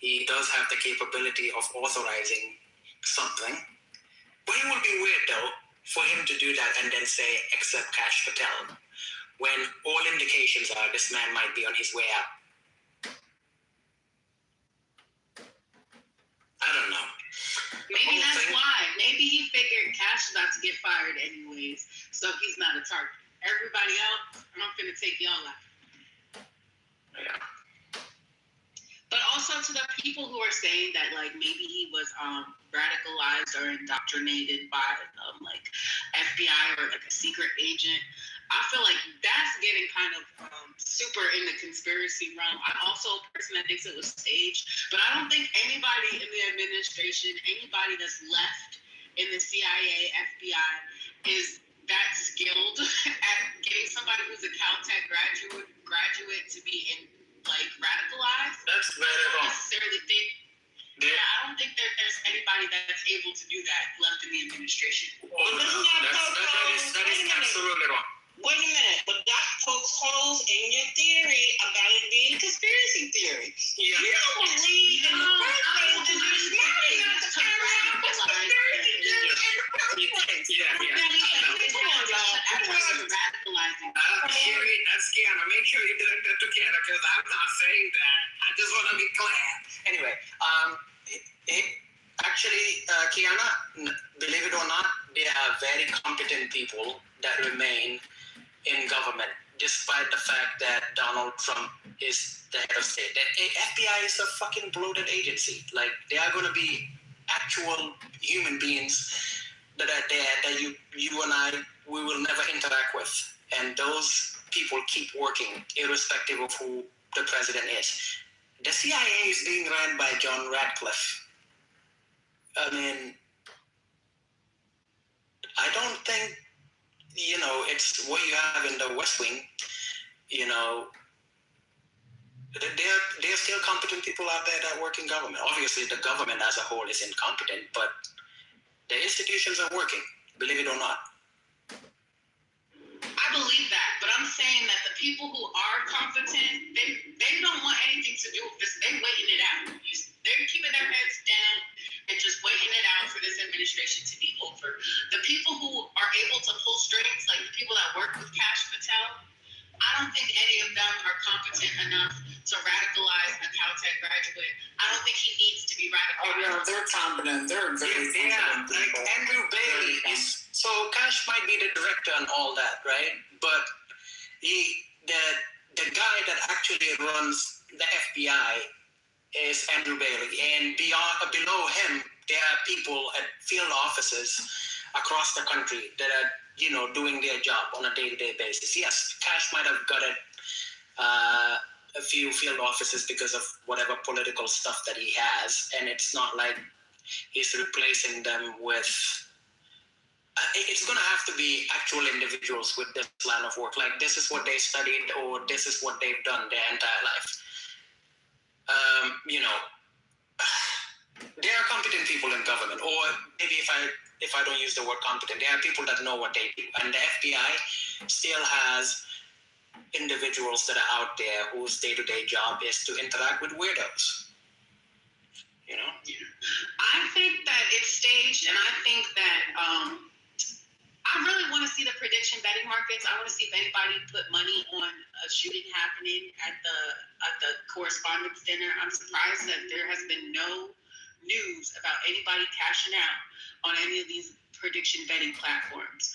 [SPEAKER 1] He does have the capability of authorizing something. But it would be weird, though, for him to do that and then say, accept Cash Patel, when all indications are this man might be on his way out. I don't know.
[SPEAKER 6] Maybe that's why. Maybe he figured Cash is about to get fired anyways, so he's not a target. Everybody else, I'm gonna take y'all out.
[SPEAKER 1] Yeah.
[SPEAKER 6] But also to the people who are saying that maybe he was radicalized or indoctrinated by FBI or a secret agent, I feel like that's getting kind of super in the conspiracy realm. I'm also a person that thinks it was staged, but I don't think anybody in the administration, anybody that's left in the CIA, FBI, is that skilled at getting somebody who's a Caltech graduate to be radicalized.
[SPEAKER 1] That's very wrong.
[SPEAKER 6] I don't necessarily think. Yeah, I don't think there's any anybody that's able to do that left in the administration.
[SPEAKER 20] But that is
[SPEAKER 11] absolutely wrong.
[SPEAKER 20] Wait a minute, but that pokes holes in your theory about it being conspiracy theory.
[SPEAKER 11] Yeah.
[SPEAKER 20] You don't believe in the first place that you're smart enough to turn around conspiracy theory in the first place. Come on, y'all.
[SPEAKER 8] That's Kiana. Make sure you direct that to Kiana because I'm not saying that. I just want to be clear. Anyway, actually, Kiana, believe it or not, there are very competent people that remain in government, despite the fact that Donald Trump is the head of state. The FBI is a fucking bloated agency. Like, they are going to be actual human beings that are there that you and I, we will never interact with. And those people keep working, irrespective of who the president is. The CIA is being ran by John Radcliffe. I mean, I don't think, it's what you have in the West Wing. There are still competent people out there that work in government. Obviously, the government as a whole is incompetent, but the institutions are working, believe it or not.
[SPEAKER 6] I believe that, but I'm saying that the people who are competent, they don't want anything to do with this. They're waiting it out. They're keeping their heads down and just waiting it out for this administration to be over. The people who are able to pull strings, like the people that work with Kash Patel, I don't think any of them are competent enough to radicalize a Caltech graduate. I don't think he needs to be radicalized.
[SPEAKER 15] Oh, yeah, they're competent. They're very competent people.
[SPEAKER 8] Like Andrew Bailey is, so Kash might be the director and all that, right? But the guy that actually runs the FBI is Andrew Bailey, and below him there are people at field offices across the country that are doing their job on a day-to-day basis. Yes, Kash might have got a few field offices because of whatever political stuff that he has, and it's not like he's replacing them with it's going to have to be actual individuals with this line of work. Like, this is what they studied, or this is what they've done their entire life. There are competent people in government, or maybe if I don't use the word competent, there are people that know what they do. And the FBI still has individuals that are out there whose day-to-day job is to interact with weirdos.
[SPEAKER 6] I think that it's staged, and I think that I really want to see the prediction betting markets. I want to see if anybody put money on a shooting happening at the correspondence dinner. I'm surprised that there has been no news about anybody cashing out on any of these prediction betting platforms.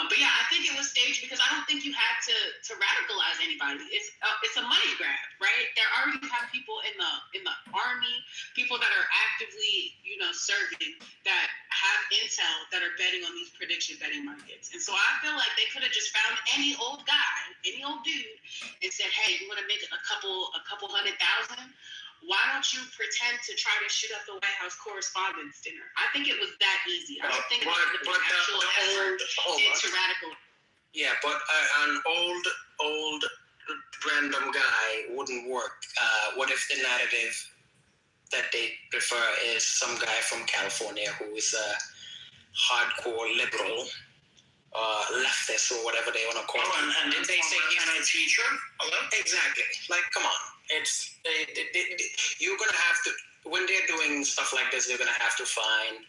[SPEAKER 6] But yeah, I think it was staged because I don't think you had to radicalize anybody. It's a money grab, right? There already have people in the army, people that are actively, serving, that have intel that are betting on these prediction betting markets. And so I feel like they could have just found any old guy, any old dude, and said, "Hey, you want to make a couple $100,000? Why don't you pretend to try to shoot up the White House Correspondents' Dinner?" I think it was that easy. I don't think it was the actual effort into radical.
[SPEAKER 8] Yeah, but an old random guy wouldn't work. What if the narrative that they prefer is some guy from California who is a hardcore liberal, leftist, or whatever they want to call it?
[SPEAKER 1] And did they say he's a teacher? Hello?
[SPEAKER 8] Exactly. Like, come on. You're going to have to, when they're doing stuff like this, they're going to have to find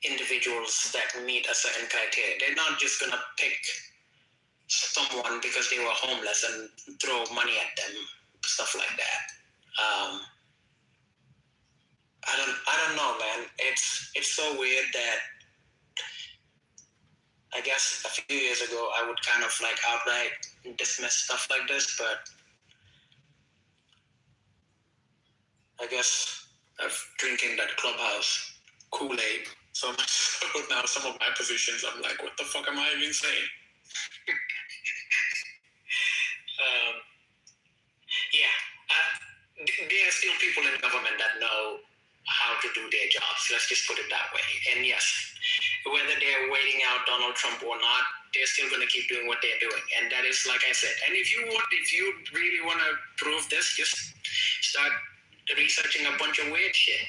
[SPEAKER 8] individuals that meet a certain criteria. They're not just going to pick someone because they were homeless and throw money at them, stuff like that. I don't know, man. It's so weird that I guess a few years ago I would kind of like outright dismiss stuff like this, but I guess I've drinking that Clubhouse Kool-Aid so much so now some of my positions I'm like, what the fuck am I even saying? There are still people in government that know how to do their jobs. Let's just put it that way. And yes, whether they're waiting out Donald Trump or not, they're still going to keep doing what they're doing. And that is, like I said, and if you really want to prove this, just start researching a bunch of weird shit.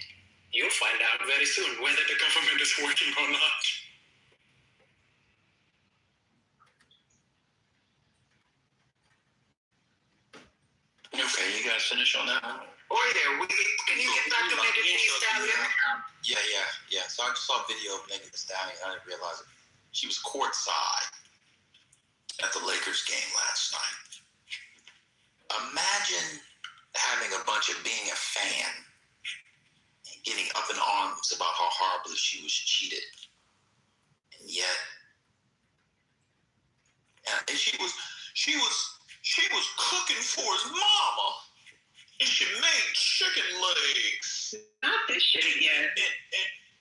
[SPEAKER 8] You'll find out very soon whether the government is working or not.
[SPEAKER 2] Okay, you guys finish on that one?
[SPEAKER 5] Oh yeah, can you get back to Megan Thee Stallion?
[SPEAKER 2] Yeah. So I just saw a video of Megan Thee Stallion. I didn't realize it. She was courtside at the Lakers game last night. Imagine having a bunch of being a fan and getting up in arms about how horribly she was cheated. And yet, and she was cooking for his mama, and she made chicken legs.
[SPEAKER 6] Not this shit again.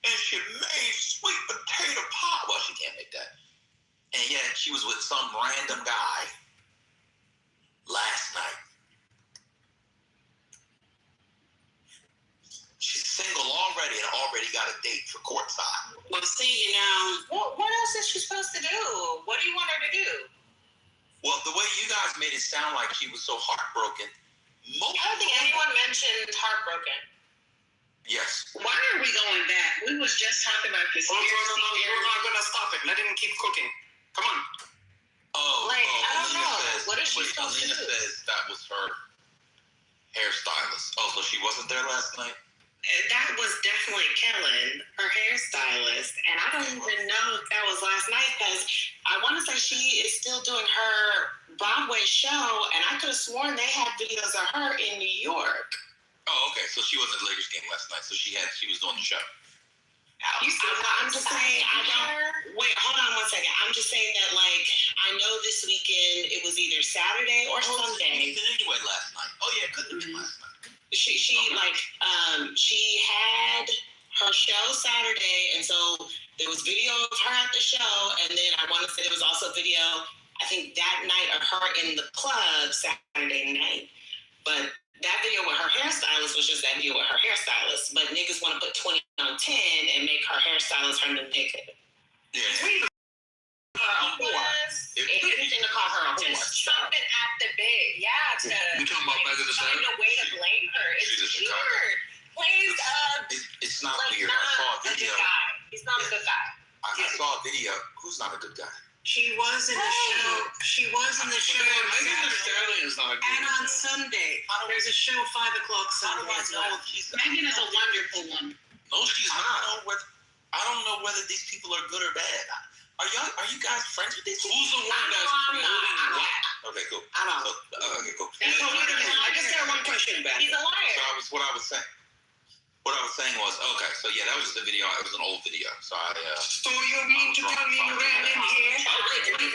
[SPEAKER 2] And she made sweet potato pie. Well, she can't make that. And yet she was with some random guy last night. She's single already and already got a date for courtside.
[SPEAKER 20] Well, see, what else is she supposed to do? What do you want her to do?
[SPEAKER 2] Well, the way you guys made it sound like she was so heartbroken.
[SPEAKER 20] I don't think anyone mentioned heartbroken.
[SPEAKER 2] Yes.
[SPEAKER 6] Why are we going back? We was just talking about this.
[SPEAKER 8] No, you're not gonna stop it. Let him keep cooking. Come on.
[SPEAKER 20] I don't know. What is she supposed to do?
[SPEAKER 2] Alina says that was her hairstylist. Oh, so she wasn't there last night?
[SPEAKER 5] That was definitely Kellen, her hairstylist, and I don't even know if that was last night because I want to say she is still doing her Broadway show, and I could have sworn they had videos of her in New York.
[SPEAKER 2] Oh, okay. So she wasn't at the Lakers game last night. So she was doing the show.
[SPEAKER 5] I'm just saying, wait, hold on 1 second. I'm just saying that, I know this weekend it was either Saturday or Sunday.
[SPEAKER 2] Anyway, last night. Oh yeah, it couldn't have been last night.
[SPEAKER 5] She had her show Saturday, and so there was video of her at the show, and then I want to say there was also video, I think that night, of her in the club Saturday night. But that video with her hairstylist was just that video with her hairstylist. But niggas want to put 20 on 10 and make her hairstylist her new nigga.
[SPEAKER 2] Yeah.
[SPEAKER 5] Anything to call her a whore.
[SPEAKER 20] Something at the big,
[SPEAKER 4] You talking about Megan Thee Stallion?
[SPEAKER 20] Find a way to blame her. It's weird. Please,
[SPEAKER 2] it's not weird. I saw a video.
[SPEAKER 20] He's not a good guy.
[SPEAKER 2] I saw a video. Who's not a good guy?
[SPEAKER 23] She was in the show. She was in the show.
[SPEAKER 4] Megan Thee Stallion is not a good
[SPEAKER 23] And on Sunday, there's a show 5 o'clock Sunday.
[SPEAKER 6] Megan is a wonderful one.
[SPEAKER 2] No, she's not. I don't know whether these people are good or bad. Are you guys friends with these people?
[SPEAKER 4] Who's the one that's promoting what?
[SPEAKER 2] Okay, cool.
[SPEAKER 20] I don't know.
[SPEAKER 2] Okay, cool.
[SPEAKER 5] So wait a minute. I just got one question about it.
[SPEAKER 20] He's a liar.
[SPEAKER 2] So what I was saying was, okay, so yeah, that was just a video. It was an old video. So
[SPEAKER 20] So you mean to tell me you ran in here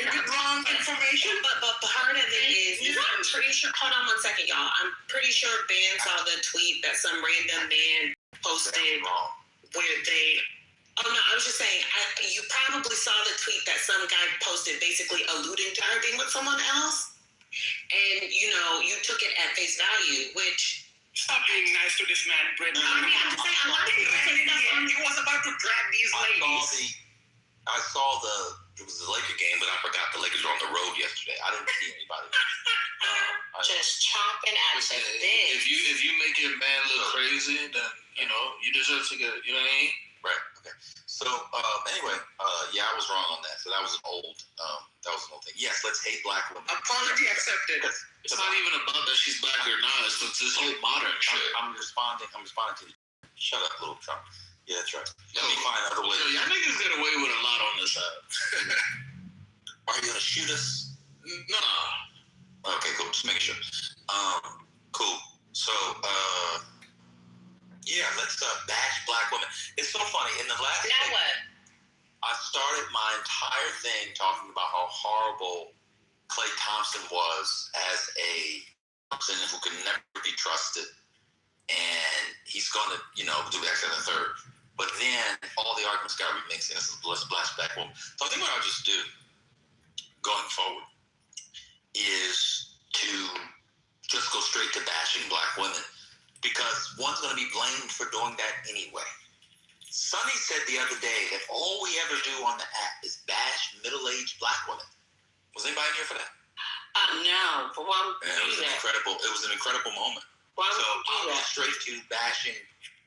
[SPEAKER 20] with wrong information?
[SPEAKER 5] But part of it is I'm pretty sure. Hold on 1 second, y'all. I'm pretty sure Ben saw the tweet that some random man posted where they. Oh no, I was just saying. You probably saw the tweet that some guy posted, basically alluding to her being with someone else, and you took it at face value, which.
[SPEAKER 8] Stop being nice to this man, Britt.
[SPEAKER 5] I'm just saying, a lot of people say stuff.
[SPEAKER 8] He was about to drag these ladies.
[SPEAKER 2] I saw it was the Laker game, but I forgot the Lakers were on the road yesterday. I didn't see anybody.
[SPEAKER 5] Just chopping at the bit.
[SPEAKER 4] If you make your man look crazy, then you deserve to get. You know what I mean?
[SPEAKER 2] Right. Okay. So anyway, yeah, I was wrong on that. So that was an old thing. Yes, let's hate black women.
[SPEAKER 5] Apology accepted.
[SPEAKER 4] It's not even about that she's black or not. It's this whole modern shit.
[SPEAKER 2] I'm responding to the. Shut up, little Trump. Yeah, that's right. Let me find other ways.
[SPEAKER 4] Y'all niggas get away with a lot on this app.
[SPEAKER 2] Are you gonna shoot us?
[SPEAKER 4] Nah.
[SPEAKER 2] Okay, cool. Just making sure. Cool. So, yeah, let's bash black women. It's so funny. In the last
[SPEAKER 20] Now what?
[SPEAKER 2] I started my entire thing talking about how horrible Klay Thompson was as a person who could never be trusted, and he's going to, do X and the third. But then all the arguments got remixed, and let's blast black women. So I think what I'll just do going forward is to just go straight to bashing black women, because one's going to be blamed for doing that anyway. Sonny said the other day that all we ever do on the app is bash middle-aged black women. Was anybody in here for that?
[SPEAKER 5] No. But why would you do that?
[SPEAKER 2] It was an incredible moment.
[SPEAKER 5] Why would
[SPEAKER 2] So
[SPEAKER 5] you do
[SPEAKER 2] I'll go
[SPEAKER 5] that?
[SPEAKER 2] straight to bashing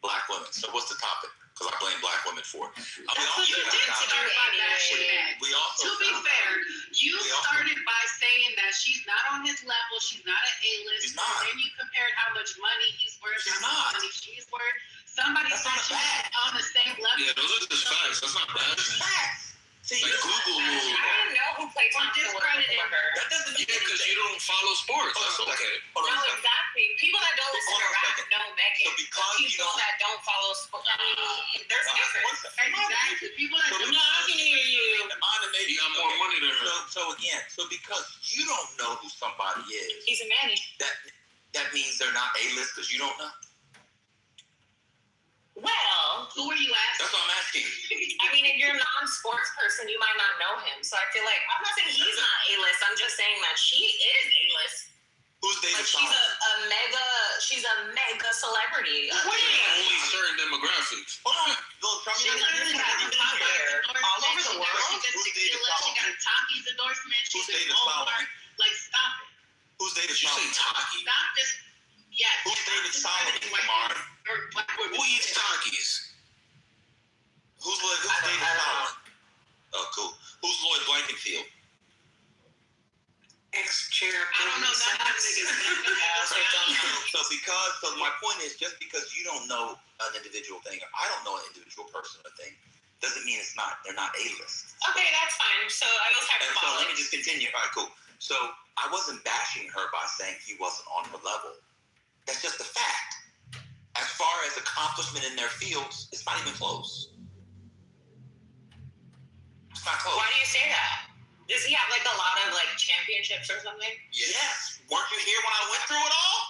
[SPEAKER 7] black women. So what's the topic? Because I blame black women for it.
[SPEAKER 6] That's what you did to her by bashing men.
[SPEAKER 7] We also
[SPEAKER 6] To be fair, you started by saying that she's not on his level, she's not an A-list.
[SPEAKER 7] She's not.
[SPEAKER 6] And then you compared how much money he's worth,
[SPEAKER 7] She's
[SPEAKER 6] how much
[SPEAKER 7] not.
[SPEAKER 6] money she's worth. Somebody
[SPEAKER 7] That's
[SPEAKER 6] said
[SPEAKER 7] not
[SPEAKER 6] she
[SPEAKER 7] bad.
[SPEAKER 6] was on the same level.
[SPEAKER 4] Yeah, those are just facts. That's not bad.
[SPEAKER 7] Facts. See,
[SPEAKER 4] Like Google
[SPEAKER 23] I didn't know who played Thompson for her.
[SPEAKER 7] that doesn't mean
[SPEAKER 4] Yeah, because you don't follow sports. That's okay.
[SPEAKER 7] Hold on
[SPEAKER 23] No,
[SPEAKER 7] a second.
[SPEAKER 23] exactly. People that don't listen to rap know Megan.
[SPEAKER 7] So because you
[SPEAKER 23] People
[SPEAKER 7] don't,
[SPEAKER 23] that don't follow sports, I mean, there's a difference.
[SPEAKER 6] Exactly. People that
[SPEAKER 7] So
[SPEAKER 6] don't
[SPEAKER 7] I can hear you.
[SPEAKER 4] You got more money than her.
[SPEAKER 7] So again, because you don't know who somebody is,
[SPEAKER 23] He's a man.
[SPEAKER 7] that means they're not A-list because you don't know.
[SPEAKER 23] Well,
[SPEAKER 6] Who are you asking?
[SPEAKER 7] That's what I'm asking.
[SPEAKER 23] I mean, if you're a non-sports person, you might not know him. So I feel like, I'm not saying he's not A-list. I'm just saying that she is A-list.
[SPEAKER 7] Who's David
[SPEAKER 23] Like
[SPEAKER 7] Solomon?
[SPEAKER 23] she's a mega celebrity.
[SPEAKER 4] Only certain demographics.
[SPEAKER 7] Hold on. Go,
[SPEAKER 6] She literally has a Takis
[SPEAKER 23] all over the world.
[SPEAKER 6] She got tequila. She got a Takis endorsement.
[SPEAKER 7] Who's
[SPEAKER 6] She's in
[SPEAKER 7] David Solomon?
[SPEAKER 6] Walmart. Like, stop it.
[SPEAKER 7] Who's David
[SPEAKER 4] Did you say
[SPEAKER 7] Solomon?
[SPEAKER 4] Taki?
[SPEAKER 6] Stop this. Yes.
[SPEAKER 7] Who's David Solomon, Kamar?
[SPEAKER 4] Who eats Takis?
[SPEAKER 7] Who's David Solomon? Oh, cool. Who's Lloyd Blankenfield?
[SPEAKER 23] Ex-chair.
[SPEAKER 6] I don't know none of these niggas.
[SPEAKER 7] So my point is, just because you don't know an individual thing, or I don't know an individual person or thing, doesn't mean they're not A-list.
[SPEAKER 23] Okay, that's fine. So I was having
[SPEAKER 7] And so let me just continue. All right, cool. So I wasn't bashing her by saying he wasn't on her level. That's just a fact. As far as accomplishment in their fields, it's not even close. It's not close.
[SPEAKER 23] Why do you say that? Does he have like a lot of like championships or something?
[SPEAKER 7] Yes. Weren't you here when I went through it all?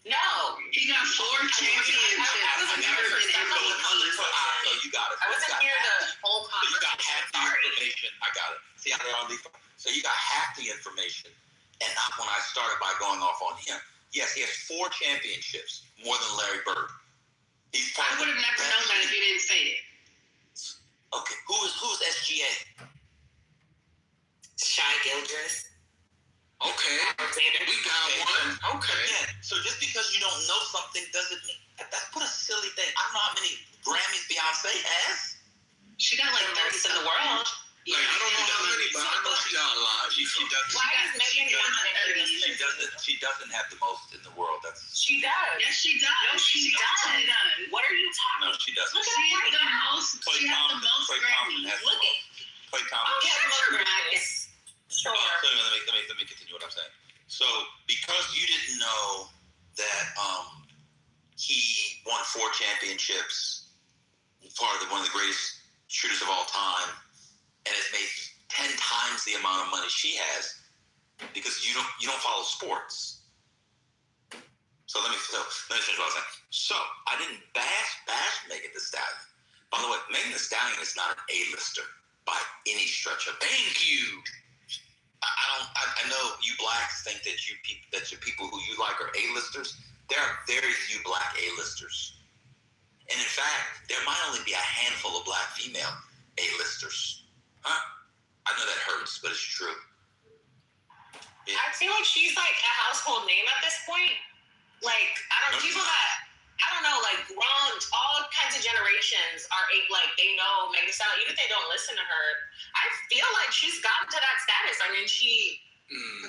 [SPEAKER 23] No.
[SPEAKER 6] He got 4 championships.
[SPEAKER 23] I wasn't here for some of the
[SPEAKER 7] So you got it.
[SPEAKER 23] I wasn't here the whole
[SPEAKER 7] So you got
[SPEAKER 23] conversation.
[SPEAKER 7] half the information. I got it. See how they're on these? So you got half the information, and not when I started by going off on him. Yes, he has 4 championships, more than Larry Bird. He's
[SPEAKER 6] I would have never known that if you didn't say it.
[SPEAKER 7] Okay, who's SGA?
[SPEAKER 23] Shy Gildress.
[SPEAKER 4] Okay.
[SPEAKER 23] Alexander.
[SPEAKER 4] We got one. Okay.
[SPEAKER 7] Again, so just because you don't know something doesn't mean that's what a silly thing. I don't know how many Grammys Beyonce has.
[SPEAKER 6] She got like 30
[SPEAKER 23] in the world.
[SPEAKER 4] Like, I don't know how many, but I know she got a lot. She does.
[SPEAKER 23] Why is Megan
[SPEAKER 7] She doesn't have the most in the world.
[SPEAKER 23] She does.
[SPEAKER 6] Yes, she does.
[SPEAKER 23] No, she does. What are you talking
[SPEAKER 7] No, she doesn't.
[SPEAKER 23] Look
[SPEAKER 6] She
[SPEAKER 23] at
[SPEAKER 6] has the most. She has the most Grammys.
[SPEAKER 7] has
[SPEAKER 23] Look at.
[SPEAKER 7] Clay Thompson.
[SPEAKER 23] Oh, yeah, Grammys. Sure.
[SPEAKER 7] So let me continue what I'm saying. So because you didn't know that he won 4 championships, part of one of the greatest shooters of all time, and has made 10 times the amount of money she has, because you don't follow sports. So let me finish what I was saying. So I didn't bash Megan Thee Stallion. By the way, Megan Thee Stallion is not an A-lister by any stretch of. Thank you. I know you blacks think that your people who you like are A-listers. There are very few black A-listers, and in fact, there might only be a handful of black female A-listers. Huh? I know that hurts, but it's true. Yeah.
[SPEAKER 23] I feel like she's like a household name at this point. Like, people that, I don't know, like grown, all kinds of generations are like, they know Megan Thee Stallion, even if they don't listen to her. I feel like she's gotten to that status. I mean,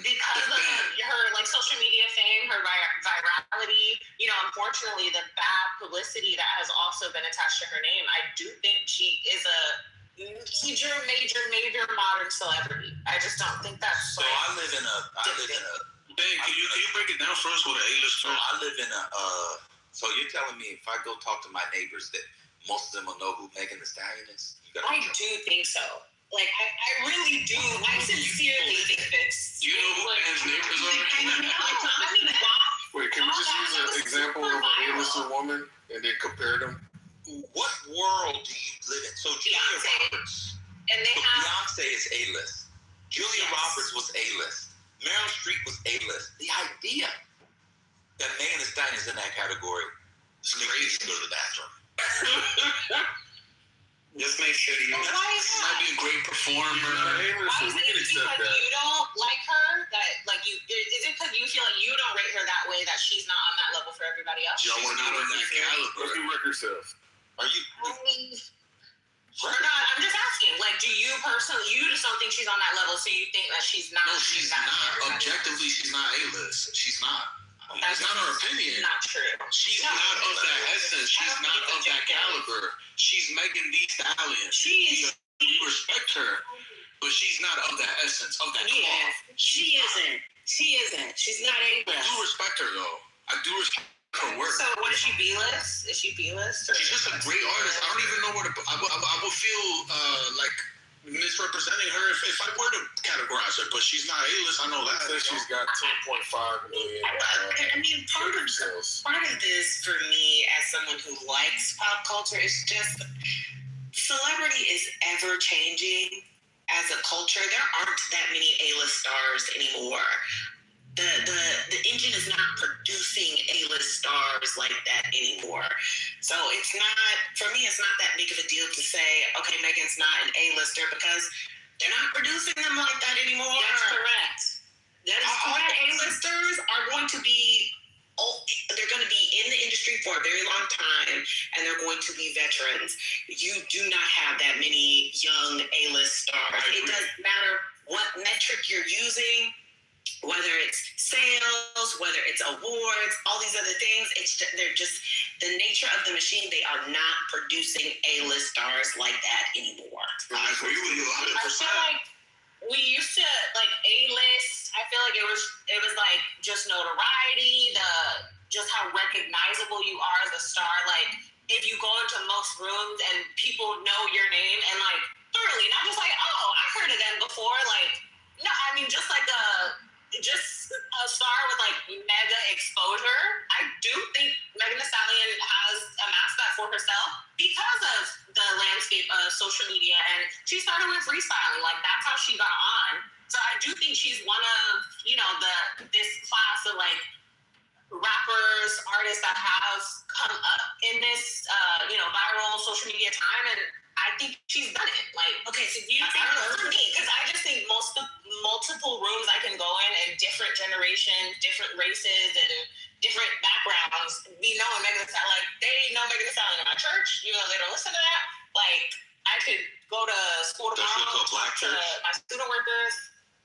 [SPEAKER 23] because of her like social media fame, her virality, unfortunately, the bad publicity that has also been attached to her name, I do think she is a major modern celebrity. I just don't think that's.
[SPEAKER 7] So I live in a.
[SPEAKER 4] Ben, can you break it down for us what an A-lister?
[SPEAKER 7] So I live in a. So you're telling me if I go talk to my neighbors that most of them will know who Megan Thee Stallion is?
[SPEAKER 23] I do think so. Like, I really do. I sincerely think this.
[SPEAKER 4] Do you know who Ben's neighbors are?
[SPEAKER 21] Wait, can we just use an example of an A-lister woman and then compare them?
[SPEAKER 7] What world do you live in? So Julia Roberts.
[SPEAKER 23] And
[SPEAKER 7] Beyonce is A-list. Julia Roberts was A-list. Meryl Streep was A-list. The idea that Megan Thee Stallion is in that category is crazy to go to the bathroom.
[SPEAKER 8] Just make sure you
[SPEAKER 4] might be a great performer.
[SPEAKER 23] Why is it because you don't like her? That like you is it because you feel like you don't rate her that way
[SPEAKER 5] say that she's not on that level for everybody else.
[SPEAKER 7] Y'all were not on that caliber.
[SPEAKER 4] Let's do record sales.
[SPEAKER 7] Are you?
[SPEAKER 5] I mean, I'm just asking. Like, do you personally, you just don't think she's on that level, so you think that she's not?
[SPEAKER 7] No, she's not. Objectively, she's not A-list. She's not. That's not her opinion.
[SPEAKER 5] Not true.
[SPEAKER 7] She's not of that essence. She's not of that caliber. She's Megan Thee Stallion. We respect her, but she's not of that essence, of that cloth.
[SPEAKER 5] She isn't. She's not A-list.
[SPEAKER 7] I do respect her, though. I do respect her work.
[SPEAKER 5] So what is she, B-list? Is she B-list?
[SPEAKER 7] She's just a great artist. I don't even know where to. I would feel like misrepresenting her if I were to categorize her, but she's not A-list. I know that.
[SPEAKER 4] She's got 10.5 million.
[SPEAKER 5] I mean, part of this for me, as someone who likes pop culture, is just celebrity is ever changing as a culture. There aren't that many A-list stars anymore. The engine is not producing A-list stars like that anymore. So it's not, for me, it's not that big of a deal to say, okay, Megan's not an A-lister, because they're not producing them like that anymore.
[SPEAKER 3] That's correct.
[SPEAKER 5] All the A-listers are going to be, they're going to be in the industry for a very long time, and they're going to be veterans. You do not have that many young A-list stars. It doesn't matter what metric you're using, whether it's sales, whether it's awards, all these other things. They're just the nature of the machine. They are not producing A-list stars like that anymore.
[SPEAKER 7] I agree with you 100%.
[SPEAKER 5] I feel like we used to like A-list. I feel like it was like just notoriety, just how recognizable you are as a star. Like if you go into most rooms and people know your name and like thoroughly, not just like, oh, I've heard of them before. Like, no, I mean just like just a star with like mega exposure. I do think Megan Thee Stallion has amassed that for herself because of the landscape of social media, and she started with freestyling. Like that's how she got on. So I do think she's one of this class of like rappers, artists that have come up in this viral social media time, and I think she's done it. Like, okay, so do you think for me? Because I just think multiple rooms I can go in different generations, different races, and different backgrounds, be knowing Megan Thee Stallion. Like, they know Megan Thee Stallion in my church, even though they don't listen to that. Like, I could go to school tomorrow, talk to my student workers.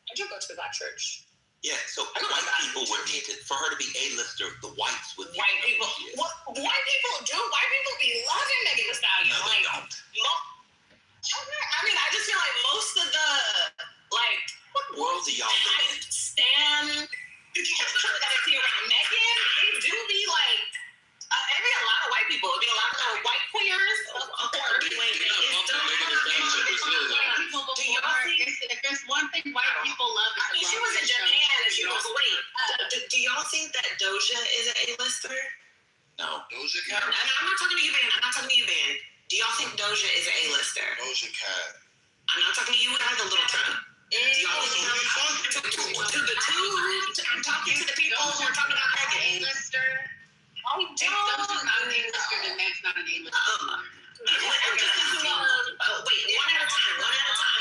[SPEAKER 5] I do go to the Black church.
[SPEAKER 7] Yeah, so white people would need to, for her to be A-lister, the whites would need
[SPEAKER 5] white people. What white people do? White people be loving Megan Thee Stallion.
[SPEAKER 7] No, they don't.
[SPEAKER 5] I mean, I just feel like most of the
[SPEAKER 7] what world do y'all live in?
[SPEAKER 5] Stan that I see around Megan, they do be like. It'd be a lot of white people. It'd be a lot of white queers.
[SPEAKER 6] If there's one thing white people love,
[SPEAKER 5] I mean, she was in Japan and she was late. Do y'all think that Doja is an A-lister?
[SPEAKER 7] No.
[SPEAKER 12] Doja
[SPEAKER 5] Cat? I'm not talking to you, Van. Do y'all think Doja is an A-lister?
[SPEAKER 12] Doja Cat.
[SPEAKER 5] I'm not talking to you either, Little Trump. Do y'all think I'm talking to the people who are talking about Megan.
[SPEAKER 6] A-lister.
[SPEAKER 5] Oh,
[SPEAKER 6] If Doja's not an A-lister, then Meg's not an A-lister.
[SPEAKER 5] Wait, one at a time.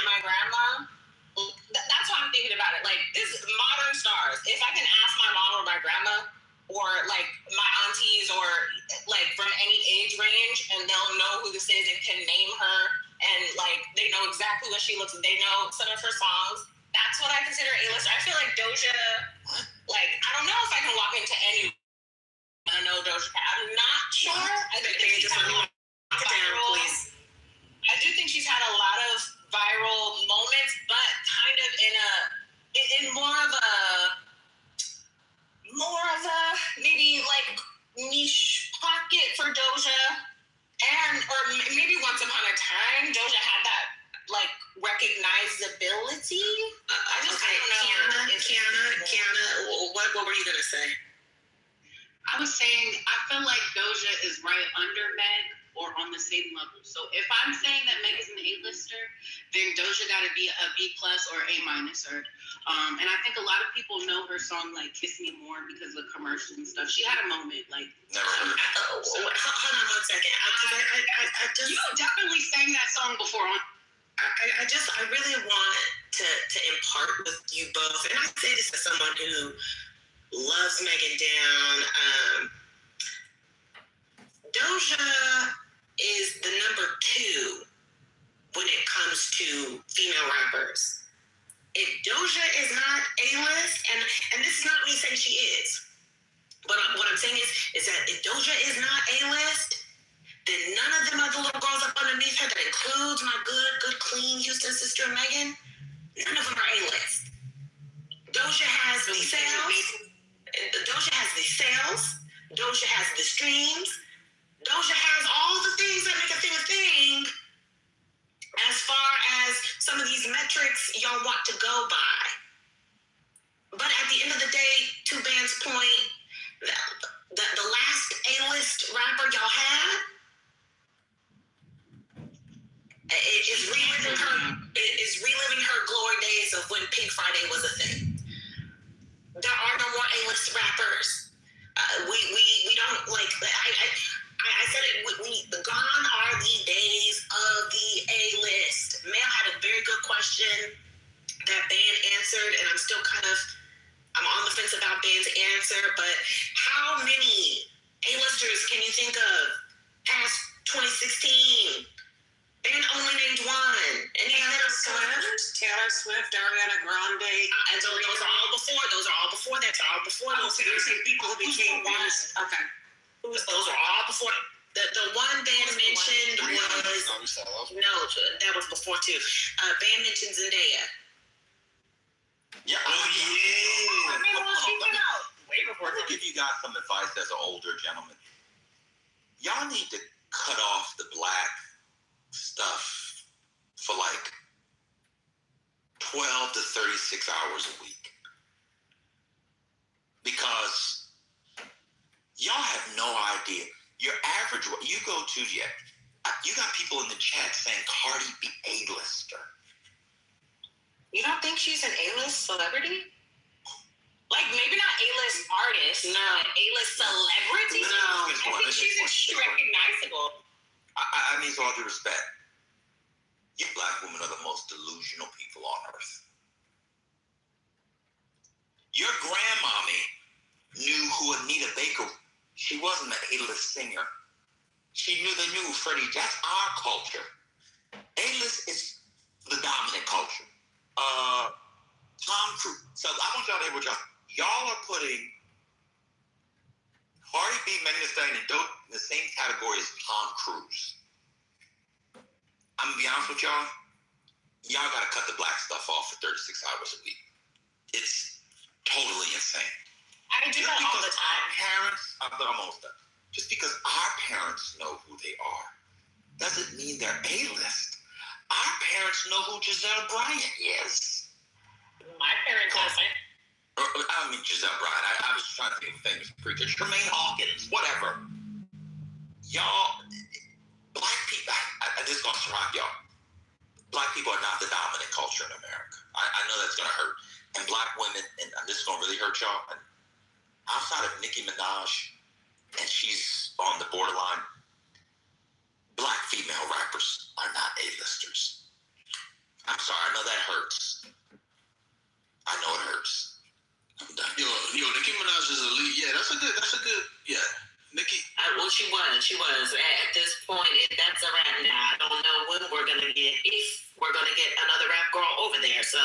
[SPEAKER 5] My grandma. That's why I'm thinking about it. Like, this modern stars. If I can ask my mom or my grandma, or like my aunties, or like from any age range, and they'll know who this is and can name her, and like they know exactly what she looks like. They know some of her songs. That's what I consider A-list. I feel like Doja. Like, I don't know if I can walk into any. I know Doja Cat. I'm not sure. I do think she's had a lot of viral. I do think she's had a lot of viral moments, but kind of in more of a maybe like niche pocket for Doja, or maybe once upon a time Doja had that like recognizability. I don't know. Kiana, what were you gonna say?
[SPEAKER 6] I was saying, I feel like Doja is right under Meg or on the same level. So if I'm saying that Meg is an A-lister, then Doja got to be a B+ or A-. And I think a lot of people know her song like "Kiss Me More" because of the commercials and stuff. She had a moment like.
[SPEAKER 7] Never heard.
[SPEAKER 5] Hold on 1 second. I just
[SPEAKER 6] you definitely sang that song before.
[SPEAKER 5] I really want to impart with you both, and I say this as someone who
[SPEAKER 14] loves Megan down. Doja is the number 2 when it comes to female rappers. If Doja is not A-list, and this is not me saying she is, but what I'm saying is that if Doja is not A-list, then none of them other little girls up underneath her, that includes my good, clean Houston sister Megan, none of them are A-list. Doja has the sales. Doja has the sales. Doja has the streams. Doja has all the things that make a thing a thing. As far as some of these metrics y'all want to go by. But at the end of the day, to Ban's point, the last A-list rapper y'all had is reliving her glory days of when Pink Friday was a thing. There are no more A-list rappers. We don't like. I said it. Gone are the days of the A-list. Mel had a very good question that Ban answered, and I'm on the fence about Ban's answer. But how many A-listers can you think of past 2016? Ban only named one, and
[SPEAKER 23] Taylor Swift, Ariana Grande,
[SPEAKER 14] and those are all before. Those are all before that. Those are all before those.
[SPEAKER 23] So you're saying people who became famous? Okay.
[SPEAKER 14] Those are all before. The one Ban mentioned was no, that was before too. Ban mentioned Zendaya.
[SPEAKER 7] Yeah.
[SPEAKER 14] Oh yeah.
[SPEAKER 7] I mean, well, she came out way before. Let me give you guys some advice as an older gentleman. Y'all need to cut off the black stuff for like 12 to 36 hours a week. Because y'all have no idea. Your average, you go to, you got people in the chat saying Cardi B A-lister.
[SPEAKER 23] You don't think she's an A-list celebrity? Like, maybe not A-list artist,
[SPEAKER 14] no.
[SPEAKER 23] But A-list celebrity?
[SPEAKER 14] No.
[SPEAKER 23] I think she's recognizable.
[SPEAKER 7] I mean, with all due respect, you black women are the most delusional people on earth. Your grandmommy knew who Anita Baker. She wasn't an A-list singer. They knew Freddie. That's our culture. A-list is the dominant culture. Tom Cruise. So I want y'all to hear what y'all are putting Cardi B, Megan Thee Stallion, and Dope in the same category as Tom Cruise. I'm gonna be honest with y'all. Y'all gotta cut the black stuff off for 36 hours a week. It's totally insane.
[SPEAKER 23] I do that all the time.
[SPEAKER 7] I'm almost done. Just because our parents know who they are doesn't mean they're A-list. Our parents know who Giselle Bryant is.
[SPEAKER 23] My parents doesn't.
[SPEAKER 7] I mean Giselle Bryant. I was trying to think of a famous preacher. Tremaine Hawkins, whatever. Y'all, black people, this is going to shock y'all. Black people are not the dominant culture in America. I know that's going to hurt. And black women, and this is going to really hurt y'all. And outside of Nicki Minaj, and she's on the borderline, black female rappers are not A-listers. I'm sorry, I know that hurts. I know it hurts. I'm done.
[SPEAKER 2] Yo, Nicki Minaj is elite. Yeah, that's a good, yeah. Nicki.
[SPEAKER 14] Well, she was. At this point, that's a wrap now. I don't know when we're going to get, if we're going to get another rap girl over there. So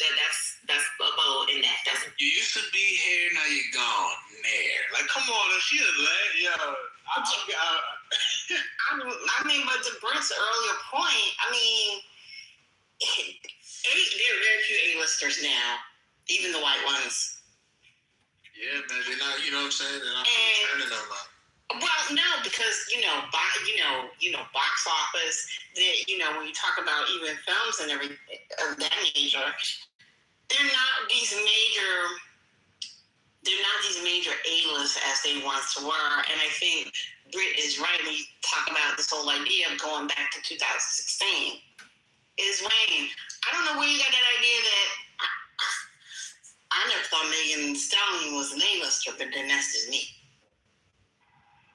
[SPEAKER 14] that's a bow in that.
[SPEAKER 2] You used to be here, now you're gone there. Like, come on, she a yo.
[SPEAKER 14] I mean, but to Brent's earlier point, I mean, there are very few A-listers now, even the white ones.
[SPEAKER 2] Yeah, man, they're not. You know what I'm saying? They're not turning them up.
[SPEAKER 14] Well, no, because box office. When you talk about even films and everything of that nature, they're not these major A-lists as they once were. And I think Britt is right when you talk about this whole idea of going back to 2016. Is Wayne? I don't know where you got that idea that. I never thought Megan Thee Stallion was an A-lister, but then that's just me.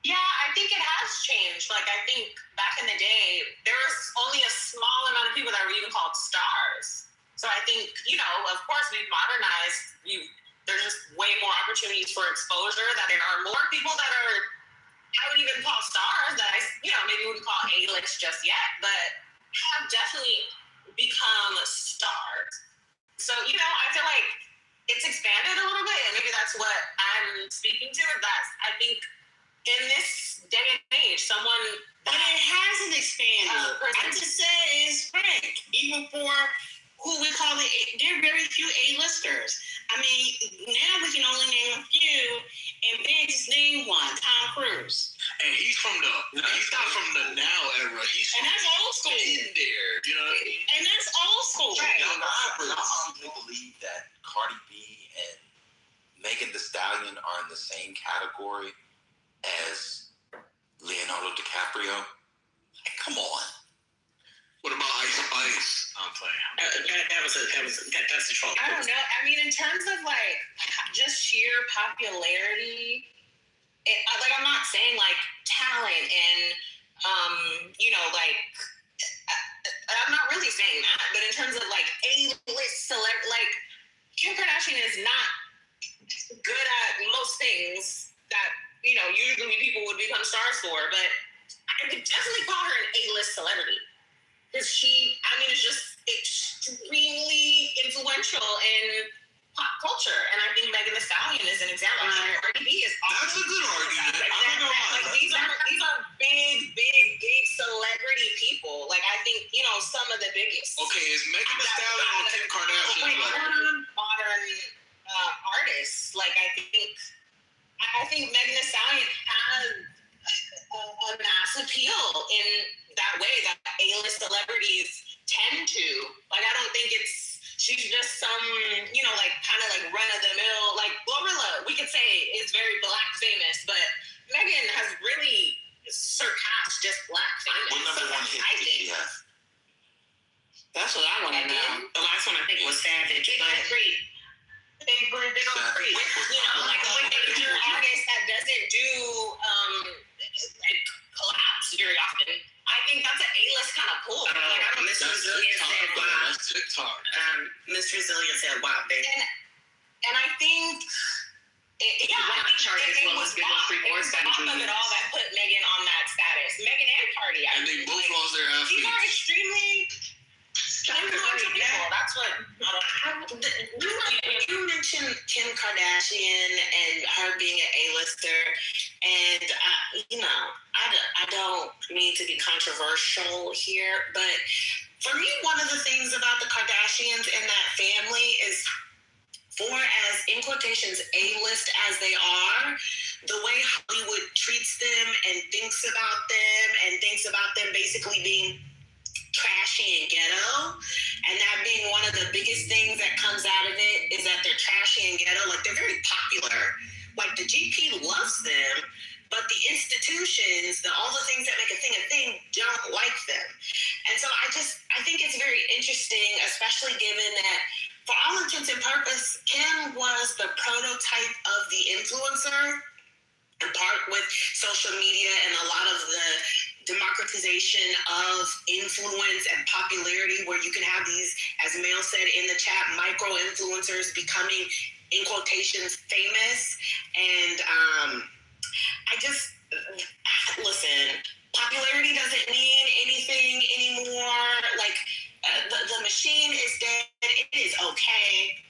[SPEAKER 23] Yeah, I think it has changed. Like, I think back in the day, there was only a small amount of people that were even called stars. So I think, of course, we've modernized.
[SPEAKER 14] there's just way more opportunities for exposure, that there are more people that are, I would even call stars that I, maybe wouldn't call A-list just yet, but have definitely become stars. So, I feel like it's expanded a little bit, and maybe that's what I'm speaking to. That's, I think, in this day and age, someone...
[SPEAKER 20] But it hasn't expanded. I just said it's frank. Even for who we call it, there are very few A-listers. I mean, now we can only name a few, and Ben just named one, Tom Cruise.
[SPEAKER 2] And he's from he's not from the now era.
[SPEAKER 20] And that's old school.
[SPEAKER 2] In there, you know what I mean?
[SPEAKER 20] And that's old school.
[SPEAKER 7] Right. Y'all honestly believe that Cardi B and Megan Thee Stallion are in the same category as Leonardo DiCaprio? Like, come on.
[SPEAKER 2] What about Ice Spice? I'm playing.
[SPEAKER 14] That's the trouble. I don't know. I mean, in terms of like just sheer popularity, I'm not saying like talent and I'm not really saying that. But in terms of like A-list celebrity, like Kim Kardashian is not good at most things that usually people would become stars for. But I could definitely call her an A-list celebrity. Because she, is just extremely influential in pop culture. And I think Megan Thee Stallion is an example. Cardi B is awesome.
[SPEAKER 2] That's a good argument. I'm not gonna lie.
[SPEAKER 14] These are big celebrity people. Like, I think, some of the biggest.
[SPEAKER 2] Okay, is Megan Thee Stallion or Kim Kardashian?
[SPEAKER 14] Modern artists. Like, I think Megan Thee Stallion has a mass appeal in that way that A-list celebrities tend to. Like, I don't think she's just some, kind of like run-of-the-mill, like Glorilla, we could say is very Black famous, but Megan has really surpassed just Black famous.
[SPEAKER 7] What number one hit did she have?
[SPEAKER 20] That's what I want to know. The last one I think was Savage.
[SPEAKER 14] Big on Creek. Big on Creek. Like when they do artists that doesn't do collabs very often. I think that's an A-list kind of pull.
[SPEAKER 20] Miss Resilient said, wow.
[SPEAKER 2] That's TikTok.
[SPEAKER 20] Miss Resilient said, wow, baby.
[SPEAKER 14] And I think it was off of it all that put Megan on that status. Megan and Cardi.
[SPEAKER 2] And they both lost their athletes.
[SPEAKER 14] These are extremely influential people. That's what
[SPEAKER 20] you mentioned Kim Kardashian and her being an A-lister, and I don't mean to be controversial here, but for me, one of the things about the Kardashians and that family is, for as in quotations A-list as they are, the way Hollywood treats them and thinks about them basically being trashy and ghetto, and that being one of the biggest things that comes out of it is that they're trashy and ghetto. Like, they're very popular. Like, the GP loves them, but the institutions, all the things that make a thing don't like them. And so I think it's very interesting, especially given that for all intents and purposes, Kim was the prototype of the influencer, in part with social media and a lot of the democratization of influence and popularity, where you can have these, as Mel said in the chat, micro influencers becoming, in quotations, famous. And listen, popularity doesn't mean anything anymore. Like, the machine is dead. It is okay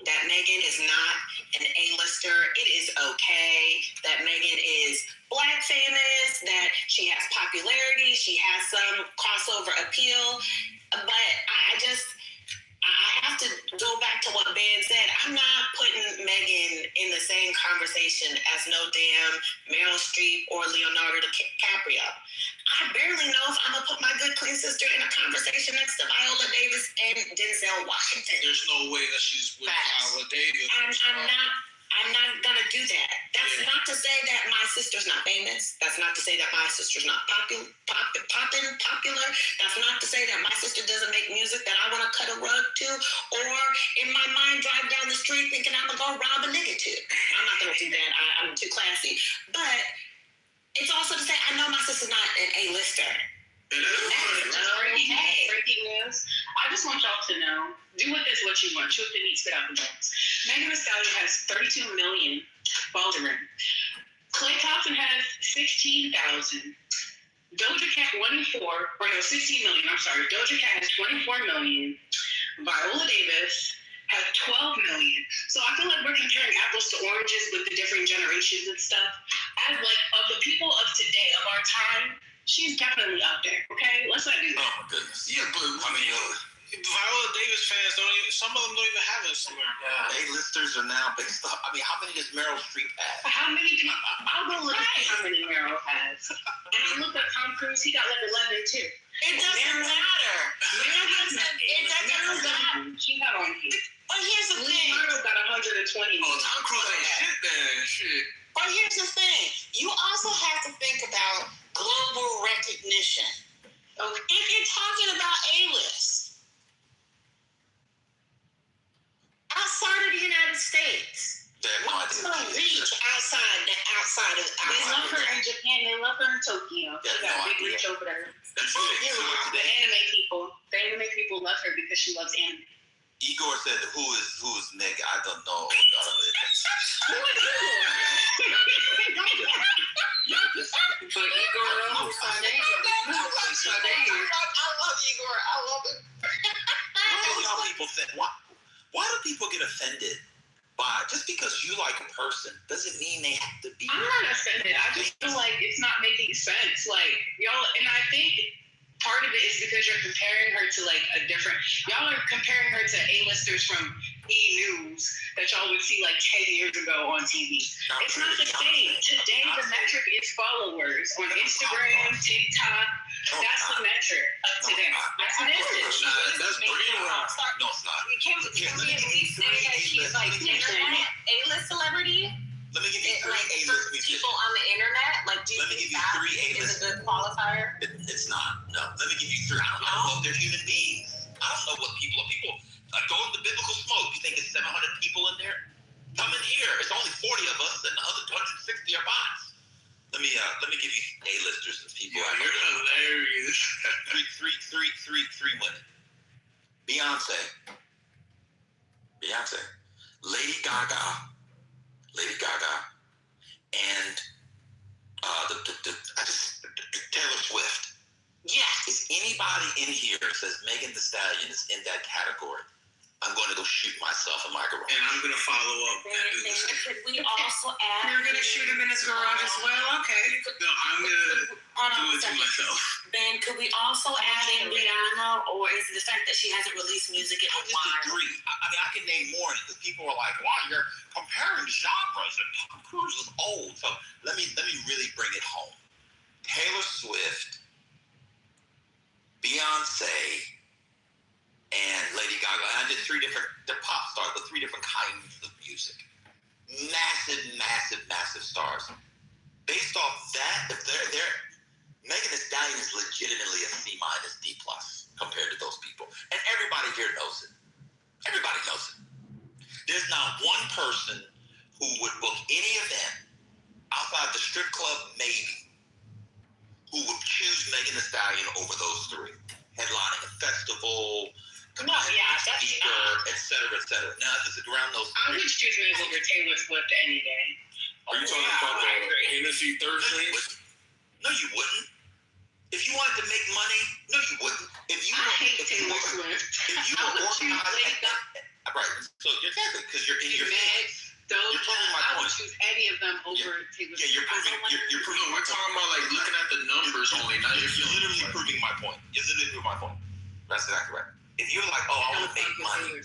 [SPEAKER 20] that Megan is not an A-lister. It is okay that Megan is Black famous, that she has popularity, she has some crossover appeal. But I have to go back to what Ben said. I'm not putting Megan in the same conversation as no damn Meryl Streep or Leonardo DiCaprio. I barely know if I'm going to put my good clean sister in a conversation next to Viola Davis and Denzel Washington.
[SPEAKER 2] There's no way that she's with Viola Davis.
[SPEAKER 20] I'm not going to do that. That's not to say that my sister's not famous. That's not to say that my sister's not popular. That's not to say that my sister doesn't make music that I want to cut a rug to, or in my mind drive down the street thinking I'm going to go rob a nigga to. I'm not going to do that. I'm too classy. But it's also to say I know my sister's not an A-lister.
[SPEAKER 4] And
[SPEAKER 6] Breaking news. I just want y'all to know, do with this what you want. Shoot the meat, spit out the bones. Megan Thee Stallion has 32 million followers. Klay Thompson has 16,000. Doja Cat 16 million. I'm sorry. Doja Cat has 24 million. Viola Davis has 12 million. So I feel like we're comparing apples to oranges with the different generations and stuff. As like of the people of today, of our time, she's definitely up there. Okay, let's not do that.
[SPEAKER 2] Oh my goodness.
[SPEAKER 16] Yeah, but I mean, Viola Davis fans some of them don't even have Instagram.
[SPEAKER 2] A-listers are now based off. I mean, how many does Meryl Streep have?
[SPEAKER 6] How many people? I'll go look at how many Meryl has. And I looked at Tom Cruise. He got like 11 too.
[SPEAKER 20] It doesn't matter. It doesn't matter.
[SPEAKER 6] She had on here.
[SPEAKER 20] But here's the thing.
[SPEAKER 6] Leonardo got 120.
[SPEAKER 16] Oh, Tom Cruise ain't shit then. Shit.
[SPEAKER 20] But here's the thing. You also have to think about global recognition. Okay. If you're talking about A-list, outside of the United States, what's going to reach outside of
[SPEAKER 6] They love her in Japan. They love her in Tokyo. She got big reach over there. The anime people love her because she loves anime.
[SPEAKER 2] Igor said, "Who is Nick? I don't know."
[SPEAKER 6] Who is
[SPEAKER 20] But Igor, I love Igor. I love him.
[SPEAKER 2] Why do people get offended by just because you like a person doesn't mean they have to be?
[SPEAKER 6] I'm not offended. I just feel like it's not making sense. Like y'all, and I think part of it is because you're comparing her to like a different. Y'all are comparing her to A-listers from E! News that y'all would see like 10 years ago on TV. It's not the same. Today the metric is followers on Instagram, TikTok. That's the metric up to them. That's an
[SPEAKER 2] That's brainwashed. No, it's not.
[SPEAKER 20] Can we at least say that she's like internet A-list celebrity?
[SPEAKER 2] Let me give you three A-list musicians.
[SPEAKER 20] People on the internet, like, do you think that is a good qualifier?
[SPEAKER 2] It's not. No. Let me give you three. I don't know if they're human beings. I don't know what people are. People go into biblical smoke. You think it's 700 people in there? Come in here. It's only 40 of us, and the other 260 are bots. Let me give you A-listers and people.
[SPEAKER 4] Yeah, you're hilarious.
[SPEAKER 2] three women. Beyonce, Lady Gaga, and Taylor Swift.
[SPEAKER 20] Yes.
[SPEAKER 2] If anybody in here says Megan Thee Stallion is in that category, I'm going to go shoot myself in my garage.
[SPEAKER 4] And I'm going to follow up.
[SPEAKER 20] Could we also add?
[SPEAKER 23] You're going to shoot him in his garage as well? Okay.
[SPEAKER 4] No, I'm going to do it to myself.
[SPEAKER 20] Then could we also add in Rihanna, or is it the fact that she hasn't released music in a while?
[SPEAKER 2] I disagree. I mean, I can name more because people are like, "Wow, you're comparing genres, and Tom Cruise is old." So let me really bring it home. Taylor Swift, Beyonce, and Lady Gaga. And I did they're pop stars, but three different kinds of music. Massive stars. Based off that, if they're Megan Thee Stallion is legitimately a C- D+ compared to those people. And everybody here knows it. Everybody knows it. There's not one person who would book any event outside the strip club, maybe, who would choose Megan Thee Stallion over those three. Headlining a festival, speaker, et cetera. Now, this is around those
[SPEAKER 6] I would choose Megan over Taylor Swift any day.
[SPEAKER 4] Are you talking about the Hennessy third strings?
[SPEAKER 2] No, you wouldn't. If you wanted to make money, no, you wouldn't. If you
[SPEAKER 6] were organized,
[SPEAKER 2] right? So you're exactly because you're in your
[SPEAKER 6] You're proving my point. I would choose any of them over Taylor Swift.
[SPEAKER 2] Yeah, you're proving.
[SPEAKER 4] No, we're talking about like looking at the numbers only. Not
[SPEAKER 2] you're literally proving my point. You're literally proving my point. That's exactly right. If you're like, oh, I want to make money.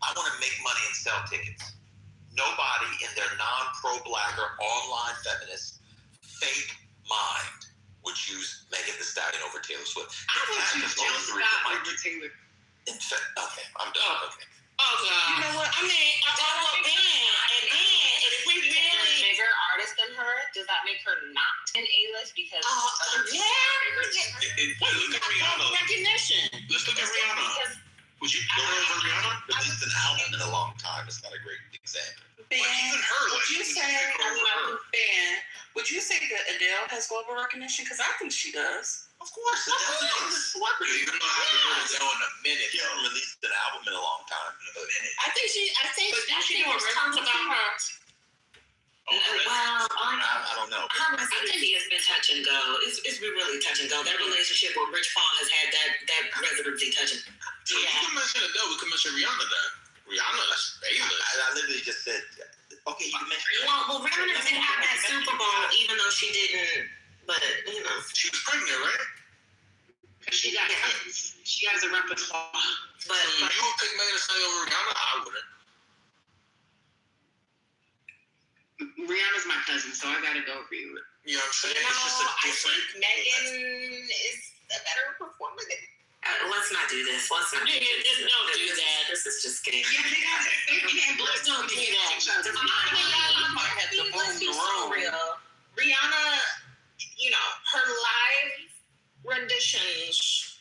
[SPEAKER 2] I want to make money and sell tickets. Nobody in their non-pro black or online feminist fake mind would choose Megan Thee Stallion over Taylor Swift.
[SPEAKER 6] I would choose Jill Scott over Taylor.
[SPEAKER 2] Okay, I'm done. Okay.
[SPEAKER 20] Oh God. You know what? I mean, if we really bigger artist than her, does that make her not an A-list? Because
[SPEAKER 4] look at Rihanna.
[SPEAKER 20] recognition.
[SPEAKER 4] Let's look at Rihanna.
[SPEAKER 2] Would you put her over Rihanna? Released an album in a long time. It's not a great example.
[SPEAKER 23] Ben,
[SPEAKER 4] even her,
[SPEAKER 23] would you say, I'm not a fan, would you say that Adele has global recognition? Because I think she does.
[SPEAKER 2] Of course, Adele's a celebrity. Even though I haven't heard Adele in a minute. She hasn't released an album in a long time.
[SPEAKER 23] I think there's tons about her.
[SPEAKER 14] Well,
[SPEAKER 2] I don't know.
[SPEAKER 14] her residency has been touch and go. It's been really touch and go. That relationship with Rich Paul has had that residency touch and go.
[SPEAKER 2] So we can mention Adele. We can mention Rihanna then. Rihanna's A-list. I literally just said, okay, you can mention.
[SPEAKER 14] Well, Rihanna didn't have that Super Bowl, even though she didn't. But you know,
[SPEAKER 2] she was pregnant, right?
[SPEAKER 6] She has a repertoire.
[SPEAKER 14] But
[SPEAKER 2] you would pick Megan Thee Stallion over Rihanna? I wouldn't.
[SPEAKER 6] Rihanna's my cousin, so I gotta go for you.
[SPEAKER 2] You know what I'm saying?
[SPEAKER 14] You know,
[SPEAKER 2] it's just a
[SPEAKER 14] I
[SPEAKER 2] different.
[SPEAKER 14] think Megan is a better performer than. Let's not do this. Let's not.
[SPEAKER 3] Don't do that.
[SPEAKER 14] This is just kidding.
[SPEAKER 6] Yeah, let's don't do that.
[SPEAKER 14] Let's be so real. Rihanna, you know, her live renditions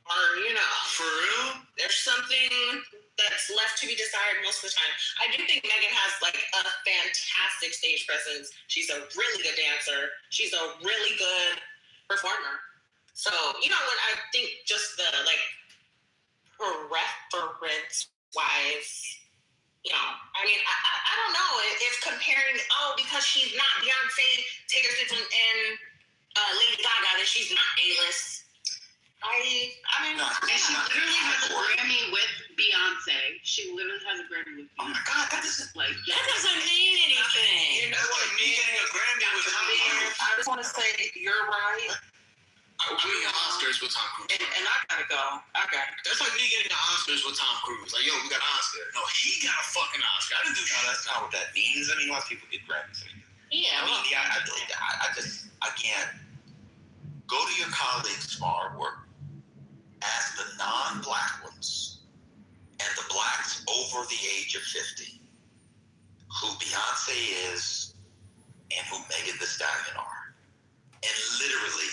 [SPEAKER 14] are, you know,
[SPEAKER 2] for real.
[SPEAKER 14] There's something that's left to be desired most of the time. I do think Megan has like a fantastic stage presence. She's a really good dancer. She's a really good performer. So, you know, when I think just the like preference wise, you know, I mean, I don't know if comparing, because she's not Beyonce, Taylor Swift, and Lady Gaga, that she's not A-list. I mean,
[SPEAKER 6] and she literally has a Grammy with Beyonce. She literally has a Grammy with Beyonce.
[SPEAKER 2] Oh my God, that doesn't
[SPEAKER 3] that doesn't mean anything.
[SPEAKER 2] You know what? Me getting a Grammy with Tom Cruise.
[SPEAKER 23] I just want to say you're right.
[SPEAKER 2] I mean, Oscars with Tom Cruise.
[SPEAKER 23] And I gotta go. Okay.
[SPEAKER 2] That's like me getting the Oscars with Tom Cruise. Like, yo, we got an Oscar. No, he got a fucking Oscar. I didn't do shit. No, that's not what that means. I mean, a lot of people get Grammys.
[SPEAKER 3] Yeah.
[SPEAKER 2] I just, I can't. Go to your colleagues' artwork. Ask the non-black ones and the blacks over the age of 50 who Beyonce is and who Megan Thee Stallion are. And literally,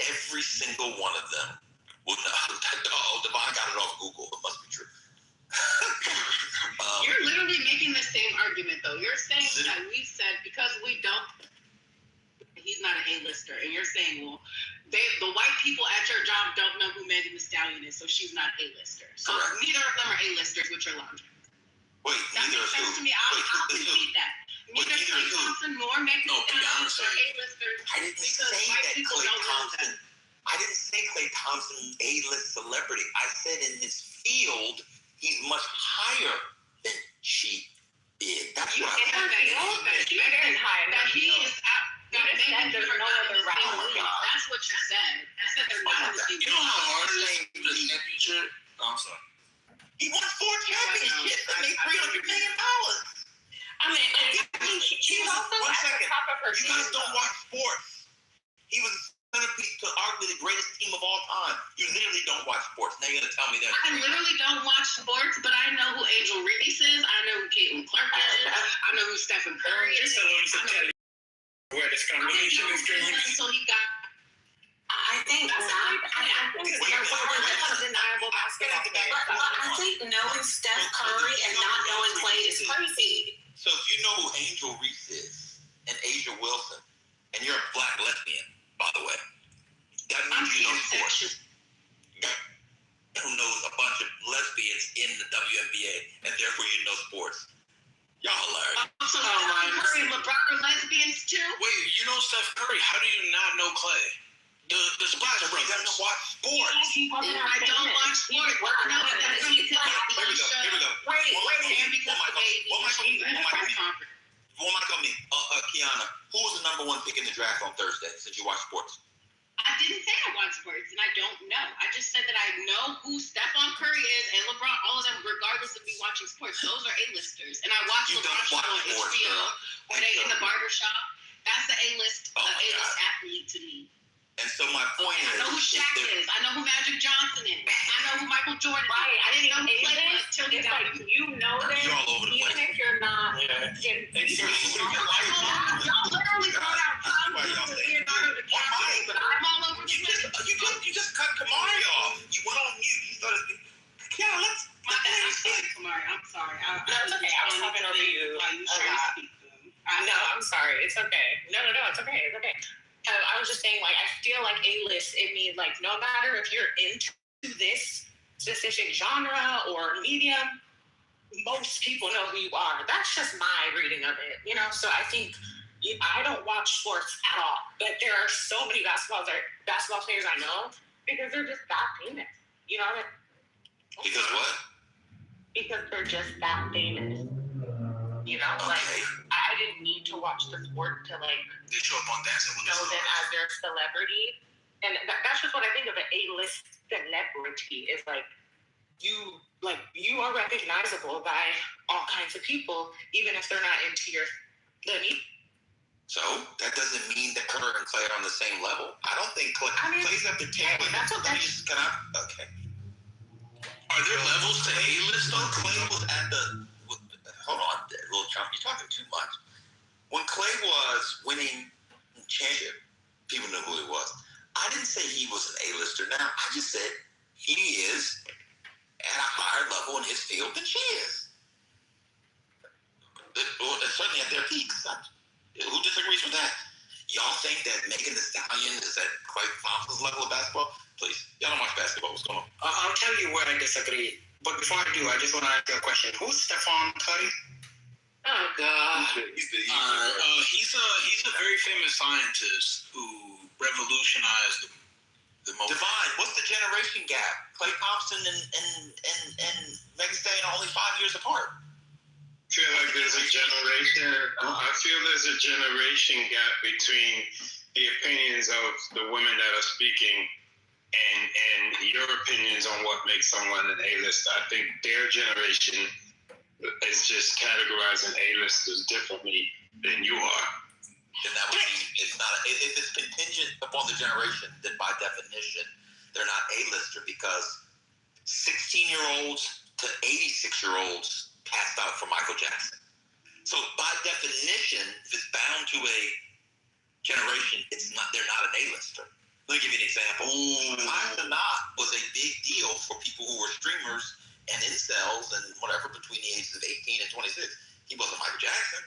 [SPEAKER 2] every single one of them will know. Oh, Devon got it off Google. It must be true.
[SPEAKER 6] You're literally making the same argument, though. You're saying that we said because we don't, he's not an A-lister, and you're saying, well, the white people at your job don't know who Megan Thee Stallion is, so she's not A-lister. So neither of them are A-listers, which are logic.
[SPEAKER 2] Wait,
[SPEAKER 6] that makes sense to me. I'll concede that. Neither Klay Thompson nor Megan Thee Stallion are A-listers.
[SPEAKER 2] I didn't say that Klay Thompson. I didn't say Klay Thompson was an A-list celebrity. I said in his field, he's much higher than she is. That's what I said.
[SPEAKER 6] That he is out. That Megan is not in the same league. That's what you said. You said they're not in the same league.
[SPEAKER 2] You know how hard it is to the championship? Oh, I'm sorry. He won 4 championships and made $300 million.
[SPEAKER 3] I mean, she's also at the top of her
[SPEAKER 2] game. You guys don't watch sports. He was centerpiece to arguably the greatest team of all time. You literally don't watch sports. Now you're gonna tell me that.
[SPEAKER 6] I literally don't watch sports, but I know who Angel Reese is. I know who Caitlin Clark is. I know who Stephen Curry is.
[SPEAKER 8] Where this combination is going.
[SPEAKER 6] So he got.
[SPEAKER 14] I think not. I think it's undeniable basketball. But I think knowing Steph Curry and not knowing Klay is crazy.
[SPEAKER 2] So if you know who Angel Reese is and Asia Wilson, and you're a black lesbian, by the way, that means you know sports. Who knows a bunch of lesbians in the WNBA, and therefore you know sports. Y'all hilarious.
[SPEAKER 6] Also, Curry and LeBron are lesbians too.
[SPEAKER 2] Wait, you know Steph Curry? How do you not know Klay? The Splash Brothers. You doesn't watch sports.
[SPEAKER 6] I don't watch sports. No, that's because
[SPEAKER 2] Here we go.
[SPEAKER 6] Wait. And because of baby.
[SPEAKER 2] One mic on me. Kiana, who was the number 1 pick in the draft on Thursday since you watch sports?
[SPEAKER 6] I didn't say I watch sports, and I don't know. I just said that I know who Stephon Curry is and LeBron, all of them, regardless of me watching sports. Those are A-listers. And I watch LeBron show on HBO when they in the barbershop. That's the A-list athlete to me.
[SPEAKER 2] And so my point is,
[SPEAKER 6] I know who Shaq is. I know who Magic Johnson is. I know who Michael Jordan is.
[SPEAKER 14] Right.
[SPEAKER 6] I didn't know who played until he got
[SPEAKER 14] like you know them, even if you're not. Y'all literally brought out Leonardo DiCaprio, but I'm all over
[SPEAKER 2] you just cut Kamari off. You went on mute. You started. Yeah,
[SPEAKER 10] like A-list, it means like no matter if you're into this specific genre or medium, most people know who you are. That's just my reading of it, you know? So I think I don't watch sports at all, but there are so many basketball players I know because they're just that famous, you know?
[SPEAKER 7] Because what?
[SPEAKER 10] Because they're just that famous. You know, like I didn't need to watch the sport to like
[SPEAKER 2] They show up on Dancing with the
[SPEAKER 10] know them
[SPEAKER 2] Stars.
[SPEAKER 10] as their celebrity, and that's just what I think of an A-list celebrity is like you are recognizable by all kinds of people, even if they're not into your
[SPEAKER 7] So that doesn't mean that Kerr and Clay are on the same level. I don't think Clay's at the tail end. Okay. Are there levels to A-list though? Clay was at the. Hold on, little chump. You're talking too much. When Clay was winning championship, people knew who he was. I didn't say he was an A-lister. Now I just said he is at a higher level in his field than she is. Certainly at their peaks. Who disagrees with that? Y'all think that Megan Thee Stallion is at Clay Thompson's level of basketball? Please, y'all don't watch basketball. What's going on?
[SPEAKER 8] I'll tell you where I disagree. But before I do, I just want to ask you a question. Who's Stephon Curry?
[SPEAKER 10] Oh God!
[SPEAKER 2] He's a very famous scientist who revolutionized the most.
[SPEAKER 7] Divine, what's the generation gap? Clay Thompson and Megan Thee Stallion are only 5 years apart.
[SPEAKER 22] I feel like there's a generation. I feel there's a generation gap between the opinions of the women that are speaking and your opinions on what makes someone an A-lister. I think their generation is just categorizing A-listers differently than you are.
[SPEAKER 7] Then that would mean it's not. If it's contingent upon the generation, then by definition, they're not A-lister because 16-year-olds to 86-year-olds passed out for Michael Jackson. So by definition, if it's bound to a generation, they're not an A-lister. Let me give you an example. Not was a big deal for people who were streamers and incels and whatever between the ages of 18 and 26. He wasn't Michael Jackson.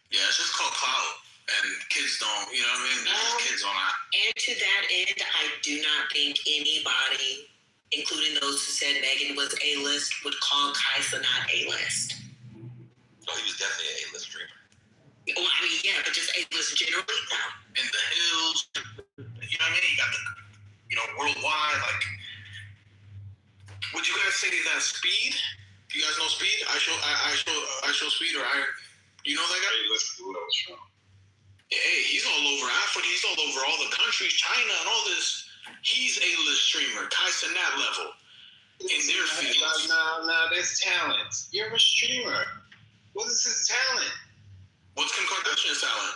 [SPEAKER 2] Yeah, it's just called clout. And kids don't, you know what I mean? There's just kids on that.
[SPEAKER 14] And to that end, I do not think anybody, including those who said Megan was A-list, would call Kaisa not A-list.
[SPEAKER 7] No, he was definitely an A-list streamer.
[SPEAKER 14] Well, I mean, yeah, but just A-list generally, no.
[SPEAKER 2] In the hills, you know what I mean? You got the, worldwide, like, would you guys say that Speed? You guys know Speed? I show Speed, or you know that guy? Hey, he's all over Africa. He's all over all the countries, China, and all this. He's A-list streamer, Kaisa that level. In their fields.
[SPEAKER 22] No, there's talent. You're a streamer. What is his talent?
[SPEAKER 2] What's Kim Kardashian's talent?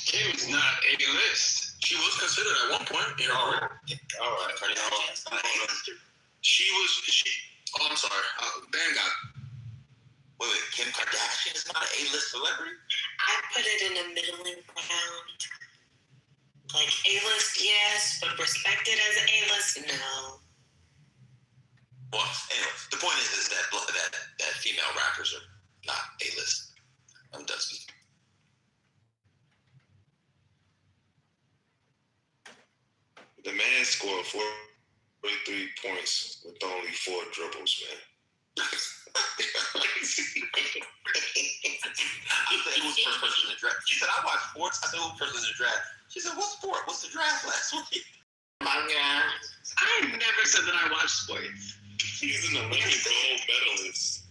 [SPEAKER 22] Kim's not A-list.
[SPEAKER 2] She was considered at one point.
[SPEAKER 22] All right.
[SPEAKER 2] I'm sorry. Dan got it.
[SPEAKER 7] Wait, Kim Kardashian is not an A-list celebrity?
[SPEAKER 14] I put it in the middling ground. Like A-list, yes, but respected as an A-list, no.
[SPEAKER 7] Well, anyway, the point is that female rappers are not A-list. I'm done speaking.
[SPEAKER 12] The man scored 43 points with only 4 dribbles, man.
[SPEAKER 7] I said, who's the first person in the draft? She said, I watch sports. I said, who's the person in the draft? She said, what sport? What's the draft last week?
[SPEAKER 6] My God. I never said that I watch sports.
[SPEAKER 12] He's an Olympic gold medalist.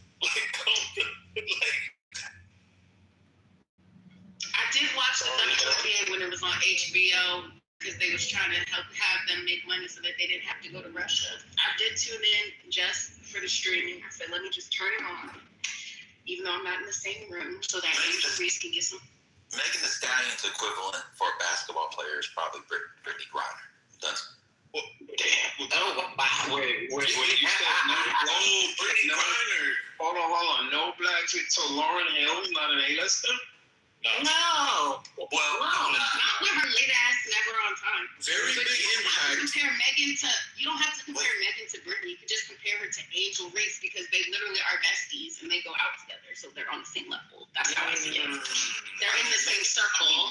[SPEAKER 6] I did watch the WNBA when it was on HBO because they was trying to have them make money so that they didn't have to go to Russia. I did tune in just for the streaming. I said, let me just turn it on, even though I'm not in the same room, so that Angel Reese can get some.
[SPEAKER 7] Megan Thee Stallion's equivalent for a basketball player is probably Brittany Griner. That's
[SPEAKER 22] Damn. Oh, wow. Wait. You said no. Brittany Griner. Hold on. No black chick. So Lauren Hill is not an A-lister?
[SPEAKER 14] No.
[SPEAKER 7] Well,
[SPEAKER 6] not with her late ass never on time.
[SPEAKER 2] Very big impact.
[SPEAKER 6] You don't have to compare Megan to Brittany. You can just compare her to Angel Reese because they literally are besties and they go out together, so they're on the same level. That's how I see it. They're in the same circle.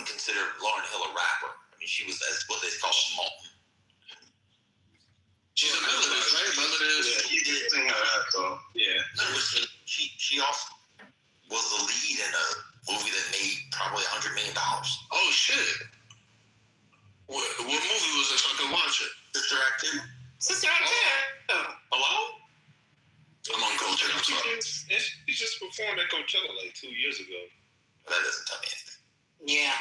[SPEAKER 7] consider Lauryn Hill a rapper. I mean, she was what they call schmaltz.
[SPEAKER 16] She's a melodist, right? Melodist. Yeah, she did sing that, so yeah.
[SPEAKER 7] No, she also was the lead in a movie that made probably $100 million.
[SPEAKER 4] Oh shit! What movie was this? So I could watch it.
[SPEAKER 7] Sister Act 2.
[SPEAKER 10] Sister Act 2.
[SPEAKER 7] Hello?
[SPEAKER 4] I'm on Coachella. I'm sorry.
[SPEAKER 16] She just performed at Coachella like 2 years ago.
[SPEAKER 7] That doesn't tell me anything.
[SPEAKER 10] Yeah.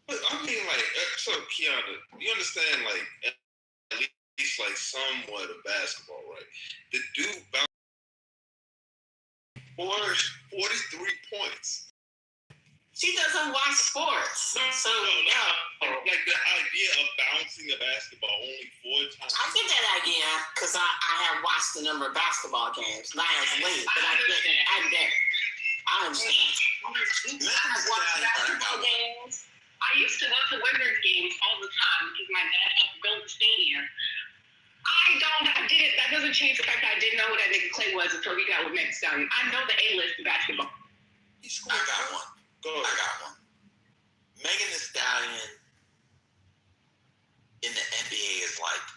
[SPEAKER 16] But I mean, like, so Kiana, you understand, like, at least like somewhat of basketball, right? The dude bounced 43 points.
[SPEAKER 10] She doesn't watch sports, so no.
[SPEAKER 16] Like the idea of bouncing a basketball only 4 times.
[SPEAKER 10] I get that idea because I have watched a number of basketball games. Not as late, but I get it. I understand.
[SPEAKER 6] I've watched basketball games. I used to go to Wizards games all the time because my dad helped build the stadium. That doesn't change the fact that I didn't know who that nigga Clay was until he got with Megan Thee Stallion. I know the A-list basketball.
[SPEAKER 7] I got one. I got one. Megan Thee Stallion in the NBA is like,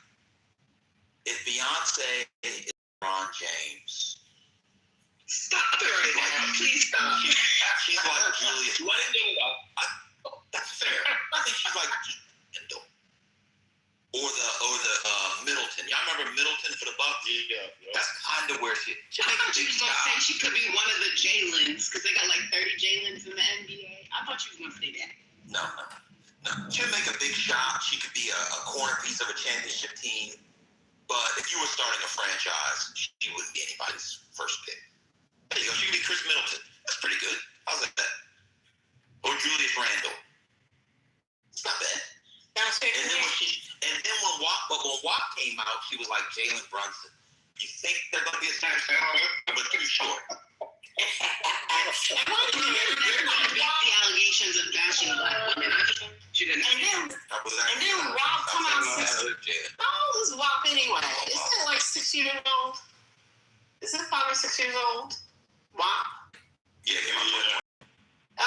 [SPEAKER 7] if Beyonce is LeBron James.
[SPEAKER 6] Stop it right now. Please stop.
[SPEAKER 7] She's like Julius. That's fair. I think she's like Kendall. Or the Middleton. Y'all remember Middleton for the Bucks? Yeah. That's kind of where she.
[SPEAKER 6] I thought you was gonna say she could be one of the Jaylens because they got like 30 Jaylens in the NBA. I thought you was gonna say that.
[SPEAKER 7] No. She'll make a big shot. She could be a corner piece of a championship team. But if you were starting a franchise, she wouldn't be anybody's first pick. There you go. She could be Chris Middleton. That's pretty good. How's that? Or Julius Randle. It's not bad. And then when Watt came out, she was like Jalen Brunson. You think they're going to be a superstar, but too short.
[SPEAKER 6] The allegations of bashing black women.
[SPEAKER 10] And then Walt come out. How old is Walt anyway? Isn't it like 6 years old? Is it 5 or 6 years old? Walt?
[SPEAKER 7] Yeah.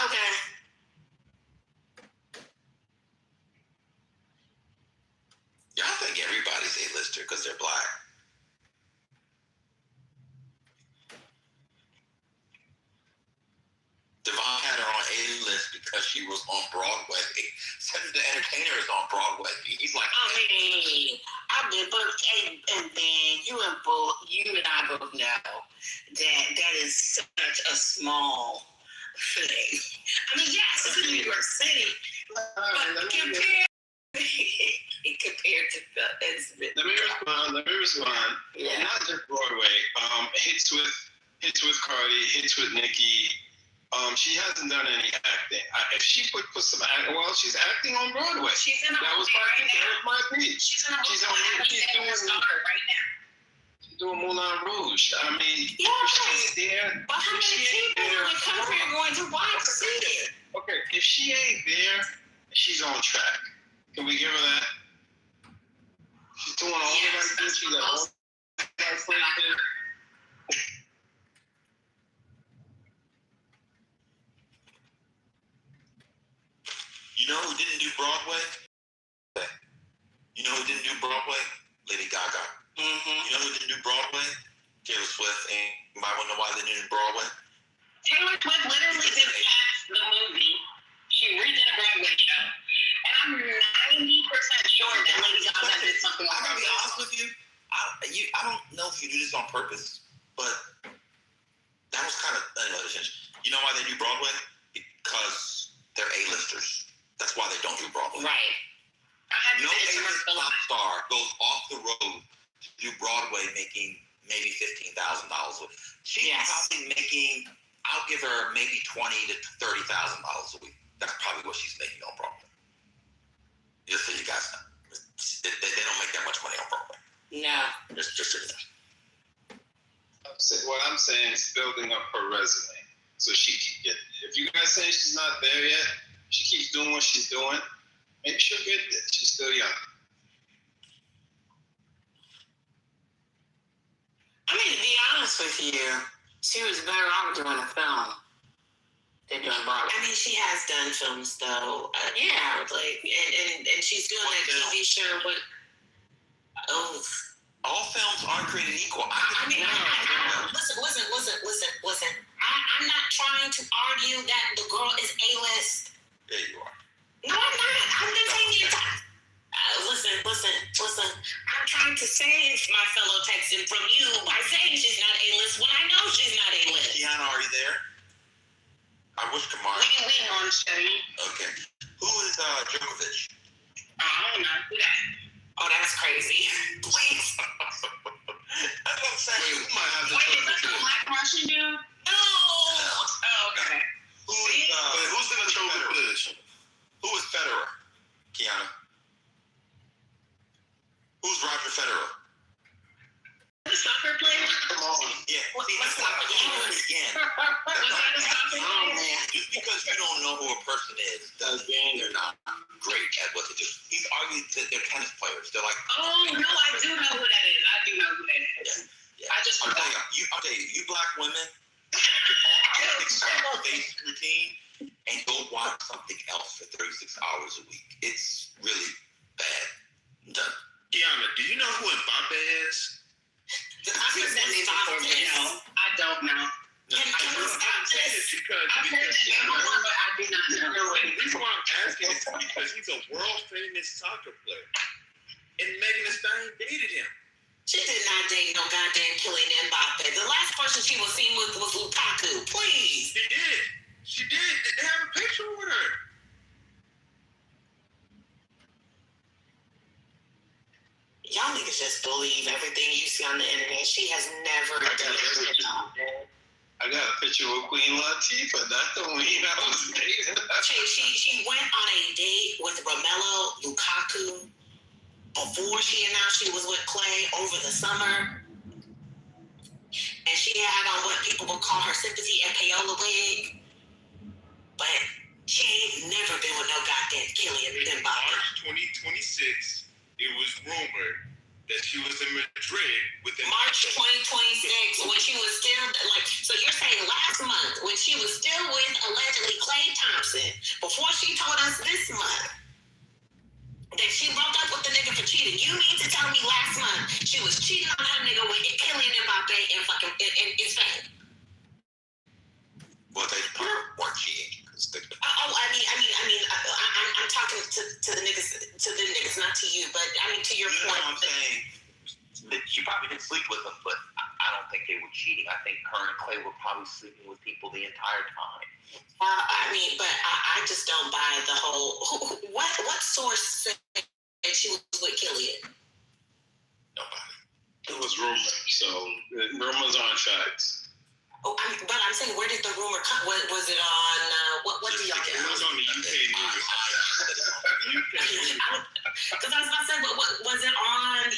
[SPEAKER 10] Okay.
[SPEAKER 7] Y'all think everybody's A-lister because they're black. Devon had her on A-list because she was on Broadway. Cedric the Entertainer is on Broadway. He's like,
[SPEAKER 10] I've been booked, and then you and I both know that is such a small thing. I mean, yes, it's in New York City, but compared to
[SPEAKER 16] Let me respond.
[SPEAKER 10] Yeah.
[SPEAKER 16] Not just Broadway. Hits with Cardi, hits with Nicki. She hasn't done any acting. If she put some acting, well, she's acting on Broadway.
[SPEAKER 6] She's in a
[SPEAKER 16] that was my piece.
[SPEAKER 6] She's in a
[SPEAKER 16] She's doing Moulin Rouge. I mean,
[SPEAKER 10] yeah,
[SPEAKER 16] if she ain't there,
[SPEAKER 10] but how many people in the country are going to watch it?
[SPEAKER 16] Okay, if she ain't there, she's on track. Can we give her that? She's doing all the right things. She's got all the right things.
[SPEAKER 7] you know who didn't do Broadway? You know who didn't do Broadway? Lady Gaga.
[SPEAKER 10] Mm-hmm.
[SPEAKER 7] You know who didn't do Broadway? Taylor Swift. And you might want to know why they didn't do Broadway.
[SPEAKER 6] Taylor Swift literally did cast the movie. She redid a Broadway show. And I'm 90% sure that Lady Gaga did something on
[SPEAKER 7] I'm going to
[SPEAKER 6] Broadway.
[SPEAKER 7] be honest with you. I don't know if you do this on purpose, but that was kind of another change. You know why they do Broadway? Because they're A-listers. That's why they don't do Broadway.
[SPEAKER 10] Right.
[SPEAKER 7] No A-list pop star goes off the road to do Broadway making maybe $15,000. She's probably making, I'll give her maybe $20,000 to $30,000 a week. That's probably what she's making on Broadway. Just so you guys know. They don't make that much money on Broadway.
[SPEAKER 10] No.
[SPEAKER 7] Just so you know.
[SPEAKER 16] What I'm saying is building up her resume so she can get it. If you guys say she's not there yet, she keeps doing what she's doing, maybe she'll get there. She's still young.
[SPEAKER 10] I mean, to be honest with you, she was better off doing a film than doing
[SPEAKER 15] problem.
[SPEAKER 14] I mean, she has done films though. Yeah, like and she's doing that TV show with. Oh.
[SPEAKER 7] All films aren't created equal.
[SPEAKER 14] Listen. I'm not trying to argue that the girl is A-list.
[SPEAKER 7] There you are.
[SPEAKER 14] No, I'm not. I've been saying the entire. Listen. I'm trying to save my fellow Texan from you by saying she's not A-list when I know she's not A-list.
[SPEAKER 7] Kiana, are you there? I wish Kamara.
[SPEAKER 6] We on Shane.
[SPEAKER 7] Okay. Who is Djokovic?
[SPEAKER 6] I don't know. Who that?
[SPEAKER 14] Oh, that's crazy. Please.
[SPEAKER 7] That's what I'm saying.
[SPEAKER 6] Wait, is that the Black Russian dude?
[SPEAKER 14] No.
[SPEAKER 6] Oh, okay.
[SPEAKER 7] Who's in the chosen position? Who is Federer? Kiana. Who's Roger Federer?
[SPEAKER 6] The soccer player?
[SPEAKER 7] Come on. Yeah. See, that's not again.
[SPEAKER 6] Was that the soccer player?
[SPEAKER 7] Just because you don't know who a person is doesn't mean they're not great at what they do. He's argued that they're tennis players. They're like,
[SPEAKER 6] oh no, I do know who that is. I do know who that is.
[SPEAKER 7] Yeah.
[SPEAKER 6] I just
[SPEAKER 7] I'll tell you, you black women, your face routine, and go watch something else for 36 hours a week. It's really bad. Done.
[SPEAKER 2] Kiana, do you know who Mbappe is?
[SPEAKER 6] I don't know.
[SPEAKER 2] I'm saying this because
[SPEAKER 6] I've heard the name before, but I do not know.
[SPEAKER 2] the reason why I'm asking is because he's a world famous soccer player. And Megan Thee Stallion dated him.
[SPEAKER 14] She did not date no goddamn Kylian Mbappe. The last person she was seen with was Lukaku. Please.
[SPEAKER 2] She did. They have a picture with her.
[SPEAKER 14] Y'all niggas just believe everything you see on the internet. She has never dated him.
[SPEAKER 16] I got a picture with Queen Latifah. That's the queen I was dating.
[SPEAKER 14] She went on a date with Romelu Lukaku before she announced she was with Clay over the summer. And she had on what people would call her sympathy and payola wig. But she ain't never been with no goddamn Kylian Mbappe.
[SPEAKER 2] March 2026, it was rumored that she was in Madrid with
[SPEAKER 14] March 2026, when she was still, so you're saying last month, when she was still with allegedly Klay Thompson, before she told us this month that she broke up with the nigga for cheating. You mean to tell me last month she was cheating on her nigga with Kylian Mbappe in Spain?
[SPEAKER 7] Well, they weren't cheating.
[SPEAKER 14] I'm talking to the niggas, not to you, but I mean to your point.
[SPEAKER 7] Know what I'm saying? That she probably didn't sleep with them, but I don't think they were cheating. I think her and Clay were probably sleeping with people the entire time.
[SPEAKER 14] I just don't buy the whole. What source said she was with Kylian?
[SPEAKER 7] Nobody.
[SPEAKER 16] It was rumors, so rumors aren't facts.
[SPEAKER 14] Oh, but I'm saying, where did the rumor come? Was it on? What do y'all
[SPEAKER 2] It was on the UK news.
[SPEAKER 14] Because I was about to say, was it on?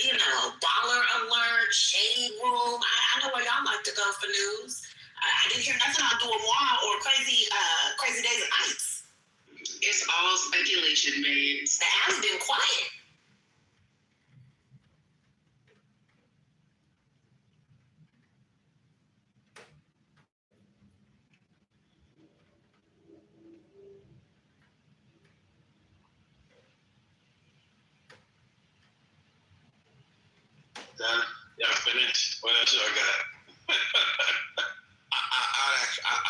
[SPEAKER 14] Dollar Alert, Shade Room? I know where y'all like to go for news. I didn't hear nothing on Duomois or Crazy Days of Ice.
[SPEAKER 6] It's all speculation, babes.
[SPEAKER 14] The alley's been quiet.
[SPEAKER 16] Done? Y'all finished? What else y'all got?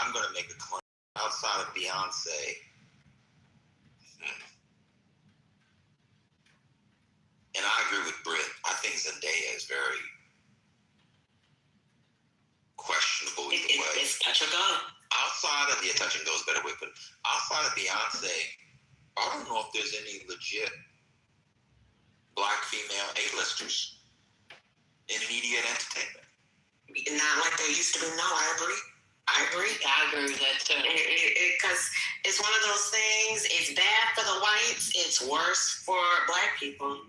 [SPEAKER 7] I'm going to make a claim. Outside of Beyonce, and I agree with Britt, I think Zendaya is very questionable either way.
[SPEAKER 14] It's touch and go.
[SPEAKER 7] Outside of, touch and go is a better way, but outside of Beyonce, I don't know if there's any legit black female A-listers in media and entertainment.
[SPEAKER 14] Not like there used to be. No, I agree. I agree with that too. Because it's one of those things, it's bad for the whites, it's worse for black people.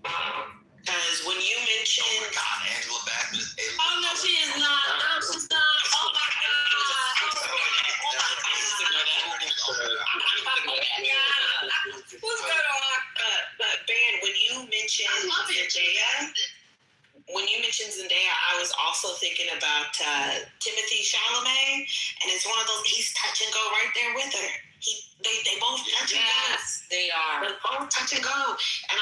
[SPEAKER 14] Because when you mention...
[SPEAKER 7] Oh my God, Angela Bassett is A-list.
[SPEAKER 14] Oh no, she is not. No, she's not. Oh my God. Who's going on? But Ben, when you mentioned Zendaya, I was also thinking about Timothy Chalamet, and it's one of those. He's touch and go right there with her. They both touch and go.
[SPEAKER 23] Yes, they are.
[SPEAKER 14] They both touch and go. And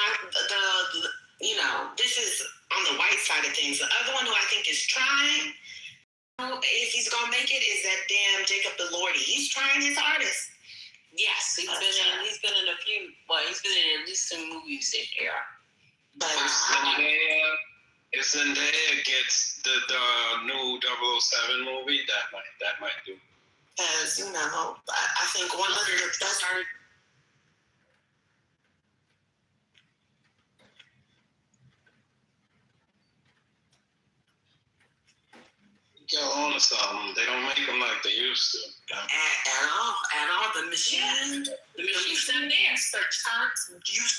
[SPEAKER 14] this is on the white side of things. The other one who I think is trying, if he's gonna make it, is that damn Jacob Elordi. He's trying his hardest.
[SPEAKER 23] Yes, he's been in a few. Well, he's been in at least some movies this year.
[SPEAKER 14] But
[SPEAKER 16] if Zendaya gets the new 007 movie, that might do.
[SPEAKER 14] Because I think one of the best.
[SPEAKER 16] Get on to something. They don't make them like they used to.
[SPEAKER 14] At all. The machines are used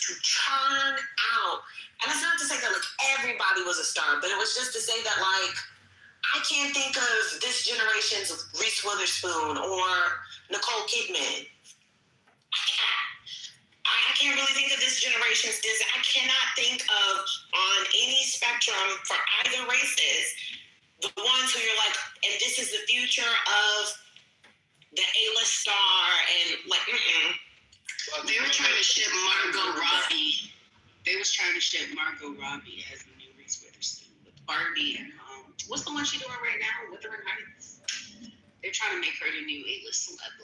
[SPEAKER 14] to churn out. And it's not to say that everybody was a star, but it was just to say that I can't think of this generation's Reese Witherspoon or Nicole Kidman. I can't really think of this generation's Disney. I cannot think of on any spectrum for either races the ones who you're and this is the future of the A-list star and
[SPEAKER 6] They were trying to ship Margot Robbie. They was trying to ship Margot Robbie as the new Reese Witherspoon with Barbie and what's the one she's doing right now? Wuthering Heights. They're trying to make her the new A-list celeb.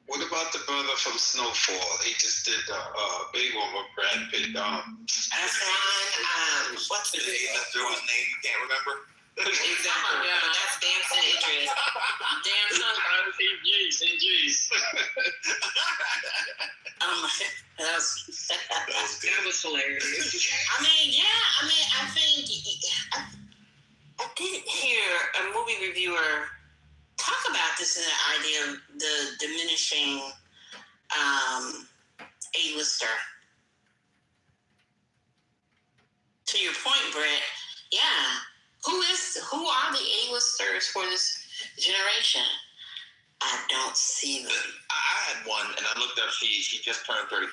[SPEAKER 16] What about the brother from Snowfall? He just did a big one with Brad Pitt.
[SPEAKER 14] That's one. What's the
[SPEAKER 7] A-lister whose name you can't remember?
[SPEAKER 14] Exactly. Yeah, that's Damson Idris.
[SPEAKER 16] Idris.
[SPEAKER 6] That was hilarious.
[SPEAKER 14] I did hear a movie reviewer talk about this in the idea of the diminishing A-lister. To your point, Brett, yeah. Who are the A-listers for this generation? I don't see them.
[SPEAKER 7] I had one, and I looked up. She just turned 35.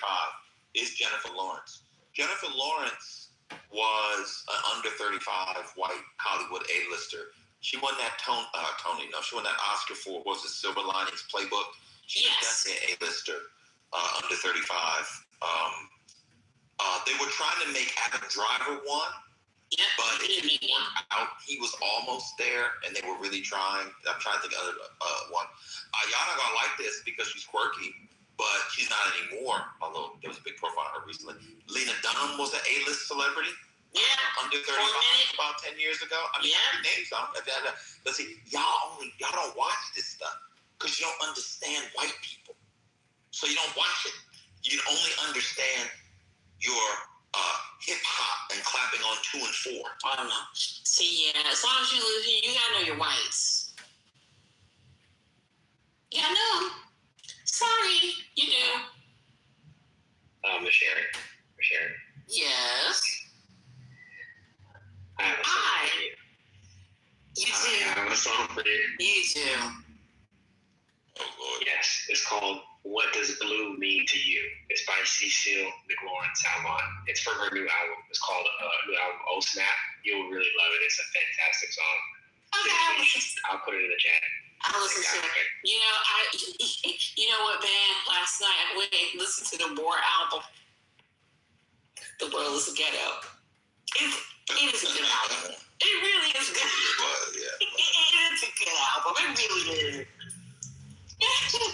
[SPEAKER 7] Is Jennifer Lawrence? Jennifer Lawrence was an under 35 white Hollywood A-lister. She won that Tony. No, she won that Oscar for was it Silver Linings Playbook. She was definitely an A-lister, under 35. They were trying to make Adam Driver one.
[SPEAKER 14] Yeah,
[SPEAKER 7] but it didn't work out. He was almost there, and they were really trying. I'm trying to think of one. Y'all not gonna like this because she's quirky, but she's not anymore. Although there was a big profile on her recently. Lena Dunham was an A-list celebrity.
[SPEAKER 14] Yeah,
[SPEAKER 7] under 35 about 10 years ago. I mean, names on. Let's see, y'all don't watch this stuff because you don't understand white people, so you don't watch it. You can only understand your hip hop and clapping on 2 and 4.
[SPEAKER 14] I don't know. See, yeah, as long as you live here, you gotta know your whites. You gotta know them. Sorry, you do.
[SPEAKER 8] Michelle.
[SPEAKER 14] Yes.
[SPEAKER 8] I have a song for you.
[SPEAKER 14] You do.
[SPEAKER 8] I have a song for you.
[SPEAKER 14] You do.
[SPEAKER 7] Oh Lord.
[SPEAKER 8] Yes, it's called "What Does Blue Mean to You?" It's by Cecile McLaurin Salmon. It's from her new album. It's called new album "Oh Snap." You'll really love it. It's a fantastic song.
[SPEAKER 14] Okay.
[SPEAKER 8] I'll put it in the chat.
[SPEAKER 14] I listen to it. You know what, man? Last night I went and listened to the War album. The World is a Ghetto. It is a good album. It really is good. It's a good album. It really is.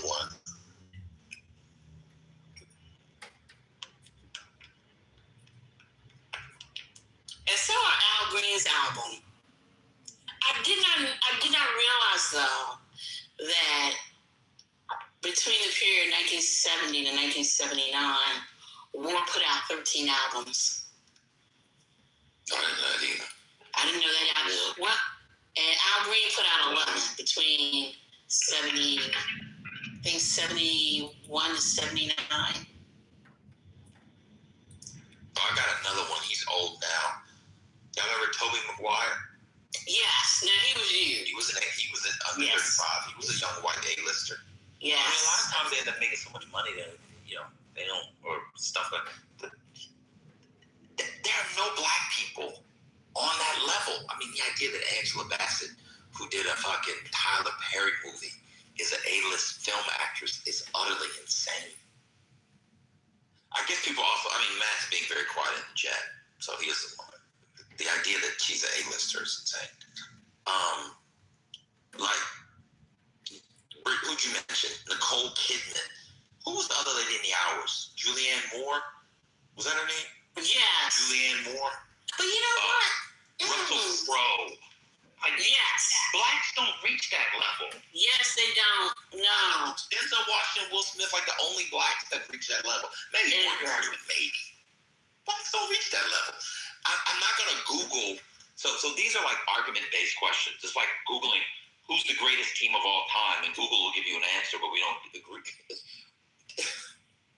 [SPEAKER 7] One.
[SPEAKER 14] And so are Al Green's album. I did not realize though that between the period 1970 to 1979, War put out 13 albums.
[SPEAKER 7] I didn't know that either.
[SPEAKER 14] I didn't know that either. Well, and Al Green put out 11 between 71 to 79.
[SPEAKER 7] Oh, I got another one. He's old now. Y'all remember Tobey Maguire?
[SPEAKER 14] Yes. Now he was huge.
[SPEAKER 7] He was under 35. He was a young white A-lister.
[SPEAKER 14] Yes.
[SPEAKER 7] I mean, a lot of times they end up making so much money that they don't or stuff like that. There are no black people on that level. I mean, the idea that Angela Bassett
[SPEAKER 2] who did a fucking Tyler Perry movie, is an A-list film actress, is utterly insane. I guess people also, I mean, Matt's being very quiet in the chat, so he is the idea that she's an A-lister is insane. Like, who'd you mention? Nicole Kidman. Who was the other lady in The Hours? Julianne Moore? Was that her name?
[SPEAKER 3] Yes.
[SPEAKER 2] Julianne Moore?
[SPEAKER 3] But you know what?
[SPEAKER 2] Russell Crowe.
[SPEAKER 3] Like, yes.
[SPEAKER 2] Blacks don't reach that level.
[SPEAKER 3] Yes, they don't. No.
[SPEAKER 2] Denzel Washington, Will Smith, like the only blacks that reach that level. Maybe Morgan Freeman, maybe. Blacks don't reach that level. I'm not going to Google. So these are like argument-based questions. It's like Googling who's the greatest team of all time, and Google will give you an answer, but we don't agree.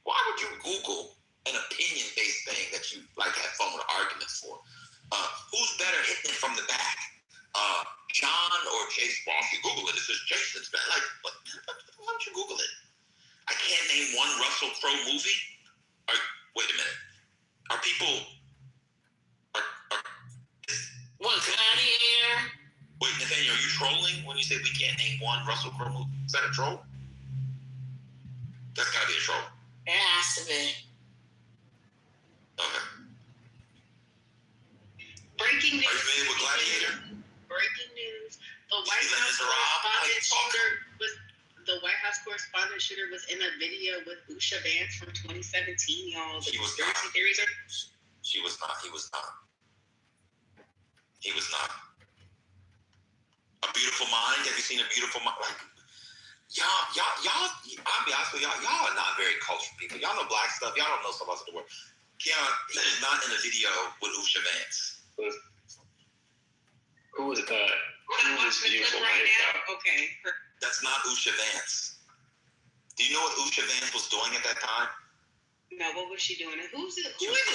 [SPEAKER 2] Why would you Google an opinion-based thing that you like have fun with arguments for? Who's better hitting it from the back? John or Jason? Well, if you Google it, it says Jason's better. Like, why don't you Google it? I can't name one Russell Crowe movie. Wait a minute. Are people?
[SPEAKER 3] What, Gladiator?
[SPEAKER 2] Wait, Nathaniel, are you trolling when you say we can't name one Russell Crowe movie? Is that a troll? That's gotta be a troll.
[SPEAKER 3] It has to be.
[SPEAKER 2] Okay.
[SPEAKER 6] Breaking news.
[SPEAKER 2] Are you familiar with Gladiator?
[SPEAKER 6] Breaking news. The White House correspondent shooter was in a video with Usha Vance from 2017, y'all. The conspiracy theories are.
[SPEAKER 2] She was not. He was not. He was not. A Beautiful Mind. Have you seen A Beautiful Mind? Like, y'all. I'll be honest with y'all. Y'all are not very cultured people. Y'all know black stuff. Y'all don't know stuff about the world. Keanu, he was not in a video with Usha Vance.
[SPEAKER 11] Who was
[SPEAKER 6] I'm watching the clip right now. Okay.
[SPEAKER 2] That's not Usha Vance. Do you know what Usha Vance was doing at that time?
[SPEAKER 6] No, what was she doing?
[SPEAKER 2] She was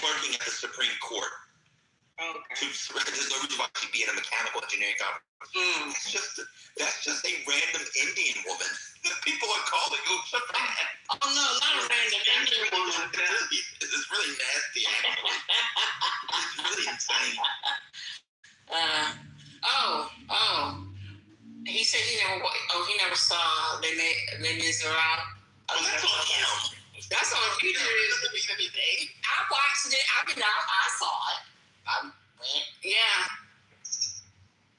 [SPEAKER 2] clerking at the Supreme Court.
[SPEAKER 6] Okay.
[SPEAKER 2] There's no reason why she'd be in a mechanical engineering conference. That's just a random Indian woman that people are calling Usha Vance.
[SPEAKER 3] Oh no, not a random Indian woman.
[SPEAKER 2] It's really nasty, actually. It's really insane.
[SPEAKER 3] He said he never saw Les Miserables.
[SPEAKER 2] Oh, that's on him.
[SPEAKER 3] That's on you.
[SPEAKER 2] Doesn't mean anything.
[SPEAKER 3] I watched it. I saw it. Yeah.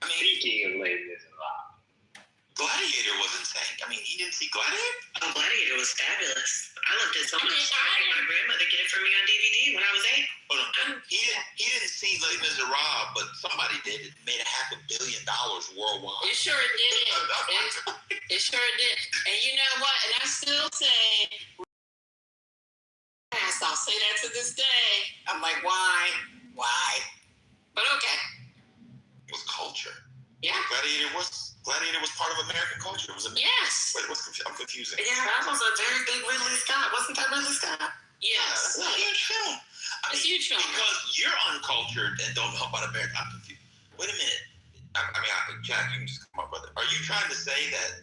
[SPEAKER 2] I mean,
[SPEAKER 11] Speaking of Les Miserables,
[SPEAKER 2] Gladiator was insane. I mean, he didn't see Gladiator?
[SPEAKER 14] Oh, Gladiator was fabulous. I loved it so much. I made my grandmother get it for me on DVD when I was 8.
[SPEAKER 2] Hold on. He didn't see Les Miserables, but somebody did. It made $500 million worldwide.
[SPEAKER 3] It sure did. It sure did. And you know what? And I still say, I'll say that to this day. I'm like, why? But okay.
[SPEAKER 2] It was culture.
[SPEAKER 3] Yeah.
[SPEAKER 2] Gladiator was part of American culture. It was
[SPEAKER 3] Yes.
[SPEAKER 2] Wait, I'm confusing.
[SPEAKER 14] Yeah, that was a very big Ridley Scott. Wasn't that Ridley Scott?
[SPEAKER 3] Yes.
[SPEAKER 2] That's a huge film.
[SPEAKER 3] It's a huge film.
[SPEAKER 2] Because you're uncultured and don't know about America. I'm confused. Wait a minute. Jack, you can just come up, brother. Are you trying to say that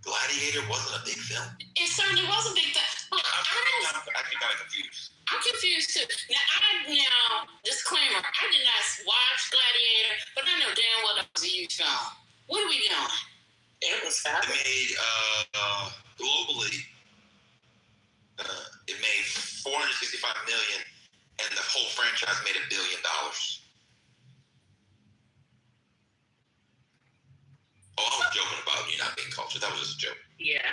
[SPEAKER 2] Gladiator wasn't a big film?
[SPEAKER 3] It certainly was a big thing.
[SPEAKER 2] I'm actually kind of confused.
[SPEAKER 3] I'm confused too. Now, disclaimer, I did not watch Gladiator, but I know damn well that was a huge film. What are we doing?
[SPEAKER 14] It was
[SPEAKER 2] It
[SPEAKER 14] fabulous.
[SPEAKER 2] made, globally, it made $465 million, and the whole franchise made $1 billion. Oh, I was joking about you not being cultured. That was just a joke.
[SPEAKER 14] Yeah.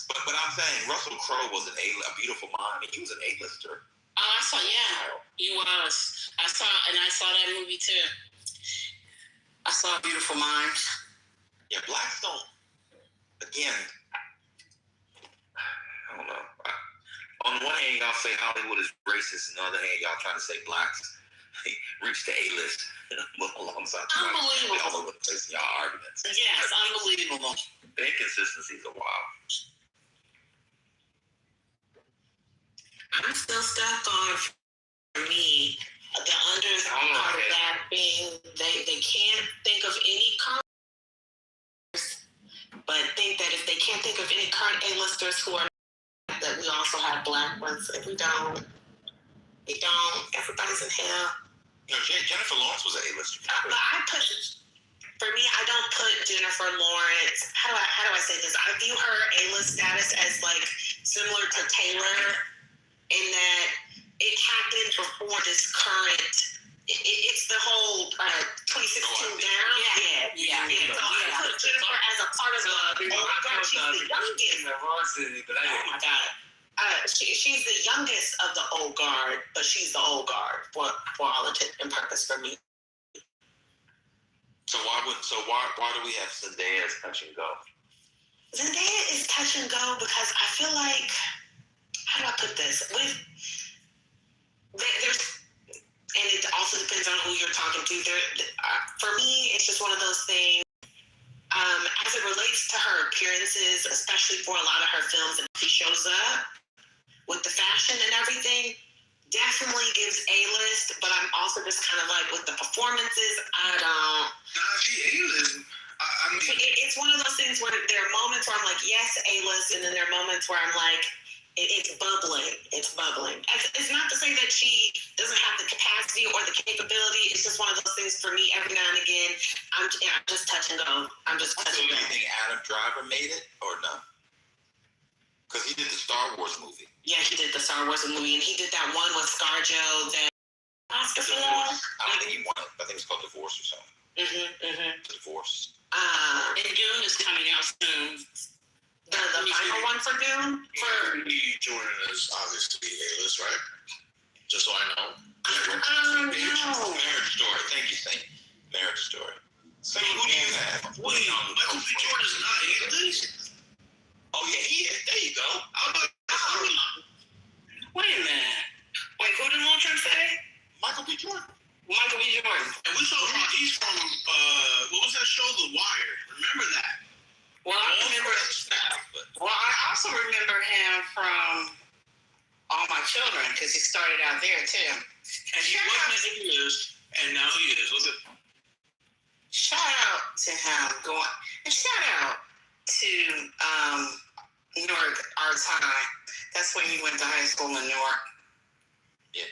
[SPEAKER 2] But I'm saying Russell Crowe was A Beautiful Mind. He was an A-lister.
[SPEAKER 3] Oh, I saw, yeah, he was. I saw that movie too. I saw Beautiful Mind.
[SPEAKER 2] Yeah, blacks don't. Again, I don't know. On the one hand, y'all say Hollywood is racist, and on the other hand, y'all trying to say blacks reach the A-list alongside
[SPEAKER 3] Unbelievable.
[SPEAKER 2] all over the place in y'all arguments.
[SPEAKER 3] Yes, unbelievable.
[SPEAKER 2] The inconsistencies are wild.
[SPEAKER 14] I'm still stuck on, for me, the under part of that being they can't think of any current, but think that if they can't think of any current A-listers who are, that we also have black ones. If we don't, everybody's in hell.
[SPEAKER 2] You know, Jennifer Lawrence was an A-lister.
[SPEAKER 14] I put for me, I don't put Jennifer Lawrence. How do I say this? I view her A-list status as like similar to Taylor, in that it happened before this current. It's the whole 2016 down. Yeah. So I put Jennifer as a part of the old guard. She's the youngest. Oh my God. She's the youngest of the old guard, but she's the old guard for all intent and purpose for me.
[SPEAKER 7] So why do we have Zendaya as touch and go?
[SPEAKER 14] Zendaya is touch and go because I feel like, how do I put this? There's, and it also depends on who you're talking to. For me, it's just one of those things. As it relates to her appearances, especially for a lot of her films, and she shows up with the fashion and everything, definitely gives A-list. But I'm also just kind of like with the performances, I don't.
[SPEAKER 2] Nah, she A-list. I mean,
[SPEAKER 14] it's one of those things where there are moments where I'm like, yes, A-list, and then there are moments where I'm like, it's bubbling. It's bubbling. It's not to say that she doesn't have the capacity or the capability. It's just one of those things for me. Every now and again, I'm just touch and go. I'm just touch and go.
[SPEAKER 7] Do you think Adam Driver made it or no? Because he did the Star Wars movie.
[SPEAKER 14] Yeah, he did the Star Wars movie, and he did that one with ScarJo that Oscar for that.
[SPEAKER 7] I don't think he won it. I think it's called Divorce or something. Divorce.
[SPEAKER 6] And Dune is coming out soon.
[SPEAKER 14] The final one for Dune?
[SPEAKER 4] Jordan is obviously A-list, right? Just so I know.
[SPEAKER 14] No.
[SPEAKER 7] Marriage Story. Thank you, Saint. Marriage Story. Saint, who do you have?
[SPEAKER 2] wait, Michael B. Jordan is not A-list?
[SPEAKER 7] Oh, yeah, he is. There you go.
[SPEAKER 6] Wait a minute.
[SPEAKER 14] Wait, who did Longtime say?
[SPEAKER 7] Michael B. Jordan.
[SPEAKER 14] Michael B. Jordan.
[SPEAKER 2] And we saw he's from, what was that show? The Wire. Remember that?
[SPEAKER 14] Well, I also remember him from All My Children, because he started out there too.
[SPEAKER 2] And he wasn't A-list, and now he is. Was it?
[SPEAKER 14] Shout out to him. And shout out to Newark Arts High. That's when he went to high school in Newark.
[SPEAKER 7] Yeah.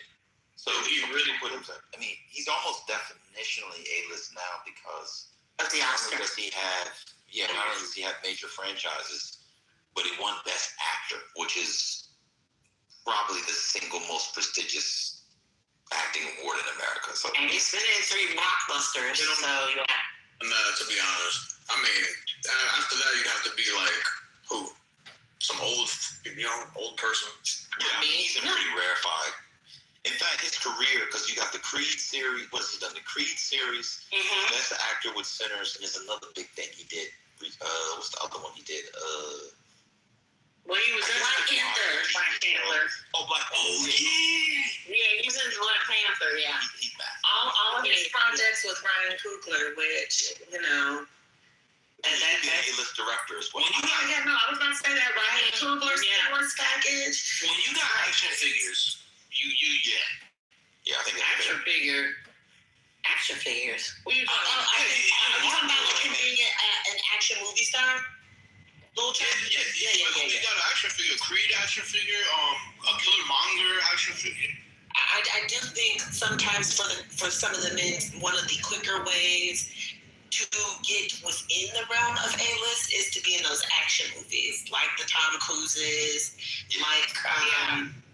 [SPEAKER 7] So he really put himself. I mean, he's almost definitionally A-list now because
[SPEAKER 14] of the Oscar.
[SPEAKER 7] Because he had. Yeah, not only does he have major franchises, but he won Best Actor, which is probably the single most prestigious acting award in America. So,
[SPEAKER 14] and he's been in 3 blockbusters, so yeah.
[SPEAKER 4] Nah, to be honest, I mean, after that, you'd have to be like, who? Some old person.
[SPEAKER 7] Yeah, I mean, he's a pretty rarefied. In fact, his career, because you got the Creed series, what has he done? The Creed series, Best Actor with Sinners, and there's another big thing he did. What's the other one he did?
[SPEAKER 14] Well, he was in Black Panther.
[SPEAKER 7] Oh, yeah.
[SPEAKER 14] Yeah, he was in Black Panther, yeah. All of his projects with Ryan Coogler, which, you know.
[SPEAKER 7] And he's an A-list director as well.
[SPEAKER 14] Yeah, no, I was going to say that. Ryan Coogler's sports package.
[SPEAKER 2] When you got action figures,
[SPEAKER 7] Yeah, I think
[SPEAKER 14] action figures. What are you talking about? Are you talking about like being an action movie star?
[SPEAKER 2] Yeah. We got an action figure, Creed action figure, a Killmonger action figure.
[SPEAKER 14] I do think sometimes for some of the men, one of the quicker ways to get within the realm of A-list is to be in those action movies, like the Tom Cruises, like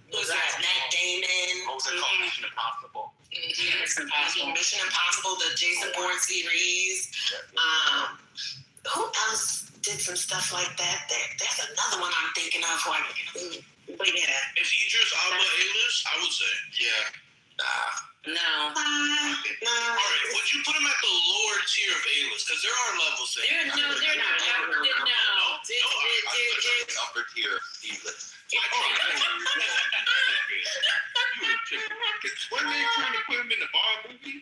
[SPEAKER 14] who's that? Matt Damon.
[SPEAKER 11] What was it called? Mission Impossible.
[SPEAKER 14] Mission Impossible, the Jason Bourne series. Who else did some stuff like that? There's another one I'm thinking of. But yeah.
[SPEAKER 2] Is Idris Elba A-list? I would say. Yeah.
[SPEAKER 14] No.
[SPEAKER 2] All right. Would you put him at the lower tier of A-list? Because there are levels there.
[SPEAKER 14] They're not. No.
[SPEAKER 7] Upper tier C-list.
[SPEAKER 2] Wasn't they trying to put him in the Bond movie?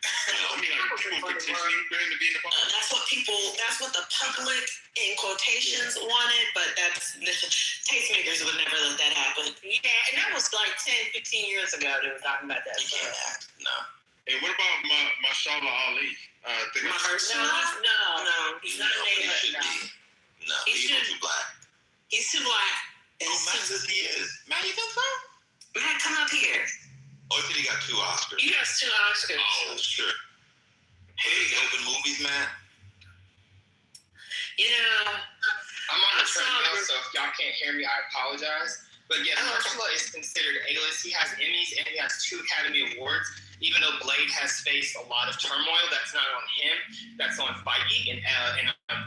[SPEAKER 2] I mean, like, people petitioning for him to be in the Bond.
[SPEAKER 14] That's what the public, in quotations, wanted, but tastemakers would never let that happen. Yeah, and that was like 10, 15 years ago they were talking about that.
[SPEAKER 7] No.
[SPEAKER 4] Hey, what about Mashallah Ali?
[SPEAKER 14] No, he's not named that.
[SPEAKER 7] No, he's too black.
[SPEAKER 14] He's too black.
[SPEAKER 7] Matt says he is. Matt, you think so?
[SPEAKER 14] Matt, come up here.
[SPEAKER 7] Oh, he said he got 2 Oscars.
[SPEAKER 14] He has 2 Oscars.
[SPEAKER 7] Oh, sure. Hey, open movies believe, Matt?
[SPEAKER 9] You know, I'm on the treadmill, so if y'all can't hear me, I apologize. But yeah, Ursula is considered A-list. He has Emmys and he has 2 Academy Awards. Even though Blade has faced a lot of turmoil, that's not on him. That's on Feige and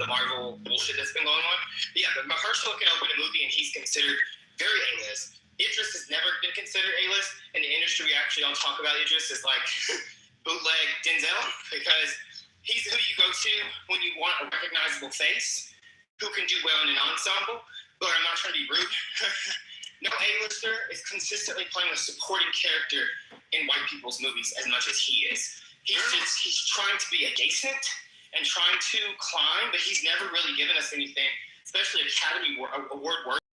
[SPEAKER 9] the Marvel bullshit that's been going on. But yeah, but Mahershala can open a movie and he's considered very A-list. Idris has never been considered A-list. In the industry, we actually don't talk about Idris as like bootleg Denzel, because he's who you go to when you want a recognizable face who can do well in an ensemble. But I'm not trying to be rude. No A-lister is consistently playing a supporting character in white people's movies as much as he is. He's trying to be adjacent and trying to climb, but he's never really given us anything, especially Academy Award work.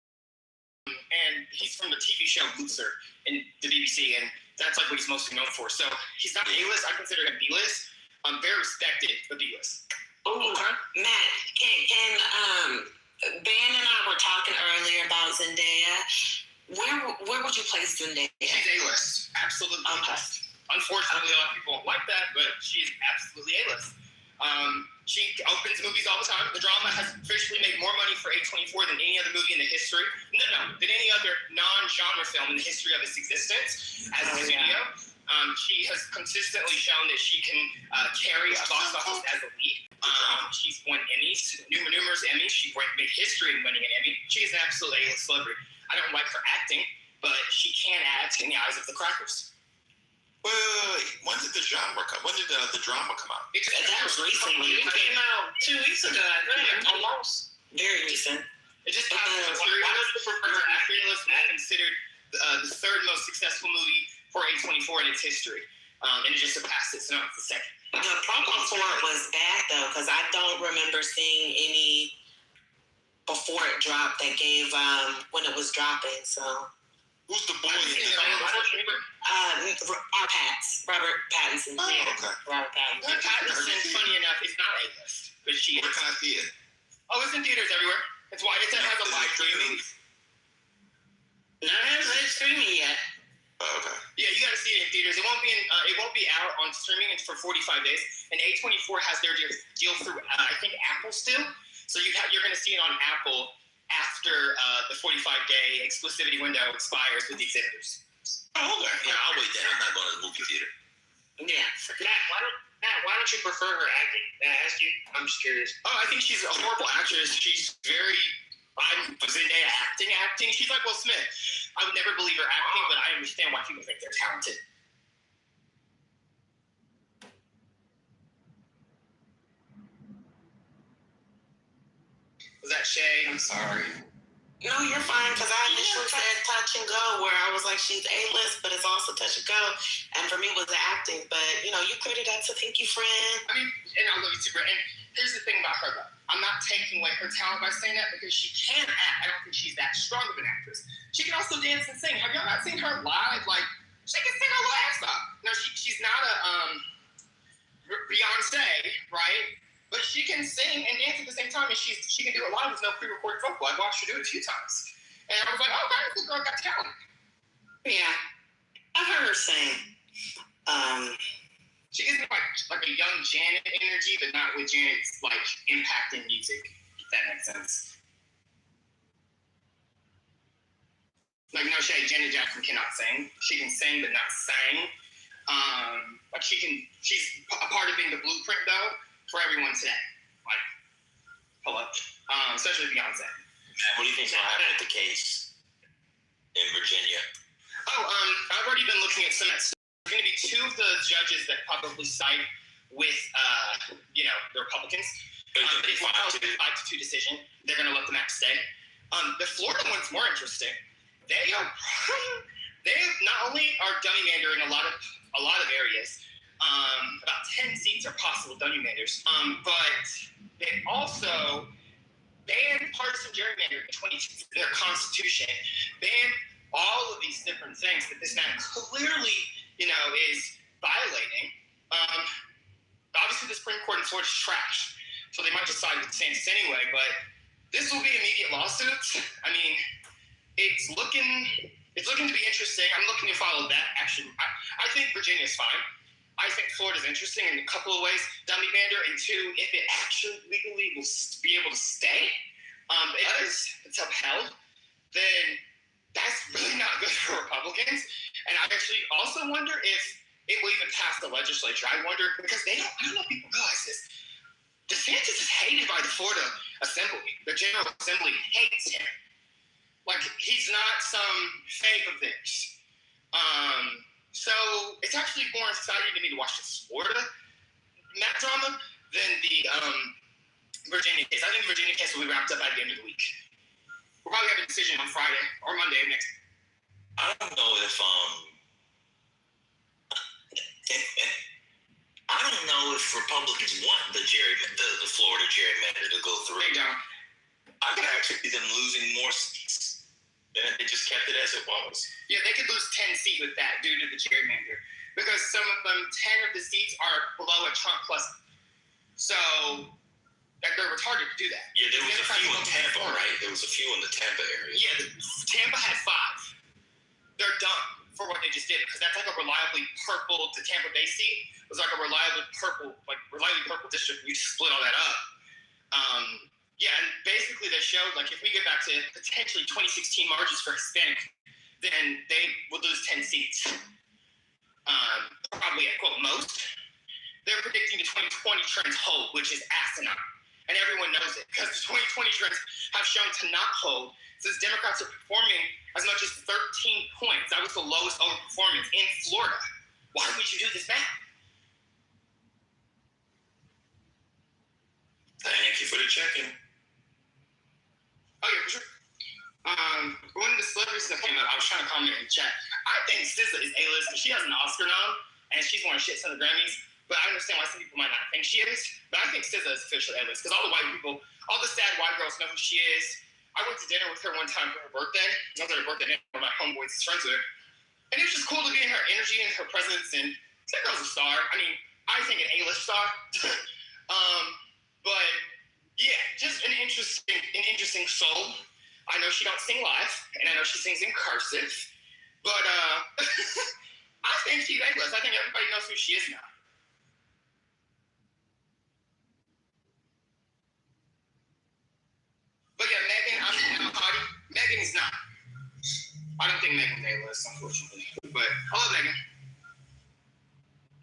[SPEAKER 9] And he's from the TV show Luther in the BBC, and that's like what he's mostly known for. So he's not A-list. I consider him B-list. I'm very respected, but B-list.
[SPEAKER 14] Ooh, Matt, can Ben and I were talking earlier about Zendaya. Where would you place Zendaya?
[SPEAKER 9] She's A-list. Absolutely A-list. Unfortunately, a lot of people don't like that, but she is absolutely A-list. She opens movies all the time. The drama has officially made more money for A24 than any other movie in the history. Than any other non-genre film in the history of its existence as a studio. She has consistently shown that she can carry a box office as a lead. She's won Emmys, numerous Emmys. She made history in winning an Emmy. She's an absolute A-list celebrity. I don't like her acting, but she can act in the eyes of the crackers.
[SPEAKER 7] Wait. When did the drama come? When did the drama come out?
[SPEAKER 14] That was recently.
[SPEAKER 9] It came out 2 weeks ago, I think. Almost.
[SPEAKER 14] Very recent.
[SPEAKER 9] It just passed the Fearless was considered the 3rd most successful movie for A24 in its history. And it just surpassed it, so now it's the 2nd.
[SPEAKER 14] The promo for it was bad, though, because I don't remember seeing any before it dropped that gave when it was dropping, so...
[SPEAKER 7] Who's the boy in it?
[SPEAKER 14] Robert Pattinson.
[SPEAKER 7] Oh, okay.
[SPEAKER 14] Robert Pattinson.
[SPEAKER 9] Pattinson, funny enough, is not A-list, but she is.
[SPEAKER 7] Where can I see it?
[SPEAKER 9] Oh, it's in theaters everywhere. It's why it has a live streaming.
[SPEAKER 14] No, it hasn't streaming yet.
[SPEAKER 7] Oh, okay.
[SPEAKER 9] Yeah, you got to see it in theaters. It won't be out on streaming. It's for 45 days, and A24 has their deal through I think Apple still. So you're going to see it on Apple after the 45-day exclusivity window expires with the exhibitors.
[SPEAKER 7] Oh, okay. Yeah, I'll wait then. I'm not going to the movie theater.
[SPEAKER 14] Yeah.
[SPEAKER 8] Matt, why don't you prefer her acting? I asked you. I'm just curious.
[SPEAKER 9] Oh, I think she's a horrible actress. She's very... Zendaya acting. She's like Will Smith. I would never believe her acting, but I understand why people think they're talented. Was that Shay? I'm sorry.
[SPEAKER 14] No, you're fine, because I initially said touch and go, where I was like, she's A-list, but it's also touch and go. And for me, it was the acting. But, you credited that to thank you, friend.
[SPEAKER 9] I mean, and I love you too, bro. And here's the thing about her, though. I'm not taking away her talent by saying that, because she can act. I don't think she's that strong of an actress. She can also dance and sing. Have y'all not seen her live? Like, she can sing her little ass off. No, she's not a Beyonce, right? But she can sing and dance at the same time, and she can do it live with no pre-recorded vocal. I've watched her do it a few times. And I was like, okay, this girl got talent.
[SPEAKER 14] Yeah. I've heard her sing.
[SPEAKER 9] She gives me like a young Janet energy, but not with Janet's like impact in music, if that makes sense. Like, no shade, Janet Jackson cannot sing. She can sing, but not sing. She's a part of being the blueprint, though, for everyone today. Like, hello. Especially Beyonce.
[SPEAKER 7] Man, what do you think's going to happen with the case in Virginia?
[SPEAKER 9] I've already been looking at some. There's going to be 2 of the judges that probably side with, the Republicans. They filed a 5-2 decision. They're going to let the map stay. The Florida one's more interesting. They not only are dummymandering a lot of areas. About 10 seats are possible dummymanders. But they also banned partisan gerrymandering in their constitution. Banned all of these different things that this man clearly, is violating. Obviously, the Supreme Court in Florida is trash, so they might decide with DeSantis anyway. But this will be immediate lawsuits. I mean, it's looking to be interesting. I'm looking to follow that. Actually, I think Virginia's fine. I think Florida's interesting in a couple of ways. Dummy Bander, and two, if it actually legally will be able to stay, it's upheld, then that's really not good for Republicans. And I actually also wonder if it will even pass the legislature. I wonder, because I don't know if people realize this. DeSantis is hated by the Florida Assembly. The General Assembly hates him. Like, he's not some fave of theirs. So it's actually more exciting to me to watch this Florida drama than the Virginia case. I think the Virginia case will be wrapped up by the end of the week. We'll probably have a decision on Friday or Monday next.
[SPEAKER 7] I don't know if I don't know if Republicans want the Florida gerrymander to go through.
[SPEAKER 9] They don't.
[SPEAKER 7] I could actually see them losing more seats than if they just kept it as it was.
[SPEAKER 9] Yeah, they could lose 10 seats with that due to the gerrymander. Because some of them, 10 of the seats are below a Trump plus. So they're retarded to do that.
[SPEAKER 7] Yeah, there was a few in Tampa, right? There was a few in the Tampa area.
[SPEAKER 9] Yeah, Tampa had 5. They're done for what they just did, because that's like a reliably purple, the Tampa Bay seat was like a reliably purple district. We just split all that up. Yeah, and basically they showed, like, if we get back to potentially 2016 margins for Hispanic, then they would lose 10 seats. Probably at quote most. They're predicting the 2020 trends hold, which is asinine. And everyone knows it, because the 2020 trends have shown to not hold since Democrats are performing as much as 13 points. That was the lowest overperformance in Florida. Why would you do this now?
[SPEAKER 7] Thank you for the check-in.
[SPEAKER 9] Oh, yeah, for sure. When the celebrity stuff came up, I was trying to comment in the chat. I think SZA is A-list, because she has an Oscar nom, and she's won shit ton of Grammys. But I understand why some people might not think she is. But I think SZA is officially A-list, because all the white people, all the sad white girls know who she is. I went to dinner with her one time for her birthday. I was at her birthday dinner with my homeboys is friends with her. And it was just cool to be in her energy and her presence, and that girl's a star. I mean, I think an A-list star. But yeah, just an interesting soul. I know she don't sing live, and I know she sings in cursive, but I think she's A-list. I think everybody knows who she is now. But yeah, Megan, I'm Cardi. Megan is not. I don't think Megan's A-list, unfortunately. But I love Megan.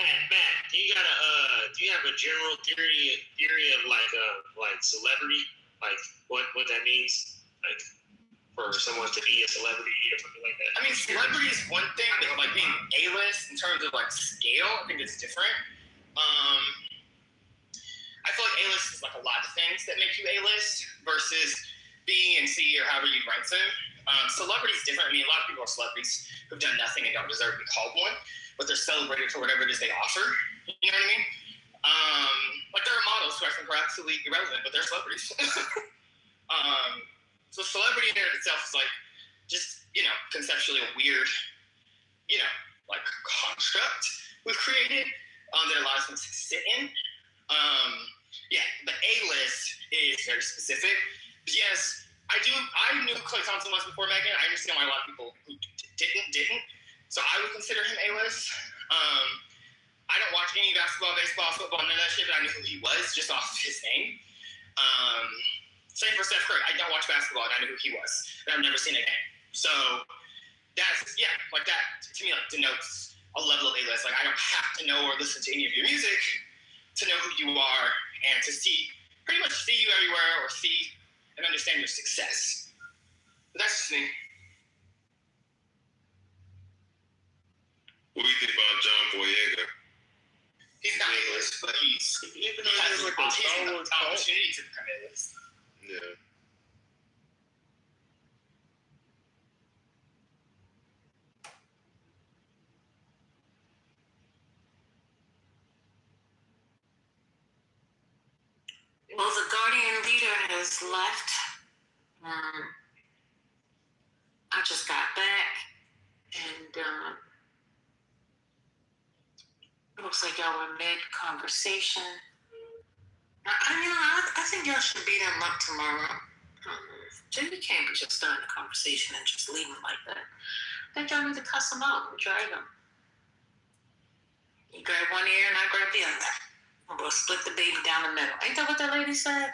[SPEAKER 13] Matt, do you have a general theory of like celebrity, like what that means, like for someone to be a celebrity or something like that?
[SPEAKER 9] I mean, celebrity is one thing, but like being A-list in terms of like scale, I think it's different. I feel like A-list is like a lot of things that make you A-list versus B and C or however you rank them. Celebrity is different. I mean, a lot of people are celebrities who've done nothing and don't deserve to be called one, but they're celebrated for whatever it is they offer. You know what I mean? Like there are models who I think are absolutely irrelevant, but they're celebrities. So celebrity in and of itself is like just, conceptually a weird, like construct we've created that allows them to sit in. Yeah, the A-list is very specific. But yes, I knew Klay Thompson was before Megan. I understand why a lot of people who didn't. So I would consider him A-list. I don't watch any basketball, baseball, football, none of that shit, but I knew who he was just off his name. Same for Steph Curry. I don't watch basketball, and I knew who he was. And I've never seen a game. So that's, like that, to me, like denotes a level of A-list. Like I don't have to know or listen to any of your music to know who you are and to pretty much see you everywhere or see and understand your success. But that's just me.
[SPEAKER 12] What do you think about John Boyega?
[SPEAKER 9] He's not A-list, but he has an opportunity to become A-list.
[SPEAKER 12] Yeah.
[SPEAKER 3] Well, the Guardian leader has left. I just got back, and it looks like y'all were mid-conversation. I think y'all should beat him up tomorrow. Jimmy can't be just starting a conversation and just leaving like that. I think y'all need to cuss him out and drag him. You grab one ear and I grab the other. And we'll split the baby down the middle. Ain't that what that lady said?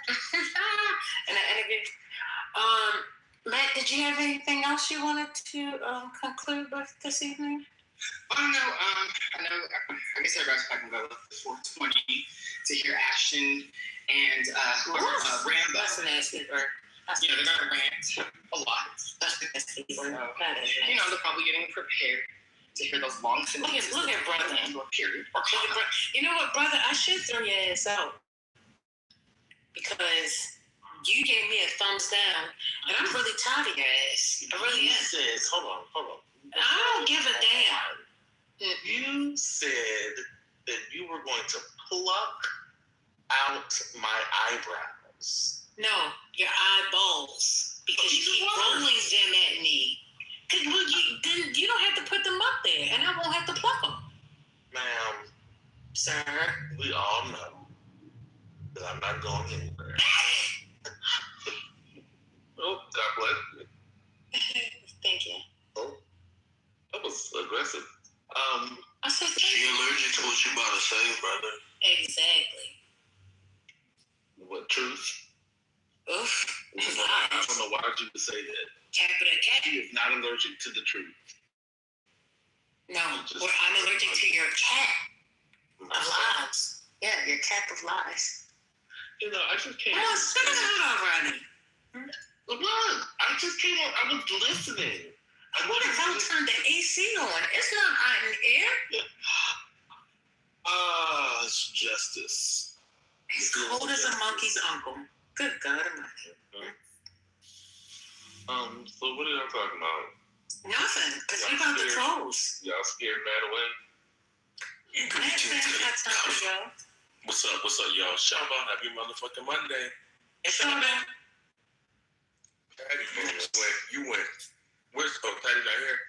[SPEAKER 3] In the interview. Matt, did you have anything else you wanted to conclude with this evening?
[SPEAKER 9] Oh no, I know. I guess everybody's talking about the 420 to hear Ashton and Rambo.
[SPEAKER 3] That's a nasty word.
[SPEAKER 9] They're gonna rant a lot.
[SPEAKER 3] That's a nasty word.
[SPEAKER 9] They're probably getting prepared to hear those long sentences.
[SPEAKER 3] Look at brother.
[SPEAKER 9] Period.
[SPEAKER 3] You know what, brother? I should throw your ass out because you gave me a thumbs down, and I'm really tired of your ass. I really am.
[SPEAKER 16] Says, hold on.
[SPEAKER 3] I don't give a damn.
[SPEAKER 16] You said that you were going to pluck out my eyebrows.
[SPEAKER 3] No, your eyeballs, because you keep rolling them at me. Cause then you don't have to put them up there, and I won't have to pluck them.
[SPEAKER 16] Ma'am,
[SPEAKER 3] sir,
[SPEAKER 16] we all know that I'm not going anywhere. Oh, God bless you.
[SPEAKER 3] Thank you.
[SPEAKER 16] Oh, that was aggressive.
[SPEAKER 3] I said,
[SPEAKER 12] she allergic to what you about to say, brother.
[SPEAKER 3] Exactly.
[SPEAKER 16] What, truth?
[SPEAKER 3] Oof.
[SPEAKER 16] I don't know why you would say that.
[SPEAKER 3] Capital cat.
[SPEAKER 16] She is not allergic to the truth.
[SPEAKER 3] No, I'm allergic to your cat of lies. Yeah, your cat of lies.
[SPEAKER 16] You know, I just can't.
[SPEAKER 3] Oh, spit it out already.
[SPEAKER 16] Look, I just came on. I was listening.
[SPEAKER 3] What the hell turned the AC on? It's not hot in here.
[SPEAKER 16] It's justice.
[SPEAKER 3] It's cold as a monkey's uncle. Good God Almighty.
[SPEAKER 16] So what are y'all talking about?
[SPEAKER 3] Nothing, because we about to close.
[SPEAKER 16] Y'all scared Matt away?
[SPEAKER 3] Matt's got time to go.
[SPEAKER 16] What's up, y'all? Shaba, happy motherfucking Monday.
[SPEAKER 3] It's Shaba.
[SPEAKER 16] Patty went. Where's Patty not here?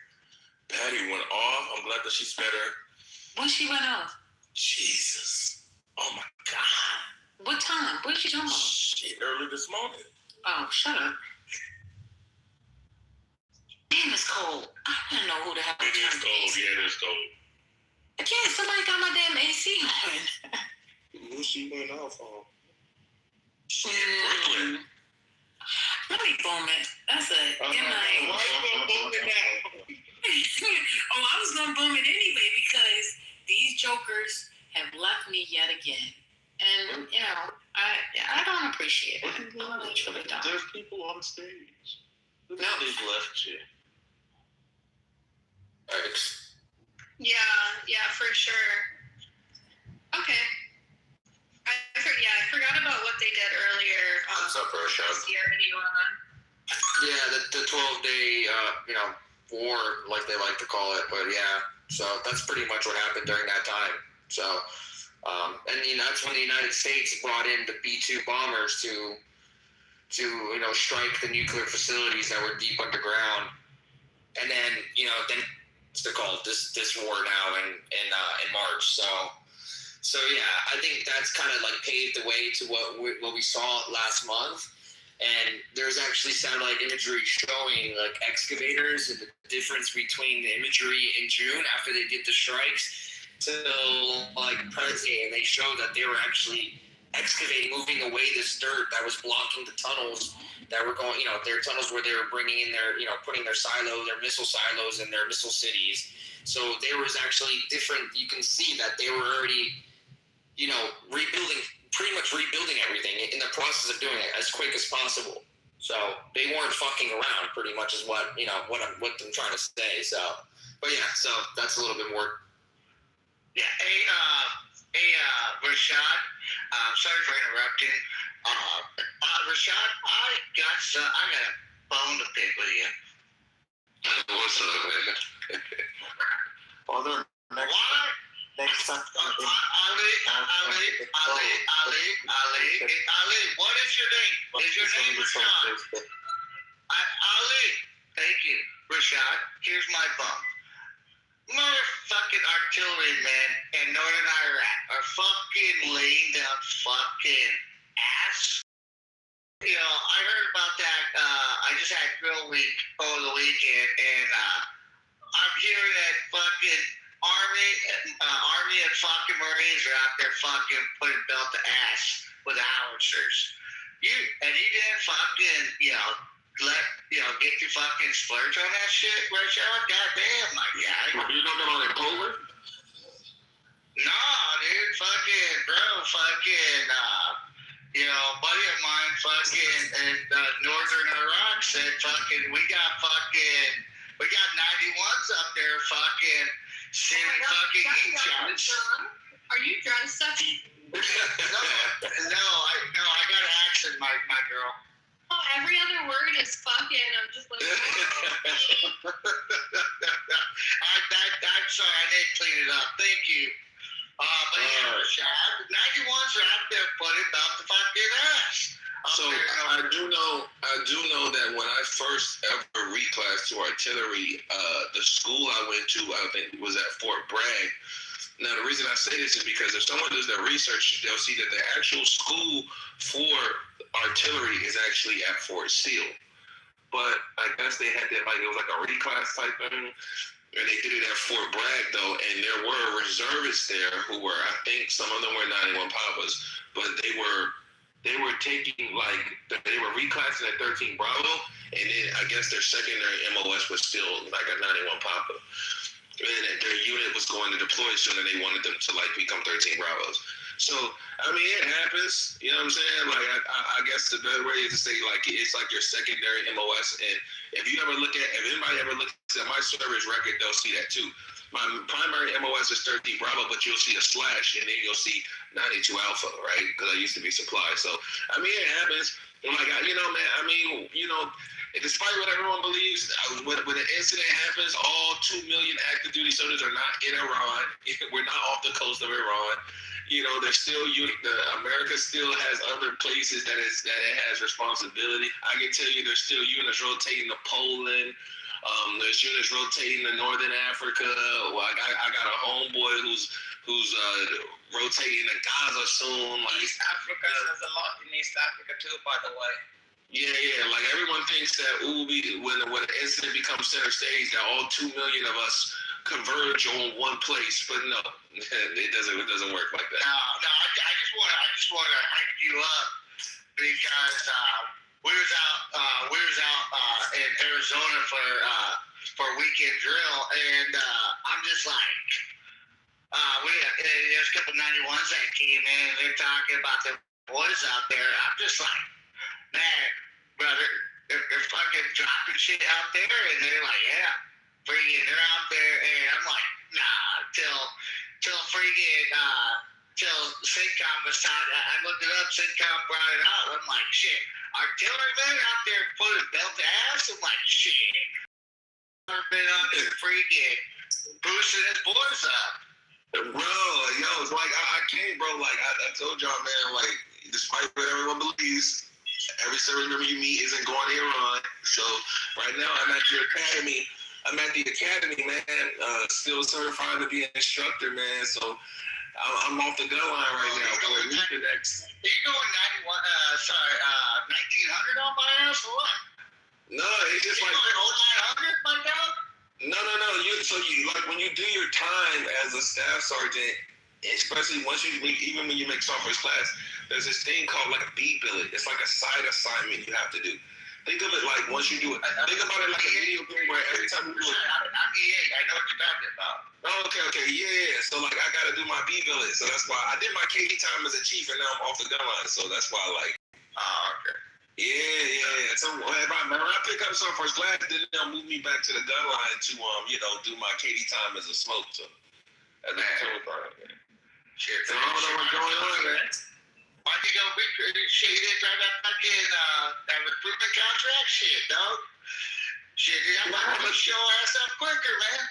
[SPEAKER 16] Patty went off. I'm glad that she's better.
[SPEAKER 3] When she went off?
[SPEAKER 16] Jesus. Oh my God.
[SPEAKER 3] What time? What did you talking about?
[SPEAKER 16] Shit, early this morning.
[SPEAKER 3] Oh, shut up. Damn, it's cold. I don't know who the hell
[SPEAKER 16] it is cold. Yeah, it is cold.
[SPEAKER 3] Again, somebody got my damn AC on.
[SPEAKER 16] Who she went off on?
[SPEAKER 3] Brooklyn. Let me boom it. That's it. Good night.
[SPEAKER 16] Why are you gonna boom it now?
[SPEAKER 3] Oh, I was gonna boom it anyway because these jokers have left me yet again. And, you know, I don't appreciate it.
[SPEAKER 16] There's people on stage.
[SPEAKER 3] No.
[SPEAKER 16] They've left you. Thanks.
[SPEAKER 6] Yeah, for sure. Okay. I forgot about what they did earlier.
[SPEAKER 12] What's up, Roshan?
[SPEAKER 17] Yeah, the 12-day, war, like they like to call it. But yeah, so that's pretty much what happened during that time. So, that's when the United States brought in the B-2 bombers to strike the nuclear facilities that were deep underground. And then, then what's it called? This war now in March. So yeah, I think that's kind of like paved the way to what we saw last month. And there's actually satellite imagery showing like excavators and the difference between the imagery in June after they did the strikes till like present day, and they show that they were actually excavating, moving away this dirt that was blocking the tunnels that were going, their tunnels where they were bringing in their, putting their missile silos and their missile cities. So there was actually different, you can see that they were already, pretty much rebuilding everything in the process of doing it as quick as possible. So they weren't fucking around, pretty much is what I'm trying to say. So, but yeah, so that's a little bit more.
[SPEAKER 5] Yeah. Hey, Rashad. Sorry for interrupting. Rashad, I got a bone to pick with you.
[SPEAKER 12] What's up, man?
[SPEAKER 5] Father, next time. Ali, what is your name? Is your name Rashad? Ali, thank you. Rashad, here's my bum. Motherfucking artillery men in northern Iraq are fucking laying down fucking ass. I heard about that. I just had grill week over the weekend, and I'm hearing that fucking
[SPEAKER 2] Army and fucking Marines are out there fucking putting belt to ass with howitzers. You didn't fucking, get your fucking splurge on that shit, Rachel? Goddamn, my guy.
[SPEAKER 4] You know them on in Poland?
[SPEAKER 2] Nah, dude, fucking, bro, fucking, buddy of mine fucking in northern Iraq said fucking, we got 91s up there fucking sending fucking heat shots.
[SPEAKER 6] Are you drunk, Stephanie?
[SPEAKER 2] No, I got an accent, my girl.
[SPEAKER 6] Oh, every other word is fucking. I'm just like,
[SPEAKER 2] I'm sorry, I didn't clean it up. Thank you. But yeah, 91s are out there putting about the fucking ass.
[SPEAKER 1] So I do know that when I first ever reclassed to artillery, the school I went to, I think, was at Fort Bragg. Now, the reason I say this is because if someone does their research, they'll see that the actual school for artillery is actually at Fort Steele. But I guess they had that, it was like a reclass type thing. And they did it at Fort Bragg, though, and there were reservists there who were, I think some of them were 91 Papas, but they were taking, they were reclassing at 13 Bravo, and then I guess their secondary MOS was still like a 91 Papa. And their unit was going to deploy soon, and they wanted them to, become 13 Bravos. So, I mean, it happens, you know what I'm saying? I guess the better way is to say, it's like your secondary MOS, and if anybody ever looks at my service record, they'll see that too. My primary MOS is 13 Bravo, but you'll see a slash, and then you'll see 92 Alpha, right? Because I used to be supply. So, I mean, it happens. And despite what everyone believes, when an incident happens, all 2 million active duty soldiers are not in Iran. We're not off the coast of Iran. There's still America still has other places that it has responsibility. I can tell you there's still units rotating to Poland. There's units rotating to Northern Africa. Well, I got a homeboy who's rotating to Gaza soon.
[SPEAKER 5] East Africa, there's a lot in East Africa too, by the way.
[SPEAKER 1] Yeah. Everyone thinks that when an incident becomes center stage, that all 2 million of us converge on one place, but no, it doesn't work like that.
[SPEAKER 2] No, I just want to hype you up because we was out in Arizona for a weekend drill, and I'm just like, there's a couple 91s that came in, and they're talking about the boys out there. I'm just like, man, brother, they're fucking dropping shit out there, and they're like, yeah, freaking, they're out there, and I'm like, nah, till Syncom was talking. I looked it up, Syncom brought it out. I'm like, shit, artillery men out there putting belt to ass? I'm like, shit. I've been on this freaking boosting his boys up.
[SPEAKER 1] Bro, it's I can't, bro. I told y'all, man, despite what everyone believes, every service member you meet isn't going to Iran. So right now I'm at the academy, man, still certified to be an instructor, man. So I'm off the gun line right now.
[SPEAKER 2] Are you going 1900 on my ass or what?
[SPEAKER 1] No, it's just
[SPEAKER 2] going 0900, my dog?
[SPEAKER 1] No. When you do your time as a staff sergeant, especially even when you make sophomore class, there's this thing called B billet. It's like a side assignment you have to do. Think of it once you do it. Think about it like a video game where every time you do it.
[SPEAKER 2] I'm EA. I know what you're talking about.
[SPEAKER 1] Oh, okay, yeah. So I gotta do my B billet. So that's why I did my KD time as a chief, and now I'm off the gun line. So that's why
[SPEAKER 2] okay.
[SPEAKER 1] Yeah. So when I pick up some first class, then they'll move me back to the gun line to do my KD time as a smoke. So as a patrol part.
[SPEAKER 2] Shit.
[SPEAKER 1] So I don't know what's going on, man.
[SPEAKER 2] Why you go shit? You didn't grab that fucking that recruitment contract? Shit, dog. Shit, I'm gonna show ass up quicker, man.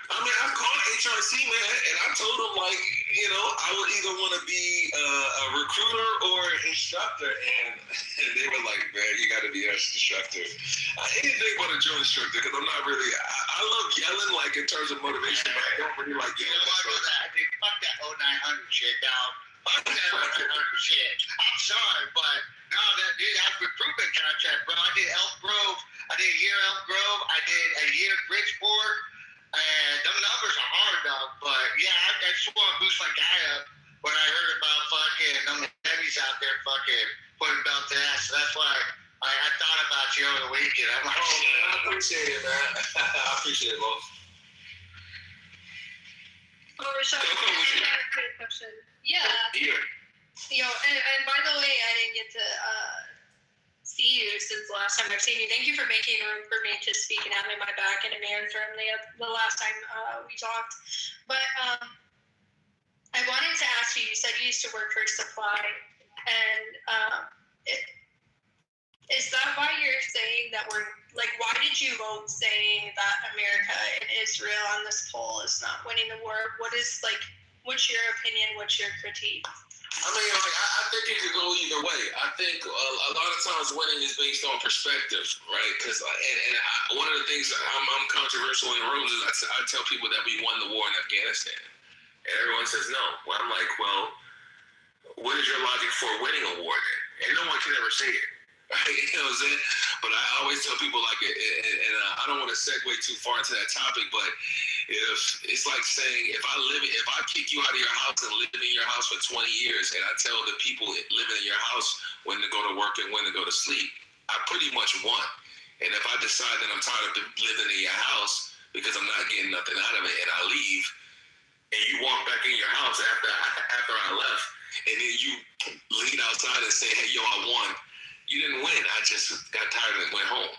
[SPEAKER 1] I mean, I called HRC, man, and I told them, I would either want to be a recruiter or an instructor, and they were like, man, you got to be an instructor. I didn't think about a drill instructor because I'm not really, I love yelling, in terms of motivation, but I don't really like yelling.
[SPEAKER 2] Fuck that 0900 shit, dog. Fuck that 0900 shit. I'm sorry, but no, that recruitment contract, bro. I did Elk Grove. I did a year Elk Grove. I did a year Bridgeport.
[SPEAKER 5] And them numbers are hard though, but yeah, I just want to boost my guy up when I heard about fucking them heavies out there fucking putting belt to ass. So that's why I thought about you over the weekend. I'm like,
[SPEAKER 16] oh man, I appreciate it, man. I appreciate it, both.
[SPEAKER 18] Oh, Rashad, I have a quick question. Yeah. And by the way, I didn't get to see you since the last time I've seen you. Thank you for making room for me to speak and having my back in a man's room the last time we talked. But I wanted to ask you, you said you used to work for Supply, and is that why you're saying that why did you vote saying that America and Israel on this poll is not winning the war? What's your opinion? What's your critique?
[SPEAKER 1] I mean, I think it could go either way. I think a lot of times winning is based on perspective, right? Because one of the things I'm controversial in the rooms is I tell people that we won the war in Afghanistan, and everyone says no. Well, I'm like, well, what is your logic for winning a war then? And no one can ever say it. Right? You know what I'm saying? But I always tell people and I don't want to segue too far into that topic, but if it's like saying if I kick you out of your house and live in your house for 20 years and I tell the people living in your house when to go to work and when to go to sleep, I pretty much won. And if I decide that I'm tired of living in your house because I'm not getting nothing out of it and I leave, and you walk back in your house after I left, and then you lean outside and say, hey, yo, I won. You didn't win. I just got tired and went home.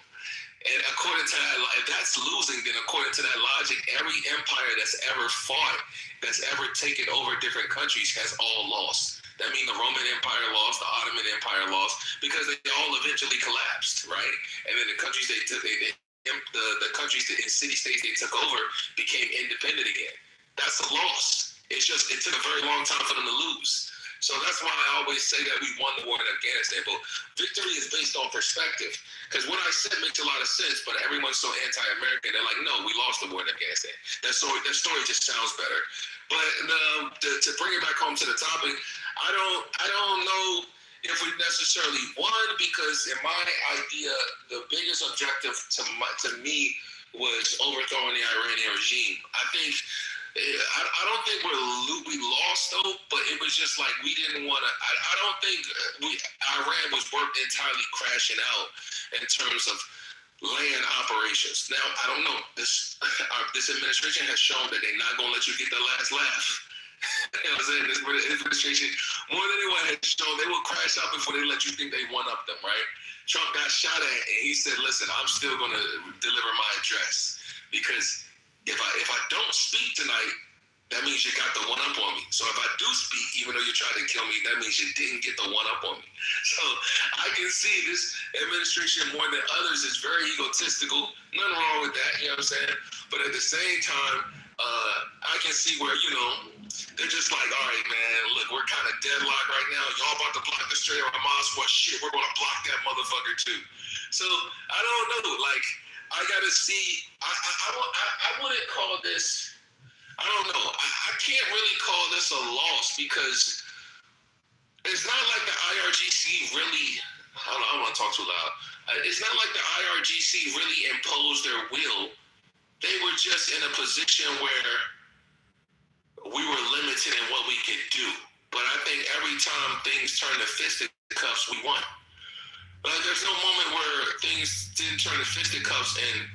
[SPEAKER 1] And according to that, if that's losing, then according to that logic, every empire that's ever fought, that's ever taken over different countries has all lost. That means the Roman Empire lost, the Ottoman Empire lost, because they all eventually collapsed, right? And then the countries the countries in city-states they took over became independent again. That's a loss. It's just, it took a very long time for them to lose. So that's why I always say that we won the war in Afghanistan. But victory is based on perspective. Because what I said makes a lot of sense, but everyone's so anti-American. They're like, no, we lost the war in Afghanistan. That story just sounds better. But to bring it back home to the topic, I don't know if we necessarily won, because in my idea, the biggest objective to me was overthrowing the Iranian regime. I don't think we lost though, but it was just like we didn't want to. I don't think Iran was entirely crashing out in terms of land operations. Now I don't know. This administration has shown that they're not going to let you get the last laugh. You know what I'm saying? This administration, more than anyone, has shown they will crash out before they let you think they one up them. Right? Trump got shot at, and he said, "Listen, I'm still going to deliver my address because." If I don't speak tonight, that means you got the one up on me. So if I do speak, even though you tried to kill me, that means you didn't get the one up on me. So I can see this administration more than others is very egotistical. Nothing wrong with that, you know what I'm saying? But at the same time, I can see where, they're just like, all right, man, look, we're kind of deadlocked right now. Y'all about to block the Strait of Hamas. Well, shit, we're going to block that motherfucker too. So I don't know, I gotta see. I wouldn't call this. I don't know. I can't really call this a loss because it's not like the IRGC really. I don't want to talk too loud. It's not like the IRGC really imposed their will. They were just in a position where we were limited in what we could do. But I think every time things turn to fisticuffs, we won. There's no moment where things didn't turn to fisticuffs and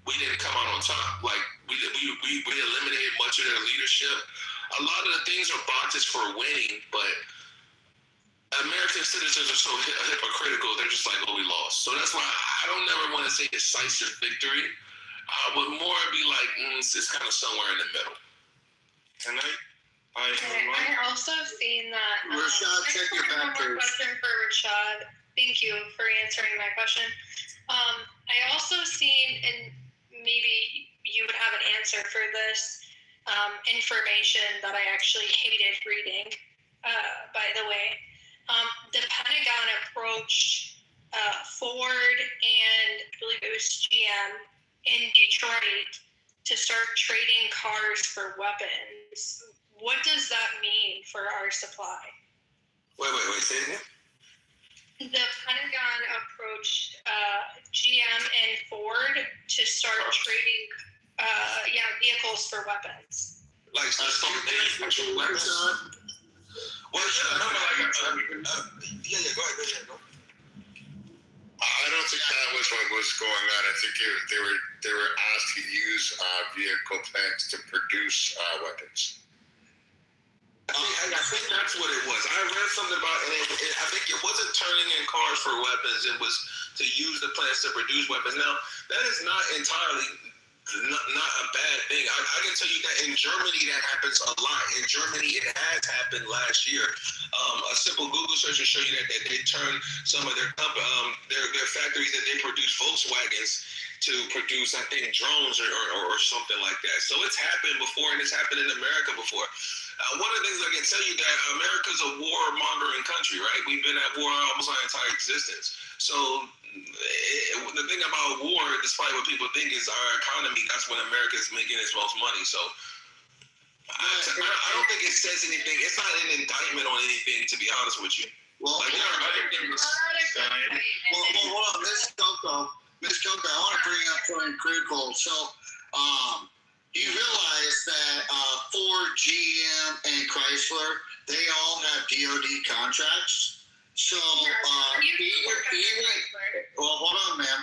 [SPEAKER 1] we didn't come out on top. Like we eliminated much of their leadership. A lot of the things are boxes for winning, but American citizens are so hypocritical. They're just like, oh, we lost. So that's why I don't never want to say decisive victory. I would more be like, it's kind of somewhere in the middle. And
[SPEAKER 18] I also have seen that.
[SPEAKER 5] Rashad, check your back page.
[SPEAKER 18] Question for Rashad. Thank you for answering my question. I also seen, and maybe you would have an answer for this, information that I actually hated reading, by the way. The Pentagon approached Ford and I believe it was GM in Detroit to start trading cars for weapons. What does that mean for our supply?
[SPEAKER 1] Wait, say it again?
[SPEAKER 18] The Pentagon approached GM and Ford to start trading vehicles for weapons.
[SPEAKER 1] Like
[SPEAKER 7] actual weapons. Well, yeah, no, yeah, go ahead.
[SPEAKER 12] I don't think that was what was going on. I think they were asked to use vehicle plants to produce weapons.
[SPEAKER 7] I think that's what it was. I read something about it, and I think it wasn't turning in cars for weapons. It was to use the plants to produce weapons. Now, that is not entirely not a bad thing. I can tell you that in Germany that happens a lot. In Germany, it has happened last year. A simple Google search will show you that they turn some of their factories that they produce Volkswagens to produce, I think, drones or something like that. So it's happened before, and it's happened in America before. One of the things I can tell you that America's a war-mongering country, right? We've been at war almost our entire existence. So the thing about war, despite what people think, is our economy. That's when America is making its most money. So I don't think it says anything. It's not an indictment on anything, to be honest with you.
[SPEAKER 19] Well,
[SPEAKER 7] like,
[SPEAKER 19] hold on, Miss Coco, I want to bring up something critical. So, you realize that Ford, GM, and Chrysler, they all have DoD contracts. So, well, hold on, ma'am.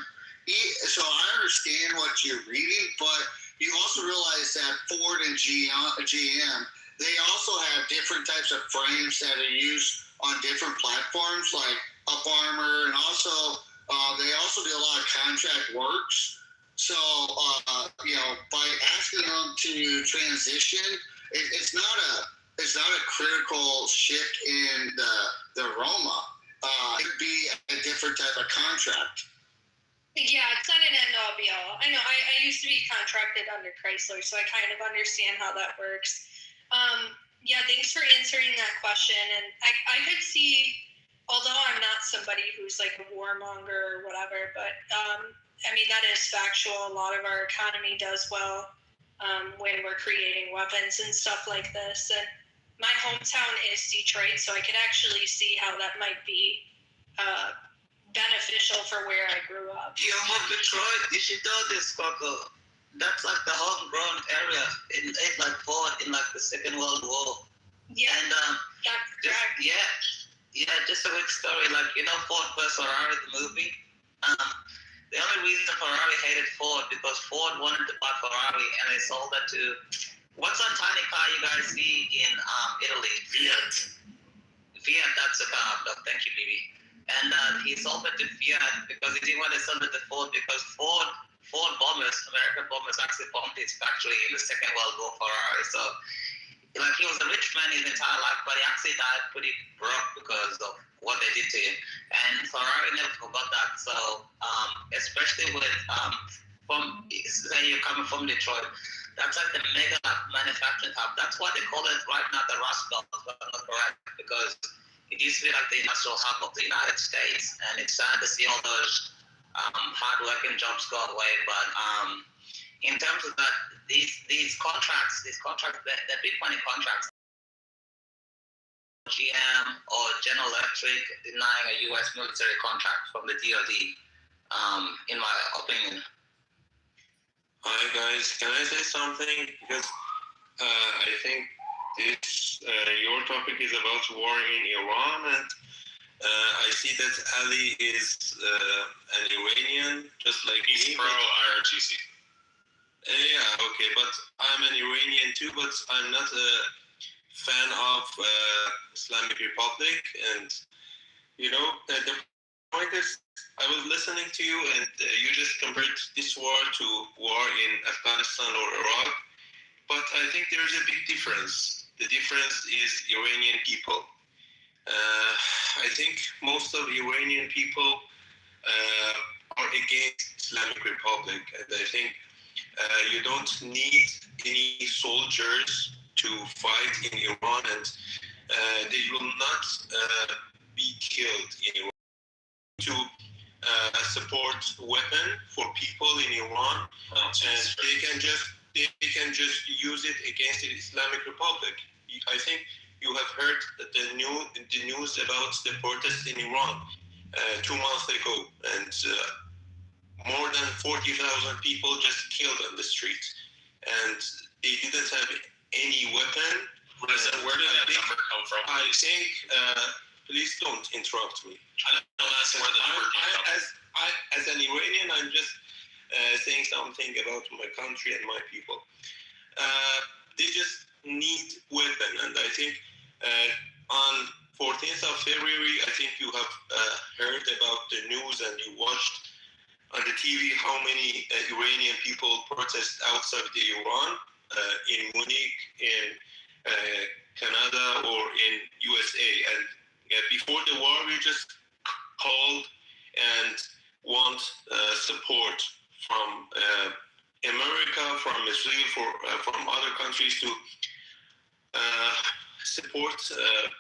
[SPEAKER 19] So I understand what you're reading, but you also realize that Ford and GM, they also have different types of frames that are used on different platforms, like Up Armor, and also they also do a lot of contract works. So, by asking them to transition, it's not a critical shift in the aroma. It would be a different type of contract.
[SPEAKER 18] Yeah, it's not an end-all be-all. I know. I used to be contracted under Chrysler, so I kind of understand how that works. Yeah, thanks for answering that question. And I could see, although I'm not somebody who's like a warmonger or whatever, but I mean, that is factual. A lot of our economy does well when we're creating weapons and stuff like this. And my hometown is Detroit, so I could actually see how that might be beneficial for where I grew up.
[SPEAKER 2] You're from Detroit. You should know this, Coco. That's like the homegrown area in like Ford in like the Second World War.
[SPEAKER 18] Yeah,
[SPEAKER 2] and
[SPEAKER 18] that's correct.
[SPEAKER 2] Just a quick story. Like, Ford vs. Ferrari, the movie. The only reason Ferrari hated Ford because Ford wanted to buy Ferrari and they sold that to, what's that tiny car you guys see in Italy? Fiat, that's a car. Thank you, Bibi. And he sold it to Fiat because he didn't want to sell it to Ford because Ford bombers, American bombers, actually bombed his factory in the Second World War Ferrari. So, like, he was a rich man his entire life, but he actually died pretty broke because of what they did to him. And Ferrari never forgot that. So, especially with, say you're coming from Detroit, that's like the mega manufacturing hub. That's why they call it right now the Rust Belt, but not correct, because it used to be like the industrial hub of the United States. And it's sad to see all those hard-working jobs go away. But in terms of that, these contracts, they're big money contracts. GM or General Electric denying a U.S. military contract from the DoD, in my opinion.
[SPEAKER 20] Hi guys, can I say something? Because I think this your topic is about war in Iran, and I see that Ali is an Iranian, just like
[SPEAKER 4] he's
[SPEAKER 20] me.
[SPEAKER 4] pro IRGC.
[SPEAKER 20] Yeah, okay, but I'm an Iranian too, but I'm not a fan of Islamic Republic, and the point is, I was listening to you, and you just compared this war to war in Afghanistan or Iraq, but I think there is a big difference. The difference is Iranian people. I think most of Iranian people are against Islamic Republic, and I think you don't need any soldiers to fight in Iran, and they will not be killed in Iran. To support weapon for people in Iran, and they can just use it against the Islamic Republic. I think you have heard the news about the protests in Iran 2 months ago, and more than 40,000 people just killed on the streets. and they didn't have any weapon.
[SPEAKER 2] Where did that number come from?
[SPEAKER 20] I think, please don't interrupt me.
[SPEAKER 2] I'm asking where the number came from.
[SPEAKER 20] As an Iranian, I'm just saying something about my country and my people. They just need weapon, and I think on 14th of February, I think you have heard about the news and you watched on the TV how many Iranian people protest outside the Iran, in Munich, in Canada, or in USA. And before the war, we just called and want support from America, from Israel, from other countries to support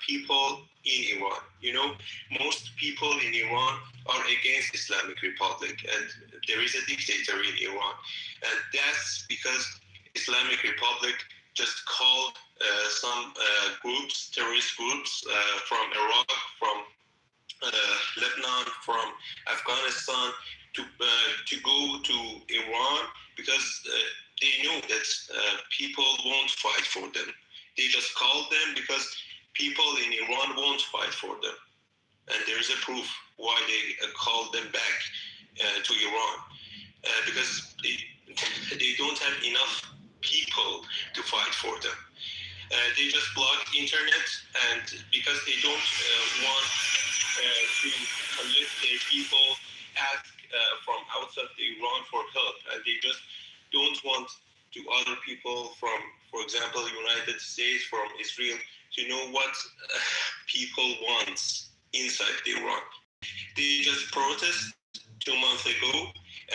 [SPEAKER 20] people in Iran. You know, most people in Iran are against Islamic Republic, and there is a dictator in Iran, and that's because Islamic Republic just called some groups, terrorist groups from Iraq, from Lebanon, from Afghanistan to go to Iran because they know that people won't fight for them. They just called them because people in Iran won't fight for them. And there's a proof why they called them back to Iran. Because they don't have enough people to fight for them. They just block internet, and because they don't want to collect their people, ask from outside Iran for help, and they just don't want to other people from, for example, United States, from Israel, to know what people want inside Iran. They just protest 2 months ago,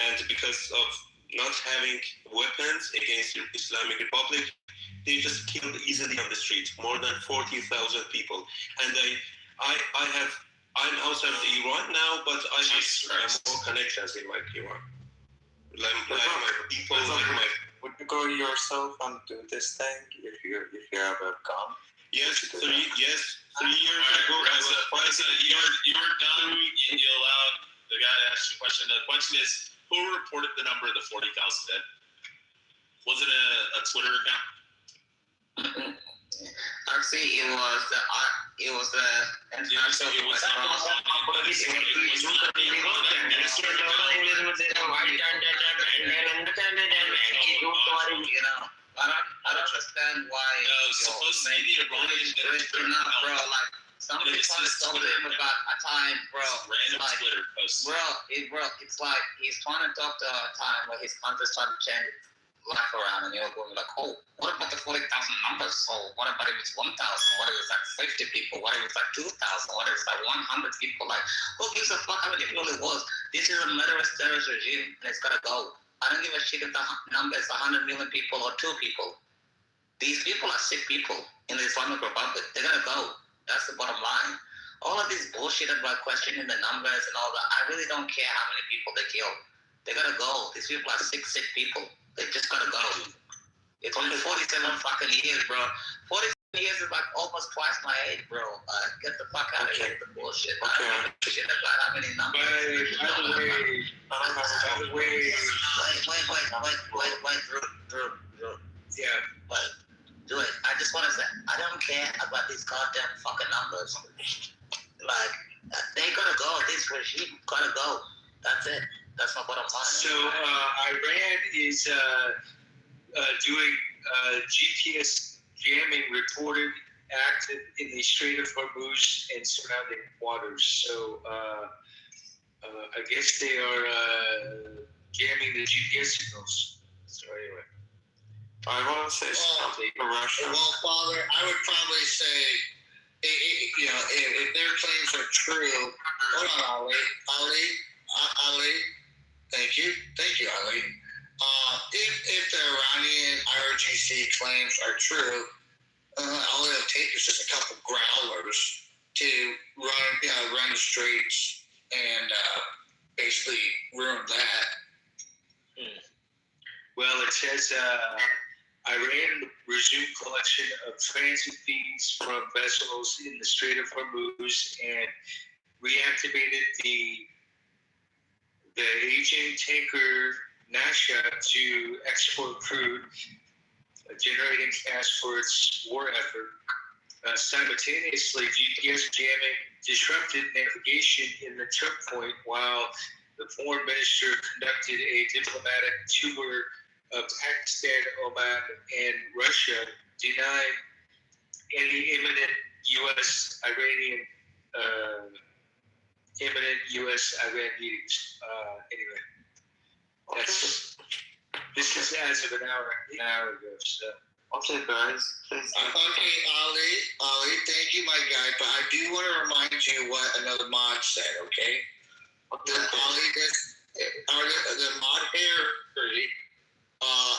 [SPEAKER 20] and because of not having weapons against the Islamic Republic, they just killed easily on the street more than 40,000 people. And I'm outside of Iran now, but I have more connections in my Iran. Like my people,
[SPEAKER 10] Would you go yourself and do this thing if you have a gun?
[SPEAKER 20] Yes, 3 years ago.
[SPEAKER 2] You were done. You allowed the guy to ask you a question. The question is, who reported the number of the 40,000 dead? Was it a Twitter account?
[SPEAKER 5] Actually, it was the international. I don't understand why.
[SPEAKER 2] Supposed to be the Iranian.
[SPEAKER 5] Bro, like somebody trying to talk to him about a time, bro.
[SPEAKER 2] Random Twitter posts.
[SPEAKER 5] Bro, it's like he's trying to talk to a time where his country's trying to change life around, and you're going like, oh, what about the 40,000 numbers? So what about if it's 1,000? What if it's like 50 people? What if it's like 2,000? What if it's like 100 people? Like, who gives a fuck how many people it was? This is a murderous terrorist regime, and it's gotta go. I don't give a shit if the number is 100 million people or 2 people. These people are sick people in the Islamic Republic. They gotta go. That's the bottom line. All of this bullshit about questioning the numbers and all that, I really don't care how many people they kill. They gotta go. These people are sick people. They just gotta go. It's only 47 fucking years, bro. 47 years is like almost twice my age, bro. Get the fuck out of here with the bullshit.
[SPEAKER 10] Okay.
[SPEAKER 5] I don't give a shit about how many numbers. Wait, Drew.
[SPEAKER 15] Yeah.
[SPEAKER 5] But do it. I just want to say, I don't care about these goddamn fucking numbers. Like, they gotta go. This regime gotta go. That's it. That's my bottom line.
[SPEAKER 15] So Iran is doing GPS jamming reported active in the Strait of Hormuz and surrounding waters. So I guess they are jamming the GPS signals. So anyway.
[SPEAKER 10] I want to say something to Russia.
[SPEAKER 19] Well, Father, I would probably say, if their claims are true, hold on, Ali. Thank you, Ali. If the Iranian IRGC claims are true, all it'll take is just a couple growlers to run the streets and basically ruin that.
[SPEAKER 15] Well, it says Iran resumed collection of transit fees from vessels in the Strait of Hormuz and reactivated the Asian tanker
[SPEAKER 19] Nasha to export crude, generating cash for its war effort. Simultaneously, GPS jamming disrupted navigation in the choke point while the foreign minister conducted a diplomatic tour of Pakistan, Oman, and Russia, denying any imminent U.S.-Iranian meetings. Anyway, this is as of an hour ago. So.
[SPEAKER 10] Okay, guys, please.
[SPEAKER 19] Okay, Ali, thank you, my guy. But I do want to remind you what another mod said. Okay. The Ali, the mod here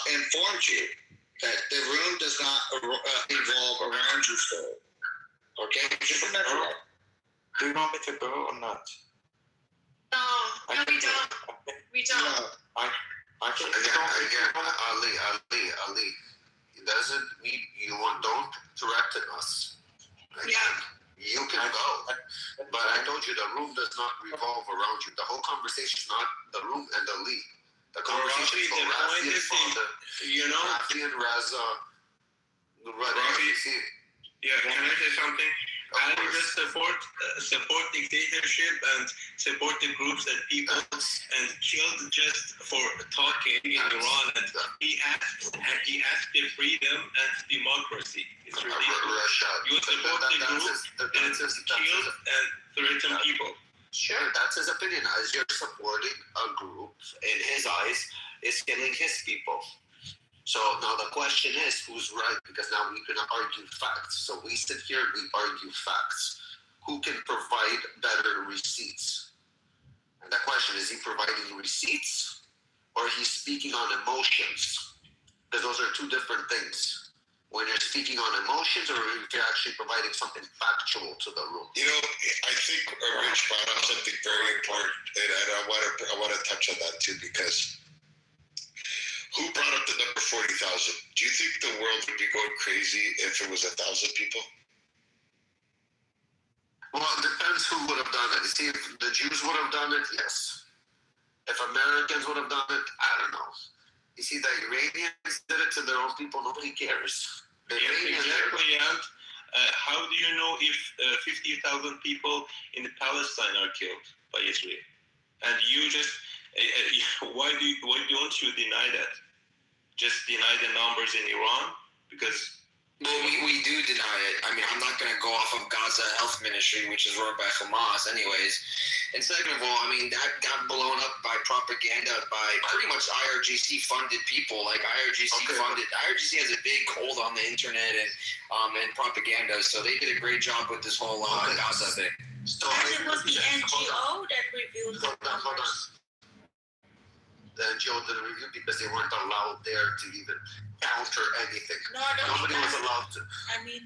[SPEAKER 19] informed you that the room does not evolve around you, sir. Okay, just remember that.
[SPEAKER 10] Do you want me to go or not?
[SPEAKER 14] No, we don't. We don't.
[SPEAKER 10] No, I can.
[SPEAKER 12] Again, Ali. It doesn't mean don't threaten us. Again, you can go, but I told you the room does not revolve around you. The whole conversation is not the room and the lead. The conversation is for Rafi and Father, Rafi and Raza.
[SPEAKER 20] Rafi, yeah, can I say something? I just support dictatorship and support the groups and people and killed just for talking in Iran. And he asked the freedom and democracy. It's ridiculous. You support the group that killed and threaten people.
[SPEAKER 12] Sure, that's his opinion. As you're supporting a group, in his eyes, is killing his people. So now the question is, who's right? Because now we can argue facts. So we sit here and we argue facts. Who can provide better receipts? And the question is, he providing receipts or he's speaking on emotions? Because those are two different things. When you're speaking on emotions or if you're actually providing something factual to the room.
[SPEAKER 21] I think Rich brought up something very important, and I want to touch on that too, because who brought up the number 40,000? Do you think the world would be going crazy if it was 1,000 people?
[SPEAKER 12] Well, it depends who would have done it. You see, if the Jews would have done it, yes. If Americans would have done it, I don't know. You see, the Iranians did it to their own people. Nobody cares.
[SPEAKER 20] Exactly, and how do you know if 50,000 people in Palestine are killed by Israel? And you just, why don't you deny that? Just deny the numbers in Iran? Because
[SPEAKER 17] we do deny it. I mean, I'm not going to go off of Gaza Health Ministry, which is run by Hamas anyways. And second of all, I mean, that got blown up by propaganda by pretty much IRGC funded people. Like IRGC has a big hold on the internet and propaganda. So they did a great job with this whole Gaza thing.
[SPEAKER 14] So it was the NGO that reviewed the numbers.
[SPEAKER 12] The NGO didn't review because they weren't allowed there to even counter anything.
[SPEAKER 14] Nobody
[SPEAKER 12] was allowed to.
[SPEAKER 14] I mean,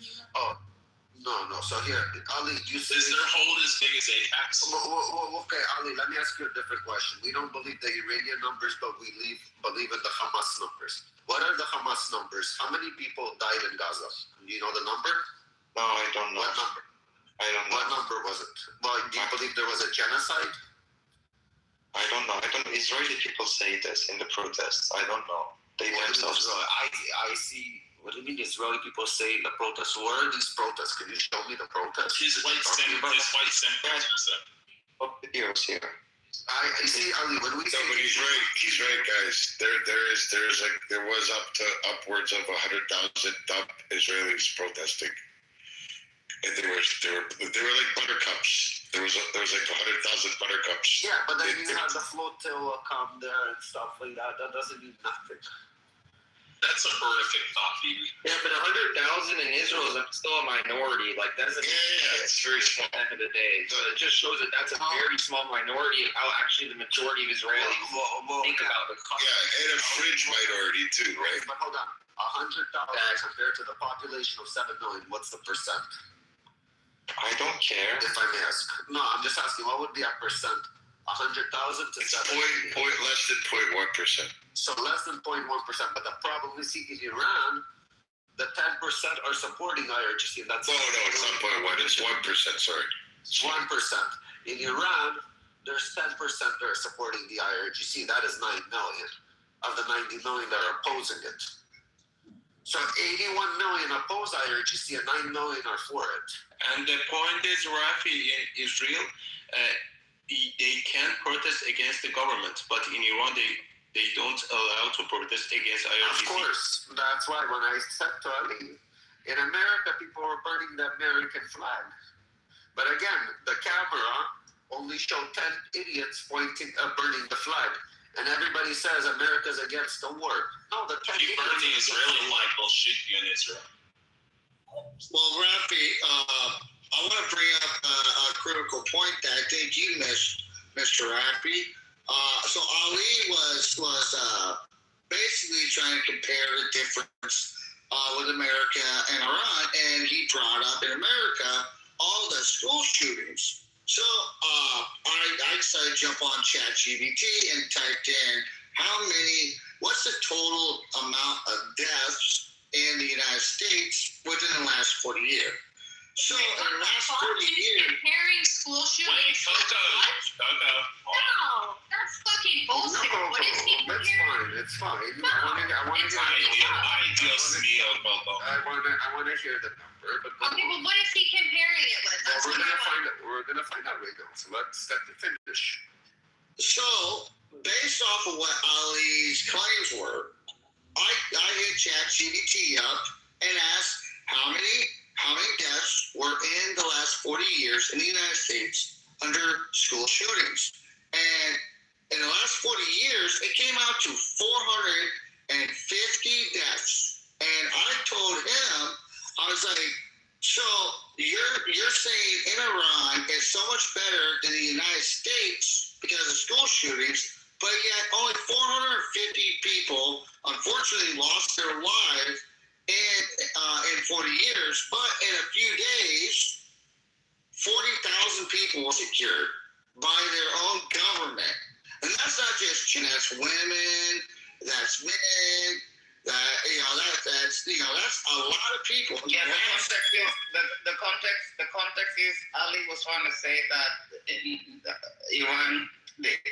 [SPEAKER 12] No. So here, Ali, you say...
[SPEAKER 4] Is their hold as big as Apex?
[SPEAKER 12] Okay, Ali, let me ask you a different question. We don't believe the Iranian numbers, but we believe in the Hamas numbers. What are the Hamas numbers? How many people died in Gaza? Do you know the number?
[SPEAKER 10] No, I don't know.
[SPEAKER 12] What number?
[SPEAKER 10] I don't know.
[SPEAKER 12] What number was it? Well, do you believe there was a genocide?
[SPEAKER 10] I don't know. Israeli people say this in the protests. I don't know. They themselves.
[SPEAKER 12] I see. What do you mean Israeli people say in the protests? What are these protests? Can you show me the protests?
[SPEAKER 4] His white symbol.
[SPEAKER 10] Videos here.
[SPEAKER 12] I see, Ali. When we
[SPEAKER 21] no, but he's right, guys. There was upwards of 100,000 Israelis protesting, and they were like buttercups. There was like 100,000 buttercups.
[SPEAKER 12] Yeah, but then you had the flotilla come there and stuff like that. That doesn't mean nothing.
[SPEAKER 4] That's a horrific thought, Phoebe.
[SPEAKER 17] Yeah, but 100,000 in Israel is still a minority. Like, that's
[SPEAKER 21] it's very small.
[SPEAKER 17] At the end of the day. So it just shows that that's a very small minority of how actually the majority of Israelis think about the country.
[SPEAKER 21] Yeah, and a fringe minority too, right?
[SPEAKER 12] But hold on. 100,000 compared to the population of 7 million, what's the percent?
[SPEAKER 10] I don't care.
[SPEAKER 12] If I may ask. No, I'm just asking, what would be a percent? 100,000 to 7 million?
[SPEAKER 21] Less than 0.1%.
[SPEAKER 12] So less than 0.1%. But the problem we see in Iran, the 10% are supporting IRGC. And that's
[SPEAKER 21] no, it's not 0.1. It's 1%. Sorry,
[SPEAKER 12] it's 1%. In Iran, there's 10% that are supporting the IRGC. That is 9 million.
[SPEAKER 11] of the 90 million that are opposing it. So 81 million oppose IRGC and 9 million are for it.
[SPEAKER 20] And the point is, Rafi, in Israel, they can protest against the government, but in Iran, they don't allow to protest against IRGC.
[SPEAKER 11] Of course. That's why when I said to Ali, in America, people were burning the American flag. But again, the camera only showed 10 idiots burning the flag. And everybody says America's against the war. No, the 10
[SPEAKER 2] If you burn the Israeli flag, they'll shoot you in Israel.
[SPEAKER 19] Well, Rafi, I want to bring up a critical point that I think you missed, Mr. Rafi. So Ali was basically trying to compare the difference with America and Iran, and he brought up in America all the school shootings. So I decided to jump on ChatGPT and typed in what's the total amount of deaths in the United States within the last 40 years. So in the last 40 years,
[SPEAKER 6] comparing school shootings. No, that's fucking bullshit.
[SPEAKER 11] No,
[SPEAKER 6] What is he
[SPEAKER 11] that's
[SPEAKER 6] comparing?
[SPEAKER 11] fine. It's fine.
[SPEAKER 6] No,
[SPEAKER 11] I want to hear the number.
[SPEAKER 6] Okay, well, what is he comparing it with? That's
[SPEAKER 11] We're gonna find out right now. So let's let them finish.
[SPEAKER 19] So based off of what Ali's claims were, I hit ChatGPT up and asked how many deaths were in the last 40 years in the United States under school shootings. And in the last 40 years, it came out to 450 deaths. And I told him, I was like, so you're saying in Iran is so much better than the United States because of school shootings, but yet only 450 people unfortunately lost their lives in 40 years, but in a few days, 40,000 people were secured by their own government. And that's not just that's women, that's men, that's a lot of people.
[SPEAKER 5] Yeah, the context is Ali was trying to say that Iran,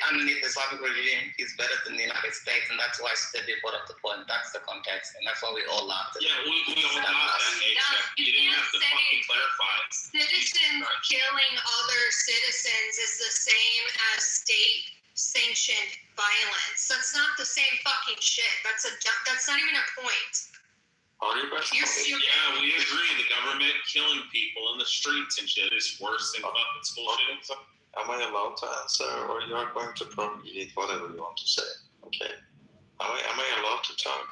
[SPEAKER 5] underneath the Islamic regime, is better than the United States, and that's why Stevie brought up the point. That's the context, and that's why we all laughed.
[SPEAKER 2] Yeah, we all laughed at it. You didn't have to fucking clarify it.
[SPEAKER 18] Citizens killing other citizens is the same as state-sanctioned violence. That's not the same fucking shit. That's not even a point.
[SPEAKER 2] Yeah, we agree. The government killing people in the streets and shit is worse than fucking school shootings.
[SPEAKER 10] Am I allowed to answer, or you are going to propagate whatever you want to say? Okay. Am I allowed to talk?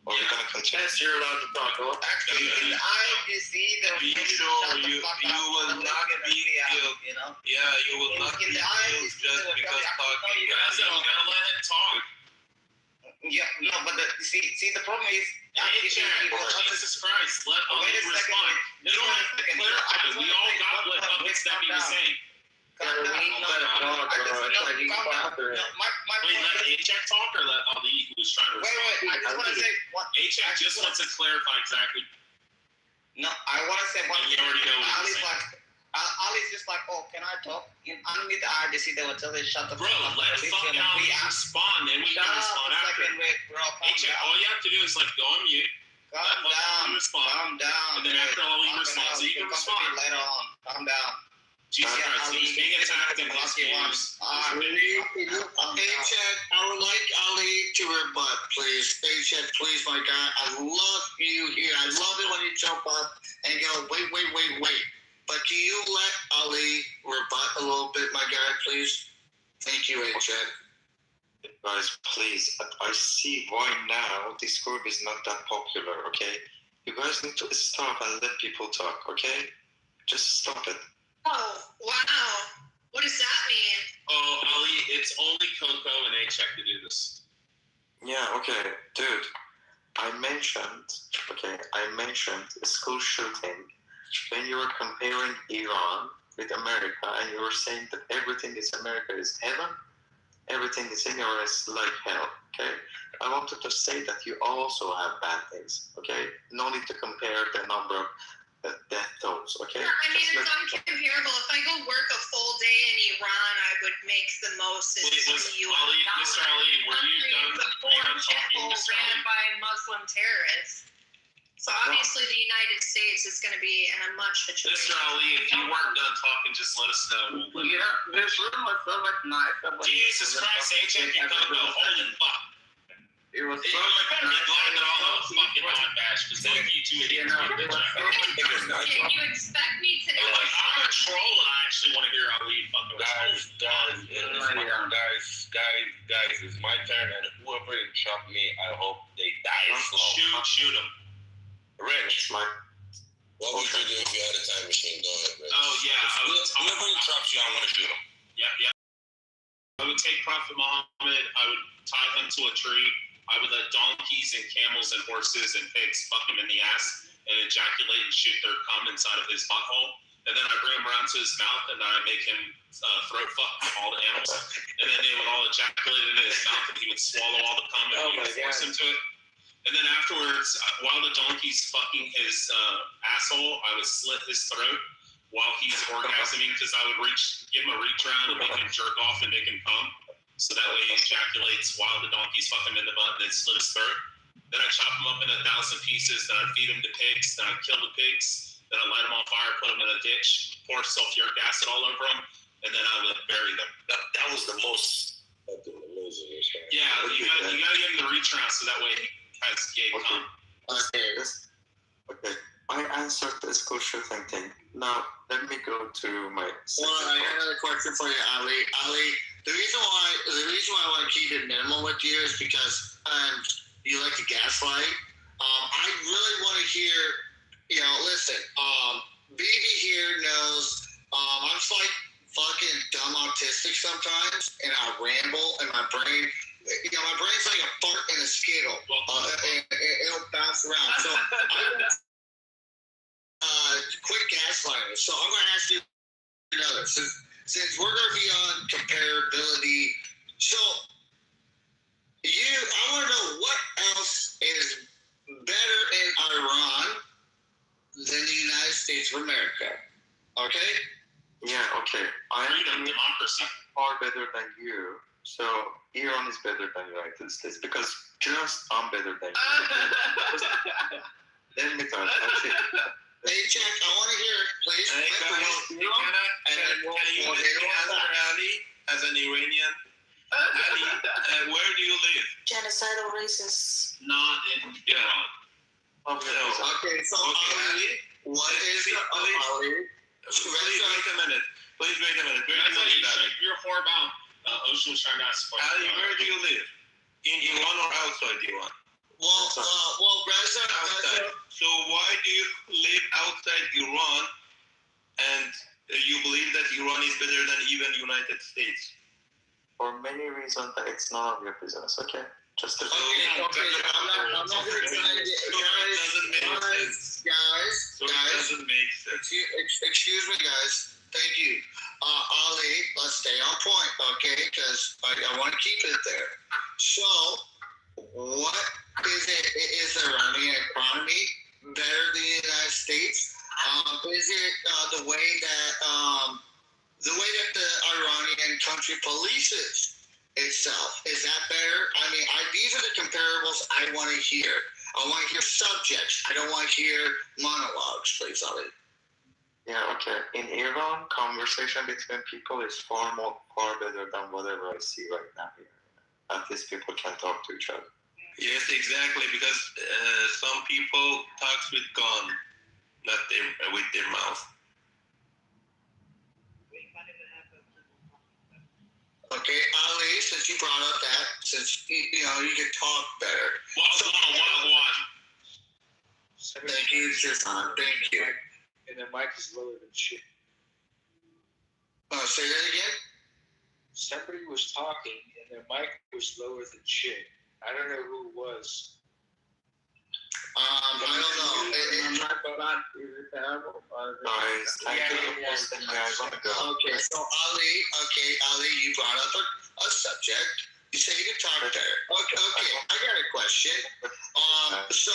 [SPEAKER 10] Or are you going to continue?
[SPEAKER 11] Yes, you're allowed to talk. Well,
[SPEAKER 5] actually, in the IFDC,
[SPEAKER 20] be sure you will not be killed. Yeah, you will not be killed just because talking.
[SPEAKER 2] You're gonna let him talk.
[SPEAKER 5] Yeah, no, but see, the problem is.
[SPEAKER 2] Jesus Christ, let Ali respond. You don't have to clarify. We all got what fucking Stephanie was saying.
[SPEAKER 5] Wait, let
[SPEAKER 2] A-Check talk or let Ali, who's trying to respond?
[SPEAKER 5] I just want to say one.
[SPEAKER 2] A-Check just wants to clarify exactly.
[SPEAKER 5] No, I want to say one thing.
[SPEAKER 2] You already know what
[SPEAKER 5] Ali's like, Ali's just like, oh, can I talk? Underneath the IRGC, they will tell you shut the
[SPEAKER 2] fuck up. Bro, let fucking Ali respond, and we can respond after. A-Check, all you have to do is like go on mute.
[SPEAKER 5] Calm down.
[SPEAKER 2] And then after Ali responds, you can respond.
[SPEAKER 5] Later on. Calm down.
[SPEAKER 2] Jesus Christ, he's being attacked in his games.
[SPEAKER 19] A-Check, I would like Ali to rebut, please. A-Check, please, my guy. I love you here. I love it when you jump up and go, wait. But can you let Ali rebut a little bit, my guy, please? Thank you, A-Check.
[SPEAKER 10] Guys, please, I see why now this group is not that popular, okay? You guys need to stop and let people talk, okay? Just stop it.
[SPEAKER 18] Oh, wow. What does that mean?
[SPEAKER 2] Oh, Ali, it's only Coco and A-Check to do this.
[SPEAKER 10] Yeah, okay, dude. I mentioned a school shooting when you were comparing Iran with America, and you were saying that everything is America is heaven, everything is in Iran is like hell, okay? I wanted to say that you also have bad things, okay? No need to compare the number of death tolls, okay?
[SPEAKER 18] Yeah, I mean, it's uncomparable. If I go work a full day in Iran, I would make the most in the U.S.
[SPEAKER 2] Mr. Ali, were you done?
[SPEAKER 18] ran by Muslim terrorists. So obviously the United States is going to be in a much situation.
[SPEAKER 1] Mr. Ali, if you weren't done talking, just let us know.
[SPEAKER 11] This room was so much nicer.
[SPEAKER 1] Jesus Christ, HM, you come go, holy fuck.
[SPEAKER 11] It was so
[SPEAKER 1] much nicer. I'm glad that all the fucking on bash, because thank you two idiots.
[SPEAKER 18] Can you expect me to know?
[SPEAKER 1] I'm a troll and I actually want to hear Ali fucking
[SPEAKER 20] Guys, it's my turn, and whoever interrupt me, I hope they die slow.
[SPEAKER 1] Shoot him.
[SPEAKER 20] Rich.
[SPEAKER 21] What would you do if you had a time machine? Go ahead, Rich.
[SPEAKER 1] Oh, yeah.
[SPEAKER 20] Whoever interrupts you, I want to shoot him.
[SPEAKER 1] Yeah. I would take Prophet Muhammad. I would tie him to a tree. I would let donkeys and camels and horses and pigs fuck him in the ass and ejaculate and shoot their cum inside of his butthole. And then I bring him around to his mouth and I make him throat fuck all the animals. And then they would all ejaculate into his mouth and he would swallow all the cum and he would force him to it. And then afterwards, while the donkey's fucking his asshole, I would slit his throat while he's orgasming because I would give him a reach around and make him jerk off and make him come. So that way he ejaculates while the donkey's fucking him in the butt and then slit his throat. Then I chop him up into 1,000 pieces. Then I feed him to pigs. Then I kill the pigs. Then I light them on fire, put them in a ditch, pour sulfuric acid all over them, and then I would bury them.
[SPEAKER 21] That was the most amazing experience.
[SPEAKER 1] Yeah, you gotta give him the reach around so that way he has gay cum.
[SPEAKER 10] Okay. I answered the school shooting thing. Now let me go to my.
[SPEAKER 19] I got another question for you, Ali. Ali, the reason why I want to keep it minimal with you is because you like to gaslight. I really want to hear. Listen. BB here knows. I'm just like fucking dumb autistic sometimes, and I ramble, and my brain. My brain's like a fart in a Skittle. It'll bounce around. So quick gaslighting. So I'm going to ask you another. Since we're going to be on comparability, so I want to know what else is better in Iran than the United States of America. Okay?
[SPEAKER 10] Yeah, okay.
[SPEAKER 1] Freedom, democracy.
[SPEAKER 10] Far better than you. So Iran is better than the United States because just I'm better than you. Let me talk. That's it.
[SPEAKER 19] Hey, Jack, I want to hear it, please.
[SPEAKER 20] Can you let me answer Ali as an Iranian? Ali, where do you live?
[SPEAKER 3] Genocidal racists.
[SPEAKER 1] Not in Iran.
[SPEAKER 19] Okay, so Ali, what is Ali?
[SPEAKER 20] Please wait a minute. Where do you live?
[SPEAKER 1] You're whore about. Ocean was trying to ask a question.
[SPEAKER 20] Ali, where do you live? In Iran or outside Iran?
[SPEAKER 19] Reza.
[SPEAKER 20] Outside. So why do you live outside Iran and you believe that Iran is better than even United States?
[SPEAKER 10] For many reasons that it's none of your business, okay? Just a
[SPEAKER 19] Okay. I'm not going to guys. Excuse me, guys. Thank you. Ali, let's stay on point, okay? Because I want to keep it there. So, what is it? Is the Iranian economy better than the United States? Is it the way that the Iranian country polices itself? Is that better? I mean, these are the comparables I want to hear. I want to hear subjects. I don't want to hear monologues, please, Ali.
[SPEAKER 10] Yeah, okay. In Iran, conversation between people is far better than whatever I see right now here. At least people can talk to each other.
[SPEAKER 20] Yes, exactly, because some people talk with gun, not with their mouth.
[SPEAKER 19] Okay, Ali, since you brought up that, since you can talk better. Thank you, Tristan. Thank you.
[SPEAKER 8] And their mic is lower than shit.
[SPEAKER 19] Say that again?
[SPEAKER 8] Somebody was talking and their mic was lower than shit. I don't know who it was.
[SPEAKER 19] I don't know.
[SPEAKER 11] Is it terrible?
[SPEAKER 10] Guys,
[SPEAKER 19] Okay, so Ali, you brought up a subject. You said you could talk better. Okay, I got a question. So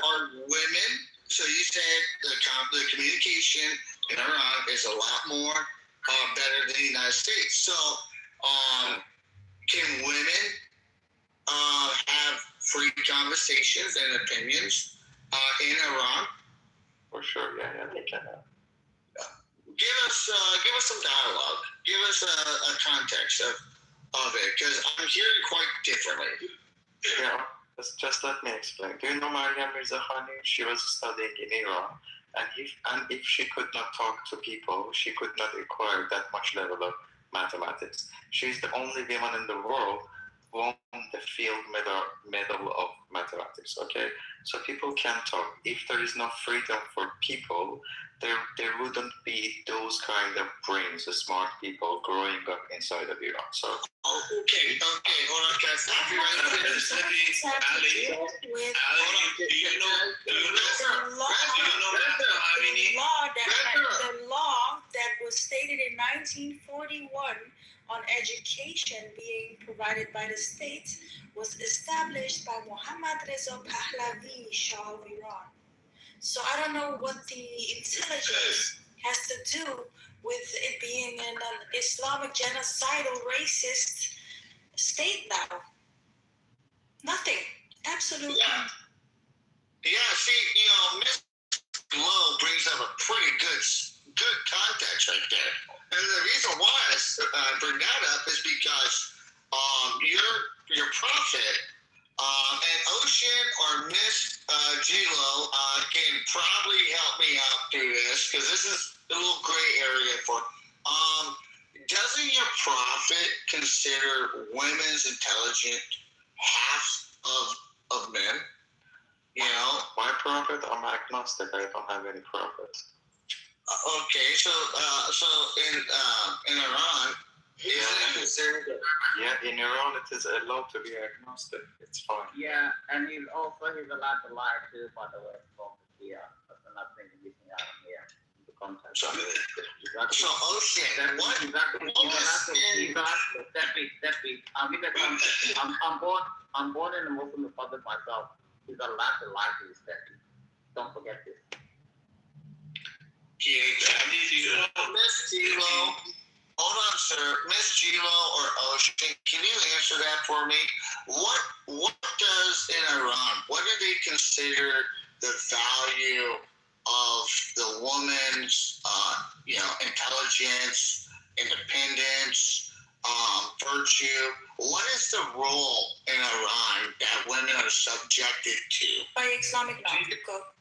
[SPEAKER 19] are women? So you said the communication in Iran is a lot more better than the United States. So can women have free conversations and opinions in Iran?
[SPEAKER 10] For sure, yeah, they can.
[SPEAKER 19] Give us some dialogue. Give us a context of it, because I'm hearing quite differently.
[SPEAKER 10] Yeah, just let me explain. Do you know Maria Mirzakhani? She was studying in Iran, and if she could not talk to people, she could not acquire that much level of mathematics. She's the only woman in the world who won the field medal of mathematics. Okay, so people can talk. If there is no freedom for people, there wouldn't be those kind of brains, the smart people growing up inside of Iran. So
[SPEAKER 19] okay, hold on, guys. Stop you right there.
[SPEAKER 20] Ali, do you know
[SPEAKER 13] the law that was stated in 1941 on education being provided by the state was established by Muhammad Reza Pahlavi, Shah of Iran. So I don't know what the intelligence has to do with it being an Islamic genocidal racist state now. Nothing. Absolutely.
[SPEAKER 19] Yeah, see, Miss Lowe brings up a pretty good context right there. And the reason why I bring that up is because your prophet and Ocean or Miss G-Lo can probably help me out through this, because this is a little gray area for. Doesn't your prophet consider women's intelligent half of men?
[SPEAKER 10] My prophet, I'm agnostic. I don't have any prophet.
[SPEAKER 19] Okay, so in Iran, is it considered?
[SPEAKER 10] Yeah, in Iran it is allowed to be agnostic. It's fine.
[SPEAKER 5] Yeah, and he's allowed to lie too, by the way, from the that's another thing he's using out here. The content.
[SPEAKER 19] So Ocean, what?
[SPEAKER 5] I'm born in a Muslim republic myself. He's allowed to lie to his daddy. Don't forget this.
[SPEAKER 19] Miss G-Lo, hold on, sir. Miss G-Lo or Ocean, can you answer that for me? What does in Iran? What do they consider the value of the woman's, intelligence, independence, virtue? What is the role in Iran that women are subjected to?
[SPEAKER 13] By Islamic law. Go.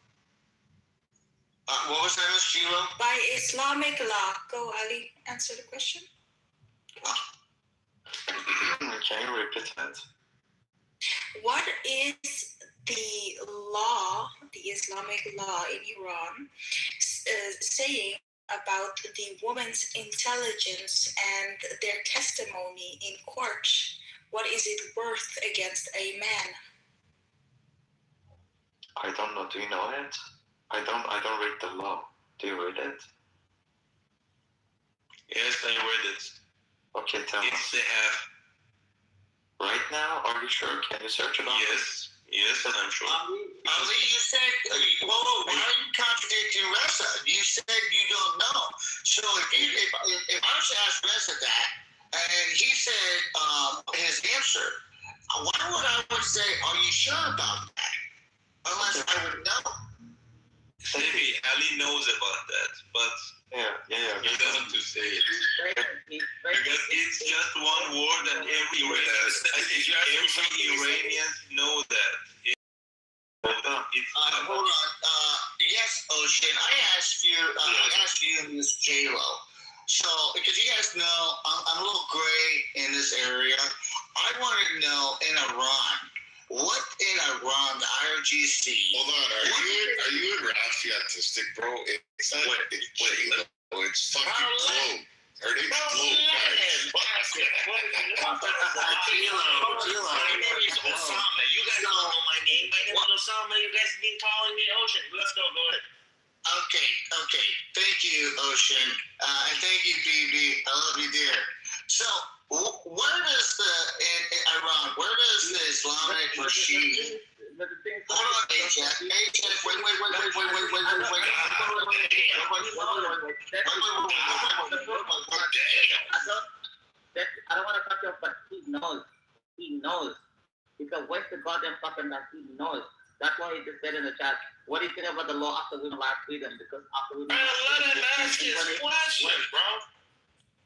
[SPEAKER 19] What was that, Ms. G-Lo?
[SPEAKER 13] By Islamic law. Go, Ali. Answer the question.
[SPEAKER 10] Can you repeat that?
[SPEAKER 13] What is the law, the Islamic law in Iran, saying about the woman's intelligence and their testimony in court? What is it worth against a man?
[SPEAKER 10] I don't know. Do you know it? I don't read the law. Do you read it?
[SPEAKER 20] Yes, I read it.
[SPEAKER 10] Okay, tell me.
[SPEAKER 20] Yes, they have.
[SPEAKER 10] Right now? Are you sure? Can you search it up?
[SPEAKER 20] Yes, I'm sure.
[SPEAKER 19] Ali, you said, whoa, why are you contradicting Reza? You said you don't know. So if I was to ask Reza that, and he said his answer, why would I say, are you sure about that? Unless I would know.
[SPEAKER 20] Maybe Ali knows about that, but he doesn't to say it. Because it's just one word and every Iranian know that.
[SPEAKER 19] Hold on. Yes, Ocean. I asked you, Ms. J-Lo. So, because you guys know, I'm a little gray in this area. I want to know in Iran, what in Iran, the IRGC.
[SPEAKER 21] Hold on, are you in Rafi autistic, bro? It's not. It's fucking Globe. Her name's Globe, guys.
[SPEAKER 2] My name is Osama. You guys don't know my name. My name is Osama. You guys been calling me Ocean. Let's go ahead.
[SPEAKER 19] Okay. Thank you, Ocean. And thank you, BB. I love you, dear. So, where does in Iran, where does the Islamic regime... Hold on, H-Check. Wait.
[SPEAKER 5] I don't want to cut you off, but he knows Because where's the goddamn fucking vaccine? He knows. That's why he just said in the chat, what do you think about the law after women life freedom? Because after women
[SPEAKER 11] Let him ask his question, bro.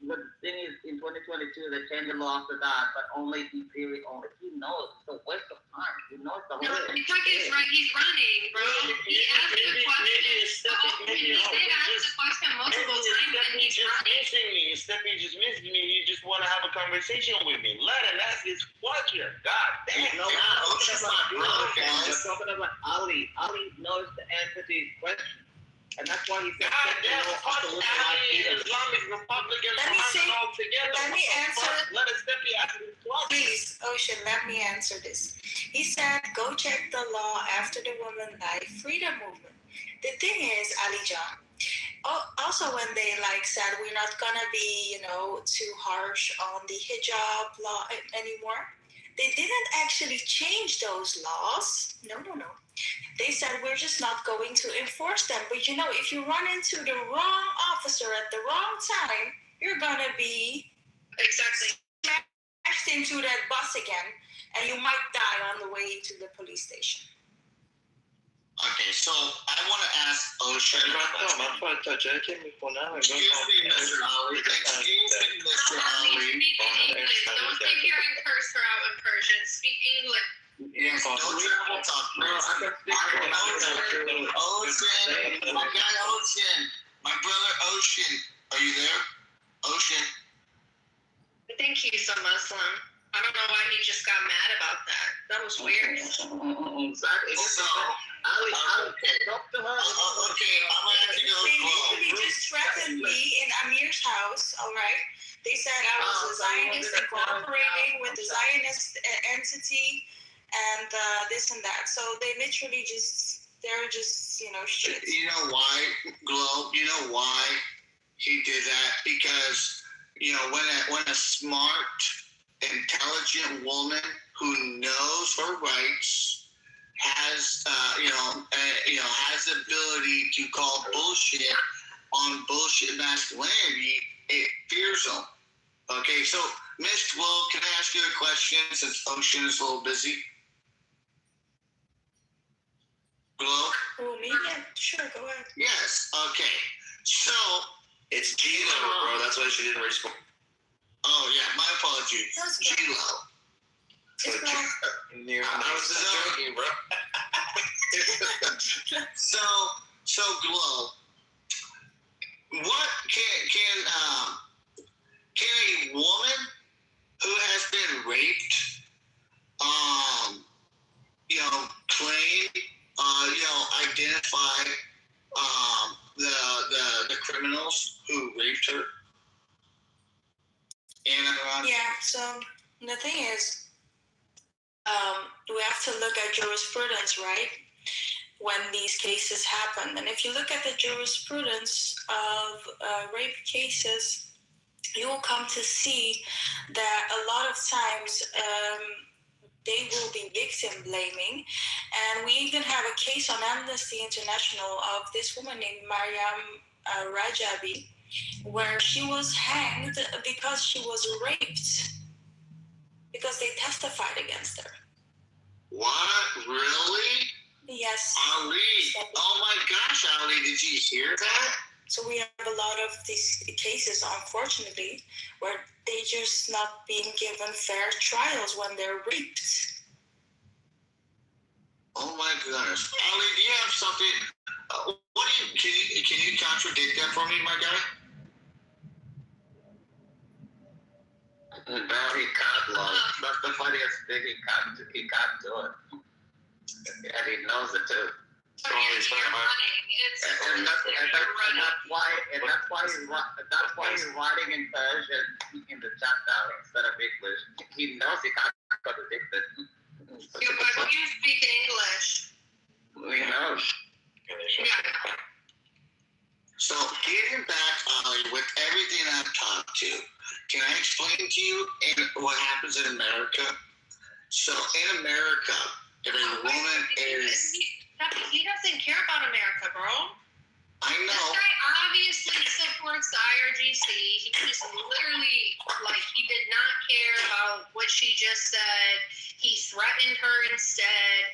[SPEAKER 5] But the thing is, in 2022, they changed the law after that, but only in theory only. He knows. It's a waste of time. He knows the whole thing.
[SPEAKER 6] Because he's running, bro. He asked the question. He did ask the question multiple times, and he's running.
[SPEAKER 11] Stephanie just missed me. You just want to have a conversation with me. Let him ask his question. God damn.
[SPEAKER 5] No, I'm talking about Ali. Ali knows the answer to his question. And that's why he said,
[SPEAKER 13] Let me answer. Please, Ocean, let me answer this. He said, go check the law after the Women Life Freedom Movement. The thing is, Ali John, also when they said we're not gonna be, too harsh on the hijab law anymore, they didn't actually change those laws. No. They said we're just not going to enforce them. But if you run into the wrong officer at the wrong time, you're gonna be smashed into that bus again, and you might die on the way to the police station.
[SPEAKER 19] Okay, so I want to ask Ocean.
[SPEAKER 10] Excuse me, Mr. Ali. Excuse me, Mr. Ali.
[SPEAKER 6] Speak in English. Don't sit here and curse her out in Persian. Speak English.
[SPEAKER 19] Yes, no travel talk. Ocean, my guy Ocean, my brother Ocean. Are you there? Ocean.
[SPEAKER 6] I think he's a Muslim. I don't know why he just got mad about that. That was weird.
[SPEAKER 5] Exactly. So, Ali, talk to her.
[SPEAKER 19] Okay, I'm going to have to go slow.
[SPEAKER 13] They just threatened me in Amir's house, all right? They said I was a Zionist and cooperating with the Zionist entity and this and that. So they literally they're just, shit.
[SPEAKER 19] You know why, Globe? You know why he did that? Because, when a smart, intelligent woman who knows her rights has the ability to call bullshit on bullshit masculinity, it fears them. Okay, so Miss Glow, can I ask you a question since Ocean is a little busy? Glow?
[SPEAKER 13] Oh, me? Yeah, sure, go ahead.
[SPEAKER 19] Yes, okay. So
[SPEAKER 17] it's G-Lo, bro. That's why she didn't respond.
[SPEAKER 19] Oh, yeah, my apologies. G-Lo.
[SPEAKER 17] I was just joking, bro.
[SPEAKER 19] So Glow, what can a woman who has been raped, claim, identify the criminals who raped her?
[SPEAKER 13] Yeah, so the thing is, we have to look at jurisprudence, right? When these cases happen. And if you look at the jurisprudence of rape cases, you will come to see that a lot of times they will be victim blaming. And we even have a case on Amnesty International of this woman named Mariam Rajabi, where she was hanged because she was raped, because they testified against her.
[SPEAKER 19] What? Really?
[SPEAKER 13] Yes.
[SPEAKER 19] Ali. Oh my gosh, Ali, did you hear that?
[SPEAKER 13] So we have a lot of these cases, unfortunately, where they just not being given fair trials when they're raped.
[SPEAKER 19] Oh my goodness. Ali, do you have something? Can you contradict that for me, my guy?
[SPEAKER 10] No, he can't, love. That's the funniest thing. He can't do it. And he knows it too.
[SPEAKER 6] And
[SPEAKER 10] that's why he's writing in Persian in the chat now instead of English. He knows he can't contradict it.
[SPEAKER 6] But you speak in English.
[SPEAKER 10] We know.
[SPEAKER 19] So getting back, Ali, with everything I've talked to, can I explain to you what happens in America? So in America, if a woman is...
[SPEAKER 6] He doesn't care about America, bro.
[SPEAKER 19] I know.
[SPEAKER 6] This guy obviously supports the IRGC. He just literally, he did not care about what she just said.
[SPEAKER 18] He threatened her instead.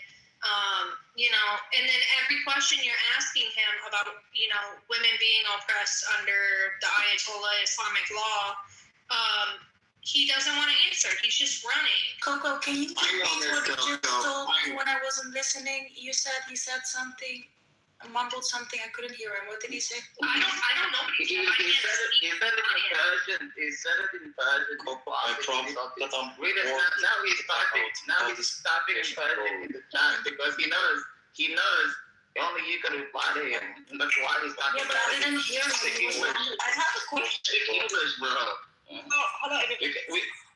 [SPEAKER 18] And then every question you're asking him about, women being oppressed under the Ayatollah Islamic law, he doesn't want to answer. He's just running.
[SPEAKER 13] Coco, can you repeat what you just told me when I wasn't listening? You said he said something, mumbled something. I couldn't hear him. What did he say?
[SPEAKER 18] I don't know what he said.
[SPEAKER 5] He said it in Persian. I promise. Now he's typing in Persian in the chat because he knows only you can reply to him. That's why he's not.
[SPEAKER 13] Yeah, but I didn't hear him. I have a question.
[SPEAKER 5] Speak English, bro.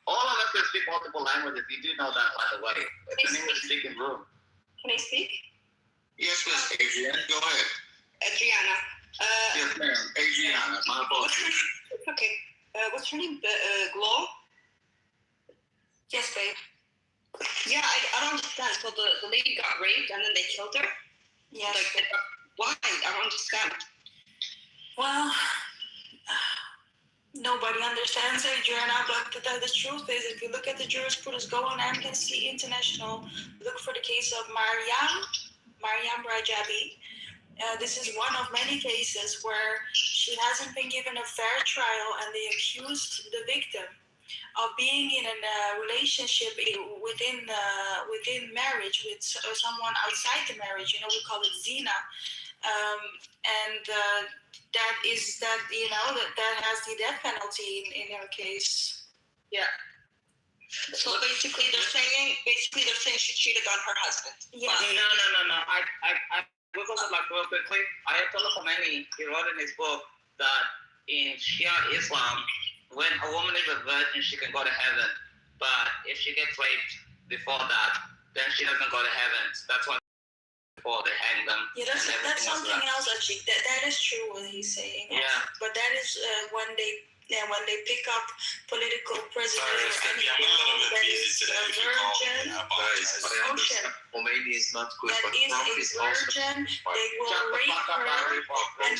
[SPEAKER 5] All of us can speak multiple languages. You do know that, by the way. It's an English-speaking room.
[SPEAKER 18] Can I speak?
[SPEAKER 19] Yes, Miss Adriana. Go ahead.
[SPEAKER 14] Adriana.
[SPEAKER 19] Yes, ma'am. Adriana. My apologies.
[SPEAKER 14] Okay. What's her name? Glow?
[SPEAKER 13] Yes, babe.
[SPEAKER 14] Yeah, I don't understand. So the lady got raped and then they killed her?
[SPEAKER 13] Yes.
[SPEAKER 14] Why? I don't understand.
[SPEAKER 13] Well, nobody understands Adriana, but the truth is, if you look at the jurisprudence, go on Amnesty International, look for the case of Mariam Rajabi. This is one of many cases where she hasn't been given a fair trial, and they accused the victim of being in a relationship within marriage with someone outside the marriage. We call it zina, and that has the death penalty in her case.
[SPEAKER 14] Yeah. So basically they're saying she cheated on her husband.
[SPEAKER 13] Yeah.
[SPEAKER 5] No. I googled it real quickly. Ayatollah Khomeini, he wrote in his book that in Shia Islam, when a woman is a virgin, she can go to heaven. But if she gets raped before that, then she doesn't go to heaven. So that's why before they hang them.
[SPEAKER 13] Yeah, that's something else, actually. That is true what he's saying.
[SPEAKER 5] Yeah.
[SPEAKER 13] But that is when they pick up political prisoners or anything that is a virgin.
[SPEAKER 10] Khomeini is not good,
[SPEAKER 13] that
[SPEAKER 10] but
[SPEAKER 13] is
[SPEAKER 10] Trump
[SPEAKER 13] a
[SPEAKER 10] is also
[SPEAKER 13] virgin, they will rape her and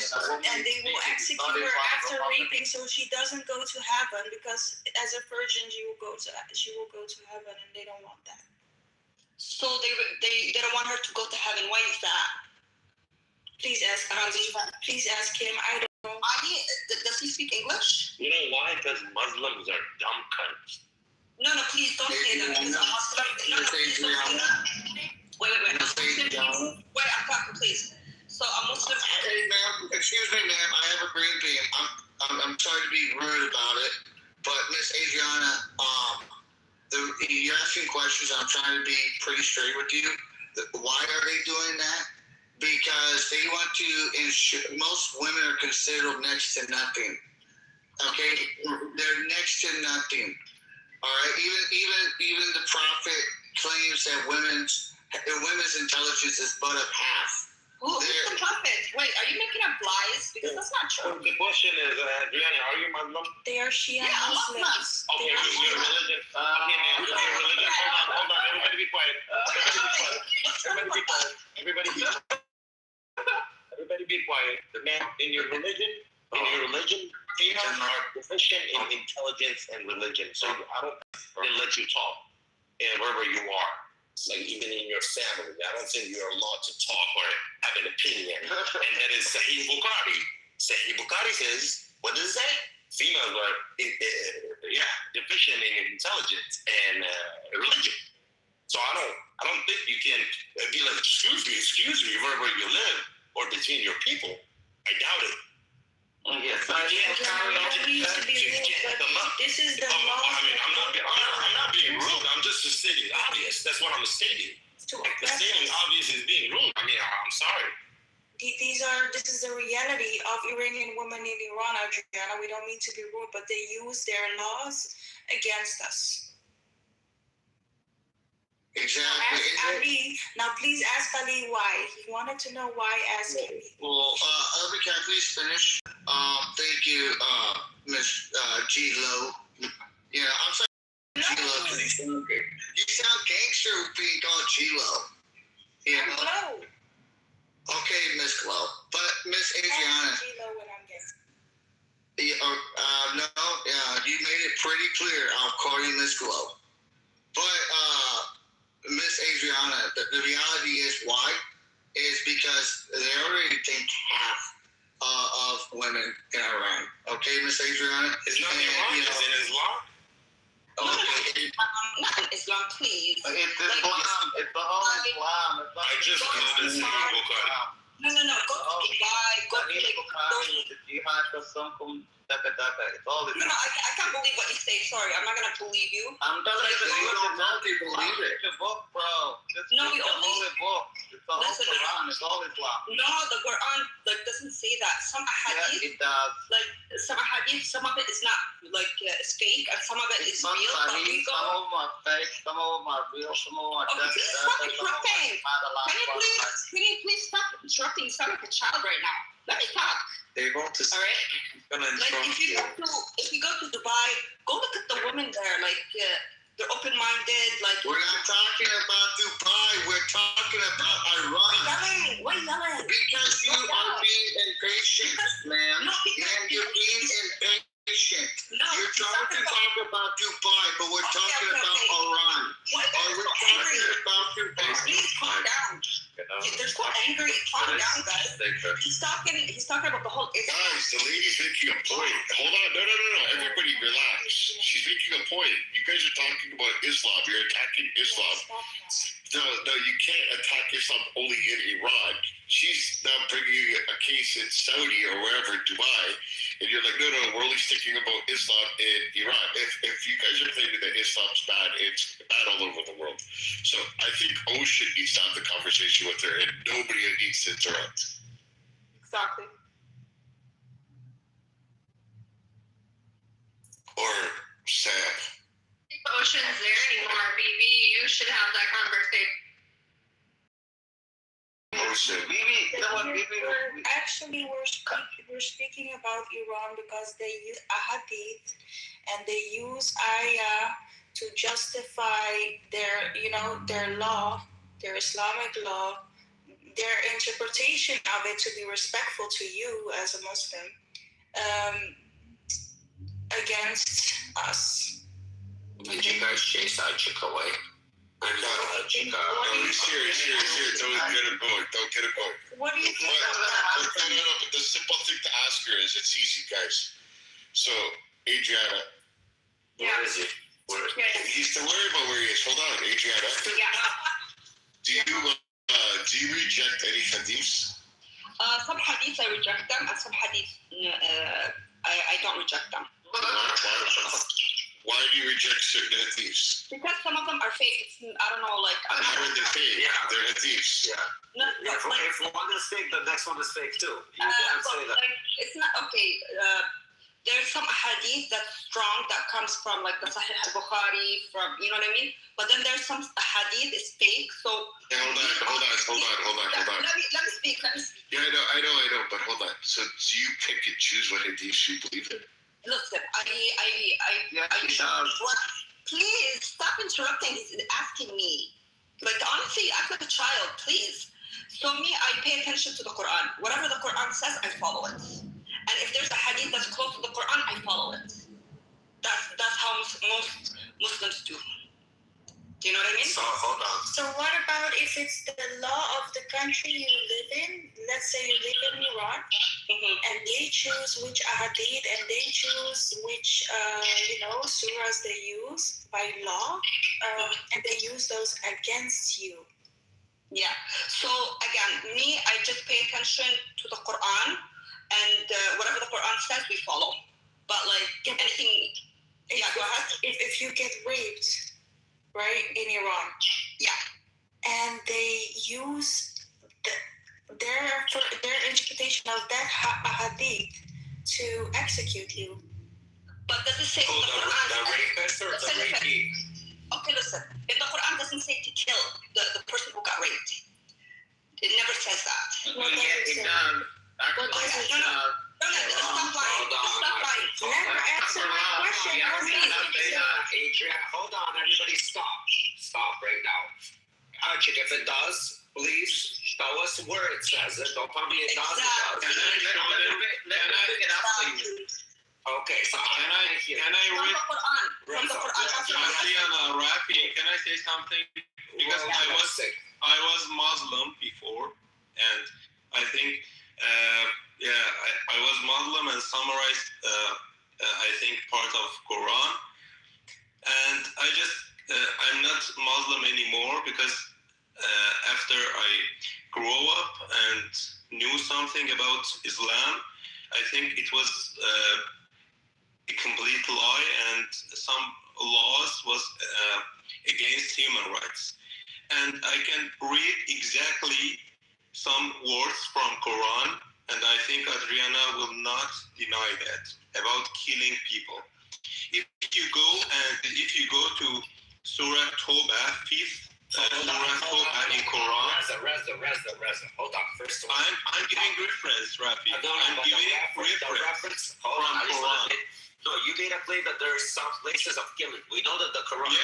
[SPEAKER 13] they will execute her after raping, so she doesn't go to heaven, because as a virgin she will go to heaven, and they don't want that.
[SPEAKER 14] So they don't want her to go to heaven. Why is that?
[SPEAKER 13] Please ask him. I don't know.
[SPEAKER 14] Does he speak English?
[SPEAKER 16] You know why? Because Muslims are dumb cunts.
[SPEAKER 14] No, please don't say that, because I'm Muslim. No, please don't say that. Wait. Wait, I'm talking, please. So a Muslim.
[SPEAKER 19] Hey, ma'am. Excuse me, ma'am. I have a green bean. I'm sorry to be rude about it, but Miss Adriana, you're asking questions. I'm trying to be pretty straight with you. Why are they doing that? Because they want to ensure most women are considered next to nothing. Okay, they're next to nothing. All right, even the prophet claims that women's intelligence is but of half.
[SPEAKER 14] Who's the prophet? Wait, are you making up lies? Because that's not true.
[SPEAKER 16] The question is, Adriana, are you Muslim?
[SPEAKER 13] They are Shia
[SPEAKER 14] Muslims.
[SPEAKER 16] Okay, your religion. Okay, ma'am. Your religion. Hold on. Everybody be quiet. Everybody be quiet. Ma'am, in your religion, females are deficient in intelligence and religion. So I don't let you talk wherever you are. Like even in your family, I don't think you're allowed to talk or have an opinion. And that is Sahih Bukhari. Sahih Bukhari says, what does it say? Females are deficient in intelligence and religion. So I don't think you can be like, excuse me, wherever you live or between your people. I doubt it.
[SPEAKER 13] Yes, this is the law.
[SPEAKER 16] I'm not being rude. I'm just stating obvious. That's what I'm stating. The stating obvious is being rude. I mean, I'm sorry.
[SPEAKER 13] This is the reality of Iranian women in Iran, Adriana. We don't mean to be rude, but they use their laws against us.
[SPEAKER 19] Exactly.
[SPEAKER 13] Now please ask Ali why. He wanted to know why. Ask him.
[SPEAKER 19] Well, Elby, can I please finish? Thank you, Miss G Lo. Yeah, I'm sorry, G Lo. You sound gangster being called G Lo. Yeah.
[SPEAKER 13] Hello.
[SPEAKER 19] Okay, Miss Glow. But Miss Adriana.
[SPEAKER 13] G Lo when I'm gangster.
[SPEAKER 19] You made it pretty clear. I'll call you Miss Glow. But Miss Adriana, the reality is why? Is because they already think half of women in Iran. Okay, Miss Adriana?
[SPEAKER 7] It's not Iran, it's in Islam.
[SPEAKER 19] Okay.
[SPEAKER 14] Not in Islam, please.
[SPEAKER 5] It's Islam. It's the whole Islam.
[SPEAKER 7] I just Googled it.
[SPEAKER 14] No. Go to Dubai. Go to
[SPEAKER 5] with the jihad or something. It's all
[SPEAKER 14] No, I can't believe what you say. Sorry, I'm not gonna believe you.
[SPEAKER 5] I'm telling you, you don't know to believe it. It's a book, bro.
[SPEAKER 14] No, we only
[SPEAKER 5] book. It's the whole Quran. It's all Islam.
[SPEAKER 14] No, the Quran doesn't say that. Some ahadith,
[SPEAKER 5] it does.
[SPEAKER 14] Like some ahadith, some of it is not it's fake, and some of it is real. But we go.
[SPEAKER 5] Some of them are fake. Some of them are real. Some of them are
[SPEAKER 14] Okay, please stop interrupting. Can you please stop interrupting? You sound like a child right now. Let me talk.
[SPEAKER 10] They're going to.
[SPEAKER 14] All right. Like if you go to Dubai, go look at the women there. Like they're open-minded. Like
[SPEAKER 19] we're not talking about Dubai. We're talking about Iran.
[SPEAKER 14] Why yelling?
[SPEAKER 19] Because you are being impatient, ma'am. And you're being impatient.
[SPEAKER 14] No,
[SPEAKER 19] you're trying to talk about Dubai, but we're talking about Iran. Are we talking about Dubai?
[SPEAKER 14] Please calm down. They're so angry. Calm down, guys. He's talking about the whole.
[SPEAKER 21] Guys, the lady's making a point. Hold on, no. Everybody relax. She's making a point. You guys are talking about Islam. You're attacking Islam. No, you can't attack Islam only in Iran. She's now bringing a case in Saudi or wherever, Dubai, and you're like, no, we're only sticking about Islam in Iran. If you guys are claiming that Islam's bad, it's bad all over the world. So I think Ocean needs to have the conversation with her, and nobody needs to interrupt.
[SPEAKER 14] Exactly.
[SPEAKER 21] Or Sam.
[SPEAKER 18] Ocean's there anymore, BB. You should have that conversation.
[SPEAKER 21] Ocean.
[SPEAKER 13] We're speaking about Iran because they use ahadith and they use ayah to justify their law, their Islamic law, their interpretation of it to be respectful to you as a Muslim against us.
[SPEAKER 17] Did you guys chase that chick away?
[SPEAKER 21] No, he's here. Don't get it going.
[SPEAKER 13] What do you think?
[SPEAKER 21] No, but the simple thing to ask her is, it's easy, guys. So, Adriana.
[SPEAKER 18] Where
[SPEAKER 21] is he? He's to worry about where he is. Hold on, Adriana.
[SPEAKER 18] Yeah.
[SPEAKER 21] Do you reject any hadiths?
[SPEAKER 14] Some hadiths I reject them, and some hadiths I don't reject them.
[SPEAKER 21] Why do you reject certain hadiths?
[SPEAKER 14] Because some of them are fake. I don't know, like.
[SPEAKER 21] How are they fake? Yeah, they're hadiths.
[SPEAKER 14] Yeah.
[SPEAKER 7] If one is fake, the next one is fake too. You can't say that.
[SPEAKER 14] Like, it's not okay. There's some hadith that's strong that comes from like the Sahih al-Bukhari, from, you know what I mean? But then there's some hadith is fake. So.
[SPEAKER 21] Yeah, hold on.
[SPEAKER 14] Let me speak.
[SPEAKER 21] Yeah, I know. But hold on. So do you pick and choose what hadiths you believe in?
[SPEAKER 14] Listen, please stop interrupting. He's asking me. Like, honestly, act like a child, please. So me, I pay attention to the Quran. Whatever the Quran says, I follow it. And if there's a hadith that's close to the Quran, I follow it. That's how most Muslims do. Do you know what I mean?
[SPEAKER 7] So hold on.
[SPEAKER 13] So what about if it's the law of the country you live in? Let's say you live in Iran, and they choose which ahadith and they choose which surahs they use by law, and they use those against you.
[SPEAKER 14] Yeah. So again, me, I just pay attention to the Quran, and whatever the Quran says, we follow. But like anything, go ahead.
[SPEAKER 13] If you get raped, right, in Iran, and they use their interpretation of that hadith to execute you.
[SPEAKER 14] But does it say in the Quran? The rapist or the rapee? Okay, listen. In the Quran, doesn't say to kill the person who got raped. It never says that.
[SPEAKER 5] It does.
[SPEAKER 14] Stop lying.
[SPEAKER 13] Never answer my question.
[SPEAKER 7] Adrian, hold on, everybody stop. Stop right now. Archie, if it does, please show us where it says it. Don't tell me it does.
[SPEAKER 5] Let me pick it up for you.
[SPEAKER 2] Okay, so
[SPEAKER 20] Can I read? Rafi, can I say something? Because I was Muslim before, and I think I was Muslim and summarized I think part of Quran, and I'm not Muslim anymore because after I grew up and knew something about Islam, I think it was a complete lie, and some laws was against human rights. And I can read exactly some words from Quran, and I think Adriana will not deny that about killing people. If you go to Surah Tawbah, 5th Surah Tawbah in Quran.
[SPEAKER 2] Reza. Hold on. First of all,
[SPEAKER 20] I'm giving reference, Rafi. I'm giving reference from Quran.
[SPEAKER 2] No, you made a claim that there are some places of killing. We know that the Quran,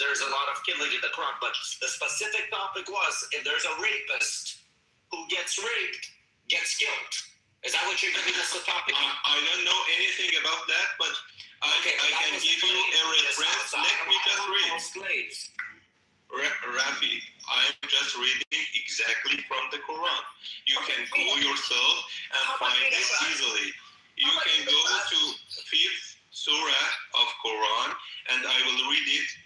[SPEAKER 2] there's a lot of killing in the Quran, but the specific topic was if there's a rapist who gets raped, gets killed. Is that what you're giving us the topic?
[SPEAKER 20] I don't know anything about that, but I can give you a reference. Let me just read. Rafi, I'm just reading exactly from the Quran. You can go yourself and find it easily. You can go to 5th Surah of Quran, and I will read it